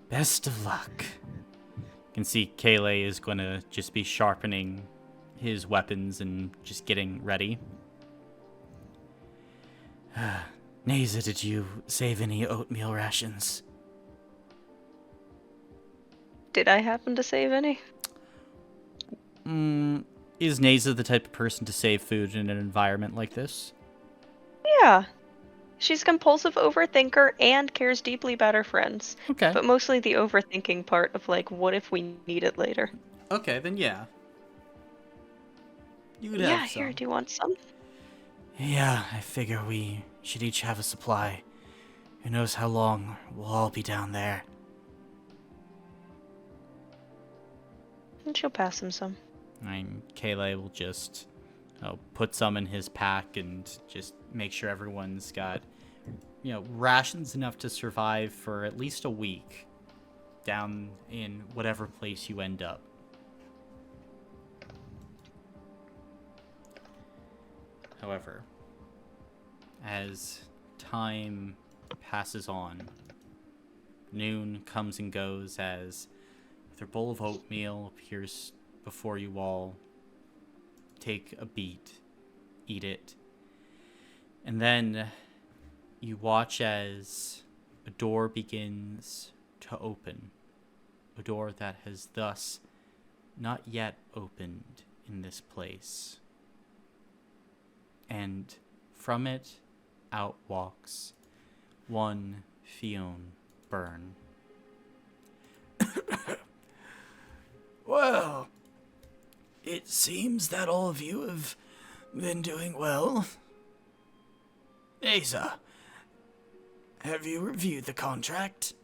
Best of luck. You can see Kayleigh is going to just be sharpening his weapons and just getting ready. Naza, did you save any oatmeal rations? Did I happen to save any? Is Naza the type of person to save food in an environment like this? Yeah. She's a compulsive overthinker and cares deeply about her friends. Okay. But mostly the overthinking part of, like, what if we need it later? Okay, then yeah. You would Yeah, have some. here, do you want some? Yeah, I figure we should each have a supply. Who knows how long we'll all be down there. And she'll pass him some. And Kayleigh will just put some in his pack and just make sure everyone's got, rations enough to survive for at least a week down in whatever place you end up. However, as time passes on, noon comes and goes as their bowl of oatmeal appears before you all. Take a beat, eat it, and then you watch as a door begins to open. A door that has thus not yet opened in this place. And from it out walks one Fionn Byrne. Well, it seems that all of you have been doing well. Naza, have you reviewed the contract?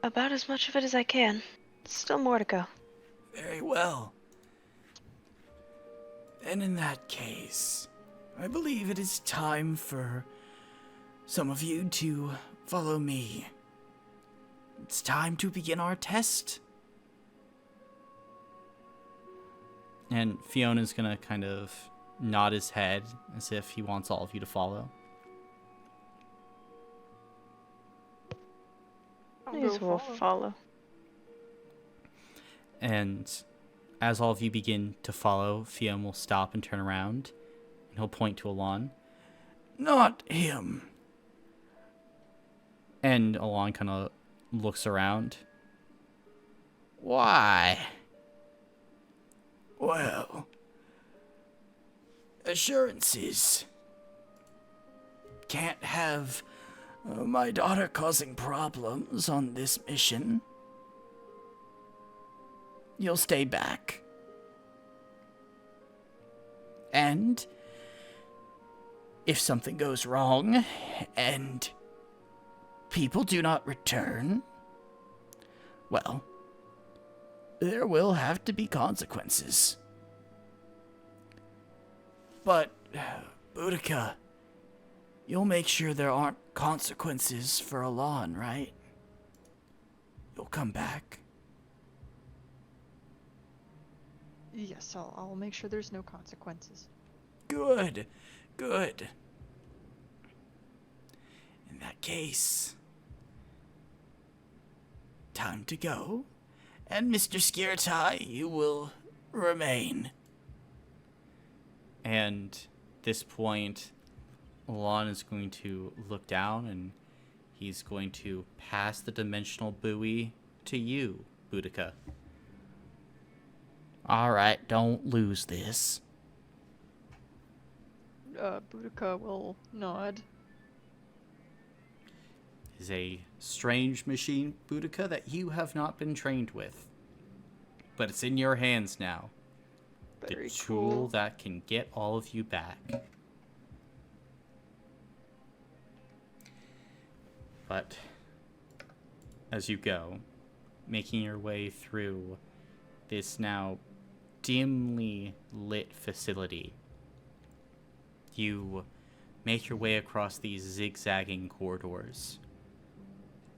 About as much of it as I can. Still more to go. Very well. And in that case, I believe it is time for some of you to follow me. It's time to begin our test. And Fiona's gonna kind of nod his head as if he wants all of you to follow. May as well follow. And as all of you begin to follow, Fionn will stop and turn around, and he'll point to Alon. Not him. And Alon kind of looks around. Why? Well, assurances. Can't have my daughter causing problems on this mission. You'll stay back. And if something goes wrong and people do not return, well, there will have to be consequences. But, Boudica, you'll make sure there aren't consequences for Alon, right? you'll come back. Yes, I'll make sure there's no consequences. Good, good. In that case, time to go. And Mr. Skiritai, you will remain. And at this point, Alon is going to look down and he's going to pass the dimensional buoy to you, Boudica. Alright, don't lose this. Boudica will nod. Is a strange machine, Boudica, that you have not been trained with. But it's in your hands now. Very the tool cool. that can get all of you back. But as you go, making your way through this now dimly lit facility, you make your way across these zigzagging corridors.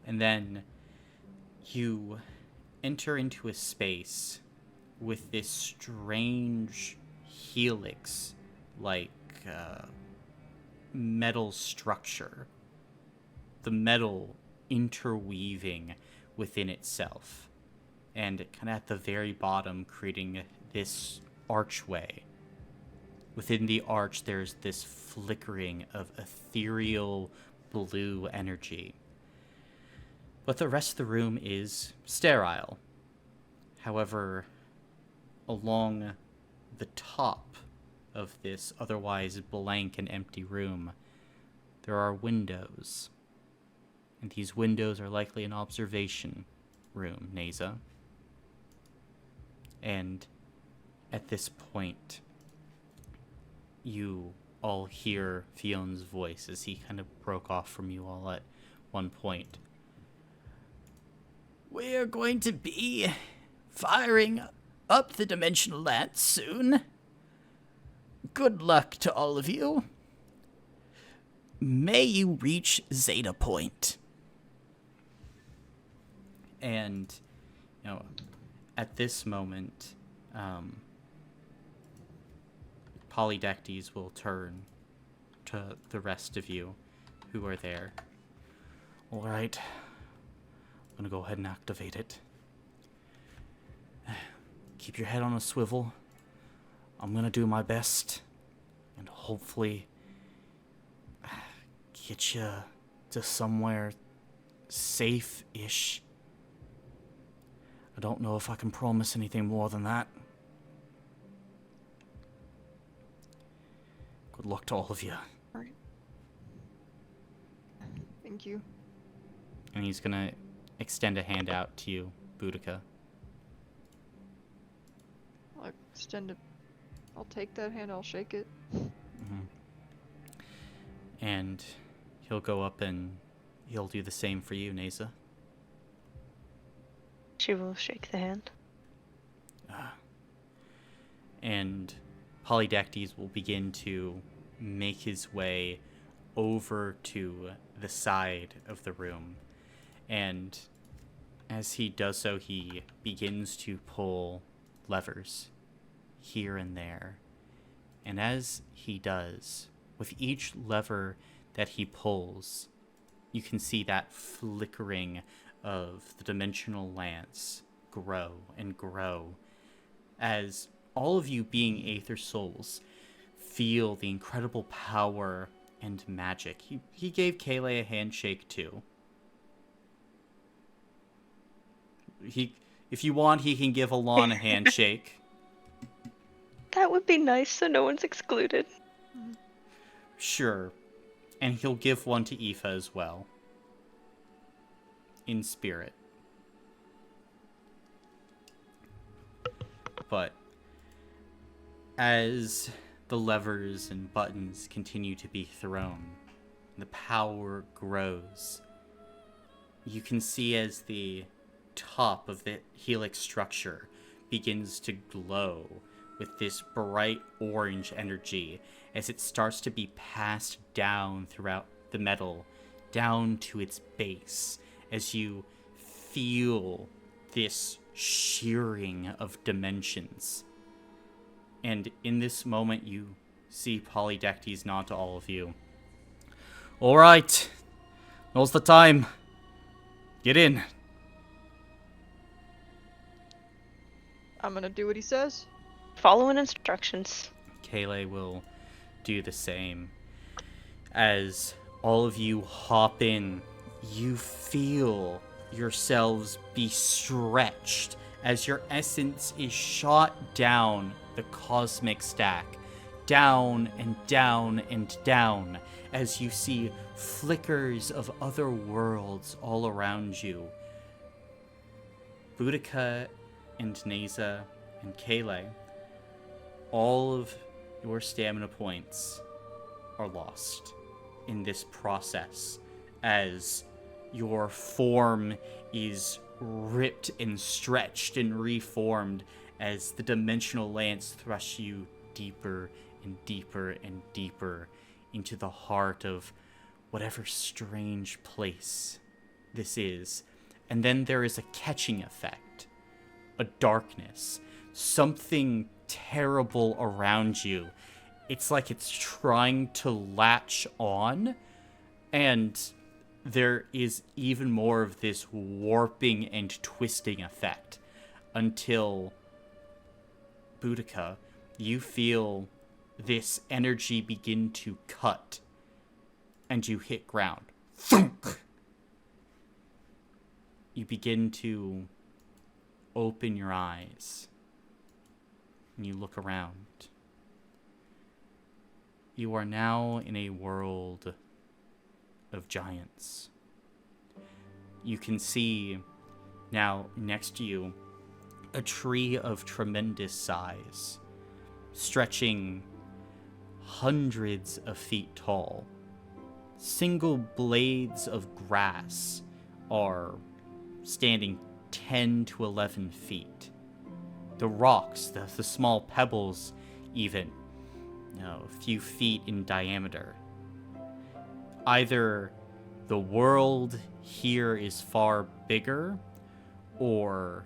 And then you enter into a space with this strange helix like metal structure. The metal interweaving within itself. And kind of at the very bottom, creating this archway. Within the arch, there's this flickering of ethereal blue energy. But the rest of the room is sterile. However, along the top of this otherwise blank and empty room, there are windows. And these windows are likely an observation room, Neza. And at this point, you all hear Fion's voice as he kind of broke off from you all at one point. We're going to be firing up the dimensional lance soon. Good luck to all of you. May you reach Zeta Point. And, you know, at this moment, Polydectes will turn to the rest of you who are there. All right. I'm going to go ahead and activate it. Keep your head on a swivel. I'm going to do my best. And hopefully get you to somewhere safe-ish. I don't know if I can promise anything more than that. Good luck to all of you. Alright. Thank you. And he's gonna extend a hand out to you, Boudica. I'll extend it. I'll take that hand, I'll shake it. Mm-hmm. And he'll go up and he'll do the same for you, Neza. She will shake the hand. And Polydectes will begin to make his way over to the side of the room. And as he does so, he begins to pull levers here and there. And as he does, with each lever that he pulls, you can see that flickering of the dimensional lance grow and grow as all of you, being Aether souls, feel the incredible power and magic. He gave Kayleigh a handshake too. If you want, he can give Alon a handshake. That would be nice so no one's excluded. Sure. And he'll give one to Aoife as well. In spirit. But as the levers and buttons continue to be thrown, the power grows. You can see as the top of the helix structure begins to glow with this bright orange energy as it starts to be passed down throughout the metal, down to its base, as you feel this shearing of dimensions. And in this moment, you see Polydectes nod to all of you. All right. Now's the time. Get in. I'm gonna do what he says. Following instructions. Kayleigh will do the same. As all of you hop in, you feel yourselves be stretched as your essence is shot down the cosmic stack. Down and down and down as you see flickers of other worlds all around you. Boudica and Neza and Kayleigh, all of your stamina points are lost in this process as your form is ripped and stretched and reformed as the dimensional lance thrusts you deeper and deeper and deeper into the heart of whatever strange place this is. And then there is a catching effect, a darkness, something terrible around you. It's like it's trying to latch on, and there is even more of this warping and twisting effect until, Boudica, you feel this energy begin to cut, and you hit ground. Thunk! You begin to open your eyes, and you look around. You are now in a world of giants. You can see now next to you a tree of tremendous size, stretching hundreds of feet tall. Single blades of grass are standing 10 to 11 feet. The rocks, the small pebbles even, a few feet in diameter. Either the world here is far bigger, or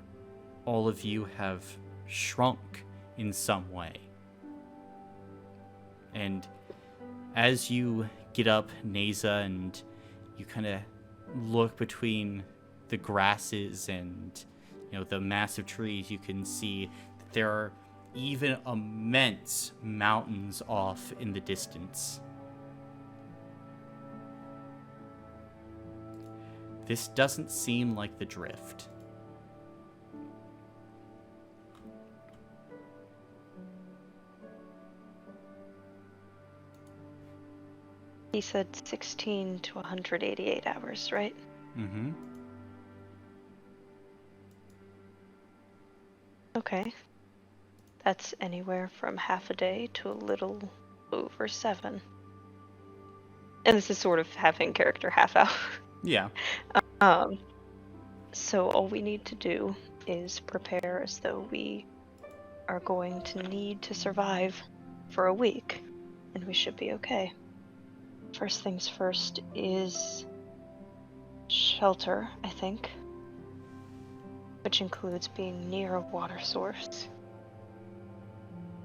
all of you have shrunk in some way. And as you get up, Neza, and you kind of look between the grasses and, the massive trees, you can see that there are even immense mountains off in the distance. This doesn't seem like the drift. He said 16 to 188 hours, right? Mm-hmm. Okay. That's anywhere from half a day to a little over 7. And this is sort of half in character, half out. Yeah. So all we need to do is prepare as though we are going to need to survive for a week, and we should be okay. First things first is shelter, I think, which includes being near a water source.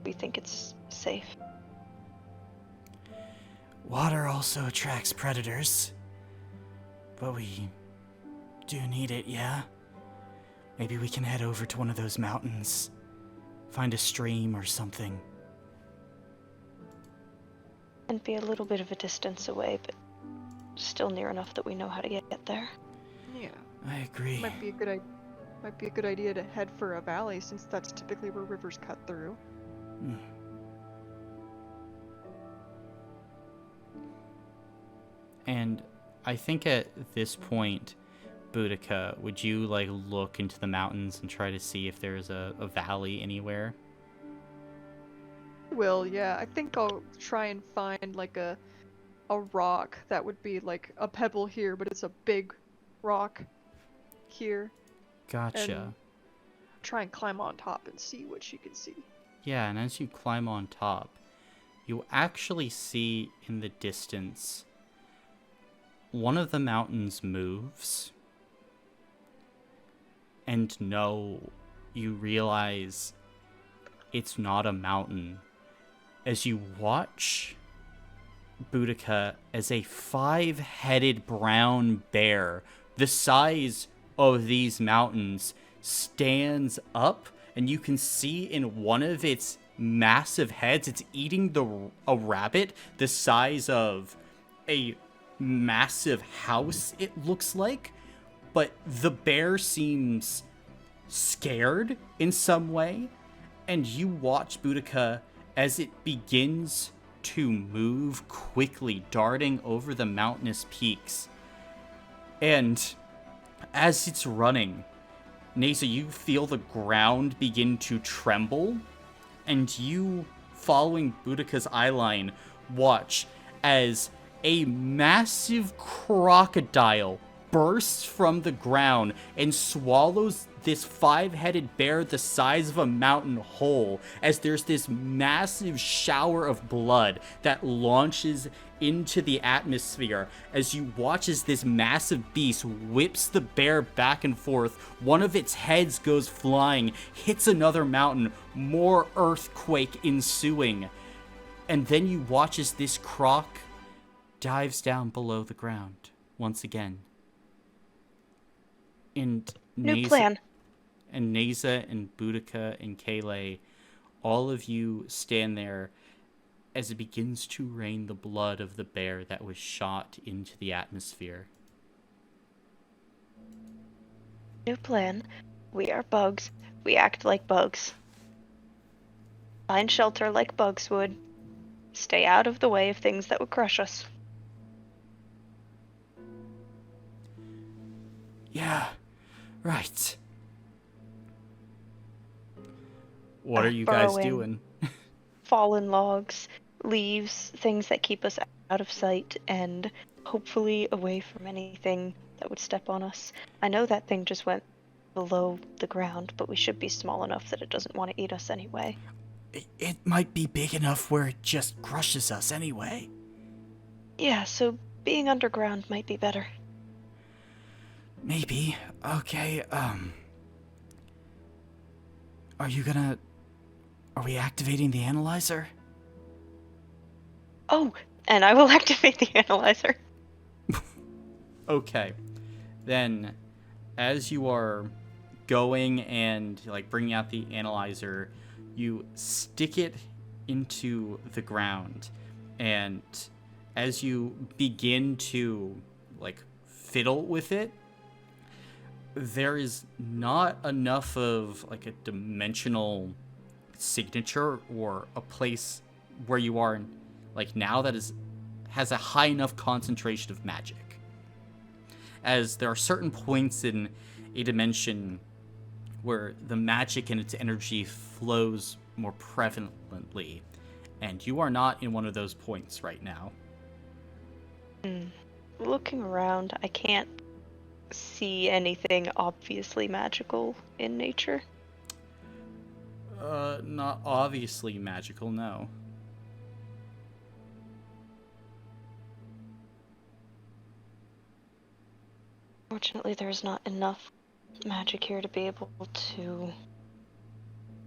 We think it's safe. Water also attracts predators. But we do need it, yeah? Maybe we can head over to one of those mountains. Find a stream or something. And be a little bit of a distance away, but still near enough that we know how to get there. Yeah. I agree. Might be a good idea to head for a valley, since that's typically where rivers cut through. Mm. And I think at this point, Boudica, would you look into the mountains and try to see if there's a valley anywhere? Will, yeah. I think I'll try and find a rock that would be like a pebble here, but it's a big rock here. Gotcha. And try and climb on top and see what she can see. Yeah, and as you climb on top, you actually see in the distance one of the mountains moves, And no, you realize it's not a mountain. As you watch Boudica as a 5-headed brown bear, the size of these mountains, stands up, and you can see in one of its massive heads, it's eating a rabbit the size of a massive house, it looks like. But the bear seems scared in some way, and you watch Boudica as it begins to move quickly, darting over the mountainous peaks. And as it's running, Nasa, you feel the ground begin to tremble, and you, following Boudica's eyeline, watch as a massive crocodile bursts from the ground and swallows this 5-headed bear the size of a mountain whole, as there's this massive shower of blood that launches into the atmosphere as you watch as this massive beast whips the bear back and forth. One of its heads goes flying, hits another mountain, more earthquake ensuing. And then you watch as this croc dives down below the ground once again. And New plan. And Nasa and Boudica and Kayleigh, all of you stand there as it begins to rain the blood of the bear that was shot into the atmosphere. New plan. We are bugs. We act like bugs. Find shelter like bugs would. Stay out of the way of things that would crush us. Yeah, right. What are you guys Burrowing. doing? Fallen logs, leaves, things that keep us out of sight, and hopefully away from anything that would step on us. I know that thing just went below the ground, but we should be small enough that it doesn't want to eat us anyway. It might be big enough where it just crushes us anyway. Yeah, so being underground might be better. Maybe. Okay, Are we activating the analyzer? Oh, and I will activate the analyzer. Okay. Then, as you are going and bringing out the analyzer, you stick it into the ground, and as you begin to fiddle with it, there is not enough of a dimensional signature or a place where you are now that has a high enough concentration of magic, as there are certain points in a dimension where the magic and its energy flows more prevalently, and you are not in one of those points right now. Looking around, I can't see anything obviously magical in nature. Not obviously magical, no. Fortunately, there's not enough magic here to be able to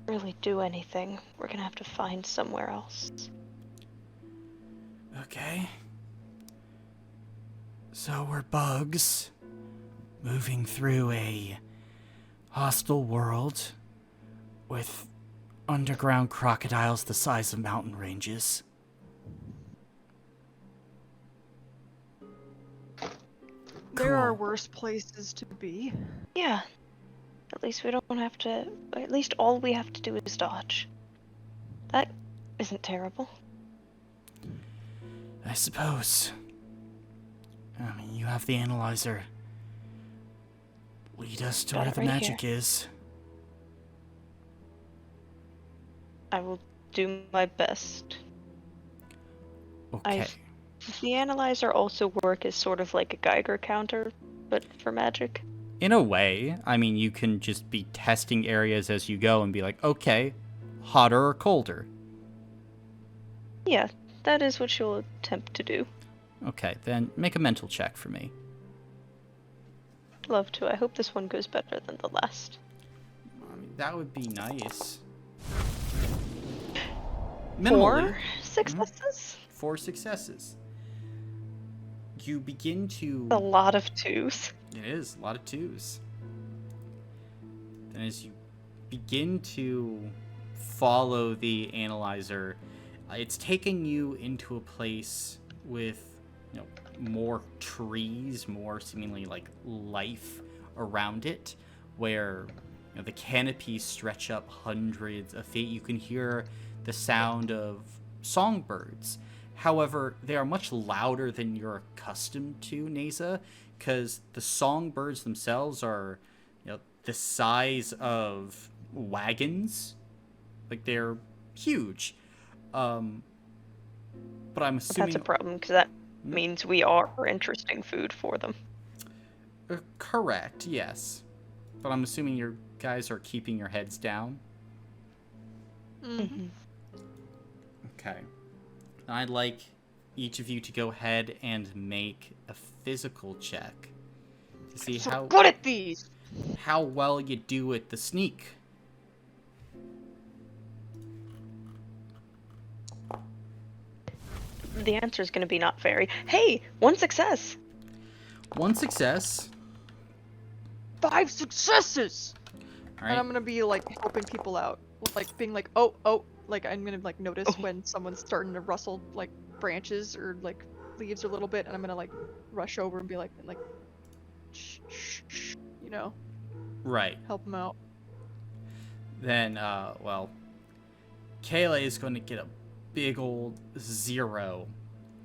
really do anything. We're gonna have to find somewhere else. Okay. So we're bugs, moving through a hostile world with underground crocodiles the size of mountain ranges. There are Cool. worse places to be. Yeah. At least we don't have to. At least all we have to do is dodge. That isn't terrible. I suppose. I mean, you have the analyzer. Lead us to Got where it the right magic here. is. I will do my best. Okay. Does the analyzer also work as sort of like a Geiger counter, but for magic? In a way, I mean, you can just be testing areas as you go and be like, okay, hotter or colder. Yeah, that is what you'll attempt to do. Okay, then make a mental check for me. love to. I hope this one goes better than the last. I mean, that would be nice. 4 Minimally, successes? 4 successes. You begin to... A lot of 2s. It is, a lot of 2s. Then as you begin to follow the analyzer, it's taking you into a place with, more trees, more seemingly like life around it, where the canopies stretch up hundreds of feet. You can hear the sound of songbirds. However, they are much louder than you're accustomed to, Neza, because the songbirds themselves are, the size of wagons. Like, they're huge. But I'm assuming... That's a problem, because that means we are interesting food for them. Correct, yes. But I'm assuming you guys are keeping your heads down. Mm-hmm. Okay. I'd like each of you to go ahead and make a physical check to see So how good at these. how well you do at the sneak. The answer is going to be not very. Hey, 1 success! 1 success. 5 successes. All And I'm right. gonna be like helping people out, like being like, oh, like I'm gonna like notice when someone's starting to rustle like branches or like leaves a little bit, and I'm gonna like rush over and be like, shh, shh, shh, Right. help them out. Then, well, Kayla is going to get a big old 0.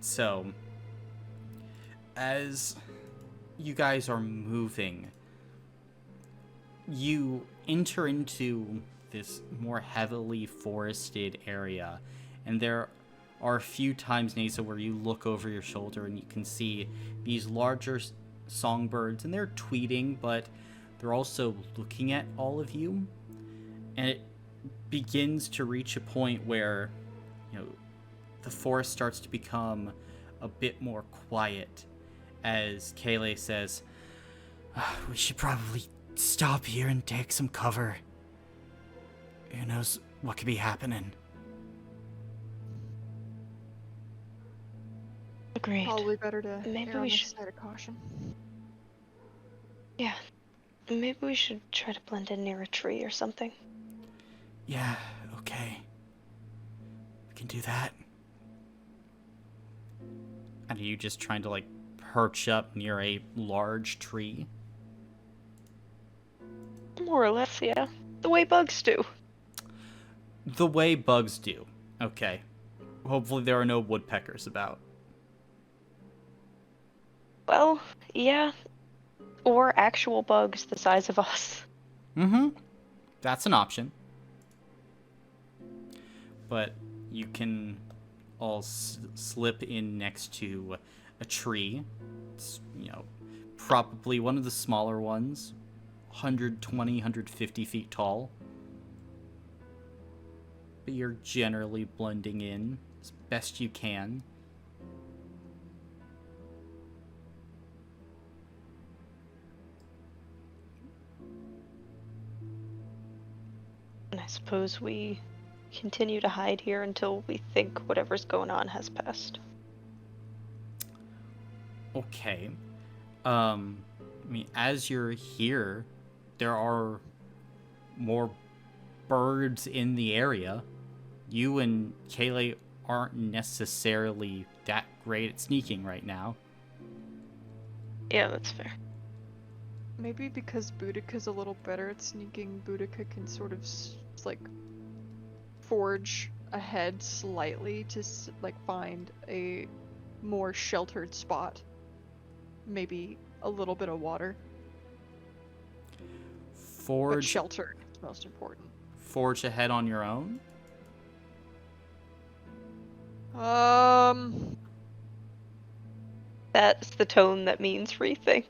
So, as you guys are moving, you enter into this more heavily forested area, and there are a few times, Nasa, where you look over your shoulder and you can see these larger songbirds, and they're tweeting, but they're also looking at all of you, and it begins to reach a point where, the forest starts to become a bit more quiet, as Kayla says, We should probably stop here and take some cover. Who knows what could be happening? Agreed. Probably better to Maybe err on we the should- side of caution. Yeah. Maybe we should try to blend in near a tree or something. Yeah, okay. We can do that. and are you just trying to, like, perch up near a large tree? More or less, yeah. The way bugs do. The way bugs do. Okay. Hopefully there are no woodpeckers about. Well, yeah. Or actual bugs the size of us. Mm-hmm. That's an option. But you can all slip in next to a tree. It's, probably one of the smaller ones. 120, 150 feet tall. But you're generally blending in as best you can. And I suppose we continue to hide here until we think whatever's going on has passed. Okay. I mean, as you're here, there are more birds in the area. You and Kaylee aren't necessarily that great at sneaking right now. Yeah, that's fair. Maybe because Boudica's a little better at sneaking, Boudica can sort of like forge ahead slightly to like find a more sheltered spot. Maybe a little bit of water. But Forge sheltered is most important. forge ahead on your own? That's the tone that means rethink.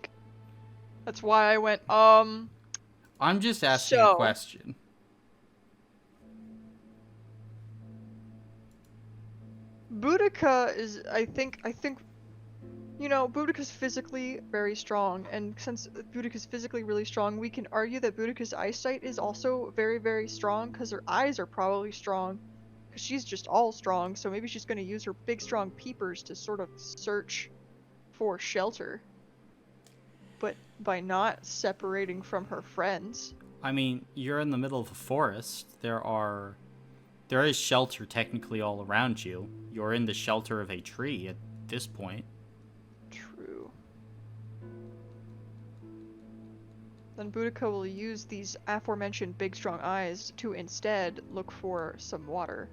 That's why I went, I'm just asking a So- question. Boudica is, I think, You know, Boudica's physically very strong, and since Boudica's physically really strong, we can argue that Boudica's eyesight is also very, very strong, because her eyes are probably strong, because she's just all strong, so maybe she's going to use her big, strong peepers to sort of search for shelter. But by not separating from her friends. I mean, you're in the middle of a forest. There is shelter technically all around you. You're in the shelter of a tree at this point. True. Then Boudica will use these aforementioned big strong eyes to instead look for some water.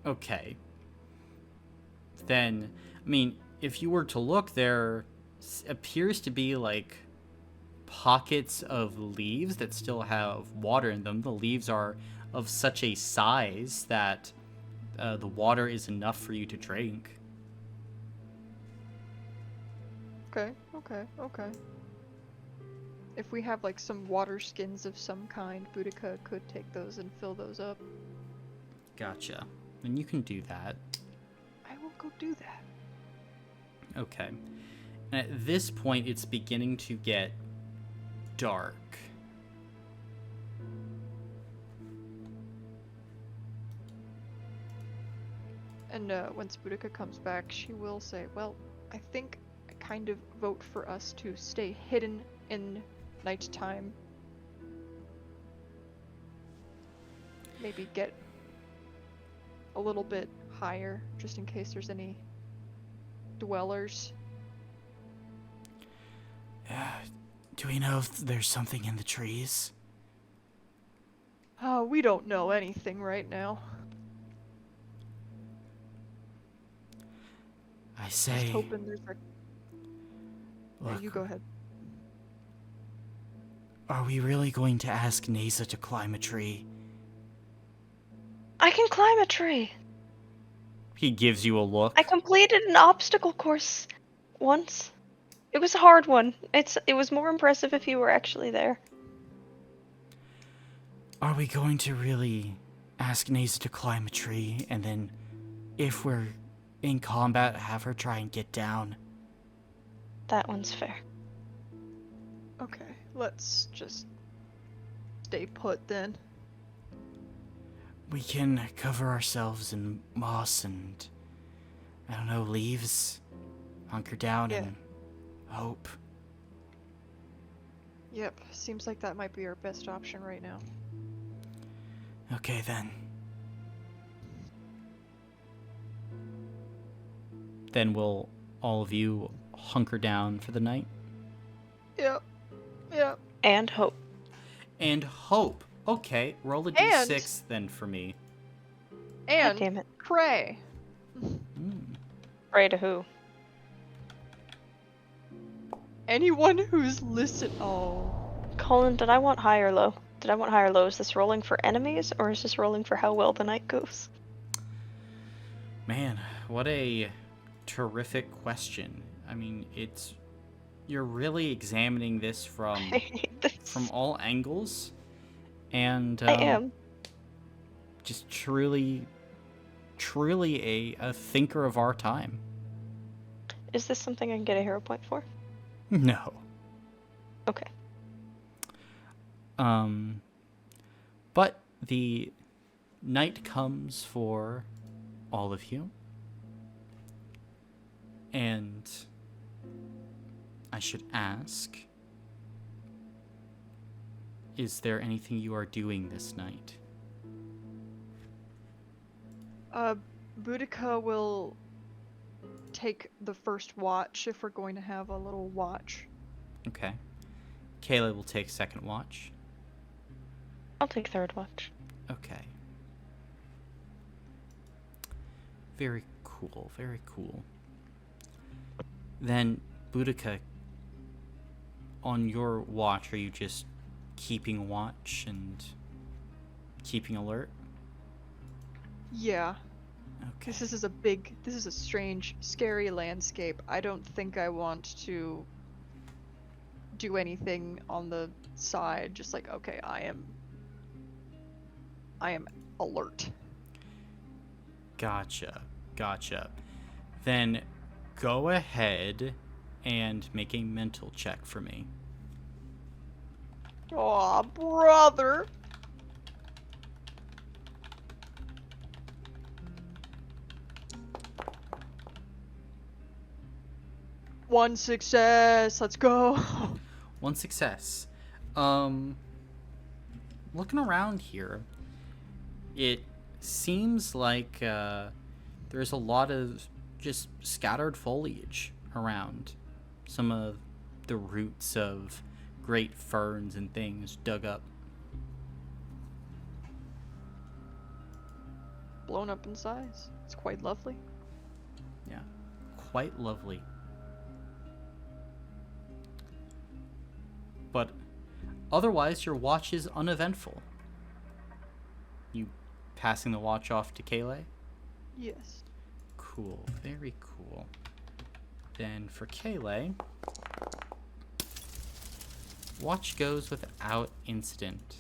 Okay. Then, I mean, if you were to look, there appears to be like pockets of leaves that still have water in them. The leaves are of such a size that the water is enough for you to drink. Okay. If we have like some water skins of some kind, Boudica could take those and fill those up. Gotcha. And you can do that. I will go do that. Okay. And at this point, it's beginning to get dark. And once Boudica comes back, she will say, well, I think I kind of vote for us to stay hidden in nighttime. Maybe get a little bit higher, just in case there's any dwellers. Do we know if there's something in the trees? We don't know anything right now. I Just say, hoping there's a... Yeah, look, you go ahead. are we really going to ask Neza to climb a tree? I can climb a tree. He gives you a look. I completed an obstacle course once. It was a hard one. It was more impressive if you were actually there. Are we going to really ask Neza to climb a tree and then, if we're in combat, have her try and get down? That one's fair. Okay, let's just stay put then. We can cover ourselves in moss and, I don't know, leaves. Hunker down and hope. Yep, seems like that might be our best option right now. Okay then. Then will all of you hunker down for the night? Yep. And hope. And hope. Okay, roll a And- d6 then for me. God And damn it. pray. Pray to who? Anyone who's listen. Oh. Colin, did I want high or low? Did I want high or low? Is this rolling for enemies, or is this rolling for how well the night goes? Man, what a terrific question. I mean, you're really examining this I hate this. from all angles, and I am. just truly a thinker of our time. Is this something I can get a hero point for? No. Okay. But the night comes for all of you, and I should ask, is there anything you are doing this night? Boudica will take the first watch if we're going to have a little watch. Okay. Kayla will take second watch. I'll take third watch. Okay. Very cool, very cool. Then, Boudica, on your watch, are you just keeping watch and keeping alert? Yeah. Okay. This is a strange, scary landscape. I don't think I want to do anything on the side. Just like, okay, I am alert. Gotcha. Then go ahead and make a mental check for me. Aw, brother. One success. Let's go. One success. Looking around here, it seems like there's a lot of just scattered foliage around. Some of the roots of great ferns and things dug up. Blown up in size. It's quite lovely. Yeah, quite lovely. But otherwise, your watch is uneventful. You passing the watch off to Kayleigh? Yes. Cool, very cool. Then for Kayleigh, watch goes without incident.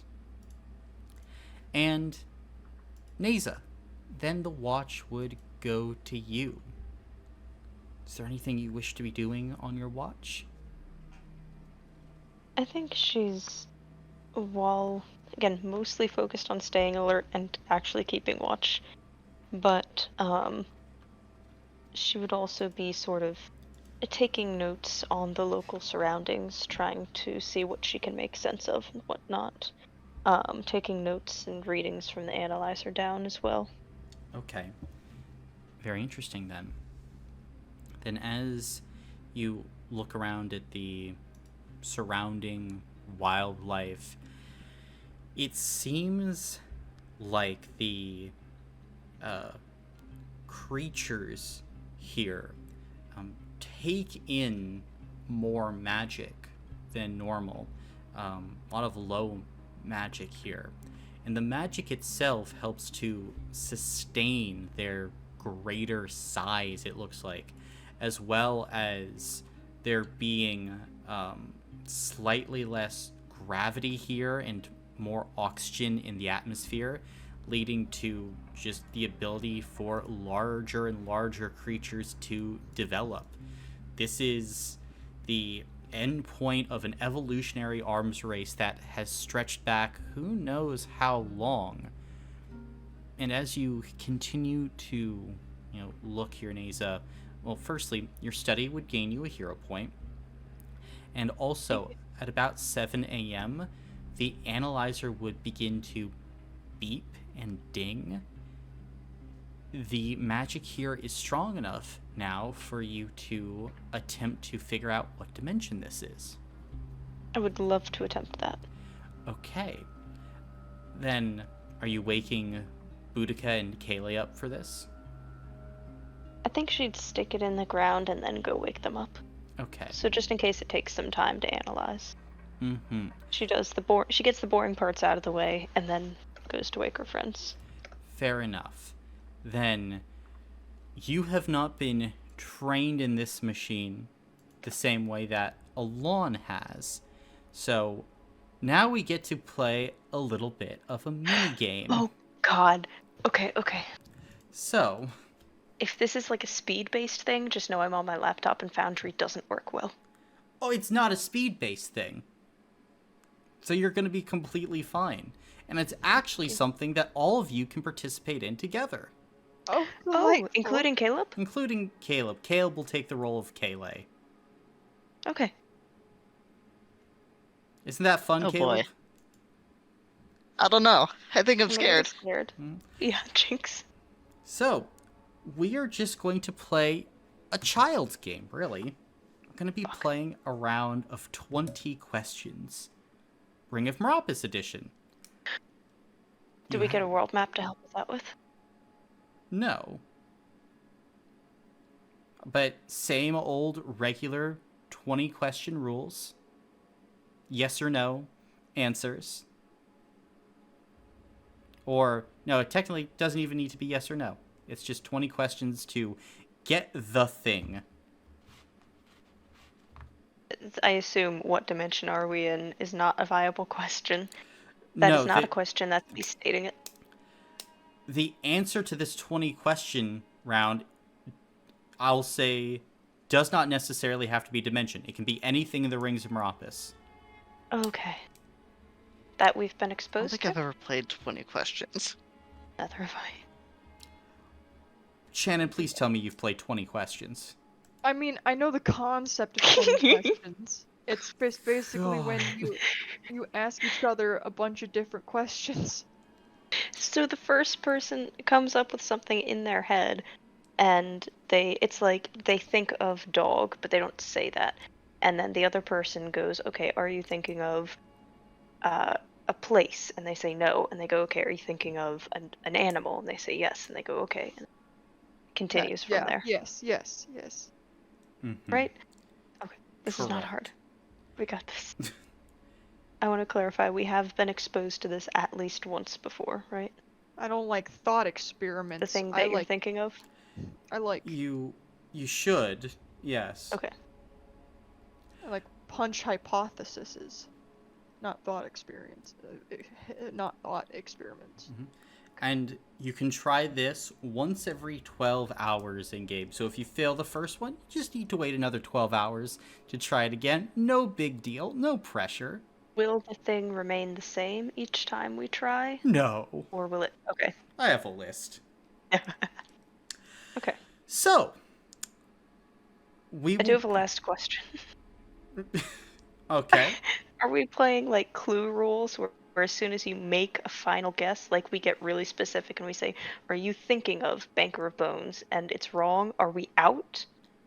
And Neza, then the watch would go to you. Is there anything you wish to be doing on your watch? I think she's, while, again, mostly focused on staying alert and actually keeping watch, but she would also be sort of taking notes on the local surroundings, trying to see what she can make sense of and whatnot. Taking notes and readings from the analyzer down as well. Okay. Very interesting then. Then as you look around at the surrounding wildlife, it seems like the creatures here take in more magic than normal. A lot of low magic here. And the magic itself helps to sustain their greater size, it looks like, as well as there being slightly less gravity here and more oxygen in the atmosphere, leading to just the ability for larger and larger creatures to develop. This is the end point of an evolutionary arms race that has stretched back who knows how long. And as you continue to, look here, Neza, well, firstly, your study would gain you a hero point. And also, at about 7 a.m., the analyzer would begin to beep and ding. The magic here is strong enough now for you to attempt to figure out what dimension this is. I would love to attempt that. Okay. Then, are you waking Boudica and Kayleigh up for this? I think she'd stick it in the ground and then go wake them up. Okay. So just in case it takes some time to analyze. Mm-hmm. She gets the boring parts out of the way and then goes to wake her friends. Fair enough. Then, you have not been trained in this machine the same way that Alon has. So, now we get to play a little bit of a mini game. Oh, God. Okay. So, If this is like a speed-based thing, just know I'm on my laptop and Foundry doesn't work well. oh, it's not a speed-based thing. So you're going to be completely fine. And it's actually something that all of you can participate in together. Oh, Oh, delightful. including Caleb? Including Caleb. Caleb will take the role of Kayleigh. Okay. Isn't that fun, Oh, Caleb? boy. I don't know. I think I'm a little scared. bit scared. Hmm. Yeah, Jinx. So, we are just going to play a child's game, really. We're going to be playing a round of 20 questions. Ring of Meropis edition. Do we get a world map to help us out with? No. But same old regular 20 question rules. Yes or no answers. Or, no, it technically doesn't even need to be yes or no. It's just 20 questions to get the thing. I assume what dimension are we in is not a viable question. That is not a question, that's me stating it. The answer to this 20 question round I'll say does not necessarily have to be dimension. It can be anything in the Rings of Meropis. Okay. That we've been I don't exposed think to? I've ever played 20 questions. Neither have I. Shannon, please tell me you've played 20 questions. I mean, I know the concept of 20 questions. It's basically when God. you ask each other a bunch of different questions. So the first person comes up with something in their head, and it's like they think of dog, but they don't say that. And then the other person goes, okay, are you thinking of a place? And they say no. And they go, okay, are you thinking of an animal? And they say yes. And they go, okay. And it continues from there. Yes. Mm-hmm. Right? Okay. This is not Correct. hard. We got this. I want to clarify, we have been exposed to this at least once before, right? I don't like thought experiments. The thing I that you're like thinking of? I like You should, yes. Okay. I like punch hypotheses, not thought experience, not thought experiments. And you can try this once every 12 hours in game. So if you fail the first one, you just need to wait another 12 hours to try it again. No big deal, no pressure. Will the thing remain the same each time we try? No. Or will it? Okay. I have a list. Okay. So, I do have a last question. Okay. Are we playing like clue rules where as soon as you make a final guess, like we get really specific and we say, are you thinking of Banker of Bones and it's wrong? Are we out?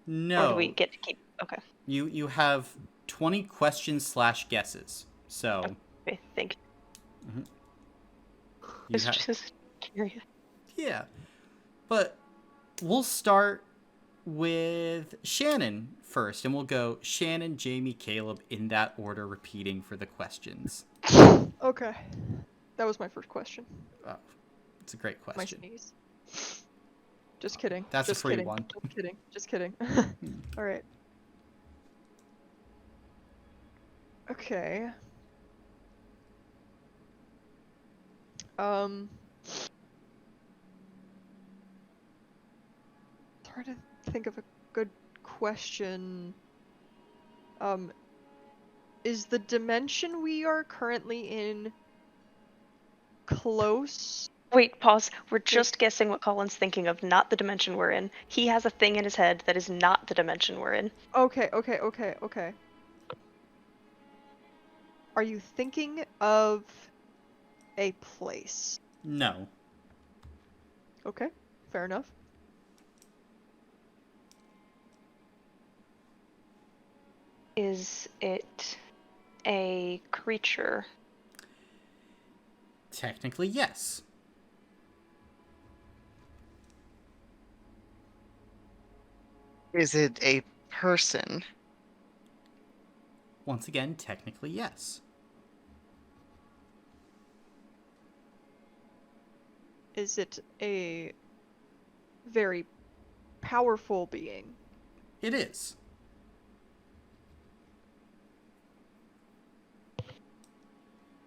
Or do we No. get to keep? Okay. You have 20 questions / guesses. So, Okay, thank you. you It's have, just curious. yeah. But we'll start with Shannon first, and we'll go Shannon, Jamie, Caleb in that order, repeating for the questions. Okay, that was my first question. Oh, it's a great My question. sneeze. Just kidding. That's just a free kidding. one. Just kidding. Just kidding. All right. Okay. It's hard to think of a good question. Is the dimension we are currently in close? Wait, pause. We're just guessing what Colin's thinking of, not the dimension we're in. He has a thing in his head that is not the dimension we're in. Okay. Are you thinking of a place? No. Okay, fair enough. Is it a creature? Technically, yes. Is it a person? Once again, technically, yes. Is it a very powerful being? It is.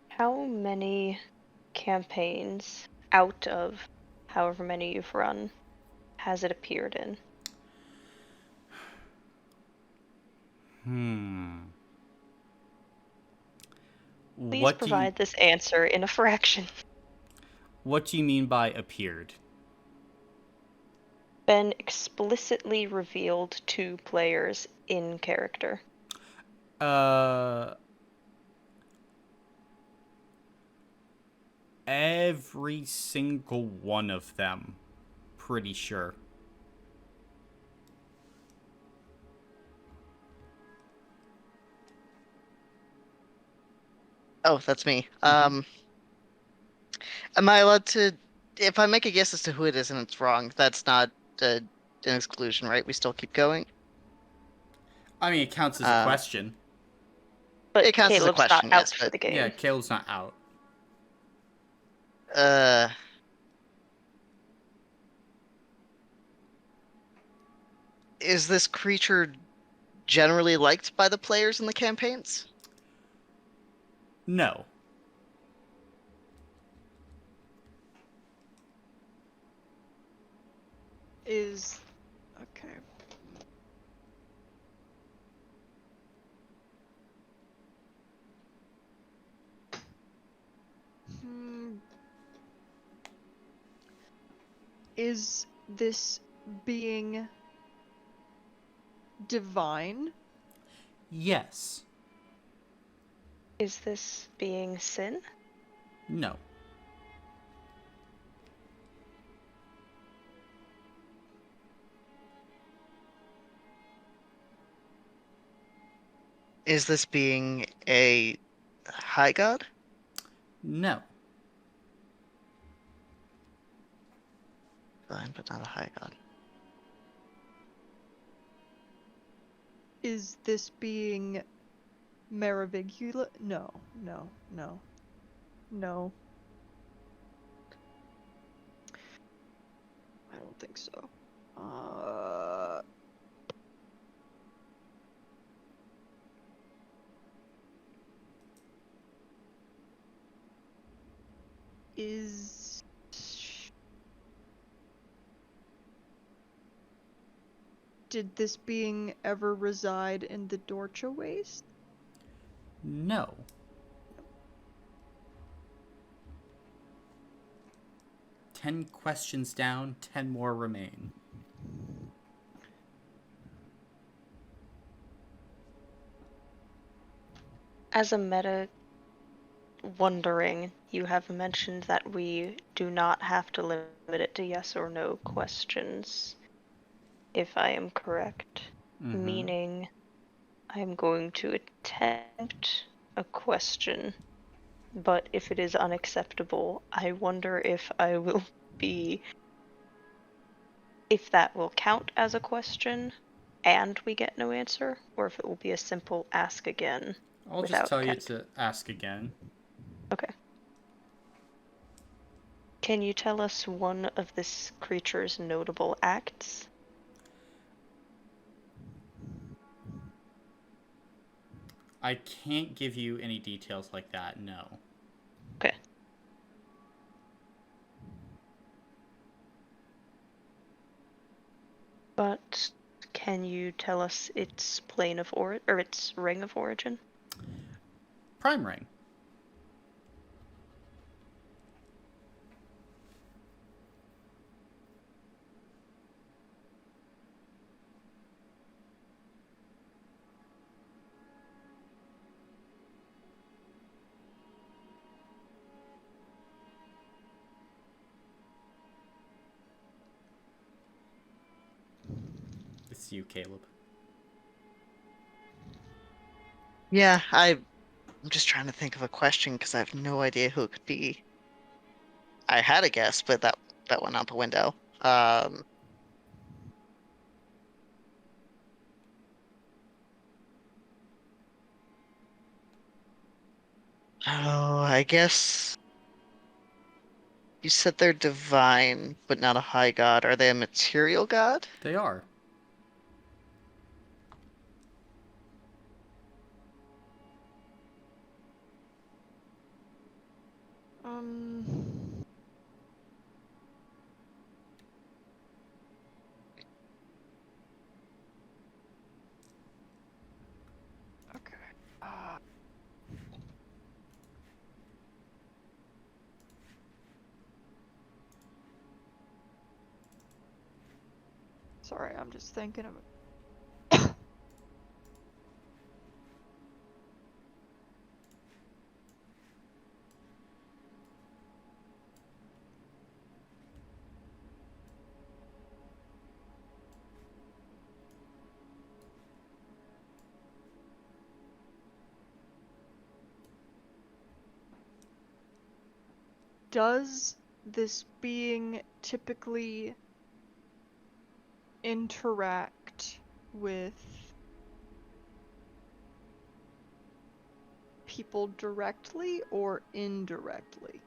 How many campaigns out of however many you've run has it appeared in? Please provide this answer in a fraction. What do you mean by appeared? Been explicitly revealed to players in character. Every single one of them. Pretty sure. Oh, that's me. Am I allowed to, if I make a guess as to who it is and it's wrong, that's not an exclusion, right? We still keep going? I mean, it counts as a question. But It counts as a Caleb's question, not out yes, for but- the game. Yeah, Caleb's not out. Is this creature generally liked by the players in the campaigns? No. Is... Okay. Is this being divine? Yes. Is this being sin? No. Is this being a high god? No. Fine, but not a high god. Is this being Meroviglia? No, no, no, no. I don't think so. Is did this being ever reside in the Dorcha Waste? No. Ten questions down, 10 more remain. As a meta wondering, you have mentioned that we do not have to limit it to yes or no questions, if I am correct. Meaning, I am going to attempt a question, but if it is unacceptable, I wonder if I will be. If that will count as a question and we get no answer, or if it will be a simple ask again. I'll just tell you to ask again. Okay. Can you tell us one of this creature's notable acts? I can't give you any details like that, no. Okay. But can you tell us its plane of origin, or its ring of origin? Prime ring. It's you, Caleb. Yeah, I'm just trying to think of a question because I have no idea who it could be. I had a guess, but that went out the window. Oh, I guess you said they're divine, but not a high god. Are they a material god? They are. Okay. Sorry, I'm just thinking of it. Does this being typically interact with people directly or indirectly?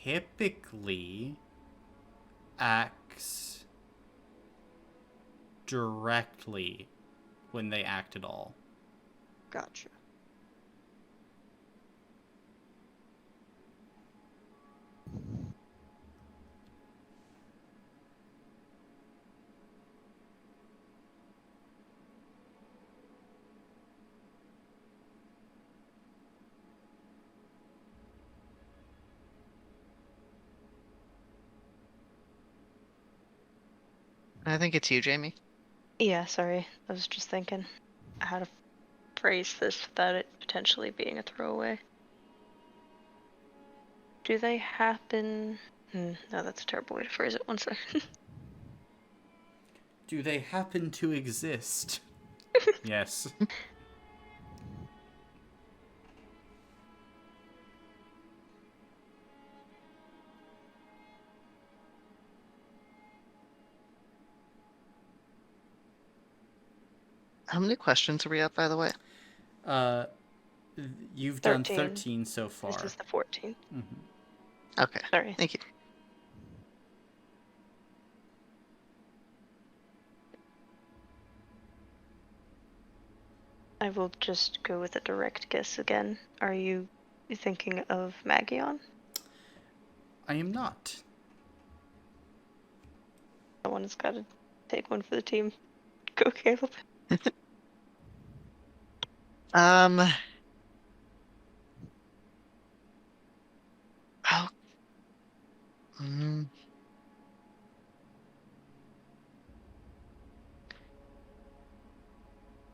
Typically acts directly when they act at all. Gotcha. I think it's you, Jamie. Yeah, sorry. I was just thinking how to phrase this without it potentially being a throwaway. Do they happen... no, that's a terrible way to phrase it. One second. Do they happen to exist? Yes. How many questions are we at, by the way? You've done 13. 13 so far. This is the 14th. Okay. Sorry. Thank you. I will just go with a direct guess again. Are you thinking of Magion? I am not. Someone's got to take one for the team. Go, Caleb. Oh. Mm.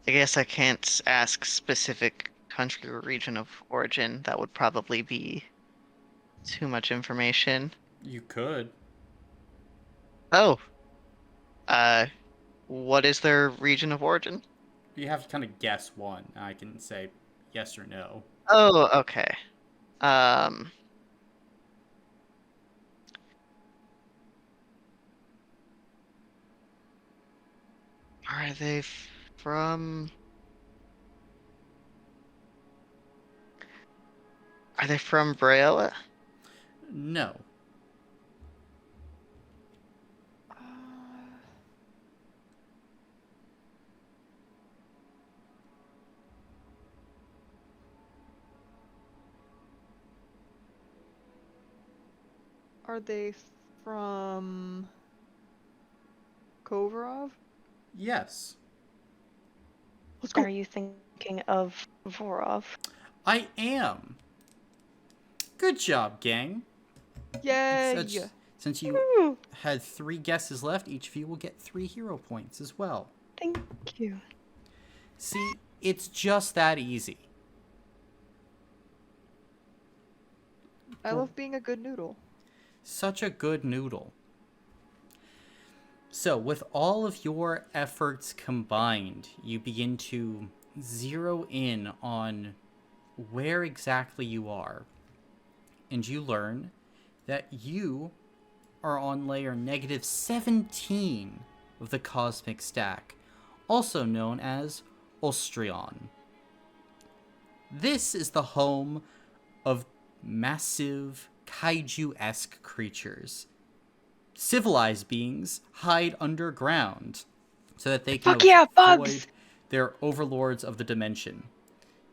I guess I can't ask specific country or region of origin. That would probably be too much information. You could. Oh. What is their region of origin? You have to kind of guess one. I can say yes or no. Oh, okay. Um. Are they from... Are they from Brailla? No. Are they from Kovarov? Yes. Let's go. Are you thinking of Vorov? I am. Good job, gang. Yay! Since you Woo! had 3 guesses left, each of you will get 3 hero points as well. Thank you. See, it's just that easy. I love being a good noodle. Such a good noodle. So, with all of your efforts combined, you begin to zero in on where exactly you are. And you learn that you are on layer -17 of the cosmic stack, also known as Ostrion. This is the home of massive kaiju-esque creatures. Civilized beings hide underground so that they can Fuck yeah, avoid bugs! their overlords of the dimension.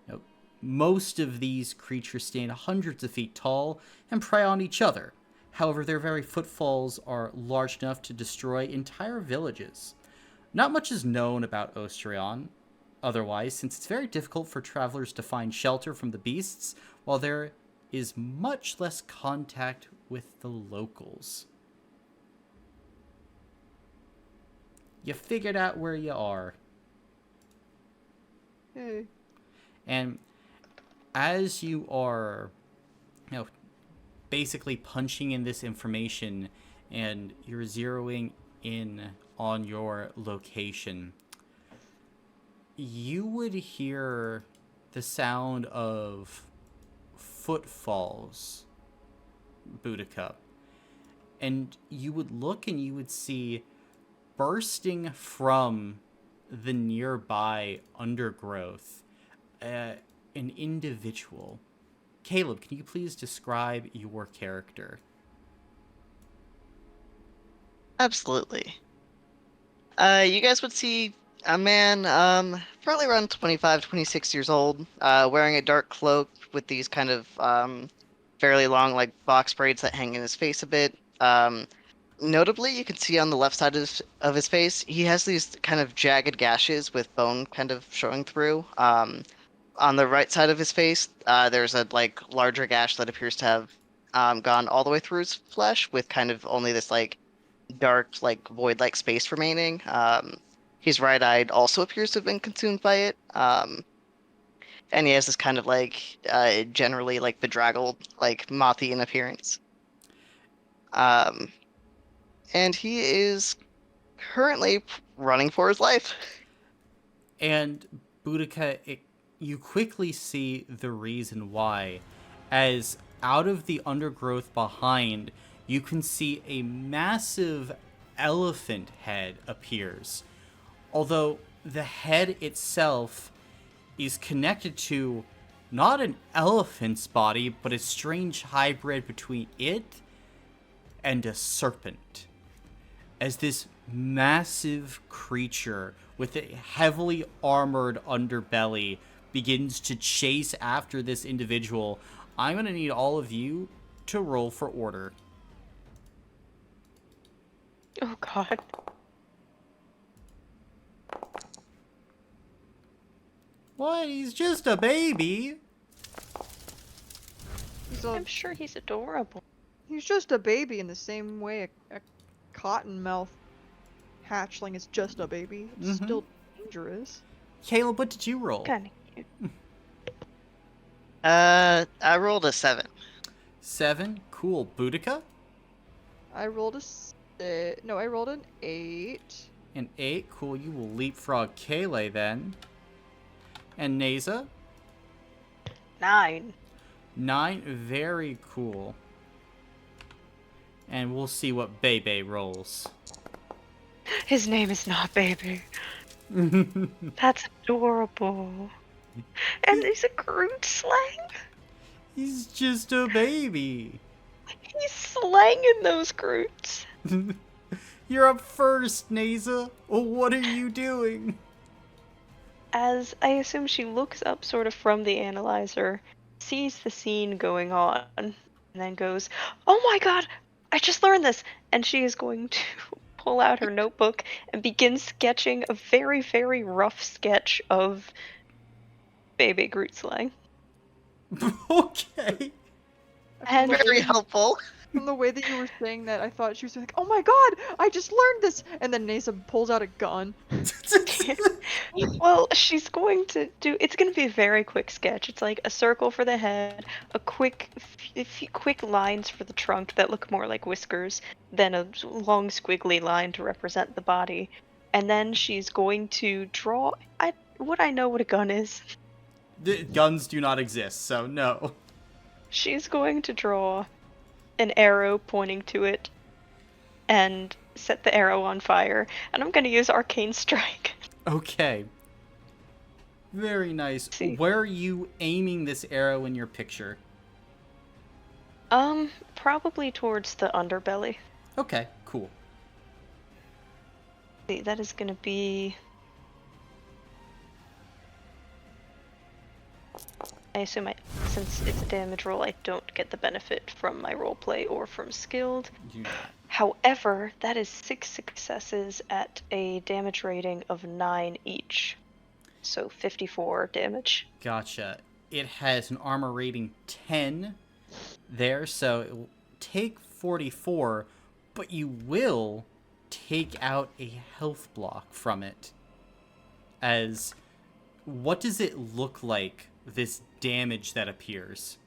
Now, most of these creatures stand hundreds of feet tall and prey on each other. However, their very footfalls are large enough to destroy entire villages. Not much is known about Ostrion otherwise, since it's very difficult for travelers to find shelter from the beasts, while there is much less contact with the locals. You figured out where you are. Hey. And as you are, basically punching in this information and you're zeroing in on your location, you would hear the sound of footfalls, Boudica. And you would look and you would see bursting from the nearby undergrowth an individual. Caleb, can you please describe your character? Absolutely. You guys would see a man, probably around 25, 26 years old, wearing a dark cloak with these kind of, fairly long, like, box braids that hang in his face a bit. Notably, you can see on the left side of his face, he has these kind of jagged gashes with bone kind of showing through. On the right side of his face, there's a, like, larger gash that appears to have, gone all the way through his flesh with kind of only this, like, dark, like void-like space remaining. His right eye also appears to have been consumed by it. And he has this kind of like generally like bedraggled, like mothy in appearance. Um, and he is currently running for his life. And Boudica, you quickly see the reason why, as out of the undergrowth behind, you can see a massive elephant head appears. Although the head itself is connected to not an elephant's body, but a strange hybrid between it and a serpent. As this massive creature with a heavily armored underbelly begins to chase after this individual, I'm going to need all of you to roll for order. Oh god. What? He's just a baby. I'm sure he's adorable. He's just a baby in the same way a cottonmouth hatchling is just a baby. It's still dangerous. Caleb, what did you roll? Kinda cute. I rolled a 7. 7. Cool. Boudica? I rolled I rolled an 8. An 8. Cool. You will leapfrog Kayleigh then. And Neza? 9. 9. Very cool. And we'll see what Bebe rolls. His name is not Baby. That's adorable. And he's a Groot slang? He's just a baby. He's slanging those Groots. You're up first, Neza. What are you doing? As I assume she looks up sort of from the analyzer, sees the scene going on, and then goes, "Oh my god, I just learned this!" And she is going to pull out her notebook and begin sketching a very, very rough sketch of Baby Groot slang. Okay. And Very helpful. From the way that you were saying that, I thought she was like, "Oh my god, I just learned this!" And then Nasa pulls out a gun. well, she's going to do. It's going to be a very quick sketch. It's like a circle for the head, a quick lines for the trunk that look more like whiskers, then a long squiggly line to represent the body, and then she's going to draw. Would I know what a gun is? The guns do not exist, so no. She's going to draw an arrow pointing to it and set the arrow on fire, and I'm going to use Arcane Strike. Okay. Very nice. Where are you aiming this arrow in your picture? Probably towards the underbelly. Okay, cool. See, that is going to be... I assume since it's a damage roll, I don't get the benefit from my roleplay or from skilled. However, that is 6 successes at a damage rating of 9 each. So 54 damage. Gotcha. It has an armor rating 10 there, so it will take 44, but you will take out a health block from it. As, what does it look like, this damage that appears?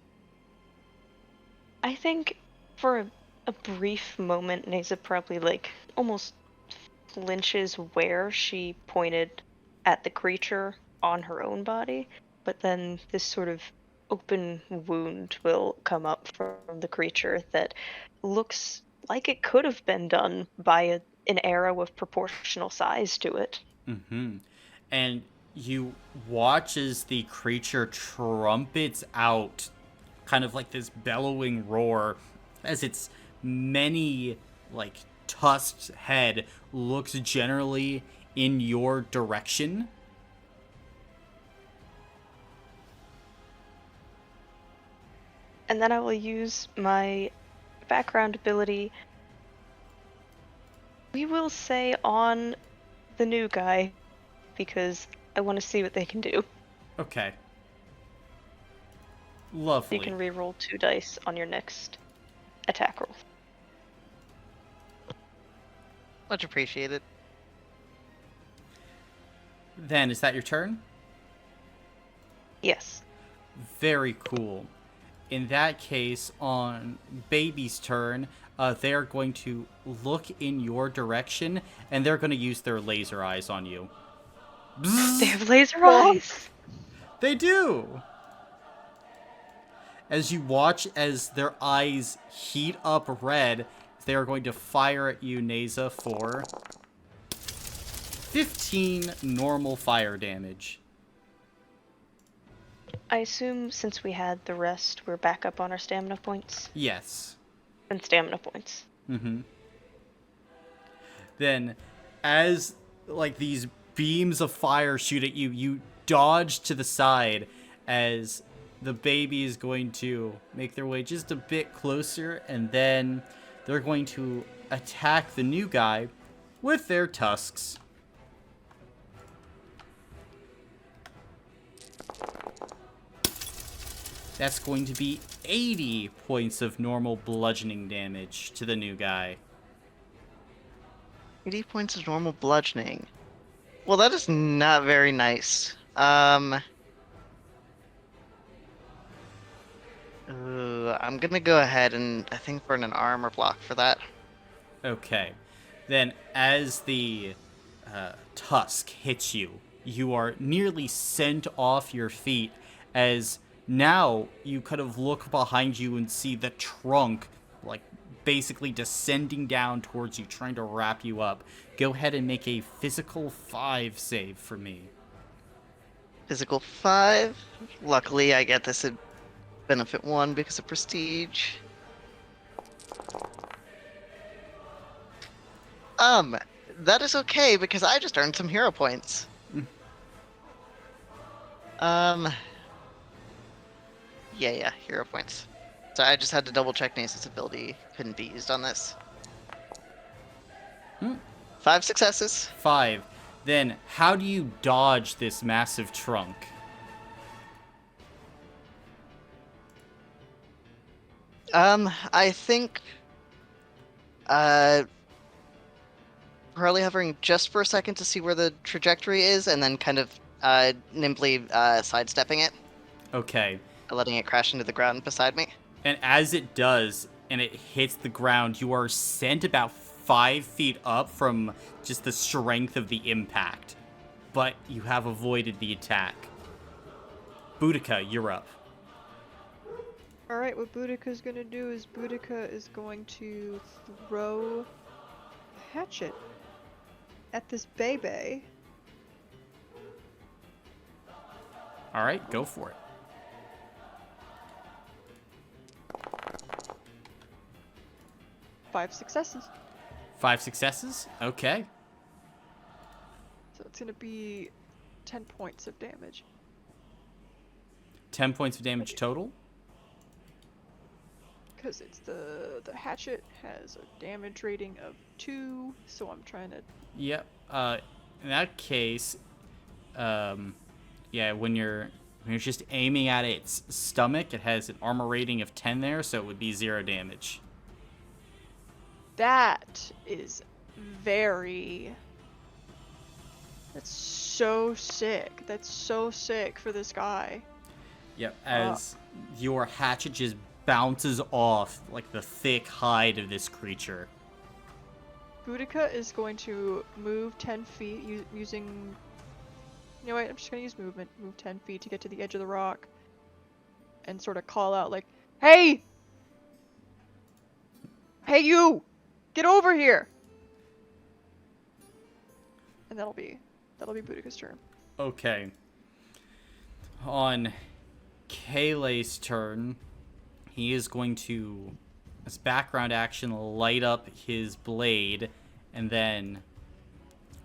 I think for a brief moment, Neza probably almost flinches where she pointed at the creature on her own body, but then this sort of open wound will come up from the creature that looks like it could have been done by an arrow of proportional size to it. Mm-hmm. And you watch as the creature trumpets out kind of like this bellowing roar as its many tusked head looks generally in your direction. And then I will use my background ability, we will say, on the new guy, because I want to see what they can do. Okay. Lovely. You can re-roll 2 dice on your next attack roll. Much appreciated. Then, is that your turn? Yes. Very cool. In that case, on Baby's turn, they're going to look in your direction, and they're going to use their laser eyes on you. They have laser eyes. They do! As you watch as their eyes heat up red, they are going to fire at you, Neza, for 15 normal fire damage. I assume since we had the rest, we're back up on our stamina points. Yes. And stamina points. Mm-hmm. Then, as, like, these beams of fire shoot at you, you dodge to the side as the baby is going to make their way just a bit closer, and then they're going to attack the new guy with their tusks. That's going to be 80 points of normal bludgeoning damage to the new guy. 80 points of normal bludgeoning. Well, that is not very nice. I'm gonna go ahead and I think burn an armor block for that. Okay. Then, as the tusk hits you, you are nearly sent off your feet as now you kind of look behind you and see the trunk, like, basically descending down towards you, trying to wrap you up. Go ahead and make a physical 5 save for me. Physical 5. Luckily, I get this at benefit 1 because of prestige. That is okay because I just earned some hero points. Yeah, hero points. So I just had to double check Nace's ability couldn't be used on this. 5 successes. 5. Then, how do you dodge this massive trunk? I think, probably hovering just for a second to see where the trajectory is, and then kind of, nimbly, sidestepping it. Okay. Letting it crash into the ground beside me. And as it does, and it hits the ground, you are sent about 5 feet up from just the strength of the impact. But you have avoided the attack. Boudica, you're up. Alright, what Boudica's gonna do is Boudica is going to throw a hatchet at this baby. Alright, go for it. 5 successes. 5 successes? Okay. So it's gonna be 10 points of damage. 10 points of damage total? Because it's the hatchet has a damage rating of 2, so I'm trying to... Yep. In that case, yeah, when you're just aiming at its stomach, it has an armor rating of 10 there, so it would be 0 damage. That is very... That's so sick. That's so sick for this guy. Yep, as your hatchet just bounces off like the thick hide of this creature. Boudica is going to move 10 feet using... You know what, I'm just going to use movement. Move 10 feet to get to the edge of the rock. And sort of call out like, Hey! Hey you! Get over here! And that'll be Boudica's turn. Okay. On Kayleigh's turn, he is going to, as background action, light up his blade, and then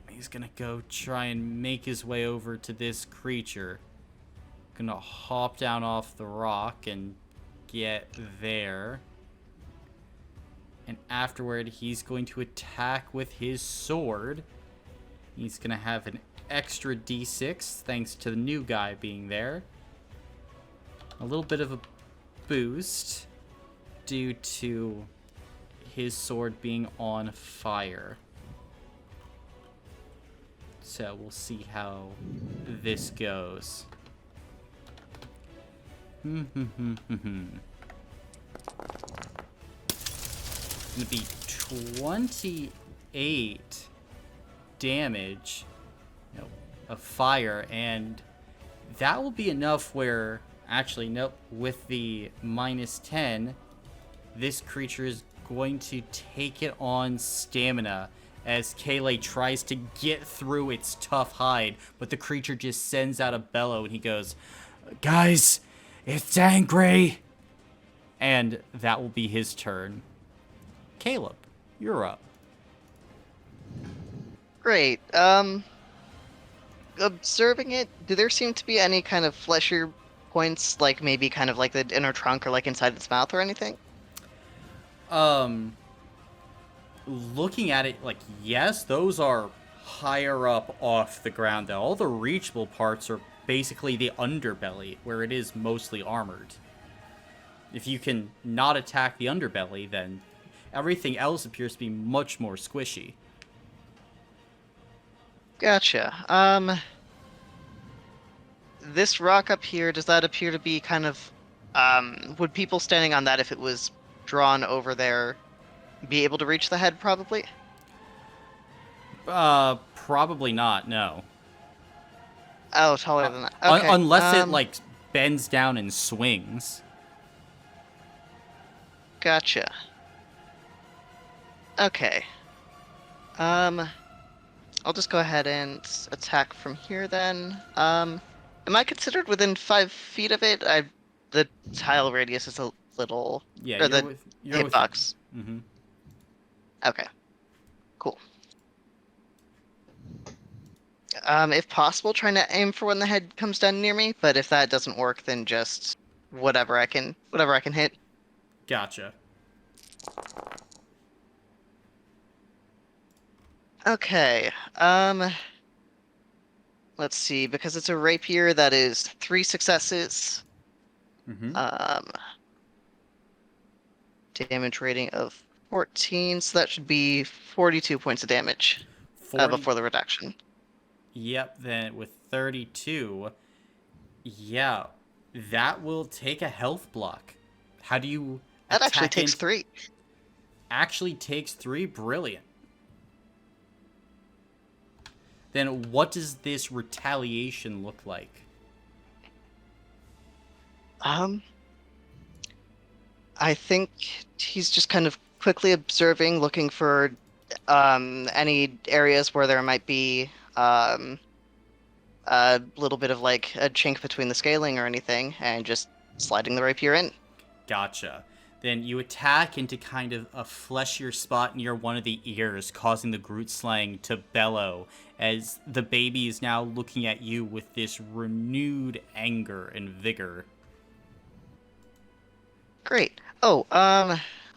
he's gonna go try and make his way over to this creature. Gonna hop down off the rock and get there. And afterward, he's going to attack with his sword. He's gonna have an extra d6 thanks to the new guy being there. A little bit of a boost due to his sword being on fire. So we'll see how this goes. Gonna be 28 damage, of fire, and that will be enough where, actually, nope, with the -10, this creature is going to take it on stamina as Kayleigh tries to get through its tough hide, but the creature just sends out a bellow and he goes, Guys, it's angry. and that will be his turn. Caleb, you're up. Great. Observing it, do there seem to be any kind of fleshier points, like maybe kind of like the inner trunk or like inside its mouth or anything? Looking at it, like, yes, those are higher up off the ground, though. All the reachable parts are basically the underbelly, where it is mostly armored. If you can not attack the underbelly, then everything else appears to be much more squishy. Gotcha. This rock up here, does that appear to be kind of, would people standing on that, if it was drawn over there, be able to reach the head, probably? Probably not, no. Oh, taller than that. Okay. Unless it, like, bends down and swings. Gotcha. Okay. I'll just go ahead and attack from here then. Am I considered within 5 feet of it? The tile radius is a little... Yeah, or the hitbox. Mm-hmm. Okay. Cool. If possible, trying to aim for when the head comes down near me, but if that doesn't work, then just whatever I can hit. Gotcha. Okay. Let's see, because it's a rapier, that is 3 successes. Mm-hmm. Damage rating of 14, so that should be 42 points of damage before the reduction. Yep, then with 32, yeah, that will take a health block. How do you That actually attack takes 3. Actually takes 3? Brilliant. Then what does this retaliation look like? I think he's just kind of quickly observing, looking for any areas where there might be a little bit of like a chink between the scaling or anything, and just sliding the rapier in. Gotcha. Then you attack into kind of a fleshier spot near one of the ears, causing the Groot slang to bellow, as the baby is now looking at you with this renewed anger and vigor. Great. Oh,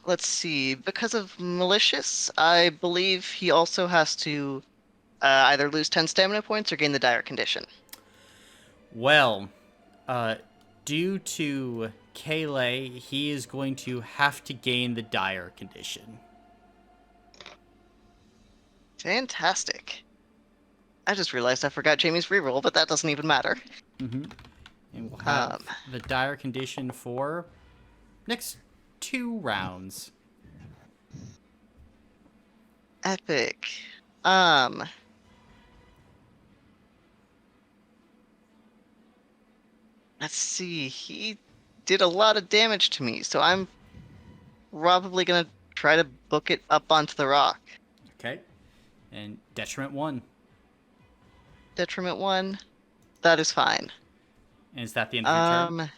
let's see. Because of malicious, I believe he also has to either lose 10 stamina points or gain the dire condition. Well, due to Kayleigh, he is going to have to gain the dire condition. Fantastic. I just realized I forgot Jamie's reroll, but that doesn't even matter. Mm-hmm. And we'll have the dire condition for next 2 rounds. Epic. Let's see. He did a lot of damage to me, so I'm probably gonna try to book it up onto the rock. Okay. And detriment 1. Detriment 1. That is fine. And is that the end of your turn?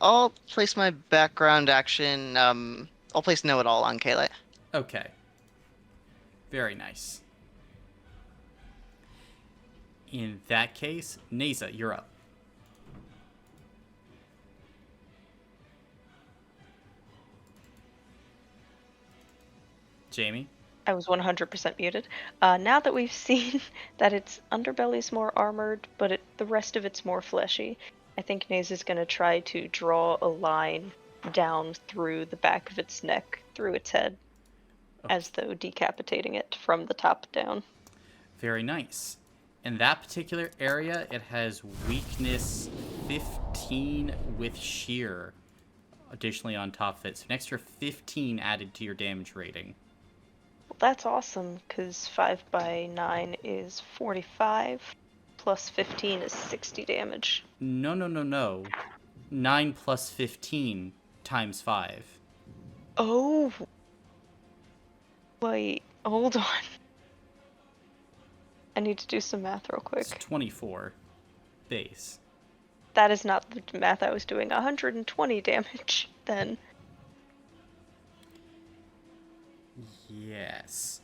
I'll place my background action. I'll place Know It All on Kayleigh. Okay. Very nice. In that case, Neza, you're up. Jamie? I was 100% muted. Now that we've seen that its underbelly's more armored, but the rest of it's more fleshy, I think Naze is going to try to draw a line down through the back of its neck, through its head, as though decapitating it from the top down. Very nice. In that particular area, it has weakness 15 with sheer. Additionally on top of it. So an extra 15 added to your damage rating. Well, that's awesome, because 5 by 9 is 45, plus 15 is 60 damage. No. 9 plus 15 times 5. Oh! Wait, hold on. I need to do some math real It's quick. 24 base. That is not the math I was doing. 120 damage, then. Yes.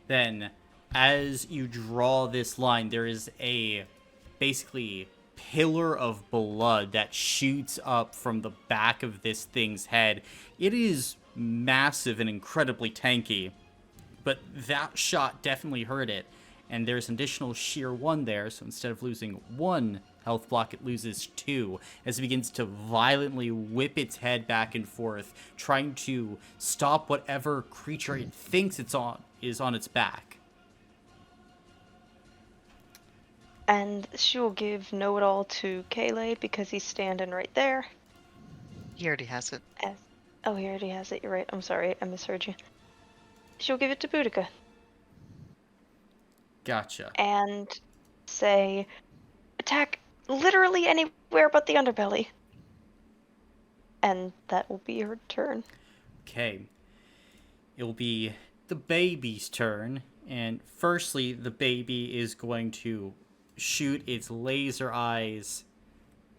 Then, as you draw this line, there is a basically pillar of blood that shoots up from the back of this thing's head. It is massive and incredibly tanky, but that shot definitely hurt it. And there's an additional sheer 1 there, so instead of losing 1 health block, it loses 2 as it begins to violently whip its head back and forth, trying to stop whatever creature it thinks is on its back. And she will give know-it-all to Kayleigh because he's standing right there. He already has it. Oh, he already has it. You're right. I'm sorry. I misheard you. She'll give it to Boudica. Gotcha. And say, attack literally anywhere but the underbelly. And that will be her turn. Okay. It'll be the baby's turn. And firstly, the baby is going to shoot its laser eyes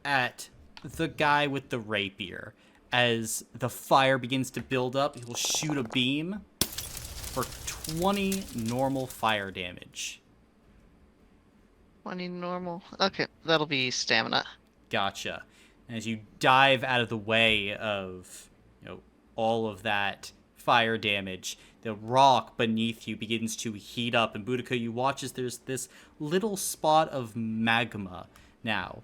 at the guy with the rapier. As the fire begins to build up, he will shoot a beam for 20 normal fire damage. 20 normal. Okay, that'll be stamina. Gotcha. And as you dive out of the way of, all of that fire damage, the rock beneath you begins to heat up, and Boudica, you watch as there's this little spot of magma now.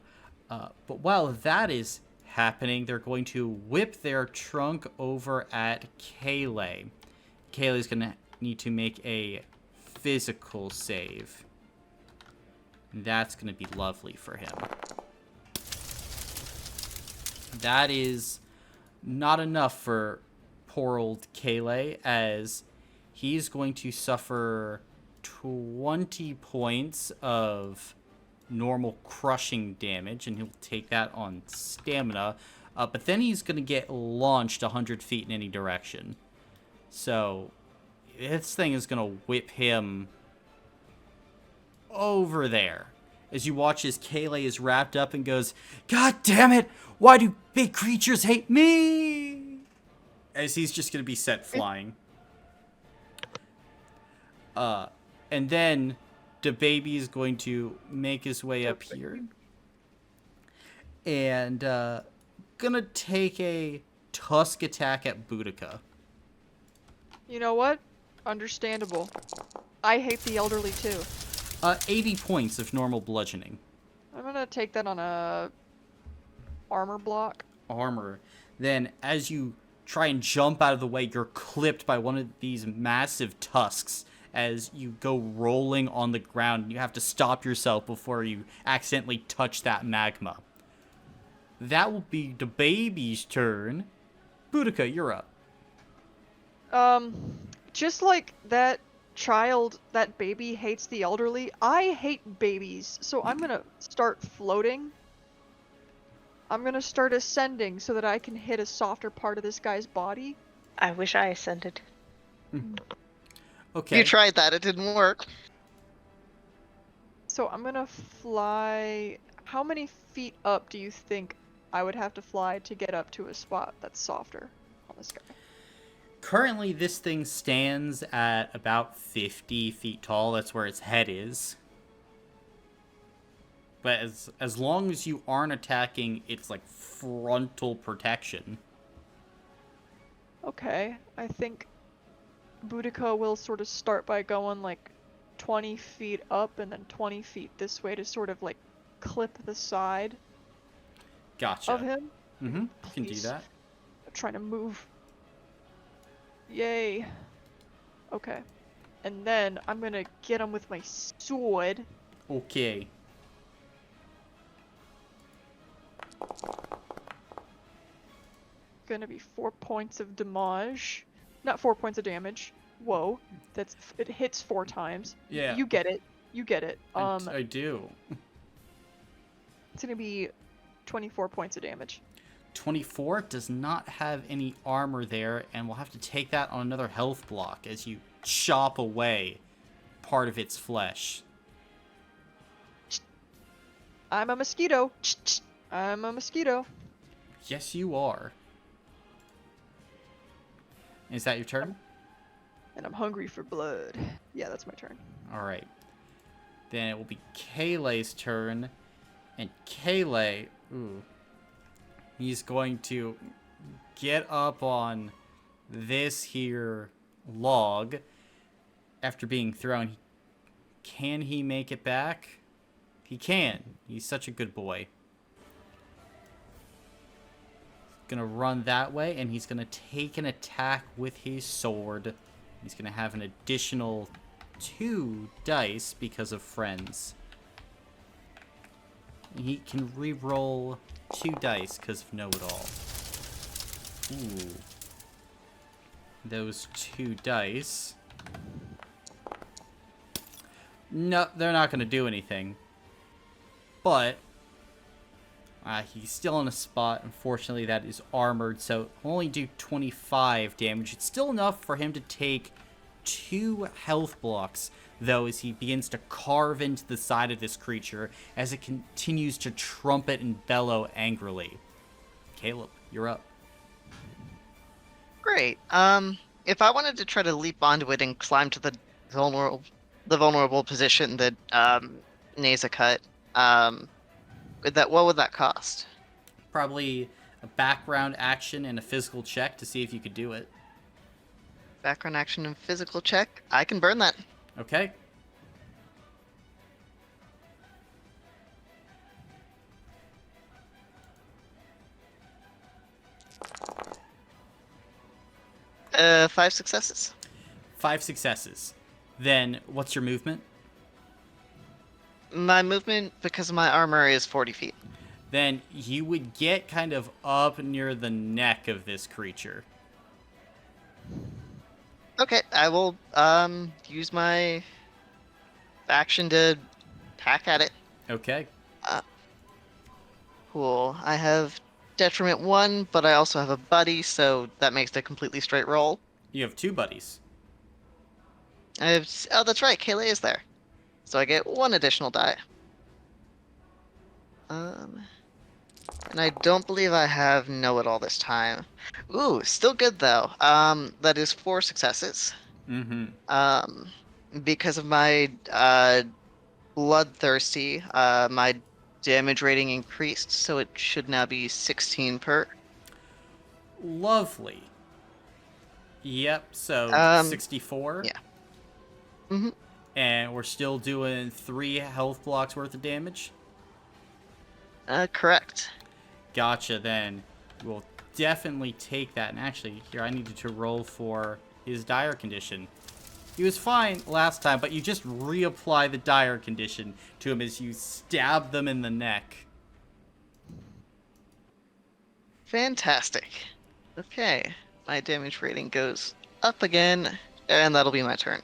But while that is happening, they're going to whip their trunk over at Kayleigh. Kayleigh's going to need to make a physical save. That's going to be lovely for him. That is not enough for poor old Kayleigh, as he's going to suffer 20 points of normal crushing damage, and he'll take that on stamina. But then he's going to get launched 100 feet in any direction. So this thing is going to whip him over there. As you watch as Kayleigh is wrapped up and goes, "God damn it! Why do big creatures hate me?" As he's just going to be set flying. And then the baby is going to make his way up here. And gonna take a tusk attack at Boudica. You know what? Understandable. I hate the elderly too. 80 points of normal bludgeoning. I'm gonna take that on a armor block. Armor. Then, as you try and jump out of the way, you're clipped by one of these massive tusks as you go rolling on the ground. You have to stop yourself before you accidentally touch that magma. That will be the baby's turn. Boudica, you're up. Just like that child, that baby hates the elderly, I hate babies, so I'm gonna start floating. I'm gonna start ascending so that I can hit a softer part of this guy's body. I wish I ascended. Okay. You tried that, it didn't work. So I'm gonna fly... How many feet up do you think I would have to fly to get up to a spot that's softer on this guy? Currently, this thing stands at about 50 feet tall. That's where its head is. But as long as you aren't attacking its, like, frontal protection. Okay, I think Boudica will sort of start by going, like, 20 feet up and then 20 feet this way to sort of, like, clip the side Gotcha. of him. Mm-hmm. You can do Please. that. I'm trying to move. Yay. Okay. And then I'm gonna get him with my sword. Okay. Gonna be 4 points of damage. Not 4 points of damage. Whoa. It hits 4 times. Yeah. You get it. You get it. I do. It's gonna be 24 points of damage. 24 does not have any armor there, and we'll have to take that on another health block as you chop away part of its flesh. I'm a mosquito. I'm a mosquito. Yes, you are. Is that your turn? And I'm hungry for blood. Yeah, that's my turn. All right. Then it will be Kayleigh's turn. And Kayleigh, he's going to get up on this here log after being thrown. Can he make it back? He can. He's such a good boy. Gonna run that way, and he's gonna take an attack with his sword. He's gonna have an additional 2 dice because of friends. He can re-roll 2 dice because of know-it-all. Ooh. Those 2 dice. No, they're not gonna do anything. But he's still in a spot. Unfortunately, that is armored, so he'll only do 25 damage. It's still enough for him to take 2 health blocks, though, as he begins to carve into the side of this creature as it continues to trumpet and bellow angrily. Caleb, you're up. Great. If I wanted to try to leap onto it and climb to the vulnerable position that Neza cut, what would that cost? Probably a background action and a physical check to see if you could do it. Background action and physical check. I can burn that. Okay. Five successes. 5 successes. Then, what's your movement? My movement, because of my armor, is 40 feet. Then you would get kind of up near the neck of this creature. Okay, I will use my action to hack at it. Okay. Cool. I have detriment 1, but I also have a buddy, so that makes it a completely straight roll. You have 2 buddies. Oh, that's right, Kayleigh is there. So I get 1 additional die. And I don't believe I have know-it-all this time. Ooh, still good though. That is 4 successes. Mm-hmm. Because of my bloodthirsty, my damage rating increased, so it should now be 16 per. Lovely. Yep, so 64. Yeah. Mm-hmm. And we're still doing 3 health blocks worth of damage? Correct. Gotcha, then. We'll definitely take that. And actually, here, I needed to roll for his dire condition. He was fine last time, but you just reapply the dire condition to him as you stab them in the neck. Fantastic. Okay, my damage rating goes up again, and that'll be my turn.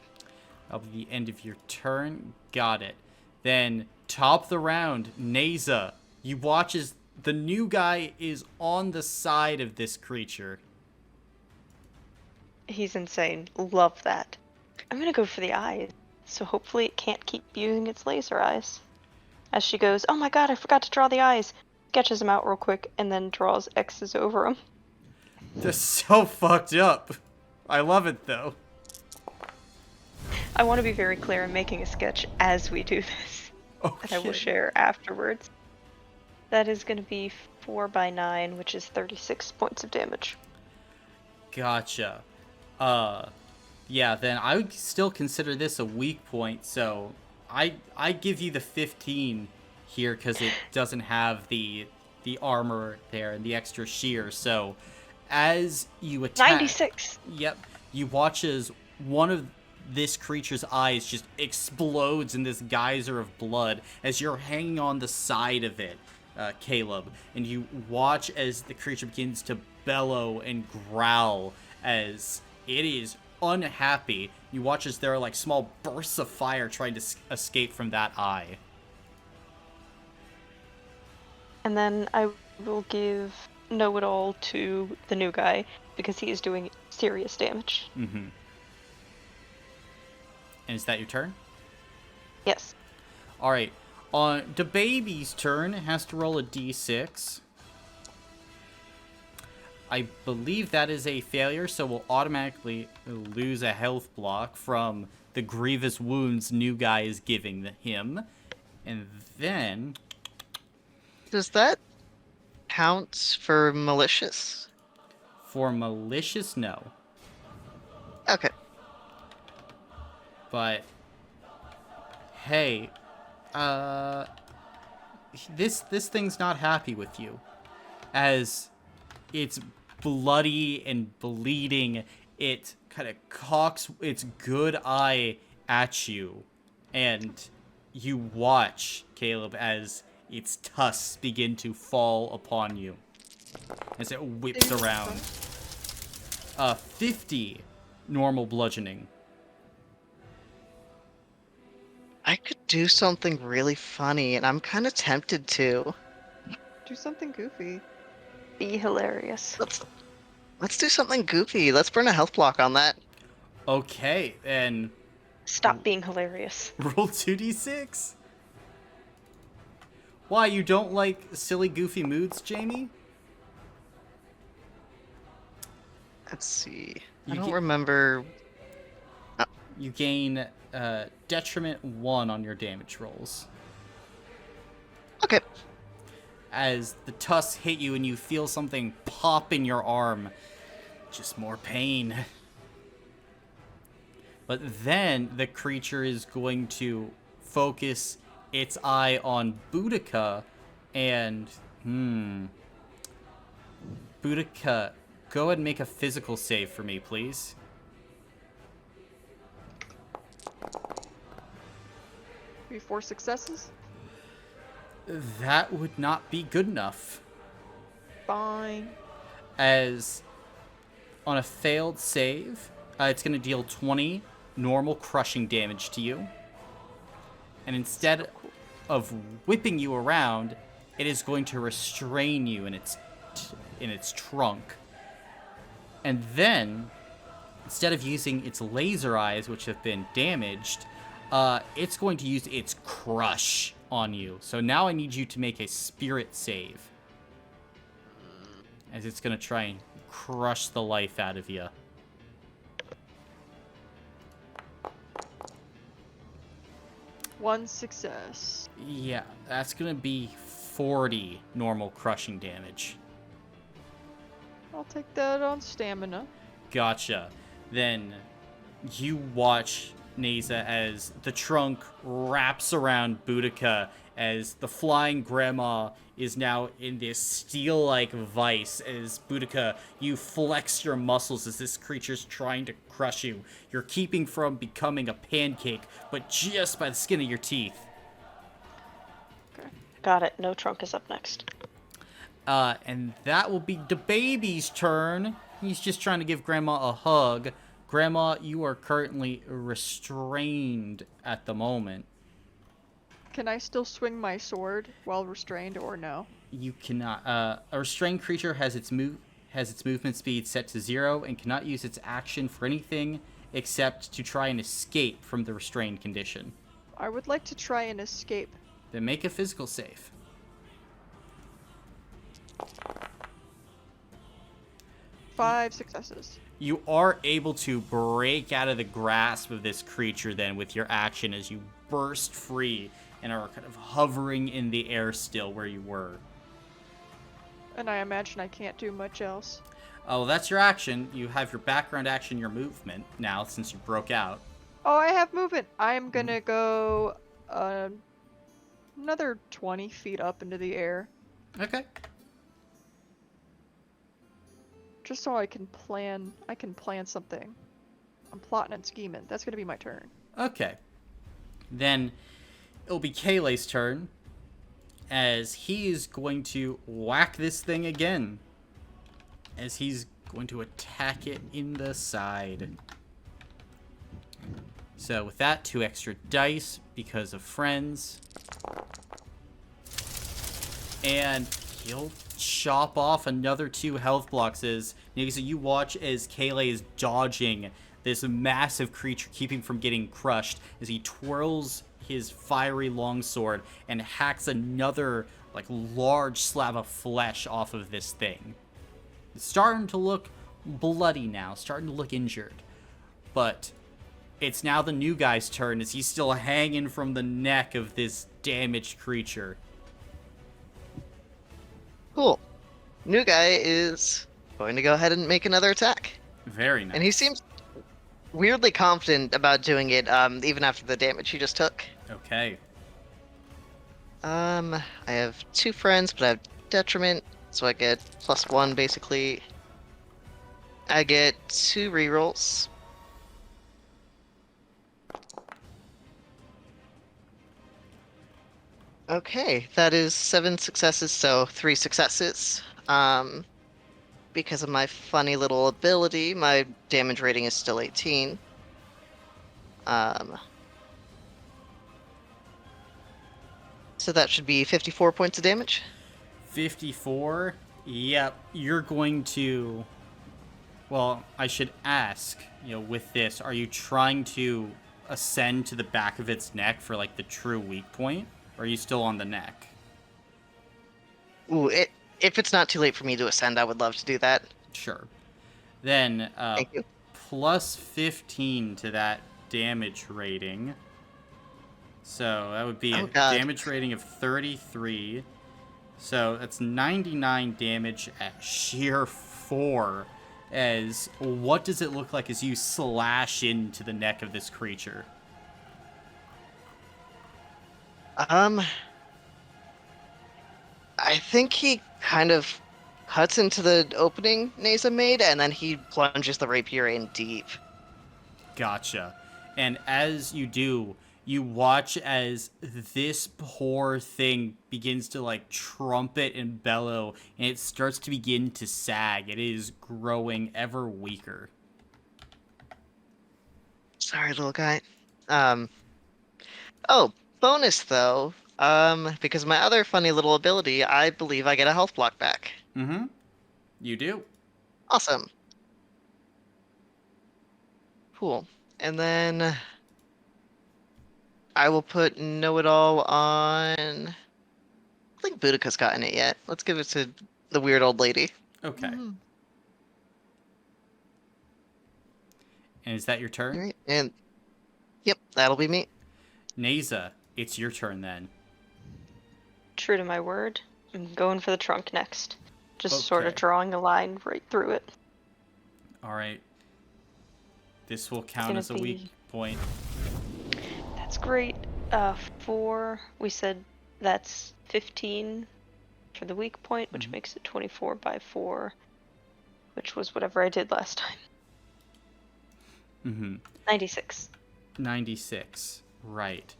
That'll be the end of your turn. Got it. Then, top of the round, Neza. You watch as the new guy is on the side of this creature. He's insane. Love that. I'm gonna go for the eyes, so hopefully it can't keep using its laser eyes. As she goes, oh my god, I forgot to draw the eyes. Sketches them out real quick, and then draws X's over them. They're so fucked up. I love it, though. I want to be very clear in making a sketch as we do this. Okay. That I will share afterwards. That is going to be 4 by 9, which is 36 points of damage. Gotcha. Yeah, then I would still consider this a weak point, so I give you the 15 here because it doesn't have the armor there and the extra shear. So as you attack, 96. Yep, you watch as one of this creature's eyes just explodes in this geyser of blood as you're hanging on the side of it, Caleb, and you watch as the creature begins to bellow and growl as it is unhappy. You watch as there are like small bursts of fire trying to escape from that eye. And then I will give Know-It-All to the new guy because he is doing serious damage. Mm-hmm. And is that your turn? Yes. All right. On the baby's turn, it has to roll a d6. I believe that is a failure, so we'll automatically lose a health block from the grievous wounds new guy is giving him. And then... Does that count for malicious? For malicious, no. Okay. But... Hey... This thing's not happy with you. As it's bloody and bleeding, it kind of cocks its good eye at you. And you watch, Caleb, as its tusks begin to fall upon you. As it whips around. 50 normal bludgeoning. I could do something really funny, and I'm kind of tempted to. Do something goofy. Be hilarious. Let's do something goofy. Let's burn a health block on that. Okay, then Stop being hilarious. roll 2d6. Why, you don't like silly, goofy moods, Jamie? Let's see. You I don't get- remember. You gain detriment 1 on your damage rolls. Okay. As the tusks hit you and you feel something pop in your arm. Just more pain. But then the creature is going to focus its eye on Boudica and... Boudica, go ahead and make a physical save for me, please. Be 4 successes? That would not be good enough. Fine. As on a failed save, it's going to deal 20 normal crushing damage to you. And instead of whipping you around, it is going to restrain you in its trunk. And then, instead of using its laser eyes, which have been damaged, it's going to use its crush on you. So now I need you to make a spirit save. As it's going to try and crush the life out of you. One success. Yeah, that's going to be 40 normal crushing damage. I'll take that on stamina. Gotcha. Then you watch, Neza, as the trunk wraps around Boudica as the flying grandma is now in this steel-like vice. As Boudica, you flex your muscles as this creature's trying to crush you. You're keeping from becoming a pancake, but just by the skin of your teeth. Got it. No trunk is up next. And that will be the baby's turn. He's just trying to give Grandma a hug. Grandma, you are currently restrained at the moment. Can I still swing my sword while restrained, or no? You cannot. A restrained creature has its movement speed set to 0 and cannot use its action for anything except to try and escape from the restrained condition. I would like to try and escape. Then make a physical save. Five successes. You are able to break out of the grasp of this creature then with your action as you burst free and are kind of hovering in the air still where you were. And I imagine I can't do much else. Oh, well, that's your action. You have your background action, your movement now since you broke out. Oh, I have movement. I'm gonna go another 20 feet up into the air. Okay. Just so I can plan something. I'm plotting and scheming. That's gonna be my turn. Okay. Then it'll be Kayleigh's turn, as he is going to whack this thing again. As he's going to attack it in the side. So with that, 2 extra dice because of friends. And he'll chop off another 2 health blocks as Nigga, you watch as Kayleigh is dodging this massive creature, keeping from getting crushed, as he twirls his fiery longsword and hacks another like large slab of flesh off of this thing. It's starting to look bloody now, starting to look injured. But it's now the new guy's turn as he's still hanging from the neck of this damaged creature. Cool. New guy is going to go ahead and make another attack. Very nice. And he seems weirdly confident about doing it, even after the damage he just took. Okay. I have 2 friends, but I have detriment, so I get +1 basically. I get 2 rerolls. Okay, that is 7 successes, so 3 successes. Because of my funny little ability, my damage rating is still 18. So that should be 54 points of damage. 54? Yep, you're going to... Well, I should ask, with this, are you trying to ascend to the back of its neck for, like, the true weak point? Or are you still on the neck? Ooh, if it's not too late for me to ascend, I would love to do that. Sure. Then, Thank you. plus 15 to that damage rating. So that would be a damage rating of 33. So that's 99 damage at sheer 4. As what does it look like as you slash into the neck of this creature? I think he kind of cuts into the opening Neza made, and then he plunges the rapier in deep. Gotcha. And as you do, you watch as this poor thing begins to like trumpet and bellow, and it starts to begin to sag. It is growing ever weaker. Sorry, little guy. Oh, bonus though. Because of my other funny little ability, I believe I get a health block back. Mm-hmm. You do. Awesome. Cool. And then I will put Know-It-All on... I think Boudica's gotten it yet. Let's give it to the weird old lady. Okay. Mm-hmm. And is that your turn? Alright, and... Yep, that'll be me. Neza, it's your turn then. True to my word, I'm going for the trunk next. Just sort of Okay. drawing a line right through it. Alright. This will count Gonna as a weak be- point. That's great. 4, we said that's 15 for the weak point, which makes it 24 by 4, which was whatever I did last time. Mm-hmm. 96. 96. Right.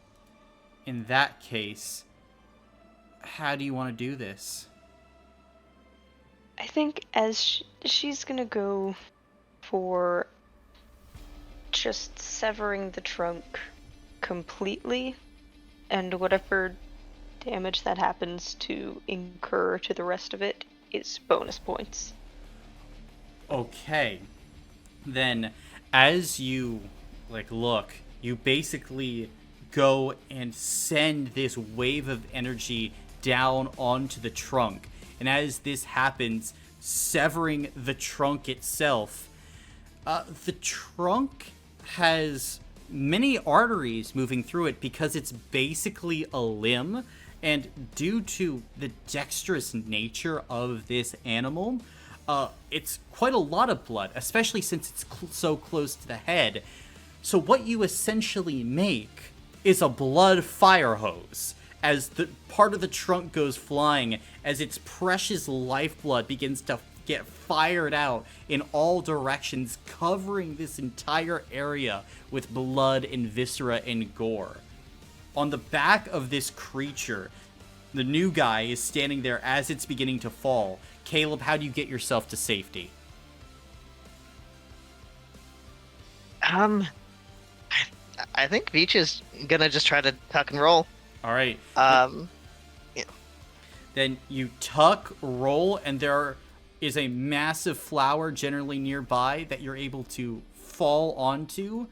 In that case, how do you want to do this? I think as she's gonna go for just severing the trunk completely, and whatever damage that happens to incur to the rest of it is bonus points. Okay. Then, as you, look, you basically go and send this wave of energy down onto the trunk. And as this happens, severing the trunk itself, the trunk has many arteries moving through it because it's basically a limb. And due to the dexterous nature of this animal, it's quite a lot of blood, especially since it's so close to the head. So what you essentially make is a blood fire hose as the part of the trunk goes flying, as its precious lifeblood begins to get fired out in all directions, covering this entire area with blood and viscera and gore. On the back of this creature, the new guy is standing there as it's beginning to fall. Caleb, how do you get yourself to safety? I think Beach is gonna just try to tuck and roll. All right. Yeah. Then you tuck, roll, and there is a massive flower generally nearby that you're able to fall onto,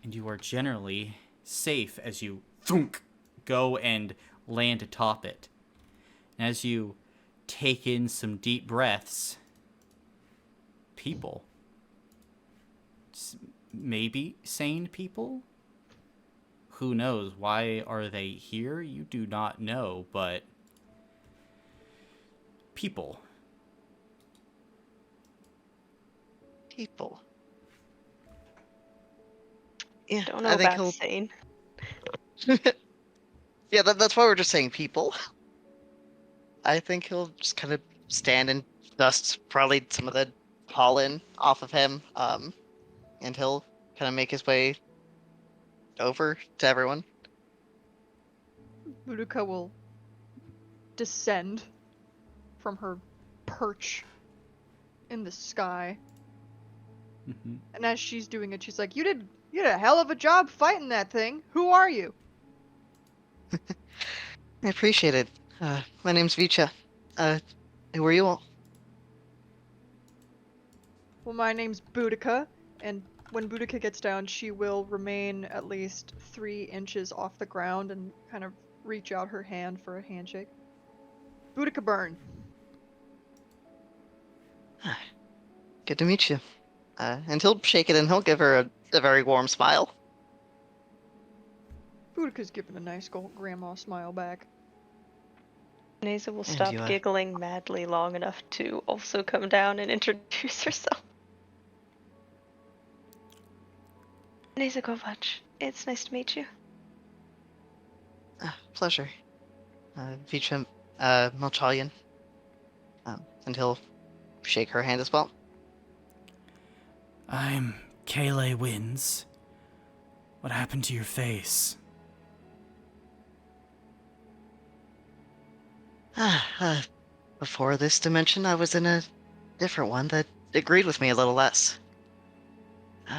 and you are generally safe as you thunk, go and land atop it. And as you take in some deep breaths, people, maybe sane people? Who knows? Why are they here? You do not know, but people. People. Yeah, Don't know I think about he'll. sane. Yeah, that's why we're just saying people. I think he'll just kind of stand and dust probably some of the pollen off of him, and he'll kind of make his way over to everyone. Boudica will descend from her perch in the sky. Mm-hmm. And as she's doing it, she's like, you did a hell of a job fighting that thing. Who are you? I appreciate it. My name's Vicha. Who are you all? Well, my name's Boudica, and when Boudica gets down, she will remain at least 3 inches off the ground and kind of reach out her hand for a handshake. Boudica Burn. Good to meet you. And he'll shake it and he'll give her a very warm smile. Boudica's giving a nice grandma smile back. Neza will And stop you, giggling madly long enough to also come down and introduce herself. Neza Kovac, it's nice to meet you. Pleasure. Vicha Molchalian. And he'll shake her hand as well. I'm Kayle Wins. What happened to your face? Before this dimension, I was in a different one that agreed with me a little less.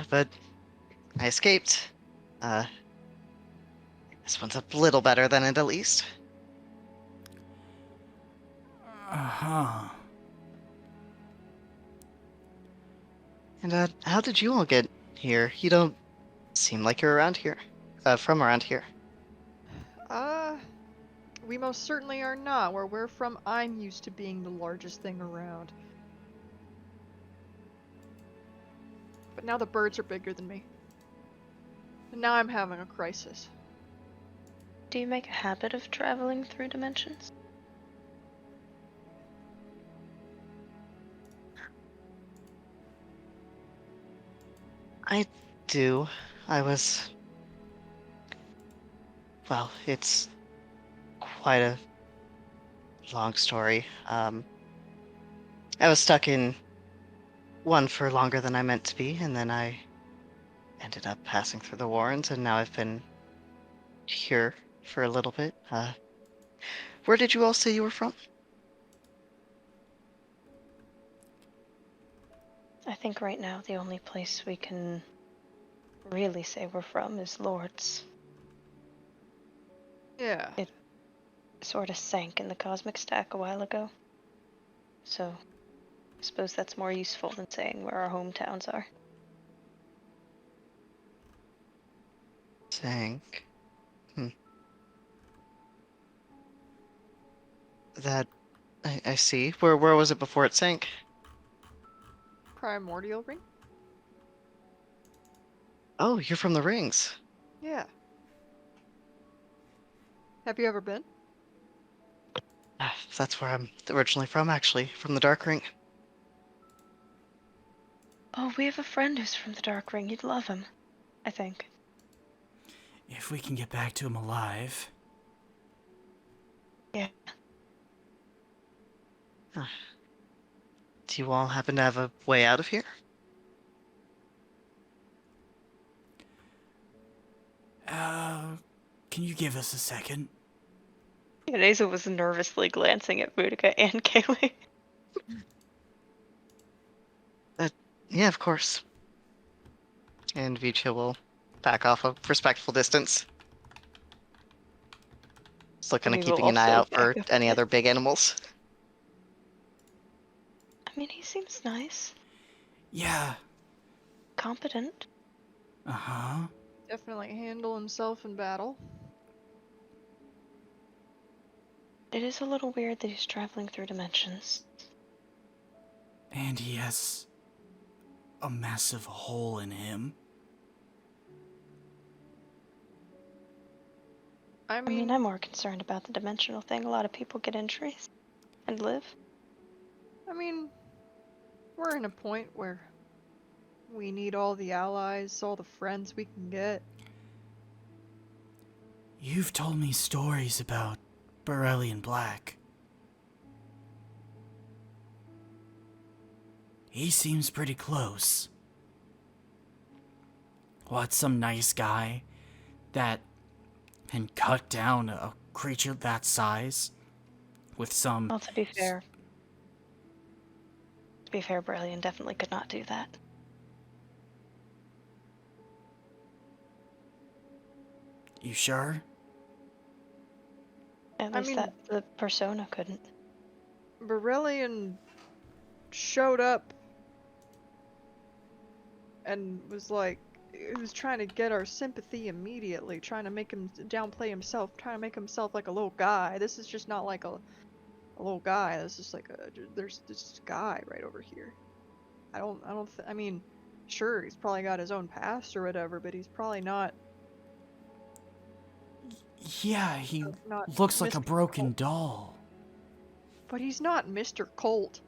But I escaped. This one's a little better than it, at least. Uh-huh. And how did you all get here? You don't seem like you're around here. From around here. We most certainly are not. Where we're from, I'm used to being the largest thing around. But now the birds are bigger than me. And now I'm having a crisis. Do you make a habit of traveling through dimensions? I do. Well, it's quite a long story. I was stuck in one for longer than I meant to be, and then I ended up passing through the Warrens, and now I've been here for a little bit. Where did you all say you were from? I think right now the only place we can really say we're from is Lord's. Yeah. It sort of sank in the cosmic stack a while ago. So, I suppose that's more useful than saying where our hometowns are. Sank. That... I see. Where was it before it sank? Primordial ring? Oh, you're from the Rings. Yeah. Have you ever been? That's where I'm originally from, actually. From the Dark Ring. Oh, we have a friend who's from the Dark Ring. You'd love him, I think. If we can get back to him alive. Yeah. Do Do you all happen to have a way out of here? Can you give us a second? Neza was nervously glancing at Boudica and Kaylee. Yeah, of course. And Vicha will back off a respectful distance. Still kind We of will keeping an eye also out for back up a any bit. other big animals. I mean, he seems nice, Yeah. competent. Uh-huh. Definitely handle himself in battle. It is a little weird that he's traveling through dimensions. And he has a massive hole in him. I I mean, mean, I'm more concerned about the dimensional thing. A lot of people get injuries and live. we're in a point where we need all the allies, all the friends we can get. You've told me stories about Borellian Black. He seems pretty close. What, some nice guy that can cut down a creature that size with some... Well, to be fair, Brilliant definitely could not do that. You sure? At I least mean- that the persona couldn't. Berillion showed up and was like, he was trying to get our sympathy immediately, trying to make him downplay himself, trying to make himself like a little guy. This is just not like a little guy. This is like there's this guy right over here. I mean, sure, he's probably got his own past or whatever, but he's probably not. Yeah, he Not looks like a Mr. broken Colt. doll. But he's not Mr. Colt.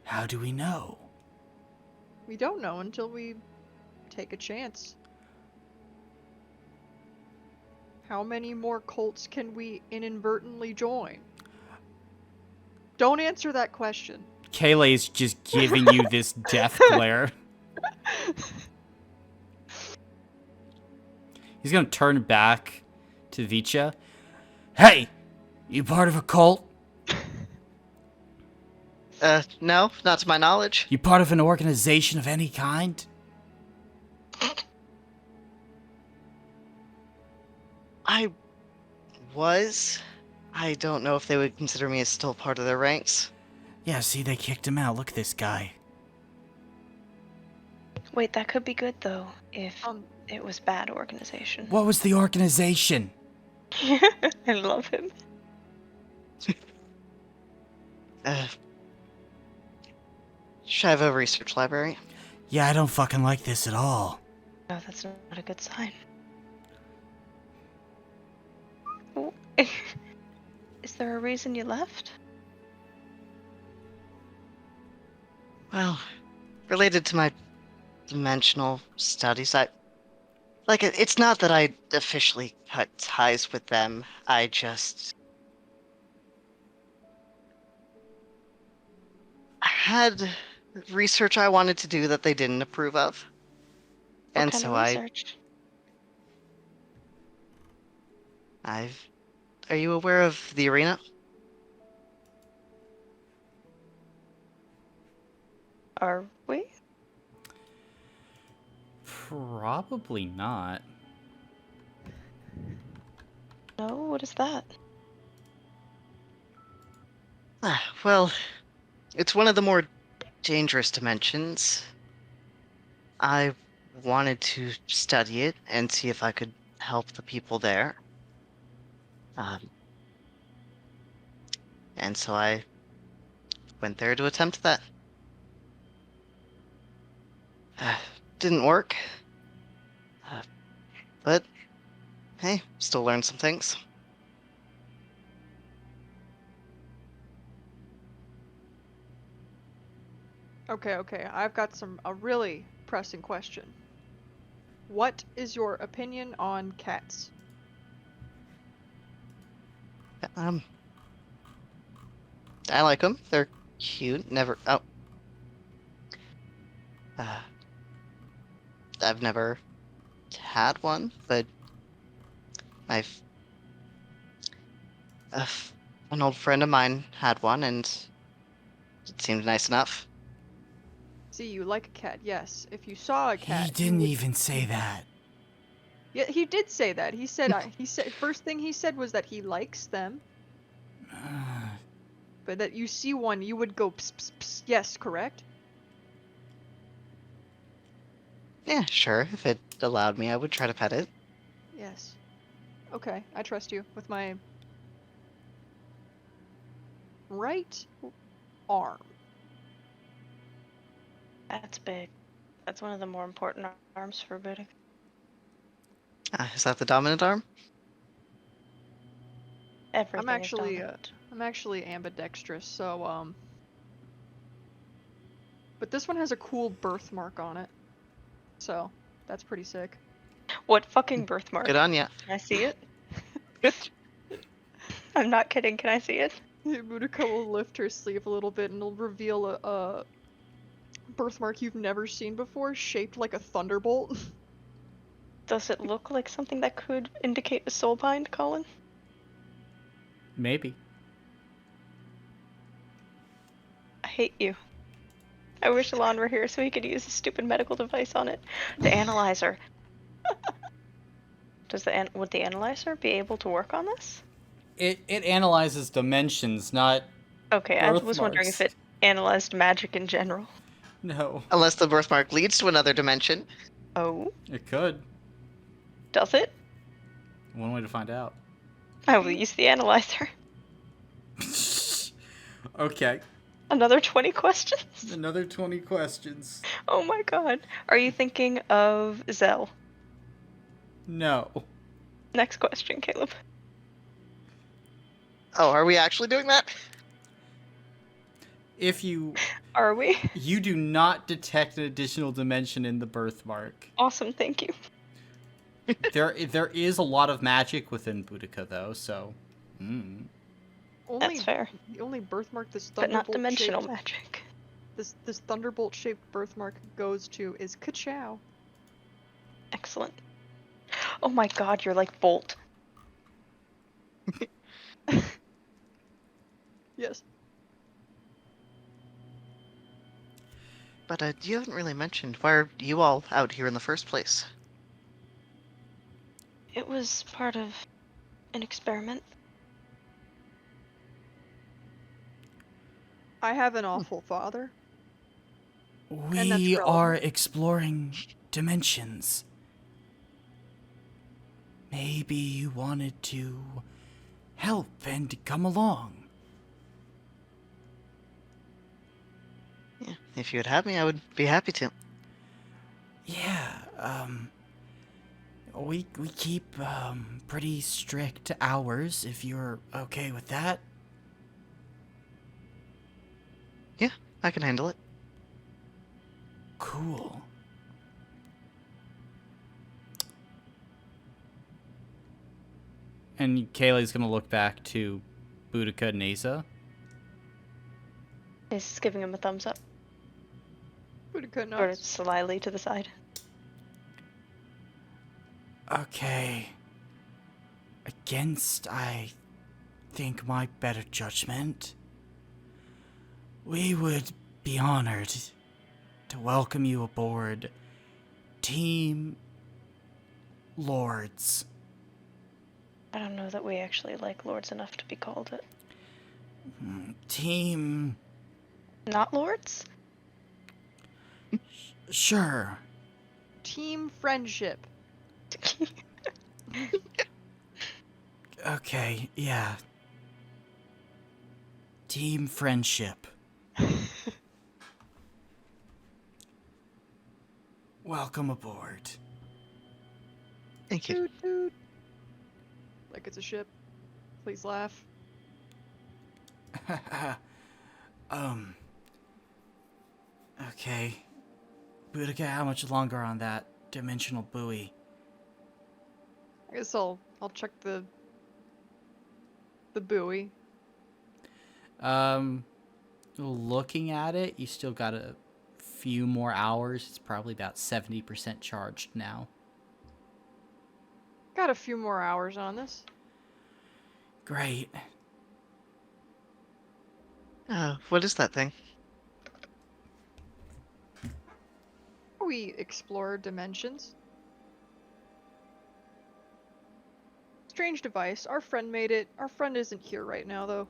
How do we know? We don't know until we take a chance. How many more cults can we inadvertently join? Don't answer that question. Kaylee's just giving you this death glare. He's gonna turn back to Vicha. Hey! You part of a cult? No, not to my knowledge. You part of an organization of any kind? I was. I don't know if they would consider me as still part of their ranks. Yeah, see, they kicked him out. Look at this guy. Wait, that could be good though, if Um, it was bad organization. What was the organization? I love him. Shiva Research Library. Yeah, I don't fucking like this at all. No, that's not a good sign. Oh, is there a reason you left? Well, related to my dimensional studies, it's not that I officially cut ties with them. I just had research I wanted to do that they didn't approve of. What And kind so of research? Are you aware of the arena? Are we? Probably not. No, what is that? Well, it's one of the more dangerous dimensions. I wanted to study it and see if I could help the people there. And so I went there to attempt that. Didn't work. But, hey, still learned some things. Okay, I've got a really pressing question. What is your opinion on cats? I like them. They're cute. Never. Oh, I've never had one, but I've uh, an old friend of mine had one, and it seemed nice enough. See, you like a cat, yes. If you saw a cat, He you didn't would- even say that. Yeah, he did say that. He said, he said, first thing he said was that he likes them, but that you see one, you would go, pss, pss, pss. Yes, correct? Yeah, sure. If it allowed me, I would try to pet it. Yes. Okay, I trust you with my right arm. That's big. That's one of the more important arms for booting. Is that the dominant arm? Everything I'm is actually, dominant. I'm actually ambidextrous, so, but this one has a cool birthmark on it, so that's pretty sick. What fucking birthmark? Good on ya. Can I see it? I'm not kidding. Can I see it? Boudica will lift her sleeve a little bit and it'll reveal a birthmark you've never seen before, shaped like a thunderbolt. Does it look like something that could indicate a soulbind, Colin? Maybe. I hate you. I wish Alon were here so he could use a stupid medical device on it. The analyzer. Would the analyzer be able to work on this? It analyzes dimensions, not Okay, I was wondering if birthmarks. it analyzed magic in general. No. Unless the birthmark leads to another dimension. Oh, It could. does it? One way to find out. I will use the analyzer. Okay. Another 20 questions? Another 20 questions. Oh my god. Are you thinking of Zell? No. Next question, Caleb. Oh, are we actually doing that? If you Are we? do not detect an additional dimension in the birthmark. Awesome, thank you. There is a lot of magic within Boudica though, so Only, That's fair. The only birthmark this But not thunderbolt dimensional shaped, magic. this thunderbolt shaped birthmark goes to is Ka-chow. Excellent. Oh my god, you're like Bolt. Yes. But you haven't really mentioned why are you all out here in the first place? It was part of an experiment. I have an awful father. And that's We relevant. are exploring dimensions. Maybe you wanted to help and come along. Yeah, if you would have me, I would be happy to. Yeah, we keep pretty strict hours if you're okay with that. Yeah, I can handle it. Cool. and Kayleigh's gonna look back to Boudica and Asa. Is giving him a thumbs up. Boudica Or nods. slyly to the side. Okay. Against, I think, my better judgment, we would be honored to welcome you aboard Team Lords. I don't know that we actually like lords enough to be called it. Team... Not lords? Sure. Team friendship. Okay, yeah. Team Friendship. Welcome aboard. Thank you. Toot toot. Like it's a ship. Please laugh. Okay. Boudica, how much longer on that dimensional buoy? I guess I'll check the buoy. Looking at it, you still got a few more hours. It's probably about 70% charged now. Got a few more hours on this. Great. What is that thing? We explore dimensions. Strange device. Our friend made it. Our friend isn't here right now, though.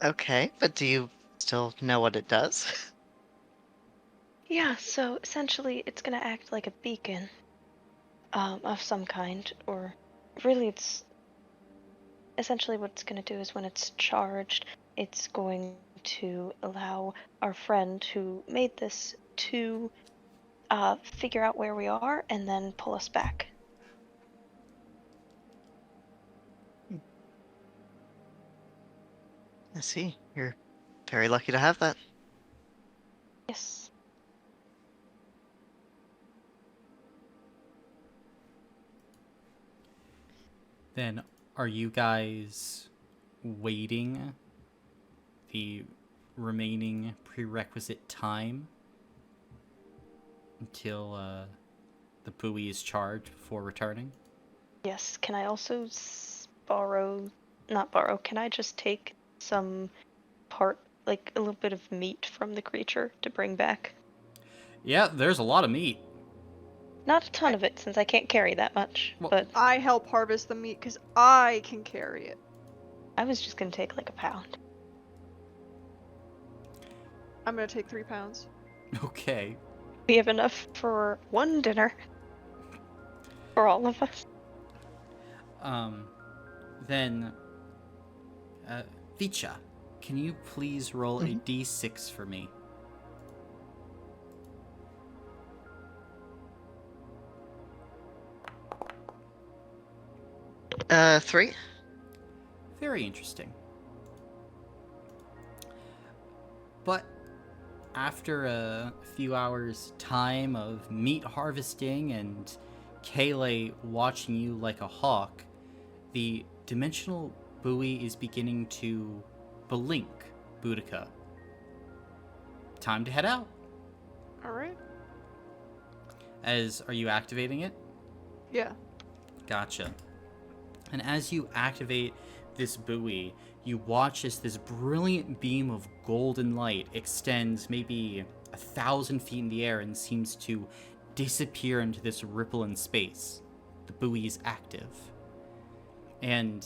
Okay, but do you still know what it does? Yeah, so essentially it's gonna act like a beacon of some kind, or really it's essentially what it's gonna do is when it's charged, it's going to allow our friend who made this to figure out where we are and then pull us back. I see. You're very lucky to have that. Yes. Then, are you guys waiting the remaining prerequisite time until the buoy is charged before returning? Yes. Can I also can I just take some like a little bit of meat from the creature to bring back? Yeah, there's a lot of meat. Not a ton of it, since I can't carry that much, Well, but I help harvest the meat because I can carry it. I was just gonna take like a pound. I'm gonna take 3 pounds. Okay. We have enough for one dinner. For all of us. Then, Vicha, can you please roll a d6 for me? Three? Very interesting. But after a few hours' time of meat harvesting and Kayleigh watching you like a hawk, the dimensional buoy is beginning to blink Boudica. Time to head out. Alright. Are you activating it? Yeah. Gotcha. And as you activate this buoy, you watch as this brilliant beam of golden light extends maybe 1,000 feet in the air and seems to disappear into this ripple in space. The buoy is active. And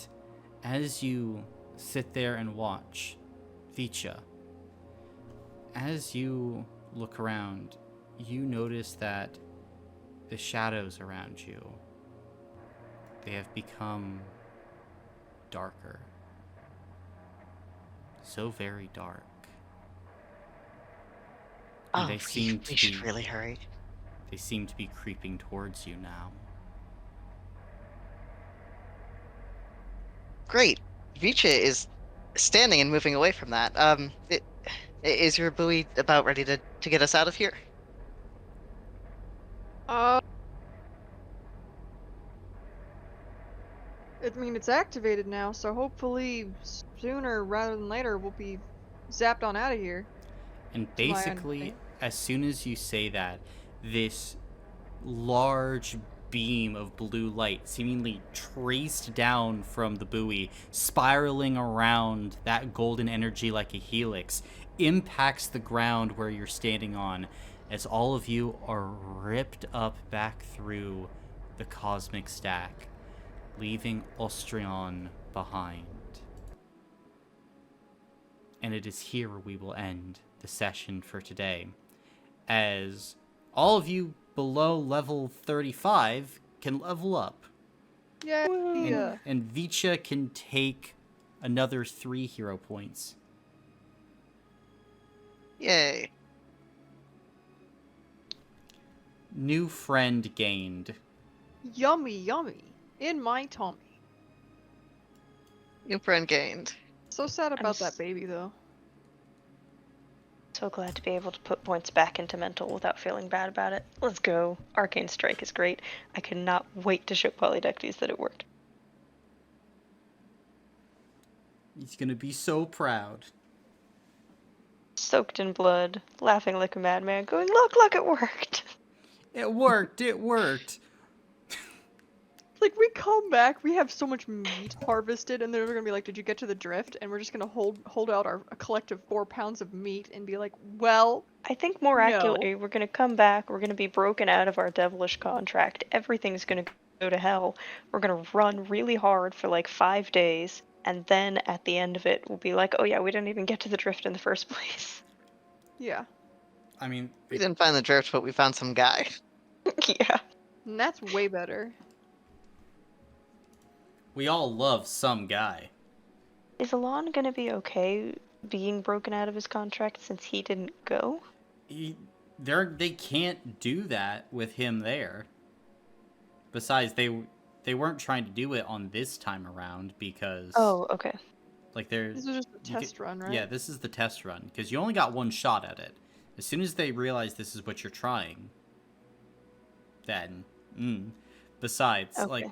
as you sit there and watch, Vicha, as you look around, you notice that the shadows around you, they have become darker. So very dark. And they seem to we should really hurry. They seem to be creeping towards you now. Great. Vicha is standing and moving away from that. Is your buoy about ready to get us out of here? I mean, it's activated now, so hopefully sooner rather than later we'll be zapped on out of here. And basically, as soon as you say that, this large beam of blue light, seemingly traced down from the buoy, spiraling around that golden energy like a helix, impacts the ground where you're standing on, as all of you are ripped up back through the cosmic stack, leaving Austrion behind. And it is here we will end the session for today, as all of you below level 35 can level up. Yeah. And Vicha can take another 3 hero points. Yay. New friend gained. Yummy, yummy. In my tummy. New friend gained. So sad about that baby, though. So glad to be able to put points back into mental without feeling bad about it. Let's go. Arcane Strike is great. I cannot wait to show Polydectes that it worked. He's gonna be so proud. Soaked in blood, laughing like a madman, going, look, it worked. It worked. It worked. Like, we come back, we have so much meat harvested, and they're gonna be like, did you get to the drift? And we're just gonna hold out our collective 4 pounds of meat and be like, well, I think more No. accurately, we're gonna come back, we're gonna be broken out of our devilish contract, everything's gonna go to hell, we're gonna run really hard for like 5 days, and then at the end of it, we'll be like, oh yeah, we didn't even get to the drift in the first place. yeah. I mean, We didn't find the drift, but we found some guy. Yeah. And that's way better. we all love some guy. Is Alon gonna be okay being broken out of his contract since he didn't go? They can't do that with him there. Besides, they weren't trying to do it on this time around because Oh, okay. like they're This is just a test run, right? Yeah, this is the test run because you only got one shot at it. As soon as they realize this is what you're trying, then besides, Okay. like,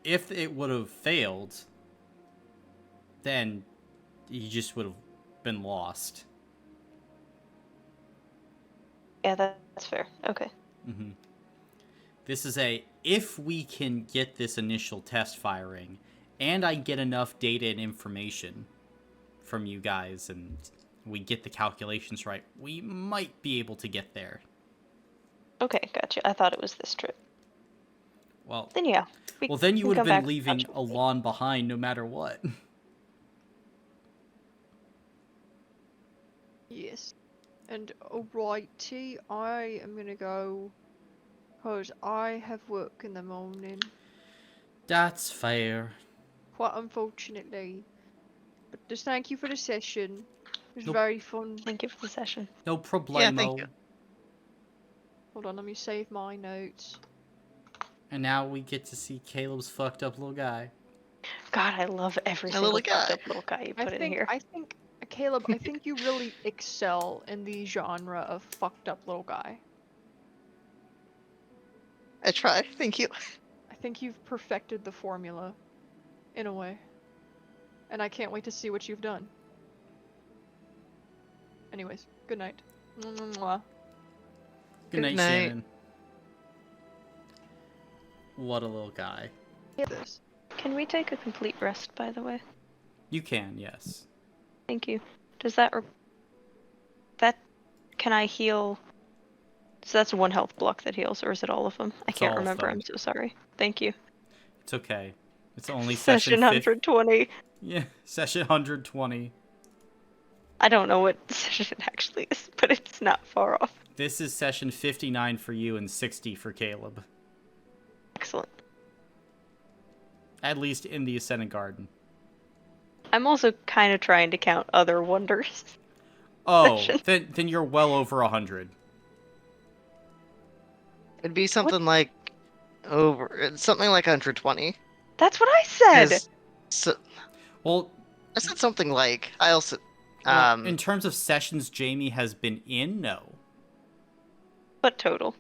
if it would have failed, then you just would have been lost. Yeah, that's fair. Okay. This is if we can get this initial test firing, and I get enough data and information from you guys, and we get the calculations right, we might be able to get there. Okay, gotcha. I thought it was this trip. Well, Then yeah. then you can would have come been back leaving without you. Alon behind no matter what. Yes. And alrighty, I am gonna go, cause I have work in the morning, That's fair. quite unfortunately. But just thank you for the session. It was Nope. very fun. Thank you for the session. No problemo. Yeah, thank you. Hold on, let me save my notes. And now we get to see Caleb's fucked up little guy. God, I love every A single little fucked guy. up little guy you I put in think, here. Caleb, I think you really excel in the genre of fucked up little guy. I try. Thank you. I think you've perfected the formula, in a way. And I can't wait to see what you've done. Anyways, good night. Mwah. Good night, night. Shannon. What a little guy. Hit this. Can we take a complete rest, by the way? You can, yes. Thank you. Does that... Can I heal... So that's one health block that heals, or is it all of them? I It's can't all of remember, them. I'm so sorry. Thank you. It's okay. It's only Session session 120. Yeah, session 120. I don't know what session it actually is, but it's not far off. This is session 59 for you and 60 for Caleb. Excellent. At least in the Ascendant Garden. I'm also kind of trying to count other wonders. Oh, Session. then you're well over 100. It'd be something like something like 120. That's what I said! 'Cause So, Well, I said something like I also in terms of sessions Jamie has been in, no. But total.